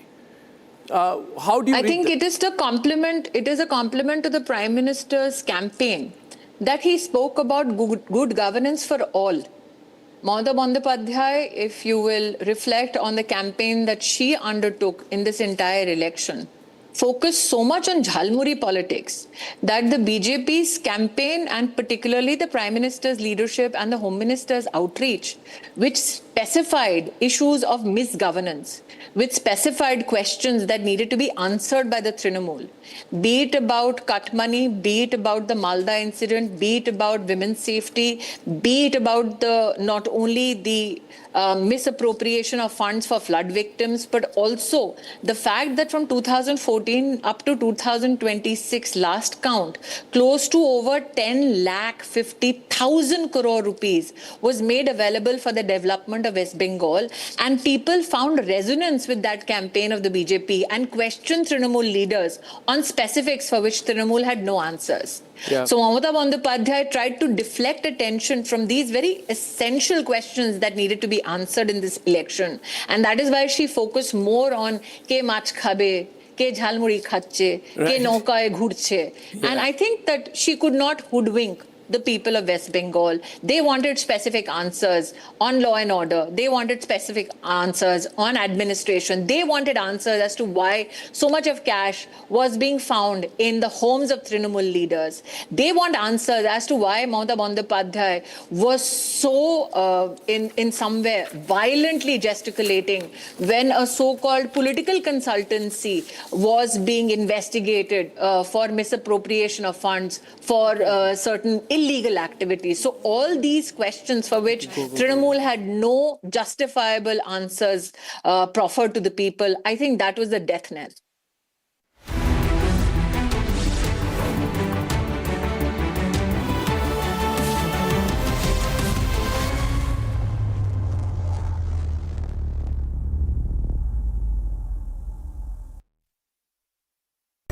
How do you I think it is a compliment to the Prime Minister's campaign that he spoke about good governance for all. Mamata Bandyopadhyay, if you will reflect on the campaign that she undertook in this entire election, focused so much on Jhalmuri politics that the BJP's campaign and particularly the Prime Minister's leadership and the Home Minister's outreach, which specified issues of misgovernance, which specified questions that needed to be answered by the Trinamul, be it about cut money, be it about the Malda incident, be it about women's safety, be it about not only the misappropriation of funds for flood victims, but also the fact that from 2014 up to 2026 last count, close to over 10,50,000 crore rupees was made available for the development of West Bengal, and people found resonance with that campaign of the BJP and questioned Trinamul leaders on specifics for which Trinamul had no answers. Yeah. So Mamata Bandyopadhyay tried to deflect attention from these very essential questions that needed to be answered in this election. And that is why she focused more on ke mach khabe, ke jhalmuri khache, ke naukaye ghurche. And I think that she could not hoodwink the people of West Bengal. They wanted specific answers on law and order. They wanted specific answers on administration. They wanted answers as to why so much of cash was being found in the homes of Trinamul leaders. They want answers as to why Mamata Bandyopadhyay was so in somewhere violently gesticulating when a so-called political consultancy was being investigated for misappropriation of funds for certain illegal activities. So all these questions for which Trinamul had no justifiable answers proffered to the people, I think that was the death knell.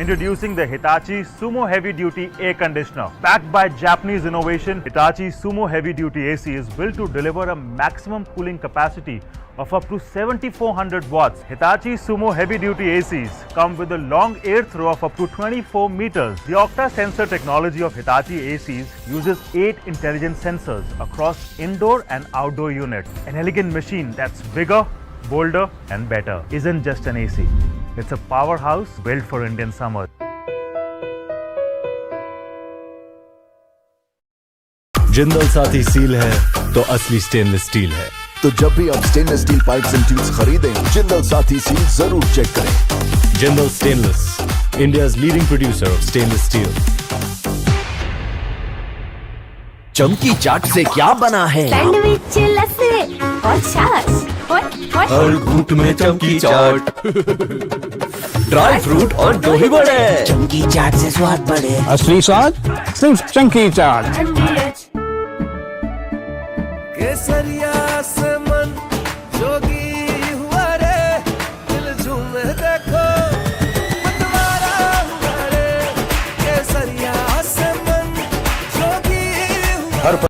Introducing the Hitachi Sumo Heavy Duty Air Conditioner. Backed by Japanese innovation, Hitachi Sumo Heavy Duty AC is built to deliver a maximum cooling capacity of up to 7400 watts. Hitachi Sumo Heavy Duty ACs come with a long air throw of up to 24 meters. The Octa sensor technology of Hitachi ACs uses 8 intelligent sensors across indoor and outdoor units. An elegant machine that's bigger, bolder and better. Isn't just an AC. It's a powerhouse built for Indian summer. Jindal Saathi seal है तो असली stainless steel है। तो जब भी आप stainless steel pipes and tubes खरीदें, Jindal Saathi seal जरूर चेक करें। Jindal stainless, India's leading producer of stainless steel. चमकी चाट से क्या बना है? सैंडविच, लस्सी और छाछ और हर घूंट में चमकी चाट। ड्राई फ्रूट और दही बड़े। चमकी चाट से स्वाद बढ़े। असली स्वाद सिर्फ चमकी चाट। केसरिया से मन जोगी हुआ रे, दिल झूमे देखो मतवारा हुआ रे। केसरिया से मन जोगी हुआ।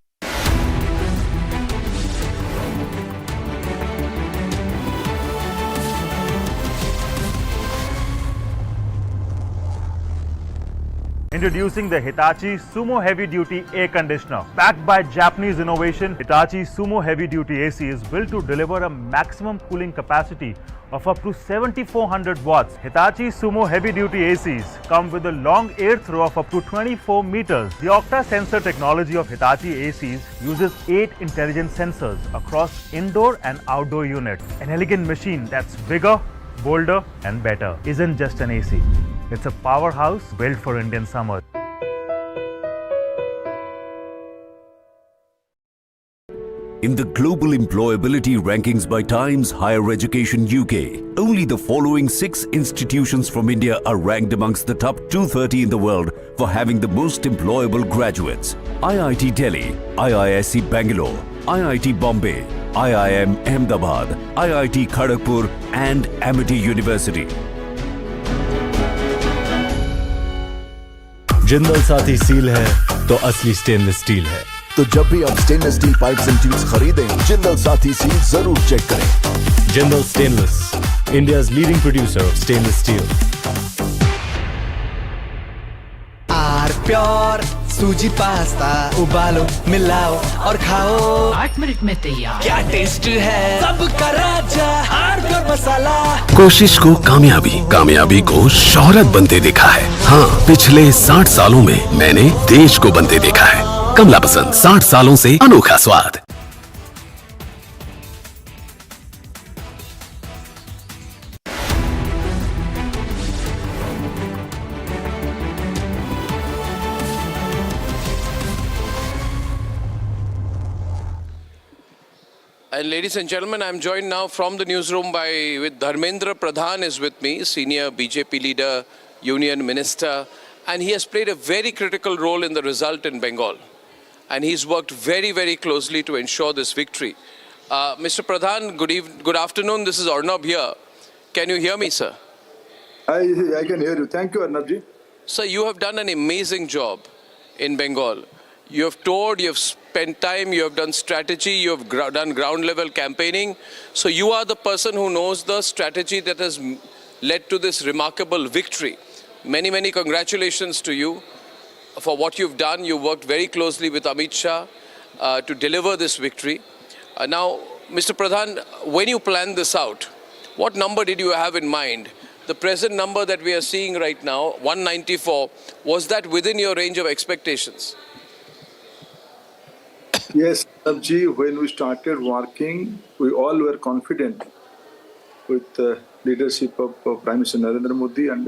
Introducing the Hitachi Sumo Heavy Duty Air Conditioner. Backed by Japanese innovation, Hitachi Sumo Heavy Duty AC is built to deliver a maximum cooling capacity of up to 7400 watts. Hitachi Sumo Heavy Duty ACs come with a long air throw of up to 24 meters. The Octa sensor technology of Hitachi ACs uses 8 intelligent sensors across indoor and outdoor units. An elegant machine that's bigger, bolder and better. Isn't just an AC. It's a powerhouse built for Indian summer. In the global employability rankings by Times Higher Education UK, only the following 6 institutions from India are ranked amongst the top 230 in the world for having the most employable graduates. IIT Delhi, IISc Bangalore, IIT Bombay, IIM Ahmedabad, IIT Kharagpur and Amity University. Jindal Saathi seal है तो असली stainless steel है। तो जब भी आप stainless steel pipes and tubes खरीदें, Jindal Saathi seal जरूर चेक करें। Jindal stainless, India's leading producer of stainless steel. Are pure suji pasta उबालो, मिलाओ और खाओ। 8 मिनट में तैयार। क्या टेस्ट है सबका राजा आर प्योर मसाला। कोशिश को कामयाबी को शोहरत बनते देखा है। हाँ, पिछले 60 सालों में मैंने देश को बनते देखा है। कमला पसंद, 60 सालों से अनोखा स्वाद। And ladies and gentlemen, I'm joined now from the newsroom with Dharmendra Pradhan is with me, senior BJP leader, union minister, and he has played a very critical role in the result in Bengal. And he's worked very, very closely to ensure this victory. Mr. Pradhan, good afternoon. This is Arnab here. Can you hear me, sir? I can hear you. Thank you, Arnabji. Sir, you have done an amazing job in Bengal. You have toured, you have spent time, you have done strategy, you have done ground level campaigning. So you are the person who knows the strategy that has led to this remarkable victory. Many, many congratulations to you for what you've done. You worked very closely with Amit Shah to deliver this victory. Now, Mr. Pradhan, when you planned this out, what number did you have in mind? The present number that we are seeing right now, 194, was that within your range of expectations? Yes, Arnabji, when we started working, we all were confident with the leadership of Prime Minister Narendra Modi and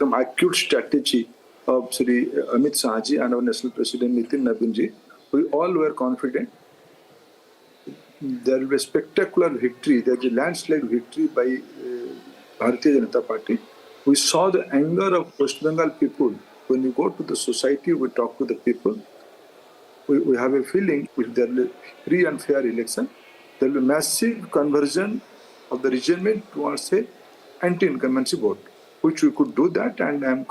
the acute strategy of Sri Amit Shahji and our National President Nitin Nabinji, we all were confident there will be a spectacular victory. There is a landslide victory by Bharatiya Janata Party. We saw the anger of West Bengal people. When we go to the society, we talk to the people. We have a feeling if there will be free and fair election, there will be massive conversion of the regiment towards a anti-incumbency vote, which we could do that, and I am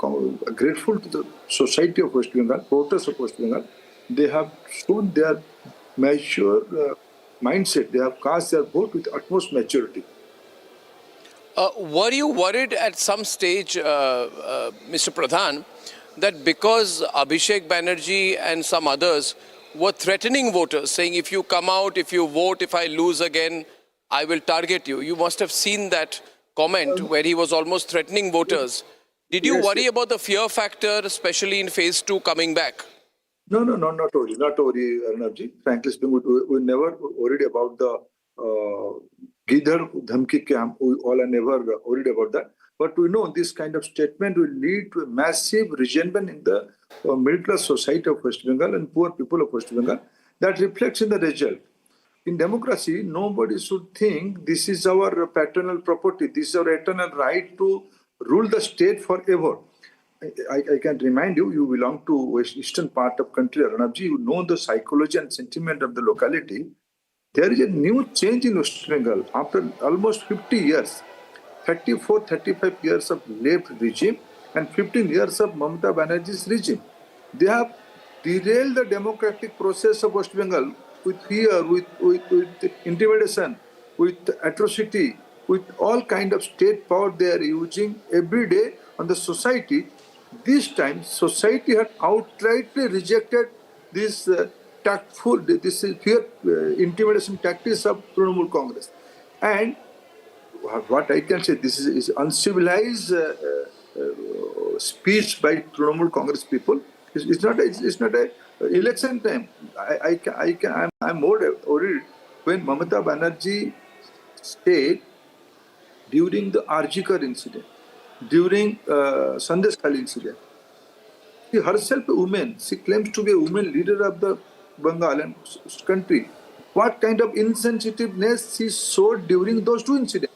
grateful to the society of West Bengal, voters of West Bengal. They have shown their mature mindset. They have cast their vote with utmost maturity. Were you worried at some stage, Mr. Pradhan, that because Abhishek Banerjee and some others were threatening voters, saying if you come out, if you vote, if I lose again, I will target you. You must have seen that comment where he was almost threatening voters. Did you worry about the fear factor, especially in phase 2 coming back? No, not worry, Arnabji. Frankly speaking, we never worried about the Gidhar Dhamki camp. We all are never worried about that. But we know this kind of statement will lead to a massive resentment in the middle class society of West Bengal and poor people of West Bengal. That reflects in the result. In democracy, nobody should think this is our paternal property, this is our eternal right to rule the state forever. I can remind you, you belong to eastern part of country, Arnabji, you know the psychology and sentiment of the locality. There is a new change in West Bengal after almost 50 years, 34, 35 years of left regime and 15 years of Mamata Banerjee's regime. They have derailed the democratic process of West Bengal with fear, with intimidation, with atrocity, with all kind of state power they are using every day on the society. This time, society had outrightly rejected this tactful, this fear intimidation tactics of Trinamul Congress. And what I can say, this is uncivilized speech by Trinamul Congress people. It's not a election time. I'm more worried when Mamata Banerjee said during the Adhikari incident, during Sandeshkhali incident, she herself a woman, she claims to be a woman leader of the Bengal and country. What kind of insensitiveness she showed during those two incidents?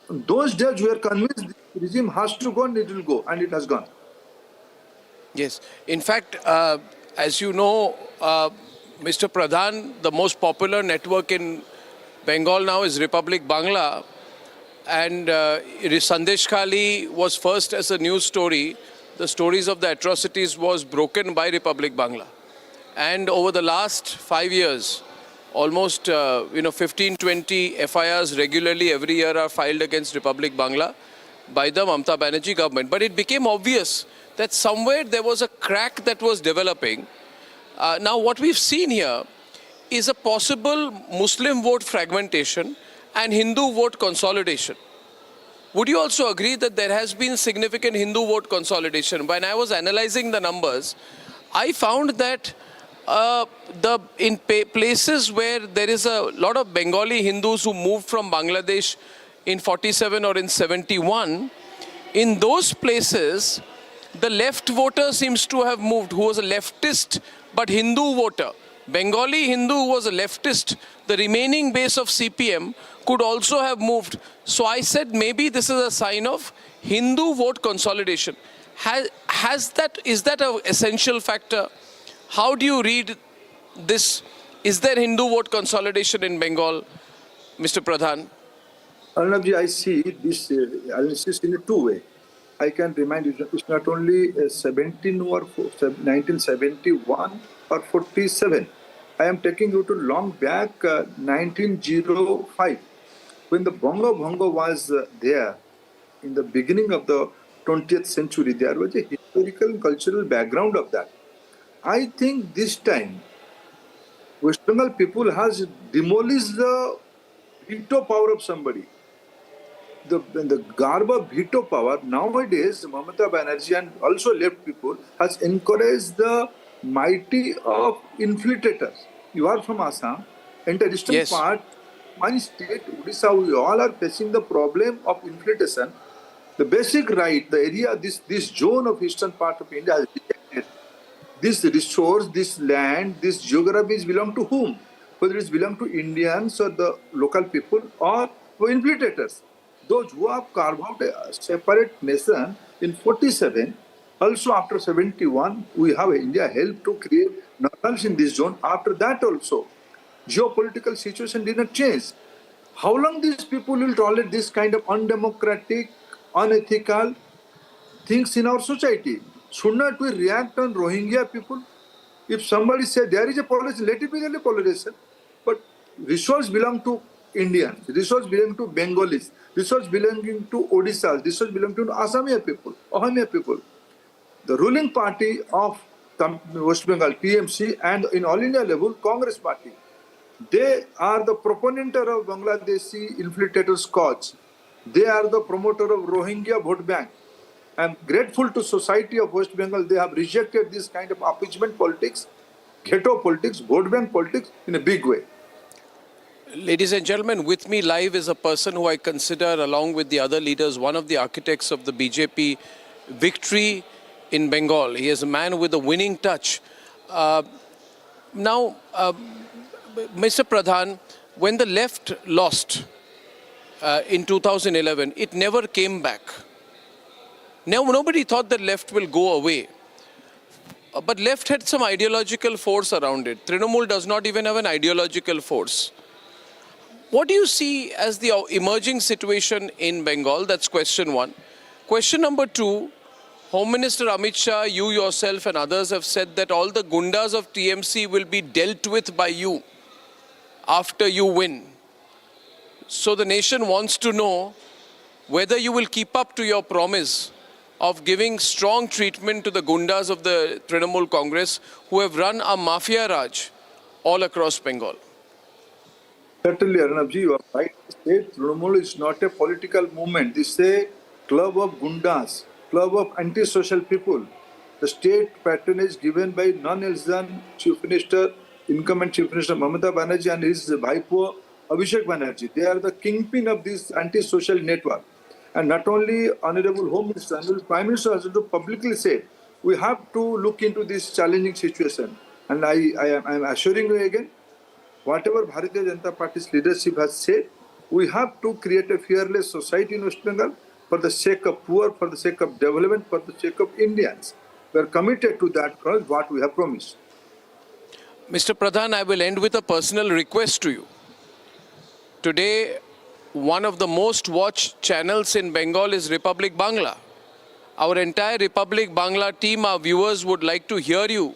Those days we are convinced the regime has to go and it will go, and it has gone. Yes. In fact, as you know, Mr. Pradhan, the most popular network in Bengal now is Republic Bangla. And Sandeshkhali was first as a news story. The stories of the atrocities was broken by Republic Bangla. And over the last 5 years, almost 15, 20 FIRs regularly every year are filed against Republic Bangla by the Mamata Banerjee government. But it became obvious that somewhere there was a crack that was developing. Now what we've seen here is a possible Muslim vote fragmentation and Hindu vote consolidation. Would you also agree that there has been significant Hindu vote consolidation? When I was analyzing the numbers, I found that in places where there is a lot of Bengali Hindus who moved from Bangladesh in 47 or in 71, in those places, the left voter seems to have moved, who was a leftist but Hindu voter. Bengali Hindu who was a leftist, the remaining base of CPM could also have moved. So I said maybe this is a sign of Hindu vote consolidation. Is that an essential factor? How do you read this? Is there Hindu vote consolidation in Bengal, Mr. Pradhan? Arnabji, I see this analysis in a two way. I can remind you, it's not only 1971 or 47. I am taking you to long back 1905, when the Bongo Bongo was there in the beginning of the 20th century. There was a historical and cultural background of that. I think this time, West Bengal people has demolished the veto power of somebody. The garb of veto power, nowadays, Mamata Banerjee and also left people has encouraged the mighty of infiltrators. You are from Assam, in the distant part, my state, Odisha, we all are facing the problem of infiltration. The basic right, the area, this zone of eastern part of India has rejected. This resource, this land, this geographies belong to whom? Whether it belong to Indians or the local people or infiltrators. Those who have carved out a separate nation in 47, also after 71, we have India helped to create normalcy in this zone. After that also, geopolitical situation did not change. How long these people will tolerate this kind of undemocratic, unethical things in our society? Should not we react on Rohingya people? If somebody says there is a polarization, let it be a polarization. But resource belong to Indians, resource belong to Bengalis, resource belonging to Odisha, resource belong to Assamese people, Ahamiya people. The ruling party of West Bengal, TMC, and in all India level, Congress party, they are the proponent of Bangladeshi infiltrators' cause. They are the promoter of Rohingya vote bank. I'm grateful to society of West Bengal. They have rejected this kind of appeasement politics, ghetto politics, vote bank politics in a big way. Ladies and gentlemen, with me live is a person who I consider, along with the other leaders, one of the architects of the BJP victory in Bengal. He is a man with a winning touch. Now, Mr. Pradhan, when the left lost in 2011, it never came back. Now, nobody thought that left will go away. But left had some ideological force around it. Trinamul does not even have an ideological force. What do you see as the emerging situation in Bengal? That's question one. Question number two, Home Minister Amit Shah, you yourself and others have said that all the gundas of TMC will be dealt with by you after you win. So the nation wants to know whether you will keep up to your promise of giving strong treatment to the gundas of the Trinamul Congress who have run a mafia raj all across Bengal. Certainly, Arnab ji, you are right. State Trinamul is not a political movement. This is a club of gundas, club of anti-social people. The state patronage given by non-Elzan Chief Minister, incumbent Chief Minister Mamata Banerjee and his Bhaipo Abhishek Banerjee. They are the kingpin of this anti-social network. And not only Honorable Home Minister, Honorable Prime Minister has also publicly said, we have to look into this challenging situation. And I am assuring you again, whatever Bharatiya Janata Party's leadership has said, we have to create a fearless society in West Bengal for the sake of poor, for the sake of development, for the sake of Indians. We are committed to that because what we have promised. Mr. Pradhan, I will end with a personal request to you. Today, one of the most watched channels in Bengal is Republic Bangla. Our entire Republic Bangla team, our viewers would like to hear you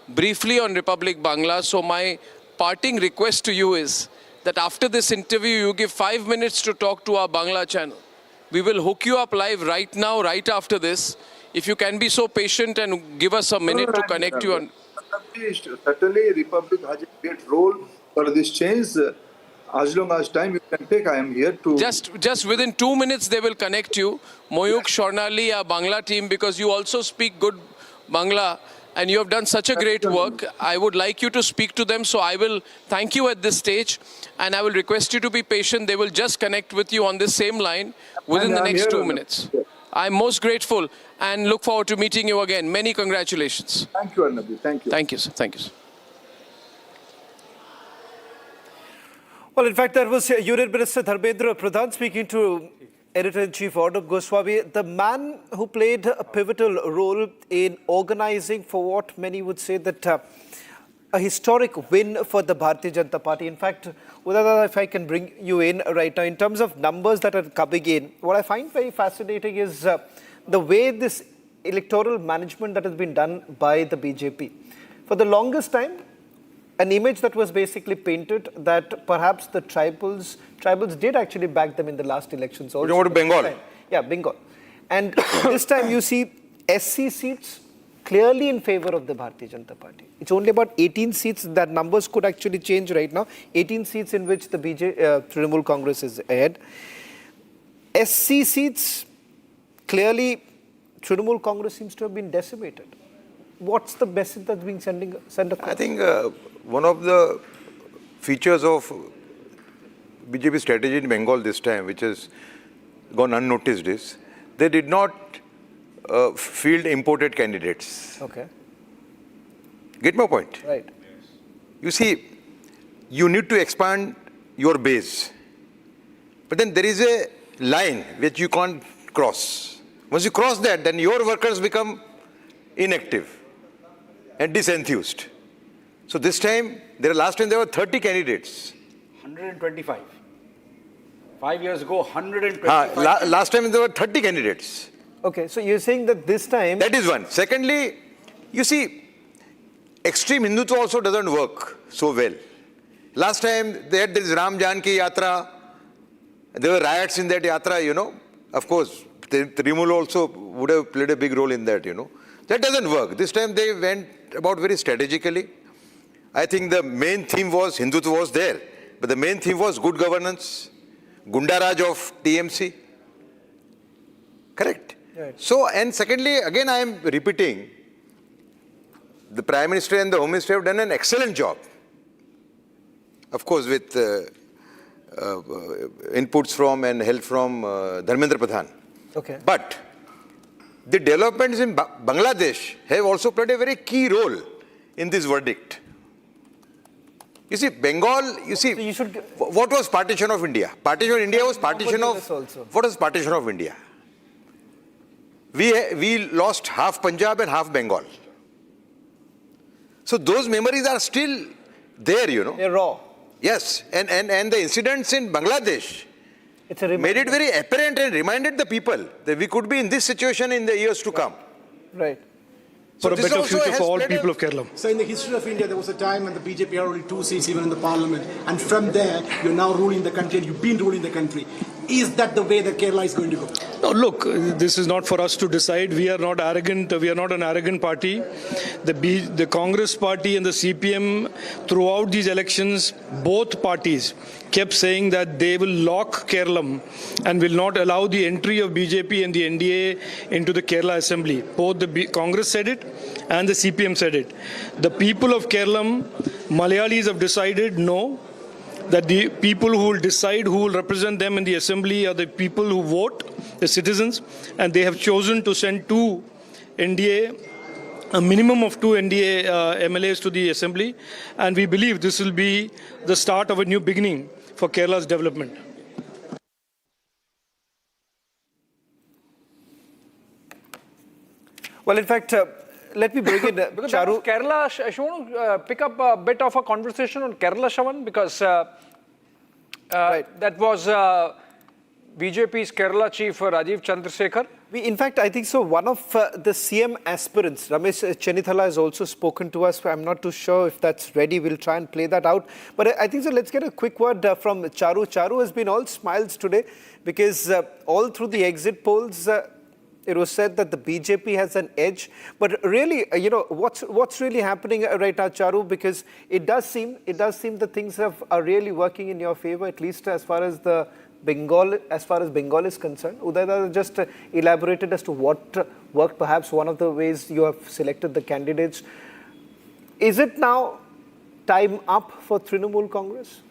briefly on Republic Bangla. So my parting request to you is that after this interview, you give 5 minutes to talk to our Bangla channel. We will hook you up live right now, right after this. If you can be so patient and give us a minute to connect you on. Certainly, Republic has a great role for this change. As long as time you can take, I am here to... Just within 2 minutes, they will connect you. Moyuk, Shornali, our Bangla team, because you also speak good Bangla and you have done such a great work. I would like you to speak to them. So I will thank you at this stage and I will request you to be patient. They will just connect with you on this same line within the next 2 minutes. I'm most grateful and look forward to meeting you again. Many congratulations. Thank you, Arnab. Thank you. Thank you, sir. Thank you, sir. Well, in fact, that was Union Minister Dharmendra Pradhan speaking to Editor-in-Chief Arnab Goswami, the man who played a pivotal role in organizing for what many would say that a historic win for the Bharatiya Janata Party. In fact, Udada, if I can bring you in right now, in terms of numbers that are coming in, what I find very fascinating is the way this electoral management that has been done by the BJP. For the longest time, an image that was basically painted that perhaps the tribals did actually back them in the last elections also. You know what, Bengal? Yeah, Bengal. And this time you see SC seats clearly in favor of the Bharatiya Janata Party. It's only about 18 seats. That numbers could actually change right now. 18 seats in which the Trinamul Congress is ahead. SC seats, clearly Trinamul Congress seems to have been decimated. What's the message that's being sent across? I think one of the features of BJP strategy in Bengal this time, which has gone unnoticed, is they did not field imported candidates. Okay. Get my point? Right. You see, you need to expand your base. But then there is a line which you can't cross. Once you cross that, then your workers become inactive and disenthused. So this time, last time there were 30 candidates. 125. 5 years ago, 125. Last time there were 30 candidates. Okay, so you're saying that this time... That is one. Secondly, you see, extreme Hindutva also doesn't work so well. Last time they had this Ram Janki Yatra. There were riots in that Yatra, you know. Of course, Trinamul also would have played a big role in that, you know. That doesn't work. This time they went about very strategically. I think the main theme was, Hindutva was there, but the main theme was good governance, Gundaraj of TMC. Correct? Right. So, and secondly, again I am repeating, the Prime Minister and the Home Minister have done an excellent job. Of course, with inputs from and help from Dharmendra Pradhan. Okay. But the developments in Bangladesh have also played a very key role in this verdict. You see, Bengal, you see, what was partition of India? Partition of India was partition of, what was partition of India? We lost half Punjab and half Bengal. So those memories are still there, you know. They're raw. Yes, and the incidents in Bangladesh made it very apparent and reminded the people that we could be in this situation in the years to come. Right. For a better future for all people of Kerala. So in the history of India, there was a time when the BJP had only 2 seats even in the parliament. And from there, you're now ruling the country and you've been ruling the country. Is that the way that Kerala is going to go? No, look, this is not for us to decide. We are not arrogant. We are not an arrogant party. The Congress party and the CPM, throughout these elections, both parties kept saying that they will lock Kerala and will not allow the entry of BJP and the NDA into the Kerala Assembly. Both the Congress said it and the CPM said it. The people of Kerala, Malayalis have decided no, that the people who will decide who will represent them in the assembly are the people who vote, the citizens, and they have chosen to send 2 NDA, a minimum of 2 NDA MLAs to the assembly, and we believe this will be the start of a new beginning for Kerala's development. Well, in fact, let me bring in Charu. Kerala, I want to pick up a bit of a conversation on Kerala, Shavan, because that was BJP's Kerala chief, Rajiv Chandrasekhar. In fact, I think so. One of the CM aspirants, Ramesh Chenithala, has also spoken to us. I'm not too sure if that's ready. We'll try and play that out. But I think so. Let's get a quick word from Charu. Charu has been all smiles today because all through the exit polls, it was said that the BJP has an edge. But really, you know, what's really happening right now, Charu? Because it does seem that things are really working in your favor, at least as far as Bengal is concerned. Uday just elaborated as to what worked, perhaps one of the ways you have selected the candidates. Is it now time up for Trinamul Congress?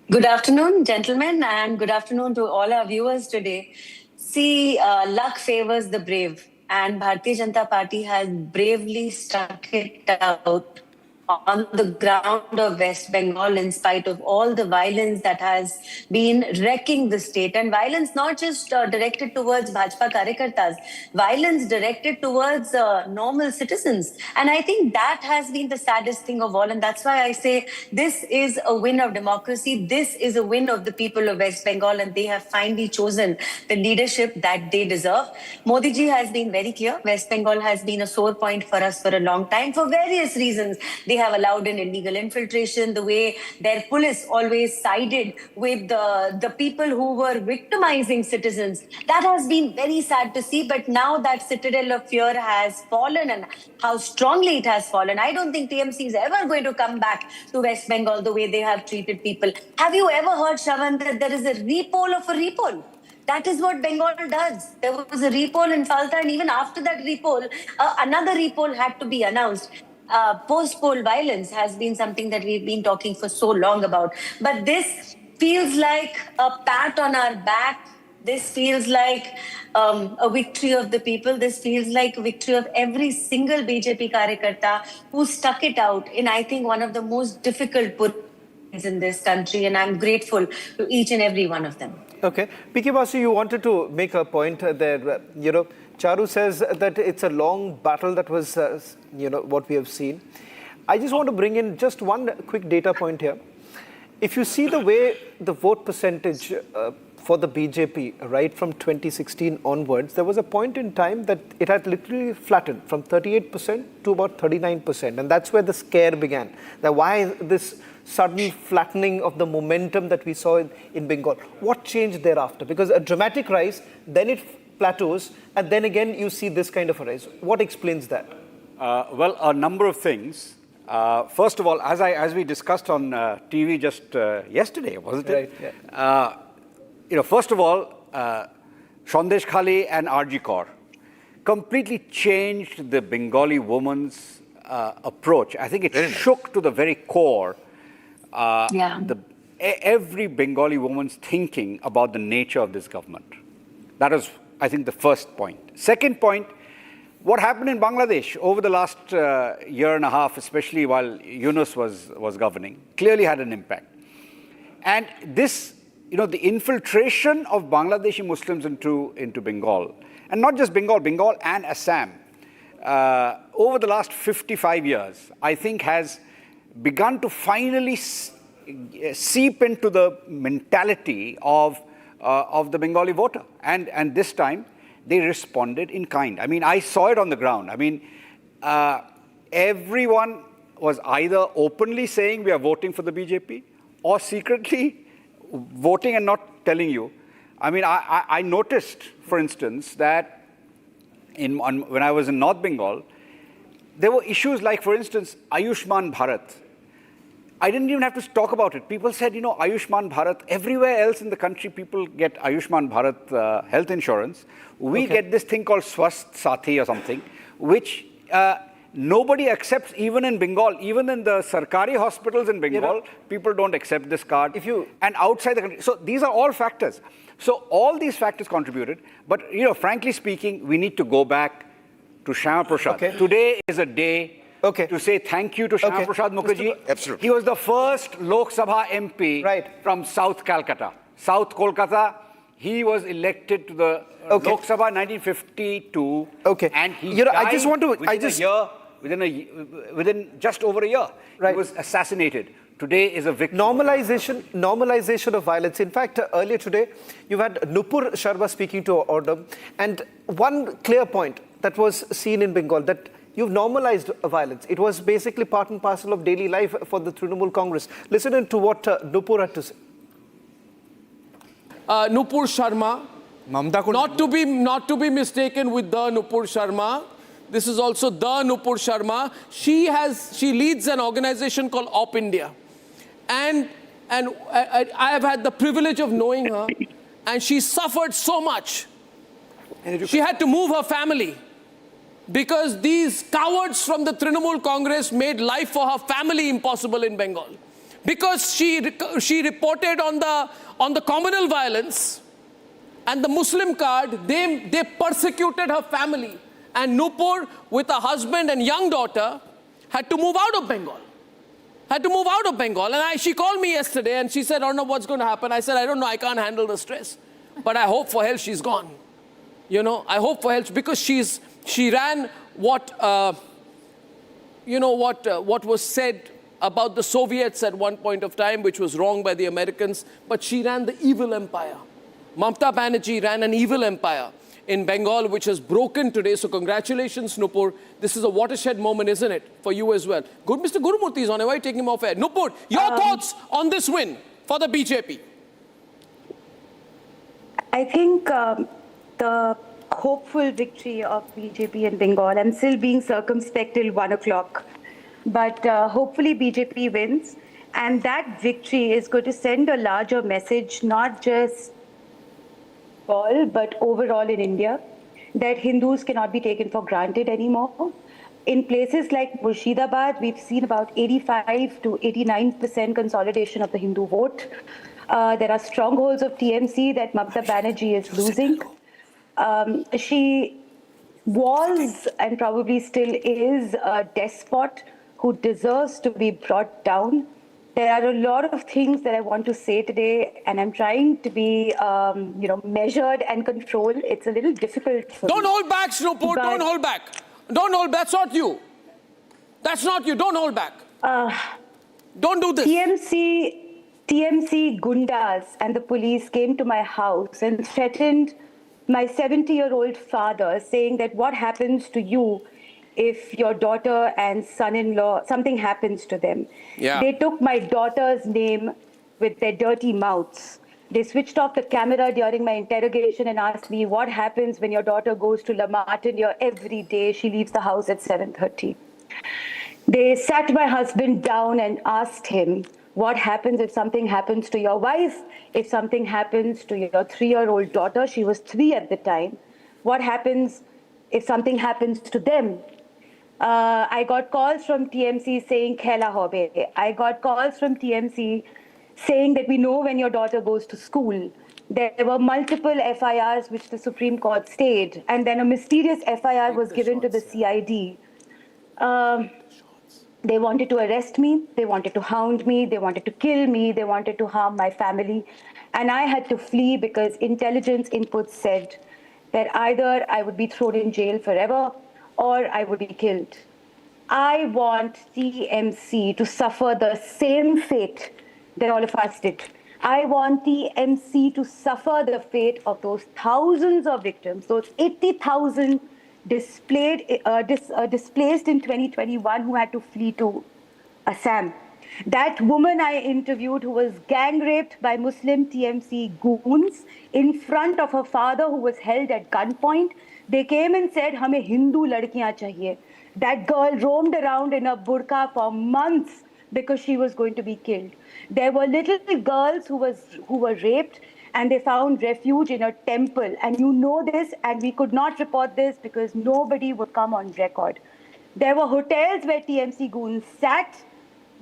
Good afternoon, gentlemen, and good afternoon to all our viewers today. See, luck favors the brave, and Bharatiya Janata Party has bravely stuck it out on the ground of West Bengal in spite of all the violence that has been wrecking the state, and violence not just directed towards Bhajpa Karyakartas, violence directed towards normal citizens. And I think that has been the saddest thing of all, and that's why I say this is a win of democracy, this is a win of the people of West Bengal, and they have finally chosen the leadership that they deserve. Modi ji has been very clear. West Bengal has been a sore point for us for a long time for various reasons. They have allowed in illegal infiltration, the way their police always sided with the people who were victimizing citizens. That has been very sad to see, but now that citadel of fear has fallen, and how strongly it has fallen. I don't think TMC is ever going to come back to West Bengal the way they have treated people. Have you ever heard, Shavan, that there is a repoll of a repoll? That is what Bengal does. There was a repoll in Falta, and even after that repoll, another repoll had to be announced. Post-poll violence has been something that we've been talking for so long about. But this feels like a pat on our back This feels like a victory of the people. This feels like a victory of every single BJP Karyakarta who stuck it out in, I think, one of the most difficult positions in this country. And I'm grateful to each and every one of them. Okay. P.K. Basu, you wanted to make a point there. Charu says that it's a long battle that was, what we have seen. I just want to bring in just one quick data point here. If you see the way the vote percentage for the BJP, right from 2016 onwards, there was a point in time that it had literally flattened from 38% to about 39%. And that's where the scare began. That why this sudden flattening of the momentum that we saw in Bengal? What changed thereafter? Because a dramatic rise, then it plateaus, and then again you see this kind of a rise. What explains that? Well, a number of things. First of all, as we discussed on TV just yesterday, wasn't it? Right. Yeah. First of all, Sandesh Khali and RG Kaur completely changed the Bengali woman's approach. I think it shook to the very core every Bengali woman's thinking about the nature of this government. That is, I think, the first point. Second point, what happened in Bangladesh over the last year and a half, especially while Yunus was governing, clearly had an impact. And this, the infiltration of Bangladeshi Muslims into Bengal, and not just Bengal, Bengal and Assam, over the last 55 years, I think has begun to finally seep into the mentality of the Bengali voter. And this time, they responded in kind. I mean, I saw it on the ground. I mean, everyone was either openly saying we are voting for the BJP or secretly voting and not telling you. I mean, I noticed, for instance, that when I was in North Bengal, there were issues like, for instance, Ayushman Bharat. I didn't even have to talk about it. People said, Ayushman Bharat, everywhere else in the country, people get Ayushman Bharat health insurance. We get this thing called Swasth Sathi or something, which nobody accepts, even in Bengal. Even in the Sarkari hospitals in Bengal, people don't accept this card. And outside the country. So these are all factors. So all these factors contributed. But, frankly speaking, we need to go back to Shyama Prasad. Okay. Today is a day to say thank you to Shyama Prasad Mukherjee. Absolutely. He was the first Lok Sabha MP from South Calcutta. South Kolkata, he was elected to the Lok Sabha 1952. Okay. And he died I just want to... within just over a year. He was assassinated. Today is a victim. Normalization of violence. In fact, earlier today, you had Nupur Sharma speaking to Arnab, and one clear point that was seen in Bengal, that you've normalized violence. It was basically part and parcel of daily life for the Trinamul Congress. Listen to what Nupur had to say. Nupur Sharma, not to be mistaken with the Nupur Sharma. This is also the Nupur Sharma. She leads an organization called Op India. And I have had the privilege of knowing her, and she suffered so much. She had to move her family because these cowards from the Trinamul Congress made life for her family impossible in Bengal. Because she reported on the communal violence and the Muslim card, they persecuted her family. And Nupur, with a husband and young daughter, had to move out of Bengal. And she called me yesterday and she said, Arnab, what's going to happen? I said, I don't know, I can't handle the stress. But I hope for hell she's gone. I hope for hell, because she ran what was said about the Soviets at one point of time, which was wrong by the Americans, but she ran the evil empire. Mamata Banerjee ran an evil empire in Bengal, which has broken today. So congratulations, Nupur. This is a watershed moment, isn't it, for you as well? Good, Mr. Gurumurthy is on. Why are you taking him off air? Nupur, your thoughts on this win for the BJP? I think the hopeful victory of BJP in Bengal, I'm still being circumspect till 1 o'clock, but hopefully BJP wins. And that victory is going to send a larger message, not just but overall in India, that Hindus cannot be taken for granted anymore. In places like Murshidabad, we've seen about 85 to 89% consolidation of the Hindu vote. There are strongholds of TMC that Mamata Banerjee is losing. She was and probably still is a despot who deserves to be brought down. There are a lot of things that I want to say today, and I'm trying to be, measured and controlled. It's a little difficult for Don't me. hold back, Snowport. Don't hold back. Don't hold back. That's not you. That's not you. Don't hold back. Don't do this. TMC Gundas and the police came to my house and threatened my 70-year-old father, saying that what happens to you if your daughter and son-in-law, something happens to them. Yeah. They took my daughter's name with their dirty mouths. They switched off the camera during my interrogation and asked me, what happens when your daughter goes to La Martiniere every day? She leaves the house at 7:30. They sat my husband down and asked him, what happens if something happens to your wife? If something happens to your 3-year-old daughter? She was 3 at the time. What happens if something happens to them? I got calls from TMC saying, Khela hobe. I got calls from TMC saying that we know when your daughter goes to school. There were multiple FIRs which the Supreme Court stayed, and then a mysterious FIR was given to the CID. They wanted to arrest me, they wanted to hound me, they wanted to kill me, they wanted to harm my family. And I had to flee because intelligence inputs said that either I would be thrown in jail forever or I would be killed. I want TMC to suffer the same fate that all of us did. I want TMC to suffer the fate of those thousands of victims, those 80,000 displaced in 2021 who had to flee to Assam. That woman I interviewed who was gang raped by Muslim TMC goons in front of her father who was held at gunpoint. They came and said, "Hame Hindu ladkiyan chahiye." That girl roamed around in a burqa for months because she was going to be killed. There were little girls who were raped and they found refuge in a temple. And you know this, and we could not report this because nobody would come on record. There were hotels where TMC goons sat.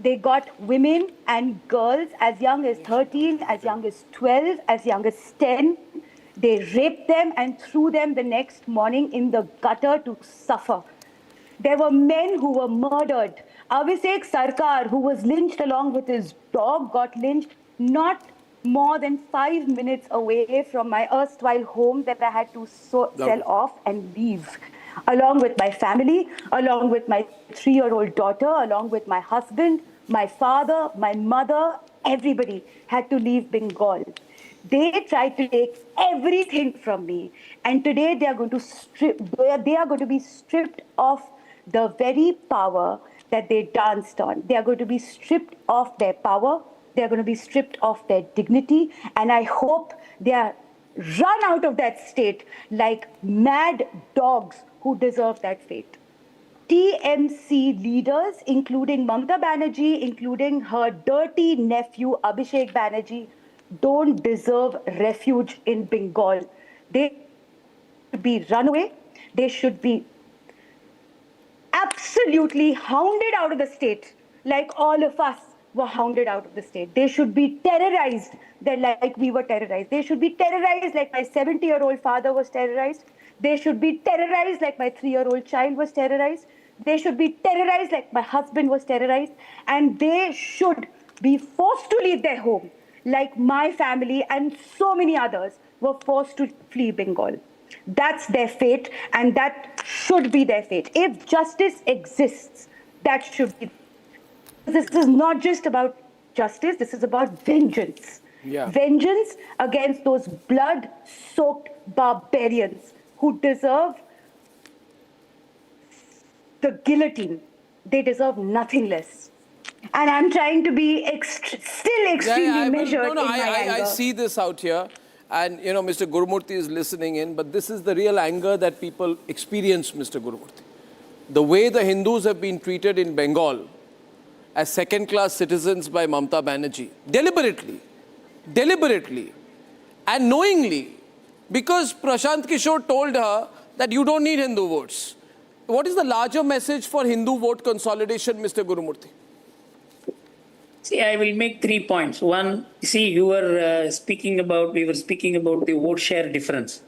They got women and girls as young as 13, as young as 12, as young as 10. They raped them and threw them the next morning in the gutter to suffer. There were men who were murdered. Abhishek Sarkar, who was lynched along with his dog, got lynched not more than 5 minutes away from my erstwhile home that I had to sell off and leave. Along with my family, along with my 3-year-old daughter, along with my husband, my father, my mother, everybody had to leave Bengal. They tried to take everything from me, and today they are going to be stripped of the very power that they danced on. They are going to be stripped of their power. They are going to be stripped of their dignity, and I hope they are run out of that state like mad dogs who deserve that fate. TMC leaders, including Mamata Banerjee, including her dirty nephew Abhishek Banerjee, don't deserve refuge in Bengal. They should be run away. They should be absolutely hounded out of the state, like all of us were hounded out of the state. They should be terrorized like we were terrorized. They should be terrorized like my 70-year-old father was terrorized. They should be terrorized like my 3-year-old child was terrorized. They should be terrorized like my husband was terrorized. And they should be forced to leave their home like my family and so many others were forced to flee Bengal. That's their fate, and that should be their fate. If justice exists, that should be. This is not just about justice, this is about vengeance. Yeah. Vengeance against those blood-soaked barbarians who deserve the guillotine. They deserve nothing less. And I'm trying to be still extremely measured in my anger. I see this out here. And, you know, Mr. Gurumurthy is listening in, but this is the real anger that people experience, Mr. Gurumurthy. The way the Hindus have been treated in Bengal as second-class citizens by Mamata Banerjee, deliberately, and knowingly, because Prashant Kishore told her that you don't need Hindu votes. What is the larger message for Hindu vote consolidation, Mr. Gurumurthy? See, I will make 3 points. One, see, we were speaking about the vote share difference.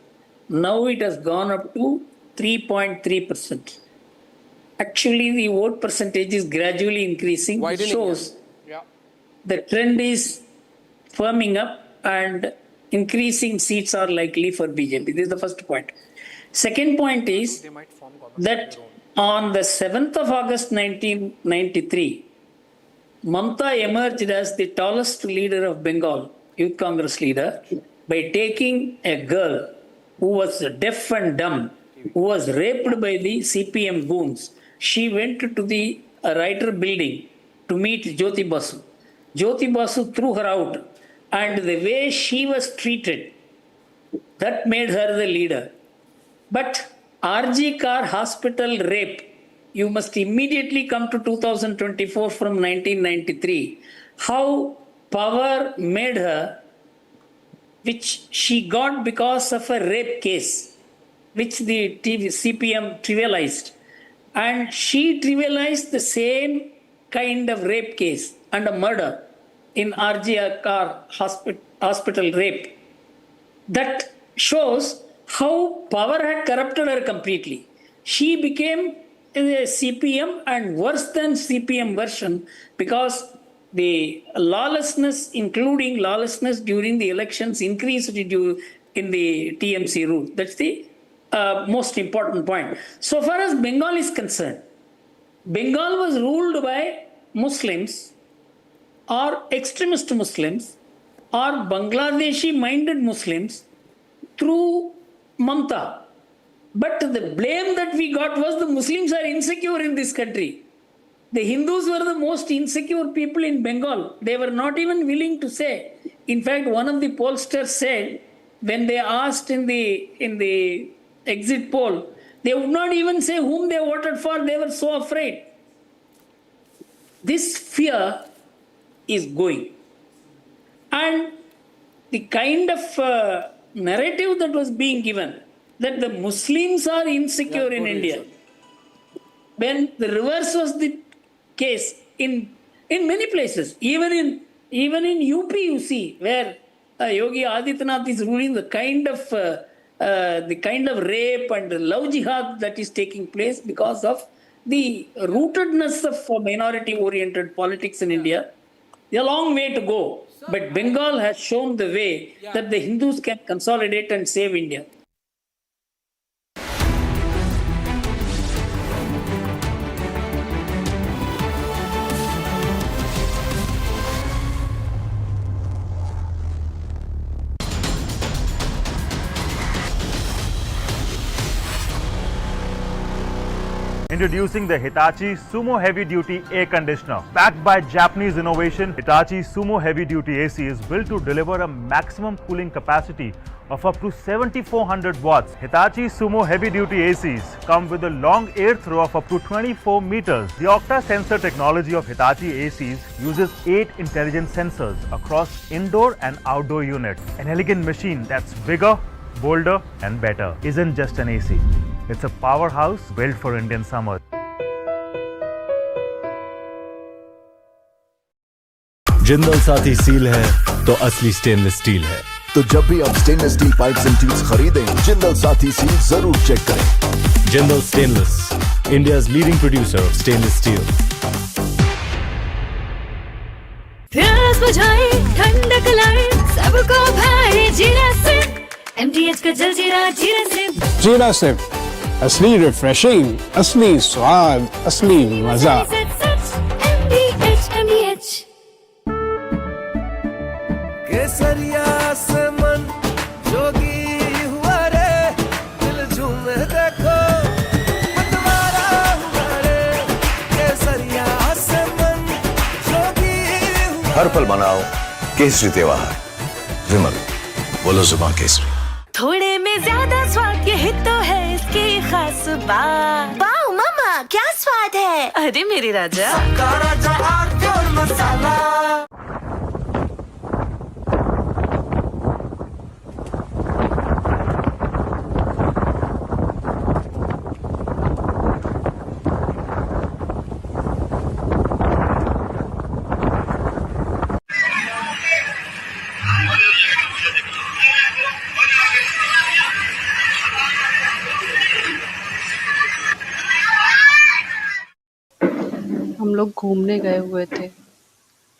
Now it has gone up to 3.3%. Actually, the vote percentage is gradually increasing, which shows the trend is firming up and increasing seats are likely for BJP. This is the first point. Second point is that on the 7th of August 1993, Mamata emerged as the tallest leader of Bengal, Youth Congress leader, by taking a girl who was deaf and dumb, who was raped by the CPM goons. She went to the writer building to meet Jyoti Basu. Jyoti Basu threw her out, and the way she was treated, that made her the leader. But RG Kar hospital rape, you must immediately come to 2024 from 1993. How power made her, which she got because of a rape case, which the CPM trivialized. And she trivialized the same kind of rape case and a murder in RG Kar hospital rape. That shows how power had corrupted her completely. She became a CPM and worse than CPM version because the lawlessness, including lawlessness during the elections, increased in the TMC route. That's the most important point. So far as Bengal is concerned, Bengal was ruled by Muslims or extremist Muslims or Bangladeshi-minded Muslims through Mamata. But the blame that we got was the Muslims are insecure in this country. The Hindus were the most insecure people in Bengal. They were not even willing to say. In fact, one of the pollsters said, when they asked in the exit poll, they would not even say whom they voted for. They were so afraid. This fear is going. And the kind of narrative that was being given, that the Muslims are insecure in India, when the reverse was the case in many places, even in UP you see, where Yogi Adityanath is ruling, the kind of rape and love jihad that is taking place because of the rootedness of minority-oriented politics in India. A long way to go. But Bengal has shown the way that the Hindus can consolidate and save India. Introducing the Hitachi Sumo Heavy Duty Air Conditioner. Backed by Japanese innovation, Hitachi Sumo Heavy Duty AC is built to deliver a maximum cooling capacity of up to 7400 watts. Hitachi Sumo Heavy Duty ACs come with a long air throw of up to 24 meters. The Octa sensor technology of Hitachi ACs uses 8 intelligent sensors across indoor and outdoor units. An elegant machine that's bigger, bolder and better. Isn't just an AC. It's a powerhouse built for Indian summer. Jindal Saathi seal है तो असली stainless steel है। तो जब भी आप stainless steel pipes and tubes खरीदें, Jindal Saathi seal जरूर चेक करें। Jindal stainless, India's leading producer of stainless steel. प्यास बुझाए, ठंडक लाए, सबको भाए जीरा से। MTH का जलजीरा जीरा से। जीरा से असली रिफ्रेशिंग, असली स्वाद, असली मजा। MTH। केसरिया से मन जोगी हुआ रे, दिल झूमे देखो मतवारा हुआ रे। केसरिया से मन जोगी हुआ। हर पल मनाओ केसरी त्योहार। विमल, बोलो जुबान केसरी। थोड़े में ज्यादा स्वाद, यही तो है इसकी खास बात। वाओ मामा, क्या स्वाद है। अरे मेरे राजा, सबका राजा आर्थिक मसाला। हम लोग घूमने गए हुए थे।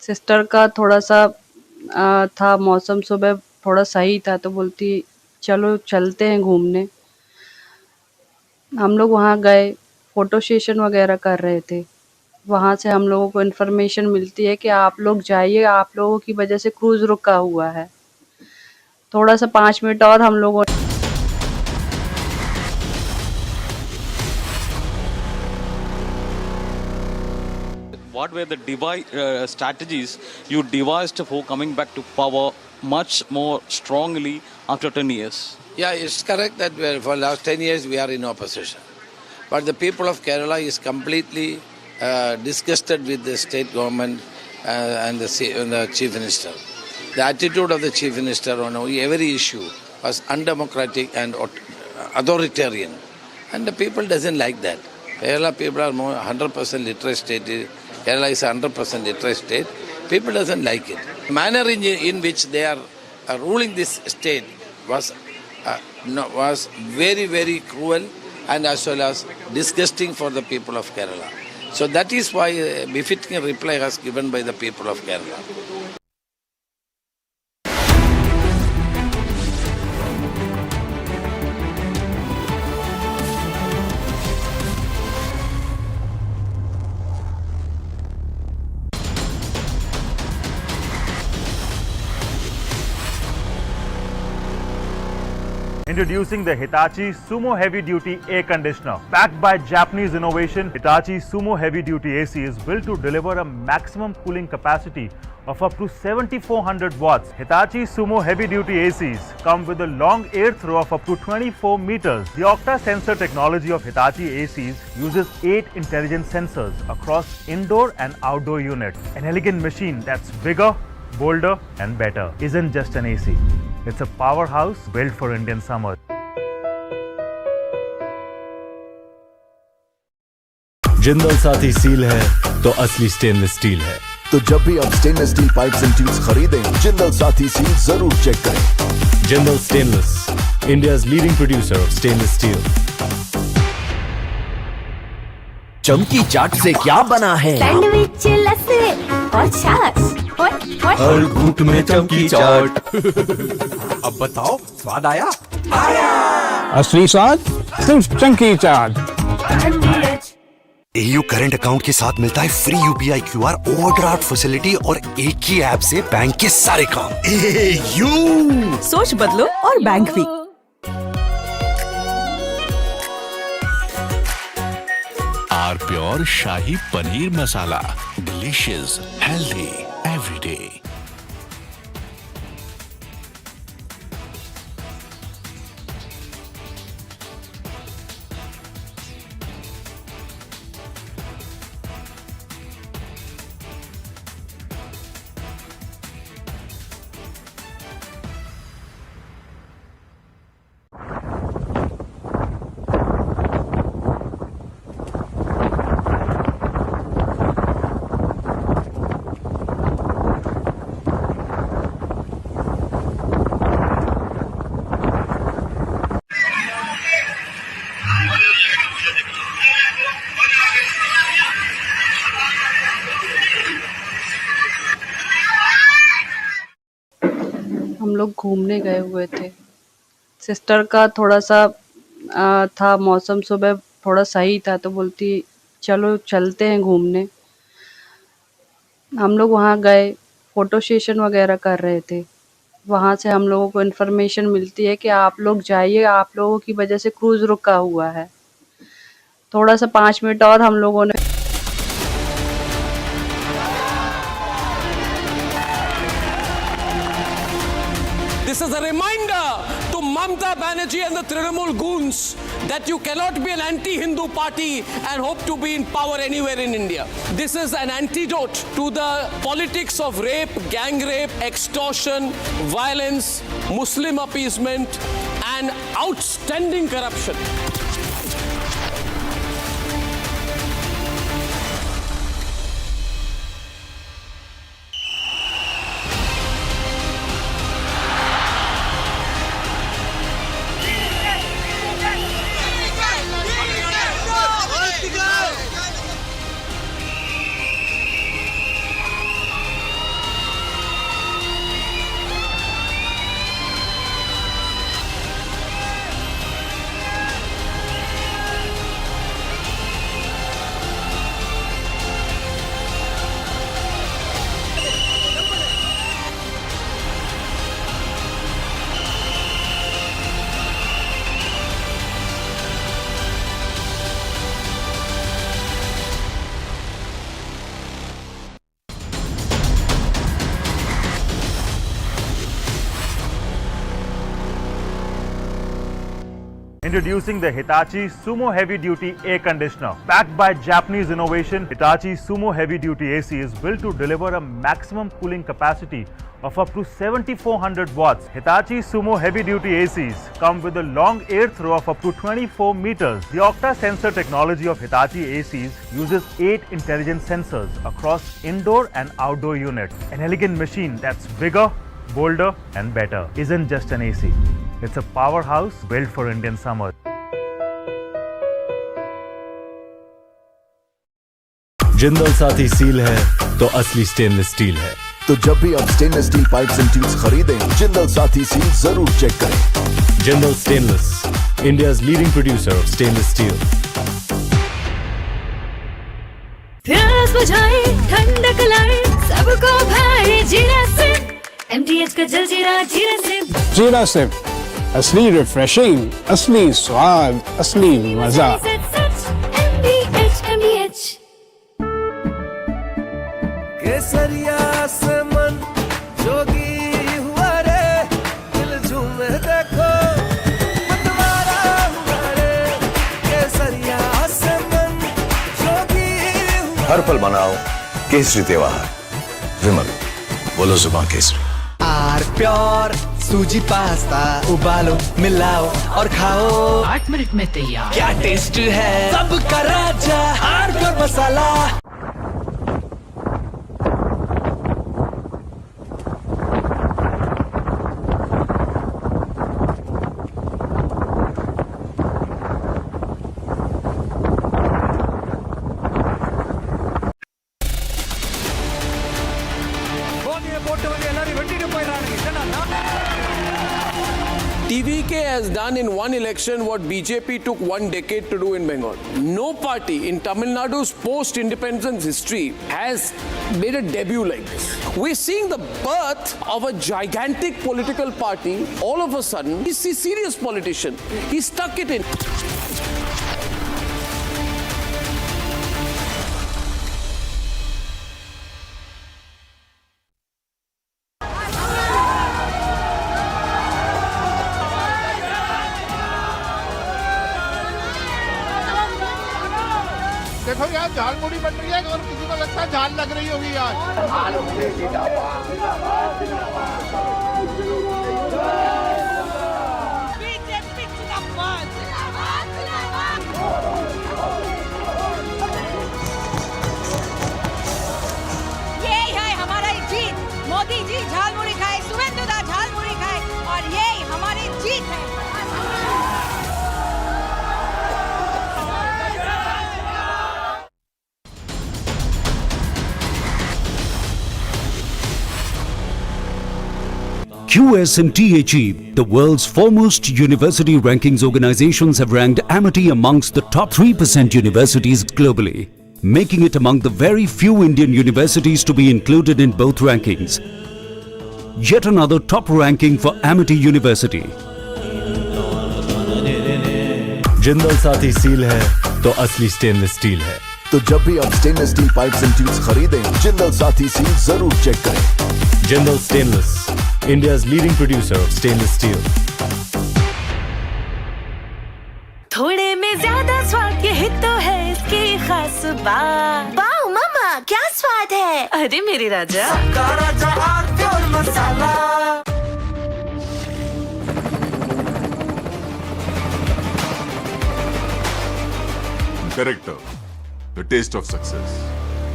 सिस्टर का थोड़ा सा था मौसम, सुबह थोड़ा सही था तो बोलती चलो चलते हैं घूमने। हम लोग वहाँ गए, फ़ोटो सेशन वगैरह कर रहे थे। वहाँ से हम लोगों को इन्फॉर्मेशन मिलती है कि आप लोग जाइए, आप लोगों की वजह से क्रूज़ रुका हुआ है। थोड़ा सा 5 मिनट और हम लोगों What were the strategies you devised for coming back to power much more strongly after 10 years? Yeah, it's correct that for the last 10 years we are in opposition. But the people of Kerala is completely disgusted with the state government and the Chief Minister. The attitude of the Chief Minister on every issue was undemocratic and authoritarian. And the people doesn't like that. Kerala people are more 100% literate state. Kerala is a 100% literate state. People doesn't like it. The manner in which they are ruling this state was very, very cruel and as well as disgusting for the people of Kerala. So that is why a befitting reply was given by the people of Kerala. Introducing the Hitachi Sumo Heavy Duty Air Conditioner. Backed by Japanese innovation, Hitachi Sumo Heavy Duty AC is built to deliver a maximum cooling capacity of up to 7400 watts. Hitachi Sumo Heavy Duty ACs come with a long air throw of up to 24 meters. The Octa sensor technology of Hitachi ACs uses 8 intelligent sensors across indoor and outdoor units. An elegant machine that's bigger, bolder and better. Isn't just an AC. It's a powerhouse built for Indian summer. Jindal Saathi seal है तो असली stainless steel है। तो जब भी आप stainless steel pipes and tubes खरीदें, Jindal Saathi seal जरूर चेक करें। Jindal stainless, India's leading producer of stainless steel. चमकी चाट से क्या बना है? सैंडविच, लस्सी और छाछ। हर घूंट में चमकी चाट। अब बताओ स्वाद आया? असली स्वाद सिर्फ चमकी चाट। AU करंट अकाउंट के साथ मिलता है free UPI QR overdraft facility और एक ही ऐप से बैंक के सारे काम। AU सोच बदलो और बैंक भी। Our pure shahi paneer masala, delicious, healthy everyday. हम लोग घूमने गए हुए थे। सिस्टर का थोड़ा सा था मौसम, सुबह थोड़ा सही था तो बोलती चलो चलते हैं घूमने। हम लोग वहाँ गए, फ़ोटो सेशन वगैरह कर रहे थे। वहाँ से हम लोगों को इन्फॉर्मेशन मिलती है कि आप लोग जाइए, आप लोगों की वजह से क्रूज़ रुका हुआ है। थोड़ा सा 5 मिनट और हम लोगों ने This is a reminder to Mamata, Banerjee and the Trinamul goons that you cannot be an anti-Hindu party and hope to be in power anywhere in India. This is an antidote to the politics of rape, gang rape, extortion, violence, Muslim appeasement and outstanding corruption. Introducing the Hitachi Sumo Heavy Duty Air Conditioner. Backed by Japanese innovation, Hitachi Sumo Heavy Duty AC is built to deliver a maximum cooling capacity of up to 7400 watts. Hitachi Sumo Heavy Duty ACs come with a long air throw of up to 24 meters. The Octa sensor technology of Hitachi ACs uses 8 intelligent sensors across indoor and outdoor units. An elegant machine that's bigger, bolder and better. Isn't just an AC. It's a powerhouse built for Indian summers. Jindal Saathi seal है तो असली stainless steel है। तो जब भी आप stainless steel pipes and tubes खरीदें, Jindal Saathi seal जरूर चेक करें। Jindal stainless, India's leading producer of stainless steel. प्यास बुझाए, ठंडक लाए, सबको भाए जीरा से। MTH का जल जीरा, जीरा से। जीरा से असली रिफ्रेशिंग, असली स्वाद, असली मजा। MTH। केसरिया से मन जोगी हुआ रे, दिल झूमे देखो मतवारा हुआ रे। केसरिया से मन जोगी हुआ। हर पल मनाओ केसरी त्योहार। विमल, बोलो जुबान केसरी। आर प्योर सूजी पास्ता उबालो, मिलाओ और खाओ। 8 मिनट में तैयार। क्या टेस्ट है सबका राजा, R pure masala. TVK has done in one election what BJP took 1 decade to do in Bengal. No party in Tamil Nadu's post-independence history has made a debut like this. We're seeing the birth of a gigantic political party. All of a sudden, he's a serious politician. He stuck it in. देखो यार झाल मुड़ी बन रही है और किसी को लगता है झाल लग रही होगी यार। यही है हमारा जीत। मोदी जी झाल मुड़ी खाए, सुवेंदु दा झाल मुड़ी खाए और यही हमारी जीत है। QS and THE, the world's foremost university rankings organizations, have ranked Amity amongst the top 3% universities globally, making it among the very few Indian universities to be included in both rankings. Yet another top ranking for Amity University. Jindal Saathi seal है तो असली stainless steel है। तो जब भी आप stainless steel pipes and tubes खरीदें, Jindal Saathi seal जरूर चेक करें। Jindal stainless, India's leading producer of stainless steel. थोड़े में ज्यादा स्वाद, यही तो है इसकी खास बात। वाओ मामा, क्या स्वाद है। अरे मेरे राजा, सबका राजा और मसाला। Character, the taste of success.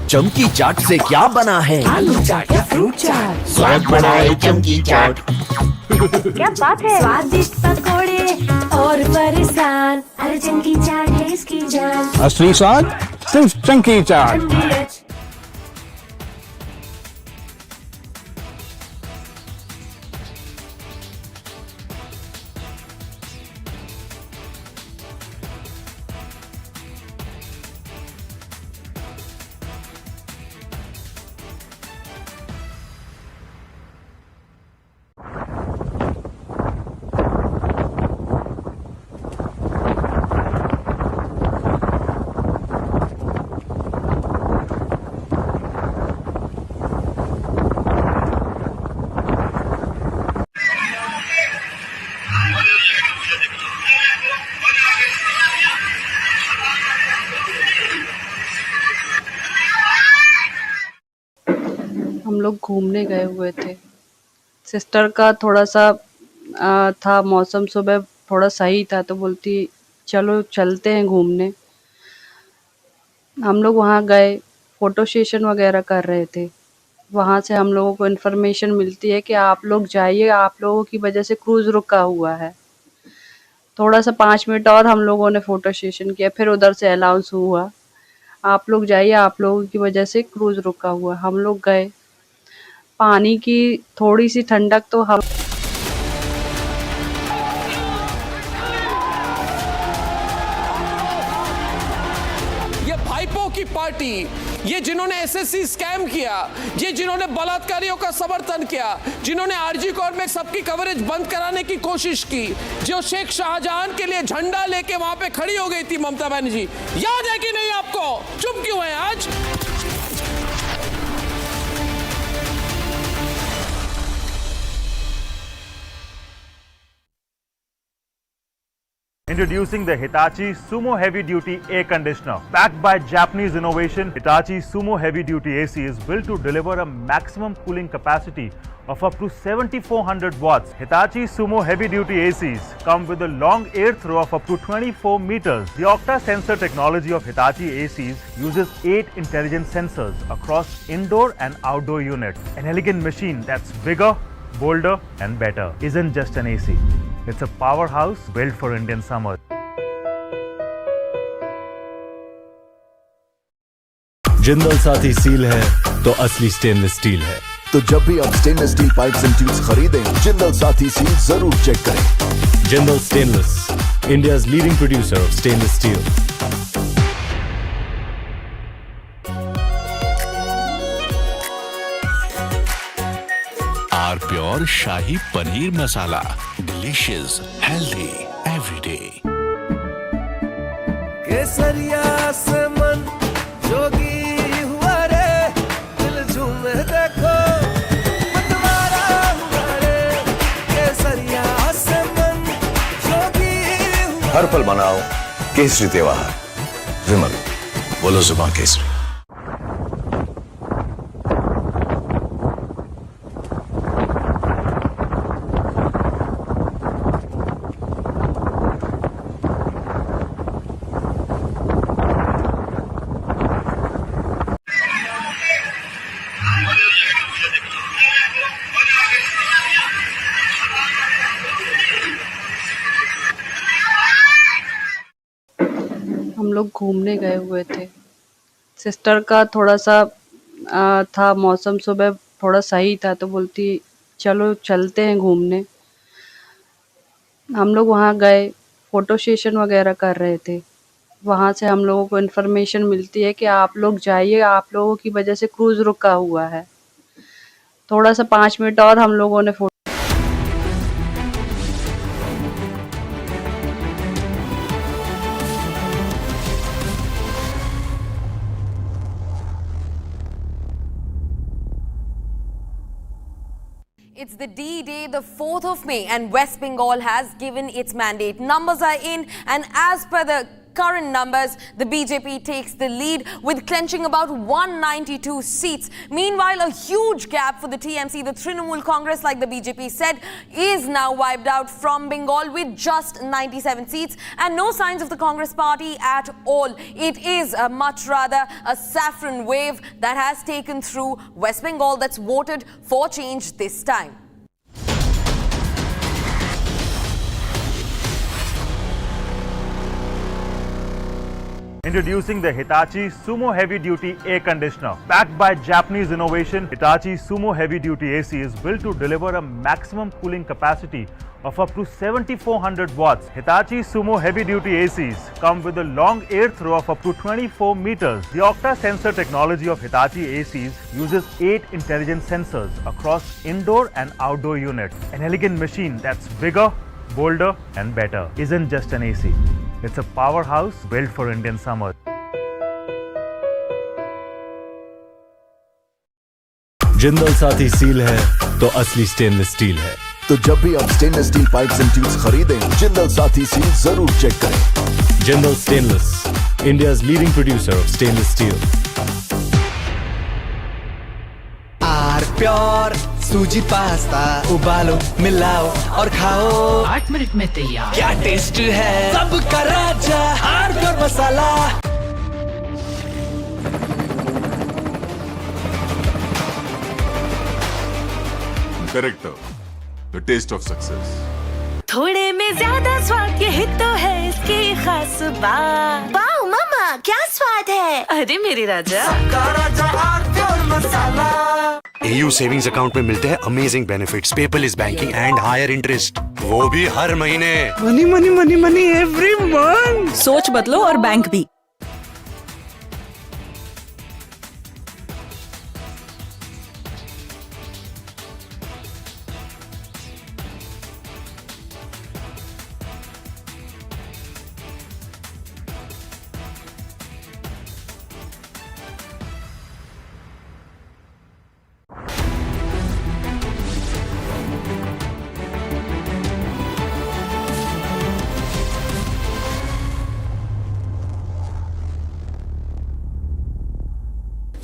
चमकी चाट से क्या बना है? आलू चाट या फ्रूट चाट, स्वाद बढ़ाए चमकी चाट। क्या बात है। स्वादिष्ट पकोड़े और फरसान, अरे चमकी चाट है इसकी जान। असली स्वाद सिर्फ चमकी चाट। हम लोग घूमने गए हुए थे। सिस्टर का थोड़ा सा था मौसम, सुबह थोड़ा सही था तो बोलती चलो चलते हैं घूमने। हम लोग वहाँ गए, फ़ोटो सेशन वगैरह कर रहे थे। वहाँ से हम लोगों को इन्फॉर्मेशन मिलती है कि आप लोग जाइए, आप लोगों की वजह से क्रूज़ रुका हुआ है। थोड़ा सा 5 मिनट और हम लोगों ने फ़ोटो सेशन किया, फिर उधर से अनाउंस हुआ आप लोग जाइए, आप लोगों की वजह से क्रूज़ रुका हुआ है। हम लोग गए, पानी की थोड़ी सी ठंडक तो हम ये भाइपों की पार्टी, ये जिन्होंने एसएससी स्कैम किया, ये जिन्होंने बलात्कारियों का समर्थन किया, जिन्होंने आरजी कोर्ट में सबकी कवरेज बंद कराने की कोशिश की, जो शेख शाहजहां के लिए झंडा लेके वहां पे खड़ी हो गई थी ममता बनर्जी, याद है कि नहीं आपको? चुप क्यों है आज? Introducing the Hitachi Sumo Heavy Duty Air Conditioner. Backed by Japanese innovation, Hitachi Sumo Heavy Duty AC is built to deliver a maximum cooling capacity of up to 7400 watts. Hitachi Sumo Heavy Duty ACs come with a long air throw of up to 24 meters. The Octa sensor technology of Hitachi ACs uses 8 intelligent sensors across indoor and outdoor units. An elegant machine that's bigger, bolder and better isn't just an AC. It's a powerhouse built for Indian summer. Jindal Saathi seal है तो असली stainless steel है। तो जब भी आप stainless steel pipes and tubes खरीदें, Jindal Saathi seal जरूर चेक करें। Jindal stainless, India's leading producer of stainless steel. Are pure shahi paneer masala, delicious, healthy everyday. केसरिया से मन जोगी हुआ रे, दिल झूमे देखो मतवारा हुआ रे। केसरिया से मन जोगी हुआ। हर पल मनाओ केसरी त्योहार। विमल, बोलो जुबान केसरी। हम लोग घूमने गए हुए थे। सिस्टर का थोड़ा सा था मौसम, सुबह थोड़ा सही था तो बोलती चलो चलते हैं घूमने। हम लोग वहाँ गए, फ़ोटो सेशन वगैरह कर रहे थे। वहाँ से हम लोगों को इन्फॉर्मेशन मिलती है कि आप लोग जाइए, आप लोगों की वजह से क्रूज़ रुका हुआ है। थोड़ा सा 5 मिनट और हम लोगों ने It's the D-Day, the 4th of May, and West Bengal has given its mandate. Numbers are in, and as per the current numbers, the BJP takes the lead with clenching about 192 seats. Meanwhile, a huge gap for the TMC, the Trinamul Congress, like the BJP said, is now wiped out from Bengal with just 97 seats and no signs of the Congress party at all. It is much rather a saffron wave that has taken through West Bengal that's voted for change this time. Introducing the Hitachi Sumo Heavy Duty Air Conditioner. Backed by Japanese innovation, Hitachi Sumo Heavy Duty AC is built to deliver a maximum cooling capacity of up to 7400 watts. Hitachi Sumo Heavy Duty ACs come with a long air throw of up to 24 meters. The Octa sensor technology of Hitachi ACs uses 8 intelligent sensors across indoor and outdoor units. An elegant machine that's bigger, bolder and better isn't just an AC. It's a powerhouse built for Indian summer. Jindal Saathi seal है तो असली stainless steel है। तो जब भी आप stainless steel pipes and tubes खरीदें, Jindal Saathi seal जरूर चेक करें। Jindal stainless, India's leading producer of stainless steel. Are pure suji pasta उबालो मिलाओ और खाओ 8 मिनट में तैयार। क्या टेस्ट है सबका राजा hardcore masala. Director, the taste of success. थोड़े में ज्यादा स्वाद यही तो है इसकी खास बात। वाओ मामा क्या स्वाद है। अरे मेरे राजा AU सेविंग्स अकाउंट में मिलते हैं amazing benefits, paperless banking and higher interest, वो भी हर महीने। Money money money money every month. सोच बदलो और बैंक भी।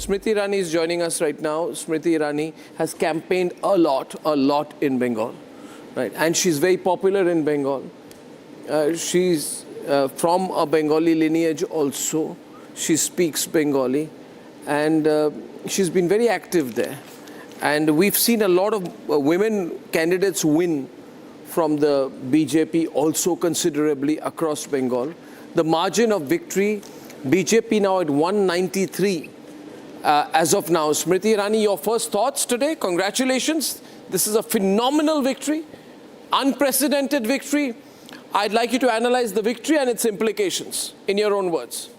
Smriti Irani is joining us right now. Smriti Irani has campaigned a lot in Bengal, right? And she's very popular in Bengal. She's from a Bengali lineage also. She speaks Bengali, and she's been very active there. And we've seen a lot of women candidates win from the BJP also considerably across Bengal. The margin of victory, BJP now at 193. As of now. Smriti Irani, your first thoughts today? Congratulations. This is a phenomenal victory, unprecedented victory. I'd like you to analyze the victory and its implications in your own words.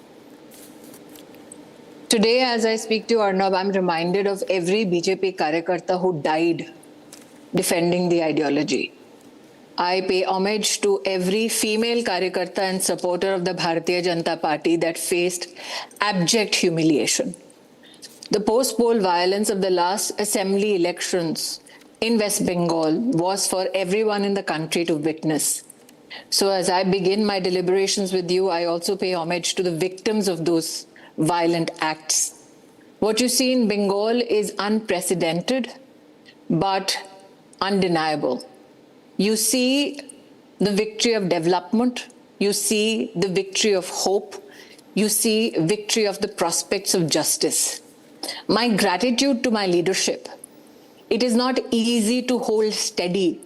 Today, as I speak to Arnab, I'm reminded of every BJP Karyakarta who died defending the ideology. I pay homage to every female Karyakarta and supporter of the Bharatiya Janata Party that faced abject humiliation. The post-poll violence of the last assembly elections in West Bengal was for everyone in the country to witness. So as I begin my deliberations with you, I also pay homage to the victims of those violent acts. What you see in Bengal is unprecedented, but undeniable. You see the victory of development. You see the victory of hope. You see victory of the prospects of justice. My gratitude to my leadership. It is not easy to hold steady,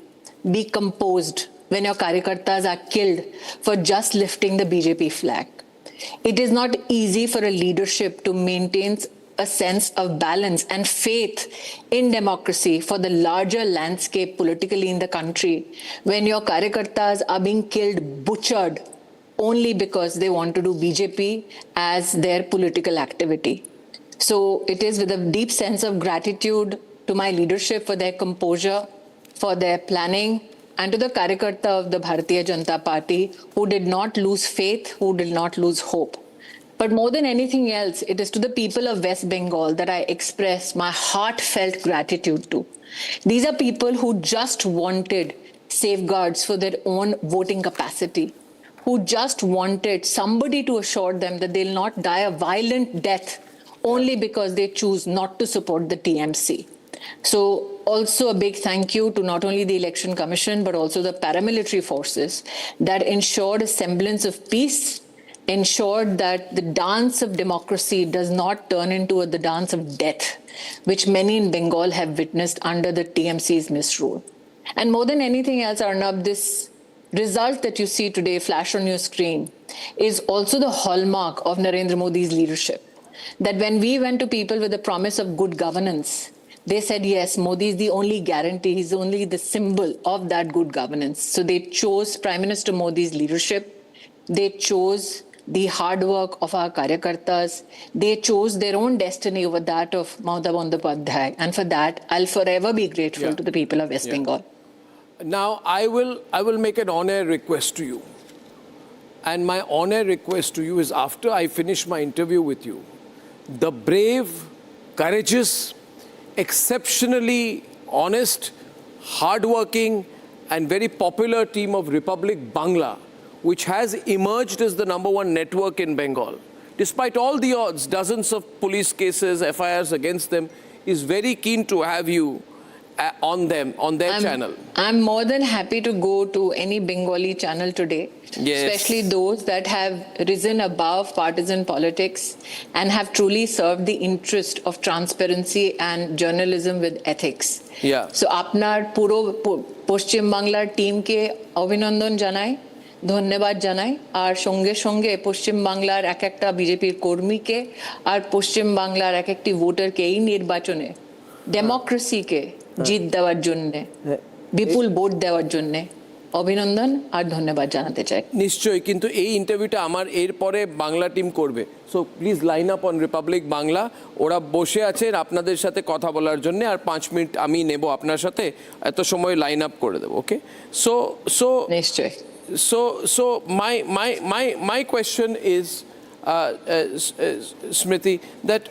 be composed when your Karyakartas are killed for just lifting the BJP flag. It is not easy for a leadership to maintain a sense of balance and faith in democracy for the larger landscape politically in the country when your Karyakartas are being killed, butchered, only because they want to do BJP as their political activity. So it is with a deep sense of gratitude to my leadership for their composure, for their planning, and to the Karyakarta of the Bharatiya Janata Party who did not lose faith, who did not lose hope. But more than anything else, it is to the people of West Bengal that I express my heartfelt gratitude to. These are people who just wanted safeguards for their own voting capacity, who just wanted somebody to assure them that they'll not die a violent death only because they choose not to support the TMC. So also a big thank you to not only the Election Commission, but also the paramilitary forces that ensured a semblance of peace, ensured that the dance of democracy does not turn into the dance of death, which many in Bengal have witnessed under the TMC's misrule. And more than anything else, Arnab, this result that you see today flash on your screen is also the hallmark of Narendra Modi's leadership. That when we went to people with the promise of good governance, they said, yes, Modi is the only guarantee, he's only the symbol of that good governance. So they chose Prime Minister Modi's leadership, they chose the hard work of our Karyakartas, they chose their own destiny over that of Mamata Bandyopadhyay. And for that, I'll forever be grateful to the people of West Bengal. Now, I will make an on-air request to you. And my on-air request to you is after I finish my interview with you, the brave, courageous, exceptionally honest, hardworking, and very popular team of Republic Bangla, which has emerged as the #1 network in Bengal. Despite all the odds, dozens of police cases, FIRs against them, is very keen to have you on their channel. I'm more than happy to go to any Bengali channel today, especially those that have risen above partisan politics and have truly served the interest of transparency and journalism with ethics. Yeah. So apnar puro Paschim Banglar team ke abhinandan janai, ধন্যবাদ জানাই আর সঙ্গে সঙ্গে পশ্চিম বাংলার এক একটা বিজেপির কর্মীকে আর পশ্চিম বাংলার এক একটি ভোটারকে এই নির্বাচনে ডেমোক্রেসিকে জিত দেওয়ার জন্য বিপুল ভোট দেওয়ার জন্য অভিনন্দন আর ধন্যবাদ জানাতে চাই নিশ্চয়ই কিন্তু এই ইন্টারভিউটা আমার এরপরে বাংলা টিম করবে so please line up on Republic Bangla ওরা বসে আছেন আপনাদের সাথে কথা বলার জন্য আর 5 মিনিট আমি নেব আপনার সাথে এত সময় লাইন আপ করে দেব ওকে সো নিশ্চয়ই So my question is, Smriti, that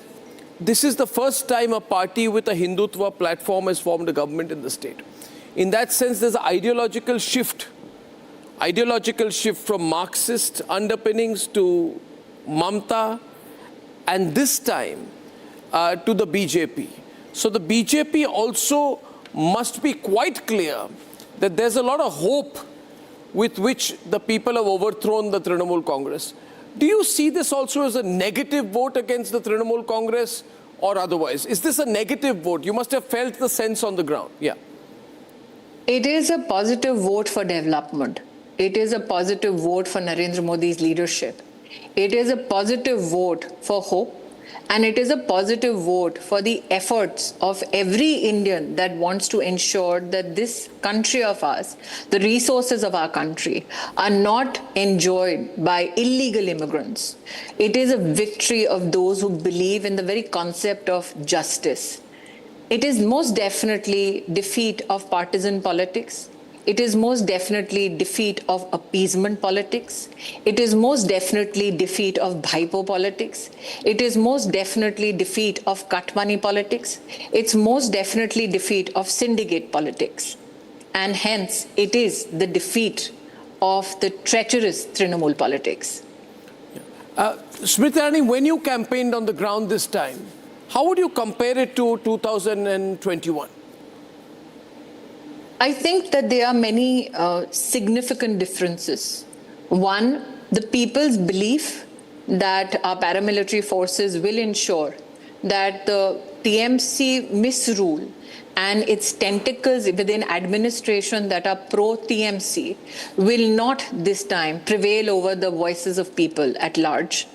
this is the first time a party with a Hindutva platform has formed a government in the state. In that sense, there's an ideological shift from Marxist underpinnings to Mamata, and this time to the BJP. So the BJP also must be quite clear that there's a lot of hope with which the people have overthrown the Trinamul Congress. Do you see this also as a negative vote against the Trinamul Congress or otherwise? Is this a negative vote? You must have felt the sense on the ground. Yeah. It is a positive vote for development. It is a positive vote for Narendra Modi's leadership. It is a positive vote for hope. And it is a positive vote for the efforts of every Indian that wants to ensure that this country of ours, the resources of our country, are not enjoyed by illegal immigrants. It is a victory of those who believe in the very concept of justice. It is most definitely defeat of partisan politics. It is most definitely defeat of appeasement politics. It is most definitely defeat of Bhaipo politics. It is most definitely defeat of cut money politics. It's most definitely defeat of syndicate politics. And hence, it is the defeat of the treacherous Trinamul politics. Smriti Irani, when you campaigned on the ground this time, how would you compare it to 2021? I think that there are many significant differences. One, the people's belief that our paramilitary forces will ensure that the TMC misrule and its tentacles within administration that are pro-TMC will not this time prevail over the voices of people at large.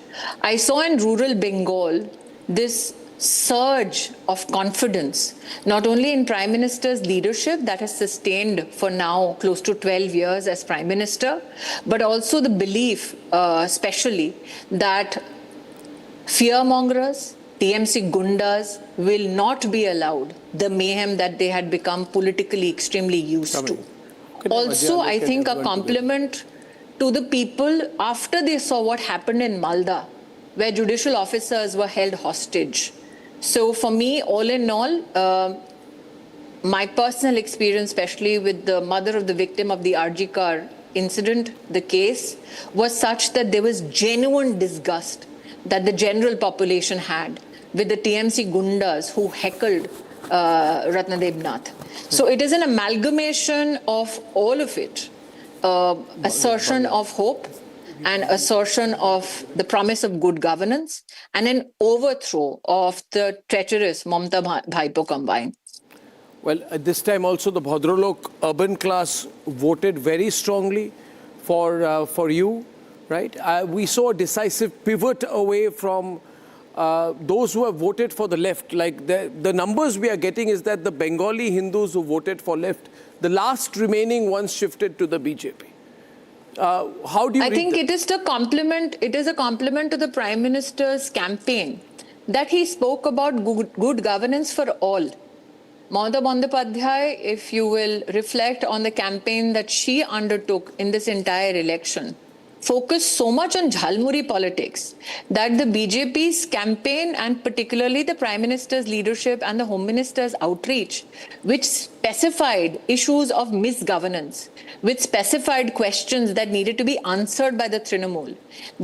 I saw in rural Bengal this surge of confidence, not only in Prime Minister's leadership that has sustained for now close to 12 years as Prime Minister, but also the belief, especially, that fearmongers, TMC gundas will not be allowed the mayhem that they had become politically extremely used to. Also, I think a compliment to the people after they saw what happened in Malda, where judicial officers were held hostage. So for me, all in all, my personal experience, especially with the mother of the victim of the Adhikari incident, the case, was such that there was genuine disgust that the general population had with the TMC gundas who heckled Ratnadev Nath. So it is an amalgamation of all of it, assertion of hope, an assertion of the promise of good governance, and an overthrow of the treacherous Mamata Bhaipo combined. Well, at this time also the Bhadralok urban class voted very strongly for you, right? We saw a decisive pivot away from those who have voted for the left. Like the numbers we are getting is that the Bengali Hindus who voted for left, the last remaining ones shifted to the BJP. How do you I think it is a compliment to the Prime Minister's campaign that he spoke about good governance for all. Mamata Bandyopadhyay, if you will reflect on the campaign that she undertook in this entire election, focused so much on Jhalmuri politics that the BJP's campaign and particularly the Prime Minister's leadership and the Home Minister's outreach, which specified issues of misgovernance, which specified questions that needed to be answered by the Trinamul,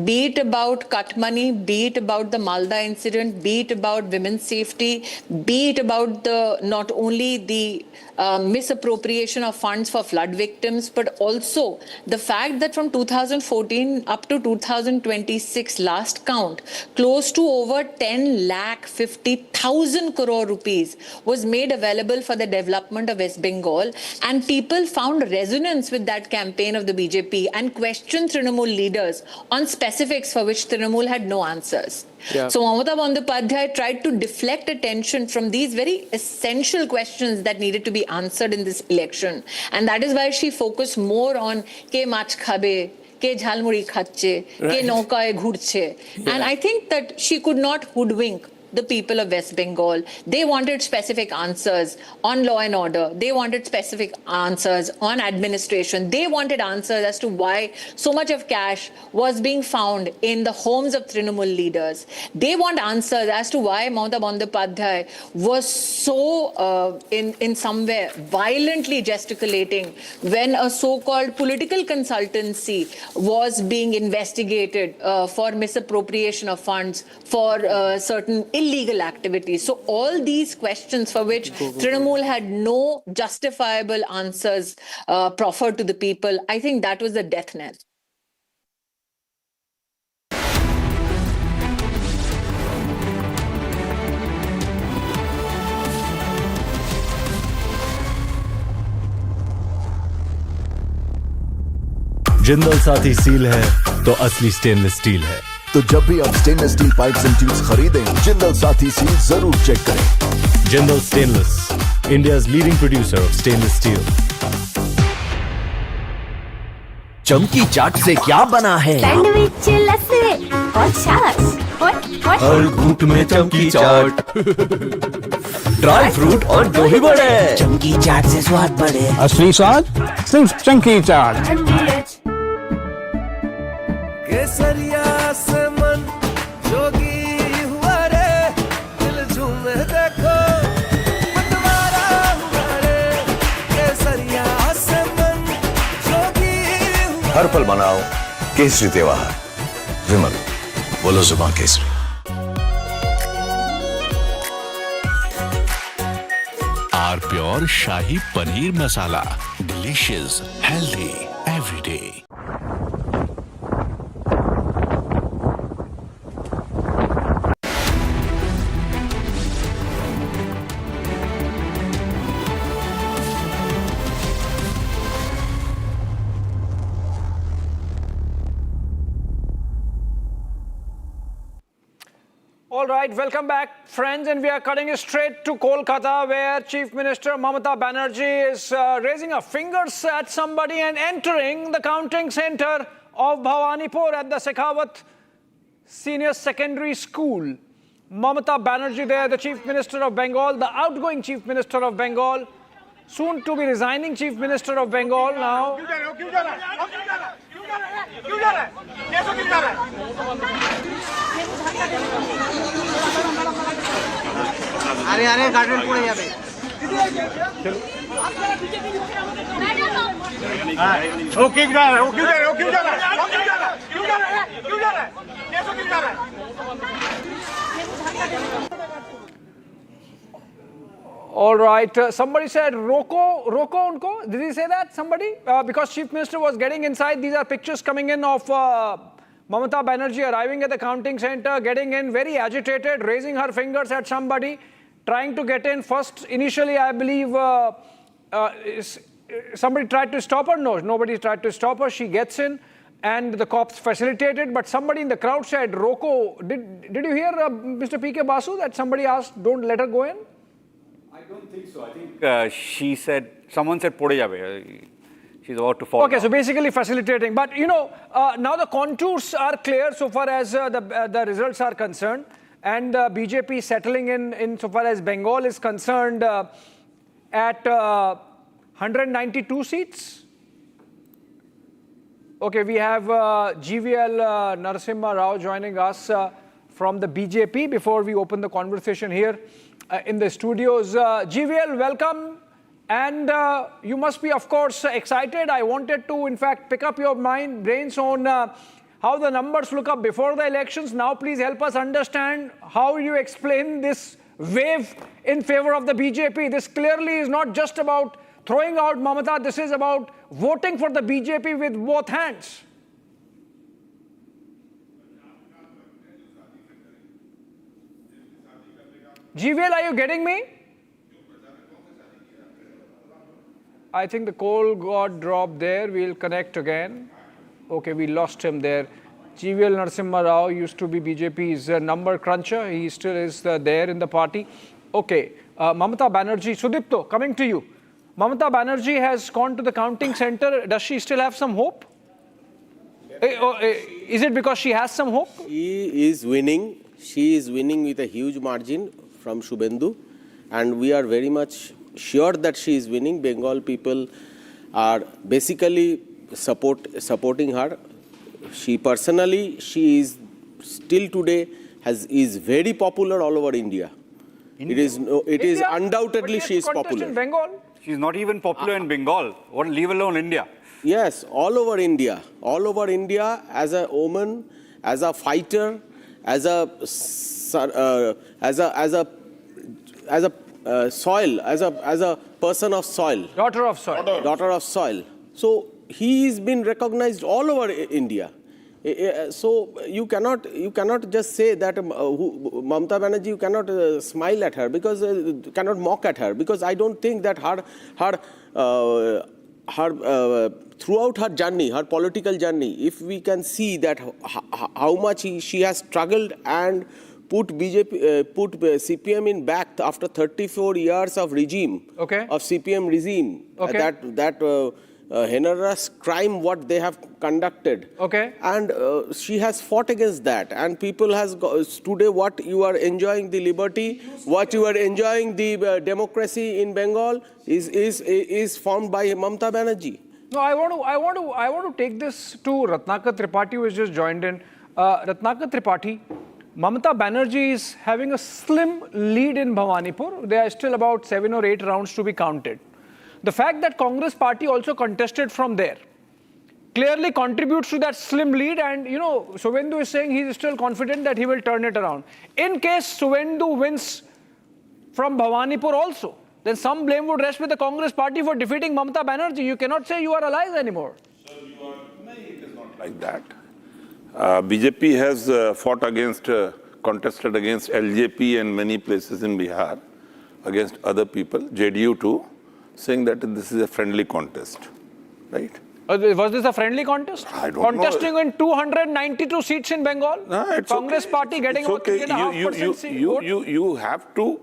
be it about cut money, be it about the Malda incident, be it about women's safety, be it about the not only the misappropriation of funds for flood victims, but also the fact that from 2014 up to 2026 last count, close to over 10,50,000 crore rupees was made available for the development of West Bengal, and people found resonance with that campaign of the BJP and questioned Trinamul leaders on specifics for which Trinamul had no answers. Yeah. So Mamata Bandyopadhyay tried to deflect attention from these very essential questions that needed to be answered in this election. And that is why she focused more on ke mach khabe, ke jhalmuri khache, ke naukaye ghurche. And I think that she could not hoodwink the people of West Bengal. They wanted specific answers on law and order. They wanted specific answers on administration. They wanted answers as to why so much of cash was being found in the homes of Trinamul leaders. They want answers as to why Mamata Bandyopadhyay was so in somewhere violently gesticulating when a so-called political consultancy was being investigated for misappropriation of funds for certain illegal activities. So all these questions for which Trinamul had no justifiable answers proffered to the people, I think that was the death knell. Jindal Saathi seal है तो असली stainless steel है। तो जब भी आप stainless steel pipes and tubes खरीदें, Jindal Saathi seal जरूर चेक करें। Jindal stainless, India's leading producer of stainless steel. चमकी चाट से क्या बना है? सैंडविच, लस्सी और छाछ हर घूंट में चमकी चाट, ड्राई फ्रूट और दही बड़े। चमकी चाट से स्वाद बढ़े। असली स्वाद सिर्फ चमकी चाट। केसरिया से मन जोगी हुआ रे, दिल झूमे देखो मतवारा हुआ रे। केसरिया से मन जोगी हुआ। हर पल मनाओ केसरी त्योहार। विमल, बोलो जुबान केसरी। Our pure shahi paneer masala, delicious, healthy every day. All right, welcome back, friends, and we are cutting it straight to Kolkata, where Chief Minister Mamata Banerjee is raising her fingers at somebody and entering the counting center of Bhawanipur at the Shekhawat Senior Secondary School. Mamata Banerjee there, the Chief Minister of Bengal, the outgoing Chief Minister of Bengal, soon to be resigning Chief Minister of Bengal now. अरे अरे garden पड़े जाबे वो क्यों जा रहा है वो क्यों जा रहा है वो क्यों जा रहा है वो क्यों जा रहा है क्यों जा रहा है क्यों जा रहा है कैसे क्यों जा रहा है। All right, somebody said roko unko. Did he say that, somebody? Because Chief Minister was getting inside. These are pictures coming in of Mamata Banerjee arriving at the counting center, getting in very agitated, raising her fingers at somebody, trying to get in. First, initially, I believe somebody tried to stop her. No, nobody tried to stop her. She gets in and the cops facilitated. But somebody in the crowd said, roko. Did you hear, Mr. P.K. Basu, that somebody asked, don't let her go in? I don't think so. I think she said, someone said, pode jabe. She's about to fall. Okay, so basically facilitating. But, you know, now the contours are clear so far as the results are concerned. And BJP settling in so far as Bengal is concerned at 192 seats. Okay, we have GVL Narasimha Rao joining us from the BJP before we open the conversation here in the studios. GVL, welcome. And you must be, of course, excited. I wanted to, in fact, pick up your brains on how the numbers look up before the elections. Now, please help us understand how you explain this wave in favor of the BJP. This clearly is not just about throwing out Mamata. This is about voting for the BJP with both hands. GVL, are you getting me? I think the call got dropped there. We'll connect again. Okay, we lost him there. GVL Narasimha Rao used to be BJP's number cruncher. He still is there in the party. Okay, Mamata Banerjee, Sudipto, coming to you. Mamata Banerjee has gone to the counting center. Does she still have some hope? Is it because she has some hope? She is winning. She is winning with a huge margin from Suvendu. And we are very much sure that she is winning. Bengal people are basically supporting her. She personally, she is still today is very popular all over India. It is undoubtedly she is popular. In Bengal? She's not even popular in Bengal, or leave alone India. Yes, all over India. All over India, as a woman, as a fighter, as a soil, as a person of soil. Daughter of soil. Daughter of soil. So he is been recognized all over India. So you cannot just say that Mamata Banerjee, you cannot smile at her, because cannot mock at her, because I don't think that throughout her journey, her political journey, if we can see that how much she has struggled and put CPM in back after 34 years of regime, of CPM regime, that heinous crime what they have conducted. And she has fought against that. And people has today what you are enjoying the liberty, what you are enjoying the democracy in Bengal is formed by Mamata Banerjee. No, I want to take this to Ratnakar Tripathi, who has just joined in. Ratnakar Tripathi, Mamata Banerjee is having a slim lead in Bhawanipur. There are still about 7 or 8 rounds to be counted. The fact that Congress party also contested from there clearly contributes to that slim lead, and you know, Suvendu is saying he is still confident that he will turn it around. In case Suvendu wins from Bhawanipur also, then some blame would rest with the Congress party for defeating Mamata Banerjee. You cannot say you are allies anymore. Sir, it is not like that. BJP has contested against LJP and many places in Bihar, against other people, JDU too, saying that this is a friendly contest, right? Was this a friendly contest? I don't Contesting in 292 seats in Bengal? No, it's Congress okay. party getting about 3.5% you have to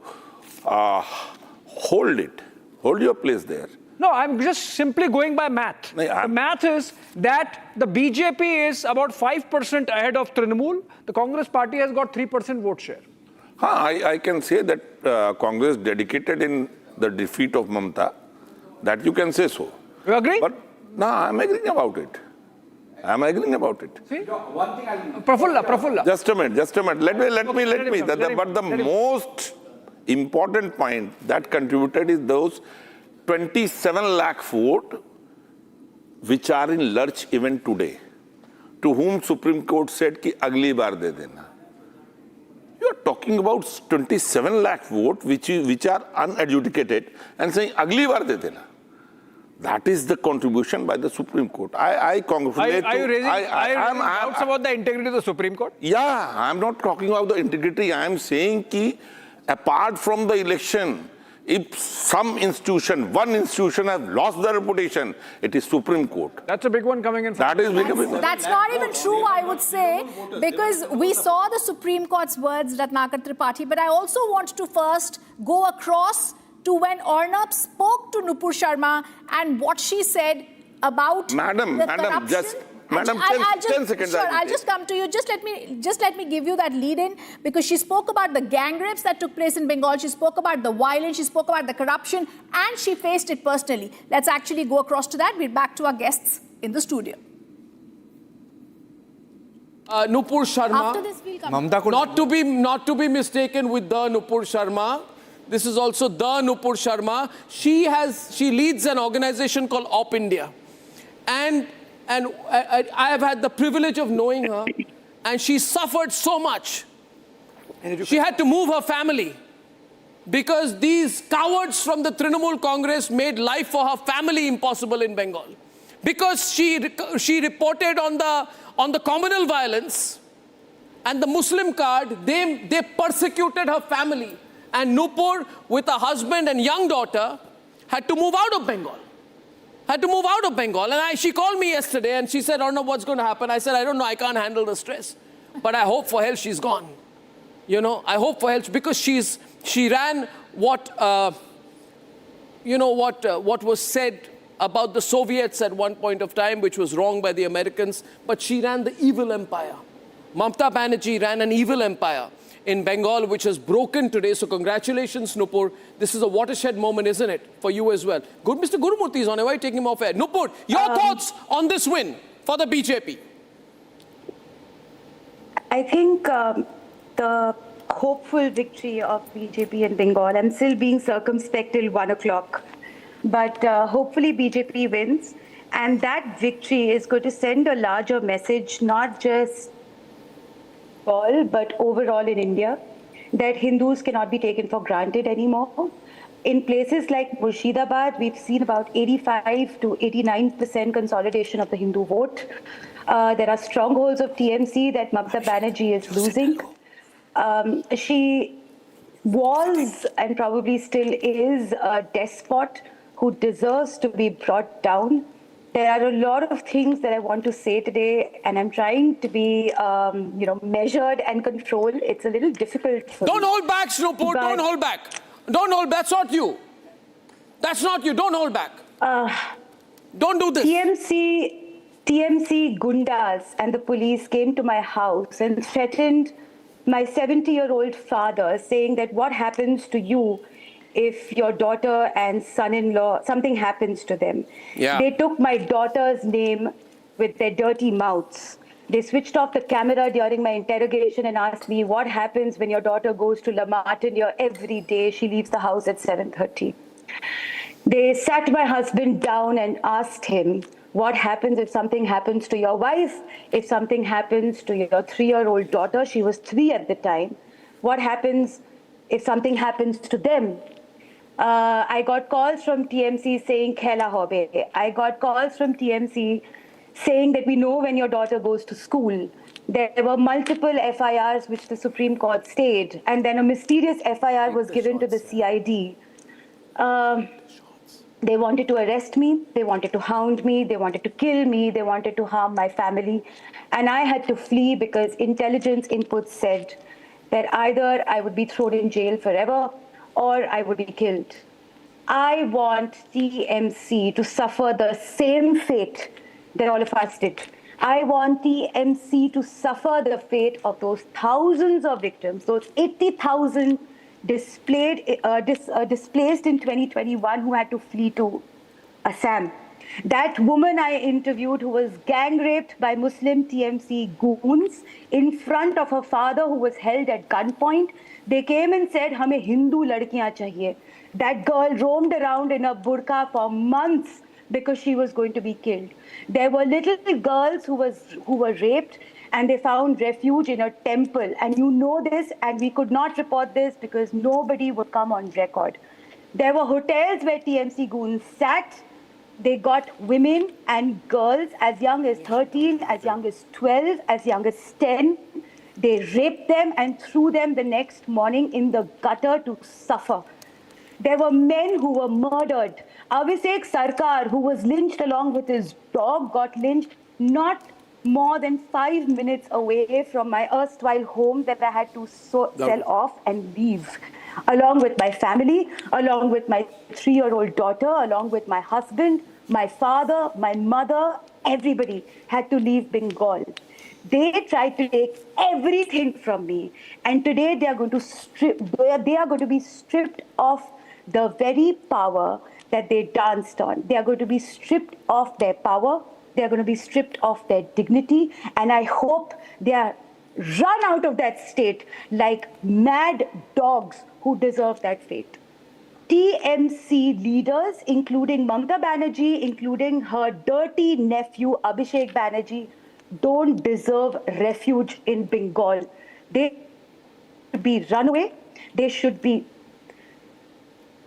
hold your place there. No, I'm just simply going by math. The math is that the BJP is about 5% ahead of Trinamul. The Congress party has got 3% vote share. I can say that Congress dedicated in the defeat of Mamata. That you can say so. You agree? But no, I'm agreeing about it. I'm agreeing about it. See? One thing Prafulla. Just a minute. Let me. But the most important point that contributed is those 27 lakh vote which are in lurch even today, to whom Supreme Court said ki agli baar de dena. You are talking about 27 lakh vote which are unadjudicated and saying agli baar de dena. That is the contribution by the Supreme Court. I congratulate. Are you raising doubts about the integrity of the Supreme Court? Yeah, I am not talking about the integrity. I am saying ki apart from the election, if some institution, one institution has lost their reputation, it is Supreme Court. That's a big one coming in. That is big. That's not even true, I would say, because we saw the Supreme Court's words, Ratnakar Tripathi, but I also want to first go across to when Arnab spoke to Nupur Sharma and what she said about the corruption. Madam, 10 seconds. Sure, I'll just come to you. Just let me give you that lead-in, because she spoke about the gang rapes that took place in Bengal. She spoke about the violence. She spoke about the corruption, and she faced it personally. Let's actually go across to that. We're back to our guests in the studio. Nupur Sharma. After this, we'll come. Not to be mistaken with the Nupur Sharma. This is also the Nupur Sharma. She leads an organization called Op India, and I have had the privilege of knowing her, and she suffered so much. She had to move her family because these cowards from the Trinamul Congress made life for her family impossible in Bengal. Because she reported on the communal violence and the Muslim card, they persecuted her family. And Nupur, with a husband and young daughter, had to move out of Bengal. And she called me yesterday and she said, Arnab, what's going to happen? I said, I don't know, I can't handle the stress. But I hope for hell she's gone. You know, I hope for hell, because she ran what was said about the Soviets at one point of time, which was wrong by the Americans, but she ran the evil empire. Mamata Banerjee ran an evil empire in Bengal, which has broken today. So congratulations, Nupur. This is a watershed moment, isn't it, for you as well? Good, Mr. Gurumurthy is on it. Why are you taking him off air? Nupur, your thoughts on this win for the BJP? I think the hopeful victory of BJP in Bengal, I'm still being circumspect till 1 o'clock. But hopefully BJP wins, and that victory is going to send a larger message, not just all, but overall in India, that Hindus cannot be taken for granted anymore. In places like Murshidabad, we've seen about 85 to 89% consolidation of the Hindu vote. There are strongholds of TMC that Mamata Banerjee is losing. She was and probably still is a despot who deserves to be brought down. There are a lot of things that I want to say today, and I'm trying to be, measured and controlled. It's a little difficult for Don't me. hold back, Snowport. Don't hold back. Don't hold back. That's not you. That's not you. Don't hold back. Don't do this. TMC Gundas and the police came to my house and threatened my 70-year-old father, saying that what happens to you if your daughter and son-in-law, something happens to them. Yeah. They took my daughter's name with their dirty mouths. They switched off the camera during my interrogation and asked me, what happens when your daughter goes to La Martiniere every day? She leaves the house at 7:30. They sat my husband down and asked him, what happens if something happens to your wife? If something happens to your 3-year-old daughter? She was 3 at the time. What happens if something happens to them? I got calls from TMC saying, Khela hobe. I got calls from TMC saying that we know when your daughter goes to school. There were multiple FIRs which the Supreme Court stayed, and then a mysterious FIR was given to the CID. They wanted to arrest me, they wanted to hound me, they wanted to kill me, they wanted to harm my family. And I had to flee because intelligence inputs said that either I would be thrown in jail forever or I would be killed. I want TMC to suffer the same fate that all of us did. I want TMC to suffer the fate of those thousands of victims, those 80,000 displaced in 2021 who had to flee to Assam. That woman I interviewed who was gang raped by Muslim TMC goons in front of her father who was held at gunpoint. They came and said, "Hame Hindu ladkiyan chahiye." That girl roamed around in a burqa for months because she was going to be killed. There were little girls who were raped and they found refuge in a temple. And you know this, and we could not report this because nobody would come on record. There were hotels where TMC goons sat. They got women and girls as young as 13, as young as 12, as young as 10. They raped them and threw them the next morning in the gutter to suffer. There were men who were murdered. Abhishek Sarkar, who was lynched along with his dog, got lynched not more than 5 minutes away from my erstwhile home that I had to sell off and leave. Along with my family, along with my 3-year-old daughter, along with my husband, my father, my mother, everybody had to leave Bengal. They tried to take everything from me, and today they are going to be stripped of the very power that they danced on. They are going to be stripped of their power, They're going to be stripped of their dignity, and I hope they are run out of that state like mad dogs who deserve that fate. TMC leaders, including Mamata Banerjee, including her dirty nephew Abhishek Banerjee, don't deserve refuge in Bengal. They should be run away. They should be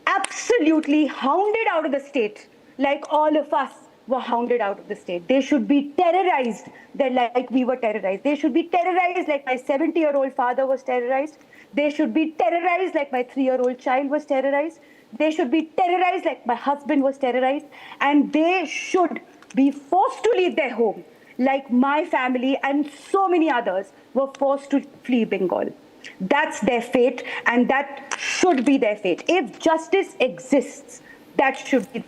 absolutely hounded out of the state, like all of us were hounded out of the state. They should be terrorized like we were terrorized. They should be terrorized like my 70-year-old father was terrorized. They should be terrorized like my 3-year-old child was terrorized. They should be terrorized like my husband was terrorized. And they should be forced to leave their home like my family and so many others were forced to flee Bengal. That's their fate, and that should be their fate. If justice exists, that should be.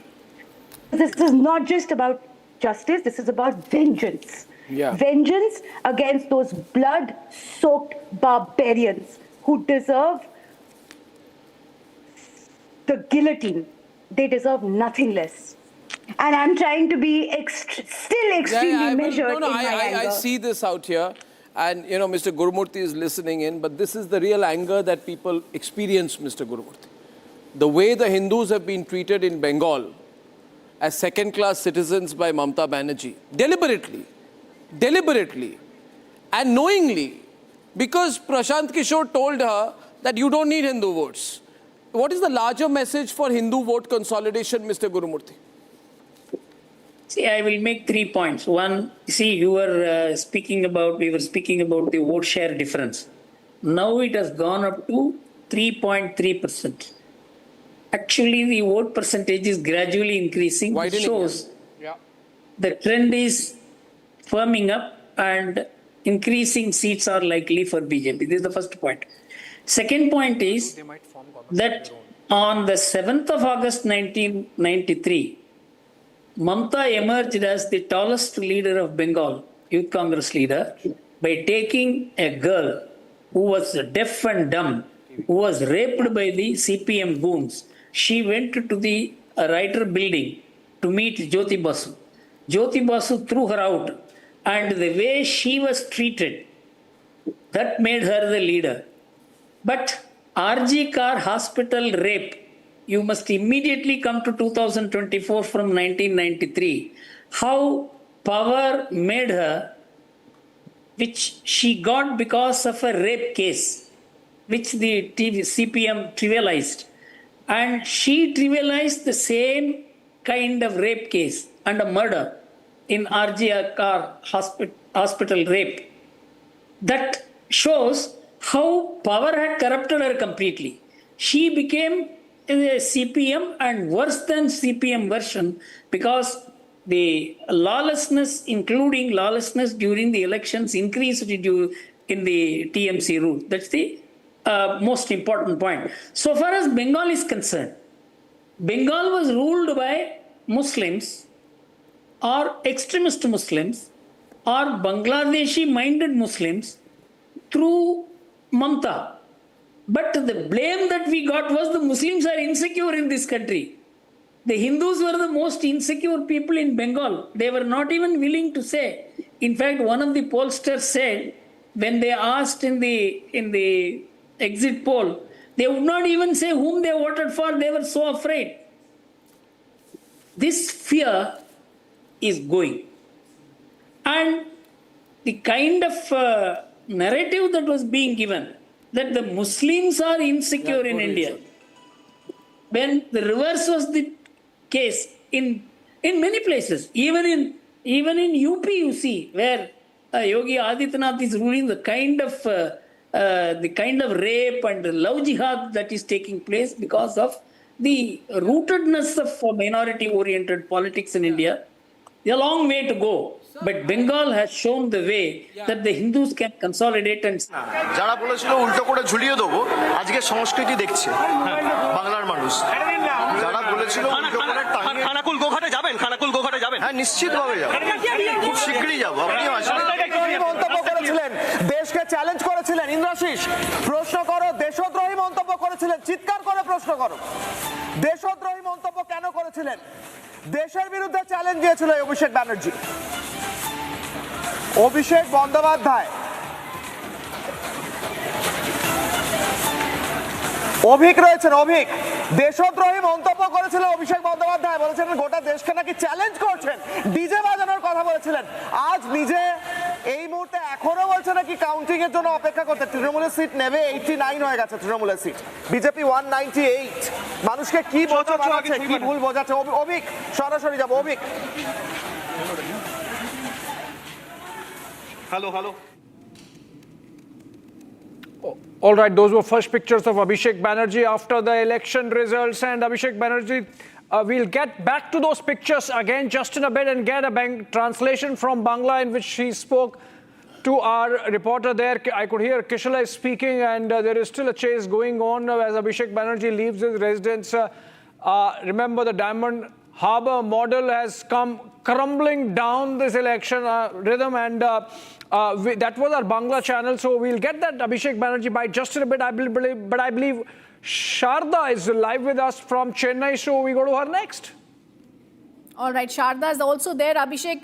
This is not just about justice, this is about vengeance. Yeah. Vengeance against those blood-soaked barbarians who deserve the guillotine. They deserve nothing less. And I'm trying to be still extremely measured in my anger. I see this out here. And, you know, Mr. Gurumurthy is listening in, but this is the real anger that people experience, Mr. Gurumurthy. The way the Hindus have been treated in Bengal as second-class citizens by Mamata Banerjee, deliberately, and knowingly, because Prashant Kishore told her that you don't need Hindu votes. What is the larger message for Hindu vote consolidation, Mr. Gurumurthy? See, I will make 3 points. One, see, we were speaking about the vote share difference. Now it has gone up to 3.3%. Actually, the vote percentage is gradually increasing, which shows the trend is firming up and increasing seats are likely for BJP. This is the first point. Second point is that on the 7th of August 1993, Mamata emerged as the tallest leader of Bengal, Youth Congress leader, by taking a girl who was deaf and dumb, who was raped by the CPM goons. She went to the writer building to meet Jyoti Basu. Jyoti Basu threw her out, and the way she was treated, that made her the leader. But RG Kar hospital rape, you must immediately come to 2024 from 1993. How power made her, which she got because of a rape case, which the CPM trivialized. And she trivialized the same kind of rape case and a murder in RG Kar hospital rape. That shows how power had corrupted her completely. She became a CPM and worse than CPM version because the lawlessness, including lawlessness during the elections, increased in the TMC route. That's the most important point. So far as Bengal is concerned, Bengal was ruled by Muslims or extremist Muslims or Bangladeshi-minded Muslims through Mamata. But the blame that we got was the Muslims are insecure in this country. The Hindus were the most insecure people in Bengal. They were not even willing to say. In fact, one of the pollsters said, when they asked in the exit poll, they would not even say whom they voted for. They were so afraid. This fear is going. And the kind of narrative that was being given, that the Muslims are insecure in India, when the reverse was the case in many places, even in UP, you see, where Yogi Adityanath is ruling, the kind of rape and love jihad that is taking place because of the rootedness of minority-oriented politics in India. A long way to go. But Bengal has shown the way that the Hindus can consolidate and... যারা বলেছিল উল্টো করে ঝুলিয়ে দেবো আজকে সংস্কৃতি দেখছে বাংলার মানুষ যারা বলেছিল উল্টো করে খানাকুল গোঘাটে যাবেন হ্যাঁ নিশ্চিতভাবে যাব খুব শীঘ্রই যাব আপনিও আসবেন মন্তব্য করেছিলেন দেশকে চ্যালেঞ্জ করেছিলেন ইন্দ্রাশিস প্রশ্ন করো দেশদ্রোহী মন্তব্য করেছিলেন চিৎকার করে প্রশ্ন করো দেশদ্রোহী মন্তব্য কেন করেছিলেন দেশের বিরুদ্ধে চ্যালেঞ্জ দিয়েছিল অভিষেক ব্যানার্জি। অভিষেক বন্দ্যোপাধ্যায় অভিক রয়েছেন, অভিক দেশদ্রোহী মন্তব্য করেছিল অভিষেক বন্দ্যোপাধ্যায়, বলেছিলেন গোটা দেশকে নাকি চ্যালেঞ্জ করছেন, ডিজে বাজানোর কথা বলেছিলেন। আজ নিজে এই মুহূর্তে এখনো বলছে নাকি কাউন্টিং এর জন্য অপেক্ষা করতে। তৃণমূলের সিট নেবে 89 হয়ে গেছে তৃণমূলের সিট, বিজেপি 198। মানুষকে কি বোঝাচ্ছে, কি ভুল বোঝাচ্ছে? অভিক সরাসরি যাবো, Abhik. Hello hello. All right, those were first pictures of Abhishek Banerjee after the election results. And Abhishek Banerjee, we'll get back to those pictures again just in a bit and get a translation from Bangla in which he spoke to our reporter there. I could hear Kishla is speaking, and there is still a chase going on as Abhishek Banerjee leaves his residence. Remember, the Diamond Harbour model has come crumbling down this election rhythm, and that was our Bangla channel. So we'll get that Abhishek Banerjee by just in a bit, but I believe Sharda is live with us from Chennai, so we go to her next. All right, Sharda is also there. Abhishek,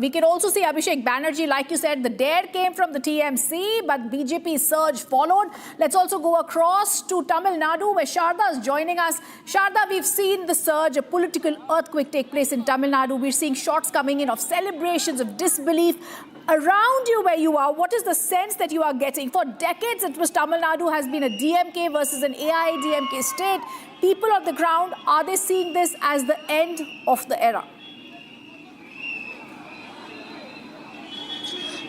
we can also see Abhishek Banerjee, like you said, the dare came from the TMC, but BJP surge followed. Let's also go across to Tamil Nadu, where Sharda is joining us. Sharda, we've seen the surge, a political earthquake take place in Tamil Nadu. We're seeing shots coming in of celebrations, of disbelief. Around you where you are, what is the sense that you are getting? For decades, it was Tamil Nadu has been a DMK versus an AI-DMK state. People on the ground, are they seeing this as the end of the era?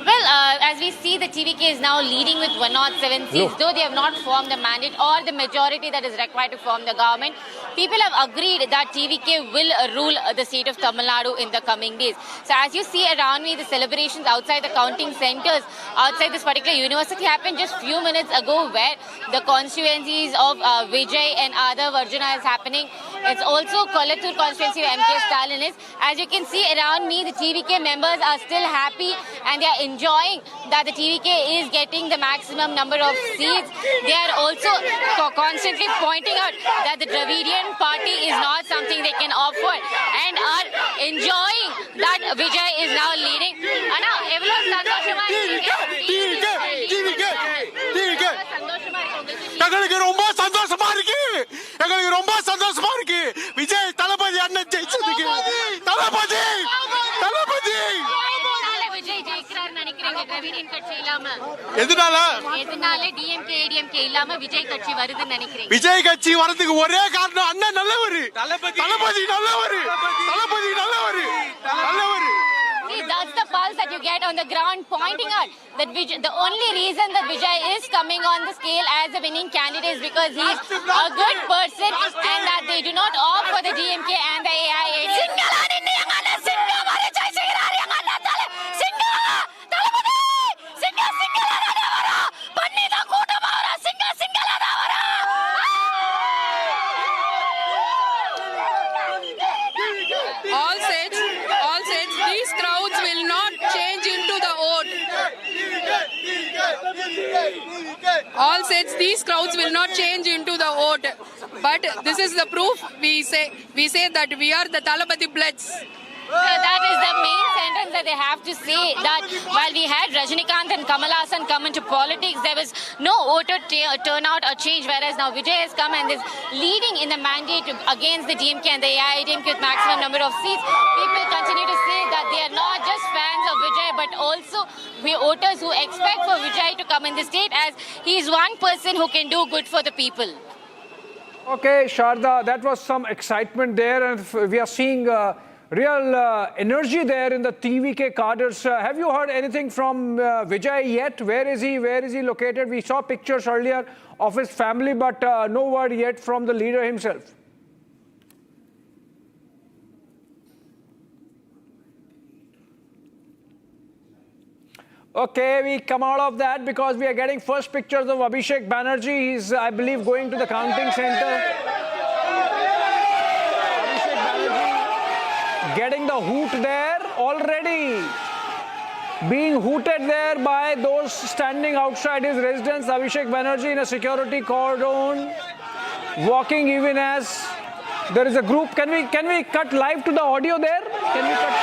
Well, as we see, the TVK is now leading with 107 seats, though they have not formed the mandate or the majority that is required to form the government. People have agreed that TVK will rule the state of Tamil Nadu in the coming days. So as you see around me, the celebrations outside the counting centres, outside this particular university happened just few minutes ago, where the constituencies of Vijay and other Varjana is happening. It's also Kollatur constituency where MK Stalin is. As you can see around me, the TVK members are still happy and they are enjoying that the TVK is getting the maximum number of seats. They are also constantly pointing out that the Dravidian party is not something they can offer and are enjoying that Vijay is now leading. Anna, everyone sandoshama எங்களுக்கு ரொம்ப சந்தோஷமா இருக்கு, எங்களுக்கு ரொம்ப சந்தோஷமா இருக்கு. விஜய் தளபதி அண்ணன் ஜெயிச்சதுக்கு தளபதி தளபதி விஜய் ஜெயிக்கிறார் நினைக்கிறீங்க திராவிடியன் கட்சி இல்லாம? எதனால டிஎம்கே ஏடிஎம்கே இல்லாம விஜய் கட்சி வருதுன்னு நினைக்கிறீங்க? விஜய் கட்சி வரதுக்கு ஒரே காரணம், அண்ணன் நல்லவர், தளபதி நல்லவர், தளபதி நல்லவர், நல்லவர். See, that's the pulse that you get on the ground, pointing out that Vijay, the only reason that Vijay is coming on the scale as a winning candidate is because he's a good person and that they do not opt for the DMK and the AI. All sets, these crowds will not change into the vote. All sets, these crowds will not change into the vote. But this is the proof. We say that we are the Talabadi bloods. That is the main sentence that they have to say, that while we had Rajinikanth and Kamal Haasan come into politics, there was no voter turnout or change, whereas now Vijay has come and is leading in the mandate against the DMK and the AIDMK with maximum number of seats. People continue to say that they are not just fans of Vijay, but also voters who expect for Vijay to come in the state, as he is one person who can do good for the people. Okay, Sharda, that was some excitement there, and we are seeing real energy there in the TVK cadres. Have you heard anything from Vijay yet? Where is he? Where is he located? We saw pictures earlier of his family, but no word yet from the leader himself. Okay, we come out of that because we are getting first pictures of Abhishek Banerjee. He's, I believe, going to the counting center. Abhishek Banerjee getting the hoot there already. Being hooted there by those standing outside his residence. Abhishek Banerjee in a security cordon, walking even as There is a group. Can we cut live to the audio there? Can we cut?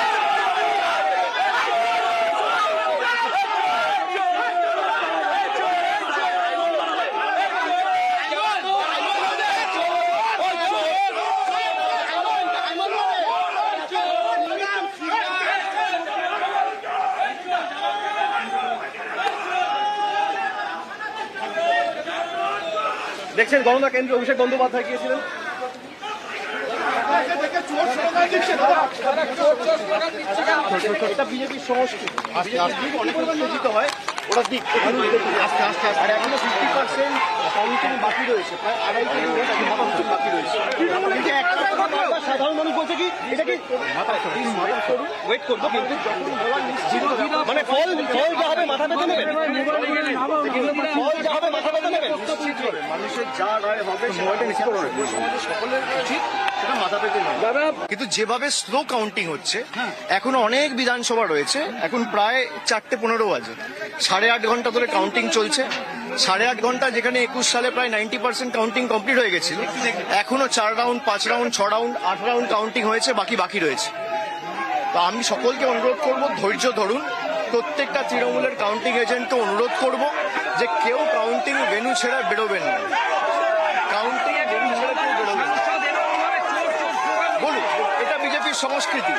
দেখছেন গণনা কেন্দ্রে অভিষেক বন্দ্যোপাধ্যায় গিয়েছিলেন এটা বিজেপির সংস্কৃতি অনেক উত্তেজিত হয় ওরা দিক আস্তে আস্তে আর এখনো 50% কাউন্টিং বাকি রয়েছে প্রায় 2.5 কোটি ভোট বাকি রয়েছে সাধারণ মানুষ বলছে কি এটা কি ওয়েট করবো কিন্তু যখন বলা নিশ্চিত মানে ফল যা হবে মাথা পেতে নেবেন ফল যা হবে মাথা পেতে নেবেন মানুষের যা রায় হবে সকলের উচিত সেটা মাথা পেতে নেবেন কিন্তু যেভাবে স্লো কাউন্টিং হচ্ছে এখনো অনেক বিধানসভা রয়েছে এখন প্রায় 4:15 বাজে 8.5 ঘন্টা ধরে কাউন্টিং চলছে 8.5 ঘন্টা যেখানে 21 সালে প্রায় 90% কাউন্টিং কমপ্লিট হয়ে গেছিল এখনো 4 round 5 round 6 round 8 round counting হয়েছে বাকি রয়েছে তো আমি সকলকে অনুরোধ করব ধৈর্য ধরুন প্রত্যেকটা তৃণমূলের কাউন্টিং এজেন্টকে অনুরোধ করব যে কেউ কাউন্টিং ভেন্যু ছেড়ে বেরোবেন না কাউন্টিং ভেন্যু ছেড়ে কেউ বেরোবেন না বলুন এটা বিজেপির সংস্কৃতি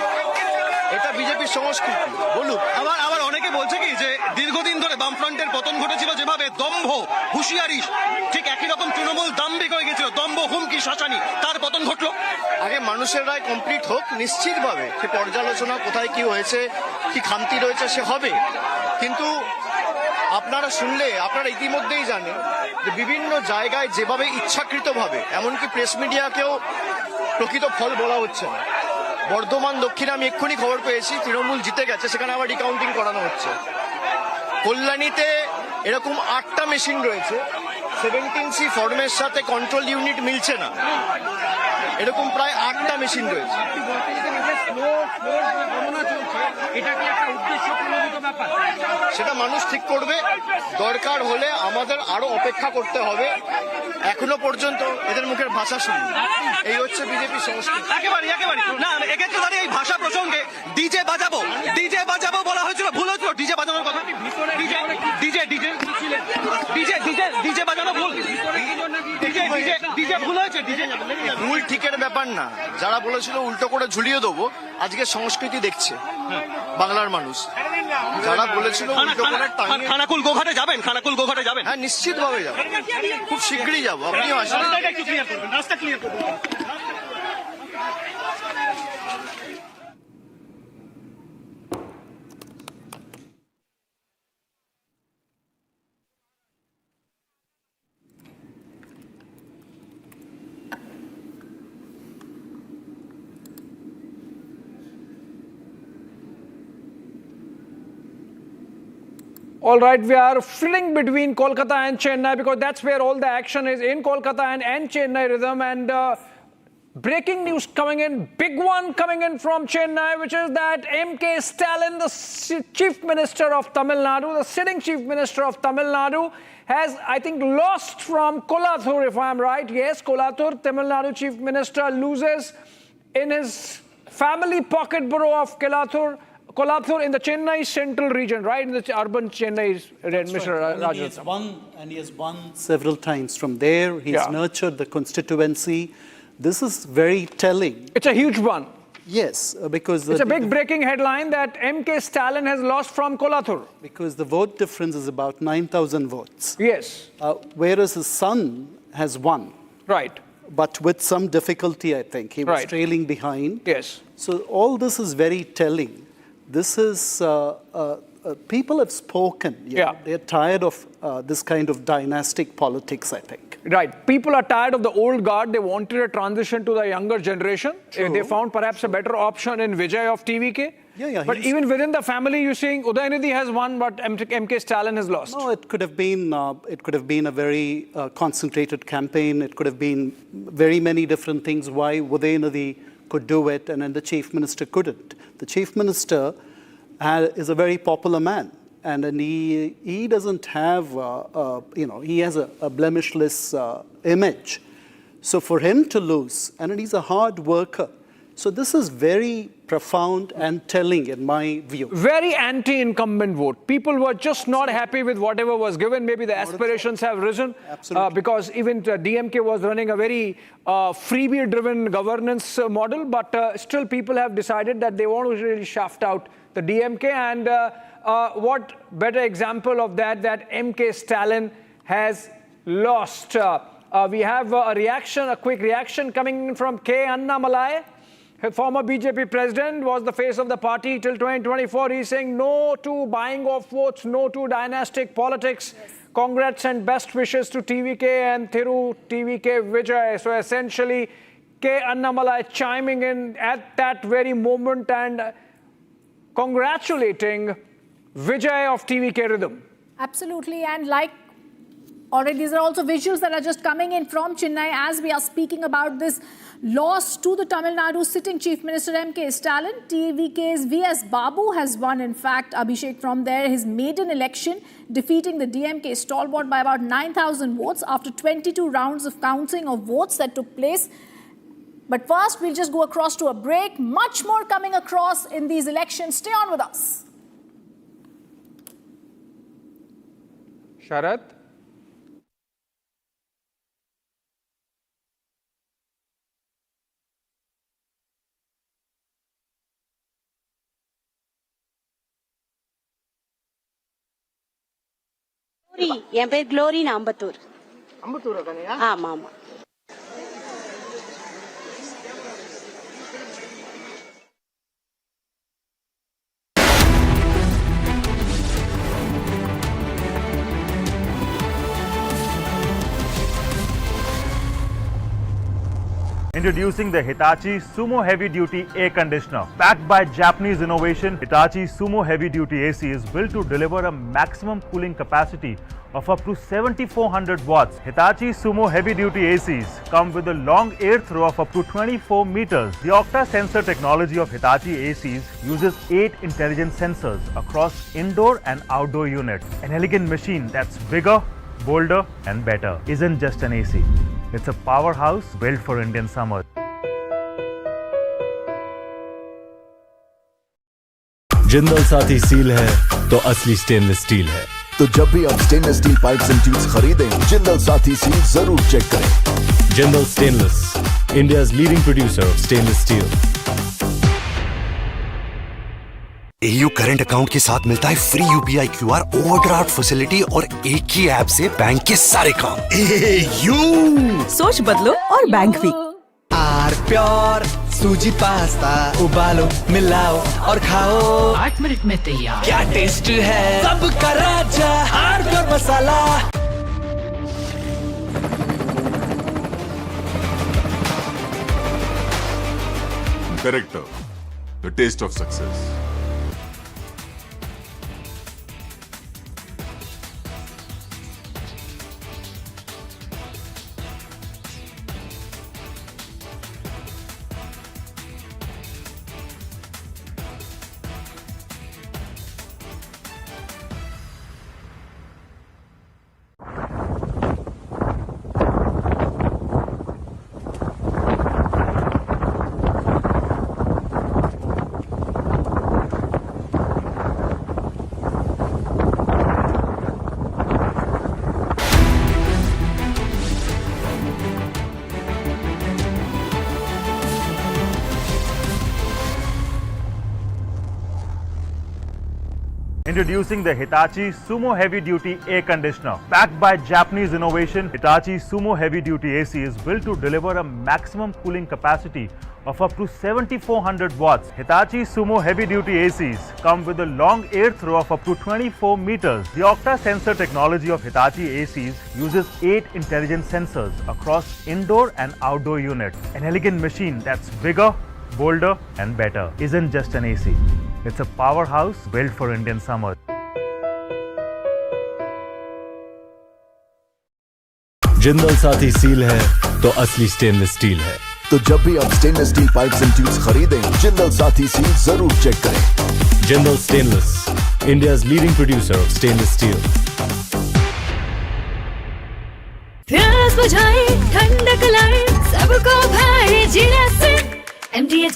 এটা বিজেপির সংস্কৃতি বলুক আবার অনেকে বলছে কি যে দীর্ঘদিন ধরে বামফ্রন্টের পতন ঘটেছিল যেভাবে দম্ভ হুঁশিয়ারি ঠিক একই রকম তৃণমূল দাম্ভিক হয়ে গেছিল দম্ভ হুমকি শাসানি তার পতন ঘটলো আগে মানুষের রায় কমপ্লিট হোক নিশ্চিতভাবে সে পর্যালোচনা কোথায় কি হয়েছে কি খামতি রয়েছে সে হবে কিন্তু আপনারা শুনলে আপনারা ইতিমধ্যেই জানেন যে বিভিন্ন জায়গায় যেভাবে ইচ্ছাকৃতভাবে এমনকি প্রেস মিডিয়াকেও প্রকৃত ফল বলা হচ্ছে না বর্ধমান দক্ষিণে আমি এক্ষুনি খবর পেয়েছি তৃণমূল জিতে গেছে সেখানে আবার রিকাউন্টিং করানো হচ্ছে কল্যাণীতে এরকম 8টা মেশিন রয়েছে 17C ফর্মের সাথে কন্ট্রোল ইউনিট মিলছে না এরকম প্রায় 8টা মেশিন রয়েছে সেটা মানুষ ঠিক করবে দরকার হলে আমাদের আরো অপেক্ষা করতে হবে এখনো পর্যন্ত এদের মুখের ভাষা শুনি এই হচ্ছে বিজেপি সংস্কৃতি একেবারে না এক্ষেত্রে দাঁড়িয়ে এই ভাষা প্রসঙ্গে ডিজে বাজাবো বলা হয়েছিল ভুল হয়েছিল ডিজে বাজানোর কথা ডিজে বাজানো ভুল ডিজে ভুল হয়েছে ভুল ঠিকের ব্যাপার না যারা বলেছিল উল্টো করে ঝুলিয়ে দেবো আজকে সংস্কৃতি দেখছে বাংলার মানুষ যারা বলেছিল উল্টো করে খানাকুল গোঘাটে যাবেন হ্যাঁ নিশ্চিতভাবে যাবো খুব শীঘ্রই যাবো আপনিও আসেন রাস্তা ক্লিয়ার করবেন All right, we are flitting between Kolkata and Chennai because that's where all the action is in Kolkata and Chennai rhythm. And breaking news coming in, big one coming in from Chennai, which is that MK Stalin, the Chief Minister of Tamil Nadu, the sitting Chief Minister of Tamil Nadu, has, I think, lost from Kolathur, if I'm right. Yes, Kolathur, Tamil Nadu Chief Minister loses in his family pocket borough of Kolathur in the Chennai central region, right? In the urban Chennai, Mr. Rajathan. He has won several times from there. He's nurtured the constituency. This is very telling. It's a huge one. Yes, because it's a big breaking headline that MK Stalin has lost from Kolathur. Because the vote difference is about 9,000 votes. Yes. Whereas his son has won. Right. But with some difficulty, I think. He was trailing behind. Yes. So all this is very telling. This is, people have spoken. They're tired of this kind of dynastic politics, I think. Right. People are tired of the old guard. They wanted a transition to the younger generation. They found perhaps a better option in Vijay of TVK. But even within the family, you're saying Udayanidhi has won, but MK Stalin has lost. No, it could have been a very concentrated campaign. It could have been very many different things why Udayanidhi could do it and then the Chief Minister couldn't. The Chief Minister is a very popular man. And he doesn't have, he has a blemishless image. So for him to lose, and he's a hard worker, so this is very profound and telling in my view. Very anti-incumbent vote. People were just not happy with whatever was given. Maybe the aspirations have risen because even DMK was running a very freebie-driven governance model, but still people have decided that they want to really shaft out the DMK. And what better example of that MK Stalin has lost. We have a quick reaction coming in from K. Annamalai. Former BJP president, was the face of the party till 2024. He's saying no to buying of votes, no to dynastic politics. Yes. Congrats and best wishes to TVK and Thiru TVK Vijay. So essentially, K. Annamalai chiming in at that very moment and congratulating Vijay of TVK Rhythm. Absolutely. And like already, these are also visuals that are just coming in from Chennai as we are speaking about this loss to the Tamil Nadu sitting Chief Minister MK Stalin. TVK's VS Babu has won, in fact, Abhishek, from there, his maiden election, defeating the DMK stalwart by about 9,000 votes after 22 rounds of counting of votes that took place. But first, we'll just go across to a break. Much more coming across in these elections. Stay on with us. Sharat? என் பேர் glory Ambattur. ஆமா ஆமா. Introducing the Hitachi Sumo Heavy Duty Air Conditioner. Backed by Japanese innovation, Hitachi Sumo Heavy Duty AC is built to deliver a maximum cooling capacity of up to 7,400 watts. Hitachi Sumo Heavy Duty ACs come with a long air throw of up to 24 meters. The Octa sensor technology of Hitachi ACs uses 8 intelligent sensors across indoor and outdoor units. An elegant machine that's bigger, bolder and better. Isn't just an AC. It's a powerhouse built for Indian summer. Jindal Saathi seal है तो असली stainless steel है। तो जब भी आप stainless steel pipes and tubes खरीदें, Jindal Saathi seal जरूर चेक करें। Jindal stainless, India's leading producer of stainless steel. AU current account के साथ मिलता है free UPI QR overdraft facility और एक ही ऐप से बैंक के सारे काम। AU सोच बदलो और बैंक भी। आर प्योर सूजी पास्ता उबालो, मिलाओ और खाओ। 8 मिनट में तैयार। क्या टेस्ट है सबका राजा R pure masala. Director, the taste of success. Introducing the Hitachi Sumo Heavy Duty Air Conditioner. Backed by Japanese innovation, Hitachi Sumo Heavy Duty AC is built to deliver a maximum cooling capacity of up to 7,400 watts. Hitachi Sumo Heavy Duty ACs come with a long air throw of up to 24 meters. The Octa sensor technology of Hitachi ACs uses 8 intelligent sensors across indoor and outdoor units. An elegant machine that's bigger, bolder and better. Isn't just an AC. It's a powerhouse built for Indian summer. Jindal Saathi seal है तो असली stainless steel है। तो जब भी आप stainless steel pipes and tubes खरीदें, Jindal Saathi seal जरूर चेक करें। Jindal stainless, India's leading producer of stainless steel. प्यास बुझाए, ठंडक लाए,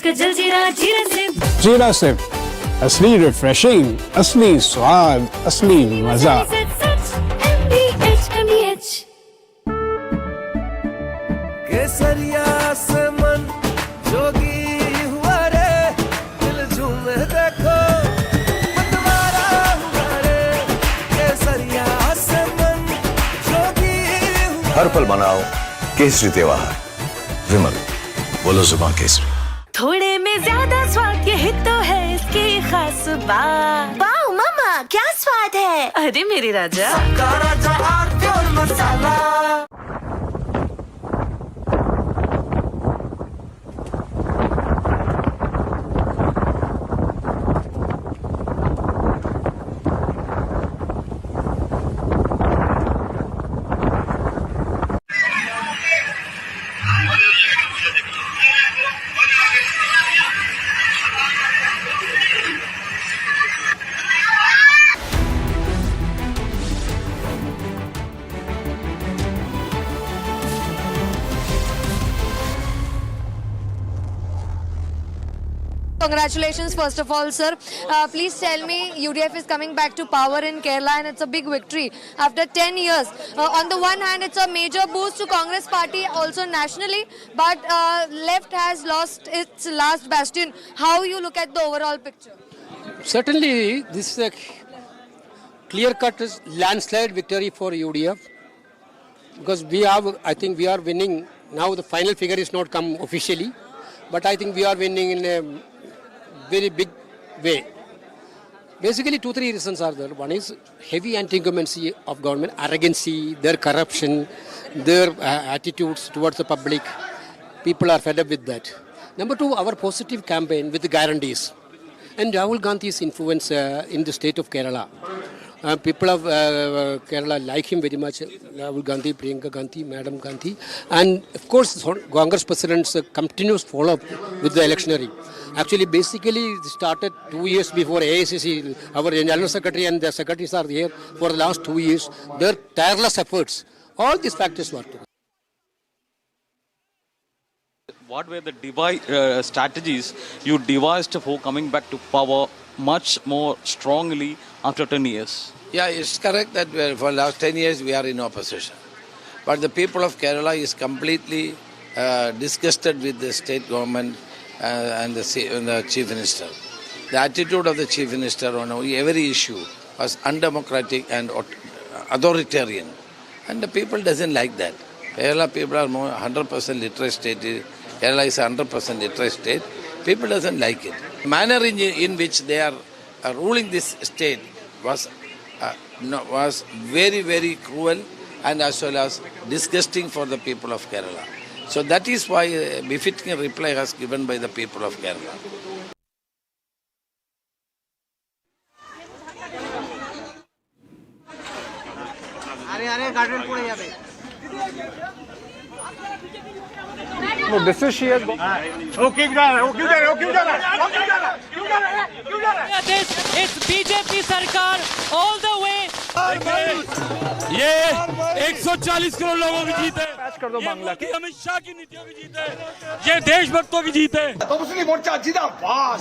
उसका जलजीरा जीरा से जीरा से असली रिफ्रेशिंग, असली स्वाद, असली मजा। केसरिया से मन जोगी हुआ रे, दिल झूमे देखो मतवारा हुआ रे। केसरिया से मन जोगी हुआ। हर पल मनाओ केसरी त्योहार। विमल, बोलो जुबान केसरी। थोड़े में ज्यादा स्वाद, यही तो है इसकी खास बात। वाओ मामा क्या स्वाद है, अरे मेरे राजा। सबका राजा आरती और मसाला। Congratulations, first of all, sir. Please tell me, UDF is coming back to power in Kerala and it's a big victory after 10 years. On the one hand, it's a major boost to Congress party also nationally, but left has lost its last bastion. How you look at the overall picture? Certainly, this is a clear-cut landslide victory for UDF because I think we are winning. Now the final figure is not come officially, but I think we are winning in a very big way. Basically, 2-3 reasons are there. One is heavy anti-incumbency of government, arrogancy, their corruption, their attitudes towards the public. People are fed up with that. Number two, our positive campaign with the guarantees. And Rahul Gandhi's influence in the state of Kerala. People of Kerala like him very much, Rahul Gandhi, Priyanka Gandhi, Madam Gandhi. And of course, Congress President's continuous follow-up with the electioneering. Actually, basically, it started 2 years before AICC. Our General Secretary and the secretaries are here for the last 2 years. Their tireless efforts, all these factors were together. What were the strategies you devised for coming back to power much more strongly after 10 years? Yeah, it's correct that for the last 10 years we are in opposition. But the people of Kerala is completely disgusted with the state government and the Chief Minister. The attitude of the Chief Minister on every issue was undemocratic and authoritarian. And the people doesn't like that. Kerala people are more 100% literate state. Kerala is a 100% literate state. People doesn't like it. The manner in which they are ruling this state was very, very cruel and as well as disgusting for the people of Kerala. So that is why a befitting reply was given by the people of Kerala. No, this is she has It's BJP सरकार all the way. ये 140 करोड़ लोगों की जीत है। कर दो बांग्ला की। अमित शाह की नीतियों की जीत है। ये देशभक्तों की जीत है। तो मुस्लिम मोर्चा जिंदाबाद।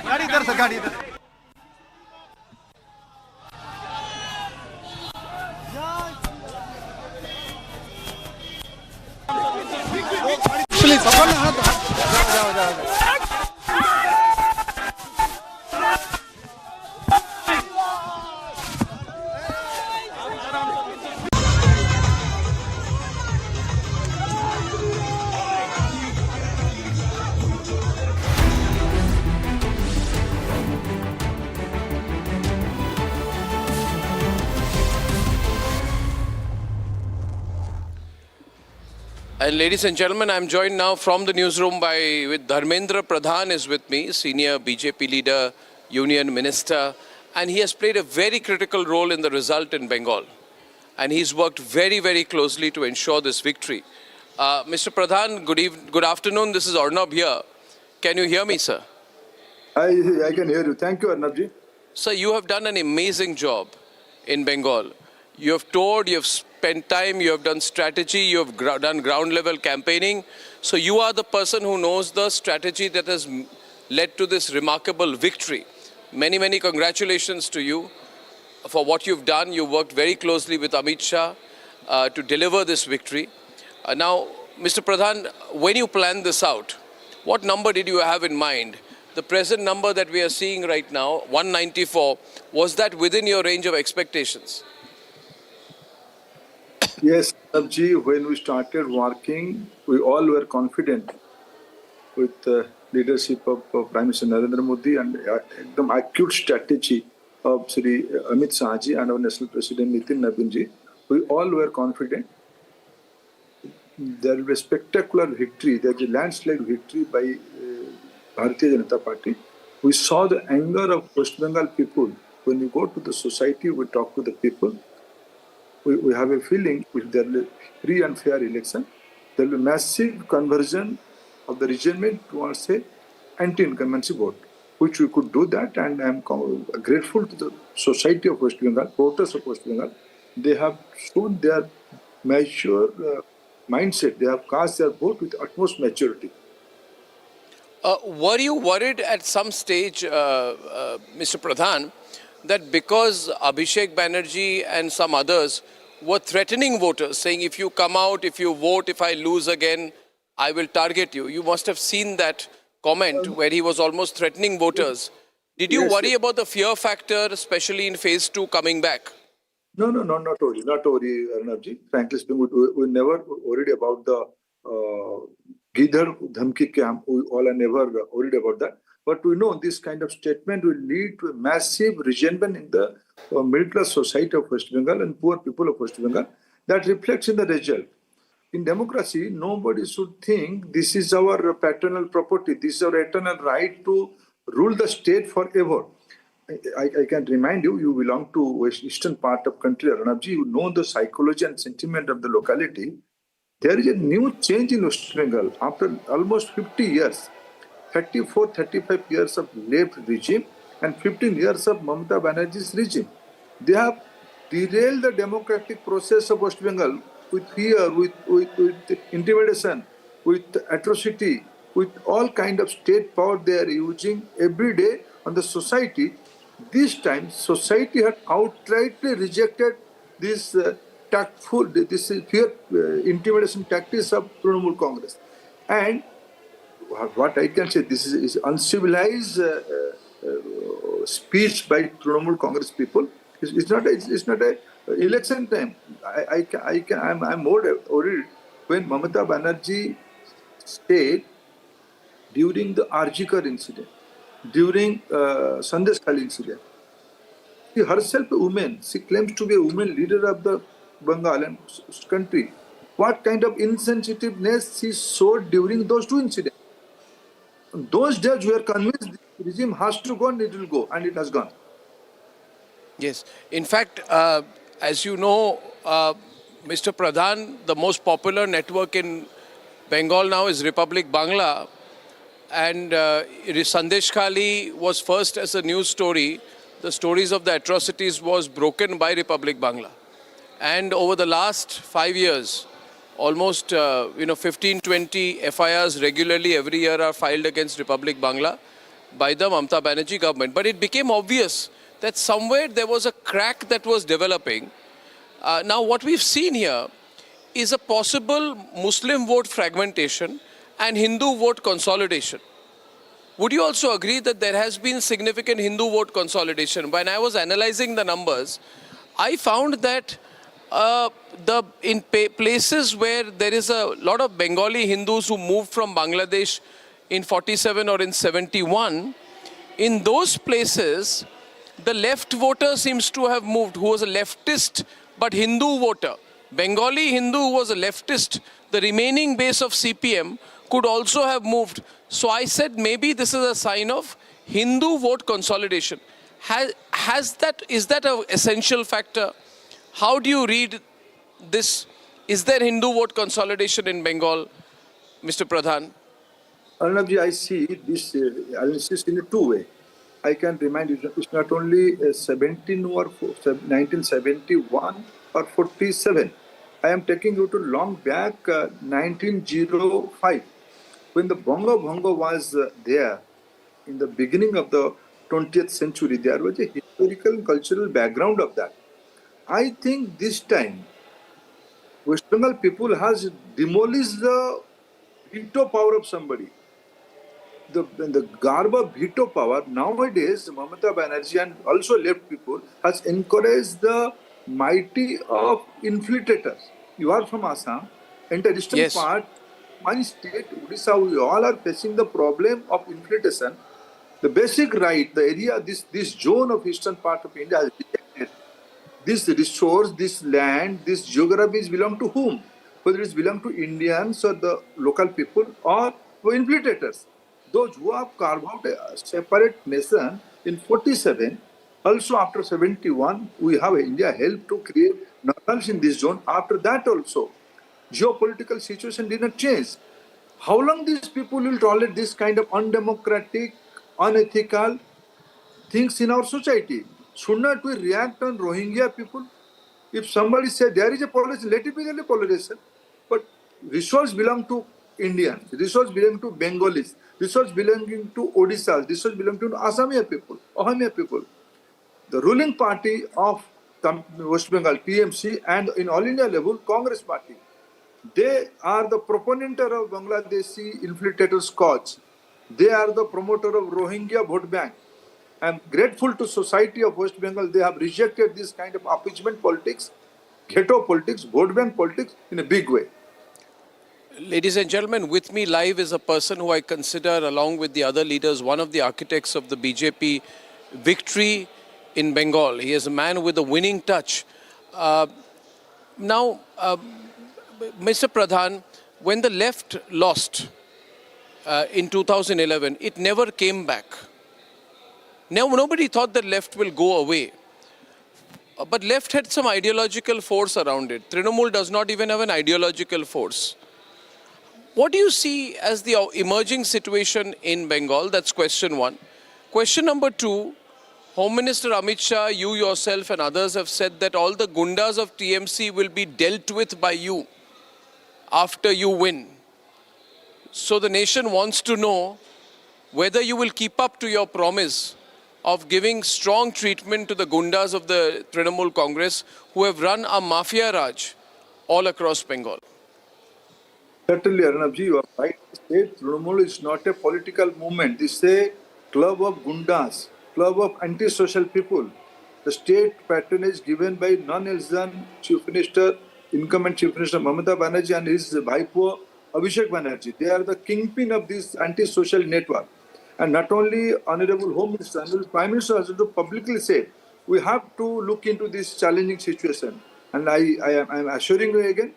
गाड़ी इधर सर, गाड़ी इधर। प्लीज अपन जाओ जाओ जाओ। And ladies and gentlemen, I'm joined now from the newsroom with Dharmendra Pradhan is with me, senior BJP leader, union minister, and he has played a very critical role in the result in Bengal. And he's worked very, very closely to ensure this victory. Mr. Pradhan, good afternoon. This is Arnab here. Can you hear me, sir? I can hear you. Thank you, Arnabji. Sir, you have done an amazing job in Bengal. You have toured, you have spent time, you have done strategy, you have done ground level campaigning. So you are the person who knows the strategy that has led to this remarkable victory. Many, many congratulations to you for what you've done. You worked very closely with Amit Shah to deliver this victory. Now, Mr. Pradhan, when you planned this out, what number did you have in mind? The present number that we are seeing right now, 194, was that within your range of expectations? Yes, Arnabji, when we started working, we all were confident with the leadership of Prime Minister Narendra Modi and the acute strategy of Sri Amit Shah ji and our National President Nitin Nabin ji. We all were confident there will be a spectacular victory. There is a landslide victory by Bharatiya Janata Party. We saw the anger of West Bengal people. When we go to the society, we talk to the people. We have a feeling if there will be free and fair election, there will be massive conversion of the regiment towards a anti-incumbency vote, which we could do that, and I am grateful to the society of West Bengal, voters of West Bengal. They have shown their mature mindset. They have cast their vote with utmost maturity. Were you worried at some stage, Mr. Pradhan, that because Abhishek Banerjee and some others were threatening voters, saying if you come out, if you vote, if I lose again, I will target you? You must have seen that comment where he was almost threatening voters. Did you worry about the fear factor, especially in phase 2 coming back? No, not worry, Arnabji. Frankly speaking, we never worried about the Gidhar Dhamki camp. We all are never worried about that. But we know this kind of statement will lead to a massive resentment in the middle class society of West Bengal and poor people of West Bengal. That reflects in the result. In democracy, nobody should think this is our paternal property, this is our eternal right to rule the state forever. I can remind you, you belong to eastern part of country, Arnabji, you know the psychology and sentiment of the locality. There is a new change in West Bengal after almost 50 years. 34, 35 years of left regime and 15 years of Mamata Banerjee's regime. They have derailed the democratic process of West Bengal with fear, with intimidation, with atrocity, with all kind of state power they are using every day on the society. This time, society had outrightly rejected this tactful, this fear intimidation tactics of Trinamul Congress. And what I can say, this is uncivilized speech by Trinamul Congress people. It's not a election time. I'm more worried when Mamata Banerjee said during the Adhikari incident, during Sandesh Khali incident, she herself a woman. She claims to be a woman leader of the Bengal and country. What kind of insensitiveness she showed during those two incidents? Those days we are convinced the regime has to go and it will go, and it has gone. Yes. In fact, as you know, Mr. Pradhan, the most popular network in Bengal now is Republic Bangla. And Sandesh Khali was first as a news story. The stories of the atrocities was broken by Republic Bangla. And over the last 5 years, almost 15, 20 FIRs regularly every year are filed against Republic Bangla by the Mamata Banerjee government. But it became obvious that somewhere there was a crack that was developing. Now what we've seen here is a possible Muslim vote fragmentation and Hindu vote consolidation. Would you also agree that there has been significant Hindu vote consolidation? When I was analyzing the numbers, I found that in places where there is a lot of Bengali Hindus who moved from Bangladesh in 47 or in 71, in those places, the left voter seems to have moved, who was a leftist but Hindu voter. Bengali Hindu who was a leftist, the remaining base of CPM could also have moved. So I said maybe this is a sign of Hindu vote consolidation. Is that an essential factor? How do you read this? Is there Hindu vote consolidation in Bengal, Mr. Pradhan? Arnabji, I see this analysis in a two way. I can remind you, it's not only 1971 or 47. I am taking you to long back 1905. When the Bongo Bongo was there, in the beginning of the 20th century, there was a historical and cultural background of that. I think this time, West Bengal people has demolished the veto power of somebody. The garb of veto power, nowadays, Mamata Banerjee and also left people has encouraged the mighty of infiltrators. You are from Assam, and the eastern part, my state, Odisha, we all are facing the problem of infiltration. The basic right, the area, this zone of eastern part of India has rejected. This resource, this land, this geographies belong to whom? Whether it belong to Indians or the local people or infiltrators. Those who have carved out a separate nation in 47, also after 71, we have India helped to create normalcy in this zone. After that also, geopolitical situation did not change. How long these people will tolerate this kind of undemocratic, unethical things in our society? Should not we react on Rohingya people? If somebody says there is a policy, let it be a polarization. But resources belong to Indians, resources belong to Bengalis, resources belonging to Odisha, resources belong to Assamese people, Ahomia people. The ruling party of West Bengal, TMC, and in all India level, Congress party, they are the proponent of Bangladeshi infiltrators' cause. They are the promoter of Rohingya vote bank. I am grateful to society of West Bengal. They have rejected this kind of appeasement politics, ghetto politics, vote bank politics in a big way. Ladies and gentlemen, with me live is a person who I consider, along with the other leaders, one of the architects of the BJP victory in Bengal. He is a man with a winning touch. Now, Mr. Pradhan, when the left lost in 2011, it never came back. Now, nobody thought that left will go away. But left had some ideological force around it. Trinamul does not even have an ideological force. What do you see as the emerging situation in Bengal? That's question one. Question number two, Home Minister Amit Shah, you yourself and others have said that all the gundas of TMC will be dealt with by you after you win. So the nation wants to know whether you will keep up to your promise of giving strong treatment to the gundas of the Trinamul Congress who have run a mafia raj all across Bengal. Certainly, Arnabji, you are right. State Trinamul is not a political movement. This is a club of gundas, club of antisocial people. The state patronage given by non-Elzan Chief Minister, incumbent Chief Minister Mamata Banerjee and his Bhaipo Abhishek Banerjee. They are the kingpin of this antisocial network. And not only Honorable Home Minister, Honorable Prime Minister has also publicly said, we have to look into this challenging situation. And I am assuring you again,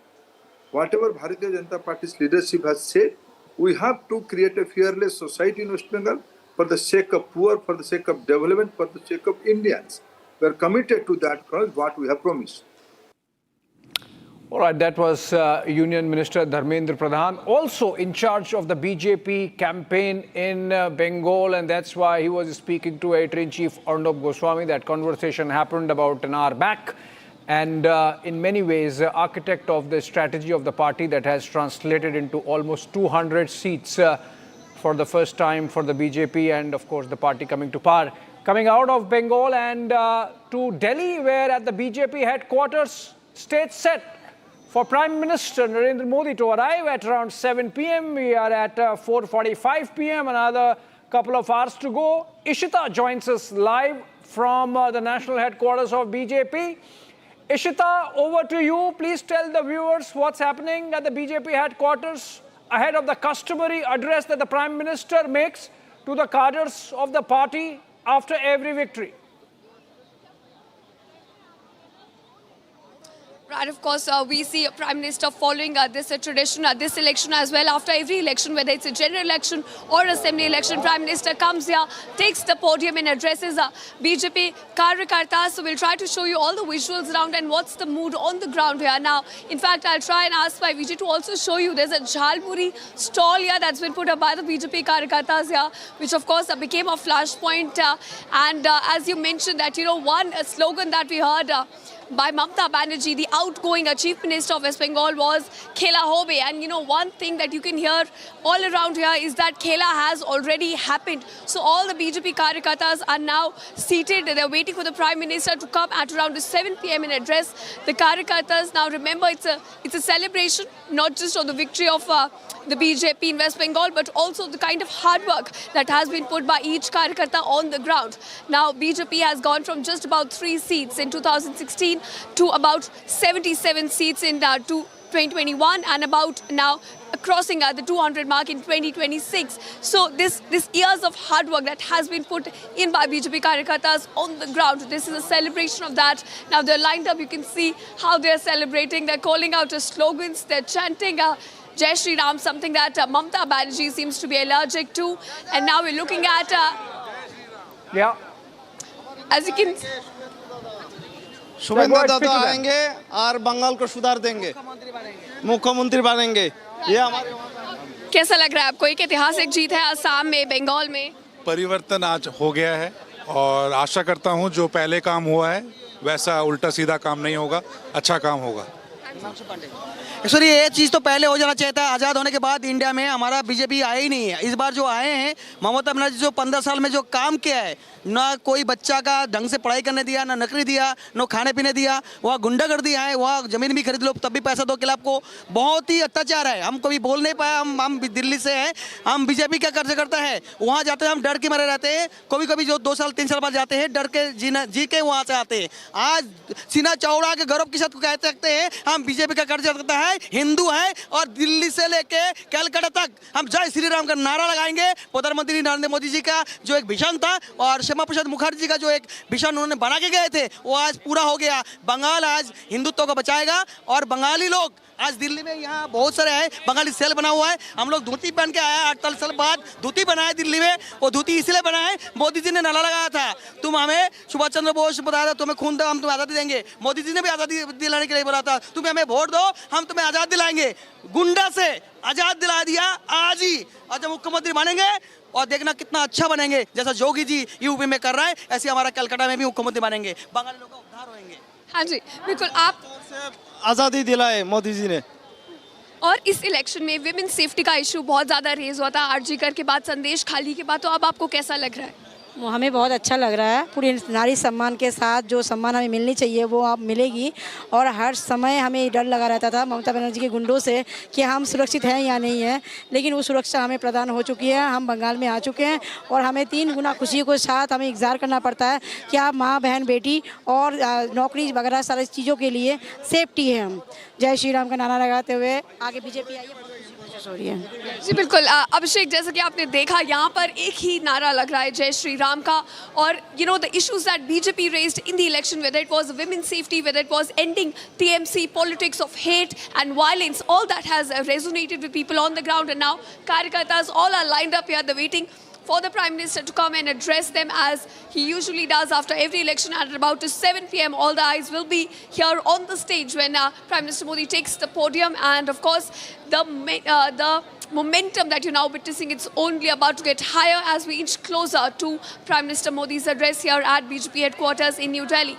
whatever Bharatiya Janata Party's leadership has said, we have to create a fearless society in West Bengal for the sake of poor, for the sake of development, for the sake of Indians. We are committed to that, what we have promised. All right, that was Union Minister Dharmendra Pradhan, also in charge of the BJP campaign in Bengal, and that's why he was speaking to Editor-in-Chief Arnab Goswami. That conversation happened about an hour back. and in many ways architect of the strategy of the party that has translated into almost 200 seats for the first time for the BJP, and of course the party coming to power. Coming out of Bengal and to Delhi, where at the BJP headquarters, stage set for Prime Minister Narendra Modi to arrive at around 7 p.m. We are at 4:45 p.m. Another couple of hours to go. Ishita joins us live from the national headquarters of BJP. Ishita, over to you. Please tell the viewers what's happening at the BJP headquarters ahead of the customary address that the Prime Minister makes to the cadres of the party after every victory. Right, of course, we see a Prime Minister following this tradition, this election as well. After every election, whether it's a general election or assembly election, Prime Minister comes here, takes the podium and addresses BJP Karyakartas. So we'll try to show you all the visuals around and what's the mood on the ground here. Now, in fact, I'll try and ask my Vijay to also show you. There's a Jhalpuri stall here that's been put up by the BJP Karyakartas here, which of course became a flashpoint. And as you mentioned that, one slogan that we heard by Mamata Banerjee, the outgoing Chief Minister of West Bengal, was Khela Hobe. And one thing that you can hear all around here is that Khela has already happened. So all the BJP Karyakartas are now seated. They're waiting for the Prime Minister to come at around 7 p.m. and address the Karyakartas. Now remember, it's a celebration, not just of the victory of the BJP in West Bengal, but also the kind of hard work that has been put by each Karyakarta on the ground. Now BJP has gone from just about 3 seats in 2016 to about 77 seats in 2021 and about now crossing the 200 mark in 2026. So this years of hard work that has been put in by BJP Karyakartas on the ground, this is a celebration of that. Now they're lined up, you can see how they're celebrating. They're calling out slogans, they're chanting Jai Shri Ram, something that Mamata Banerjee seems to be allergic to. And now we're looking at, as you can... Shubhendra दादा आएंगे और बंगाल को सुधार देंगे, मुख्यमंत्री बनेंगे, ये हमारे। कैसा लग रहा है आपको? एक ऐतिहासिक जीत है असम में, बंगाल में। परिवर्तन आज हो गया है और आशा करता हूं जो पहले काम हुआ है वैसा उल्टा सीधा काम नहीं होगा, अच्छा काम होगा। एक्चुअली ये चीज़ तो पहले हो जाना चाहिए था। आज़ाद होने के बाद इंडिया में हमारा बीजेपी आया ही नहीं है। इस बार जो आए हैं ममता बनर्जी, जो 15 साल में जो काम किया है, ना कोई बच्चा का ढंग से पढ़ाई करने दिया, ना नौकरी दिया, ना खाने पीने दिया, वहाँ गुंडागर्दी है, वहाँ ज़मीन भी खरीद लो तब भी पैसा दो के लिए आपको, बहुत ही अत्याचार है। हम कभी बोल नहीं पाया, हम दिल्ली से हैं, हम बीजेपी का कार्यकर्ता है, वहाँ जाते हैं हम डर के मारे रहते हैं। कभी कभी जो 2 साल 3 साल बाद जाते हैं डर के जी के वहाँ से आते हैं। आज सीना चौड़ा के गौरव के साथ कह सकते हैं हम बीजेपी का कार्यकर्ता है, हिंदू है, और दिल्ली से लेके कलकत्ता तक हम जय श्री राम का नारा लगाएंगे। प्रधानमंत्री नरेंद्र मोदी जी का जो एक विजन था और श्यामा प्रसाद मुखर्जी का जो एक विजन उन्होंने बना के गए थे वो आज पूरा हो गया। बंगाल आज हिंदुत्व को बचाएगा और बंगाली लोग आज दिल्ली में यहाँ बहुत सारे हैं, बंगाली सेल बना हुआ है। हम लोग धोती पहन के आया, 48 साल बाद धोती बनाया दिल्ली में। वो धोती इसलिए बना है, मोदी जी ने नारा लगाया था, तुम हमें सुभाष चंद्र बोस बताया था तुम्हें खून दो हम तुम्हें आज़ादी देंगे। मोदी जी ने भी आज़ादी दिलाने के लिए बोला था, तुम हमें वोट दो हम तुम्हें आज़ाद दिलाएंगे। गुंडा से आज़ाद दिला दिया आज ही, और जब मुख्यमंत्री बनेंगे और देखना कितना अच्छा बनेंगे, जैसा जोगी जी यूपी में कर रहा है ऐसे हमारा कलकत्ता में भी मुख्यमंत्री बनेंगे, बंगाली लोग का उद्धार होंगे। हाँ जी बिल्कुल, आप आज़ादी दिलाए मोदी जी ने। और इस इलेक्शन में विमेन सेफ्टी का इशू बहुत ज़्यादा रेज हुआ था आरजीकर के बाद, संदेश खाली के बाद, तो अब आपको कैसा लग रहा है? हमें बहुत अच्छा लग रहा है। पूरी नारी सम्मान के साथ जो सम्मान हमें मिलनी चाहिए वो अब मिलेगी। और हर समय हमें डर लगा रहता था ममता बनर्जी के गुंडों से कि हम सुरक्षित हैं या नहीं है, लेकिन वो सुरक्षा हमें प्रदान हो चुकी है। हम बंगाल में आ चुके हैं और हमें 3 गुना खुशी के साथ हमें इंतज़ार करना पड़ता है कि आप माँ बहन बेटी और नौकरी वगैरह सारी चीज़ों के लिए सेफ्टी है। हम जय श्री राम का नारा लगाते हुए आगे बीजेपी आई है, हो रही है। जी बिल्कुल, अभिषेक जैसा कि आपने देखा यहाँ पर एक ही नारा लग रहा है जय श्री राम का। और the issues that BJP raised in the election, whether it was women's safety, whether it was ending TMC politics of hate and violence, all that has resonated with people on the ground. And now Karyakartas all are lined up here, they're waiting for the Prime Minister to come and address them as he usually does after every election at about 7 p.m. All the eyes will be here on the stage when Prime Minister Modi takes the podium. And of course, the momentum that you're now witnessing, it's only about to get higher as we inch closer to Prime Minister Modi's address here at BJP headquarters in New Delhi.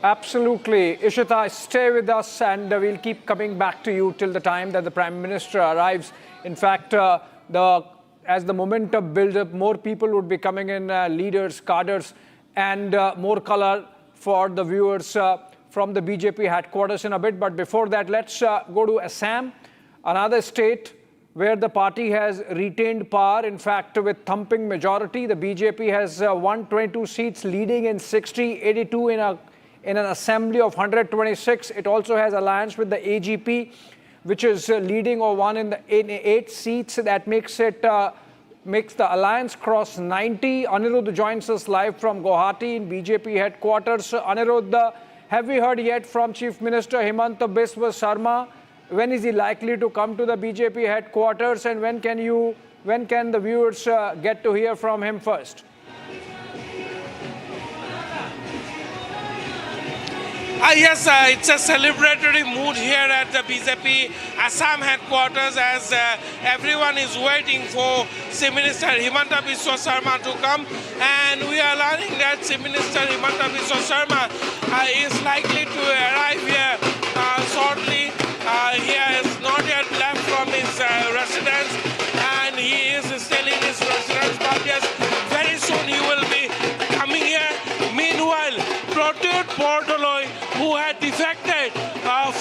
Absolutely. Ishita, stay with us and we'll keep coming back to you till the time that the Prime Minister arrives. In fact, as the momentum builds up, more people would be coming in, leaders, cadres, and more color for the viewers from the BJP headquarters in a bit. But before that, let's go to Assam, another state where the party has retained power. In fact, with thumping majority, the BJP has 122 seats, leading in 60, 82 in an assembly of 126. It also has alliance with the AGP, which is leading or one in 8 seats. That makes the alliance cross 90. Anirudh joins us live from Guwahati in BJP headquarters. Anirudh, have we heard yet from Chief Minister Himanta Biswa Sarma? When is he likely to come to the BJP headquarters, and when can the viewers get to hear from him first? Yes, it's a celebratory mood here at the BJP Assam headquarters as everyone is waiting for Chief Minister Himanta Biswa Sarma to come, and we are learning that Chief Minister Himanta Biswa Sarma is likely to arrive here shortly. He has not yet left from his residence, and he is still in his residence, but yes, very soon he will be coming here. Meanwhile, Protut Bordoloi, who had defected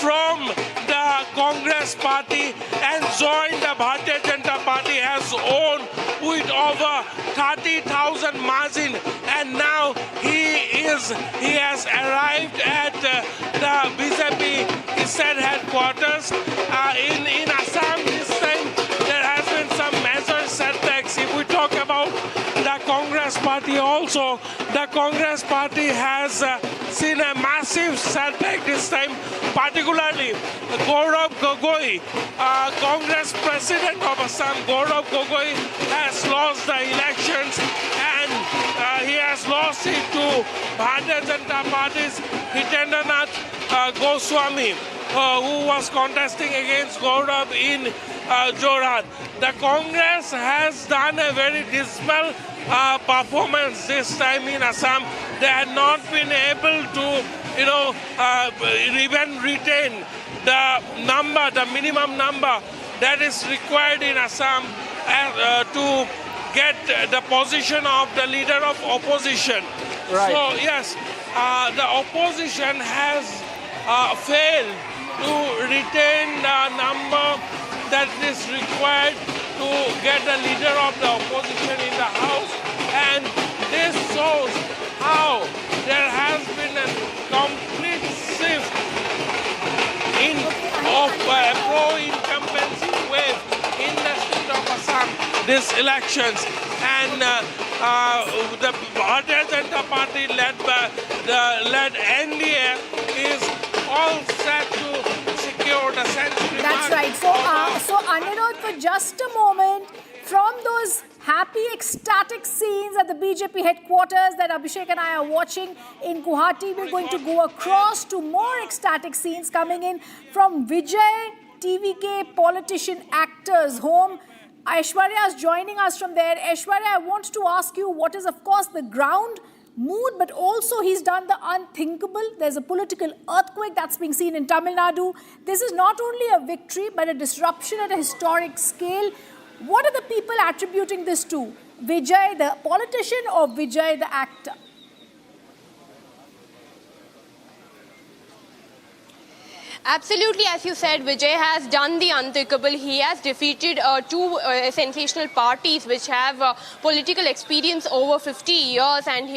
from the Congress party and joined the Bharatiya Janata Party, has won with over 30,000 margin, and now he has arrived at the BJP state headquarters in Assam. This time there has been some major setbacks. If we talk about the Congress party also, the Congress party has seen a massive setback this time, particularly Gaurav Gogoi, Congress president of Assam. Gaurav Gogoi has lost the elections, and he has lost it to Bharatiya Janata Party's Hitendranath Goswami, who was contesting against Gaurav in Jorhat. The Congress has done a very dismal performance this time in Assam. They had not been able to, even retain the minimum number that is required in Assam to get the position of the leader of opposition. Right. So yes, the opposition has failed to retain the number that is required to get the leader of the opposition in the House, and this shows how there has been a complete shift of pro-incumbency wave in the state of Assam these elections, and the Bharatiya Janata Party led NDA is all set to secure the century. That's right. So Anirudh, for just a moment, from those happy, ecstatic scenes at the BJP headquarters that Abhishek and I are watching in Guwahati, we're going to go across to more ecstatic scenes coming in from Vijay, TVK, politician, actors home. Aishwarya is joining us from there. Aishwarya, I want to ask you what is, of course, the ground mood, but also he's done the unthinkable. There's a political earthquake that's being seen in Tamil Nadu. This is not only a victory, but a disruption at a historic scale. What are the people attributing this to? Vijay, the politician, or Vijay, the actor? Absolutely, as you said, Vijay has done the unthinkable. He has defeated two sensational parties which have political experience over 50 years, and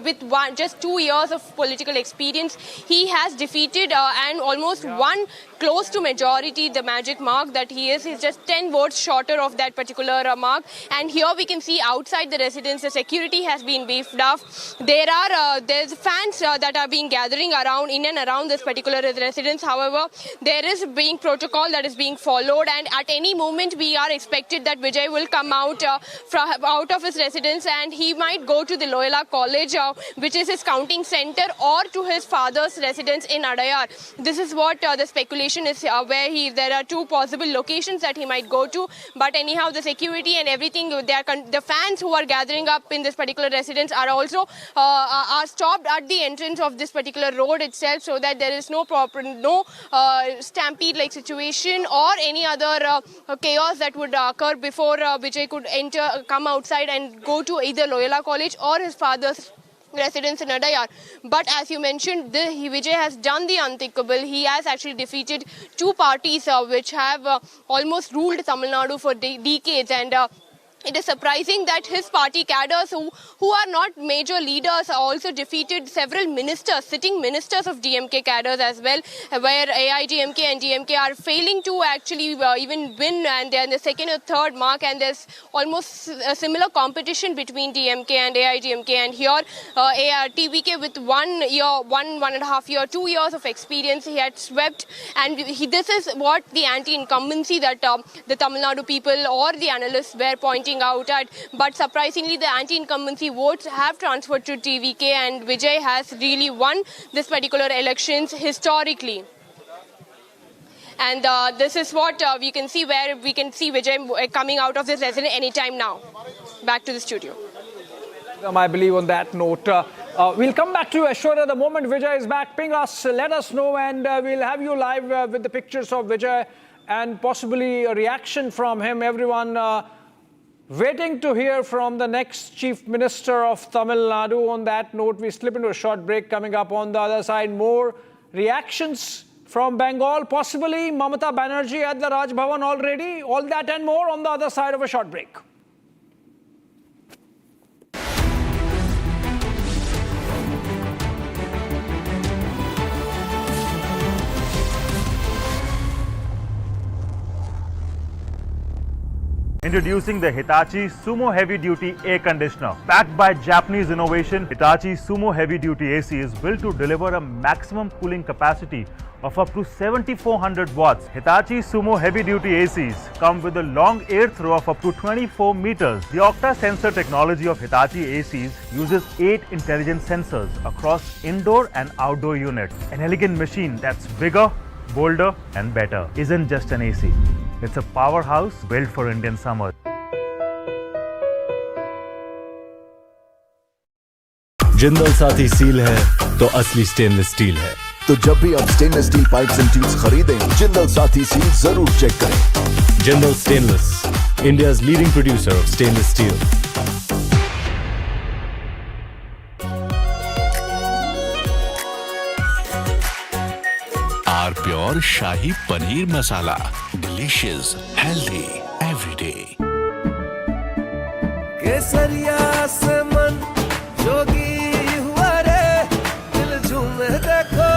with just 2 years of political experience, he has defeated and almost won close to majority, the magic mark that he is. He's just 10 votes shorter of that particular mark. And here we can see outside the residence, the security has been beefed up. There's fans that are being gathering around in and around this particular residence. However, there is being protocol that is being followed, and at any moment we are expected that Vijay will come out of his residence, and he might go to the Loyola College, which is his counting center, or to his father's residence in Adayar. This is what the speculation Escalation is where there are two possible locations that he might go to. But anyhow, the security and everything, the fans who are gathering up in this particular residence are also are stopped at the entrance of this particular road itself, so that there is no stampede-like situation or any other chaos that would occur before Vijay could come outside and go to either Loyola College or his father's residence in Adayar. But as you mentioned, Vijay has done the unthinkable. He has actually defeated two parties which have almost ruled Tamil Nadu for decades, and it is surprising that his party cadres, who are not major leaders, also defeated several ministers, sitting ministers of DMK cadres as well, where AIDMK and DMK are failing to actually even win, and they're in the second or third mark, and there's almost a similar competition between DMK and AIDMK. And here, TVK with 1 year, 1.5 year, 2 years of experience, he had swept, and this is what the anti-incumbency that the Tamil Nadu people or the analysts were pointing out at. But surprisingly, the anti-incumbency votes have transferred to TVK, and Vijay has really won this particular elections historically. And this is what we can see, where we can see Vijay coming out of this residence anytime now. Back to the studio. I believe on that note, we'll come back to you, Ashwarya, the moment Vijay is back. Ping us, let us know, and we'll have you live with the pictures of Vijay and possibly a reaction from him. Everyone waiting to hear from the next Chief Minister of Tamil Nadu. On that note, we slip into a short break. Coming up on the other side, more reactions from Bengal, possibly Mamata Banerjee at the Raj Bhavan already. All that and more on the other side of a short break. Introducing the Hitachi Sumo Heavy Duty Air Conditioner. Backed by Japanese innovation, Hitachi Sumo Heavy Duty AC is built to deliver a maximum cooling capacity of up to 7400 watts. Hitachi Sumo Heavy Duty ACs come with a long air throw of up to 24 meters. The Octa sensor technology of Hitachi ACs uses 8 intelligent sensors across indoor and outdoor units. An elegant machine that's bigger, bolder and better. Isn't just an AC. It's a powerhouse built for Indian summer. Jindal Saathi seal है तो असली stainless steel है। तो जब भी आप stainless steel pipes and tubes खरीदें, Jindal Saathi seal जरूर चेक करें। Jindal stainless, India's leading producer of stainless steel. Are pure shahi paneer masala, delicious, healthy everyday. केसरिया से मन जोगी हुआ रे, दिल झूमे देखो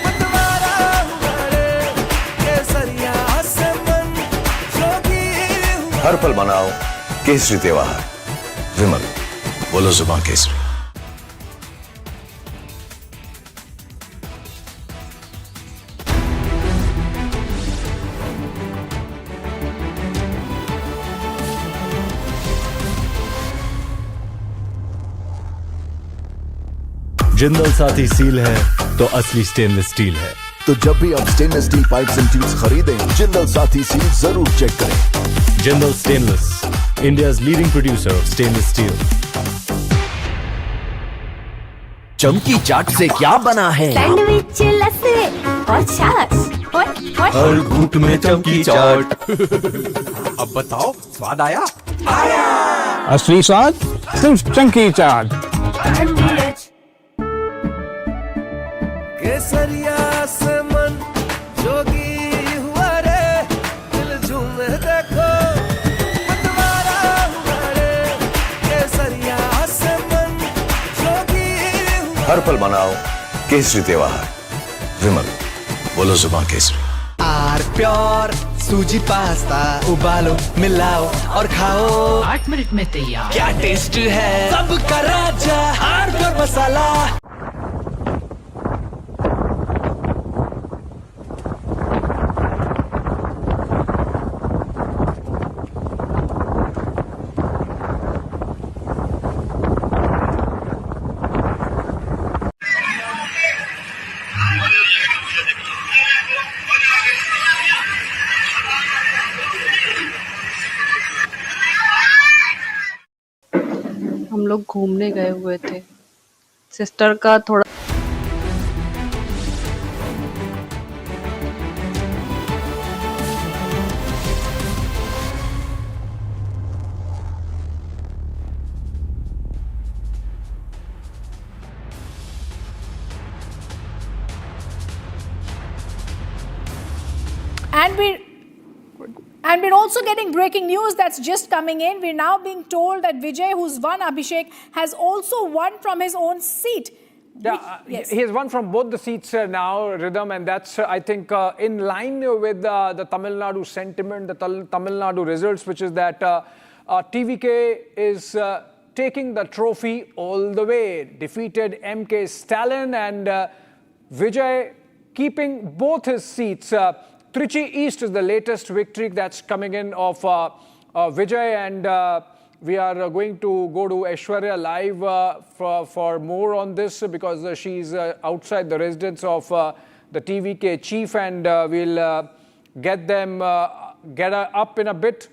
मतवारा हुआ रे। केसरिया से मन जोगी हुआ। हर पल मनाओ केसरी त्योहार। विमल, बोलो जुबान केसरी। जिंदल साथी सील है तो असली स्टेनलेस स्टील है। तो जब भी आप stainless steel pipes and tubes खरीदें, जिंदल साथी सील जरूर चेक करें। Jindal stainless, India's leading producer of stainless steel. चमकी चाट से क्या बना है? सैंडविच, लस्सी और छाछ। हर घूंट में चमकी चाट। अब बताओ, स्वाद आया? आया। असली स्वाद सिर्फ चमकी चाट। केसरिया से मन जोगी हुआ रे, दिल झूमे देखो मतवारा हुआ रे। केसरिया से मन जोगी हुआ। हर पल मनाओ केसरी त्योहार। विमल, बोलो जुबान केसरी। आर प्योर सूजी पास्ता, उबालो, मिलाओ और खाओ। 8 मिनट में तैयार। क्या टेस्ट है सबका राजा, आर प्योर मसाला। लोग घूमने गए हुए थे। सिस्टर का थोड़ा And we're also getting breaking news that's just coming in. We're now being told that Vijay, who's won Abhishek, has also won from his own seat. Yeah, Yes. he has won from both the seats now, Rhythm, and that's, I think, in line with the Tamil Nadu sentiment, the Tamil Nadu results, which is that TVK is taking the trophy all the way, defeated MK Stalin, and Vijay keeping both his seats. Trichy East is the latest victory that's coming in of Vijay, and we are going to go to Aishwarya live for more on this because she's outside the residence of the TVK chief, and we'll get them get her up in a bit.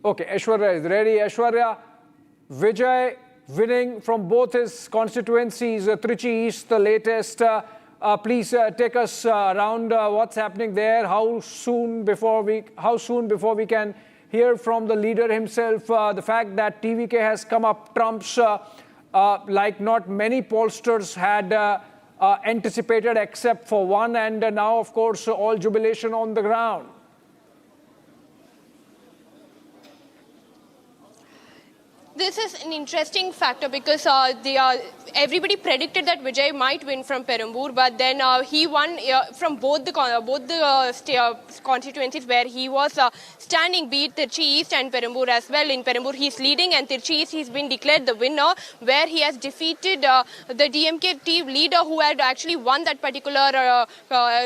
Okay, Aishwarya is ready. Aishwarya, Vijay winning from both his constituencies, Trichy East, the latest. Please take us around what's happening there. How soon before we can hear from the leader himself? The fact that TVK has come up trumps like not many pollsters had anticipated, except for one, and now, of course, all jubilation on the ground. This is an interesting factor because everybody predicted that Vijay might win from Perambur, but then he won from both the constituencies where he was standing, be it Tirchi East and Perambur as well. In Perambur he's leading, and Tirchi East he's been declared the winner, where he has defeated the DMK team leader who had actually won that particular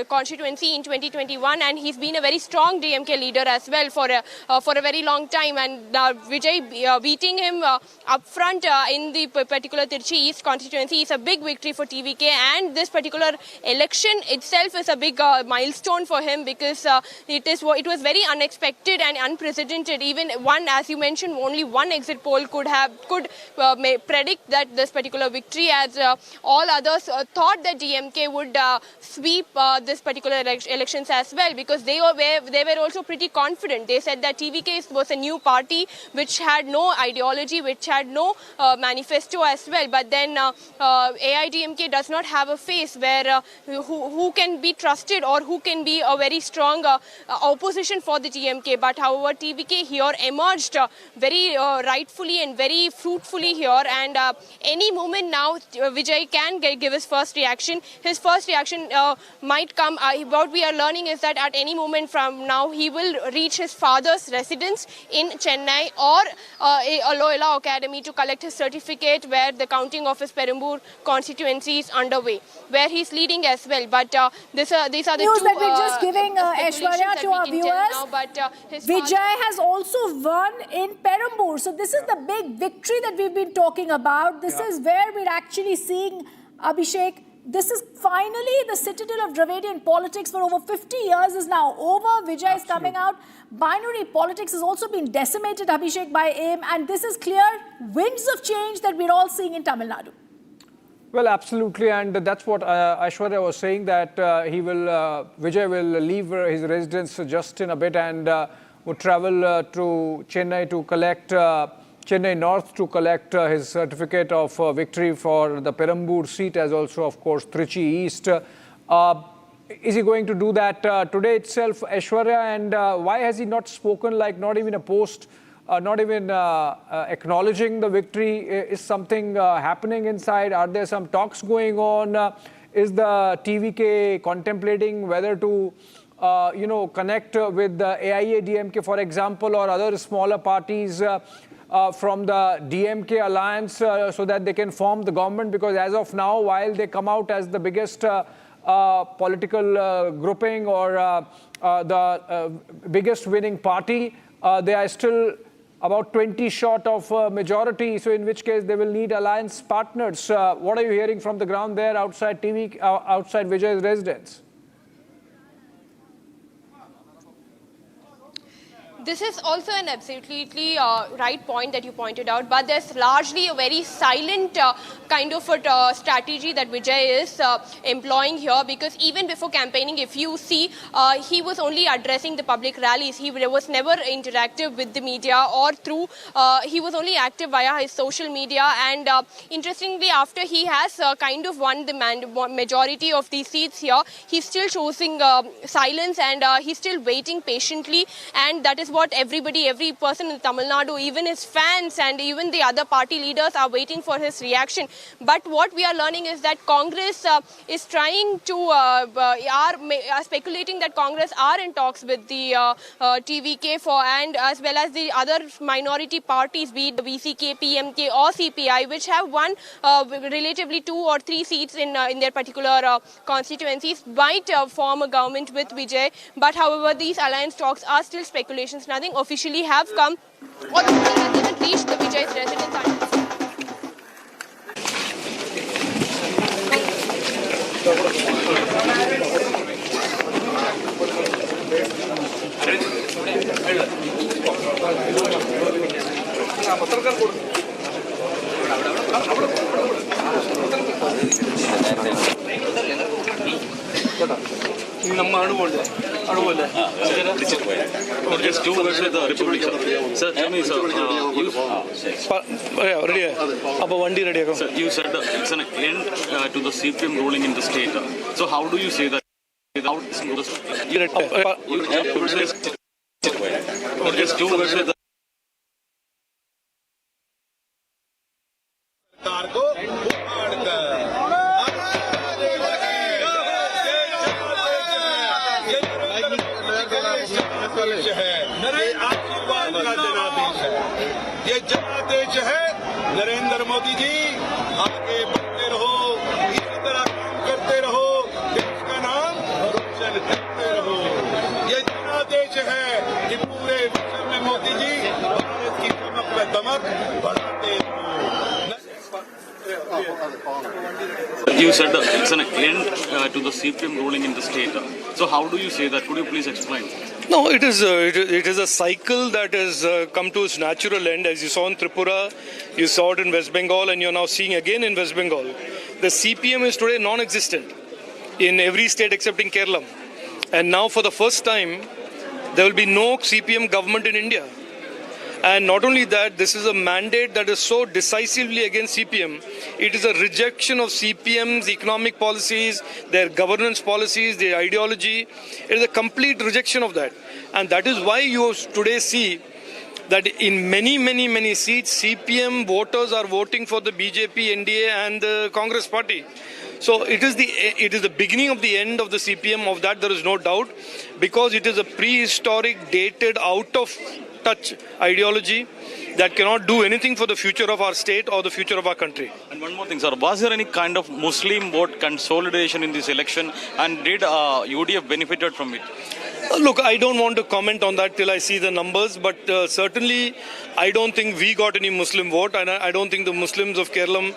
constituency in 2021, and he's been a very strong DMK leader as well for a very long time, and Vijay beating him up front in the particular Tirchi East constituency is a big victory for TVK, and this particular election itself is a big milestone for him because it was very unexpected and unprecedented. Even one, as you mentioned, only one exit poll could predict that this particular victory, as all others thought that DMK would sweep this particular elections as well, because they were also pretty confident. They said that TVK was a new party which had no ideology, which had no manifesto as well. But then AIDMK does not have a face where who can be trusted or who can be a very strong opposition for the TMK. But however, TVK here emerged very rightfully and very fruitfully here. And any moment now, Vijay can give his first reaction. His first reaction might come. What we are learning is that at any moment from now, he will reach his father's residence in Chennai or a Loyola Academy to collect his certificate, where the counting of his Perambur constituency is underway, where he's leading as well. But these are the news two that we're just giving speculations Aishwarya to our viewers. now, but Vijay has also won in Perambur. So this is the big victory that we've been talking about. This is where we're actually seeing Abhishek. This is finally the citadel of Dravidian politics for over 50 years is now over. Vijay is coming out. Binary politics has also been decimated, Abhishek, by AIM, and this is clear winds of change that we're all seeing in Tamil Nadu. Well, absolutely, and that's what Aishwarya was saying, that Vijay will leave his residence just in a bit and would travel to Chennai to collect Chennai North to collect his certificate of victory for the Perambur seat, as also, of course, Trichy East. Is he going to do that today itself, Aishwarya? And why has he not spoken, like not even a post, not even acknowledging the victory? Is something happening inside? Are there some talks going on? Is the TVK contemplating whether to connect with the AIA-DMK, for example, or other smaller parties from the DMK alliance so that they can form the government? Because as of now, while they come out as the biggest political grouping or the biggest winning party, they are still about 20 short of majority, so in which case they will need alliance partners. What are you hearing from the ground there outside outside Vijay's residence? This is also an absolutely right point that you pointed out, but there's largely a very silent kind of a strategy that Vijay is employing here, because even before campaigning, if you see, he was only addressing the public rallies. He was never interactive with the media or through, he was only active via his social media, and interestingly, after he has kind of won the majority of these seats here, he's still choosing silence, and he's still waiting patiently, and that is what every person in Tamil Nadu, even his fans and even the other party leaders are waiting for his reaction. But what we are learning is that Congress is trying to, are speculating that Congress are in talks with the TVK and as well as the other minority parties, be it the VCK, PMK or CPI, which have won relatively 2 or 3 seats in their particular constituencies, might form a government with Vijay. But however, these alliance talks are still speculations. Nothing officially have come, or nothing has even reached the Vijay's residence. Just 2 words with the Republic. Sir, tell me, sir, you said it's an end to the CPM ruling in the state. So how do you say that? Just 2 words with the ये जनादेश है नरेंद्र मोदी जी, आगे बढ़ते रहो, इसी तरह काम करते रहो, देश का नाम रोशन करते रहो। ये जनादेश है कि पूरे विश्व में मोदी जी भारत की चमक व दमक बढ़ाते रहो। You said it's an end to the CPM ruling in the state. So how do you say that? Could you please explain? No, it is a cycle that has come to its natural end. As you saw in Tripura, you saw it in West Bengal, and you're now seeing again in West Bengal. The CPM is today non-existent in every state except in Kerala. And now for the first time, there will be no CPM government in India. And not only that, this is a mandate that is so decisively against CPM. It is a rejection of CPM's economic policies, their governance policies, their ideology. It is a complete rejection of that. And that is why you today see that in many seats, CPM voters are voting for the BJP, NDA and the Congress party. So it is the beginning of the end of the CPM. Of that there is no doubt, because it is a prehistoric, dated, out of touch ideology that cannot do anything for the future of our state or the future of our country. And one more thing, sir. Was there any kind of Muslim vote consolidation in this election, and did UDF benefited from it? Look, I don't want to comment on that till I see the numbers, but certainly I don't think we got any Muslim vote, and I don't think the Muslims of Kerala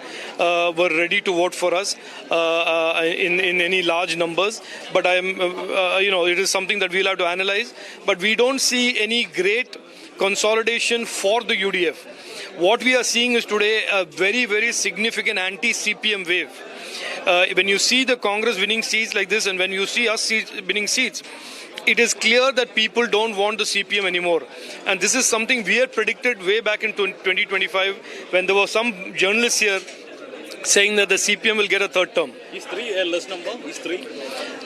were ready to vote for us in any large numbers. But it is something that we'll have to analyze. But we don't see any great consolidation for the UDF. What we are seeing is today a very significant anti-CPM wave. When you see the Congress winning seats like this, and when you see us winning seats, it is clear that people don't want the CPM anymore. And this is something we had predicted way back in 2025, when there were some journalists here saying that the CPM will get a third term. Is 3 a less number? Is 3?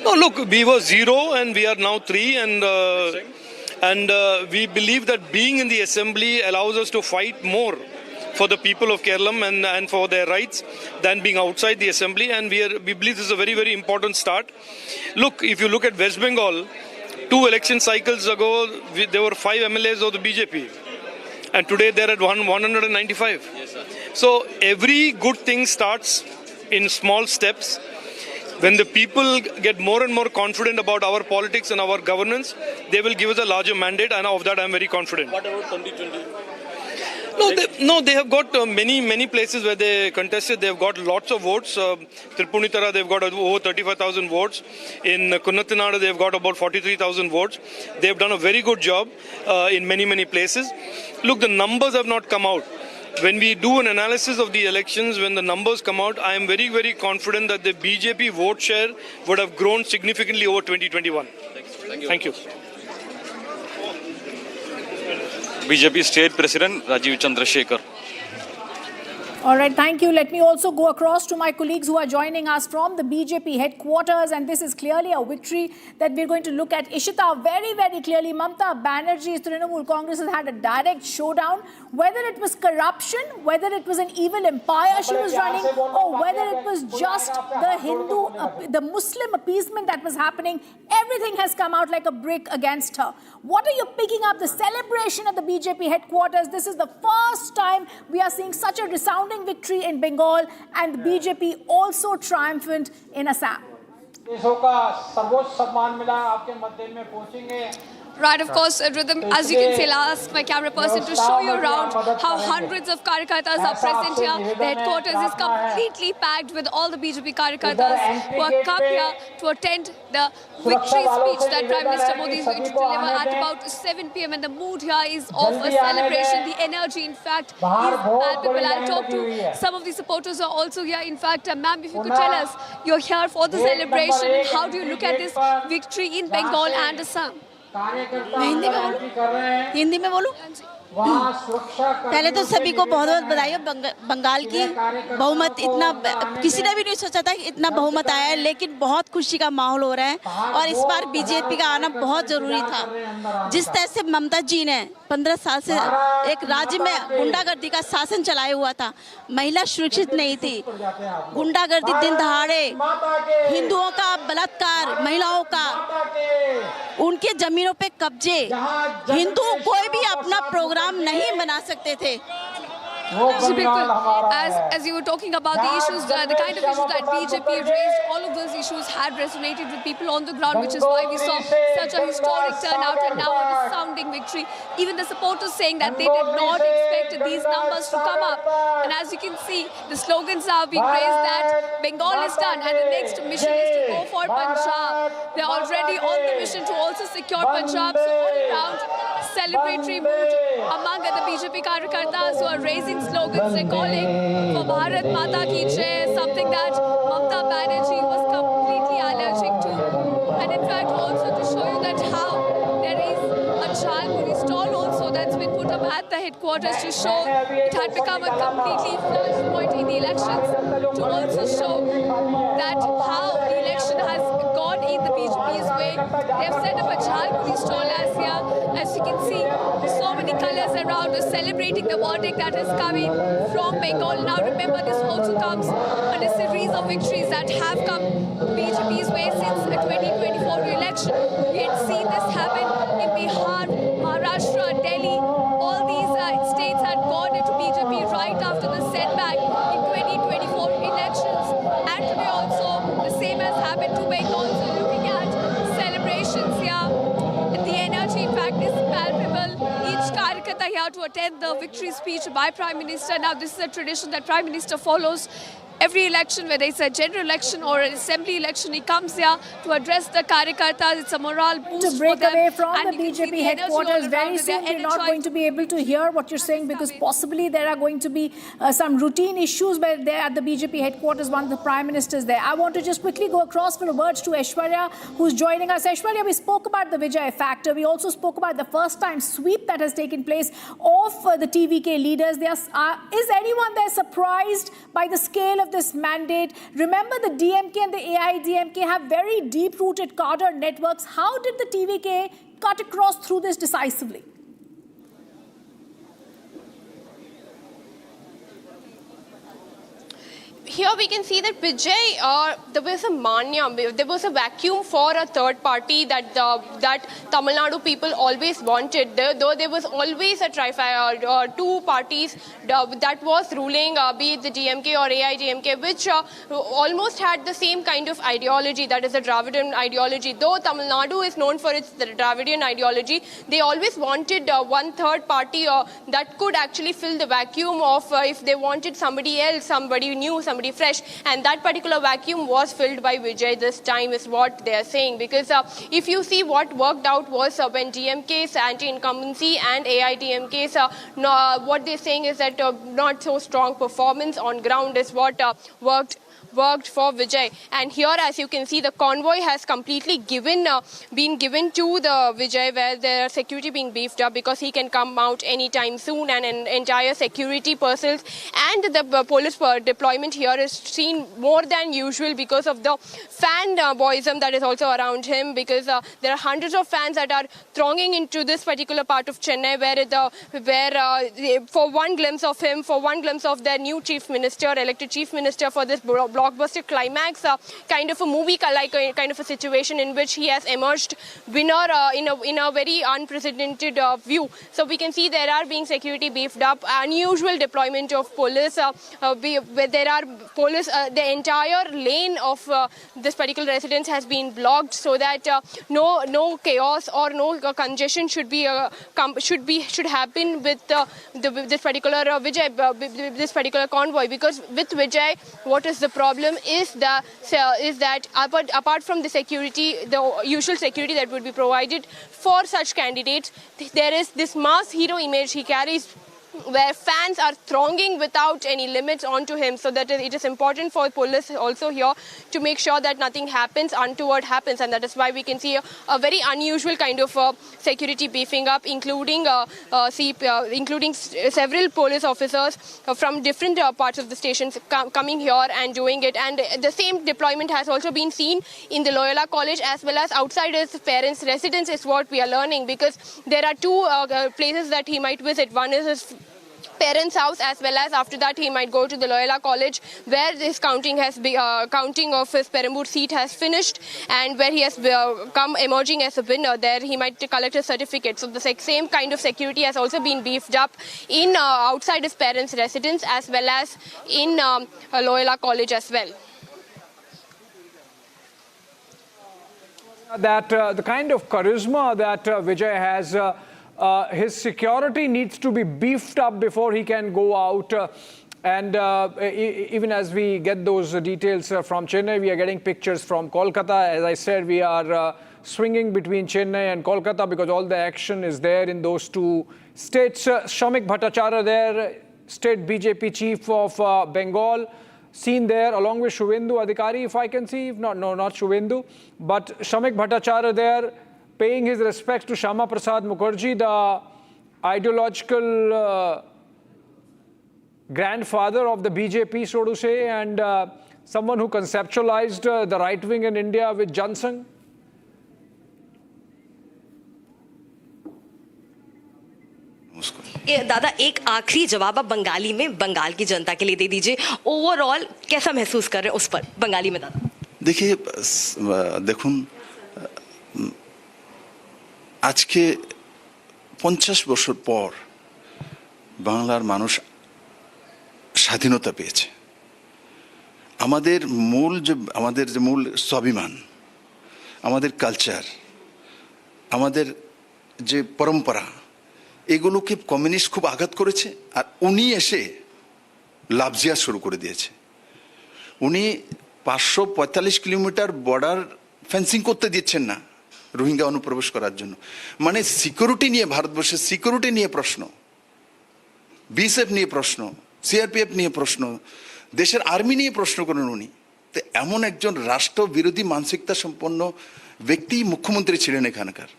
No, look, we were 0 and we are now 3, and we believe that being in the assembly allows us to fight more for the people of Kerala and for their rights than being outside the assembly. And we believe this is a very important start. Look, if you look at West Bengal, 2 election cycles ago, there were 5 MLAs of the BJP. And today they're at 195. Yes, sir. So every good thing starts in small steps. When the people get more and more confident about our politics and our governance, they will give us a larger mandate, and of that I'm very confident. What about 2020? They have got many places where they contested. They have got lots of votes. Tripunitara, they've got over 35,000 votes. In Kunnatinada, they've got about 43,000 votes. They've done a very good job in many places. Look, the numbers have not come out. When we do an analysis of the elections, when the numbers come out, I am very confident that the BJP vote share would have grown significantly over 2021. Thank you. BJP State President Rajiv Chandrasekhar. All right, thank you. Let me also go across to my colleagues who are joining us from the BJP headquarters, and this is clearly a victory that we're going to look at. Ishita, very clearly, Mamata Banerjee's Trinamul Congress has had a direct showdown. Whether it was corruption, whether it was an evil empire she was running, or whether it was just the Muslim appeasement that was happening, everything has come out like a brick against her. What are you picking up? The celebration at the BJP headquarters. This is the first time we are seeing such a resounding victory in Bengal, and the BJP also triumphant in Assam. Right, of course, Rhythm, as you can see, I'll ask my camera person to show you around how hundreds of Karyakartas are present here. The headquarters is completely packed with all the BJP Karyakartas who are come here to attend the victory speech that Prime Minister Modi is going to deliver at about 7 p.m. And the mood here is of a celebration. The energy, in fact, is palpable. I'll talk to some of the supporters who are also here. In fact, ma'am, if you could tell us, you're here for the celebration, and how do you look at this victory in Bengal and Assam? मैं हिंदी में बोलूं पहले तो सभी को बहुत बहुत बधाई हो बंगाल की बहुमत इतना किसी ने भी नहीं सोचा था कि इतना बहुमत आया है लेकिन बहुत खुशी का माहौल हो रहा है और इस बार बीजेपी का आना बहुत जरूरी था जिस तरह से ममता जी ने 15 साल से एक राज्य में गुंडागर्दी का शासन चलाया हुआ था महिला सुरक्षित नहीं थी गुंडागर्दी दिन दहाड़े हिंदुओं का बलात्कार महिलाओं का उनके जमीनों पे कब्जे हिंदू कोई भी अपना प्रोग्राम नहीं बना सकते थे As you were talking about the issues, the kind of issues that BJP raised, all of those issues had resonated with people on the ground, which is why we saw such a historic turnout and now a resounding victory. Even the supporters saying that they did not expect these numbers to come up. And as you can see, the slogans are being raised that Bengal is done and the next mission is to go for Punjab. They're already on the mission to also secure Punjab. So all around, celebratory mood among the BJP Karyakartas who are raising slogans, they're calling for Bharat Mata Ki Jai, something that Mamata Banerjee was completely allergic to. And in fact, also to show you that how there is a Chalpuri stall also that's been put up at the headquarters to show it had become a completely flashpoint in the elections, to also show that how the election has gone in the BJP's way. They have set up a Chalpuri stall as you can see, so many colors around celebrating the verdict that is coming from Bengal. Now remember, this also comes on a series of victories that have come BJP's way since the 2024 election. We had seen this happen in Bihar, Maharashtra, Delhi. All these states had gone into BJP right after the setback in 2024 elections. And today also, the same has happened to Bengal. So looking at celebrations here, the energy, in fact, is palpable. Each Karyakarta here to attend the victory speech by Prime Minister. Now, this is a tradition that Prime Minister follows. Every election, whether it's a general election or an assembly election, he comes here to address the Karyakartas. It's a morale boost to break for them. away from And the BJP headquarters very soon. We're not going to be able to hear what you're saying because possibly there are going to be some routine issues where they're at the BJP headquarters, one of the Prime Ministers there. I want to just quickly go across for words to Aishwarya, who's joining us. Aishwarya, we spoke about the Vijay factor. We also spoke about the first-time sweep that has taken place of the TVK leaders. Is anyone there surprised by the scale of this mandate? Remember, the DMK and the AIDMK have very deep-rooted cadre networks. How did the TVK cut across through this decisively? here we can see that Vijay, there was a mania, there was a vacuum for a third party that Tamil Nadu people always wanted. Though there was always a two parties that was ruling, be it the DMK or AIDMK, which almost had the same kind of ideology, that is the Dravidian ideology. Though Tamil Nadu is known for its Dravidian ideology, they always wanted one third party that could actually fill the vacuum of if they wanted somebody else, somebody new, somebody fresh. And that particular vacuum was filled by Vijay this time, is what they are saying. Because if you see what worked out was when DMK's anti-incumbency and AIDMK's, what they're saying is that not so strong performance on ground is what worked for Vijay. And here, as you can see, the convoy has completely been given to the Vijay, where their security being beefed up because he can come out anytime soon, and an entire security personnel and the police deployment here is seen more than usual because of the fanboyism that is also around him, because there are hundreds of fans that are thronging into this particular part of Chennai, where for one glimpse of him, for one glimpse of their new chief minister, elected chief minister, for this blockbuster climax, kind of a movie like kind of a situation in which he has emerged winner in a very unprecedented view. So we can see there are being security beefed up, unusual deployment of police, where there are police, the entire lane of this particular residence has been blocked so that no chaos or no congestion should happen with this particular Vijay, this particular convoy. Because with Vijay, what is the problem is that apart from the security, the usual security that would be provided for such candidates, there is this mass hero image he carries, where fans are thronging without any limits onto him. So that it is important for police also here to make sure that nothing untoward happens, and that is why we can see a very unusual kind of security beefing up, including several police officers from different parts of the stations coming here and doing it. And the same deployment has also been seen in the Loyola College as well as outside his parents' residence, is what we are learning, because there are two places that he might visit. One is his parents' house, as well as after that he might go to the Loyola College, where this counting of his Perambur seat has finished, and where he has come emerging as a winner. There he might collect a certificate. So the same kind of security has also been beefed up in outside his parents' residence, as well as in Loyola College as well. That the kind of charisma that Vijay has, his security needs to be beefed up before he can go out. And even as we get those details from Chennai, we are getting pictures from Kolkata. As I said, we are swinging between Chennai and Kolkata because all the action is there in those two states. Shamik Bhattacharya there, state BJP chief of Bengal, seen there along with Suvendu Adhikari, if I can see. Not Suvendu, but Shamik Bhattacharya there, paying his respects to Shama Prasad Mukherjee, the ideological grandfather of the BJP, so to say, and someone who conceptualized the right wing in India with Jansangh. दादा, एक आखिरी जवाब आप बंगाली में बंगाल की जनता के लिए दे दीजिए। ओवरऑल कैसा महसूस कर रहे हैं उस पर बंगाली में दादा? देखिए, দেখুন, আজকে 50 বছর পর বাংলার মানুষ স্বাধীনতা পেয়েছে। আমাদের যে মূল স্বাভিমান, আমাদের কালচার, আমাদের যে পরম্পরা, এগুলোকে কমিউনিস্ট খুব আঘাত করেছে। আর উনি এসে লাভজিয়া শুরু করে দিয়েছে। উনি 545 কিলোমিটার বর্ডার ফেন্সিং করতে দিচ্ছেন না রোহিঙ্গা অনুপ্রবেশ করার জন্য। মানে সিকিউরিটি নিয়ে, ভারতবর্ষের সিকিউরিটি নিয়ে প্রশ্ন, বিএসএফ নিয়ে প্রশ্ন, সিআরপিএফ নিয়ে প্রশ্ন, দেশের আর্মি নিয়ে প্রশ্ন করেন উনি। তো এমন একজন রাষ্ট্রবিরোধী মানসিকতা সম্পন্ন ব্যক্তি মুখ্যমন্ত্রী ছিলেন এখানকার।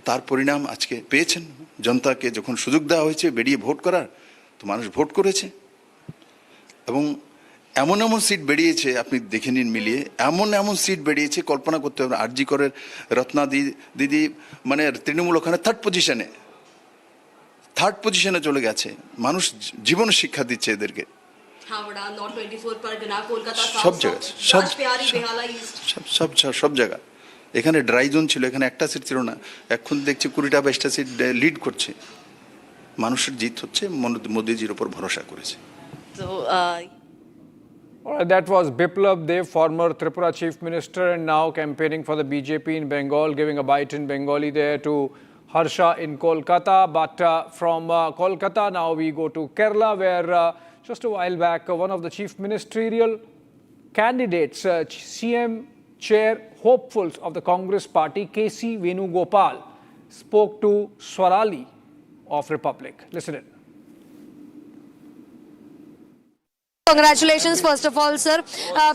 তার পরিণাম আজকে পেয়েছেন। জনতাকে যখন সুযোগ দেওয়া হয়েছে বেরিয়ে ভোট করার, তো মানুষ ভোট করেছে। এবং এমন সিট বেরিয়েছে, আপনি দেখে নিন মিলিয়ে, এমন সিট বেরিয়েছে কল্পনা করতে হবে। আরজি করের রত্না দিদি মানে তৃণমূল ওখানে থার্ড পজিশনে চলে গেছে। মানুষ জীবন শিক্ষা দিচ্ছে এদেরকে। हावड़ा, नॉर्थ 24 परगना, कोलकाता सब जगह सब जगह এখানে ড্রাই জোন ছিল, এখানে একটা সিট ছিল না, এখন দেখছি 20টা 22টা সিট লিড করছে। মানুষের জিত হচ্ছে, মোদিজির উপর ভরসা করেছে। That was Biplab Dev, former Tripura Chief Minister and now campaigning for the BJP in Bengal, giving a bite in Bengali there to Harsha in Kolkata. But from Kolkata, now we go to Kerala, where just a while back, one of the chief ministerial candidates, CM chair hopefuls of the Congress party, KC Venugopal, spoke to Swarali of Republic. Listen in. Congratulations, first of all, sir.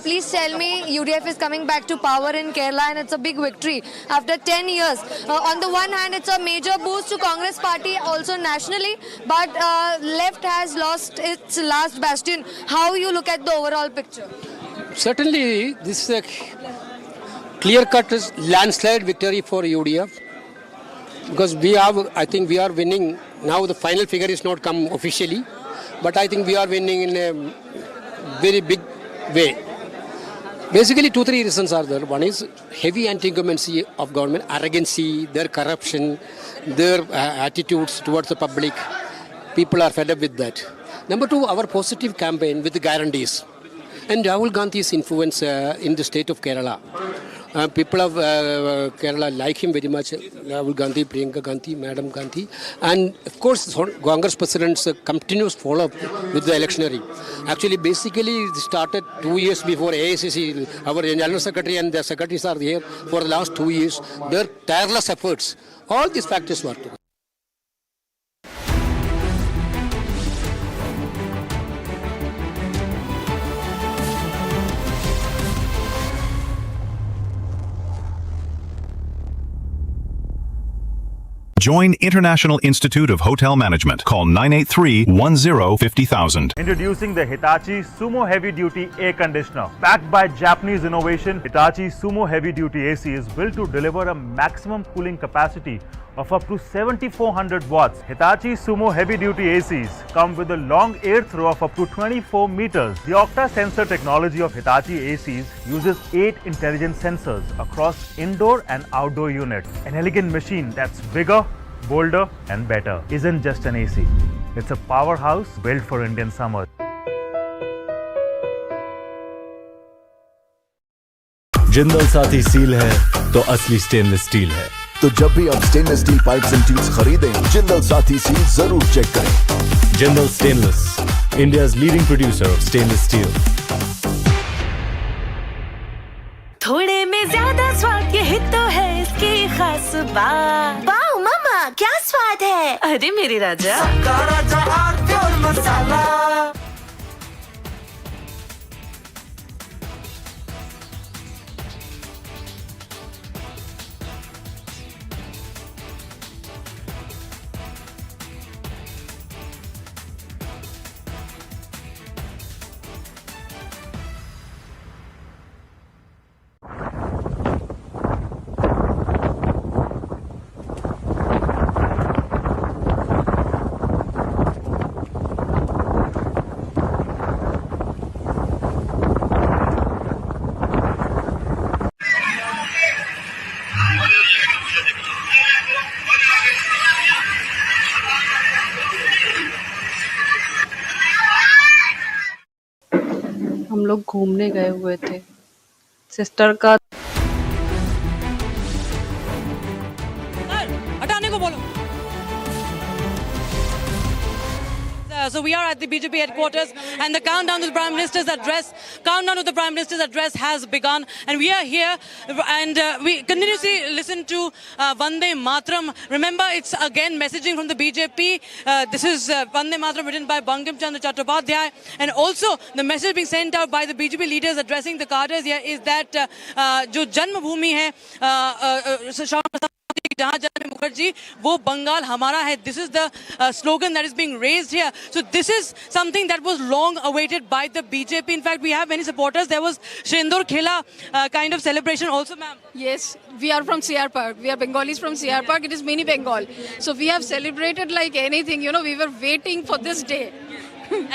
Please tell me, UDF is coming back to power in Kerala and it's a big victory after 10 years. On the one hand, it's a major boost to Congress party also nationally, but left has lost its last bastion. How you look at the overall picture? Certainly, this is a clear-cut landslide victory for UDF because I think we are winning. Now the final figure is not come officially, but I think we are winning in a very big way. Basically, 2-3 reasons are there. One is heavy anti-incumbency of government, arrogancy, their corruption, their attitudes towards the public. People are fed up with that. Number 2, our positive campaign with the guarantees. And Rahul Gandhi's influence in the state of Kerala. People of Kerala like him very much, Rahul Gandhi, Priyanka Gandhi, Madam Gandhi. And of course, Congress President's continuous follow-up with the electioneering. Actually, basically, it started 2 years before AICC. Our General Secretary and the secretaries are here for the last 2 years. Their tireless efforts, all these factors were together. Join International Institute of Hotel Management. Call 983-10-50,000. Introducing the Hitachi Sumo Heavy Duty Air Conditioner. Backed by Japanese innovation, Hitachi Sumo Heavy Duty AC is built to deliver a maximum cooling capacity of up to 7,400 watts. Hitachi Sumo Heavy Duty ACs come with a long air throw of up to 24 meters. The Octa sensor technology of Hitachi ACs uses 8 intelligent sensors across indoor and outdoor units. An elegant machine that's bigger, bolder and better. Isn't just an AC. It's a powerhouse built for Indian summer. Jindal Saathi seal है तो असली stainless steel है। तो जब भी आप stainless steel pipes and tubes खरीदें, Jindal Saathi seal जरूर चेक करें। Jindal stainless, India's leading producer of stainless steel. थोड़े में ज्यादा स्वाद, यही तो है इसकी खास बात। वाओ मामा, क्या स्वाद है। अरे मेरे राजा, सबका राजा प्योर मसाला। हम लोग घूमने गए हुए थे, सिस्टर का हटाने को बोलो। So we are at the BJP headquarters and the countdown to the Prime Minister's address has begun, and we are here and we continuously listen to Vande Mataram. Remember, it's again messaging from the BJP. This is Vande Mataram written by Bankim Chandra Chattopadhyay, and also the message being sent out by the BJP leaders addressing the cadres here is that जो जन्मभूमि है जहाँ जन्मे मुखर्जी वो बंगाल हमारा है. This is the slogan that is being raised here. So this is something that was long awaited by the BJP. In fact, we have many supporters. There was Shendur Khela kind of celebration also, ma'am. Yes, we are from CR Park. We are Bengalis from CR Park. It is mini Bengal. So we have celebrated like anything. You know, we were waiting for this day.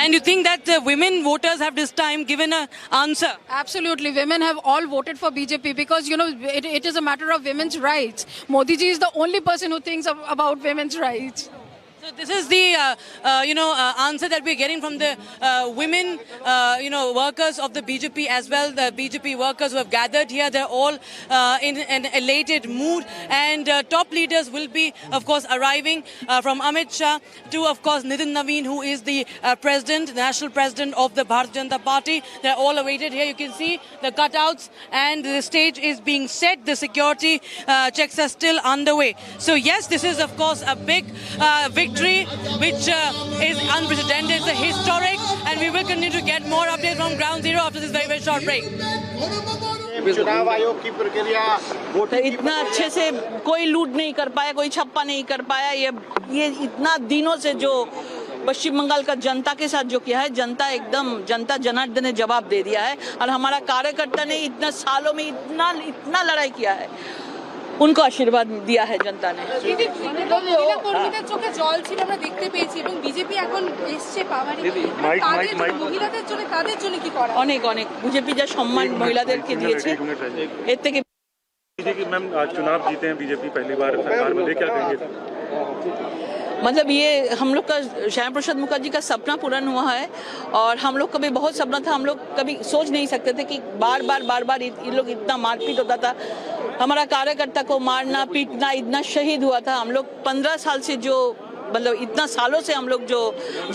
And you think that the women voters have this time given an answer? Absolutely. Women have all voted for BJP because, it is a matter of women's rights. Modi ji is the only person who thinks about women's rights. So this is the, answer that we're getting from the women, workers of the BJP as well. The BJP workers who have gathered here, they're all in an elated mood. And top leaders will be, of course, arriving from Amit Shah to, of course, Nitin Naveen, who is the president, national president of the Bharatiya Janata Party. They're all awaited here. You can see the cutouts and the stage is being set. The security checks are still underway. So yes, this is, of course, a big victory which is unprecedented. It's a historic, and we will continue to get more updates from Ground Zero after this very, very short break. चुनाव आयोग की प्रक्रिया इतना अच्छे से कोई लूट नहीं कर पाया, कोई छप्पा नहीं कर पाया। ये इतना दिनों से जो पश्चिम बंगाल का जनता के साथ जो किया है, जनता जनार्दन ने जवाब दे दिया है। और हमारा कार्यकर्ता ने इतना सालों में इतना लड़ाई किया है, उनको आशीर्वाद दिया है जनता ने। মহিলাকর্মীদের চোখে জল ছিল আমরা দেখতে পেয়েছি এবং বিজেপি এখন এসছে পাওয়ারে মহিলাদের জন্য তাদের জন্য কি করা অনেক বিজেপি যা সম্মান মহিলাদেরকে দিয়েছে এর থেকে मैम आज चुनाव जीते हैं बीजेपी पहली बार सरकार में, क्या कहेंगे? मतलब ये हम लोग का श्यामा प्रसाद मुखर्जी का सपना पूरा हुआ है और हम लोग का भी बहुत सपना था। हम लोग कभी सोच नहीं सकते थे कि बार बार ये लोग इतना मारपीट होता था, हमारा कार्यकर्ता को मारना पीटना, इतना शहीद हुआ था। हम लोग 15 साल से मतलब इतना सालों से हम लोग जो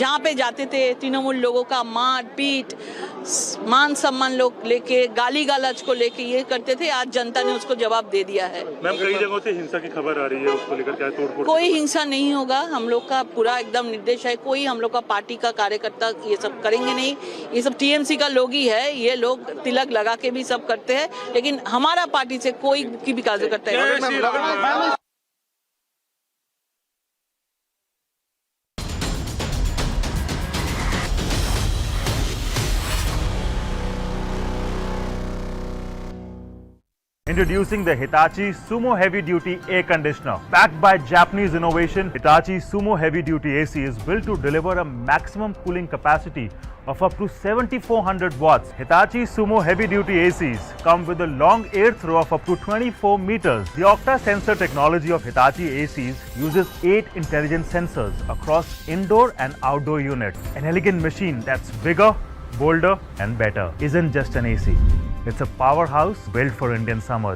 जहाँ पे जाते थे, तृणमूल लोगों का मार पीट, मान सम्मान लोग लेके, गाली गलौज को लेके ये करते थे। आज जनता ने उसको जवाब दे दिया है। मैम कई जगहों से हिंसा की खबर आ रही है, उसको लेकर क्या तोड़फोड़? कोई हिंसा नहीं होगा, हम लोग का पूरा एकदम निर्देश है। कोई हम लोग का पार्टी का कार्यकर्ता ये सब करेंगे नहीं, ये सब टीएमसी का लोग ही है। ये लोग तिलक लगा के भी सब करते हैं, लेकिन हमारा पार्टी से कोई की भी कार्यकर्ता है। Introducing the Hitachi Sumo Heavy Duty Air Conditioner. Backed by Japanese innovation, Hitachi Sumo Heavy Duty AC is built to deliver a maximum cooling capacity of up to 7400 watts. Hitachi Sumo Heavy Duty ACs come with a long air throw of up to 24 meters. The Octa sensor technology of Hitachi ACs uses 8 intelligent sensors across indoor and outdoor units. An elegant machine that's bigger, bolder and better isn't just an AC. It's a powerhouse built for Indian summer.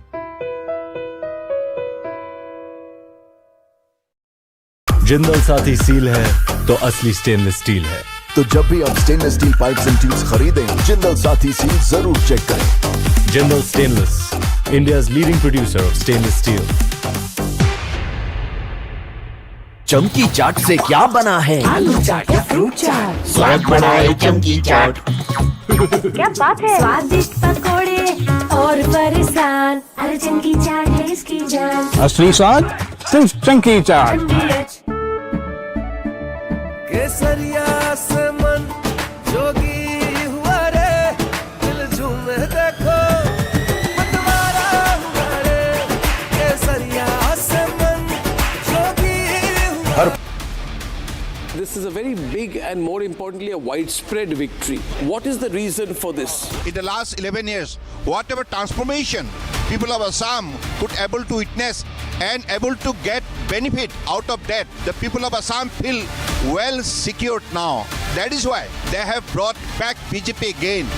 Jindal Saathi seal है तो असली stainless steel है। तो जब भी आप stainless steel pipes and tubes खरीदें, Jindal Saathi seal जरूर चेक करें। Jindal stainless, India's leading producer of stainless steel. चमकी चाट से क्या बना है? आलू चाट या फ्रूट चाट, स्वाद बनाए चमकी चाट। क्या बात है? स्वादिष्ट पकोड़े और परेशान, अरे चमकी चाट है इसकी जान। असली स्वाद सिर्फ चमकी चाट। केसरिया से मन जोगी हुआ रे, दिल झूमे देखो मतवारा हुआ रे। केसरिया से मन जोगी हुआ। This is a very big and more importantly a widespread victory. What is the reason for this? In the last 11 years, whatever transformation people of Assam could able to witness and able to get benefit out of that, the people of Assam feel well secured now. That is why they have brought back BJP again.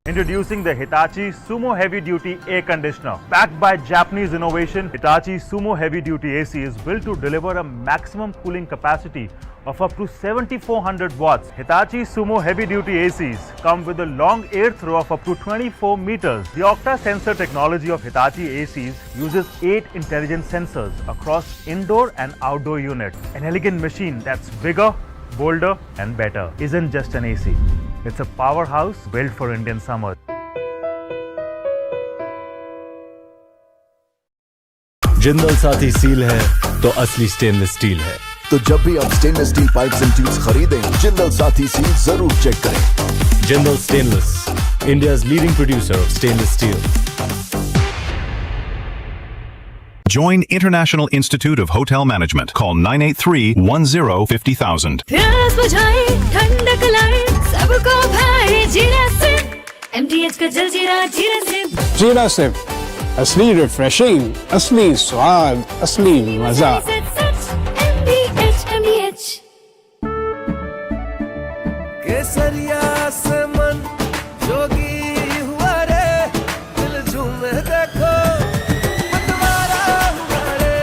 Introducing the Hitachi Sumo Heavy Duty Air Conditioner. Backed by Japanese innovation, Hitachi Sumo Heavy Duty AC is built to deliver a maximum cooling capacity of up to 7400 watts. Hitachi Sumo Heavy Duty ACs come with a long air throw of up to 24 meters. The Octa sensor technology of Hitachi ACs uses 8 intelligent sensors across indoor and outdoor units. An elegant machine that's bigger, bolder and better isn't just an AC. It's a powerhouse built for Indian summer. Jindal Saathi seal है तो असली stainless steel है। तो जब भी आप stainless steel pipes and tubes खरीदें, Jindal Saathi seal जरूर चेक करें। Jindal stainless, India's leading producer of stainless steel. Join International Institute of Hotel Management. Call 983-10-50,000. प्यास बुझाए ठंडक लाए सबको भाए जीरा से MTH का जल जीरा जीरा से जीरा से असली रिफ्रेशिंग, असली स्वाद, असली मजा। MTH केसरिया से मन जोगी हुआ रे, दिल झूमे देखो मतवारा हुआ रे।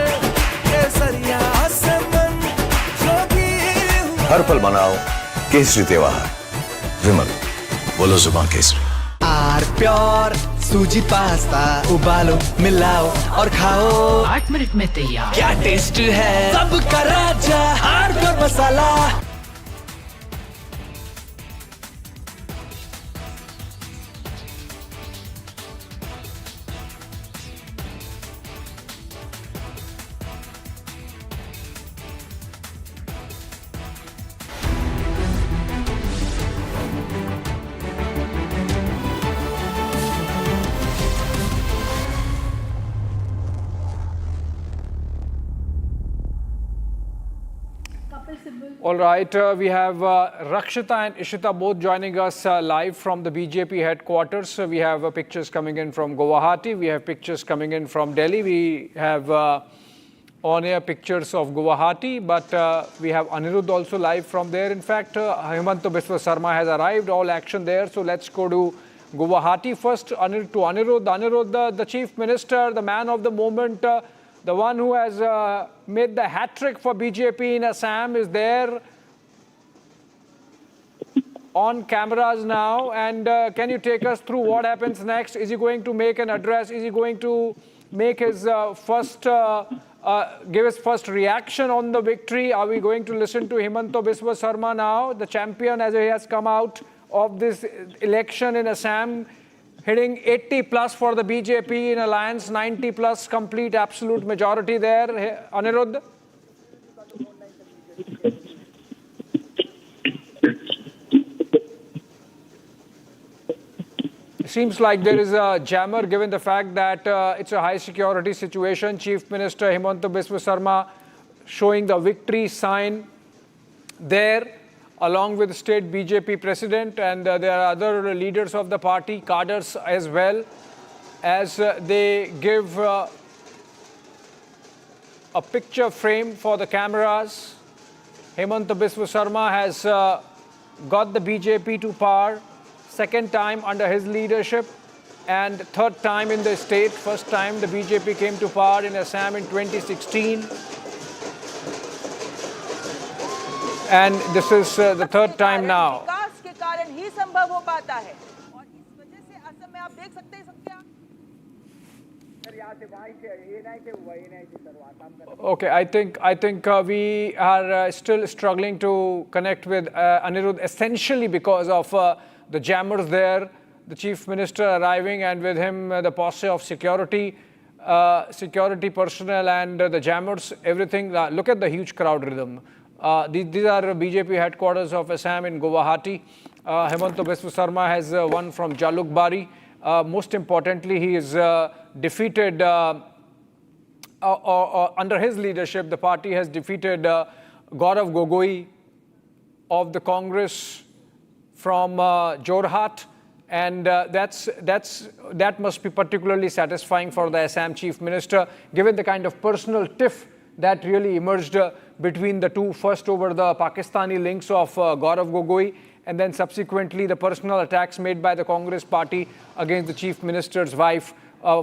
केसरिया से मन जोगी हुआ। हर पल मनाओ केसरी त्योहार। विमल, बोलो जुबान केसरी। आर प्योर सूजी पास्ता उबालो मिलाओ और खाओ 8 मिनट में तैयार। क्या टेस्ट है सबका राजा R pure masala. All right, we have Rakshita and Ishita both joining us live from the BJP headquarters. We have pictures coming in from Guwahati. We have pictures coming in from Delhi. We have on-air pictures of Guwahati, but we have Anirudh also live from there. In fact, Himanta Biswa Sarma has arrived, all action there. So let's go to Guwahati first. To Anirudh. Anirudh, the Chief Minister, the man of the moment, the one who has made the hat-trick for BJP in Assam is there on cameras now. And can you take us through what happens next? Is he going to make an address? Is he going to make his give his first reaction on the victory? Are we going to listen to Himanta Biswa Sarma now, the champion as he has come out of this election in Assam, hitting 80 plus for the BJP in alliance, 90 plus complete absolute majority there. Anirudh? Seems like there is a jammer given the fact that it's a high security situation. Chief Minister Himanta Biswa Sarma showing the victory sign there, along with the state BJP president, and there are other leaders of the party, cadres as well, as they give a picture frame for the cameras. Himanta Biswa Sarma has got the BJP to power, second time under his leadership, and third time in the state. First time the BJP came to power in Assam in 2016. And this is the third time now. विकास के कारण ही संभव हो पाता है और इस वजह से असम में आप देख सकते हैं सबके Okay, I think we are still struggling to connect with Anirudh, essentially because of the jammers there, the Chief Minister arriving, and with him the posse of security personnel and the jammers, everything. Look at the huge crowd rhythm. These are BJP headquarters of Assam in Guwahati. Himanta Biswa Sarma has won from Jalukbari. Most importantly, he is defeated, under his leadership, the party has defeated Gaurav Gogoi of the Congress from Jorhat. And that must be particularly satisfying for the Assam Chief Minister, given the kind of personal tiff that really emerged between the two, first over the Pakistani links of Gaurav Gogoi, and then subsequently the personal attacks made by the Congress party against the Chief Minister's wife,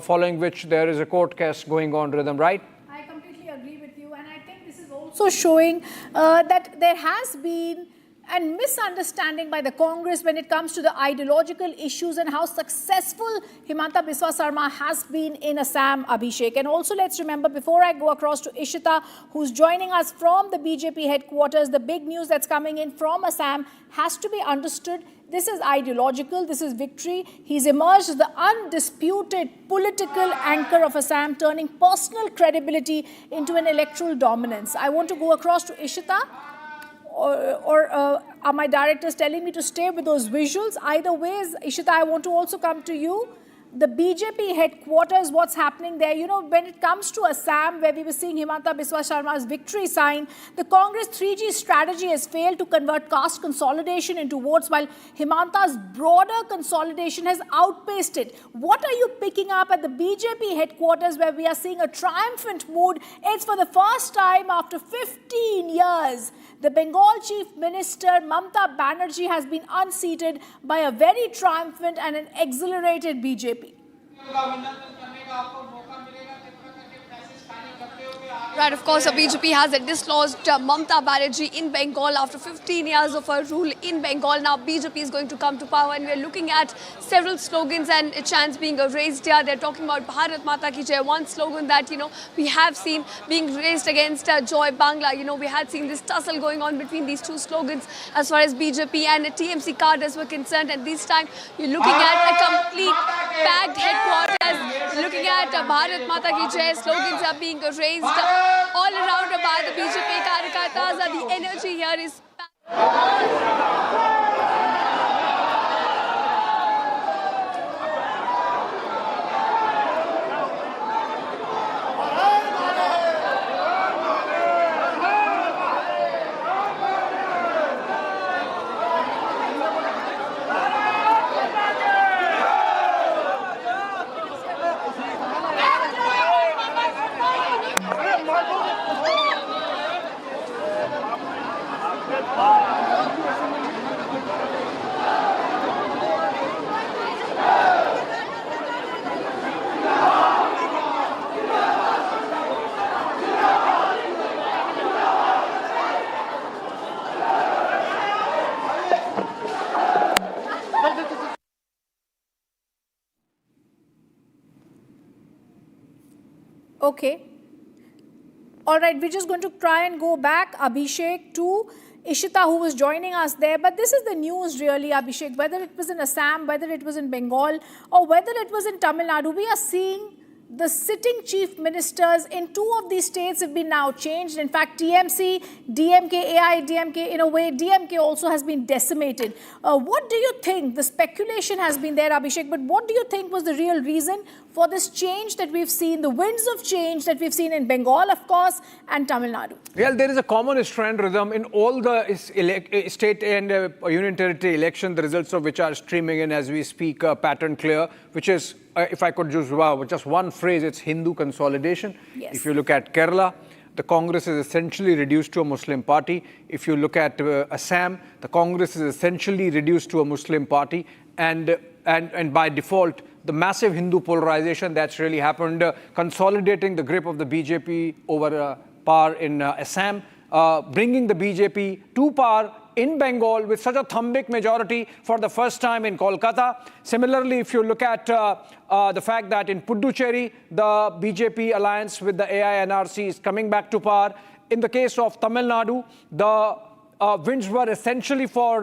following which there is a court case going on, Rhythm, right? I completely agree with you, and I think this is also showing that there has been a misunderstanding by the Congress when it comes to the ideological issues and how successful Himanta Biswa Sarma has been in Assam, Abhishek. And also let's remember, before I go across to Ishita, who's joining us from the BJP headquarters, the big news that's coming in from Assam has to be understood. This is ideological, this is victory. He's emerged as the undisputed political anchor of Assam, turning personal credibility into an electoral dominance. I want to go across to Ishita. Or are my directors telling me to stay with those visuals? Either way, Ishita, I want to also come to you. the BJP headquarters, what's happening there. You know, when it comes to Assam, where we were seeing Himanta Biswa Sharma's victory sign, the Congress 3G strategy has failed to convert caste consolidation into votes, while Himanta's broader consolidation has outpaced it. What are you picking up at the BJP headquarters, where we are seeing a triumphant mood? It's for the first time after 15 years. The Bengal Chief Minister, Mamata Banerjee, has been unseated by a very triumphant and an exhilarated BJP. Right, of course, the BJP has dislodged Mamata Banerjee in Bengal after 15 years of her rule in Bengal. Now BJP is going to come to power, and we're looking at several slogans and chants being raised here. They're talking about Bharat Mata Ki Jai, one slogan that, you know, we have seen being raised against Joy Bangla. You know, we had seen this tussle going on between these two slogans as far as BJP and TMC cadres were concerned. And this time, you're looking at a complete packed headquarters. You're looking at Bharat Mata Ki Jai. Slogans are being raised all around by the BJP karyakartas. The energy here is okay. All right, we're just going to try and go back, Abhishek, to Ishita, who was joining us there. But this is the news, really, Abhishek. Whether it was in Assam, whether it was in Bengal, or whether it was in Tamil Nadu, we are seeing the sitting chief ministers in two of these states have been now changed. In fact, TMC, DMK, AIDMK, in a way, DMK also has been decimated. What do you think? The speculation has been there, Abhishek, but what do you think was the real reason for this change that we've seen, the winds of change that we've seen in Bengal, of course, and Tamil Nadu? Well, there is a common trend rhythm in all the state and union territory election, the results of which are streaming in as we speak, pattern clear, which is, if I could use just one phrase, it's Hindu consolidation. Yes. If you look at Kerala, the Congress is essentially reduced to a Muslim party. If you look at Assam, the Congress is essentially reduced to a Muslim party. And by default, the massive Hindu polarization that's really happened, consolidating the grip of the BJP over power in Assam, bringing the BJP to power in Bengal with such a thumbing majority for the first time in Kolkata. Similarly, if you look at the fact that in Puducherry, the BJP alliance with the AINRC is coming back to power. In the case of Tamil Nadu, the winds were essentially for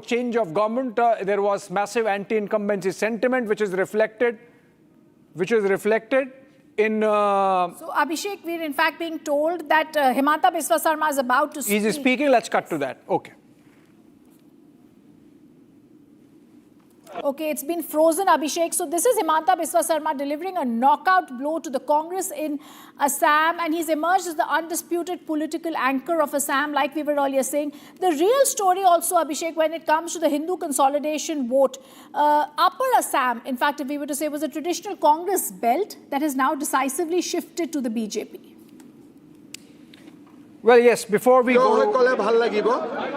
change of government. There was massive anti-incumbency sentiment, which is reflected in... So, Abhishek, we're in fact being told that Himanta Biswa Sarma is about to speak. He's speaking. Let's cut to that. Okay. Okay, it's been frozen, Abhishek. So this is Himanta Biswa Sarma delivering a knockout blow to the Congress in Assam, and he's emerged as the undisputed political anchor of Assam, like we were earlier saying. The real story also, Abhishek, when it comes to the Hindu consolidation vote, Upper Assam, in fact, if we were to say, was a traditional Congress belt that has now decisively shifted to the BJP. Well, yes, before we go...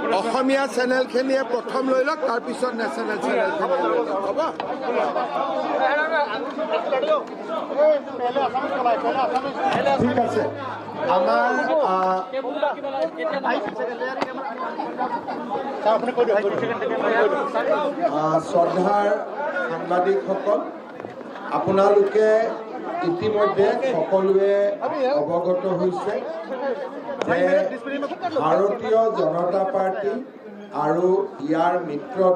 Ohomia channel kheniye prothom loi lok tar pisot national channel kheniye hoba ঠিক আছে আমার শ্রদ্ধাৰ সাংবাদিকসকল আপোনালোকে ইতিমধ্যে সকলোৱে অৱগত হৈছে যে ভাৰতীয় জনতা পাৰ্টি আৰু ইয়াৰ মিত্ৰ